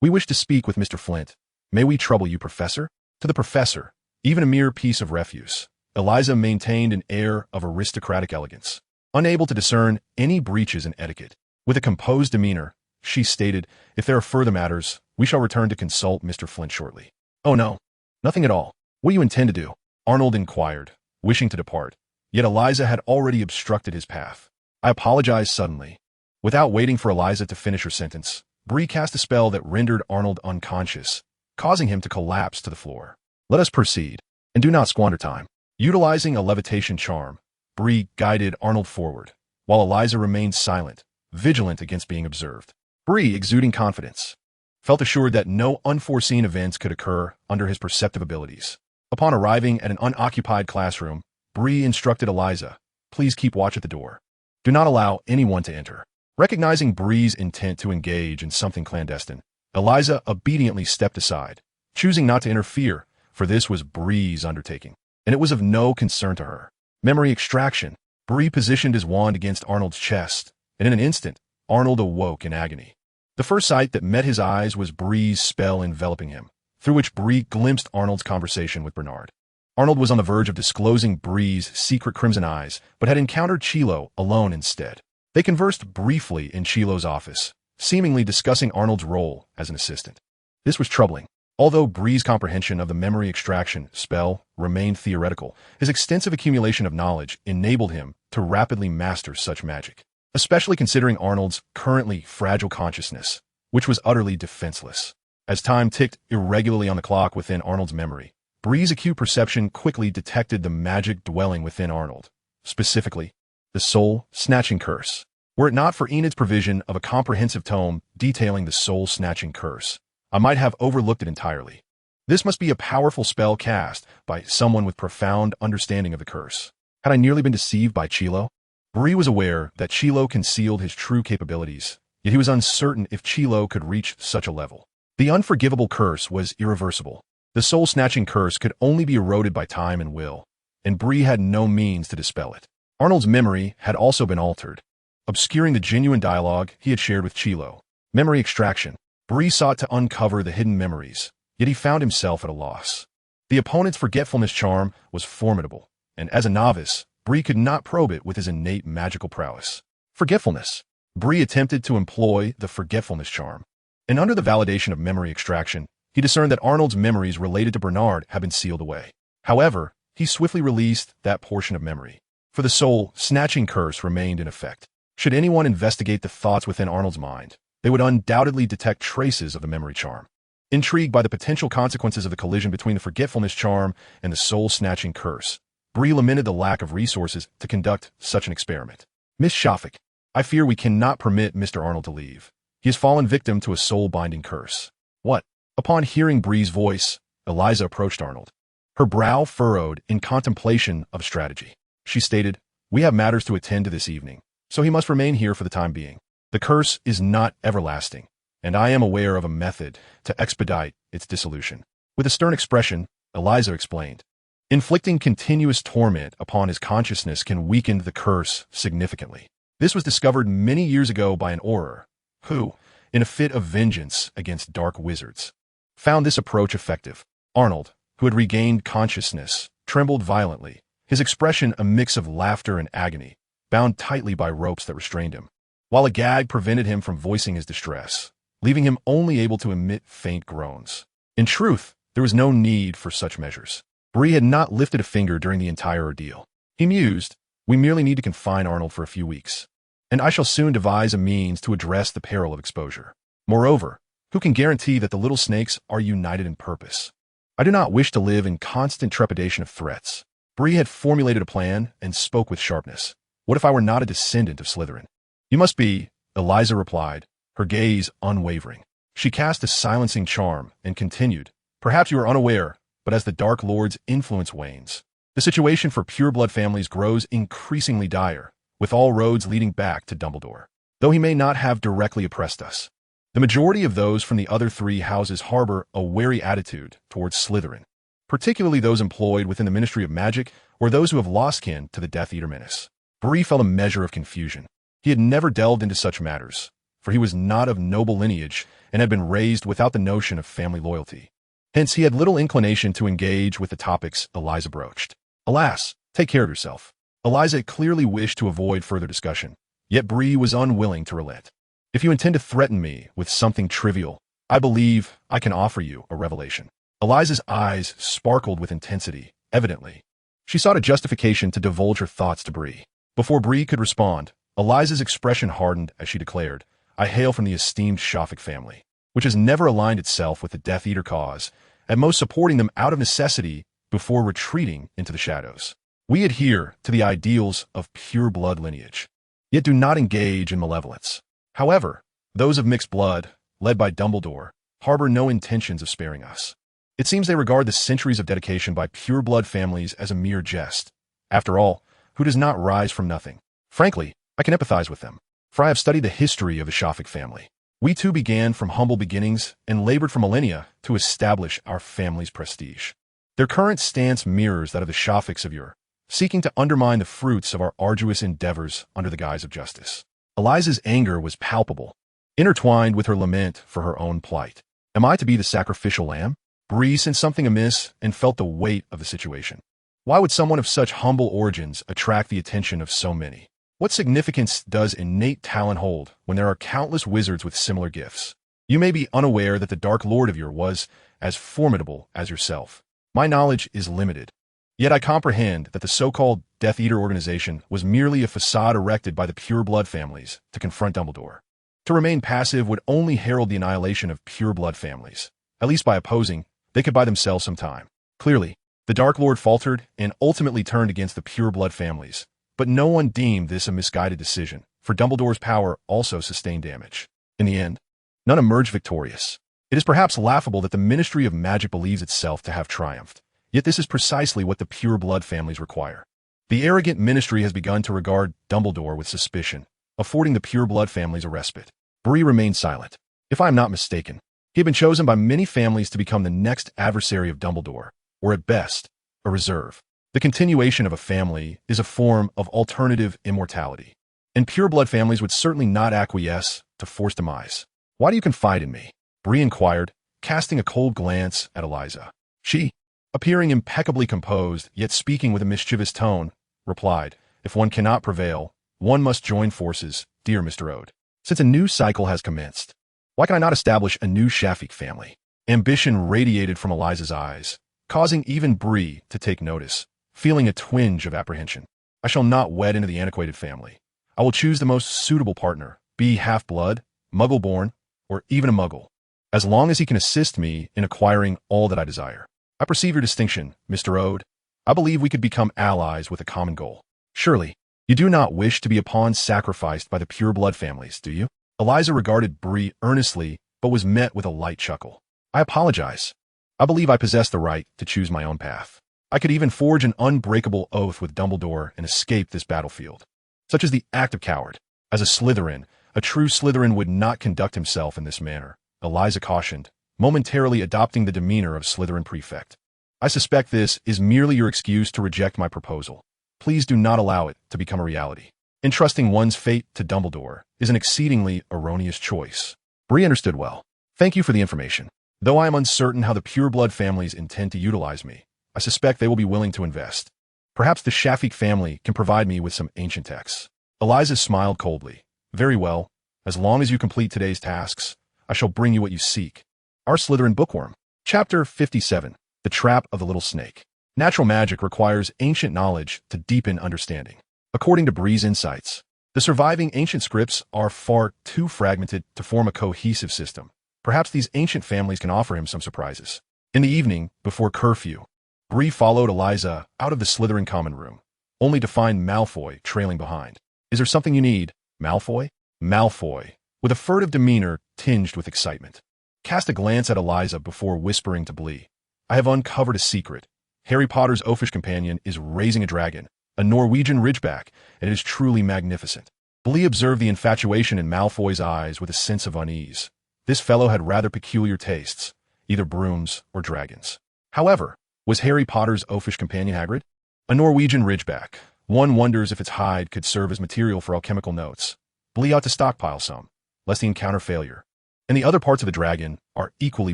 "We wish to speak with Mr. Flint. May we trouble you, Professor?" To the professor, even a mere piece of refuse, Eliza maintained an air of aristocratic elegance, unable to discern any breaches in etiquette. With a composed demeanor, she stated, "If there are further matters, we shall return to consult Mr. Flint shortly." "Oh no, nothing at all. What do you intend to do?" Arnold inquired, wishing to depart. Yet Eliza had already obstructed his path. "I apologized suddenly." Without waiting for Eliza to finish her sentence, Bree cast a spell that rendered Arnold unconscious, causing him to collapse to the floor. "Let us proceed, and do not squander time." Utilizing a levitation charm, Bree guided Arnold forward, while Eliza remained silent, vigilant against being observed. Bree, exuding confidence, felt assured that no unforeseen events could occur under his perceptive abilities. Upon arriving at an unoccupied classroom, Bree instructed Eliza, "Please keep watch at the door. Do not allow anyone to enter." Recognizing Bree's intent to engage in something clandestine, Eliza obediently stepped aside, choosing not to interfere, for this was Bree's undertaking, and it was of no concern to her. Memory extraction. Bree positioned his wand against Arnold's chest, and in an instant, Arnold awoke in agony. The first sight that met his eyes was Bree's spell enveloping him, through which Bree glimpsed Arnold's conversation with Bernard. Arnold was on the verge of disclosing Bree's secret crimson eyes, but had encountered Chilo alone instead. They conversed briefly in Chilo's office, seemingly discussing Arnold's role as an assistant. This was troubling. Although Bree's comprehension of the memory extraction spell remained theoretical, his extensive accumulation of knowledge enabled him to rapidly master such magic, especially considering Arnold's currently fragile consciousness, which was utterly defenseless. As time ticked irregularly on the clock within Arnold's memory, Bree's acute perception quickly detected the magic dwelling within Arnold, specifically, the soul-snatching curse. Were it not for Enid's provision of a comprehensive tome detailing the soul-snatching curse, I might have overlooked it entirely. This must be a powerful spell cast by someone with profound understanding of the curse. Had I nearly been deceived by Chilo? Bree was aware that Chilo concealed his true capabilities, yet he was uncertain if Chilo could reach such a level. The unforgivable curse was irreversible. The soul-snatching curse could only be eroded by time and will, and Bree had no means to dispel it. Arnold's memory had also been altered, obscuring the genuine dialogue he had shared with Chilo. Memory extraction. Bree sought to uncover the hidden memories, yet he found himself at a loss. The opponent's forgetfulness charm was formidable, and as a novice, Bree could not probe it with his innate magical prowess. Forgetfulness. Bree attempted to employ the forgetfulness charm, and under the validation of memory extraction, he discerned that Arnold's memories related to Bernard had been sealed away. However, he swiftly released that portion of memory, for the soul-snatching curse remained in effect. Should anyone investigate the thoughts within Arnold's mind, they would undoubtedly detect traces of the memory charm. Intrigued by the potential consequences of the collision between the forgetfulness charm and the soul-snatching curse, Bree lamented the lack of resources to conduct such an experiment. "Miss Shafik, I fear we cannot permit Mr. Arnold to leave. He has fallen victim to a soul-binding curse." "What?" Upon hearing Bree's voice, Eliza approached Arnold, her brow furrowed in contemplation of strategy. She stated, "We have matters to attend to this evening, so he must remain here for the time being. The curse is not everlasting, and I am aware of a method to expedite its dissolution." With a stern expression, Eliza explained, "Inflicting continuous torment upon his consciousness can weaken the curse significantly. This was discovered many years ago by an Auror, who, in a fit of vengeance against dark wizards, found this approach effective." Arnold, who had regained consciousness, trembled violently, his expression a mix of laughter and agony, bound tightly by ropes that restrained him, while a gag prevented him from voicing his distress, leaving him only able to emit faint groans. In truth, there was no need for such measures. Bree had not lifted a finger during the entire ordeal. He mused, "We merely need to confine Arnold for a few weeks, and I shall soon devise a means to address the peril of exposure. Moreover, who can guarantee that the little snakes are united in purpose? I do not wish to live in constant trepidation of threats." Bree had formulated a plan and spoke with sharpness. "What if I were not a descendant of Slytherin?" "You must be," Eliza replied, her gaze unwavering. She cast a silencing charm and continued, "Perhaps you are unaware, but as the Dark Lord's influence wanes, the situation for pureblood families grows increasingly dire, with all roads leading back to Dumbledore. Though he may not have directly oppressed us, the majority of those from the other three houses harbor a wary attitude towards Slytherin, particularly those employed within the Ministry of Magic or those who have lost kin to the Death Eater menace." Bree felt a measure of confusion. He had never delved into such matters, for he was not of noble lineage and had been raised without the notion of family loyalty. Hence, he had little inclination to engage with the topics Eliza broached. Alas, take care of yourself. Eliza clearly wished to avoid further discussion, yet Bree was unwilling to relent. If you intend to threaten me with something trivial, I believe I can offer you a revelation. Eliza's eyes sparkled with intensity, evidently. She sought a justification to divulge her thoughts to Bree. Before Bree could respond, Eliza's expression hardened as she declared, I hail from the esteemed Shafik family, which has never aligned itself with the Death Eater cause, at most supporting them out of necessity before retreating into the shadows. We adhere to the ideals of pure blood lineage, yet do not engage in malevolence. However, those of mixed blood, led by Dumbledore, harbor no intentions of sparing us. It seems they regard the centuries of dedication by pure blood families as a mere jest. After all, who does not rise from nothing? Frankly, I can empathize with them, for I have studied the history of the Shafik family. We too began from humble beginnings and labored for millennia to establish our family's prestige. Their current stance mirrors that of the Shafiks of yore, seeking to undermine the fruits of our arduous endeavors under the guise of justice. Eliza's anger was palpable, intertwined with her lament for her own plight. Am I to be the sacrificial lamb? Bree sensed something amiss and felt the weight of the situation. Why would someone of such humble origins attract the attention of so many? What significance does innate talent hold when there are countless wizards with similar gifts? You may be unaware that the Dark Lord of yore was as formidable as yourself. My knowledge is limited. Yet I comprehend that the so-called Death Eater organization was merely a facade erected by the pure blood families to confront Dumbledore. To remain passive would only herald the annihilation of pure blood families. At least by opposing, they could buy themselves some time. Clearly, the Dark Lord faltered and ultimately turned against the pure blood families, but no one deemed this a misguided decision, for Dumbledore's power also sustained damage. In the end, none emerged victorious. It is perhaps laughable that the Ministry of Magic believes itself to have triumphed, yet this is precisely what the pure blood families require. The arrogant ministry has begun to regard Dumbledore with suspicion, affording the pure blood families a respite. Bree remained silent. If I am not mistaken, he had been chosen by many families to become the next adversary of Dumbledore, or at best, a reserve. The continuation of a family is a form of alternative immortality, and pure blood families would certainly not acquiesce to forced demise. Why do you confide in me? Bree inquired, casting a cold glance at Eliza. She, appearing impeccably composed, yet speaking with a mischievous tone, replied, If one cannot prevail, one must join forces, dear Mr. Ode. Since a new cycle has commenced, why can I not establish a new Shafik family? Ambition radiated from Eliza's eyes, causing even Bree to take notice, feeling a twinge of apprehension. I shall not wed into the antiquated family. I will choose the most suitable partner, be half-blood, muggle-born, or even a muggle, as long as he can assist me in acquiring all that I desire. I perceive your distinction, Mr. Ode. I believe we could become allies with a common goal. Surely, you do not wish to be a pawn sacrificed by the pure blood families, do you? Eliza regarded Bree earnestly, but was met with a light chuckle. I apologize. I believe I possess the right to choose my own path. I could even forge an unbreakable oath with Dumbledore and escape this battlefield. Such is the act of coward. As a Slytherin, a true Slytherin would not conduct himself in this manner, Eliza cautioned, momentarily adopting the demeanor of Slytherin prefect. I suspect this is merely your excuse to reject my proposal. Please do not allow it to become a reality. Entrusting one's fate to Dumbledore is an exceedingly erroneous choice. Bree understood well. Thank you for the information. Though I am uncertain how the pure blood families intend to utilize me, I suspect they will be willing to invest. Perhaps the Shafik family can provide me with some ancient texts. Eliza smiled coldly. Very well. As long as you complete today's tasks, I shall bring you what you seek. Our Slytherin Bookworm. Chapter 57. The Trap of the Little Snake. Natural magic requires ancient knowledge to deepen understanding. According to Bree's insights, the surviving ancient scripts are far too fragmented to form a cohesive system. Perhaps these ancient families can offer him some surprises. In the evening, before curfew, Bree followed Eliza out of the Slytherin common room, only to find Malfoy trailing behind. Is there something you need, Malfoy? Malfoy, with a furtive demeanor tinged with excitement, cast a glance at Eliza before whispering to Bree. I have uncovered a secret. Harry Potter's oafish companion is raising a dragon, a Norwegian ridgeback, and it is truly magnificent. Bree observed the infatuation in Malfoy's eyes with a sense of unease. This fellow had rather peculiar tastes, either brooms or dragons. However, was Harry Potter's oafish companion Hagrid? A Norwegian ridgeback. One wonders if its hide could serve as material for alchemical notes. Bree ought to stockpile some, lest he encounter failure. and the other parts of the dragon are equally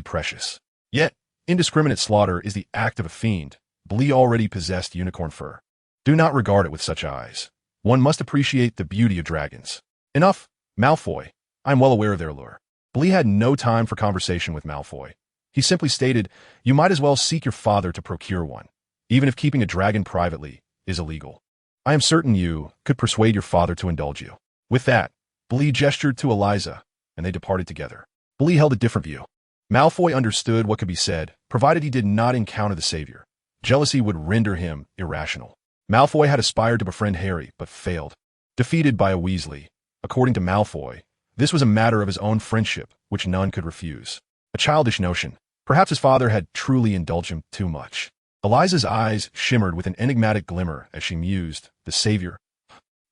precious. Yet, indiscriminate slaughter is the act of a fiend. Bree already possessed unicorn fur. Do not regard it with such eyes. One must appreciate the beauty of dragons. Enough, Malfoy. I am well aware of their allure. Bree had no time for conversation with Malfoy. He simply stated, you might as well seek your father to procure one, even if keeping a dragon privately is illegal. I am certain you could persuade your father to indulge you. With that, Bree gestured to Eliza, and they departed together. Bree held a different view. Malfoy understood what could be said, provided he did not encounter the savior. Jealousy would render him irrational. Malfoy had aspired to befriend Harry, but failed. Defeated by a Weasley. According to Malfoy, this was a matter of his own friendship, which none could refuse. A childish notion. Perhaps his father had truly indulged him too much. Eliza's eyes shimmered with an enigmatic glimmer as she mused, the savior.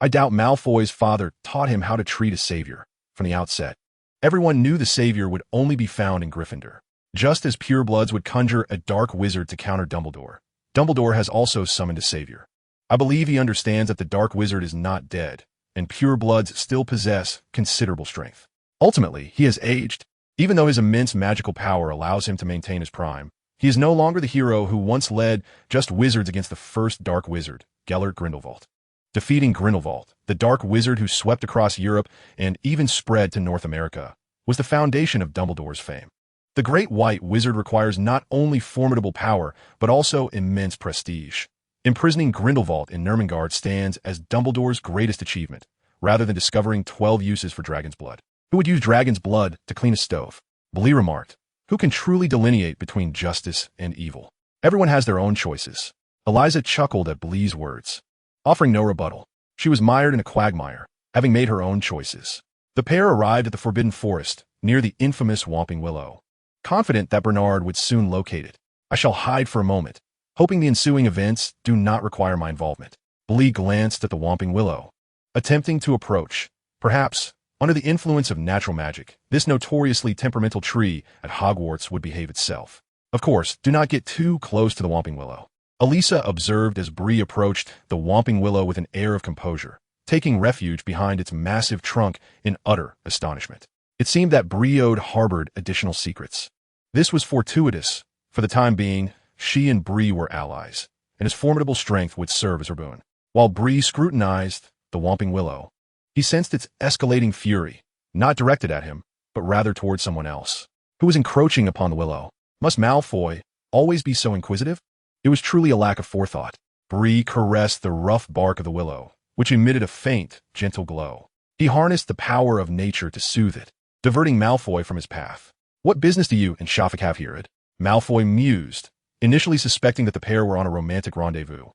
I doubt Malfoy's father taught him how to treat a savior. From the outset, everyone knew the savior would only be found in Gryffindor. Just as purebloods would conjure a dark wizard to counter Dumbledore, Dumbledore has also summoned a savior. I believe he understands that the dark wizard is not dead, and purebloods still possess considerable strength. Ultimately, he has aged. Even though his immense magical power allows him to maintain his prime, he is no longer the hero who once led just wizards against the first dark wizard, Gellert Grindelwald. Defeating Grindelwald, the dark wizard who swept across Europe and even spread to North America, was the foundation of Dumbledore's fame. The Great White Wizard requires not only formidable power, but also immense prestige. Imprisoning Grindelwald in Nurmengard stands as Dumbledore's greatest achievement, rather than discovering 12 uses for dragon's blood. Who would use dragon's blood to clean a stove? Bree remarked. Who can truly delineate between justice and evil? Everyone has their own choices. Eliza chuckled at Bree's words, offering no rebuttal. She was mired in a quagmire, having made her own choices. The pair arrived at the Forbidden Forest, near the infamous Whomping Willow. Confident that Bernard would soon locate it, I shall hide for a moment, hoping the ensuing events do not require my involvement. Bree glanced at the Whomping Willow, attempting to approach. Perhaps, under the influence of natural magic, this notoriously temperamental tree at Hogwarts would behave itself. Of course, do not get too close to the Whomping Willow. Elisa observed as Bree approached the Whomping Willow with an air of composure, taking refuge behind its massive trunk in utter astonishment. It seemed that Bree harbored additional secrets. This was fortuitous. For the time being, she and Bree were allies, and his formidable strength would serve as her boon. While Bree scrutinized the Whomping Willow, he sensed its escalating fury, not directed at him, but rather toward someone else. Who was encroaching upon the willow? Must Malfoy always be so inquisitive? It was truly a lack of forethought. Bree caressed the rough bark of the willow, which emitted a faint, gentle glow. He harnessed the power of nature to soothe it, diverting Malfoy from his path. What business do you and Shafik have here? Malfoy mused, initially suspecting that the pair were on a romantic rendezvous.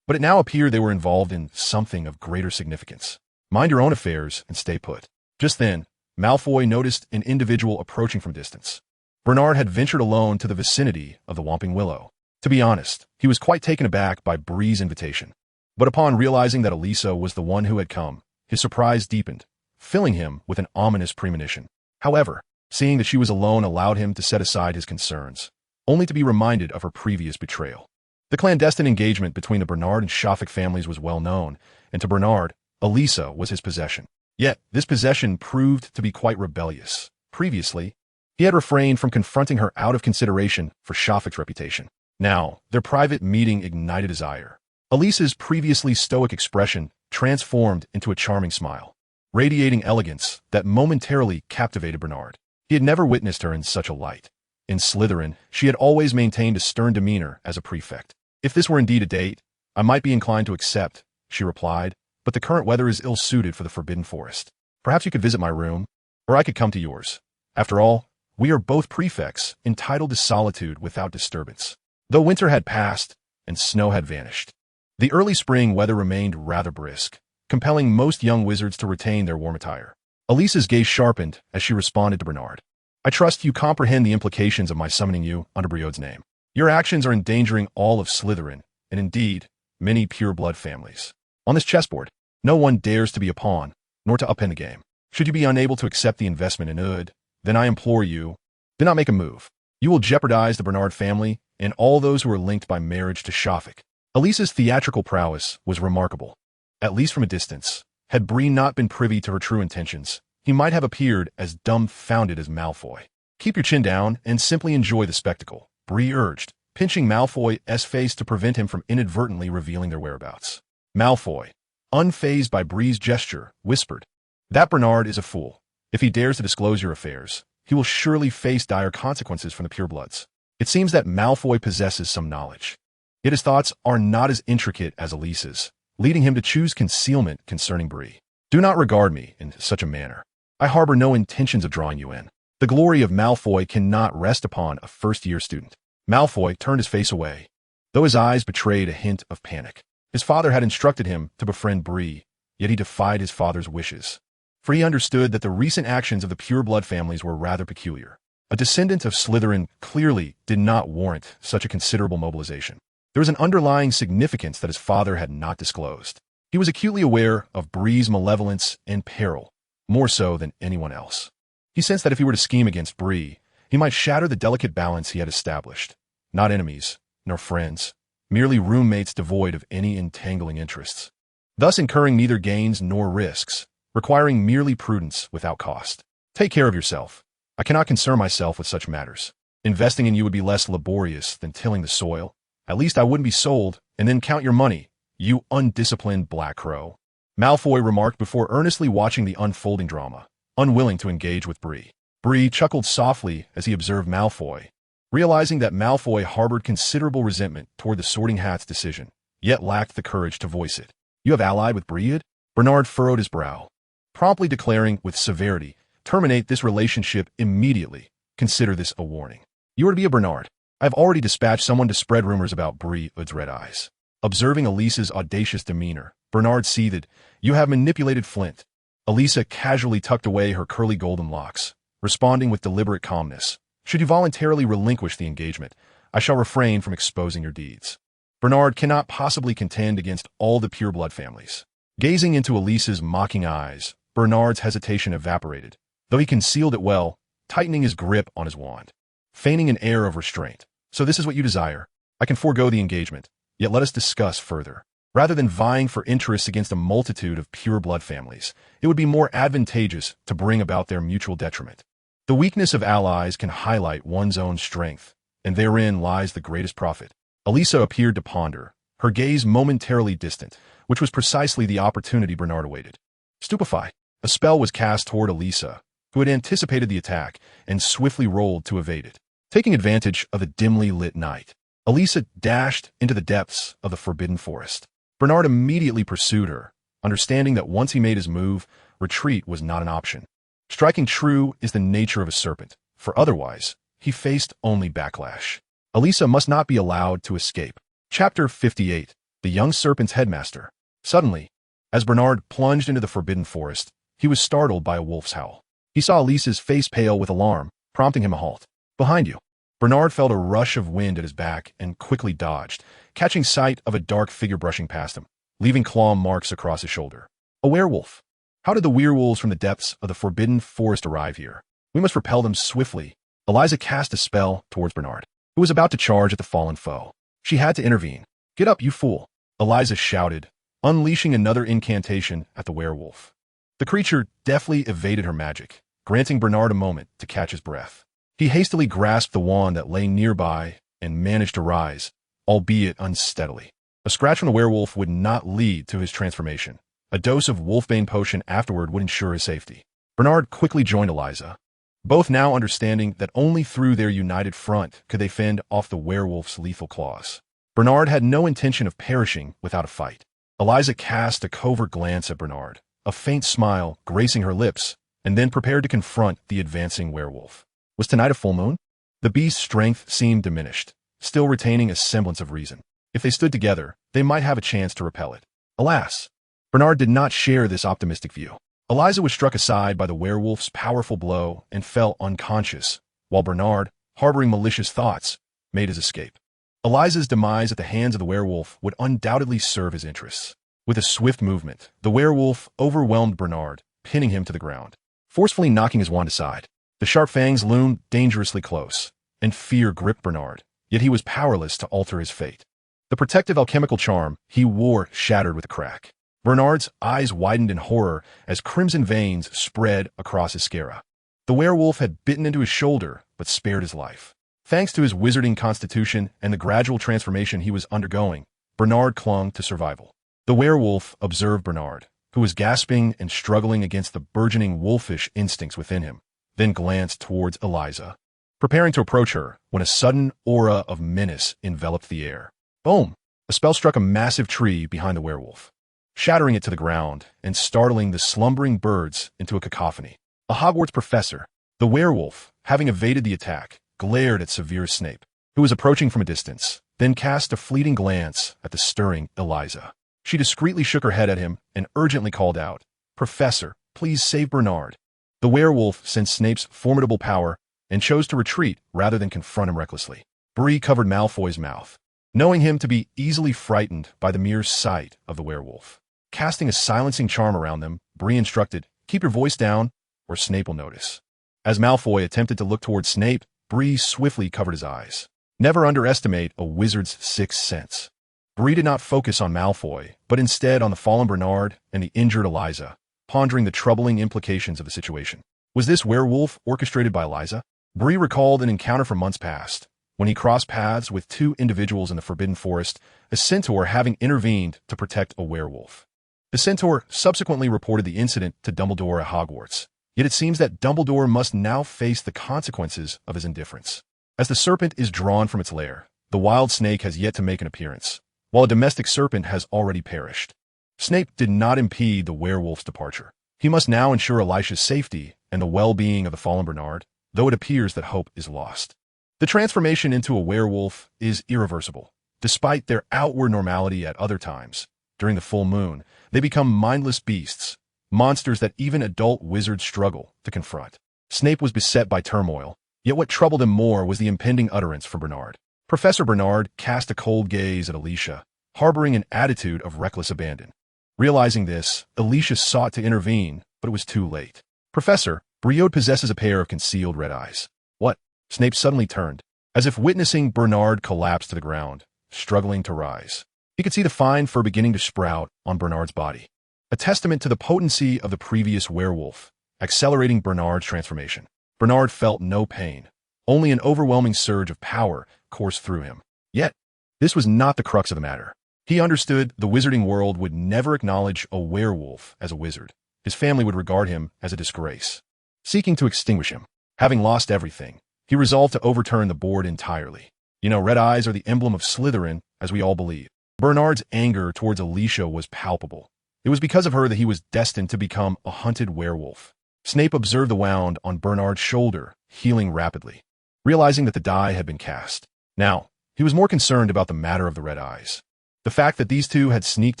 But it now appeared they were involved in something of greater significance. Mind your own affairs and stay put. Just then, Malfoy noticed an individual approaching from distance. Bernard had ventured alone to the vicinity of the Whomping Willow. To be honest, he was quite taken aback by Bree's invitation. But upon realizing that Elisa was the one who had come, his surprise deepened, filling him with an ominous premonition. However, seeing that she was alone allowed him to set aside his concerns, only to be reminded of her previous betrayal. The clandestine engagement between the Bernard and Shafik families was well known, and to Bernard, Elisa was his possession. Yet, this possession proved to be quite rebellious. Previously, he had refrained from confronting her out of consideration for Shafik's reputation. Now, their private meeting ignited his ire. Elisa's previously stoic expression transformed into a charming smile, radiating elegance that momentarily captivated Bernard. He had never witnessed her in such a light. In Slytherin, she had always maintained a stern demeanor as a prefect. If this were indeed a date, I might be inclined to accept, she replied, but the current weather is ill-suited for the Forbidden Forest. Perhaps you could visit my room, or I could come to yours. After all, we are both prefects, entitled to solitude without disturbance. Though winter had passed, and snow had vanished, the early spring weather remained rather brisk, compelling most young wizards to retain their warm attire. Elisa's gaze sharpened as she responded to Bernard. I trust you comprehend the implications of my summoning you under Briod's name. Your actions are endangering all of Slytherin, and indeed, many pure-blood families. On this chessboard, no one dares to be a pawn, nor to upend the game. Should you be unable to accept the investment in Ood, then I implore you, do not make a move. You will jeopardize the Bernard family and all those who are linked by marriage to Shafik. Elisa's theatrical prowess was remarkable, at least from a distance. Had Bree not been privy to her true intentions, he might have appeared as dumbfounded as Malfoy. "Keep your chin down and simply enjoy the spectacle," Bree urged, pinching Malfoy's face to prevent him from inadvertently revealing their whereabouts. Malfoy, unfazed by Bree's gesture, whispered, "That Bernard is a fool. If he dares to disclose your affairs, he will surely face dire consequences from the purebloods." It seems that Malfoy possesses some knowledge. Yet his thoughts are not as intricate as Elisa's, leading him to choose concealment concerning Bree. "Do not regard me in such a manner. I harbor no intentions of drawing you in. The glory of Malfoy cannot rest upon a first-year student." Malfoy turned his face away, though his eyes betrayed a hint of panic. His father had instructed him to befriend Bree, yet he defied his father's wishes. For he understood that the recent actions of the pureblood families were rather peculiar. A descendant of Slytherin clearly did not warrant such a considerable mobilization. There was an underlying significance that his father had not disclosed. He was acutely aware of Bree's malevolence and peril, more so than anyone else. He sensed that if he were to scheme against Bree, he might shatter the delicate balance he had established. Not enemies, nor friends, merely roommates devoid of any entangling interests, thus incurring neither gains nor risks, requiring merely prudence without cost. "Take care of yourself. I cannot concern myself with such matters. Investing in you would be less laborious than tilling the soil. At least I wouldn't be sold and then count your money, you undisciplined black crow," Malfoy remarked before earnestly watching the unfolding drama, unwilling to engage with Bree. Bree chuckled softly as he observed Malfoy, realizing that Malfoy harbored considerable resentment toward the Sorting Hat's decision, yet lacked the courage to voice it. "You have allied with Bree?" Bernard furrowed his brow, promptly declaring with severity, "Terminate this relationship immediately. Consider this a warning. You are to be a Bernard. I have already dispatched someone to spread rumors about Bree's red eyes." Observing Elisa's audacious demeanor, Bernard seethed, "You have manipulated Flint." Elisa casually tucked away her curly golden locks, responding with deliberate calmness, "Should you voluntarily relinquish the engagement, I shall refrain from exposing your deeds. Bernard cannot possibly contend against all the pureblood families." Gazing into Elisa's mocking eyes, Bernard's hesitation evaporated, though he concealed it well, tightening his grip on his wand. Feigning an air of restraint. "So this is what you desire. I can forego the engagement, yet let us discuss further. Rather than vying for interests against a multitude of pureblood families, it would be more advantageous to bring about their mutual detriment. The weakness of allies can highlight one's own strength, and therein lies the greatest profit." Elisa appeared to ponder, her gaze momentarily distant, which was precisely the opportunity Bernard awaited. Stupefied, a spell was cast toward Elisa, who had anticipated the attack and swiftly rolled to evade it. Taking advantage of the dimly lit night, Elisa dashed into the depths of the forbidden forest. Bernard immediately pursued her, understanding that once he made his move, retreat was not an option. Striking true is the nature of a serpent, for otherwise, he faced only backlash. Elisa must not be allowed to escape. Chapter 58. The Young Serpent's Headmaster. Suddenly, as Bernard plunged into the forbidden forest, he was startled by a wolf's howl. He saw Elisa's face pale with alarm, prompting him a halt. "Behind you." Bernard felt a rush of wind at his back and quickly dodged, catching sight of a dark figure brushing past him, leaving claw marks across his shoulder. A werewolf. How did the werewolves from the depths of the forbidden forest arrive here? We must repel them swiftly. Eliza cast a spell towards Bernard, who was about to charge at the fallen foe. She had to intervene. "Get up, you fool," Eliza shouted, unleashing another incantation at the werewolf. The creature deftly evaded her magic, granting Bernard a moment to catch his breath. He hastily grasped the wand that lay nearby and managed to rise, albeit unsteadily. A scratch from the werewolf would not lead to his transformation. A dose of wolfbane potion afterward would ensure his safety. Bernard quickly joined Eliza, both now understanding that only through their united front could they fend off the werewolf's lethal claws. Bernard had no intention of perishing without a fight. Eliza cast a covert glance at Bernard, a faint smile gracing her lips, and then prepared to confront the advancing werewolf. Was tonight a full moon? The beast's strength seemed diminished, still retaining a semblance of reason. If they stood together, they might have a chance to repel it. Alas, Bernard did not share this optimistic view. Eliza was struck aside by the werewolf's powerful blow and fell unconscious, while Bernard, harboring malicious thoughts, made his escape. Eliza's demise at the hands of the werewolf would undoubtedly serve his interests. With a swift movement, the werewolf overwhelmed Bernard, pinning him to the ground, forcefully knocking his wand aside. The sharp fangs loomed dangerously close, and fear gripped Bernard, yet he was powerless to alter his fate. The protective alchemical charm he wore shattered with a crack. Bernard's eyes widened in horror as crimson veins spread across his sclera. The werewolf had bitten into his shoulder, but spared his life. Thanks to his wizarding constitution and the gradual transformation he was undergoing, Bernard clung to survival. The werewolf observed Bernard, who was gasping and struggling against the burgeoning wolfish instincts within him, then glanced towards Eliza, preparing to approach her when a sudden aura of menace enveloped the air. Boom! A spell struck a massive tree behind the werewolf, shattering it to the ground and startling the slumbering birds into a cacophony. A Hogwarts professor, the werewolf, having evaded the attack, glared at Severus Snape, who was approaching from a distance, then cast a fleeting glance at the stirring Eliza. She discreetly shook her head at him and urgently called out, "Professor, please save Bernard." The werewolf sensed Snape's formidable power and chose to retreat rather than confront him recklessly. Bree covered Malfoy's mouth, knowing him to be easily frightened by the mere sight of the werewolf. Casting a silencing charm around them, Bree instructed, "Keep your voice down, or Snape will notice." As Malfoy attempted to look towards Snape, Bree swiftly covered his eyes. Never underestimate a wizard's sixth sense. Bree did not focus on Malfoy, but instead on the fallen Bernard and the injured Eliza, pondering the troubling implications of the situation. Was this werewolf orchestrated by Eliza? Bree recalled an encounter from months past, when he crossed paths with two individuals in the Forbidden Forest, a centaur having intervened to protect a werewolf. The centaur subsequently reported the incident to Dumbledore at Hogwarts, yet it seems that Dumbledore must now face the consequences of his indifference. As the serpent is drawn from its lair, the wild snake has yet to make an appearance, while a domestic serpent has already perished. Snape did not impede the werewolf's departure. He must now ensure Elisha's safety and the well-being of the fallen Bernard, though it appears that hope is lost. The transformation into a werewolf is irreversible. Despite their outward normality at other times, during the full moon, they become mindless beasts, monsters that even adult wizards struggle to confront. Snape was beset by turmoil, yet what troubled him more was the impending utterance from Bernard. Professor Bernard cast a cold gaze at Alicia, harboring an attitude of reckless abandon. Realizing this, Alicia sought to intervene, but it was too late. "Professor, Briode possesses a pair of concealed red eyes." "What?" Snape suddenly turned, as if witnessing Bernard collapse to the ground, struggling to rise. He could see the fine fur beginning to sprout on Bernard's body, a testament to the potency of the previous werewolf, accelerating Bernard's transformation. Bernard felt no pain, only an overwhelming surge of power coursed through him. Yet, this was not the crux of the matter. He understood the wizarding world would never acknowledge a werewolf as a wizard. His family would regard him as a disgrace. Seeking to extinguish him, having lost everything, he resolved to overturn the board entirely. Red eyes are the emblem of Slytherin, as we all believe. Bernard's anger towards Alicia was palpable. It was because of her that he was destined to become a hunted werewolf. Snape observed the wound on Bernard's shoulder, healing rapidly, realizing that the die had been cast. Now, he was more concerned about the matter of the red eyes. The fact that these two had sneaked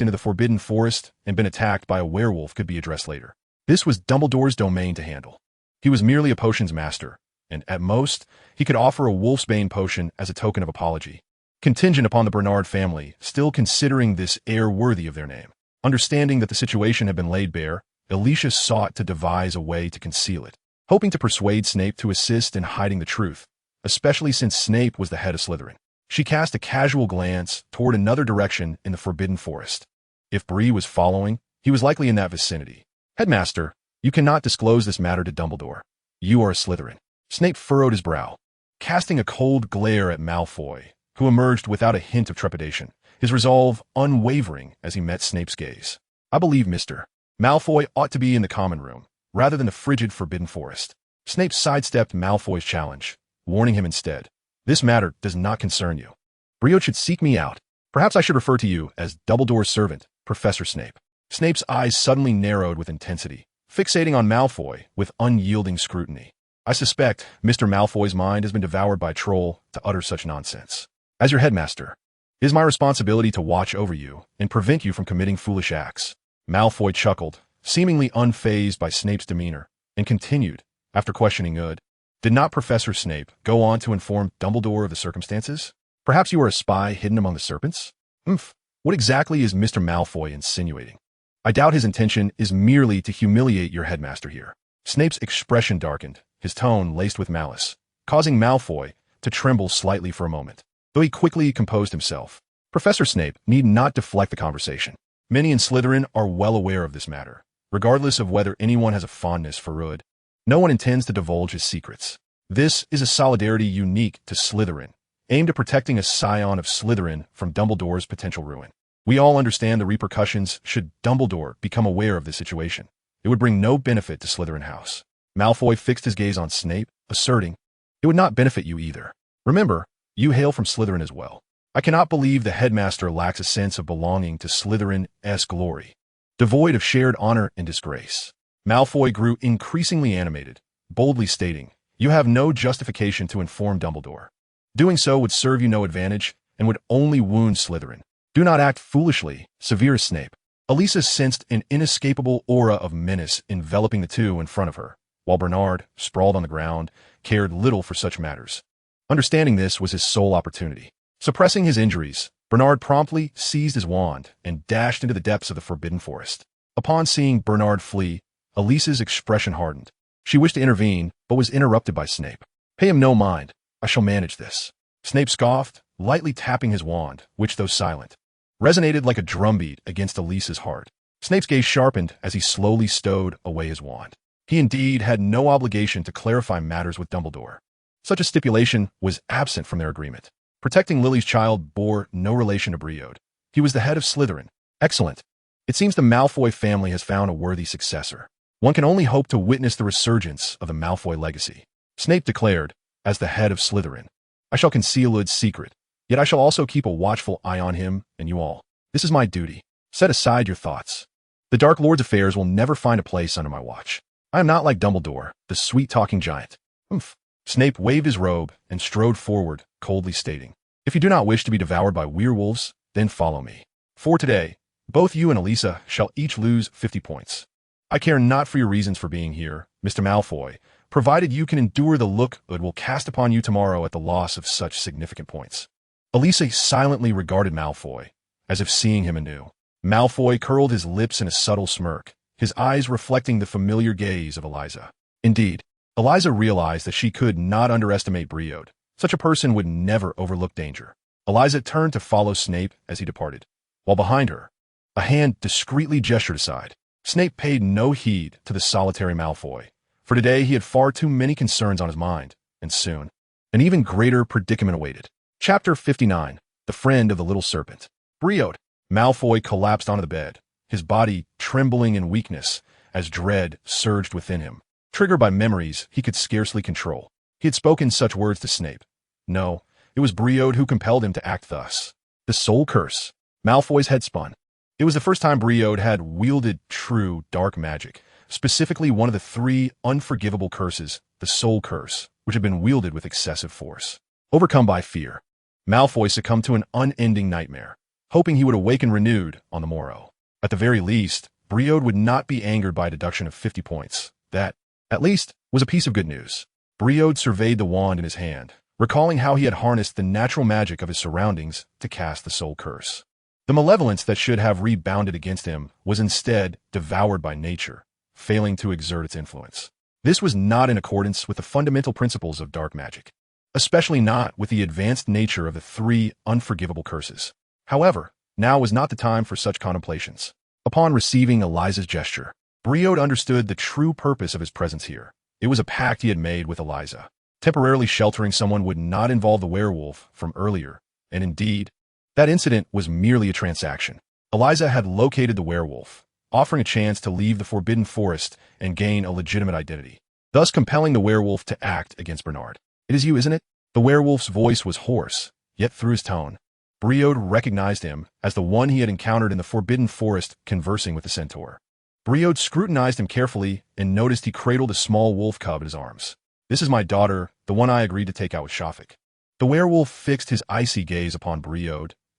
into the Forbidden Forest and been attacked by a werewolf could be addressed later. This was Dumbledore's domain to handle. He was merely a potions master, and at most, he could offer a wolfsbane potion as a token of apology, contingent upon the Bernard family still considering this heir worthy of their name. Understanding that the situation had been laid bare, Alicia sought to devise a way to conceal it, hoping to persuade Snape to assist in hiding the truth, especially since Snape was the head of Slytherin. She cast a casual glance toward another direction in the Forbidden Forest. If Bree was following, he was likely in that vicinity. "Headmaster, you cannot disclose this matter to Dumbledore. You are a Slytherin." Snape furrowed his brow, casting a cold glare at Malfoy, who emerged without a hint of trepidation, his resolve unwavering as he met Snape's gaze. "I believe Mr. Malfoy ought to be in the common room, rather than the frigid Forbidden Forest." Snape sidestepped Malfoy's challenge, warning him instead, "This matter does not concern you. Briode should seek me out. Perhaps I should refer to you as Dumbledore's servant, Professor Snape." Snape's eyes suddenly narrowed with intensity, fixating on Malfoy with unyielding scrutiny. "I suspect Mr. Malfoy's mind has been devoured by a troll to utter such nonsense. As your headmaster, it is my responsibility to watch over you and prevent you from committing foolish acts." Malfoy chuckled, seemingly unfazed by Snape's demeanor, and continued, after questioning Ud, "Did not Professor Snape go on to inform Dumbledore of the circumstances? Perhaps you are a spy hidden among the serpents?" What exactly is Mr. Malfoy insinuating?" "I doubt his intention is merely to humiliate your headmaster here." Snape's expression darkened, his tone laced with malice, causing Malfoy to tremble slightly for a moment, though he quickly composed himself. Professor Snape need not deflect the conversation. Many in Slytherin are well aware of this matter, regardless of whether anyone has a fondness for Rudd. No one intends to divulge his secrets. This is a solidarity unique to Slytherin, aimed at protecting a scion of Slytherin from Dumbledore's potential ruin. We all understand the repercussions should Dumbledore become aware of this situation. It would bring no benefit to Slytherin House. Malfoy fixed his gaze on Snape, asserting, "It would not benefit you either. Remember, you hail from Slytherin as well. I cannot believe the headmaster lacks a sense of belonging to Slytherin's glory, devoid of shared honor and disgrace." Malfoy grew increasingly animated, boldly stating, "You have no justification to inform Dumbledore. Doing so would serve you no advantage and would only wound Slytherin. Do not act foolishly, severe as Snape." Elisa sensed an inescapable aura of menace enveloping the two in front of her, while Bernard, sprawled on the ground, cared little for such matters. Understanding this was his sole opportunity. Suppressing his injuries, Bernard promptly seized his wand and dashed into the depths of the Forbidden Forest. Upon seeing Bernard flee, Elisa's expression hardened. She wished to intervene, but was interrupted by Snape. "Pay him no mind. I shall manage this." Snape scoffed, lightly tapping his wand, which, though silent, resonated like a drumbeat against Elisa's heart. Snape's gaze sharpened as he slowly stowed away his wand. He indeed had no obligation to clarify matters with Dumbledore. Such a stipulation was absent from their agreement. Protecting Lily's child bore no relation to Bree. He was the head of Slytherin. Excellent. It seems the Malfoy family has found a worthy successor. One can only hope to witness the resurgence of the Malfoy legacy. Snape declared, as the head of Slytherin, "I shall conceal Lud's secret, yet I shall also keep a watchful eye on him and you all. This is my duty. Set aside your thoughts. The Dark Lord's affairs will never find a place under my watch. I am not like Dumbledore, the sweet-talking giant." "Humph." Snape waved his robe and strode forward, coldly stating, "If you do not wish to be devoured by werewolves, then follow me. For today, both you and Elisa shall each lose 50 points. I care not for your reasons for being here, Mr. Malfoy, provided you can endure the look it will cast upon you tomorrow at the loss of such significant points." Elisa silently regarded Malfoy, as if seeing him anew. Malfoy curled his lips in a subtle smirk, his eyes reflecting the familiar gaze of Eliza. Indeed, Eliza realized that she could not underestimate Bree. Such a person would never overlook danger. Eliza turned to follow Snape as he departed, while behind her, a hand discreetly gestured aside. Snape paid no heed to the solitary Malfoy. For today he had far too many concerns on his mind, and soon, an even greater predicament awaited. Chapter 59. The Friend of the Little Serpent. Bree. Malfoy collapsed onto the bed, his body trembling in weakness as dread surged within him, triggered by memories he could scarcely control. He had spoken such words to Snape. No, it was Bree who compelled him to act thus. The Soul Curse. Malfoy's head spun. It was the first time Bree had wielded true dark magic, specifically one of the 3 unforgivable curses, the Soul Curse, which had been wielded with excessive force. Overcome by fear, Malfoy succumbed to an unending nightmare, hoping he would awaken renewed on the morrow. At the very least, Bree would not be angered by a deduction of 50 points. That, at least, was a piece of good news. Bree surveyed the wand in his hand, recalling how he had harnessed the natural magic of his surroundings to cast the Soul Curse. The malevolence that should have rebounded against him was instead devoured by nature, failing to exert its influence. This was not in accordance with the fundamental principles of dark magic, especially not with the advanced nature of the 3 unforgivable curses. However, now was not the time for such contemplations. Upon receiving Eliza's gesture, Bree understood the true purpose of his presence here. It was a pact he had made with Eliza. Temporarily sheltering someone would not involve the werewolf from earlier, and indeed, that incident was merely a transaction. Eliza had located the werewolf, offering a chance to leave the Forbidden Forest and gain a legitimate identity, thus compelling the werewolf to act against Bernard. "It is you, isn't it?" The werewolf's voice was hoarse, yet through his tone, Bree recognized him as the one he had encountered in the Forbidden Forest conversing with the centaur. Bree scrutinized him carefully and noticed he cradled a small wolf cub in his arms. "This is my daughter, the one I agreed to take out with Shafik." The werewolf fixed his icy gaze upon Bree,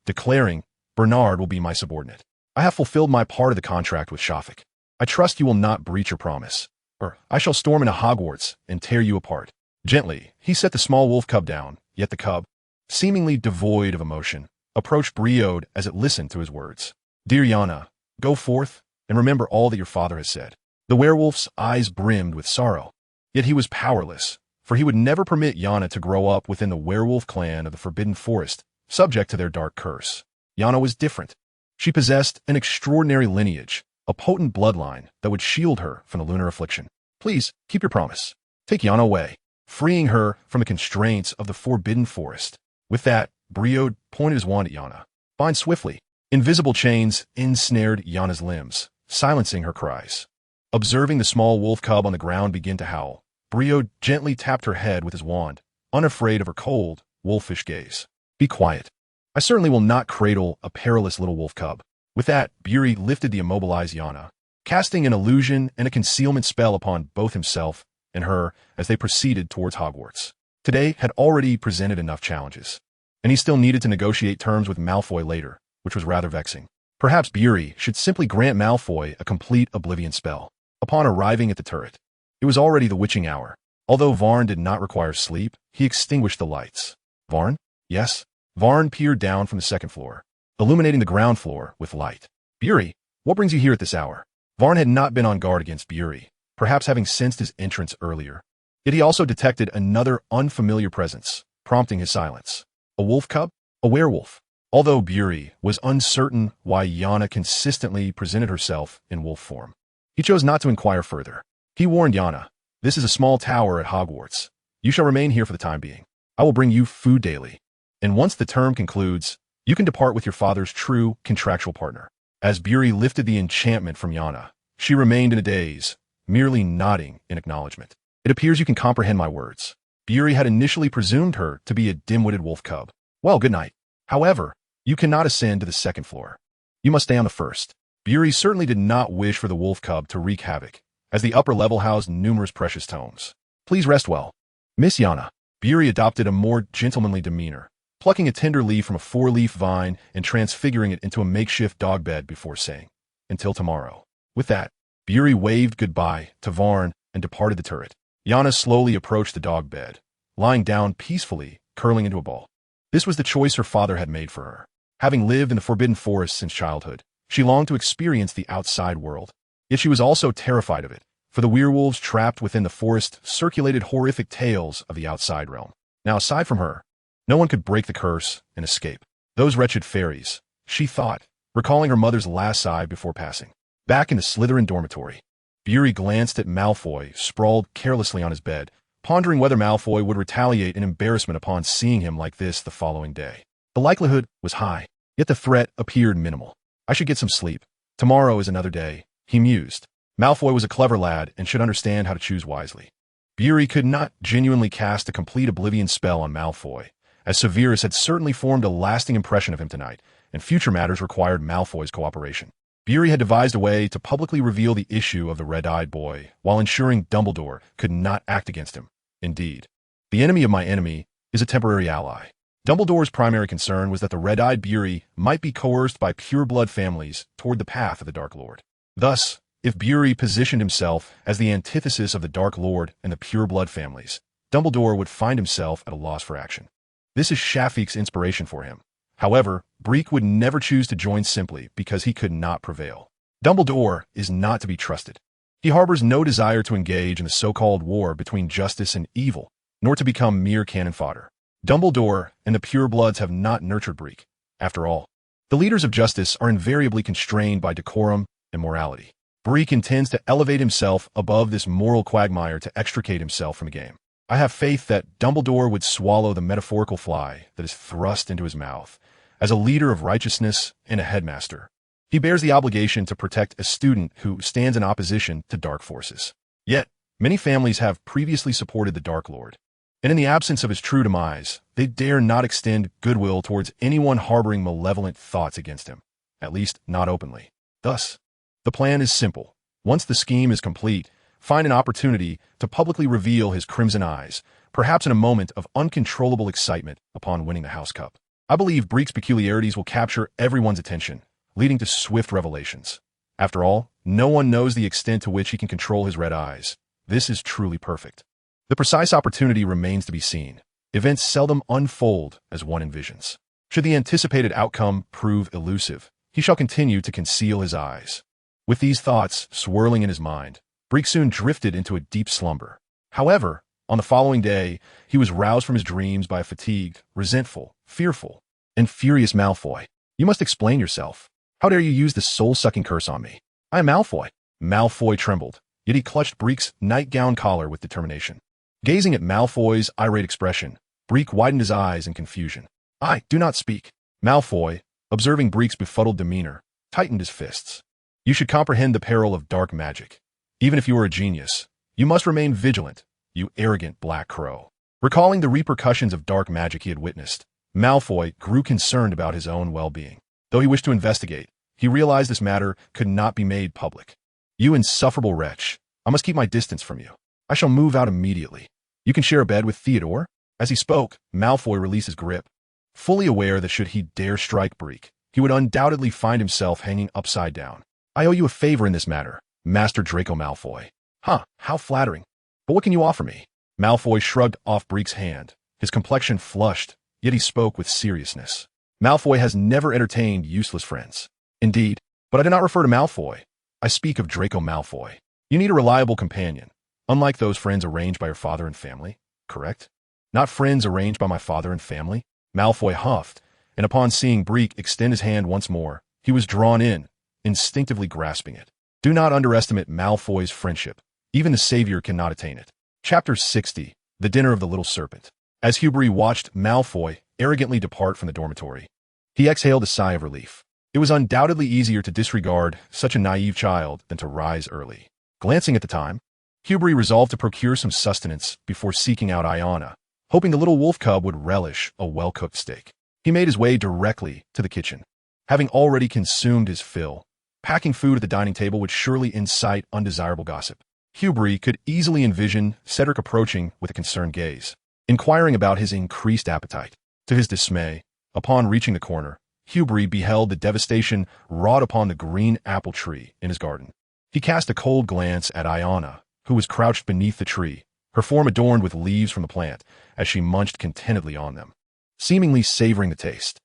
declaring, "Bernard will be my subordinate. I have fulfilled my part of the contract with Shafik. I trust you will not breach your promise, or I shall storm into Hogwarts and tear you apart." Gently, he set the small wolf cub down, yet the cub, seemingly devoid of emotion, approached Bree as it listened to his words. "Dear Yana, go forth and remember all that your father has said." The werewolf's eyes brimmed with sorrow, yet he was powerless, for he would never permit Yana to grow up within the werewolf clan of the Forbidden Forest, subject to their dark curse. Yana was different. She possessed an extraordinary lineage, a potent bloodline that would shield her from the lunar affliction. Please, keep your promise. Take Yana away, freeing her from the constraints of the forbidden forest. With that, Bree pointed his wand at Yana. Bind swiftly. Invisible chains ensnared Yana's limbs, silencing her cries. Observing the small wolf cub on the ground begin to howl, Bree gently tapped her head with his wand, unafraid of her cold, wolfish gaze. Be quiet. I certainly will not cradle a perilous little wolf cub. With that, Bree lifted the immobilized Yana, casting an illusion and a concealment spell upon both himself and her as they proceeded towards Hogwarts. Today had already presented enough challenges, and he still needed to negotiate terms with Malfoy later, which was rather vexing. Perhaps Bree should simply grant Malfoy a complete oblivion spell. Upon arriving at the turret, it was already the witching hour. Although Varn did not require sleep, he extinguished the lights. Varn? Yes. Varn peered down from the second floor, illuminating the ground floor with light. Bree, what brings you here at this hour? Varn had not been on guard against Bree, perhaps having sensed his entrance earlier. Yet he also detected another unfamiliar presence, prompting his silence. A wolf cub? A werewolf. Although Bree was uncertain why Yana consistently presented herself in wolf form, he chose not to inquire further. He warned Yana, "This is a small tower at Hogwarts. You shall remain here for the time being. I will bring you food daily. And once the term concludes, you can depart with your father's true contractual partner." As Bree lifted the enchantment from Yana, she remained in a daze, merely nodding in acknowledgement. It appears you can comprehend my words. Bree had initially presumed her to be a dim-witted wolf cub. Well, good night. However, you cannot ascend to the second floor. You must stay on the first. Bree certainly did not wish for the wolf cub to wreak havoc, as the upper level housed numerous precious tomes. Please rest well. Miss Yana. Bree adopted a more gentlemanly demeanor, plucking a tender leaf from a four-leaf vine and transfiguring it into a makeshift dog bed before saying, "Until tomorrow." With that, Bree waved goodbye to Varn and departed the turret. Yana slowly approached the dog bed, lying down peacefully, curling into a ball. This was the choice her father had made for her. Having lived in the Forbidden Forest since childhood, she longed to experience the outside world. Yet she was also terrified of it, for the werewolves trapped within the forest circulated horrific tales of the outside realm. Now, aside from her, no one could break the curse and escape. Those wretched fairies, she thought, recalling her mother's last sigh before passing. Back in the Slytherin dormitory, Bree glanced at Malfoy, sprawled carelessly on his bed, pondering whether Malfoy would retaliate in embarrassment upon seeing him like this the following day. The likelihood was high, yet the threat appeared minimal. I should get some sleep. Tomorrow is another day, he mused. Malfoy was a clever lad and should understand how to choose wisely. Bree could not genuinely cast a complete oblivion spell on Malfoy, as Severus had certainly formed a lasting impression of him tonight, and future matters required Malfoy's cooperation. Bree had devised a way to publicly reveal the issue of the red-eyed boy, while ensuring Dumbledore could not act against him. Indeed, the enemy of my enemy is a temporary ally. Dumbledore's primary concern was that the red-eyed Bree might be coerced by pure-blood families toward the path of the Dark Lord. Thus, if Bree positioned himself as the antithesis of the Dark Lord and the pure-blood families, Dumbledore would find himself at a loss for action. This is Shafiq's inspiration for him. However, Bree would never choose to join simply because he could not prevail. Dumbledore is not to be trusted. He harbors no desire to engage in the so-called war between justice and evil, nor to become mere cannon fodder. Dumbledore and the purebloods have not nurtured Bree. After all, the leaders of justice are invariably constrained by decorum and morality. Bree intends to elevate himself above this moral quagmire to extricate himself from the game. I have faith that Dumbledore would swallow the metaphorical fly that is thrust into his mouth. As a leader of righteousness and a headmaster, he bears the obligation to protect a student who stands in opposition to dark forces. Yet, many families have previously supported the Dark Lord, and in the absence of his true demise, they dare not extend goodwill towards anyone harboring malevolent thoughts against him, at least not openly. Thus, the plan is simple. Once the scheme is complete, find an opportunity to publicly reveal his crimson eyes, perhaps in a moment of uncontrollable excitement upon winning the House Cup. I believe Bree's peculiarities will capture everyone's attention, leading to swift revelations. After all, no one knows the extent to which he can control his red eyes. This is truly perfect. The precise opportunity remains to be seen. Events seldom unfold as one envisions. Should the anticipated outcome prove elusive, he shall continue to conceal his eyes. With these thoughts swirling in his mind, Bree soon drifted into a deep slumber. However, on the following day, he was roused from his dreams by a fatigued, resentful, fearful, and furious Malfoy. "You must explain yourself. How dare you use this soul-sucking curse on me? I am Malfoy. Malfoy trembled, yet he clutched Bree's nightgown collar with determination. Gazing at Malfoy's irate expression, Bree widened his eyes in confusion. I do not speak. Malfoy, observing Bree's befuddled demeanor, tightened his fists. You should comprehend the peril of dark magic. Even if you are a genius, you must remain vigilant, you arrogant black crow. Recalling the repercussions of dark magic he had witnessed, Malfoy grew concerned about his own well-being. Though he wished to investigate, he realized this matter could not be made public. You insufferable wretch, I must keep my distance from you. I shall move out immediately. You can share a bed with Theodore? As he spoke, Malfoy released his grip, fully aware that should he dare strike Bree, he would undoubtedly find himself hanging upside down. I owe you a favor in this matter, Master Draco Malfoy. Huh, how flattering. But what can you offer me? Malfoy shrugged off Bree's hand, his complexion flushed, yet he spoke with seriousness. Malfoy has never entertained useless friends. Indeed, but I do not refer to Malfoy. I speak of Draco Malfoy. You need a reliable companion, unlike those friends arranged by your father and family, correct? Not friends arranged by my father and family? Malfoy huffed, and upon seeing Bree extend his hand once more, he was drawn in, instinctively grasping it. Do not underestimate Malfoy's friendship. Even the Savior cannot attain it. Chapter 60, The Dinner of the Little Serpent. As Bree watched Malfoy arrogantly depart from the dormitory, he exhaled a sigh of relief. It was undoubtedly easier to disregard such a naive child than to rise early. Glancing at the time, Bree resolved to procure some sustenance before seeking out Iona, hoping the little wolf cub would relish a well-cooked steak. He made his way directly to the kitchen. Having already consumed his fill, packing food at the dining table would surely incite undesirable gossip. Bree could easily envision Cedric approaching with a concerned gaze, inquiring about his increased appetite. To his dismay, upon reaching the corner, Bree beheld the devastation wrought upon the green apple tree in his garden. He cast a cold glance at Iona, who was crouched beneath the tree, her form adorned with leaves from the plant, as she munched contentedly on them. Seemingly savoring the taste,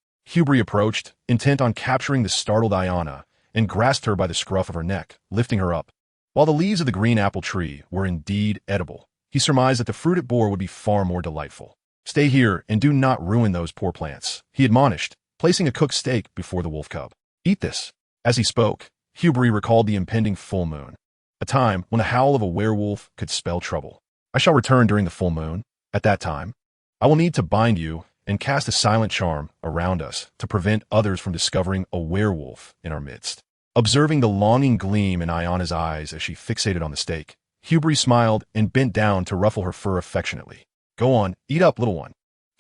Bree approached, intent on capturing the startled Iona, and grasped her by the scruff of her neck, lifting her up. While the leaves of the green apple tree were indeed edible, he surmised that the fruit it bore would be far more delightful. Stay here and do not ruin those poor plants, he admonished, placing a cooked steak before the wolf cub. Eat this. As he spoke, Bree recalled the impending full moon, a time when the howl of a werewolf could spell trouble. I shall return during the full moon. At that time, I will need to bind you and cast a silent charm around us to prevent others from discovering a werewolf in our midst. Observing the longing gleam in Iona's eyes as she fixated on the steak, Bree smiled and bent down to ruffle her fur affectionately. Go on, eat up, little one.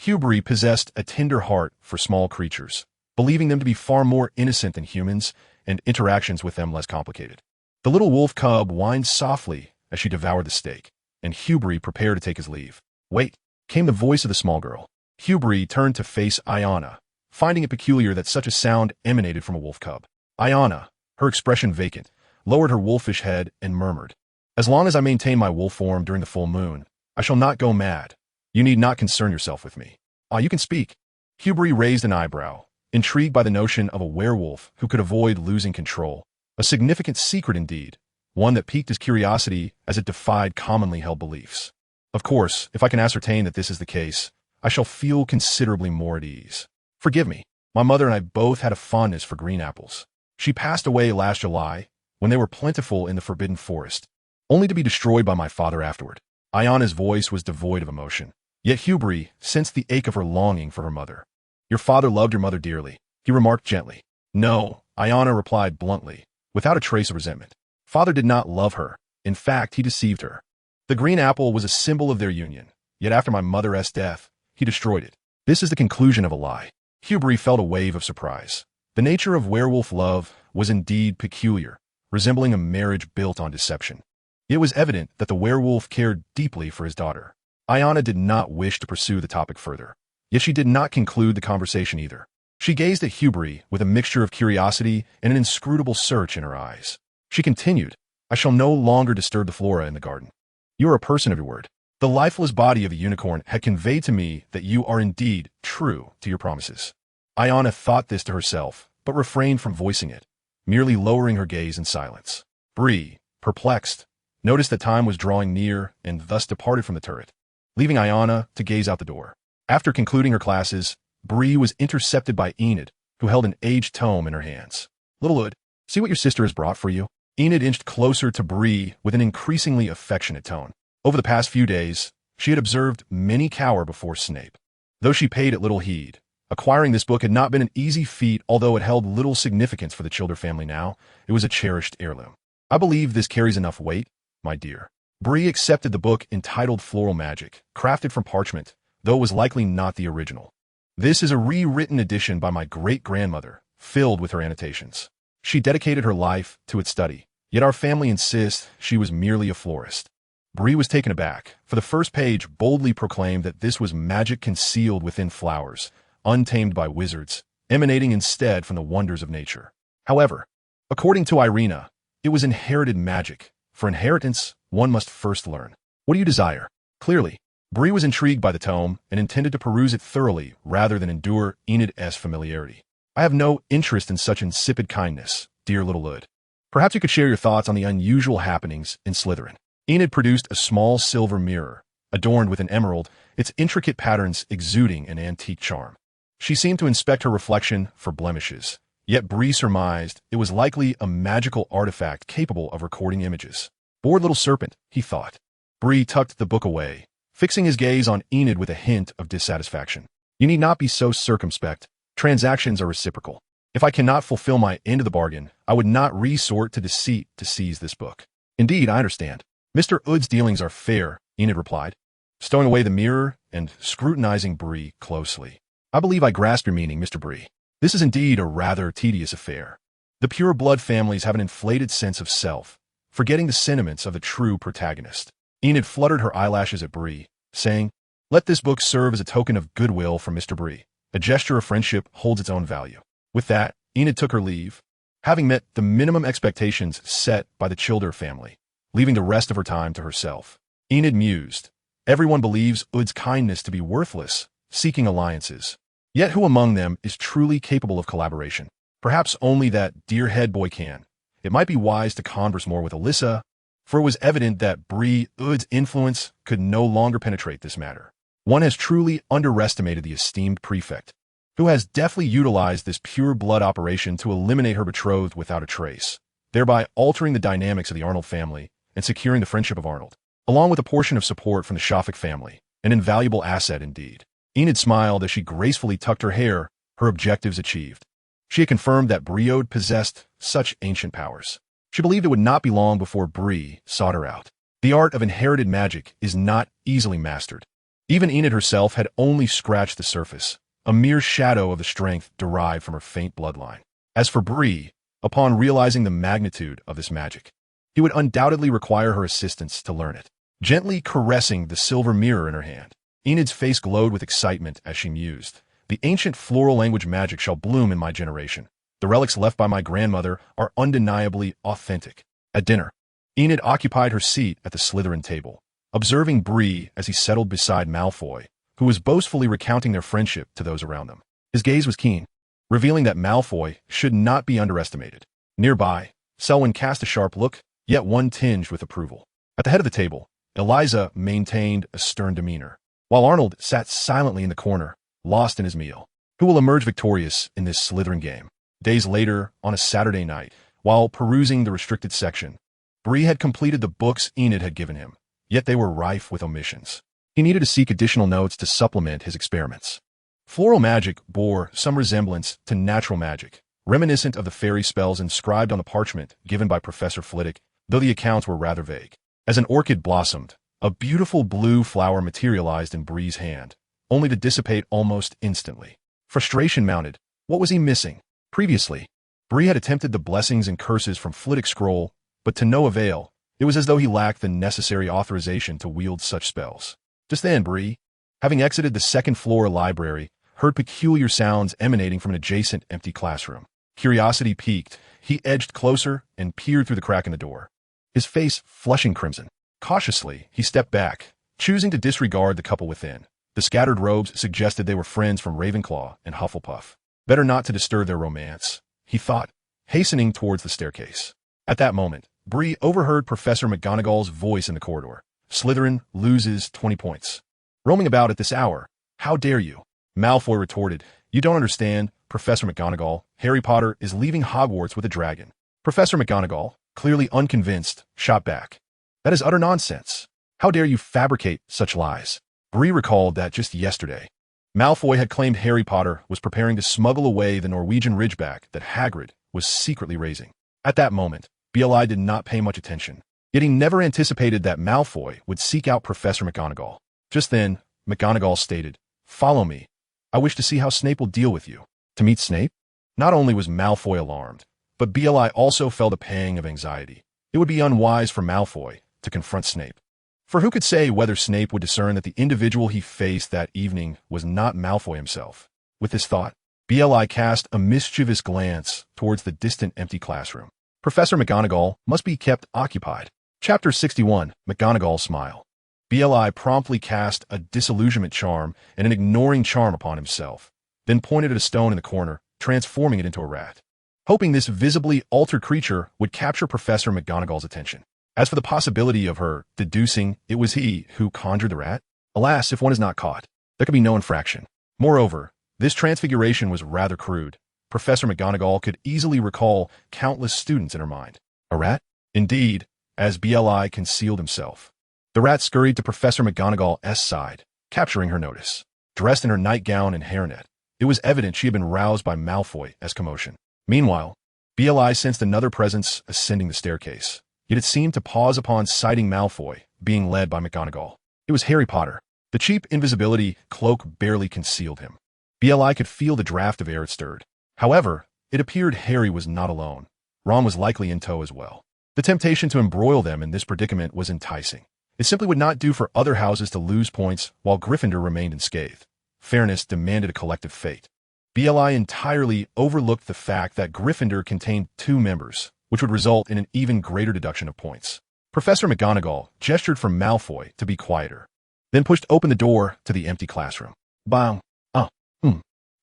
Bree possessed a tender heart for small creatures, believing them to be far more innocent than humans and interactions with them less complicated. The little wolf cub whined softly as she devoured the steak, and Bree prepared to take his leave. Wait, came the voice of the small girl. Bree turned to face Iona, finding it peculiar that such a sound emanated from a wolf cub. Iona, her expression vacant, lowered her wolfish head and murmured, As long as I maintain my wolf form during the full moon, I shall not go mad. You need not concern yourself with me. Ah, you can speak. Bree raised an eyebrow, intrigued by the notion of a werewolf who could avoid losing control. A significant secret indeed, one that piqued his curiosity as it defied commonly held beliefs. Of course, if I can ascertain that this is the case, I shall feel considerably more at ease. Forgive me, my mother and I both had a fondness for green apples. She passed away last July, when they were plentiful in the Forbidden Forest, only to be destroyed by my father afterward. Iona's voice was devoid of emotion, yet Bree sensed the ache of her longing for her mother. Your father loved your mother dearly, he remarked gently. No, Iona replied bluntly, without a trace of resentment. Father did not love her. In fact, he deceived her. The green apple was a symbol of their union, yet after my mother's death, he destroyed it. This is the conclusion of a lie. Bree felt a wave of surprise. The nature of werewolf love was indeed peculiar, resembling a marriage built on deception. It was evident that the werewolf cared deeply for his daughter. Iona did not wish to pursue the topic further, yet she did not conclude the conversation either. She gazed at Bree with a mixture of curiosity and an inscrutable search in her eyes. She continued, I shall no longer disturb the flora in the garden. You are a person of your word. The lifeless body of a unicorn had conveyed to me that you are indeed true to your promises. Iona thought this to herself, but refrained from voicing it, merely lowering her gaze in silence. Bree, perplexed, noticed that time was drawing near and thus departed from the turret, leaving Iona to gaze out the door. After concluding her classes, Bree was intercepted by Enid, who held an aged tome in her hands. Little Ood, see what your sister has brought for you? Enid inched closer to Bree with an increasingly affectionate tone. Over the past few days, she had observed many cower before Snape. Though she paid it little heed, acquiring this book had not been an easy feat. Although it held little significance for the Childer family now, it was a cherished heirloom. I believe this carries enough weight, my dear. Bree accepted the book entitled Floral Magic, crafted from parchment, though it was likely not the original. This is a rewritten edition by my great-grandmother, filled with her annotations. She dedicated her life to its study, yet our family insists she was merely a florist. Bree was taken aback, for the first page boldly proclaimed that this was magic concealed within flowers, untamed by wizards, emanating instead from the wonders of nature. However, according to Irina, it was inherited magic. For inheritance, one must first learn. What do you desire? Clearly, Bree was intrigued by the tome and intended to peruse it thoroughly rather than endure Enid's familiarity. I have no interest in such insipid kindness, dear little Ood. Perhaps you could share your thoughts on the unusual happenings in Slytherin. Enid produced a small silver mirror, adorned with an emerald, its intricate patterns exuding an antique charm. She seemed to inspect her reflection for blemishes, yet Bree surmised it was likely a magical artifact capable of recording images. Bored little serpent, he thought. Bree tucked the book away, fixing his gaze on Enid with a hint of dissatisfaction. You need not be so circumspect. Transactions are reciprocal. If I cannot fulfill my end of the bargain, I would not resort to deceit to seize this book. Indeed, I understand. Mr. Ood's dealings are fair, Enid replied, stowing away the mirror and scrutinizing Bree closely. I believe I grasp your meaning, Mr. Bree. This is indeed a rather tedious affair. The pure blood families have an inflated sense of self, forgetting the sentiments of the true protagonist. Enid fluttered her eyelashes at Bree, saying, Let this book serve as a token of goodwill from Mr. Bree. A gesture of friendship holds its own value. With that, Enid took her leave, having met the minimum expectations set by the Childer family, leaving the rest of her time to herself. Enid mused. Everyone believes Ood's kindness to be worthless, seeking alliances. Yet who among them is truly capable of collaboration? Perhaps only that dear head boy can. It might be wise to converse more with Alyssa, for it was evident that Bree Ood's influence could no longer penetrate this matter. One has truly underestimated the esteemed prefect, who has deftly utilized this pure blood operation to eliminate her betrothed without a trace, thereby altering the dynamics of the Arnold family and securing the friendship of Arnold, along with a portion of support from the Shafik family, an invaluable asset indeed. Enid smiled as she gracefully tucked her hair, her objectives achieved. She had confirmed that Bree Ood possessed such ancient powers. She believed it would not be long before Bree sought her out. The art of inherited magic is not easily mastered. Even Enid herself had only scratched the surface, a mere shadow of the strength derived from her faint bloodline. As for Bree, upon realizing the magnitude of this magic, he would undoubtedly require her assistance to learn it. Gently caressing the silver mirror in her hand, Enid's face glowed with excitement as she mused. The ancient floral language magic shall bloom in my generation. The relics left by my grandmother are undeniably authentic. At dinner, Enid occupied her seat at the Slytherin table, observing Bree as he settled beside Malfoy, who was boastfully recounting their friendship to those around them. His gaze was keen, revealing that Malfoy should not be underestimated. Nearby, Selwyn cast a sharp look, yet one tinged with approval. At the head of the table, Eliza maintained a stern demeanor, while Arnold sat silently in the corner, lost in his meal. Who will emerge victorious in this Slytherin game? Days later, on a Saturday night, while perusing the restricted section, Bree had completed the books Enid had given him, yet they were rife with omissions. He needed to seek additional notes to supplement his experiments. Floral magic bore some resemblance to natural magic, reminiscent of the fairy spells inscribed on the parchment given by Professor Flitwick, though the accounts were rather vague. As an orchid blossomed, a beautiful blue flower materialized in Bree's hand, only to dissipate almost instantly. Frustration mounted. What was he missing? Previously, Bree had attempted the blessings and curses from Flitwick's scroll, but to no avail. It was as though he lacked the necessary authorization to wield such spells. Just then, Bree, having exited the second-floor library, heard peculiar sounds emanating from an adjacent empty classroom. Curiosity piqued, he edged closer and peered through the crack in the door, his face flushing crimson. Cautiously, he stepped back, choosing to disregard the couple within. The scattered robes suggested they were friends from Ravenclaw and Hufflepuff. Better not to disturb their romance, he thought, hastening towards the staircase. At that moment, Bree overheard Professor McGonagall's voice in the corridor. Slytherin loses 20 points. Roaming about at this hour, how dare you? Malfoy retorted, You don't understand. Professor McGonagall, Harry Potter is leaving Hogwarts with a dragon. Professor McGonagall, clearly unconvinced, shot back. That is utter nonsense. How dare you fabricate such lies? Bree recalled that just yesterday, Malfoy had claimed Harry Potter was preparing to smuggle away the Norwegian Ridgeback that Hagrid was secretly raising. At that moment, BLI did not pay much attention, yet he never anticipated that Malfoy would seek out Professor McGonagall. Just then, McGonagall stated, "Follow me. I wish to see how Snape will deal with you." To meet Snape? Not only was Malfoy alarmed, but BLI also felt a pang of anxiety. It would be unwise for Malfoy to confront Snape. For who could say whether Snape would discern that the individual he faced that evening was not Malfoy himself? With this thought, BLI cast a mischievous glance towards the distant empty classroom. Professor McGonagall must be kept occupied. Chapter 61, McGonagall's Smile. BLI promptly cast a disillusionment charm and an ignoring charm upon himself, then pointed at a stone in the corner, transforming it into a rat, hoping this visibly altered creature would capture Professor McGonagall's attention. As for the possibility of her deducing it was he who conjured the rat, alas, if one is not caught, there could be no infraction. Moreover, this transfiguration was rather crude. Professor McGonagall could easily recall countless students in her mind. A rat? Indeed, as BLI concealed himself. The rat scurried to Professor McGonagall's side, capturing her notice. Dressed in her nightgown and hairnet, it was evident she had been roused by Malfoy's commotion. Meanwhile, BLI sensed another presence ascending the staircase, yet it seemed to pause upon sighting Malfoy, being led by McGonagall. It was Harry Potter. The cheap invisibility cloak barely concealed him. BLI could feel the draft of air it stirred. However, it appeared Harry was not alone. Ron was likely in tow as well. The temptation to embroil them in this predicament was enticing. It simply would not do for other houses to lose points while Gryffindor remained unscathed. Fairness demanded a collective fate. BLI entirely overlooked the fact that Gryffindor contained 2 members, which would result in an even greater deduction of points. Professor McGonagall gestured for Malfoy to be quieter, then pushed open the door to the empty classroom. Bang!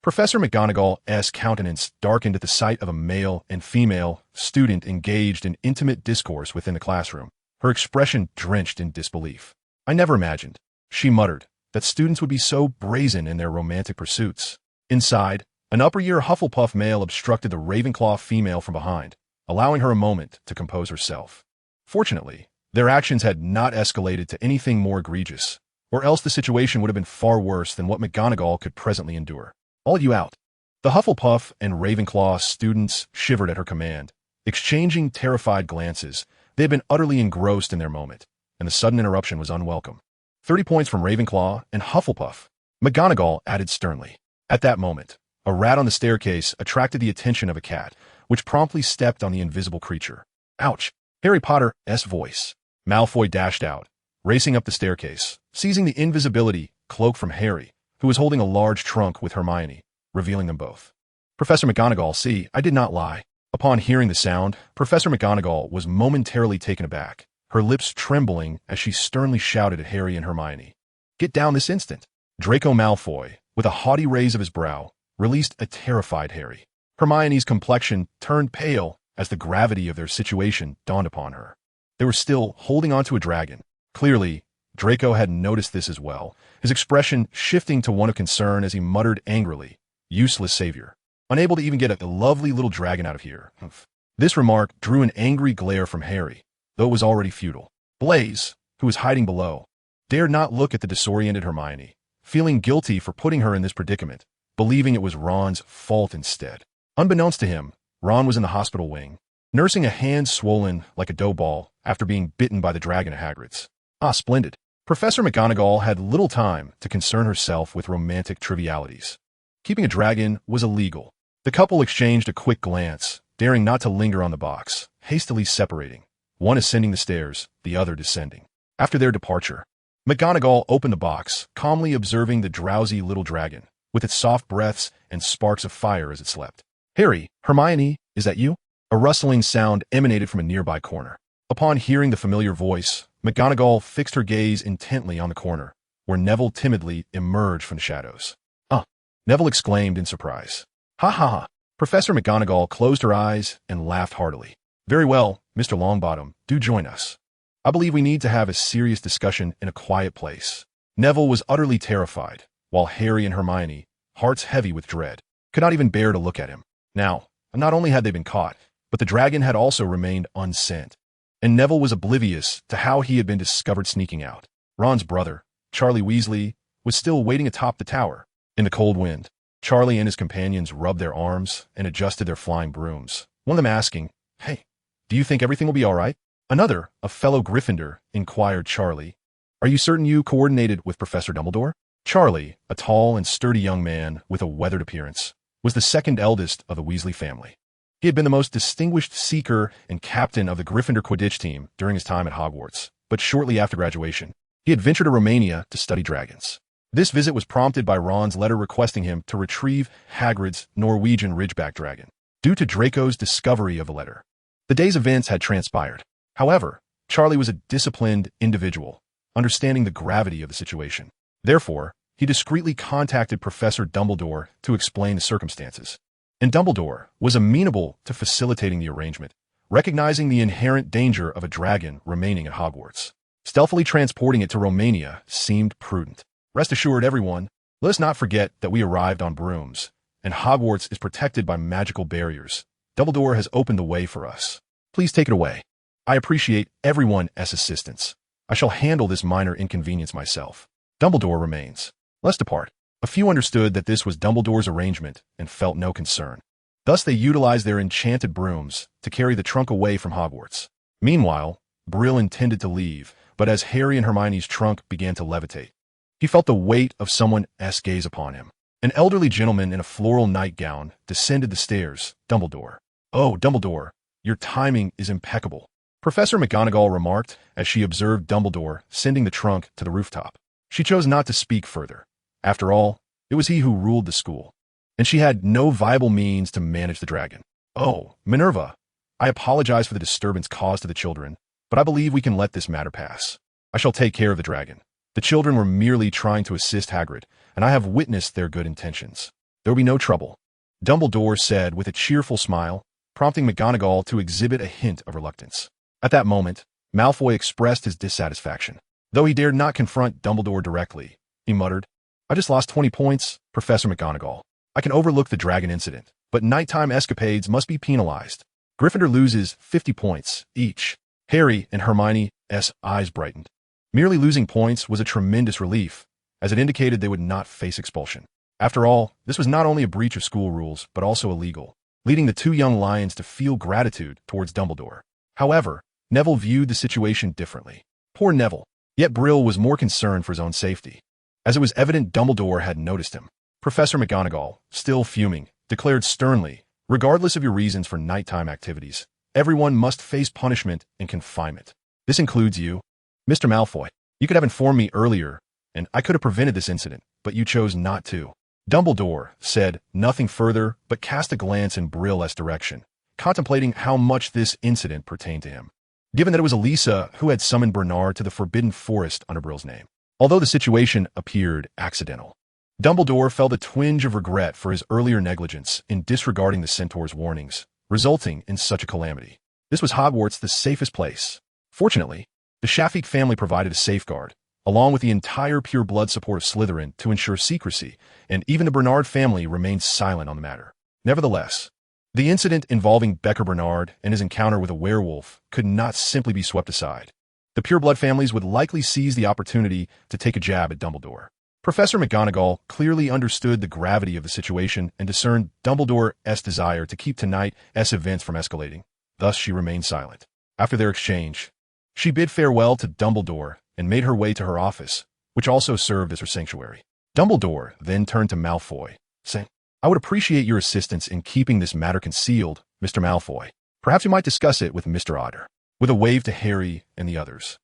Professor McGonagall's countenance darkened at the sight of a male and female student engaged in intimate discourse within the classroom, her expression drenched in disbelief. "I never imagined," she muttered, "that students would be so brazen in their romantic pursuits." Inside, an upper-year Hufflepuff male obstructed the Ravenclaw female from behind, allowing her a moment to compose herself. Fortunately, their actions had not escalated to anything more egregious, or else the situation would have been far worse than what McGonagall could presently endure. "All you out." The Hufflepuff and Ravenclaw students shivered at her command. Exchanging terrified glances, they had been utterly engrossed in their moment, and the sudden interruption was unwelcome. 30 points from Ravenclaw and Hufflepuff, McGonagall added sternly. At that moment, a rat on the staircase attracted the attention of a cat, which promptly stepped on the invisible creature. "Ouch!" Harry Potter's voice. Malfoy dashed out, racing up the staircase, seizing the invisibility cloak from Harry, who was holding a large trunk with Hermione, revealing them both. "Professor McGonagall, see, I did not lie." Upon hearing the sound, Professor McGonagall was momentarily taken aback, her lips trembling as she sternly shouted at Harry and Hermione. "Get down this instant." Draco Malfoy, with a haughty raise of his brow, released a terrified Harry. Hermione's complexion turned pale as the gravity of their situation dawned upon her. They were still holding onto a dragon. Clearly, Draco had noticed this as well, his expression shifting to one of concern as he muttered angrily, "Useless savior. Unable to even get a lovely little dragon out of here." This remark drew an angry glare from Harry, though it was already futile. Blaise, who was hiding below, dared not look at the disoriented Hermione, feeling guilty for putting her in this predicament, believing it was Ron's fault instead. Unbeknownst to him, Ron was in the hospital wing, nursing a hand swollen like a dough ball after being bitten by the dragon at Hagrid's. Ah, splendid. Professor McGonagall had little time to concern herself with romantic trivialities. Keeping a dragon was illegal. The couple exchanged a quick glance, daring not to linger on the box, hastily separating, one ascending the stairs, the other descending. After their departure, McGonagall opened the box, calmly observing the drowsy little dragon, with its soft breaths and sparks of fire as it slept. "Harry, Hermione, is that you?" A rustling sound emanated from a nearby corner. Upon hearing the familiar voice, McGonagall fixed her gaze intently on the corner, where Neville timidly emerged from the shadows. "Ah!" Neville exclaimed in surprise. "Ha ha ha!" Professor McGonagall closed her eyes and laughed heartily. "Very well, Mr. Longbottom, do join us. I believe we need to have a serious discussion in a quiet place." Neville was utterly terrified, while Harry and Hermione, hearts heavy with dread, could not even bear to look at him. Now, not only had they been caught, but the dragon had also remained unsent. And Neville was oblivious to how he had been discovered sneaking out. Ron's brother, Charlie Weasley, was still waiting atop the tower. In the cold wind, Charlie and his companions rubbed their arms and adjusted their flying brooms, one of them asking, "Hey, do you think everything will be all right?" Another, a fellow Gryffindor, inquired Charlie, "Are you certain you coordinated with Professor Dumbledore?" Charlie, a tall and sturdy young man with a weathered appearance, was the second eldest of the Weasley family. He had been the most distinguished seeker and captain of the Gryffindor Quidditch team during his time at Hogwarts, but shortly after graduation, he had ventured to Romania to study dragons. This visit was prompted by Ron's letter requesting him to retrieve Hagrid's Norwegian Ridgeback dragon, due to Draco's discovery of the letter. The day's events had transpired. However, Charlie was a disciplined individual, understanding the gravity of the situation. Therefore, he discreetly contacted Professor Dumbledore to explain the circumstances. And Dumbledore was amenable to facilitating the arrangement, recognizing the inherent danger of a dragon remaining at Hogwarts. Stealthily transporting it to Romania seemed prudent. Rest assured, everyone, let us not forget that we arrived on brooms, and Hogwarts is protected by magical barriers. Dumbledore has opened the way for us. Please take it away. I appreciate everyone's assistance. I shall handle this minor inconvenience myself. Dumbledore remains. Let's depart. A few understood that this was Dumbledore's arrangement and felt no concern. Thus they utilized their enchanted brooms to carry the trunk away from Hogwarts. Meanwhile, Brill intended to leave, but as Harry and Hermione's trunk began to levitate, he felt the weight of someone's gaze upon him. An elderly gentleman in a floral nightgown descended the stairs. Dumbledore. "Oh, Dumbledore, your timing is impeccable," Professor McGonagall remarked as she observed Dumbledore sending the trunk to the rooftop. She chose not to speak further. After all, it was he who ruled the school, and she had no viable means to manage the dragon. "Oh, Minerva, I apologize for the disturbance caused to the children, but I believe we can let this matter pass. I shall take care of the dragon. The children were merely trying to assist Hagrid, and I have witnessed their good intentions. There will be no trouble," Dumbledore said with a cheerful smile, prompting McGonagall to exhibit a hint of reluctance. At that moment, Malfoy expressed his dissatisfaction. Though he dared not confront Dumbledore directly, he muttered, "I just lost 20 points, Professor McGonagall. I can overlook the dragon incident, but nighttime escapades must be penalized. Gryffindor loses 50 points each." Harry and Hermione's eyes brightened. Merely losing points was a tremendous relief, as it indicated they would not face expulsion. After all, this was not only a breach of school rules, but also illegal, leading the two young lions to feel gratitude towards Dumbledore. However, Neville viewed the situation differently. Poor Neville. Yet Brill was more concerned for his own safety, as it was evident Dumbledore had noticed him. Professor McGonagall, still fuming, declared sternly, "Regardless of your reasons for nighttime activities, everyone must face punishment and confinement. This includes you, Mr. Malfoy. You could have informed me earlier, and I could have prevented this incident, but you chose not to." Dumbledore said nothing further but cast a glance in Brill's direction, contemplating how much this incident pertained to him, given that it was Elisa who had summoned Bernard to the Forbidden Forest under Brill's name. Although the situation appeared accidental, Dumbledore felt a twinge of regret for his earlier negligence in disregarding the Centaur's warnings, resulting in such a calamity. This was Hogwarts, the safest place. Fortunately, the Shafiq family provided a safeguard, along with the entire pure-blood support of Slytherin to ensure secrecy, and even the Bernard family remained silent on the matter. Nevertheless, the incident involving Becker Bernard and his encounter with a werewolf could not simply be swept aside. The pure-blood families would likely seize the opportunity to take a jab at Dumbledore. Professor McGonagall clearly understood the gravity of the situation and discerned Dumbledore's desire to keep tonight's events from escalating. Thus, she remained silent. After their exchange, she bid farewell to Dumbledore and made her way to her office, which also served as her sanctuary. Dumbledore then turned to Malfoy, saying, "I would appreciate your assistance in keeping this matter concealed, Mr. Malfoy. Perhaps you might discuss it with Mr. Otter." With a wave to Harry and the others,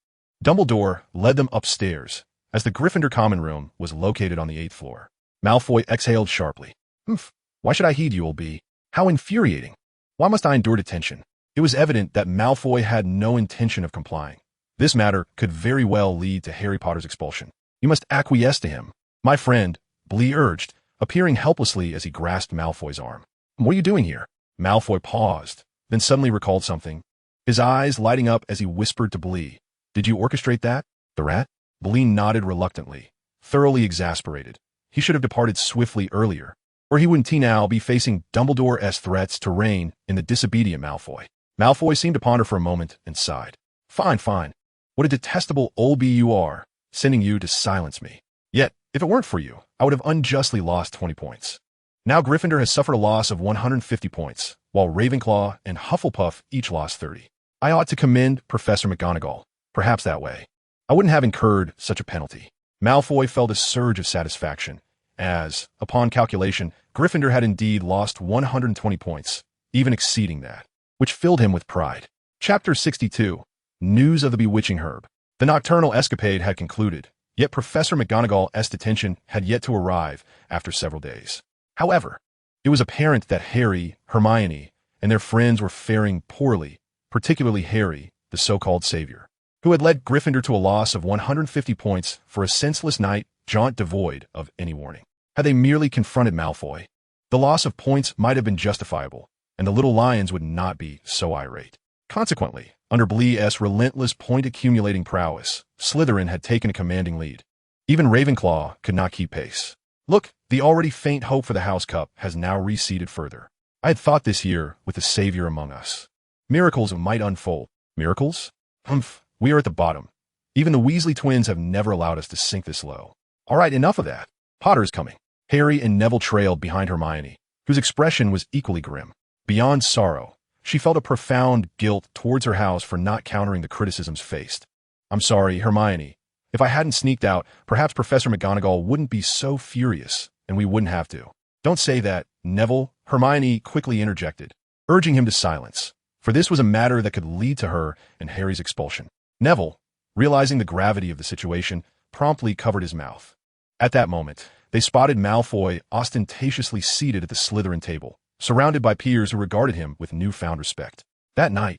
Dumbledore led them upstairs, as the Gryffindor common room was located on the 8th floor. Malfoy exhaled sharply. "Humph, why should I heed you, old bee? How infuriating. Why must I endure detention?" It was evident that Malfoy had no intention of complying. This matter could very well lead to Harry Potter's expulsion. "You must acquiesce to him, my friend," Bree urged, appearing helplessly as he grasped Malfoy's arm. "What are you doing here?" Malfoy paused, then suddenly recalled something, his eyes lighting up as he whispered to Bree, "Did you orchestrate that, the rat?" Bree nodded reluctantly, thoroughly exasperated. He should have departed swiftly earlier. Or he wouldn't he now be facing Dumbledore's threats to reign in the disobedient Malfoy? Malfoy seemed to ponder for a moment and sighed. Fine, fine. What a detestable old bee you are, sending you to silence me. Yet, if it weren't for you, I would have unjustly lost 20 points. Now Gryffindor has suffered a loss of 150 points, while Ravenclaw and Hufflepuff each lost 30. I ought to commend Professor McGonagall. Perhaps that way I wouldn't have incurred such a penalty. Malfoy felt a surge of satisfaction, as, upon calculation, Gryffindor had indeed lost 120 points, even exceeding that, which filled him with pride. Chapter 62. News of the Bewitching Herb. The nocturnal escapade had concluded, yet Professor McGonagall's detention had yet to arrive after several days. However, it was apparent that Harry, Hermione, and their friends were faring poorly, particularly Harry, the so-called savior, who had led Gryffindor to a loss of 150 points for a senseless night jaunt devoid of any warning. Had they merely confronted Malfoy, the loss of points might have been justifiable, and the little lions would not be so irate. Consequently, under Blee's relentless point-accumulating prowess, Slytherin had taken a commanding lead. Even Ravenclaw could not keep pace. Look, the already faint hope for the House Cup has now receded further. I had thought this year with the savior among us. Miracles might unfold. Miracles? Humph, we are at the bottom. Even the Weasley twins have never allowed us to sink this low. All right, enough of that. Potter is coming. Harry and Neville trailed behind Hermione, whose expression was equally grim. Beyond sorrow, she felt a profound guilt towards her house for not countering the criticisms faced. I'm sorry, Hermione. If I hadn't sneaked out, perhaps Professor McGonagall wouldn't be so furious, and we wouldn't have to. Don't say that, Neville, Hermione quickly interjected, urging him to silence, for this was a matter that could lead to her and Harry's expulsion. Neville, realizing the gravity of the situation, promptly covered his mouth. At that moment, they spotted Malfoy ostentatiously seated at the Slytherin table, surrounded by peers who regarded him with newfound respect. That night,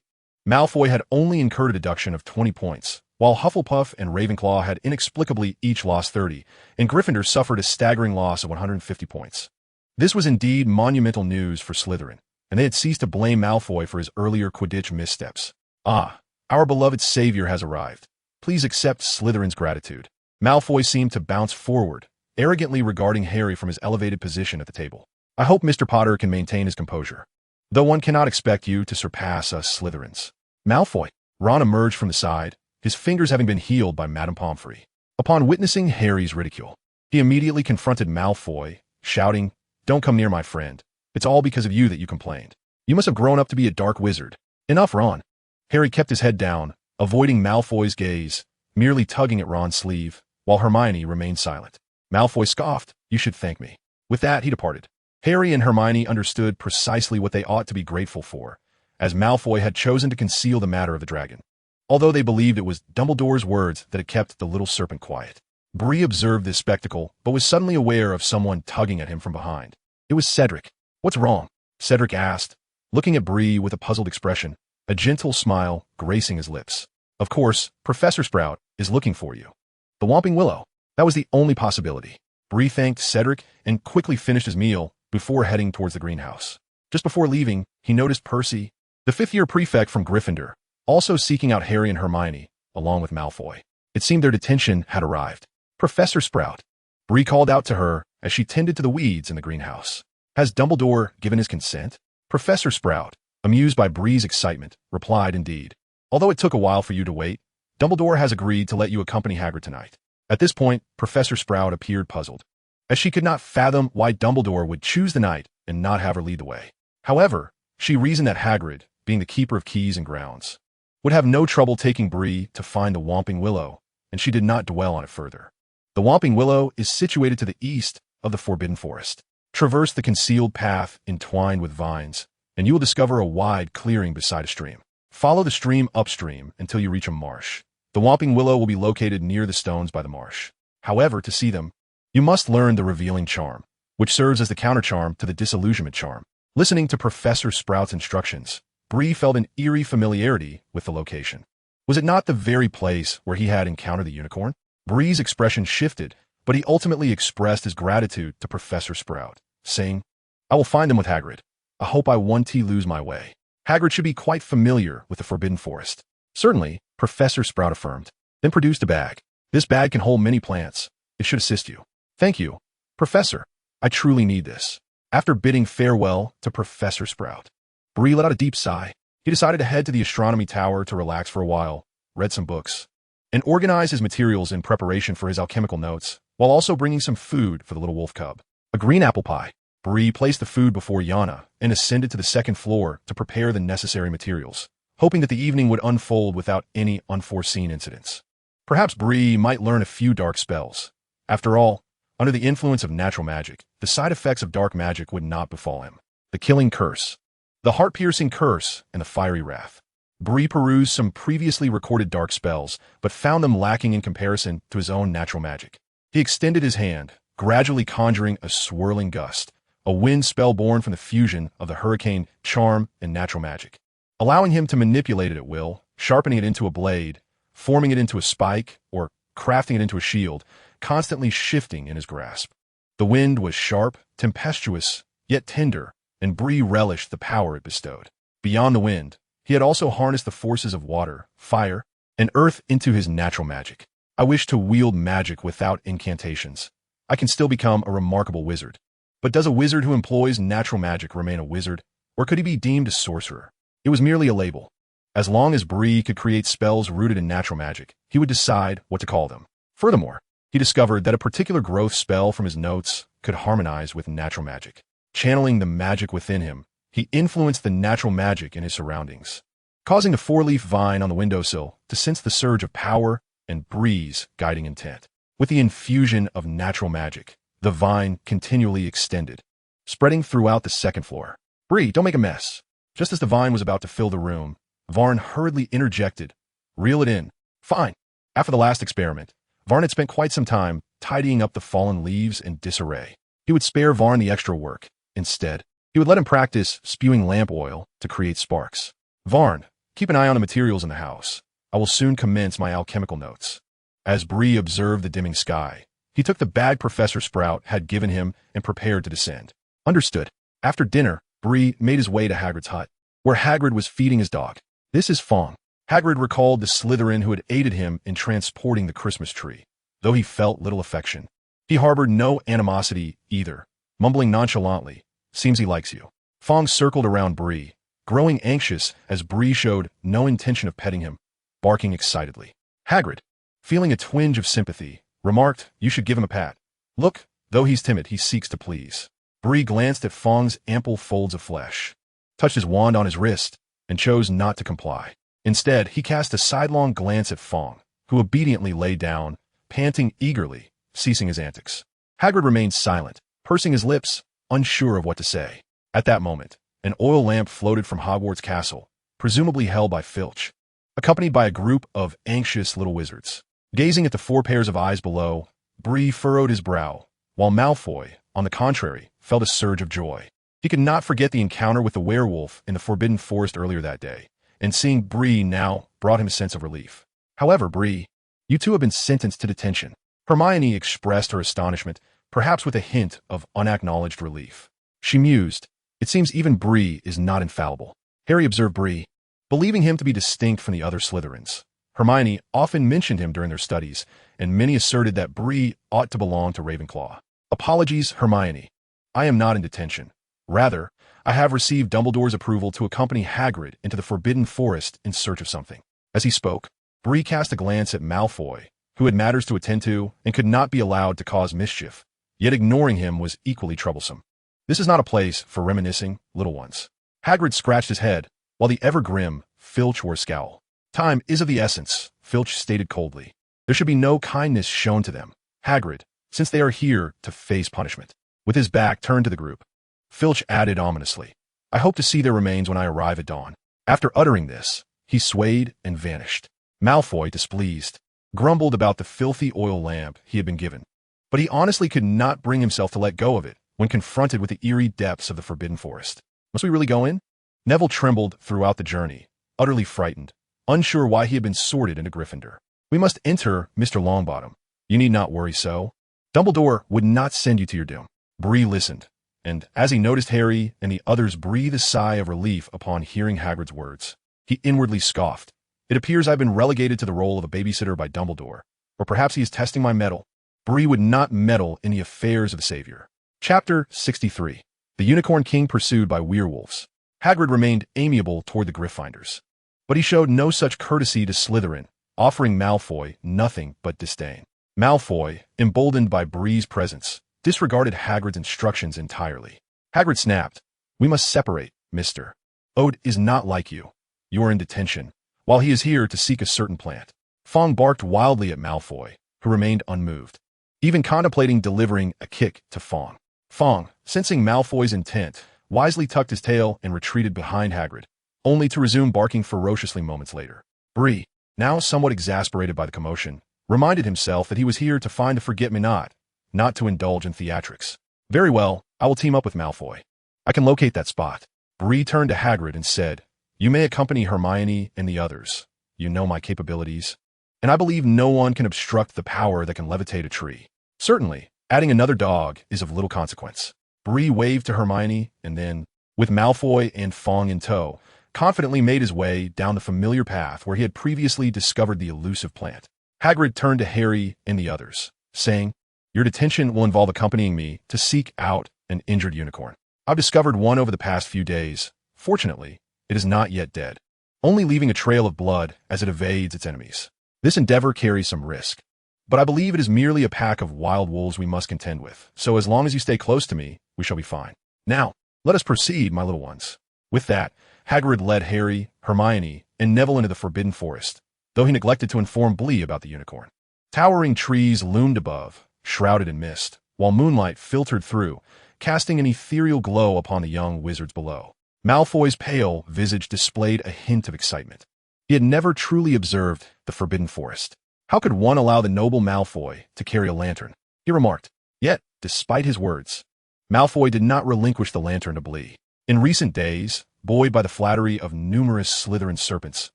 Malfoy had only incurred a deduction of 20 points, while Hufflepuff and Ravenclaw had inexplicably each lost 30, and Gryffindor suffered a staggering loss of 150 points. This was indeed monumental news for Slytherin, and they had ceased to blame Malfoy for his earlier Quidditch missteps. Ah, our beloved savior has arrived. Please accept Slytherin's gratitude. Malfoy seemed to bounce forward, arrogantly regarding Harry from his elevated position at the table. I hope Mr. Potter can maintain his composure, though one cannot expect you to surpass us Slytherins. Malfoy. Ron emerged from the side, his fingers having been healed by Madame Pomfrey. Upon witnessing Harry's ridicule, he immediately confronted Malfoy, shouting, Don't come near my friend. It's all because of you that you complained. You must have grown up to be a dark wizard. Enough, Ron. Harry kept his head down, avoiding Malfoy's gaze, merely tugging at Ron's sleeve, while Hermione remained silent. Malfoy scoffed, You should thank me. With that, he departed. Harry and Hermione understood precisely what they ought to be grateful for, as Malfoy had chosen to conceal the matter of the dragon, although they believed it was Dumbledore's words that had kept the little serpent quiet. Bree observed this spectacle, but was suddenly aware of someone tugging at him from behind. It was Cedric. What's wrong? Cedric asked, looking at Bree with a puzzled expression, a gentle smile gracing his lips. Of course, Professor Sprout is looking for you. The Whomping Willow. That was the only possibility. Bree thanked Cedric and quickly finished his meal before heading towards the greenhouse. Just before leaving, he noticed Percy, the fifth-year prefect from Gryffindor, also seeking out Harry and Hermione, along with Malfoy. It seemed their detention had arrived. Professor Sprout. Bree called out to her as she tended to the weeds in the greenhouse. Has Dumbledore given his consent? Professor Sprout, amused by Bree's excitement, replied indeed. Although it took a while for you to wait, Dumbledore has agreed to let you accompany Hagrid tonight. At this point, Professor Sprout appeared puzzled, as she could not fathom why Dumbledore would choose the night and not have her lead the way. However, she reasoned that Hagrid, being the keeper of keys and grounds, would have no trouble taking Bree to find the Whomping Willow, and she did not dwell on it further. The Whomping Willow is situated to the east of the Forbidden Forest. Traverse the concealed path entwined with vines, and you will discover a wide clearing beside a stream. Follow the stream upstream until you reach a marsh. The Whomping Willow will be located near the stones by the marsh. However, to see them, you must learn the Revealing Charm, which serves as the countercharm to the Disillusionment Charm. Listening to Professor Sprout's instructions, Bree felt an eerie familiarity with the location. Was it not the very place where he had encountered the unicorn? Bree's expression shifted, but he ultimately expressed his gratitude to Professor Sprout, saying, I will find them with Hagrid. I hope I won't lose my way. Hagrid should be quite familiar with the Forbidden Forest. Certainly, Professor Sprout affirmed, then produced a bag. This bag can hold many plants. It should assist you. Thank you, Professor. I truly need this. After bidding farewell to Professor Sprout, Bree let out a deep sigh. He decided to head to the astronomy tower to relax for a while, read some books, and organize his materials in preparation for his alchemical notes, while also bringing some food for the little wolf cub. A green apple pie. Bree placed the food before Yana and ascended to the second floor to prepare the necessary materials, hoping that the evening would unfold without any unforeseen incidents. Perhaps Bree might learn a few dark spells. After all, under the influence of natural magic, the side effects of dark magic would not befall him. The killing curse, the heart-piercing curse, and the fiery wrath. Bree perused some previously recorded dark spells, but found them lacking in comparison to his own natural magic. He extended his hand, gradually conjuring a swirling gust, a wind spell born from the fusion of the hurricane, charm, and natural magic, allowing him to manipulate it at will, sharpening it into a blade, forming it into a spike, or crafting it into a shield, constantly shifting in his grasp. The wind was sharp, tempestuous, yet tender, and Bree relished the power it bestowed. Beyond the wind, he had also harnessed the forces of water, fire, and earth into his natural magic. I wish to wield magic without incantations. I can still become a remarkable wizard. But does a wizard who employs natural magic remain a wizard, or could he be deemed a sorcerer? It was merely a label. As long as Bree could create spells rooted in natural magic, he would decide what to call them. Furthermore, he discovered that a particular growth spell from his notes could harmonize with natural magic. Channeling the magic within him, he influenced the natural magic in his surroundings, causing the four-leaf vine on the windowsill to sense the surge of power and Bree's guiding intent. With the infusion of natural magic, the vine continually extended, spreading throughout the second floor. Bree, don't make a mess. Just as the vine was about to fill the room, Varn hurriedly interjected, reel it in. Fine. After the last experiment, Varn had spent quite some time tidying up the fallen leaves in disarray. He would spare Varn the extra work. Instead, he would let him practice spewing lamp oil to create sparks. Varn, keep an eye on the materials in the house. I will soon commence my alchemical notes. As Bree observed the dimming sky, he took the bag Professor Sprout had given him and prepared to descend. Understood. After dinner, Bree made his way to Hagrid's hut, where Hagrid was feeding his dog. This is Fong. Hagrid recalled the Slytherin who had aided him in transporting the Christmas tree, though he felt little affection. He harbored no animosity either, mumbling nonchalantly, seems he likes you. Fong circled around Bree, growing anxious as Bree showed no intention of petting him, barking excitedly. Hagrid, feeling a twinge of sympathy, remarked, you should give him a pat. Look, though he's timid, he seeks to please. Bree glanced at Fong's ample folds of flesh, touched his wand on his wrist, and chose not to comply. Instead, he cast a sidelong glance at Fong, who obediently lay down, panting eagerly, ceasing his antics. Hagrid remained silent, pursing his lips, unsure of what to say. At that moment, an oil lamp floated from Hogwarts Castle, presumably held by Filch, accompanied by a group of anxious little wizards. Gazing at the four pairs of eyes below, Bree furrowed his brow, while Malfoy, on the contrary, felt a surge of joy. He could not forget the encounter with the werewolf in the Forbidden Forest earlier that day, and seeing Bree now brought him a sense of relief. However, Bree, you two have been sentenced to detention. Hermione expressed her astonishment, perhaps with a hint of unacknowledged relief. She mused, it seems even Bree is not infallible. Harry observed Bree, believing him to be distinct from the other Slytherins. Hermione often mentioned him during their studies, and many asserted that Bree ought to belong to Ravenclaw. Apologies, Hermione. I am not in detention. Rather, I have received Dumbledore's approval to accompany Hagrid into the Forbidden Forest in search of something. As he spoke, Bree cast a glance at Malfoy, who had matters to attend to and could not be allowed to cause mischief, yet ignoring him was equally troublesome. This is not a place for reminiscing, little ones. Hagrid scratched his head, while the ever-grim Filch wore a scowl. Time is of the essence, Filch stated coldly. There should be no kindness shown to them, Hagrid, since they are here to face punishment. With his back turned to the group, Filch added ominously, I hope to see their remains when I arrive at dawn. After uttering this, he swayed and vanished. Malfoy, displeased, grumbled about the filthy oil lamp he had been given, but he honestly could not bring himself to let go of it when confronted with the eerie depths of the Forbidden Forest. Must we really go in? Neville trembled throughout the journey, utterly frightened, unsure why he had been sorted into Gryffindor. We must enter, Mr. Longbottom. You need not worry so. Dumbledore would not send you to your doom. Bree listened, and as he noticed Harry and the others breathe a sigh of relief upon hearing Hagrid's words, he inwardly scoffed. It appears I've been relegated to the role of a babysitter by Dumbledore, or perhaps he is testing my mettle. Bree would not meddle in the affairs of the Savior. Chapter 63. The Unicorn King pursued by werewolves. Hagrid remained amiable toward the Gryffindors. But he showed no such courtesy to Slytherin, offering Malfoy nothing but disdain. Malfoy, emboldened by Bree's presence, disregarded Hagrid's instructions entirely. Hagrid snapped, "We must separate, mister. Ode is not like you. You're in detention, while he is here to seek a certain plant." Fong barked wildly at Malfoy, who remained unmoved, even contemplating delivering a kick to Fong. Fong, sensing Malfoy's intent, wisely tucked his tail and retreated behind Hagrid, only to resume barking ferociously moments later. Bree, now somewhat exasperated by the commotion, reminded himself that he was here to find the forget-me-not, not to indulge in theatrics. "Very well, I will team up with Malfoy. I can locate that spot." Bree turned to Hagrid and said, "You may accompany Hermione and the others. You know my capabilities. And I believe no one can obstruct the power that can levitate a tree. Certainly, adding another dog is of little consequence." Bree waved to Hermione and then, with Malfoy and Fong in tow, confidently made his way down the familiar path where he had previously discovered the elusive plant. Hagrid turned to Harry and the others, saying, "Your detention will involve accompanying me to seek out an injured unicorn. I've discovered one over the past few days. Fortunately, it is not yet dead, only leaving a trail of blood as it evades its enemies. This endeavor carries some risk, but I believe it is merely a pack of wild wolves we must contend with, so as long as you stay close to me, we shall be fine. Now, let us proceed, my little ones." With that, Hagrid led Harry, Hermione, and Neville into the Forbidden Forest, though he neglected to inform Bree about the unicorn. Towering trees loomed above, shrouded in mist, while moonlight filtered through, casting an ethereal glow upon the young wizards below. Malfoy's pale visage displayed a hint of excitement. He had never truly observed the Forbidden Forest. "How could one allow the noble Malfoy to carry a lantern?" he remarked. Yet, despite his words, Malfoy did not relinquish the lantern to Bree. In recent days, buoyed by the flattery of numerous Slytherin serpents,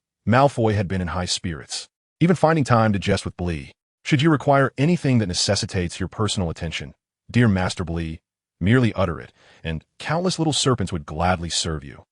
Malfoy had been in high spirits, even finding time to jest with Bree. "Should you require anything that necessitates your personal attention, dear Master Bree, merely utter it, and countless little serpents would gladly serve you."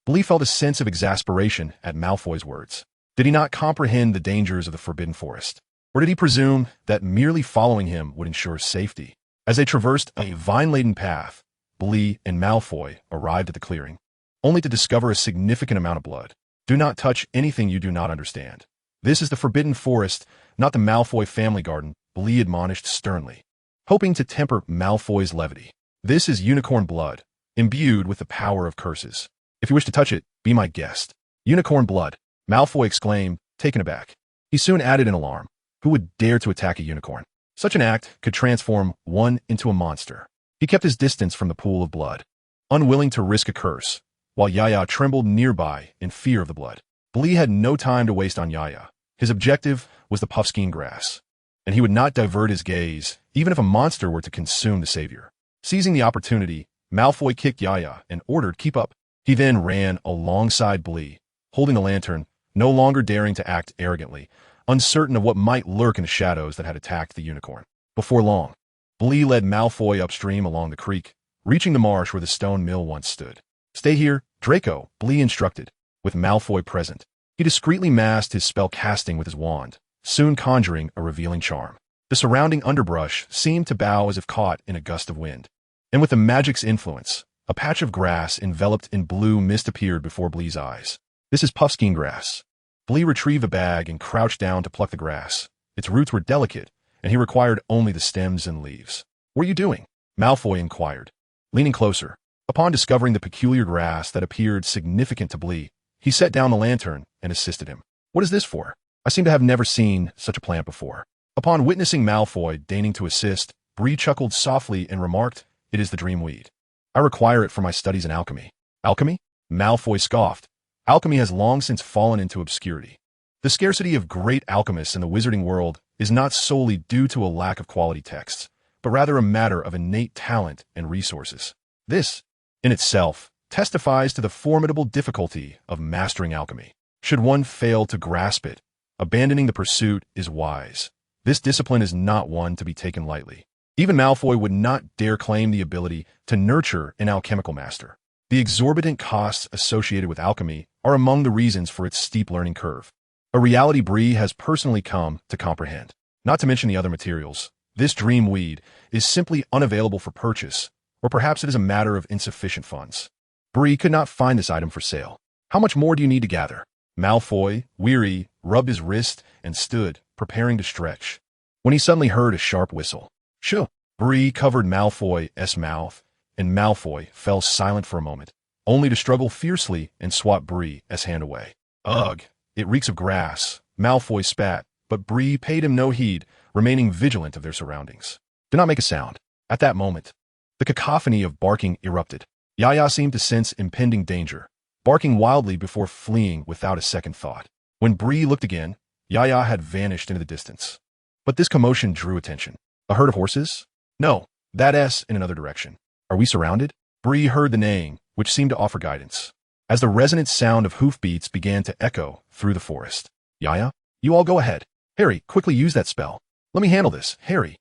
Bree felt a sense of exasperation at Malfoy's words. Did he not comprehend the dangers of the Forbidden Forest? Or did he presume that merely following him would ensure safety? As they traversed a vine-laden path, Bree and Malfoy arrived at the clearing, only to discover a significant amount of blood. "Do not touch anything you do not understand. This is the Forbidden Forest, not the Malfoy family garden," Bree admonished sternly, hoping to temper Malfoy's levity. "This is unicorn blood, imbued with the power of curses. If you wish to touch it, be my guest." "Unicorn blood," Malfoy exclaimed, taken aback. He soon added in alarm, "Who would dare to attack a unicorn? Such an act could transform one into a monster." He kept his distance from the pool of blood, unwilling to risk a curse, while Yaya trembled nearby in fear of the blood. Bree had no time to waste on Yaya. His objective was the puffskein grass, and he would not divert his gaze, even if a monster were to consume the savior. Seizing the opportunity, Malfoy kicked Yaya and ordered, "Keep up." He then ran alongside Bree, holding the lantern, no longer daring to act arrogantly, uncertain of what might lurk in the shadows that had attacked the unicorn. Before long, Bree led Malfoy upstream along the creek, reaching the marsh where the stone mill once stood. "Stay here, Draco," Bree instructed, with Malfoy present. He discreetly masked his spell casting with his wand, soon conjuring a revealing charm. The surrounding underbrush seemed to bow as if caught in a gust of wind, and with the magic's influence, a patch of grass enveloped in blue mist appeared before Bree's eyes. "This is puffskein grass." Bree retrieved a bag and crouched down to pluck the grass. Its roots were delicate, and he required only the stems and leaves. "What are you doing?" Malfoy inquired, leaning closer. Upon discovering the peculiar grass that appeared significant to Bree, he set down the lantern and assisted him. "What is this for? I seem to have never seen such a plant before." Upon witnessing Malfoy deigning to assist, Bree chuckled softly and remarked, "It is the dreamweed. I require it for my studies in alchemy." "Alchemy?" Malfoy scoffed. "Alchemy has long since fallen into obscurity. The scarcity of great alchemists in the wizarding world is not solely due to a lack of quality texts, but rather a matter of innate talent and resources. This, in itself, testifies to the formidable difficulty of mastering alchemy. Should one fail to grasp it, abandoning the pursuit is wise. This discipline is not one to be taken lightly. Even Malfoy would not dare claim the ability to nurture an alchemical master. The exorbitant costs associated with alchemy are among the reasons for its steep learning curve, a reality Bree has personally come to comprehend. Not to mention the other materials, this dream weed is simply unavailable for purchase, Or perhaps it is a matter of insufficient funds. Bree could not find this item for sale. How much more do you need to gather? Malfoy, weary, rubbed his wrist and stood, preparing to stretch, when he suddenly heard a sharp whistle. Shoo! Bree covered Malfoy's mouth, and Malfoy fell silent for a moment, only to struggle fiercely and swat Bree's hand away. Ugh! It reeks of grass, Malfoy spat, but Bree paid him no heed, remaining vigilant of their surroundings. Do not make a sound. At that moment, the cacophony of barking erupted. Yaya seemed to sense impending danger, barking wildly before fleeing without a second thought. When Bree looked again, Yaya had vanished into the distance. But this commotion drew attention. A herd of horses? No, that's in another direction. Are we surrounded? Bree heard the neighing, which seemed to offer guidance, as the resonant sound of hoofbeats began to echo through the forest. Yaya, you all go ahead. Harry, quickly use that spell. Let me handle this, Harry.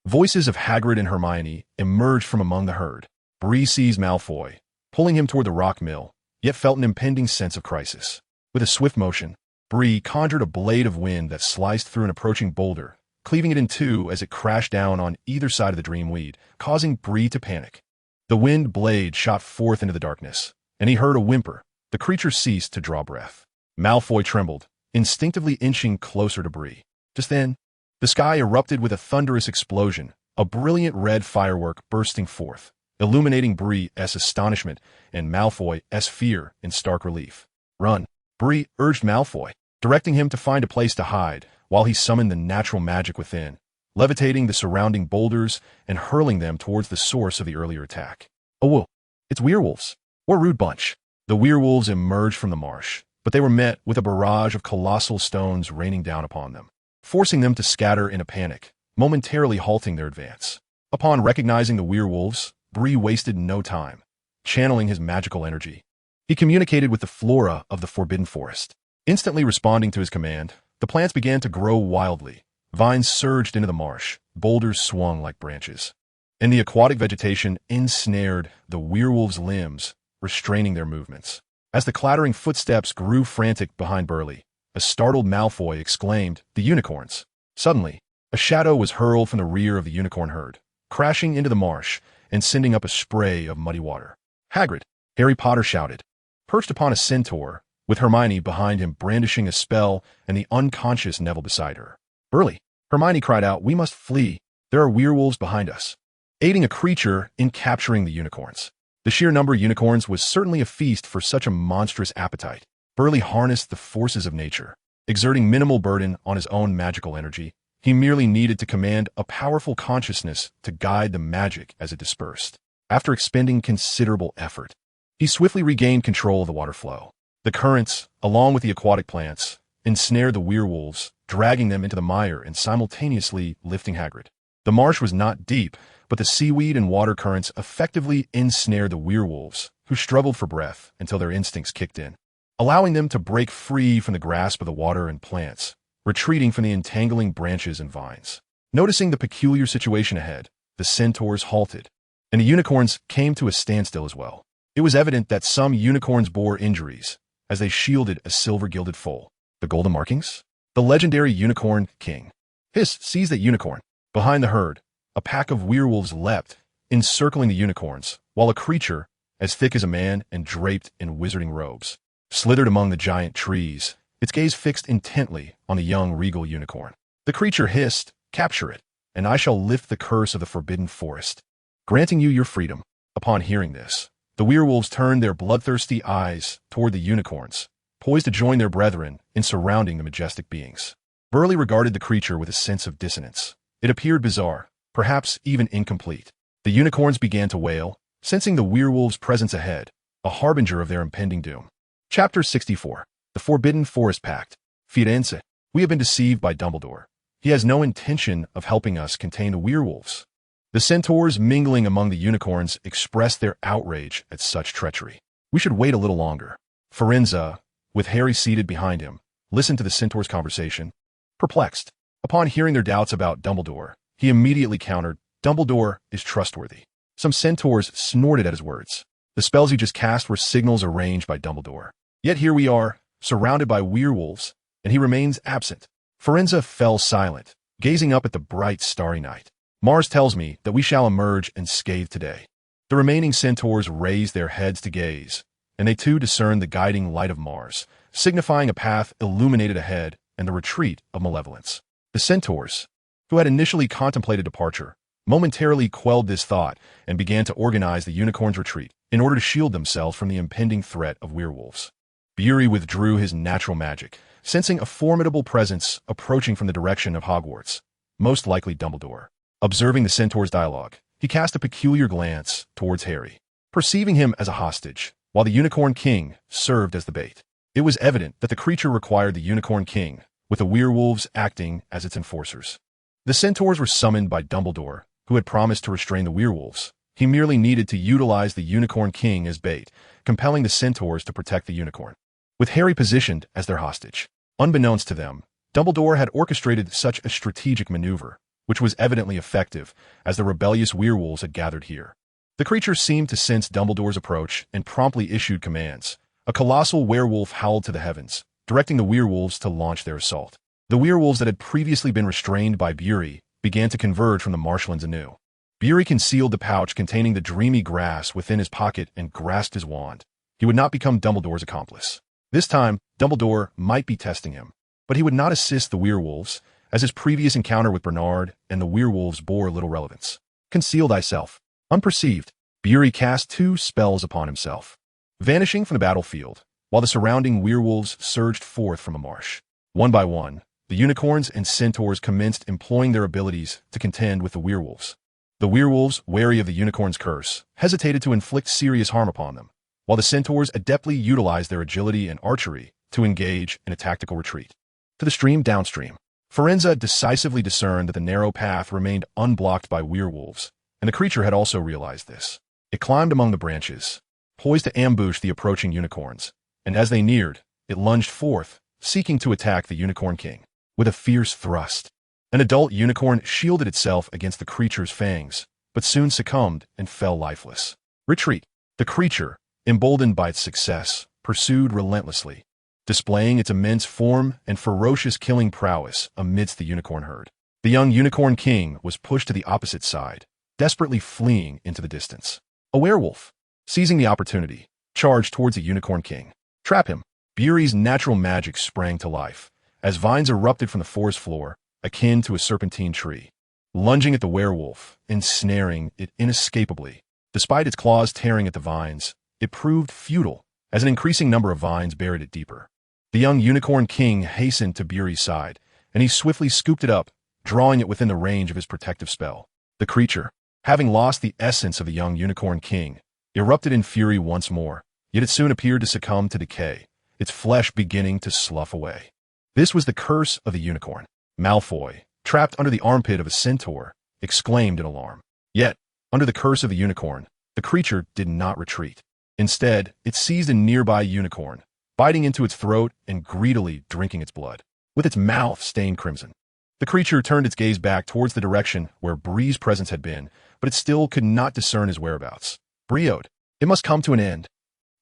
Voices of Hagrid and Hermione emerged from among the herd. Bree seized Malfoy, pulling him toward the rock mill, yet felt an impending sense of crisis. With a swift motion, Bree conjured a blade of wind that sliced through an approaching boulder, cleaving it in two as it crashed down on either side of the dreamweed, causing Bree to panic. The wind blade shot forth into the darkness, and he heard a whimper. The creature ceased to draw breath. Malfoy trembled, instinctively inching closer to Bree. Just then, the sky erupted with a thunderous explosion, a brilliant red firework bursting forth, illuminating Bree's astonishment and Malfoy's fear in stark relief. Run, Bree urged Malfoy, directing him to find a place to hide, while he summoned the natural magic within, levitating the surrounding boulders and hurling them towards the source of the earlier attack. Oh, whoa, it's werewolves. What a rude bunch. The werewolves emerged from the marsh, but they were met with a barrage of colossal stones raining down upon them, forcing them to scatter in a panic, momentarily halting their advance. Upon recognizing the werewolves, Bree wasted no time, channeling his magical energy. He communicated with the flora of the Forbidden Forest. Instantly responding to his command, the plants began to grow wildly. Vines surged into the marsh, boulders swung like branches, and the aquatic vegetation ensnared the werewolves' limbs, restraining their movements. As the clattering footsteps grew frantic behind Burley, a startled Malfoy exclaimed, "The unicorns!" Suddenly, a shadow was hurled from the rear of the unicorn herd, crashing into the marsh and sending up a spray of muddy water. Hagrid! Harry Potter shouted, perched upon a centaur, with Hermione behind him brandishing a spell and the unconscious Neville beside her. Burley! Hermione cried out, "We must flee. There are werewolves behind us," aiding a creature in capturing the unicorns. The sheer number of unicorns was certainly a feast for such a monstrous appetite. Burley harnessed the forces of nature, exerting minimal burden on his own magical energy. He merely needed to command a powerful consciousness to guide the magic as it dispersed. After expending considerable effort, he swiftly regained control of the water flow. The currents, along with the aquatic plants, ensnared the werewolves, dragging them into the mire and simultaneously lifting Hagrid. The marsh was not deep, but the seaweed and water currents effectively ensnared the werewolves, who struggled for breath until their instincts kicked in, allowing them to break free from the grasp of the water and plants, retreating from the entangling branches and vines. Noticing the peculiar situation ahead, the centaurs halted, and the unicorns came to a standstill as well. It was evident that some unicorns bore injuries, as they shielded a silver-gilded foal. The golden markings? The legendary unicorn Qing. Hiss seized that unicorn. Behind the herd, a pack of werewolves leapt, encircling the unicorns, while a creature, as thick as a man and draped in wizarding robes, slithered among the giant trees, its gaze fixed intently on the young regal unicorn. The creature hissed, "Capture it, and I shall lift the curse of the Forbidden Forest, granting you your freedom." Upon hearing this, the werewolves turned their bloodthirsty eyes toward the unicorns, poised to join their brethren in surrounding the majestic beings. Burley regarded the creature with a sense of dissonance. It appeared bizarre, perhaps even incomplete. The unicorns began to wail, sensing the werewolves' presence ahead, a harbinger of their impending doom. Chapter 64. The Forbidden Forest Pact. Firenze. We have been deceived by Dumbledore. He has no intention of helping us contain the werewolves. The centaurs mingling among the unicorns expressed their outrage at such treachery. We should wait a little longer. Firenze, with Harry seated behind him, listened to the centaurs' conversation, perplexed. Upon hearing their doubts about Dumbledore, he immediately countered, "Dumbledore is trustworthy." Some centaurs snorted at his words. The spells he just cast were signals arranged by Dumbledore. Yet here we are, surrounded by werewolves, and he remains absent. Firenze fell silent, gazing up at the bright, starry night. "Mars tells me that we shall emerge unscathed today." The remaining centaurs raised their heads to gaze, and they too discerned the guiding light of Mars, signifying a path illuminated ahead and the retreat of malevolence. The centaurs, who had initially contemplated departure, momentarily quelled this thought and began to organize the unicorn's retreat in order to shield themselves from the impending threat of werewolves. Bree withdrew his natural magic, sensing a formidable presence approaching from the direction of Hogwarts, most likely Dumbledore. Observing the centaur's dialogue, he cast a peculiar glance towards Harry, perceiving him as a hostage, while the Unicorn King served as the bait. It was evident that the creature required the Unicorn King, with the werewolves acting as its enforcers. The centaurs were summoned by Dumbledore, who had promised to restrain the werewolves. He merely needed to utilize the Unicorn King as bait, compelling the centaurs to protect the unicorn, with Harry positioned as their hostage. Unbeknownst to them, Dumbledore had orchestrated such a strategic maneuver, which was evidently effective, as the rebellious werewolves had gathered here. The creature seemed to sense Dumbledore's approach and promptly issued commands. A colossal werewolf howled to the heavens, directing the werewolves to launch their assault. The werewolves that had previously been restrained by Bree began to converge from the marshlands anew. Bree concealed the pouch containing the dreamy grass within his pocket and grasped his wand. He would not become Dumbledore's accomplice. This time, Dumbledore might be testing him, but he would not assist the werewolves, as his previous encounter with Bernard and the werewolves bore little relevance. Conceal thyself. Unperceived, Bree cast 2 spells upon himself, vanishing from the battlefield, while the surrounding werewolves surged forth from a marsh. One by one, the unicorns and centaurs commenced employing their abilities to contend with the werewolves. The werewolves, wary of the unicorn's curse, hesitated to inflict serious harm upon them, while the centaurs adeptly utilized their agility and archery to engage in a tactical retreat. To the stream downstream, Firenze decisively discerned that the narrow path remained unblocked by werewolves, and the creature had also realized this. It climbed among the branches, poised to ambush the approaching unicorns, and as they neared, it lunged forth, seeking to attack the Unicorn King. With a fierce thrust, an adult unicorn shielded itself against the creature's fangs, but soon succumbed and fell lifeless. Retreat. The creature, emboldened by its success, pursued relentlessly, displaying its immense form and ferocious killing prowess amidst the unicorn herd. The young Unicorn King was pushed to the opposite side, desperately fleeing into the distance. A werewolf, seizing the opportunity, charged towards the Unicorn King. Trap him. Bree's natural magic sprang to life, as vines erupted from the forest floor, akin to a serpentine tree, lunging at the werewolf, ensnaring it inescapably. Despite its claws tearing at the vines, it proved futile, as an increasing number of vines buried it deeper. The young Unicorn King hastened to Bree's side, and he swiftly scooped it up, drawing it within the range of his protective spell. The creature, having lost the essence of the young Unicorn King, erupted in fury once more, yet it soon appeared to succumb to decay, its flesh beginning to slough away. This was the curse of the unicorn. Malfoy, trapped under the armpit of a centaur, exclaimed in alarm. Yet, under the curse of the unicorn, the creature did not retreat. Instead, it seized a nearby unicorn, biting into its throat and greedily drinking its blood, with its mouth stained crimson. The creature turned its gaze back towards the direction where Bree's presence had been, but it still could not discern his whereabouts. Bree'd, it must come to an end.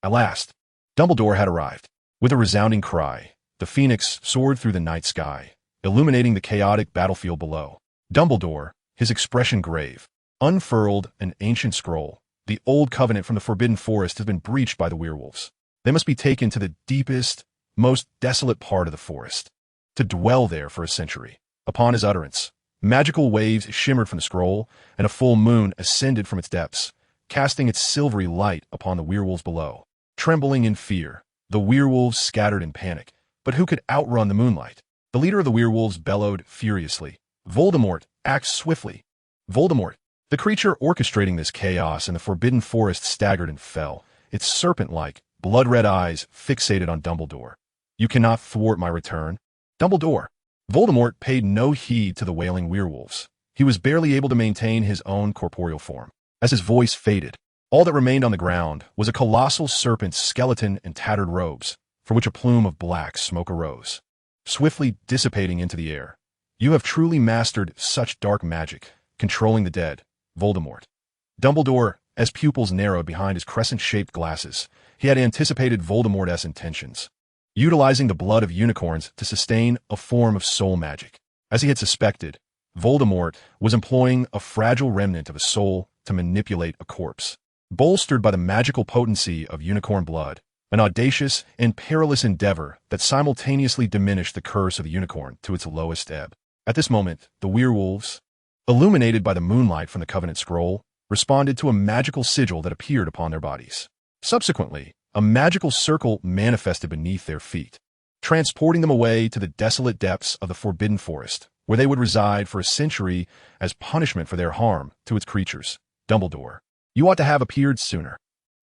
At last, Dumbledore had arrived. With a resounding cry, the phoenix soared through the night sky, illuminating the chaotic battlefield below. Dumbledore, his expression grave, unfurled an ancient scroll. The old covenant from the Forbidden Forest has been breached by the werewolves. They must be taken to the deepest, most desolate part of the forest, to dwell there for a century. Upon his utterance, magical waves shimmered from the scroll, and a full moon ascended from its depths, casting its silvery light upon the werewolves below. Trembling in fear, the werewolves scattered in panic, but who could outrun the moonlight? The leader of the werewolves bellowed furiously. Voldemort, act swiftly. Voldemort. The creature orchestrating this chaos in the Forbidden Forest staggered and fell, its serpent-like, blood-red eyes fixated on Dumbledore. You cannot thwart my return. Dumbledore. Voldemort paid no heed to the wailing werewolves. He was barely able to maintain his own corporeal form. As his voice faded, all that remained on the ground was a colossal serpent's skeleton and tattered robes, from which a plume of black smoke arose, swiftly dissipating into the air. You have truly mastered such dark magic, controlling the dead, Voldemort. Dumbledore, as pupils narrowed behind his crescent-shaped glasses, he had anticipated Voldemort's intentions, utilizing the blood of unicorns to sustain a form of soul magic. As he had suspected, Voldemort was employing a fragile remnant of a soul to manipulate a corpse. bolstered by the magical potency of unicorn blood, an audacious and perilous endeavor that simultaneously diminished the curse of the unicorn to its lowest ebb. At this moment, the werewolves, illuminated by the moonlight from the Covenant Scroll, responded to a magical sigil that appeared upon their bodies. Subsequently, a magical circle manifested beneath their feet, transporting them away to the desolate depths of the Forbidden Forest, where they would reside for a century as punishment for their harm to its creatures. Dumbledore, you ought to have appeared sooner.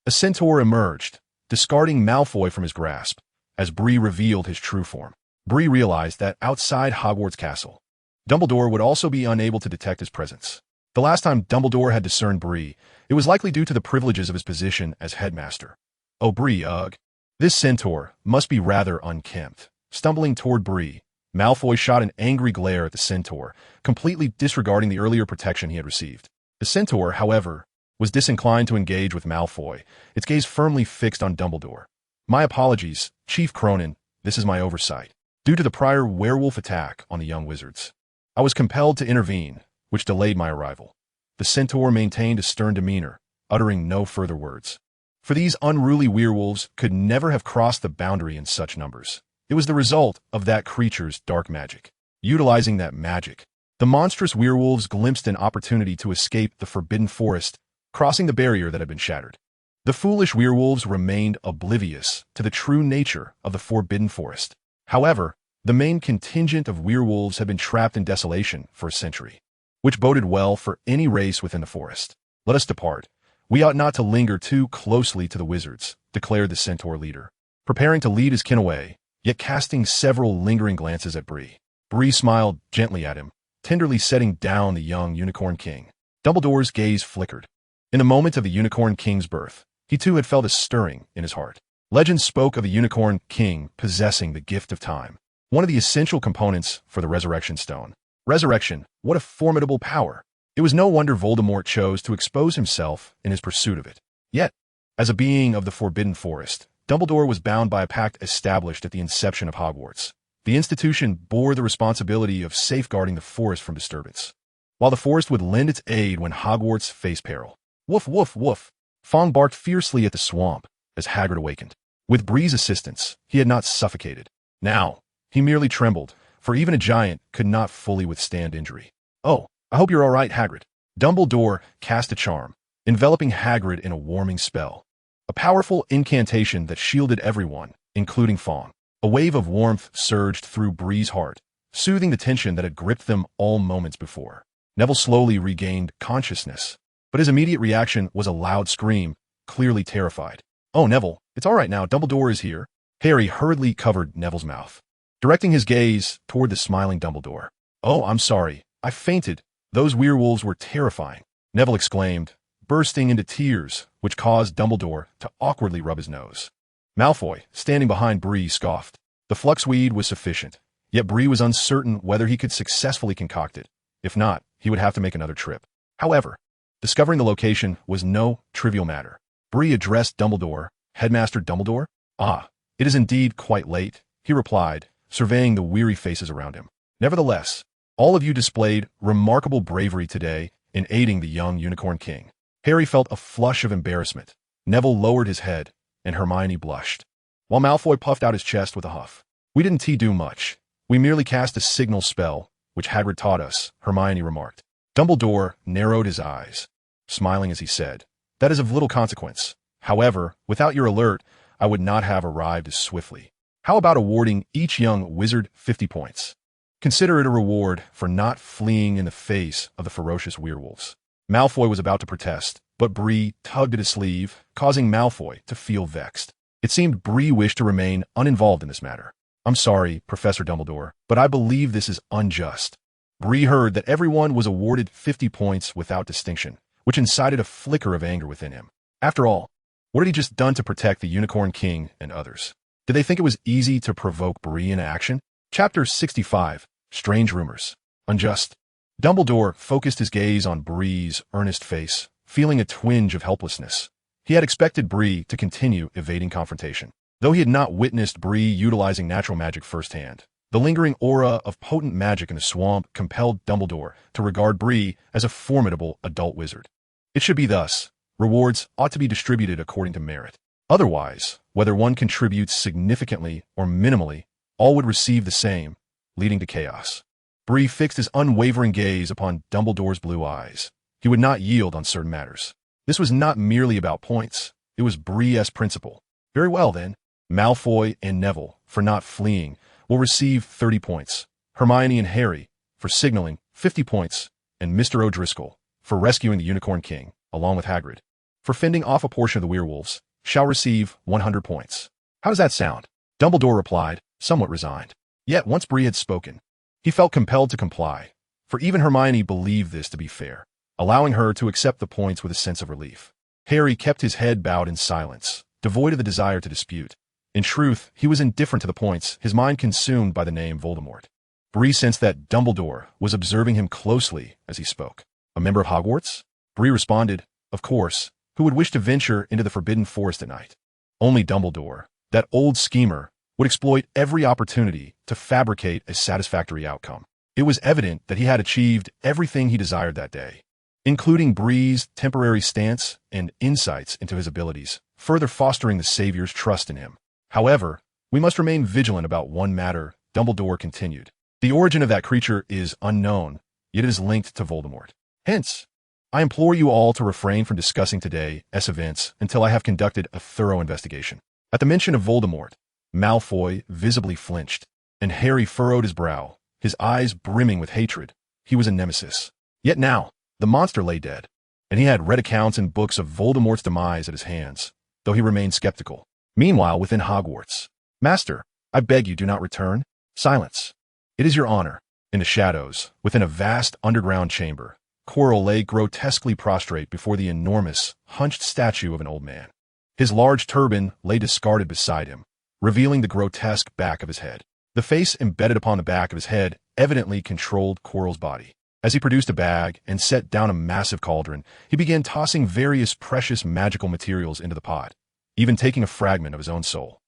A centaur emerged, discarding Malfoy from his grasp, as Bree revealed his true form. Bree realized that outside Hogwarts Castle, Dumbledore would also be unable to detect his presence. The last time Dumbledore had discerned Bree, it was likely due to the privileges of his position as headmaster. Oh, Bree, ugh. This centaur must be rather unkempt. Stumbling toward Bree, Malfoy shot an angry glare at the centaur, completely disregarding the earlier protection he had received. The centaur, however, was disinclined to engage with Malfoy, its gaze firmly fixed on Dumbledore. My apologies, Chief Cronin, this is my oversight. Due to the prior werewolf attack on the young wizards, I was compelled to intervene, which delayed my arrival. The centaur maintained a stern demeanor, uttering no further words. For these unruly werewolves could never have crossed the boundary in such numbers. It was the result of that creature's dark magic. Utilizing that magic, the monstrous werewolves glimpsed an opportunity to escape the Forbidden Forest, crossing the barrier that had been shattered. The foolish werewolves remained oblivious to the true nature of the Forbidden Forest. However, the main contingent of werewolves had been trapped in desolation for a century, which boded well for any race within the forest. Let us depart. We ought not to linger too closely to the wizards, declared the centaur leader, preparing to lead his kin away, yet casting several lingering glances at Bree. Bree smiled gently at him, tenderly setting down the young Unicorn King. Dumbledore's gaze flickered. In the moment of the Unicorn King's birth, he too had felt a stirring in his heart. Legend spoke of a Unicorn King possessing the gift of time, one of the essential components for the Resurrection Stone. Resurrection, what a formidable power! It was no wonder Voldemort chose to expose himself in his pursuit of it. Yet, as a being of the Forbidden Forest, Dumbledore was bound by a pact established at the inception of Hogwarts. The institution bore the responsibility of safeguarding the forest from disturbance, while the forest would lend its aid when Hogwarts faced peril. Woof, woof, woof. Fong barked fiercely at the swamp as Hagrid awakened. With Bree's assistance, he had not suffocated. Now, he merely trembled, for even a giant could not fully withstand injury. Oh, I hope you're all right, Hagrid. Dumbledore cast a charm, enveloping Hagrid in a warming spell. A powerful incantation that shielded everyone, including Fong. A wave of warmth surged through Bree's heart, soothing the tension that had gripped them all moments before. Neville slowly regained consciousness, but his immediate reaction was a loud scream, clearly terrified. Oh, Neville, it's all right now, Dumbledore is here. Harry hurriedly covered Neville's mouth, directing his gaze toward the smiling Dumbledore. Oh, I'm sorry, I fainted. Those werewolves were terrifying, Neville exclaimed, bursting into tears, which caused Dumbledore to awkwardly rub his nose. Malfoy, standing behind Bree, scoffed. The fluxweed was sufficient, yet Bree was uncertain whether he could successfully concoct it. If not, he would have to make another trip. However, discovering the location was no trivial matter. Bree addressed Dumbledore. Headmaster Dumbledore? Ah, it is indeed quite late, he replied, surveying the weary faces around him. Nevertheless, all of you displayed remarkable bravery today in aiding the young Unicorn King. Harry felt a flush of embarrassment. Neville lowered his head, and Hermione blushed, while Malfoy puffed out his chest with a huff. We didn't do much. We merely cast a signal spell, which Hagrid taught us, Hermione remarked. Dumbledore narrowed his eyes, smiling as he said, That is of little consequence. However, without your alert, I would not have arrived as swiftly. How about awarding each young wizard 50 points? Consider it a reward for not fleeing in the face of the ferocious werewolves. Malfoy was about to protest, but Bree tugged at his sleeve, causing Malfoy to feel vexed. It seemed Bree wished to remain uninvolved in this matter. I'm sorry, Professor Dumbledore, but I believe this is unjust. Bree heard that everyone was awarded 50 points without distinction, which incited a flicker of anger within him. After all, what had he just done to protect the Unicorn King and others? Did they think it was easy to provoke Bree into action? Chapter 65, Strange Rumors. Unjust. Dumbledore focused his gaze on Bree's earnest face, feeling a twinge of helplessness. He had expected Bree to continue evading confrontation. Though he had not witnessed Bree utilizing natural magic firsthand, the lingering aura of potent magic in the swamp compelled Dumbledore to regard Bree as a formidable adult wizard. It should be thus, Rewards ought to be distributed according to merit. Otherwise, whether one contributes significantly or minimally, all would receive the same, leading to chaos. Bree fixed his unwavering gaze upon Dumbledore's blue eyes. He would not yield on certain matters. This was not merely about points. It was Bree's principle. Very well, then. Malfoy and Neville, for not fleeing, will receive 30 points. Hermione and Harry, for signaling, 50 points. And Mr. O'Driscoll, for rescuing the Unicorn King, along with Hagrid, for fending off a portion of the werewolves, shall receive 100 points. How does that sound? Dumbledore replied, somewhat resigned. Yet once Bree had spoken, he felt compelled to comply, for even Hermione believed this to be fair, allowing her to accept the points with a sense of relief. Harry kept his head bowed in silence, devoid of the desire to dispute. In truth, he was indifferent to the points, his mind consumed by the name Voldemort. Bree sensed that Dumbledore was observing him closely as he spoke. A member of Hogwarts? Bree responded, of course, who would wish to venture into the Forbidden Forest at night? Only Dumbledore, that old schemer, would exploit every opportunity to fabricate a satisfactory outcome. It was evident that he had achieved everything he desired that day, including Bree's temporary stance and insights into his abilities, further fostering the Savior's trust in him. However, we must remain vigilant about one matter, Dumbledore continued. The origin of that creature is unknown, yet it is linked to Voldemort. Hence, I implore you all to refrain from discussing today's events until I have conducted a thorough investigation. At the mention of Voldemort, Malfoy visibly flinched, and Harry furrowed his brow, his eyes brimming with hatred. He was a nemesis. Yet now, the monster lay dead, and he had read accounts in books of Voldemort's demise at his hands, though he remained skeptical. Meanwhile, within Hogwarts, Master, I beg you do not return. Silence. It is your honor. In the shadows, within a vast underground chamber, Quirrell lay grotesquely prostrate before the enormous, hunched statue of an old man. His large turban lay discarded beside him, revealing the grotesque back of his head. The face embedded upon the back of his head evidently controlled Quirrell's body. As he produced a bag and set down a massive cauldron, he began tossing various precious magical materials into the pot, even taking a fragment of his own soul.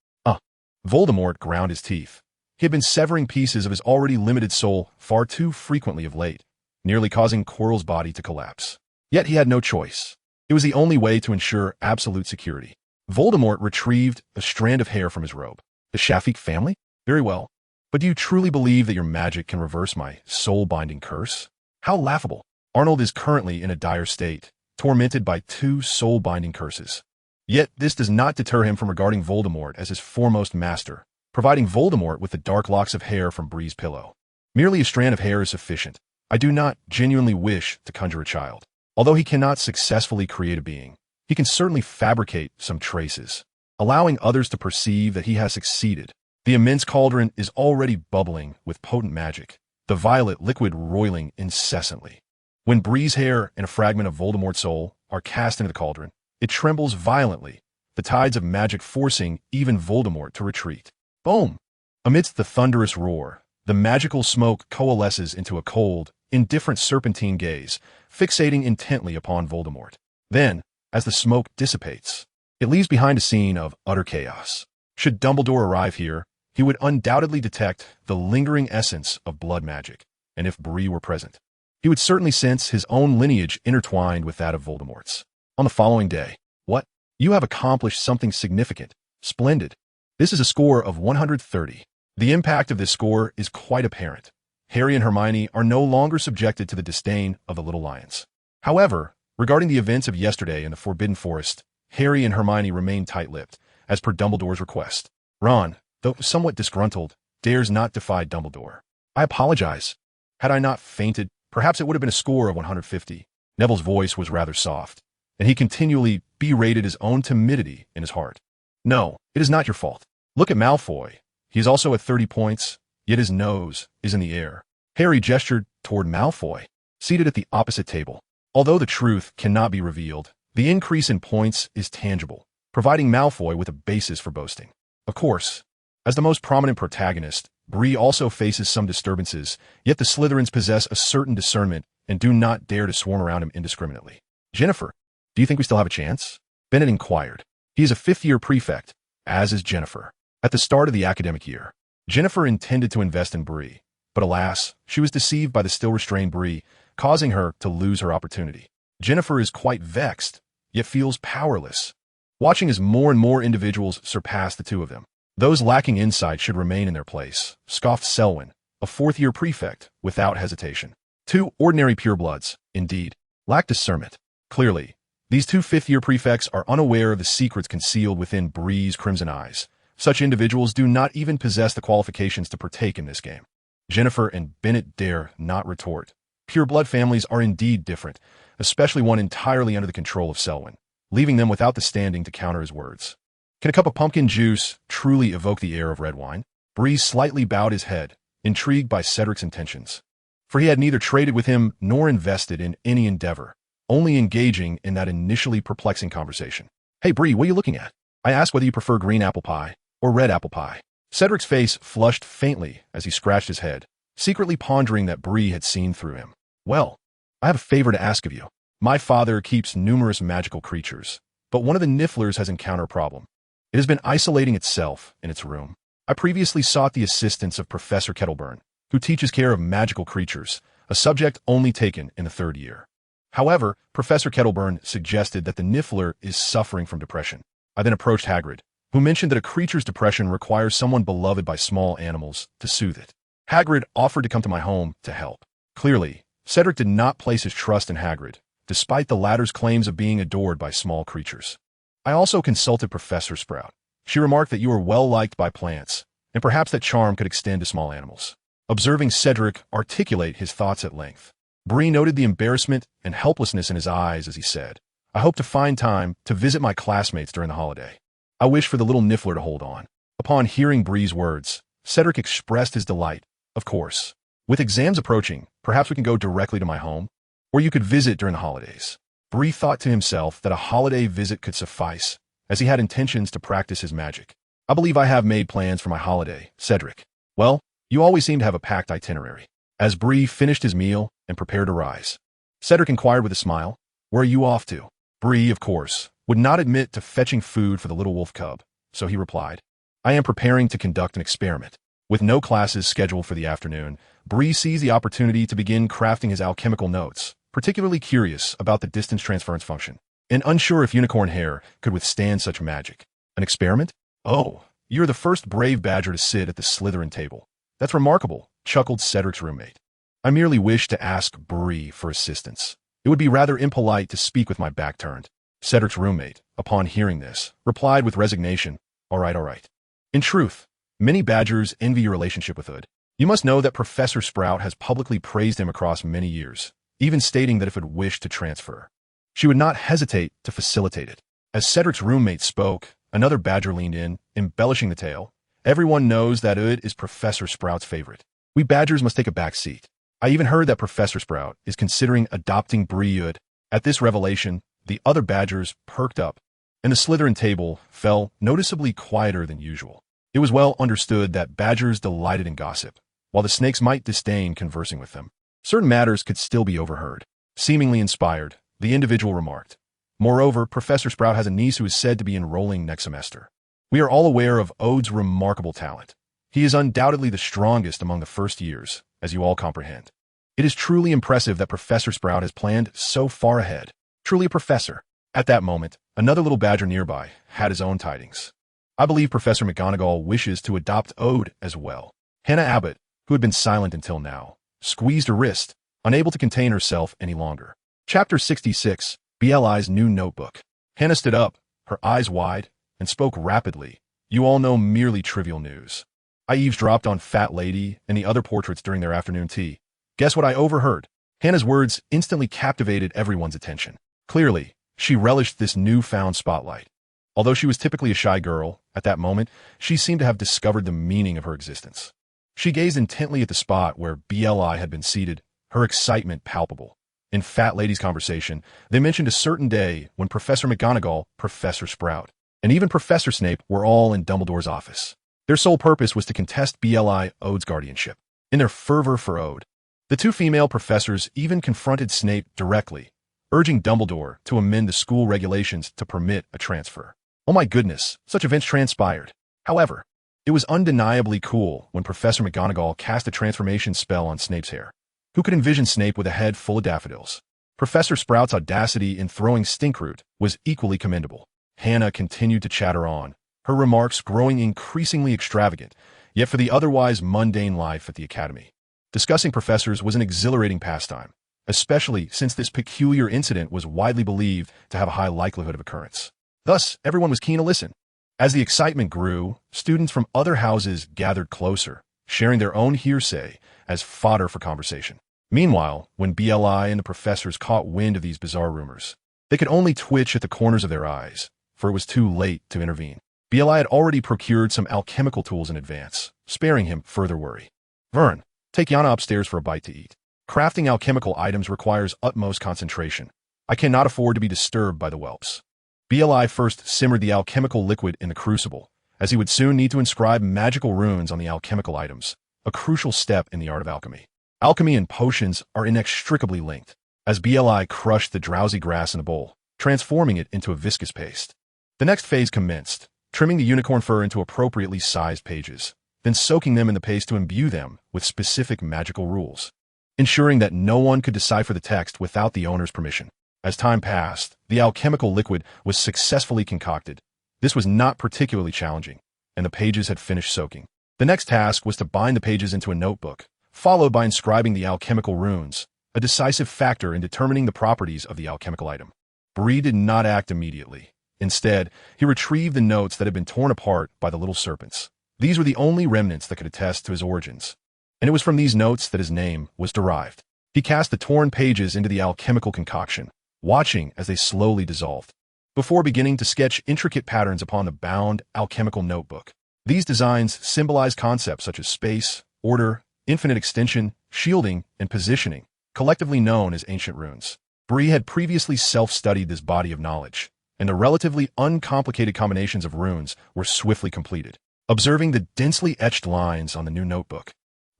Voldemort ground his teeth. He had been severing pieces of his already limited soul far too frequently of late, nearly causing Quirrell's body to collapse. Yet he had no choice. It was the only way to ensure absolute security. Voldemort retrieved a strand of hair from his robe. The Shafik family? Very well. But do you truly believe that your magic can reverse my soul-binding curse? How laughable. Arnold is currently in a dire state, tormented by 2 soul-binding curses. Yet this does not deter him from regarding Voldemort as his foremost master, providing Voldemort with the dark locks of hair from Bree's pillow. Merely a strand of hair is sufficient. I do not genuinely wish to conjure a child. Although he cannot successfully create a being, he can certainly fabricate some traces, allowing others to perceive that he has succeeded. The immense cauldron is already bubbling with potent magic, the violet liquid roiling incessantly. When Bree's hair and a fragment of Voldemort's soul are cast into the cauldron, it trembles violently, the tides of magic forcing even Voldemort to retreat. Boom! Amidst the thunderous roar, the magical smoke coalesces into a cold, indifferent serpentine gaze, fixating intently upon Voldemort. Then, as the smoke dissipates, it leaves behind a scene of utter chaos. Should Dumbledore arrive here, he would undoubtedly detect the lingering essence of blood magic, and if Bree were present, he would certainly sense his own lineage intertwined with that of Voldemort's. On the following day, what? You have accomplished something significant. Splendid. This is a score of 130. The impact of this score is quite apparent. Harry and Hermione are no longer subjected to the disdain of the little lions. However, regarding the events of yesterday in the Forbidden Forest, Harry and Hermione remain tight-lipped, as per Dumbledore's request. Ron, though somewhat disgruntled, dares not defy Dumbledore. I apologize. Had I not fainted, perhaps it would have been a score of 150. Neville's voice was rather soft, and he continually berated his own timidity in his heart. No, it is not your fault. Look at Malfoy. He is also at 30 points, yet his nose is in the air. Harry gestured toward Malfoy, seated at the opposite table. Although the truth cannot be revealed, the increase in points is tangible, providing Malfoy with a basis for boasting. Of course, as the most prominent protagonist, Bree also faces some disturbances, yet the Slytherins possess a certain discernment and do not dare to swarm around him indiscriminately. Jennifer, do you think we still have a chance? Bennett inquired. He is a fifth-year prefect, as is Jennifer. At the start of the academic year, Jennifer intended to invest in Bree, but alas, she was deceived by the still-restrained Bree, causing her to lose her opportunity. Jennifer is quite vexed, yet feels powerless. Watching as more and more individuals surpass the two of them. Those lacking insight should remain in their place, scoffed Selwyn, a fourth-year prefect, without hesitation. Two ordinary purebloods, indeed, lack discernment. Clearly, these two fifth-year prefects are unaware of the secrets concealed within Bree's crimson eyes. Such individuals do not even possess the qualifications to partake in this game. Jennifer and Bennett dare not retort. Pure-blood families are indeed different, especially one entirely under the control of Selwyn, leaving them without the standing to counter his words. Can a cup of pumpkin juice truly evoke the air of red wine? Bree slightly bowed his head, intrigued by Cedric's intentions. For he had neither traded with him nor invested in any endeavor, only engaging in that initially perplexing conversation. Hey Bree, what are you looking at? I asked whether you prefer green apple pie or red apple pie. Cedric's face flushed faintly as he scratched his head, secretly pondering that Bree had seen through him. Well, I have a favor to ask of you. My father keeps numerous magical creatures, but one of the Nifflers has encountered a problem. It has been isolating itself in its room. I previously sought the assistance of Professor Kettleburn, who teaches care of magical creatures, a subject only taken in the third year. However, Professor Kettleburn suggested that the Niffler is suffering from depression. I then approached Hagrid, who mentioned that a creature's depression requires someone beloved by small animals to soothe it. Hagrid offered to come to my home to help. Clearly, Cedric did not place his trust in Hagrid, despite the latter's claims of being adored by small creatures. I also consulted Professor Sprout. She remarked that you are well-liked by plants, and perhaps that charm could extend to small animals. Observing Cedric articulate his thoughts at length, Bree noted the embarrassment and helplessness in his eyes as he said, I hope to find time to visit my classmates during the holiday. I wish for the little Niffler to hold on. Upon hearing Bree's words, Cedric expressed his delight. Of course. With exams approaching, perhaps we can go directly to my home, or you could visit during the holidays. Bree thought to himself that a holiday visit could suffice, as he had intentions to practice his magic. I believe I have made plans for my holiday, Cedric. Well, you always seem to have a packed itinerary. As Bree finished his meal and prepared to rise, Cedric inquired with a smile, where are you off to? Bree, of course, would not admit to fetching food for the little wolf cub, so he replied, I am preparing to conduct an experiment. With no classes scheduled for the afternoon, Bree seized the opportunity to begin crafting his alchemical notes, particularly curious about the distance transference function, and unsure if unicorn hair could withstand such magic. An experiment? Oh, you're the first brave badger to sit at the Slytherin table. That's remarkable, chuckled Cedric's roommate. I merely wish to ask Bree for assistance. It would be rather impolite to speak with my back turned. Cedric's roommate, upon hearing this, replied with resignation, all right. In truth, many badgers envy your relationship with Hood. You must know that Professor Sprout has publicly praised him across many years, even stating that if it wished to transfer, she would not hesitate to facilitate it. As Cedric's roommate spoke, another badger leaned in, embellishing the tale. Everyone knows that Ud is Professor Sprout's favorite. We badgers must take a back seat. I even heard that Professor Sprout is considering adopting Bree Ud. At this revelation, the other badgers perked up, and the Slytherin table fell noticeably quieter than usual. It was well understood that badgers delighted in gossip, while the snakes might disdain conversing with them. Certain matters could still be overheard. Seemingly inspired, the individual remarked, moreover, Professor Sprout has a niece who is said to be enrolling next semester. We are all aware of Ode's remarkable talent. He is undoubtedly the strongest among the first years, as you all comprehend. It is truly impressive that Professor Sprout has planned so far ahead. Truly a professor. At that moment, another little badger nearby had his own tidings. I believe Professor McGonagall wishes to adopt Ode as well. Hannah Abbott, who had been silent until now, squeezed her wrist, unable to contain herself any longer. Chapter 66, BLI's new notebook. Hannah stood up, her eyes wide, and spoke rapidly. You all know merely trivial news. I eavesdropped on Fat Lady and the other portraits during their afternoon tea. Guess what I overheard? Hannah's words instantly captivated everyone's attention. Clearly, she relished this newfound spotlight. Although she was typically a shy girl, at that moment, she seemed to have discovered the meaning of her existence. She gazed intently at the spot where BLI had been seated, her excitement palpable. In Fat Lady's conversation, they mentioned a certain day when Professor McGonagall, Professor Sprout, and even Professor Snape were all in Dumbledore's office. Their sole purpose was to contest BLI Ode's guardianship. In their fervor for Ode, the two female professors even confronted Snape directly, urging Dumbledore to amend the school regulations to permit a transfer. Oh my goodness, such events transpired. However, it was undeniably cool when Professor McGonagall cast a transformation spell on Snape's hair. Who could envision Snape with a head full of daffodils? Professor Sprout's audacity in throwing stinkroot was equally commendable. Hannah continued to chatter on, her remarks growing increasingly extravagant, yet for the otherwise mundane life at the academy. Discussing professors was an exhilarating pastime, especially since this peculiar incident was widely believed to have a high likelihood of occurrence. Thus, everyone was keen to listen. As the excitement grew, students from other houses gathered closer, sharing their own hearsay as fodder for conversation. Meanwhile, when BLI and the professors caught wind of these bizarre rumors, they could only twitch at the corners of their eyes, for it was too late to intervene. BLI had already procured some alchemical tools in advance, sparing him further worry. Vern, take Yana upstairs for a bite to eat. Crafting alchemical items requires utmost concentration. I cannot afford to be disturbed by the whelps. BLI first simmered the alchemical liquid in the crucible, as he would soon need to inscribe magical runes on the alchemical items, a crucial step in the art of alchemy. Alchemy and potions are inextricably linked, as BLI crushed the drowsy grass in a bowl, transforming it into a viscous paste. The next phase commenced, trimming the unicorn fur into appropriately sized pages, then soaking them in the paste to imbue them with specific magical rules, ensuring that no one could decipher the text without the owner's permission. As time passed, the alchemical liquid was successfully concocted. This was not particularly challenging, and the pages had finished soaking. The next task was to bind the pages into a notebook, followed by inscribing the alchemical runes, a decisive factor in determining the properties of the alchemical item. Bree did not act immediately. Instead, he retrieved the notes that had been torn apart by the little serpents. These were the only remnants that could attest to his origins, and it was from these notes that his name was derived. He cast the torn pages into the alchemical concoction, watching as they slowly dissolved, before beginning to sketch intricate patterns upon the bound alchemical notebook. These designs symbolize concepts such as space, order, infinite extension, shielding, and positioning, collectively known as ancient runes. Bree had previously self-studied this body of knowledge, and the relatively uncomplicated combinations of runes were swiftly completed. Observing the densely etched lines on the new notebook,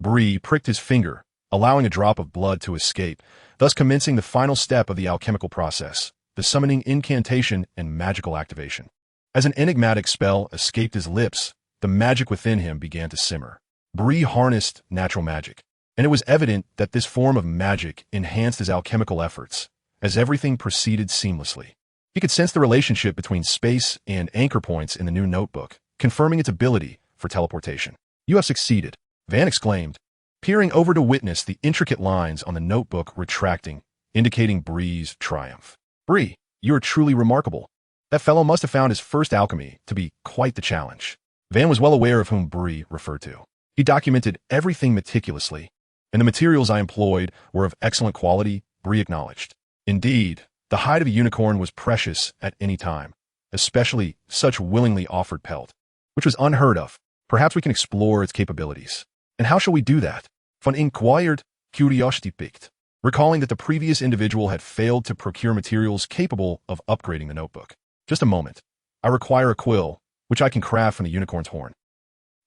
Bree pricked his finger, allowing a drop of blood to escape, thus commencing the final step of the alchemical process, the summoning incantation and magical activation. As an enigmatic spell escaped his lips, the magic within him began to simmer. Bree harnessed natural magic, and it was evident that this form of magic enhanced his alchemical efforts, as everything proceeded seamlessly. He could sense the relationship between space and anchor points in the new notebook, confirming its ability for teleportation. "You have succeeded," Van exclaimed, peering over to witness the intricate lines on the notebook retracting, indicating Bree's triumph. "Bree, you are truly remarkable. That fellow must have found his first alchemy to be quite the challenge." Van was well aware of whom Bree referred to. He documented everything meticulously, and the materials I employed were of excellent quality, Bree acknowledged. Indeed, the hide of a unicorn was precious at any time, especially such willingly offered pelt, which was unheard of. Perhaps we can explore its capabilities. And how shall we do that? Van inquired, curiosity piqued, recalling that the previous individual had failed to procure materials capable of upgrading the notebook. "Just a moment. I require a quill, which I can craft from the unicorn's horn."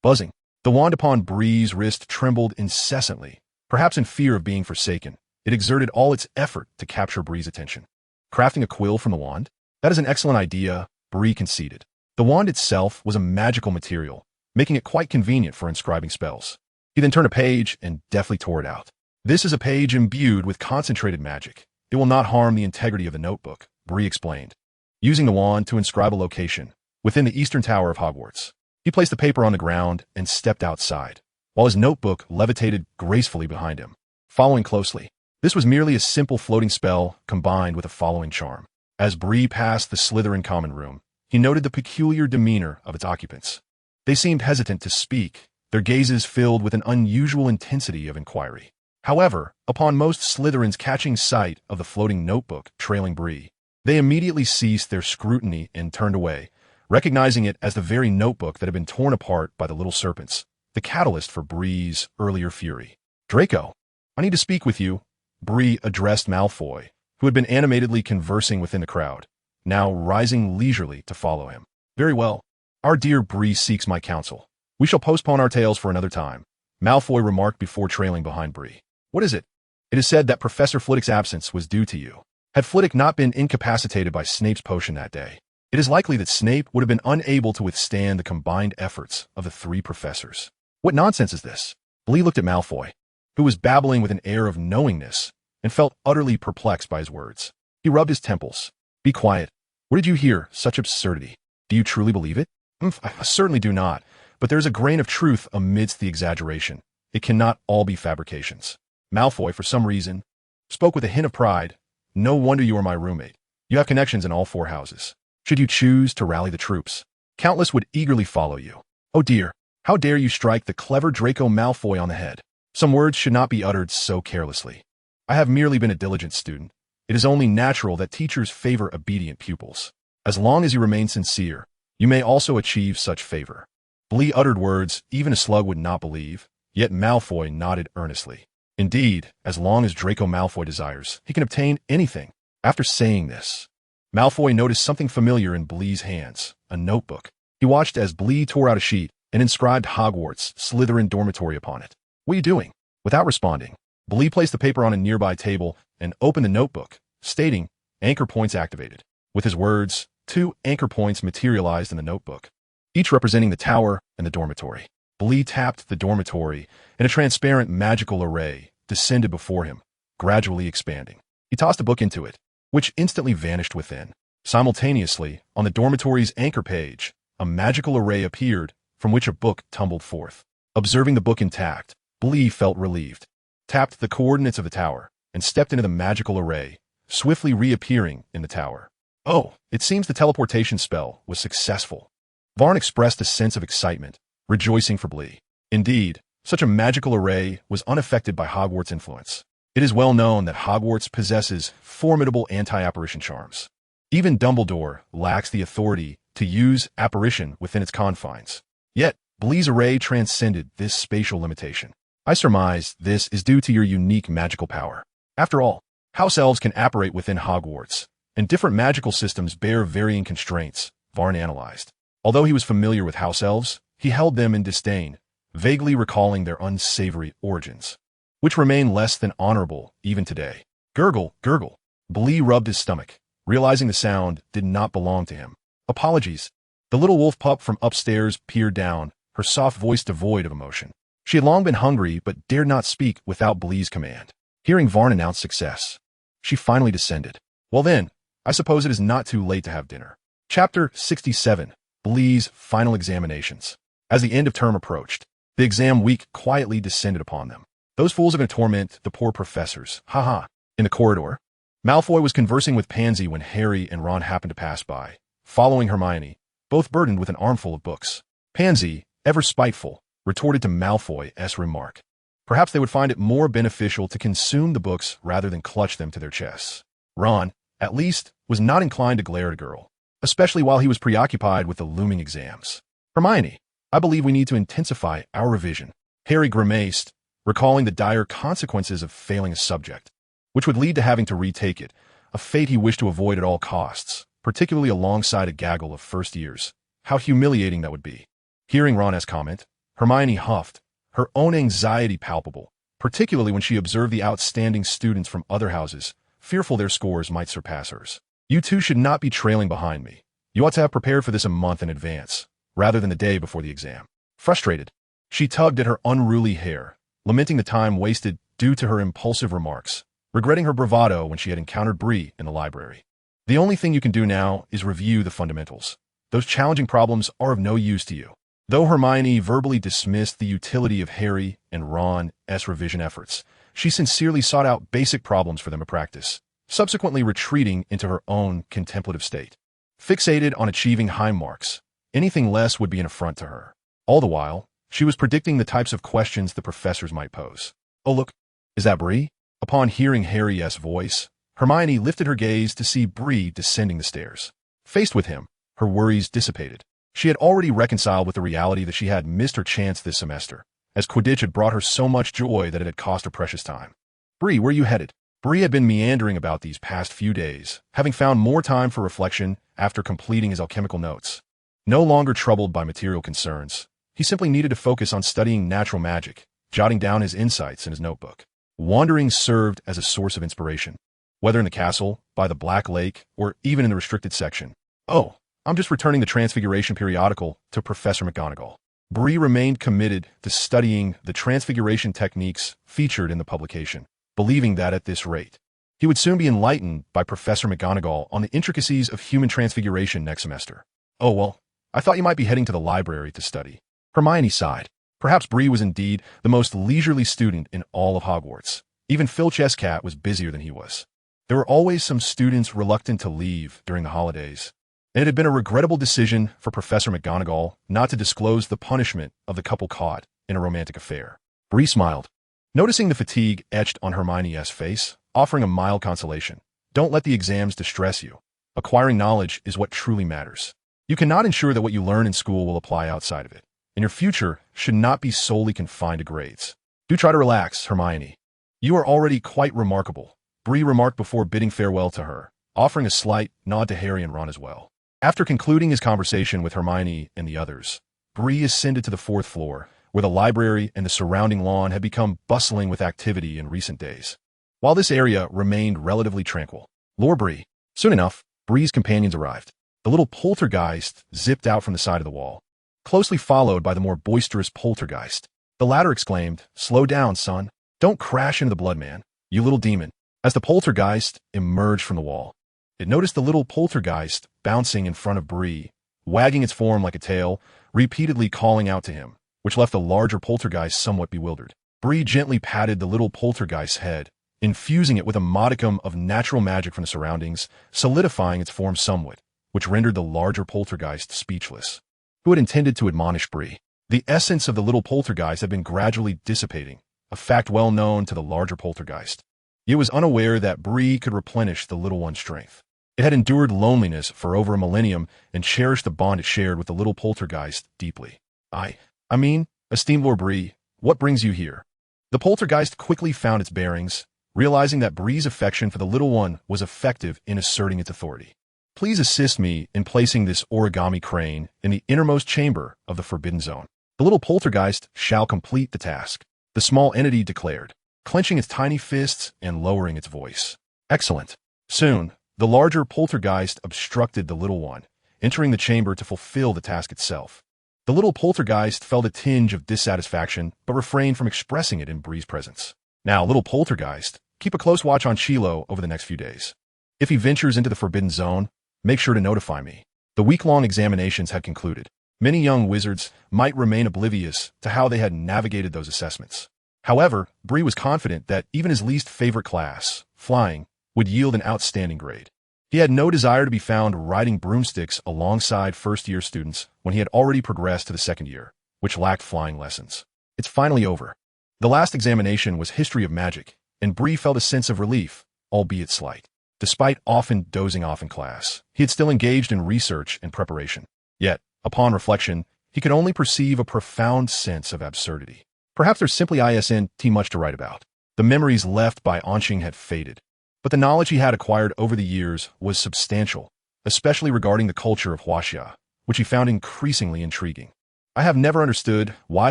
Buzzing. The wand upon Bree's wrist trembled incessantly, perhaps in fear of being forsaken. It exerted all its effort to capture Bree's attention. Crafting a quill from the wand? That is an excellent idea, Bree conceded. The wand itself was a magical material, making it quite convenient for inscribing spells. He then turned a page and deftly tore it out. "This is a page imbued with concentrated magic. It will not harm the integrity of the notebook," Bree explained, using the wand to inscribe a location within the eastern tower of Hogwarts. He placed the paper on the ground and stepped outside, while his notebook levitated gracefully behind him, following closely. This was merely a simple floating spell combined with a following charm. As Bree passed the Slytherin common room, he noted the peculiar demeanor of its occupants. They seemed hesitant to speak, their gazes filled with an unusual intensity of inquiry. However, upon most Slytherins catching sight of the floating notebook trailing Bree, they immediately ceased their scrutiny and turned away, recognizing it as the very notebook that had been torn apart by the little serpents, the catalyst for Bree's earlier fury. "Draco, I need to speak with you," Bree addressed Malfoy, who had been animatedly conversing within the crowd, now rising leisurely to follow him. "Very well. Our dear Bree seeks my counsel. We shall postpone our tales for another time," Malfoy remarked before trailing behind Bree. "What is it?" "It is said that Professor Flitwick's absence was due to you. Had Flitwick not been incapacitated by Snape's potion that day, it is likely that Snape would have been unable to withstand the combined efforts of the three professors." "What nonsense is this?" Bree looked at Malfoy, who was babbling with an air of knowingness, and felt utterly perplexed by his words. He rubbed his temples. Be quiet. Where did you hear such absurdity? Do you truly believe it? I certainly do not, but there is a grain of truth amidst the exaggeration. It cannot all be fabrications. Malfoy, for some reason, spoke with a hint of pride. No wonder you are my roommate. You have connections in all 4 houses. Should you choose to rally the troops, countless would eagerly follow you. Oh dear, how dare you strike the clever Draco Malfoy on the head? Some words should not be uttered so carelessly. I have merely been a diligent student. It is only natural that teachers favor obedient pupils. As long as you remain sincere, you may also achieve such favor. Bree uttered words even a slug would not believe, yet Malfoy nodded earnestly. Indeed, as long as Draco Malfoy desires, he can obtain anything. After saying this, Malfoy noticed something familiar in Bree's hands, a notebook. He watched as Bree tore out a sheet and inscribed Hogwarts Slytherin Dormitory upon it. What are you doing? Without responding, Bree placed the paper on a nearby table and opened the notebook, stating, Anchor points activated. With his words, 2 anchor points materialized in the notebook, each representing the tower and the dormitory. Bree tapped the dormitory, and a transparent magical array descended before him, gradually expanding. He tossed a book into it, which instantly vanished within. Simultaneously, on the dormitory's anchor page, a magical array appeared, from which a book tumbled forth. Observing the book intact, Bree felt relieved, tapped the coordinates of the tower, and stepped into the magical array, swiftly reappearing in the tower. Oh, it seems the teleportation spell was successful. Varn expressed a sense of excitement, rejoicing for Bree. Indeed, such a magical array was unaffected by Hogwarts' influence. It is well known that Hogwarts possesses formidable anti-apparition charms. Even Dumbledore lacks the authority to use apparition within its confines. Yet, Bree's array transcended this spatial limitation. I surmise this is due to your unique magical power. After all, house elves can apparate within Hogwarts, and different magical systems bear varying constraints, Varn analyzed. Although he was familiar with house elves, he held them in disdain, vaguely recalling their unsavory origins, which remain less than honorable even today. Gurgle, gurgle. Bree rubbed his stomach, realizing the sound did not belong to him. Apologies. The little wolf pup from upstairs peered down, her soft voice devoid of emotion. She had long been hungry but dared not speak without Bree's command. Hearing Varn announce success, she finally descended. Well then, I suppose it is not too late to have dinner. Chapter 67. Bree's Final Examinations. As the end of term approached, the exam week quietly descended upon them. Those fools are going to torment the poor professors. Ha. In the corridor, Malfoy was conversing with Pansy when Harry and Ron happened to pass by, following Hermione, both burdened with an armful of books. Pansy, ever spiteful, retorted to Malfoy's remark. Perhaps they would find it more beneficial to consume the books rather than clutch them to their chests. Ron, at least, was not inclined to glare at a girl, especially while he was preoccupied with the looming exams. Hermione, I believe we need to intensify our revision. Harry grimaced, recalling the dire consequences of failing a subject, which would lead to having to retake it, a fate he wished to avoid at all costs, particularly alongside a gaggle of first years. How humiliating that would be. Hearing Ron's comment, Hermione huffed, her own anxiety palpable, particularly when she observed the outstanding students from other houses, fearful their scores might surpass hers. You two should not be trailing behind me. You ought to have prepared for this a month in advance, rather than the day before the exam. Frustrated, she tugged at her unruly hair, lamenting the time wasted due to her impulsive remarks, regretting her bravado when she had encountered Bree in the library. The only thing you can do now is review the fundamentals. Those challenging problems are of no use to you. Though Hermione verbally dismissed the utility of Harry and Ron's revision efforts, she sincerely sought out basic problems for them to practice, subsequently retreating into her own contemplative state. Fixated on achieving high marks, anything less would be an affront to her. All the while, she was predicting the types of questions the professors might pose. Oh look, is that Bree? Upon hearing Harry's voice, Hermione lifted her gaze to see Bree descending the stairs. Faced with him, her worries dissipated. She had already reconciled with the reality that she had missed her chance this semester, as Quidditch had brought her so much joy that it had cost her precious time. Bree, where are you headed? Bree had been meandering about these past few days, having found more time for reflection after completing his alchemical notes. No longer troubled by material concerns, he simply needed to focus on studying natural magic, jotting down his insights in his notebook. Wandering served as a source of inspiration, whether in the castle, by the Black Lake, or even in the restricted section. Oh, I'm just returning the Transfiguration periodical to Professor McGonagall. Bree remained committed to studying the transfiguration techniques featured in the publication, believing that at this rate, he would soon be enlightened by Professor McGonagall on the intricacies of human transfiguration next semester. Oh, well, I thought you might be heading to the library to study. Hermione sighed. Perhaps Bree was indeed the most leisurely student in all of Hogwarts. Even Filch Cat was busier than he was. There were always some students reluctant to leave during the holidays, and it had been a regrettable decision for Professor McGonagall not to disclose the punishment of the couple caught in a romantic affair. Bree smiled, noticing the fatigue etched on Hermione's face, offering a mild consolation. Don't let the exams distress you. Acquiring knowledge is what truly matters. You cannot ensure that what you learn in school will apply outside of it, and your future should not be solely confined to grades. Do try to relax, Hermione. You are already quite remarkable, Bree remarked before bidding farewell to her, offering a slight nod to Harry and Ron as well. After concluding his conversation with Hermione and the others, Bree ascended to the 4th floor, where the library and the surrounding lawn had become bustling with activity in recent days. While this area remained relatively tranquil, Lord Bree. Soon enough, Bree's companions arrived. The little poltergeist zipped out from the side of the wall, closely followed by the more boisterous poltergeist. The latter exclaimed, "Slow down, son. Don't crash into the blood, man, you little demon." As the poltergeist emerged from the wall, it noticed the little poltergeist bouncing in front of Bree, wagging its form like a tail, repeatedly calling out to him, which left the larger poltergeist somewhat bewildered. Bree gently patted the little poltergeist's head, infusing it with a modicum of natural magic from the surroundings, solidifying its form somewhat, which rendered the larger poltergeist speechless. Who had intended to admonish Bree? The essence of the little poltergeist had been gradually dissipating, a fact well known to the larger poltergeist. It was unaware that Bree could replenish the little one's strength. It had endured loneliness for over a millennium and cherished the bond it shared with the little poltergeist deeply. I mean, esteemed Lord Bree, what brings you here? The poltergeist quickly found its bearings, realizing that Bree's affection for the little one was effective in asserting its authority. Please assist me in placing this origami crane in the innermost chamber of the Forbidden Zone. The little poltergeist shall complete the task, the small entity declared, clenching its tiny fists and lowering its voice. Excellent. Soon, the larger poltergeist obstructed the little one, entering the chamber to fulfill the task itself. The little poltergeist felt a tinge of dissatisfaction, but refrained from expressing it in Bree's presence. Now, little poltergeist, keep a close watch on Chilo over the next few days. If he ventures into the Forbidden Zone, make sure to notify me. The week-long examinations had concluded. Many young wizards might remain oblivious to how they had navigated those assessments. However, Bree was confident that even his least favorite class, flying, would yield an outstanding grade. He had no desire to be found riding broomsticks alongside first-year students when he had already progressed to the second year, which lacked flying lessons. It's finally over. The last examination was History of Magic, and Bree felt a sense of relief, albeit slight. Despite often dozing off in class, he had still engaged in research and preparation. Yet, upon reflection, he could only perceive a profound sense of absurdity. Perhaps there's simply isn't much to write about. The memories left by Qing had faded, but the knowledge he had acquired over the years was substantial, especially regarding the culture of Huaxia, which he found increasingly intriguing. I have never understood why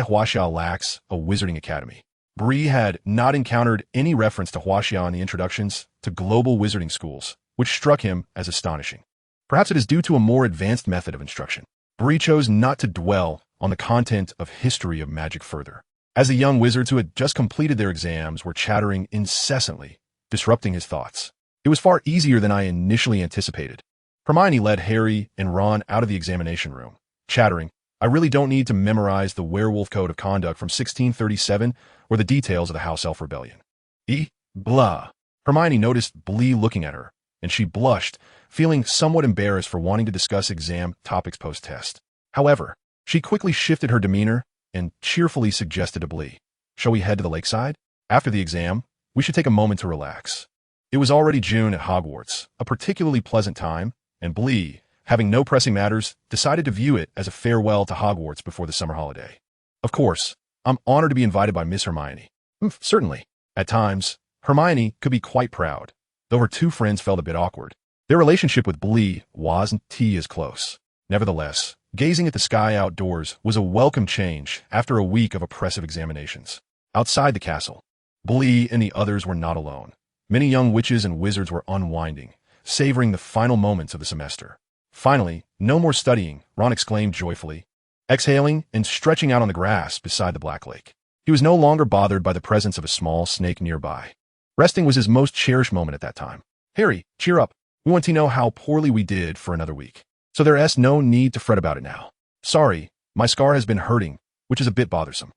Huaxia lacks a wizarding academy. Bree had not encountered any reference to Huaxia in the introductions to global wizarding schools, which struck him as astonishing. Perhaps it is due to a more advanced method of instruction. Bree chose not to dwell on the content of History of Magic further, as the young wizards who had just completed their exams were chattering incessantly, disrupting his thoughts. It was far easier than I initially anticipated. Hermione led Harry and Ron out of the examination room, chattering, "I really don't need to memorize the Werewolf Code of Conduct from 1637 or the details of the House Elf Rebellion." Blah. Hermione noticed Bree looking at her, and she blushed, feeling somewhat embarrassed for wanting to discuss exam topics post-test. However, she quickly shifted her demeanor and cheerfully suggested to Bree, "Shall we head to the lakeside? After the exam, we should take a moment to relax." It was already June at Hogwarts, a particularly pleasant time, and Bree, having no pressing matters, decided to view it as a farewell to Hogwarts before the summer holiday. "Of course, I'm honored to be invited by Miss Hermione." Certainly. At times, Hermione could be quite proud, though her two friends felt a bit awkward. Their relationship with Bree wasn't as close. Nevertheless, gazing at the sky outdoors was a welcome change after a week of oppressive examinations. Outside the castle, Bree and the others were not alone. Many young witches and wizards were unwinding, savoring the final moments of the semester. Finally, no more studying, Ron exclaimed joyfully, exhaling and stretching out on the grass beside the Black Lake. He was no longer bothered by the presence of a small snake nearby. Resting was his most cherished moment at that time. Harry, cheer up. We want to know how poorly we did for another week. So there's no need to fret about it now. Sorry, my scar has been hurting, which is a bit bothersome.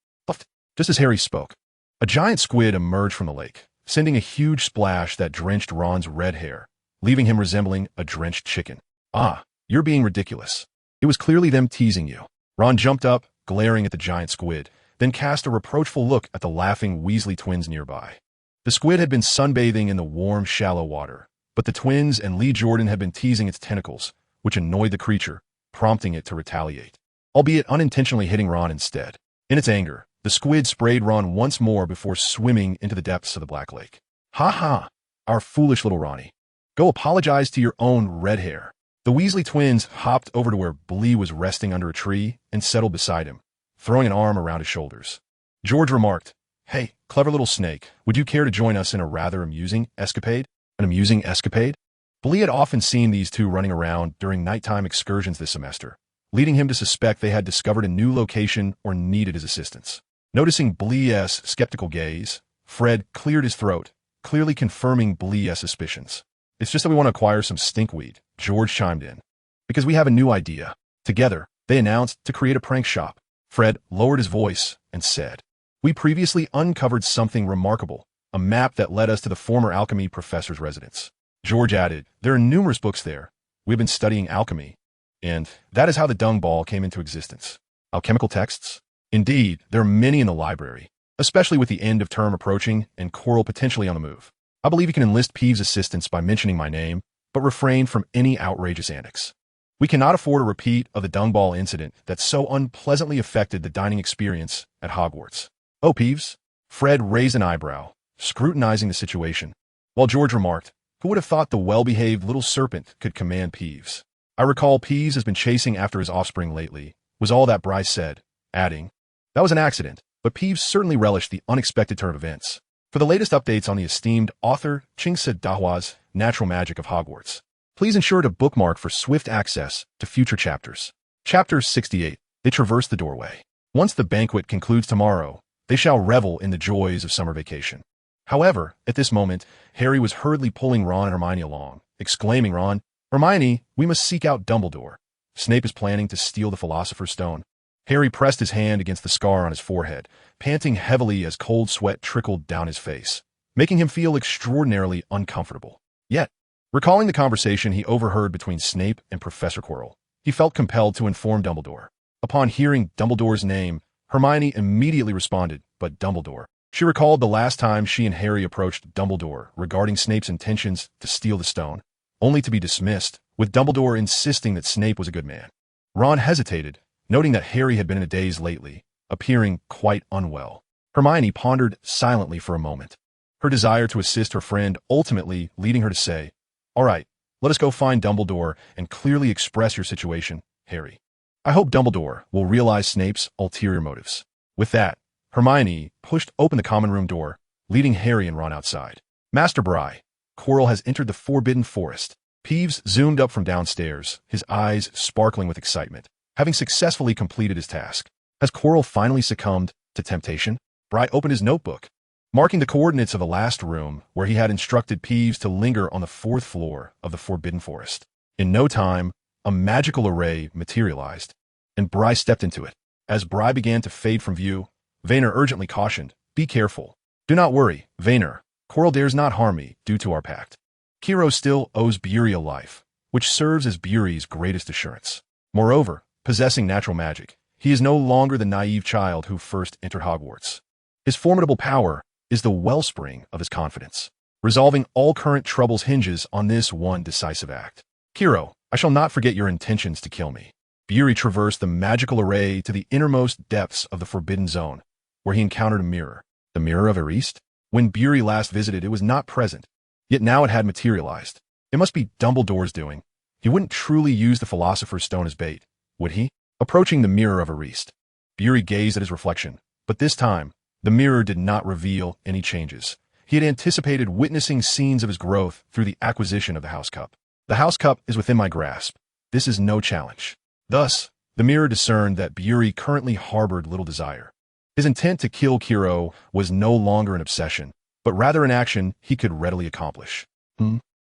Just as Harry spoke, a giant squid emerged from the lake, sending a huge splash that drenched Ron's red hair, leaving him resembling a drenched chicken. Ah, you're being ridiculous. It was clearly them teasing you. Ron jumped up, glaring at the giant squid, then cast a reproachful look at the laughing Weasley twins nearby. The squid had been sunbathing in the warm, shallow water, but the twins and Lee Jordan had been teasing its tentacles, which annoyed the creature, prompting it to retaliate, albeit unintentionally hitting Ron instead. In its anger, the squid sprayed Ron once more before swimming into the depths of the Black Lake. Ha ha, our foolish little Ronnie. Go apologize to your own red hair. The Weasley twins hopped over to where Bree was resting under a tree and settled beside him, throwing an arm around his shoulders. George remarked, "Hey, clever little snake, would you care to join us in a rather amusing escapade?" An amusing escapade? Bree had often seen these two running around during nighttime excursions this semester, leading him to suspect they had discovered a new location or needed his assistance. Noticing Bree's skeptical gaze, Fred cleared his throat, clearly confirming Bree's suspicions. "It's just that we want to acquire some stinkweed," George chimed in. "Because we have a new idea." Together, they announced to create a prank shop. Fred lowered his voice and said, "We previously uncovered something remarkable, a map that led us to the former alchemy professor's residence." George added, "There are numerous books there. We've been studying alchemy, and that is how the dung ball came into existence." Alchemical texts? Indeed, there are many in the library, especially with the end of term approaching and Quirrell potentially on the move. I believe you can enlist Peeves' assistance by mentioning my name, but refrain from any outrageous antics. We cannot afford a repeat of the dung ball incident that so unpleasantly affected the dining experience at Hogwarts. "Oh, Peeves?" Fred raised an eyebrow, scrutinizing the situation, while George remarked, "Who would have thought the well-behaved little serpent could command Peeves?" "I recall Peeves has been chasing after his offspring lately," was all that Bryce said, adding, "That was an accident, but Peeves certainly relished the unexpected turn of events." For the latest updates on the esteemed author Qing Dahua's Natural Magic of Hogwarts, please ensure to bookmark for swift access to future chapters. Chapter 68. They traverse the doorway. Once the banquet concludes tomorrow, they shall revel in the joys of summer vacation. However, at this moment, Harry was hurriedly pulling Ron and Hermione along, exclaiming, "Ron, Hermione, we must seek out Dumbledore. Snape is planning to steal the Philosopher's Stone." Harry pressed his hand against the scar on his forehead, panting heavily as cold sweat trickled down his face, making him feel extraordinarily uncomfortable. Yet, recalling the conversation he overheard between Snape and Professor Quirrell, he felt compelled to inform Dumbledore. Upon hearing Dumbledore's name, Hermione immediately responded, "But Dumbledore." She recalled the last time she and Harry approached Dumbledore regarding Snape's intentions to steal the stone, only to be dismissed, with Dumbledore insisting that Snape was a good man. Ron hesitated, noting that Harry had been in a daze lately, appearing quite unwell. Hermione pondered silently for a moment, her desire to assist her friend ultimately leading her to say, "All right, let us go find Dumbledore and clearly express your situation, Harry. I hope Dumbledore will realize Snape's ulterior motives." With that, Hermione pushed open the common room door, leading Harry and Ron outside. "Master Bree, Quirrell has entered the Forbidden Forest." Peeves zoomed up from downstairs, his eyes sparkling with excitement, having successfully completed his task. Has Quirrell finally succumbed to temptation? Bree opened his notebook, marking the coordinates of the last room where he had instructed Peeves to linger on the 4th floor of the Forbidden Forest. In no time, a magical array materialized, and Bree stepped into it. As Bree began to fade from view, Vaynor urgently cautioned, "Be careful. Do not worry, Vaynor. Quirrell dares not harm me due to our pact. Quirrell still owes Bree a life, which serves as Bree's greatest assurance. Moreover, possessing natural magic, he is no longer the naive child who first entered Hogwarts. His formidable power is the wellspring of his confidence. Resolving all current troubles hinges on this one decisive act. Quirrell, I shall not forget your intentions to kill me." Bree traversed the magical array to the innermost depths of the Forbidden Zone, where he encountered a mirror. The mirror of Erist? When Bree last visited, it was not present, yet now it had materialized. It must be Dumbledore's doing. He wouldn't truly use the Philosopher's Stone as bait, would he? Approaching the mirror of Erist, Bree gazed at his reflection, but this time, the mirror did not reveal any changes. He had anticipated witnessing scenes of his growth through the acquisition of the House Cup. "The House Cup is within my grasp. This is no challenge." Thus, the mirror discerned that Bree currently harbored little desire. His intent to kill Quirrell was no longer an obsession, but rather an action he could readily accomplish.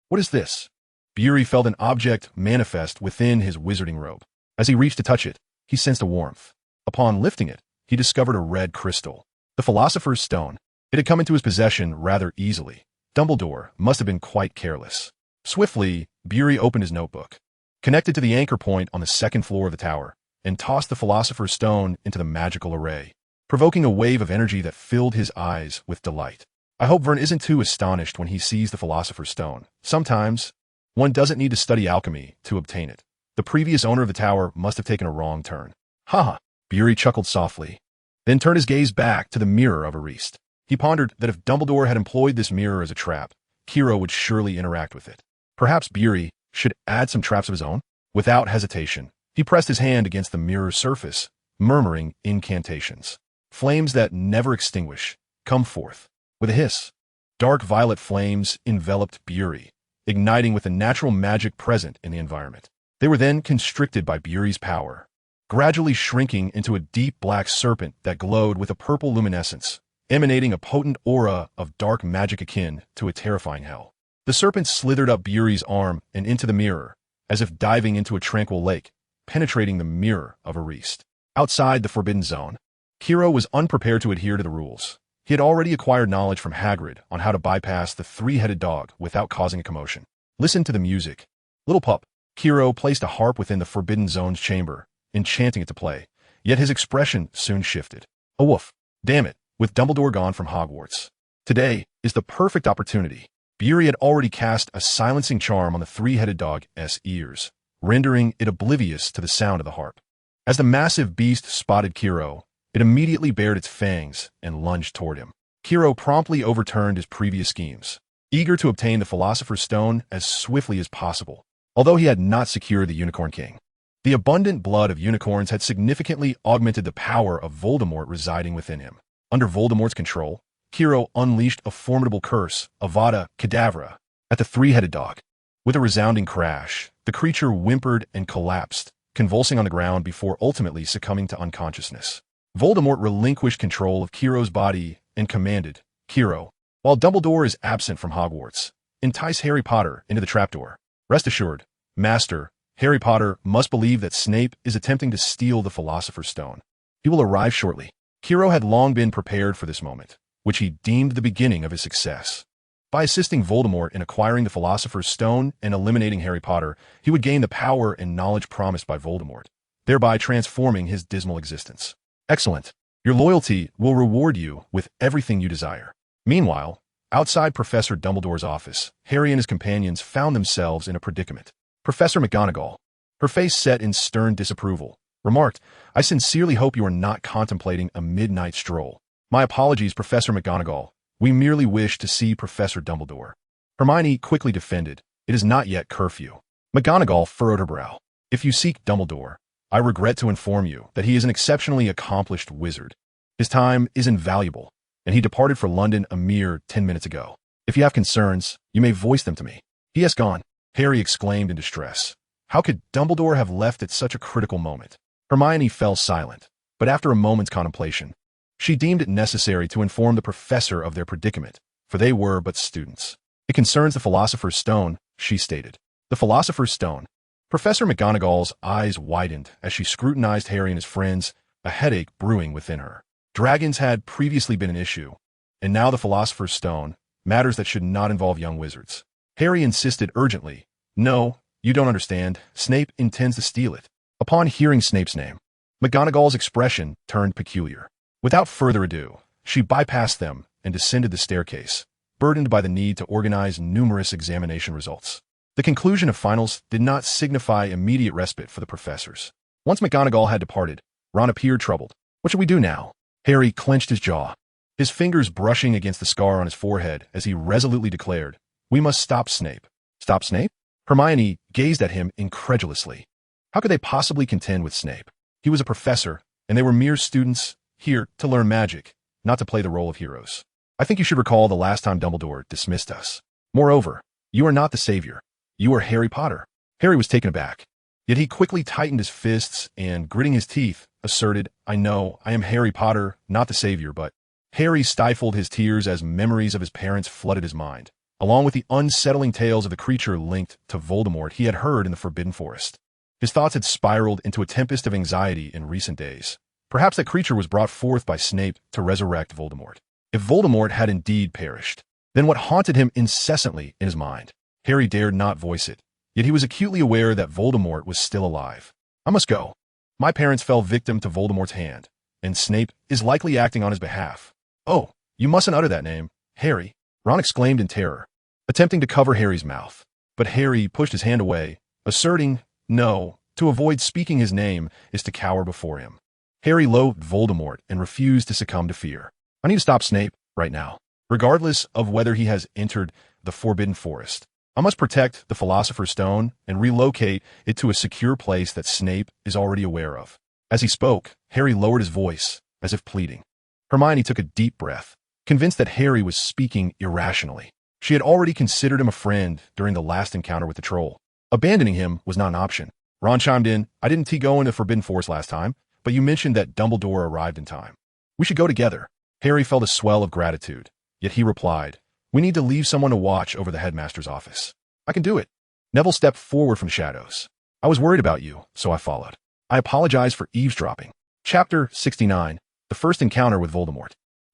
What is this? Bree felt an object manifest within his wizarding robe. As he reached to touch it, he sensed a warmth. Upon lifting it, he discovered a red crystal. The Philosopher's Stone. It had come into his possession rather easily. Dumbledore must have been quite careless. Swiftly, Bree opened his notebook, connected to the anchor point on the second floor of the tower, and tossed the Philosopher's Stone into the magical array, provoking a wave of energy that filled his eyes with delight. I hope Vern isn't too astonished when he sees the Philosopher's Stone. Sometimes, one doesn't need to study alchemy to obtain it. The previous owner of the tower must have taken a wrong turn. Ha! Bree chuckled softly, then turned his gaze back to the mirror of Ariste. He pondered that if Dumbledore had employed this mirror as a trap, Quirrell would surely interact with it. Perhaps Bree should add some traps of his own? Without hesitation, he pressed his hand against the mirror's surface, murmuring incantations. Flames that never extinguish, come forth. With a hiss, dark violet flames enveloped Bree, igniting with the natural magic present in the environment. They were then constricted by Bree's power, gradually shrinking into a deep black serpent that glowed with a purple luminescence, emanating a potent aura of dark magic akin to a terrifying hell. The serpent slithered up Bree's arm and into the mirror, as if diving into a tranquil lake, penetrating the mirror of Ariste. Outside the Forbidden Zone, Quirrell was unprepared to adhere to the rules. He had already acquired knowledge from Hagrid on how to bypass the three-headed dog without causing a commotion. Listen to the music. Little pup. Quirrell placed a harp within the Forbidden Zone's chamber, enchanting it to play, yet his expression soon shifted. A woof. Damn it, with Dumbledore gone from Hogwarts. Today is the perfect opportunity. Bree had already cast a silencing charm on the three-headed dog's ears, rendering it oblivious to the sound of the harp. As the massive beast spotted Quirrell, it immediately bared its fangs and lunged toward him. Quirrell promptly overturned his previous schemes, eager to obtain the Philosopher's Stone as swiftly as possible. Although he had not secured the Unicorn King, the abundant blood of unicorns had significantly augmented the power of Voldemort residing within him. Under Voldemort's control, Quirrell unleashed a formidable curse, Avada Kedavra, at the three-headed dog. With a resounding crash, the creature whimpered and collapsed, convulsing on the ground before ultimately succumbing to unconsciousness. Voldemort relinquished control of Quirrell's body and commanded, Quirrell, while Dumbledore is absent from Hogwarts, entice Harry Potter into the trapdoor. Rest assured, Master, Harry Potter must believe that Snape is attempting to steal the Philosopher's Stone. He will arrive shortly. Quirrell had long been prepared for this moment, which he deemed the beginning of his success. By assisting Voldemort in acquiring the Philosopher's Stone and eliminating Harry Potter, he would gain the power and knowledge promised by Voldemort, thereby transforming his dismal existence. Excellent. Your loyalty will reward you with everything you desire. Meanwhile, outside Professor Dumbledore's office, Harry and his companions found themselves in a predicament. Professor McGonagall, her face set in stern disapproval, remarked, I sincerely hope you are not contemplating a midnight stroll. My apologies, Professor McGonagall. We merely wish to see Professor Dumbledore. Hermione quickly defended, it is not yet curfew. McGonagall furrowed her brow. If you seek Dumbledore, I regret to inform you that he is an exceptionally accomplished wizard. His time is invaluable, and he departed for London a mere 10 minutes ago. If you have concerns, you may voice them to me. He has gone, Harry exclaimed in distress. How could Dumbledore have left at such a critical moment? Hermione fell silent, but after a moment's contemplation, she deemed it necessary to inform the professor of their predicament, for they were but students. It concerns the Philosopher's Stone, she stated. The Philosopher's Stone. Professor McGonagall's eyes widened as she scrutinized Harry and his friends, a headache brewing within her. Dragons had previously been an issue, and now the Philosopher's Stone, matters that should not involve young wizards. Harry insisted urgently, No, you don't understand. Snape intends to steal it. Upon hearing Snape's name, McGonagall's expression turned peculiar. Without further ado, she bypassed them and descended the staircase, burdened by the need to organize numerous examination results. The conclusion of finals did not signify immediate respite for the professors. Once McGonagall had departed, Ron appeared troubled. What should we do now? Harry clenched his jaw, his fingers brushing against the scar on his forehead as he resolutely declared, We must stop Snape. Stop Snape? Hermione gazed at him incredulously. How could they possibly contend with Snape? He was a professor, and they were mere students, here to learn magic, not to play the role of heroes. I think you should recall the last time Dumbledore dismissed us. Moreover, you are not the savior. You are Harry Potter. Harry was taken aback. Yet he quickly tightened his fists and, gritting his teeth, asserted, I know, I am Harry Potter, not the savior, but Harry stifled his tears as memories of his parents flooded his mind, along with the unsettling tales of the creature linked to Voldemort he had heard in the Forbidden Forest. His thoughts had spiraled into a tempest of anxiety in recent days. Perhaps that creature was brought forth by Snape to resurrect Voldemort. If Voldemort had indeed perished, then what haunted him incessantly in his mind? Harry dared not voice it, yet he was acutely aware that Voldemort was still alive. I must go. My parents fell victim to Voldemort's hand, and Snape is likely acting on his behalf. Oh, you mustn't utter that name, Harry, Ron exclaimed in terror, attempting to cover Harry's mouth. But Harry pushed his hand away, asserting, no, to avoid speaking his name is to cower before him. Harry loathed Voldemort and refused to succumb to fear. I need to stop Snape right now, regardless of whether he has entered the Forbidden Forest. I must protect the Philosopher's Stone and relocate it to a secure place that Snape is already aware of. As he spoke, Harry lowered his voice, as if pleading. Hermione took a deep breath, convinced that Harry was speaking irrationally. She had already considered him a friend during the last encounter with the troll. Abandoning him was not an option. Ron chimed in, I didn't go into Forbidden Forest last time, but you mentioned that Dumbledore arrived in time. We should go together. Harry felt a swell of gratitude, yet he replied, we need to leave someone to watch over the headmaster's office. I can do it. Neville stepped forward from the shadows. I was worried about you, so I followed. I apologize for eavesdropping. Chapter 69. The First Encounter with Voldemort.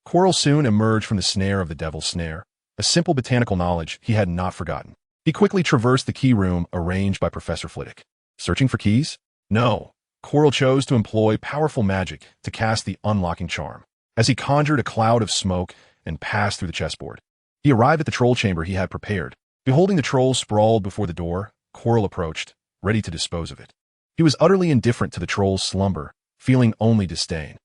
Quirrell soon emerged from the snare of the Devil's Snare, a simple botanical knowledge he had not forgotten. He quickly traversed the key room arranged by Professor Flitwick. Searching for keys? No. Quirrell chose to employ powerful magic to cast the unlocking charm, as he conjured a cloud of smoke and passed through the chessboard. He arrived at the troll chamber he had prepared. Beholding the troll sprawled before the door, Quirrell approached, ready to dispose of it. He was utterly indifferent to the troll's slumber, feeling only disdain.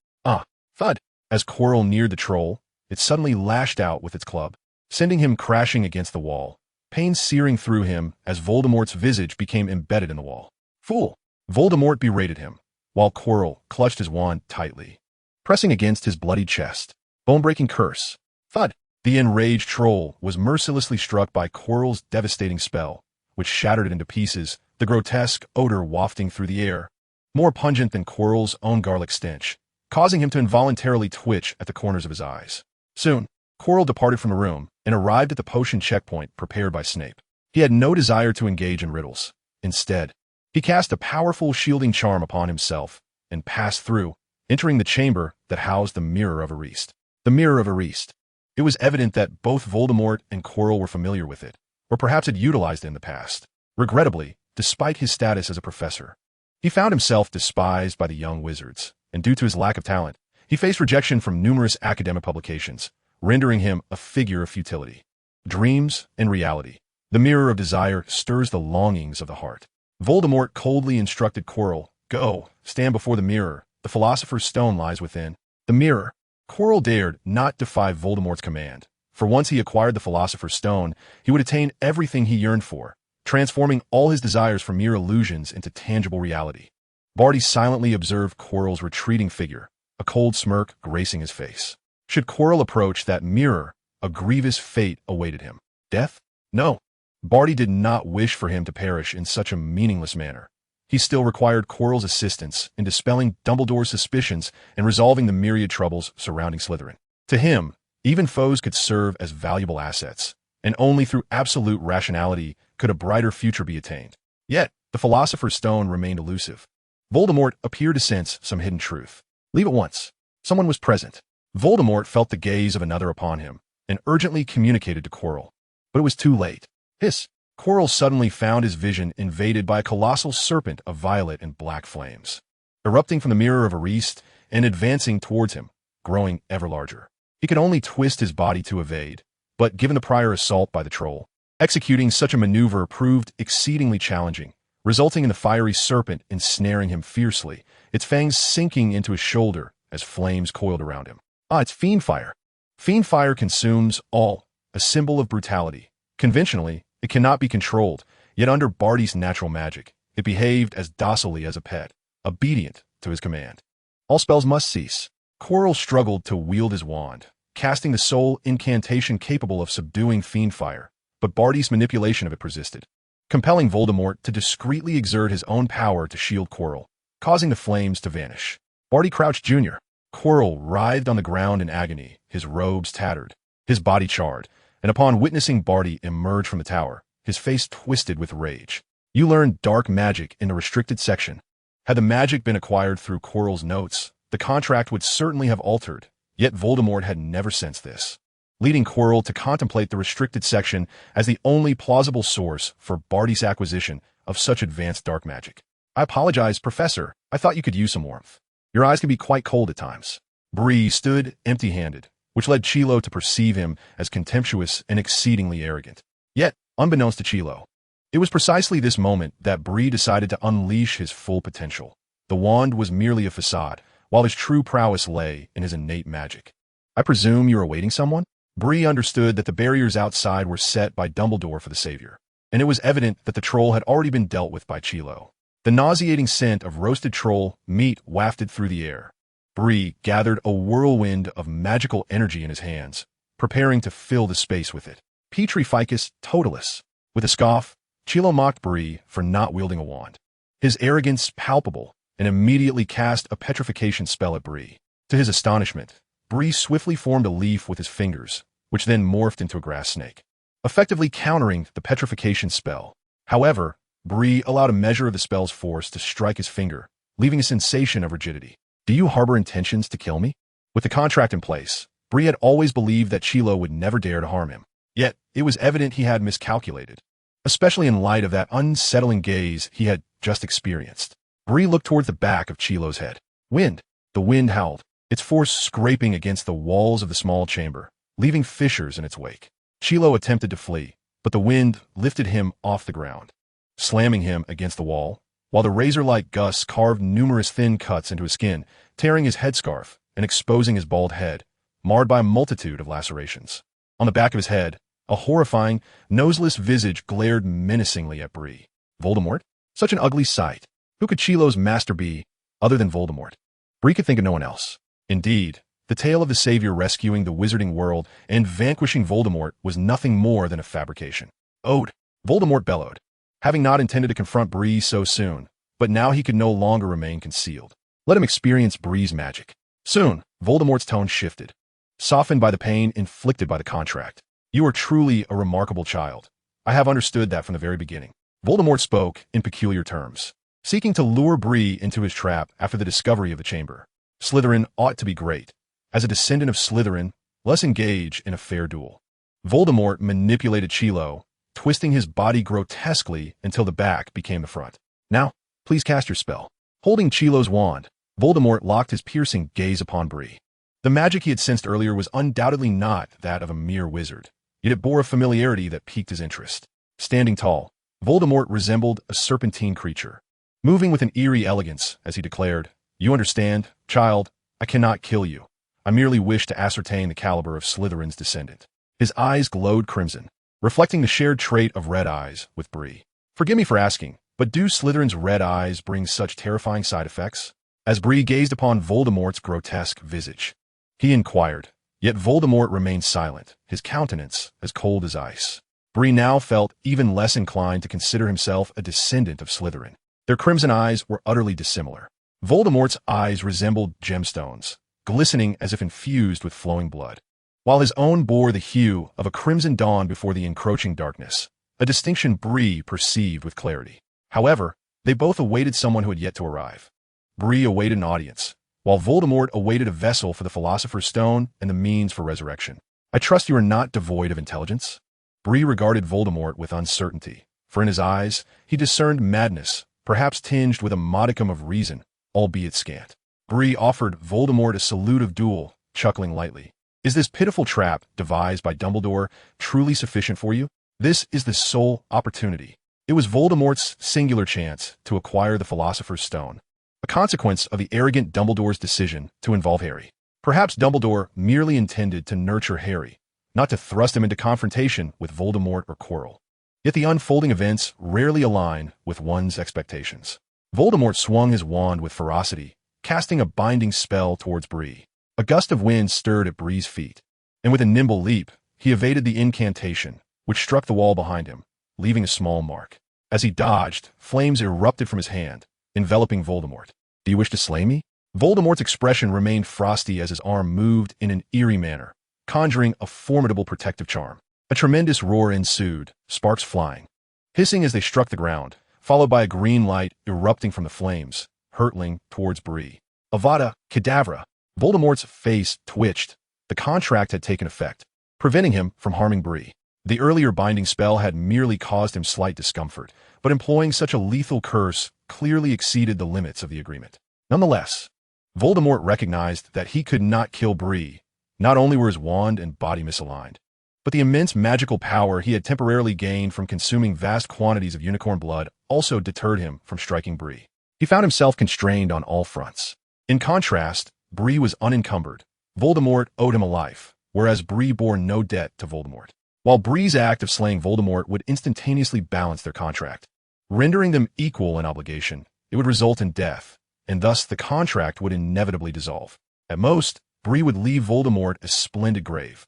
Thud! As Quirrell neared the troll, it suddenly lashed out with its club, sending him crashing against the wall, pain searing through him as Voldemort's visage became embedded in the wall. Fool! Voldemort berated him, while Quirrell clutched his wand tightly, pressing against his bloodied chest. Bone-breaking curse. Thud! The enraged troll was mercilessly struck by Quirrell's devastating spell, which shattered it into pieces, the grotesque odor wafting through the air, more pungent than Quirrell's own garlic stench, causing him to involuntarily twitch at the corners of his eyes. Soon, Quirrell departed from the room and arrived at the potion checkpoint prepared by Snape. He had no desire to engage in riddles. Instead, he cast a powerful shielding charm upon himself and passed through, entering the chamber that housed the Mirror of Erist. The Mirror of Erist. It was evident that both Voldemort and Quirrell were familiar with it, or perhaps had utilized it in the past. Regrettably, despite his status as a professor, he found himself despised by the young wizards, and due to his lack of talent, he faced rejection from numerous academic publications, rendering him a figure of futility. Dreams and reality. The Mirror of Desire stirs the longings of the heart. Voldemort coldly instructed Quirrell, go, stand before the mirror, the Philosopher's Stone lies within. The mirror. Quirrell dared not defy Voldemort's command, for once he acquired the Philosopher's Stone, he would attain everything he yearned for, transforming all his desires from mere illusions into tangible reality. Barty silently observed Quirrell's retreating figure, a cold smirk gracing his face. Should Quirrell approach that mirror, a grievous fate awaited him. Death? No. Barty did not wish for him to perish in such a meaningless manner. He still required Quirrell's assistance in dispelling Dumbledore's suspicions and resolving the myriad troubles surrounding Slytherin. To him, even foes could serve as valuable assets, and only through absolute rationality could a brighter future be attained. Yet, the Philosopher's Stone remained elusive. Voldemort appeared to sense some hidden truth. Leave at once. Someone was present. Voldemort felt the gaze of another upon him, and urgently communicated to Quirrell. But it was too late. Hiss! Quirrell suddenly found his vision invaded by a colossal serpent of violet and black flames, erupting from the Mirror of Erist and advancing towards him, growing ever larger. He could only twist his body to evade, but given the prior assault by the troll, executing such a maneuver proved exceedingly challenging, resulting in the fiery serpent ensnaring him fiercely, its fangs sinking into his shoulder as flames coiled around him. It's fiend fire. Fiend fire consumes all, a symbol of brutality. Conventionally, it cannot be controlled, yet under Barty's natural magic, it behaved as docilely as a pet, obedient to his command. All spells must cease. Quirrell struggled to wield his wand, casting the sole incantation capable of subduing fiend fire, but Barty's manipulation of it persisted, compelling Voldemort to discreetly exert his own power to shield Quirrell, causing the flames to vanish. Barty crouched Jr. Quirrell writhed on the ground in agony, his robes tattered, his body charred, and upon witnessing Barty emerge from the tower, his face twisted with rage. You learned dark magic in the restricted section. Had the magic been acquired through Quirrell's notes, the contract would certainly have altered, yet Voldemort had never sensed this, leading Quirrell to contemplate the restricted section as the only plausible source for Barty's acquisition of such advanced dark magic. I apologize, Professor. I thought you could use some warmth. Your eyes can be quite cold at times. Bree stood empty-handed, which led Chilo to perceive him as contemptuous and exceedingly arrogant. Yet, unbeknownst to Chilo, it was precisely this moment that Bree decided to unleash his full potential. The wand was merely a facade, while his true prowess lay in his innate magic. I presume you're awaiting someone? Bree understood that the barriers outside were set by Dumbledore for the Savior, and it was evident that the troll had already been dealt with by Chilo. The nauseating scent of roasted troll meat wafted through the air. Bree gathered a whirlwind of magical energy in his hands, preparing to fill the space with it. Petrificus totalis. With a scoff, Chilo mocked Bree for not wielding a wand. His arrogance palpable, and immediately cast a petrification spell at Bree. To his astonishment, Bree swiftly formed a leaf with his fingers, which then morphed into a grass snake, effectively countering the petrification spell. However, Bree allowed a measure of the spell's force to strike his finger, leaving a sensation of rigidity. Do you harbor intentions to kill me? With the contract in place, Bree had always believed that Chilo would never dare to harm him. Yet, it was evident he had miscalculated, especially in light of that unsettling gaze he had just experienced. Bree looked towards the back of Chilo's head. Wind. The wind howled, its force scraping against the walls of the small chamber, leaving fissures in its wake. Chilo attempted to flee, but the wind lifted him off the ground, slamming him against the wall, while the razor-like gusts carved numerous thin cuts into his skin, tearing his headscarf and exposing his bald head, marred by a multitude of lacerations. On the back of his head, a horrifying, noseless visage glared menacingly at Bree. Voldemort? Such an ugly sight. Who could Chilo's master be, other than Voldemort? Bree could think of no one else. Indeed, the tale of the Savior rescuing the wizarding world and vanquishing Voldemort was nothing more than a fabrication. Ode! Voldemort bellowed, having not intended to confront Bree so soon, but now he could no longer remain concealed. Let him experience Bree's magic. Soon, Voldemort's tone shifted, softened by the pain inflicted by the contract. You are truly a remarkable child. I have understood that from the very beginning. Voldemort spoke in peculiar terms, seeking to lure Bree into his trap after the discovery of the chamber. Slytherin ought to be great. As a descendant of Slytherin, let's engage in a fair duel. Voldemort manipulated Chilo, twisting his body grotesquely until the back became the front. Now, please cast your spell. Holding Chilo's wand, Voldemort locked his piercing gaze upon Bree. The magic he had sensed earlier was undoubtedly not that of a mere wizard, yet it bore a familiarity that piqued his interest. Standing tall, Voldemort resembled a serpentine creature, moving with an eerie elegance as he declared, "You understand, child, I cannot kill you. I merely wish to ascertain the caliber of Slytherin's descendant." His eyes glowed crimson, reflecting the shared trait of red eyes with Bree. Forgive me for asking, but do Slytherin's red eyes bring such terrifying side effects? As Bree gazed upon Voldemort's grotesque visage, he inquired, yet Voldemort remained silent, his countenance as cold as ice. Bree now felt even less inclined to consider himself a descendant of Slytherin. Their crimson eyes were utterly dissimilar. Voldemort's eyes resembled gemstones, glistening as if infused with flowing blood, while his own bore the hue of a crimson dawn before the encroaching darkness, a distinction Bree perceived with clarity. However, they both awaited someone who had yet to arrive. Bree awaited an audience, while Voldemort awaited a vessel for the Philosopher's Stone and the means for resurrection. I trust you are not devoid of intelligence? Bree regarded Voldemort with uncertainty, for in his eyes he discerned madness, perhaps tinged with a modicum of reason, albeit scant. Bree offered Voldemort a salute of duel, chuckling lightly. Is this pitiful trap devised by Dumbledore truly sufficient for you? This is the sole opportunity. It was Voldemort's singular chance to acquire the Philosopher's Stone, a consequence of the arrogant Dumbledore's decision to involve Harry. Perhaps Dumbledore merely intended to nurture Harry, not to thrust him into confrontation with Voldemort or Quirrell. Yet the unfolding events rarely align with one's expectations. Voldemort swung his wand with ferocity, casting a binding spell towards Bree. A gust of wind stirred at Bree's feet, and with a nimble leap, he evaded the incantation, which struck the wall behind him, leaving a small mark. As he dodged, flames erupted from his hand, enveloping Voldemort. Do you wish to slay me? Voldemort's expression remained frosty as his arm moved in an eerie manner, conjuring a formidable protective charm. A tremendous roar ensued, sparks flying, hissing as they struck the ground, followed by a green light erupting from the flames, hurtling towards Bree. Avada Kedavra! Voldemort's face twitched. The contract had taken effect, preventing him from harming Bree. The earlier binding spell had merely caused him slight discomfort, but employing such a lethal curse clearly exceeded the limits of the agreement. Nonetheless, Voldemort recognized that he could not kill Bree. Not only were his wand and body misaligned, but the immense magical power he had temporarily gained from consuming vast quantities of unicorn blood also deterred him from striking Bree. He found himself constrained on all fronts. In contrast, Bree was unencumbered. Voldemort owed him a life, whereas Bree bore no debt to Voldemort. While Bree's act of slaying Voldemort would instantaneously balance their contract, rendering them equal in obligation, it would result in death, and thus the contract would inevitably dissolve. At most, Bree would leave Voldemort a splendid grave,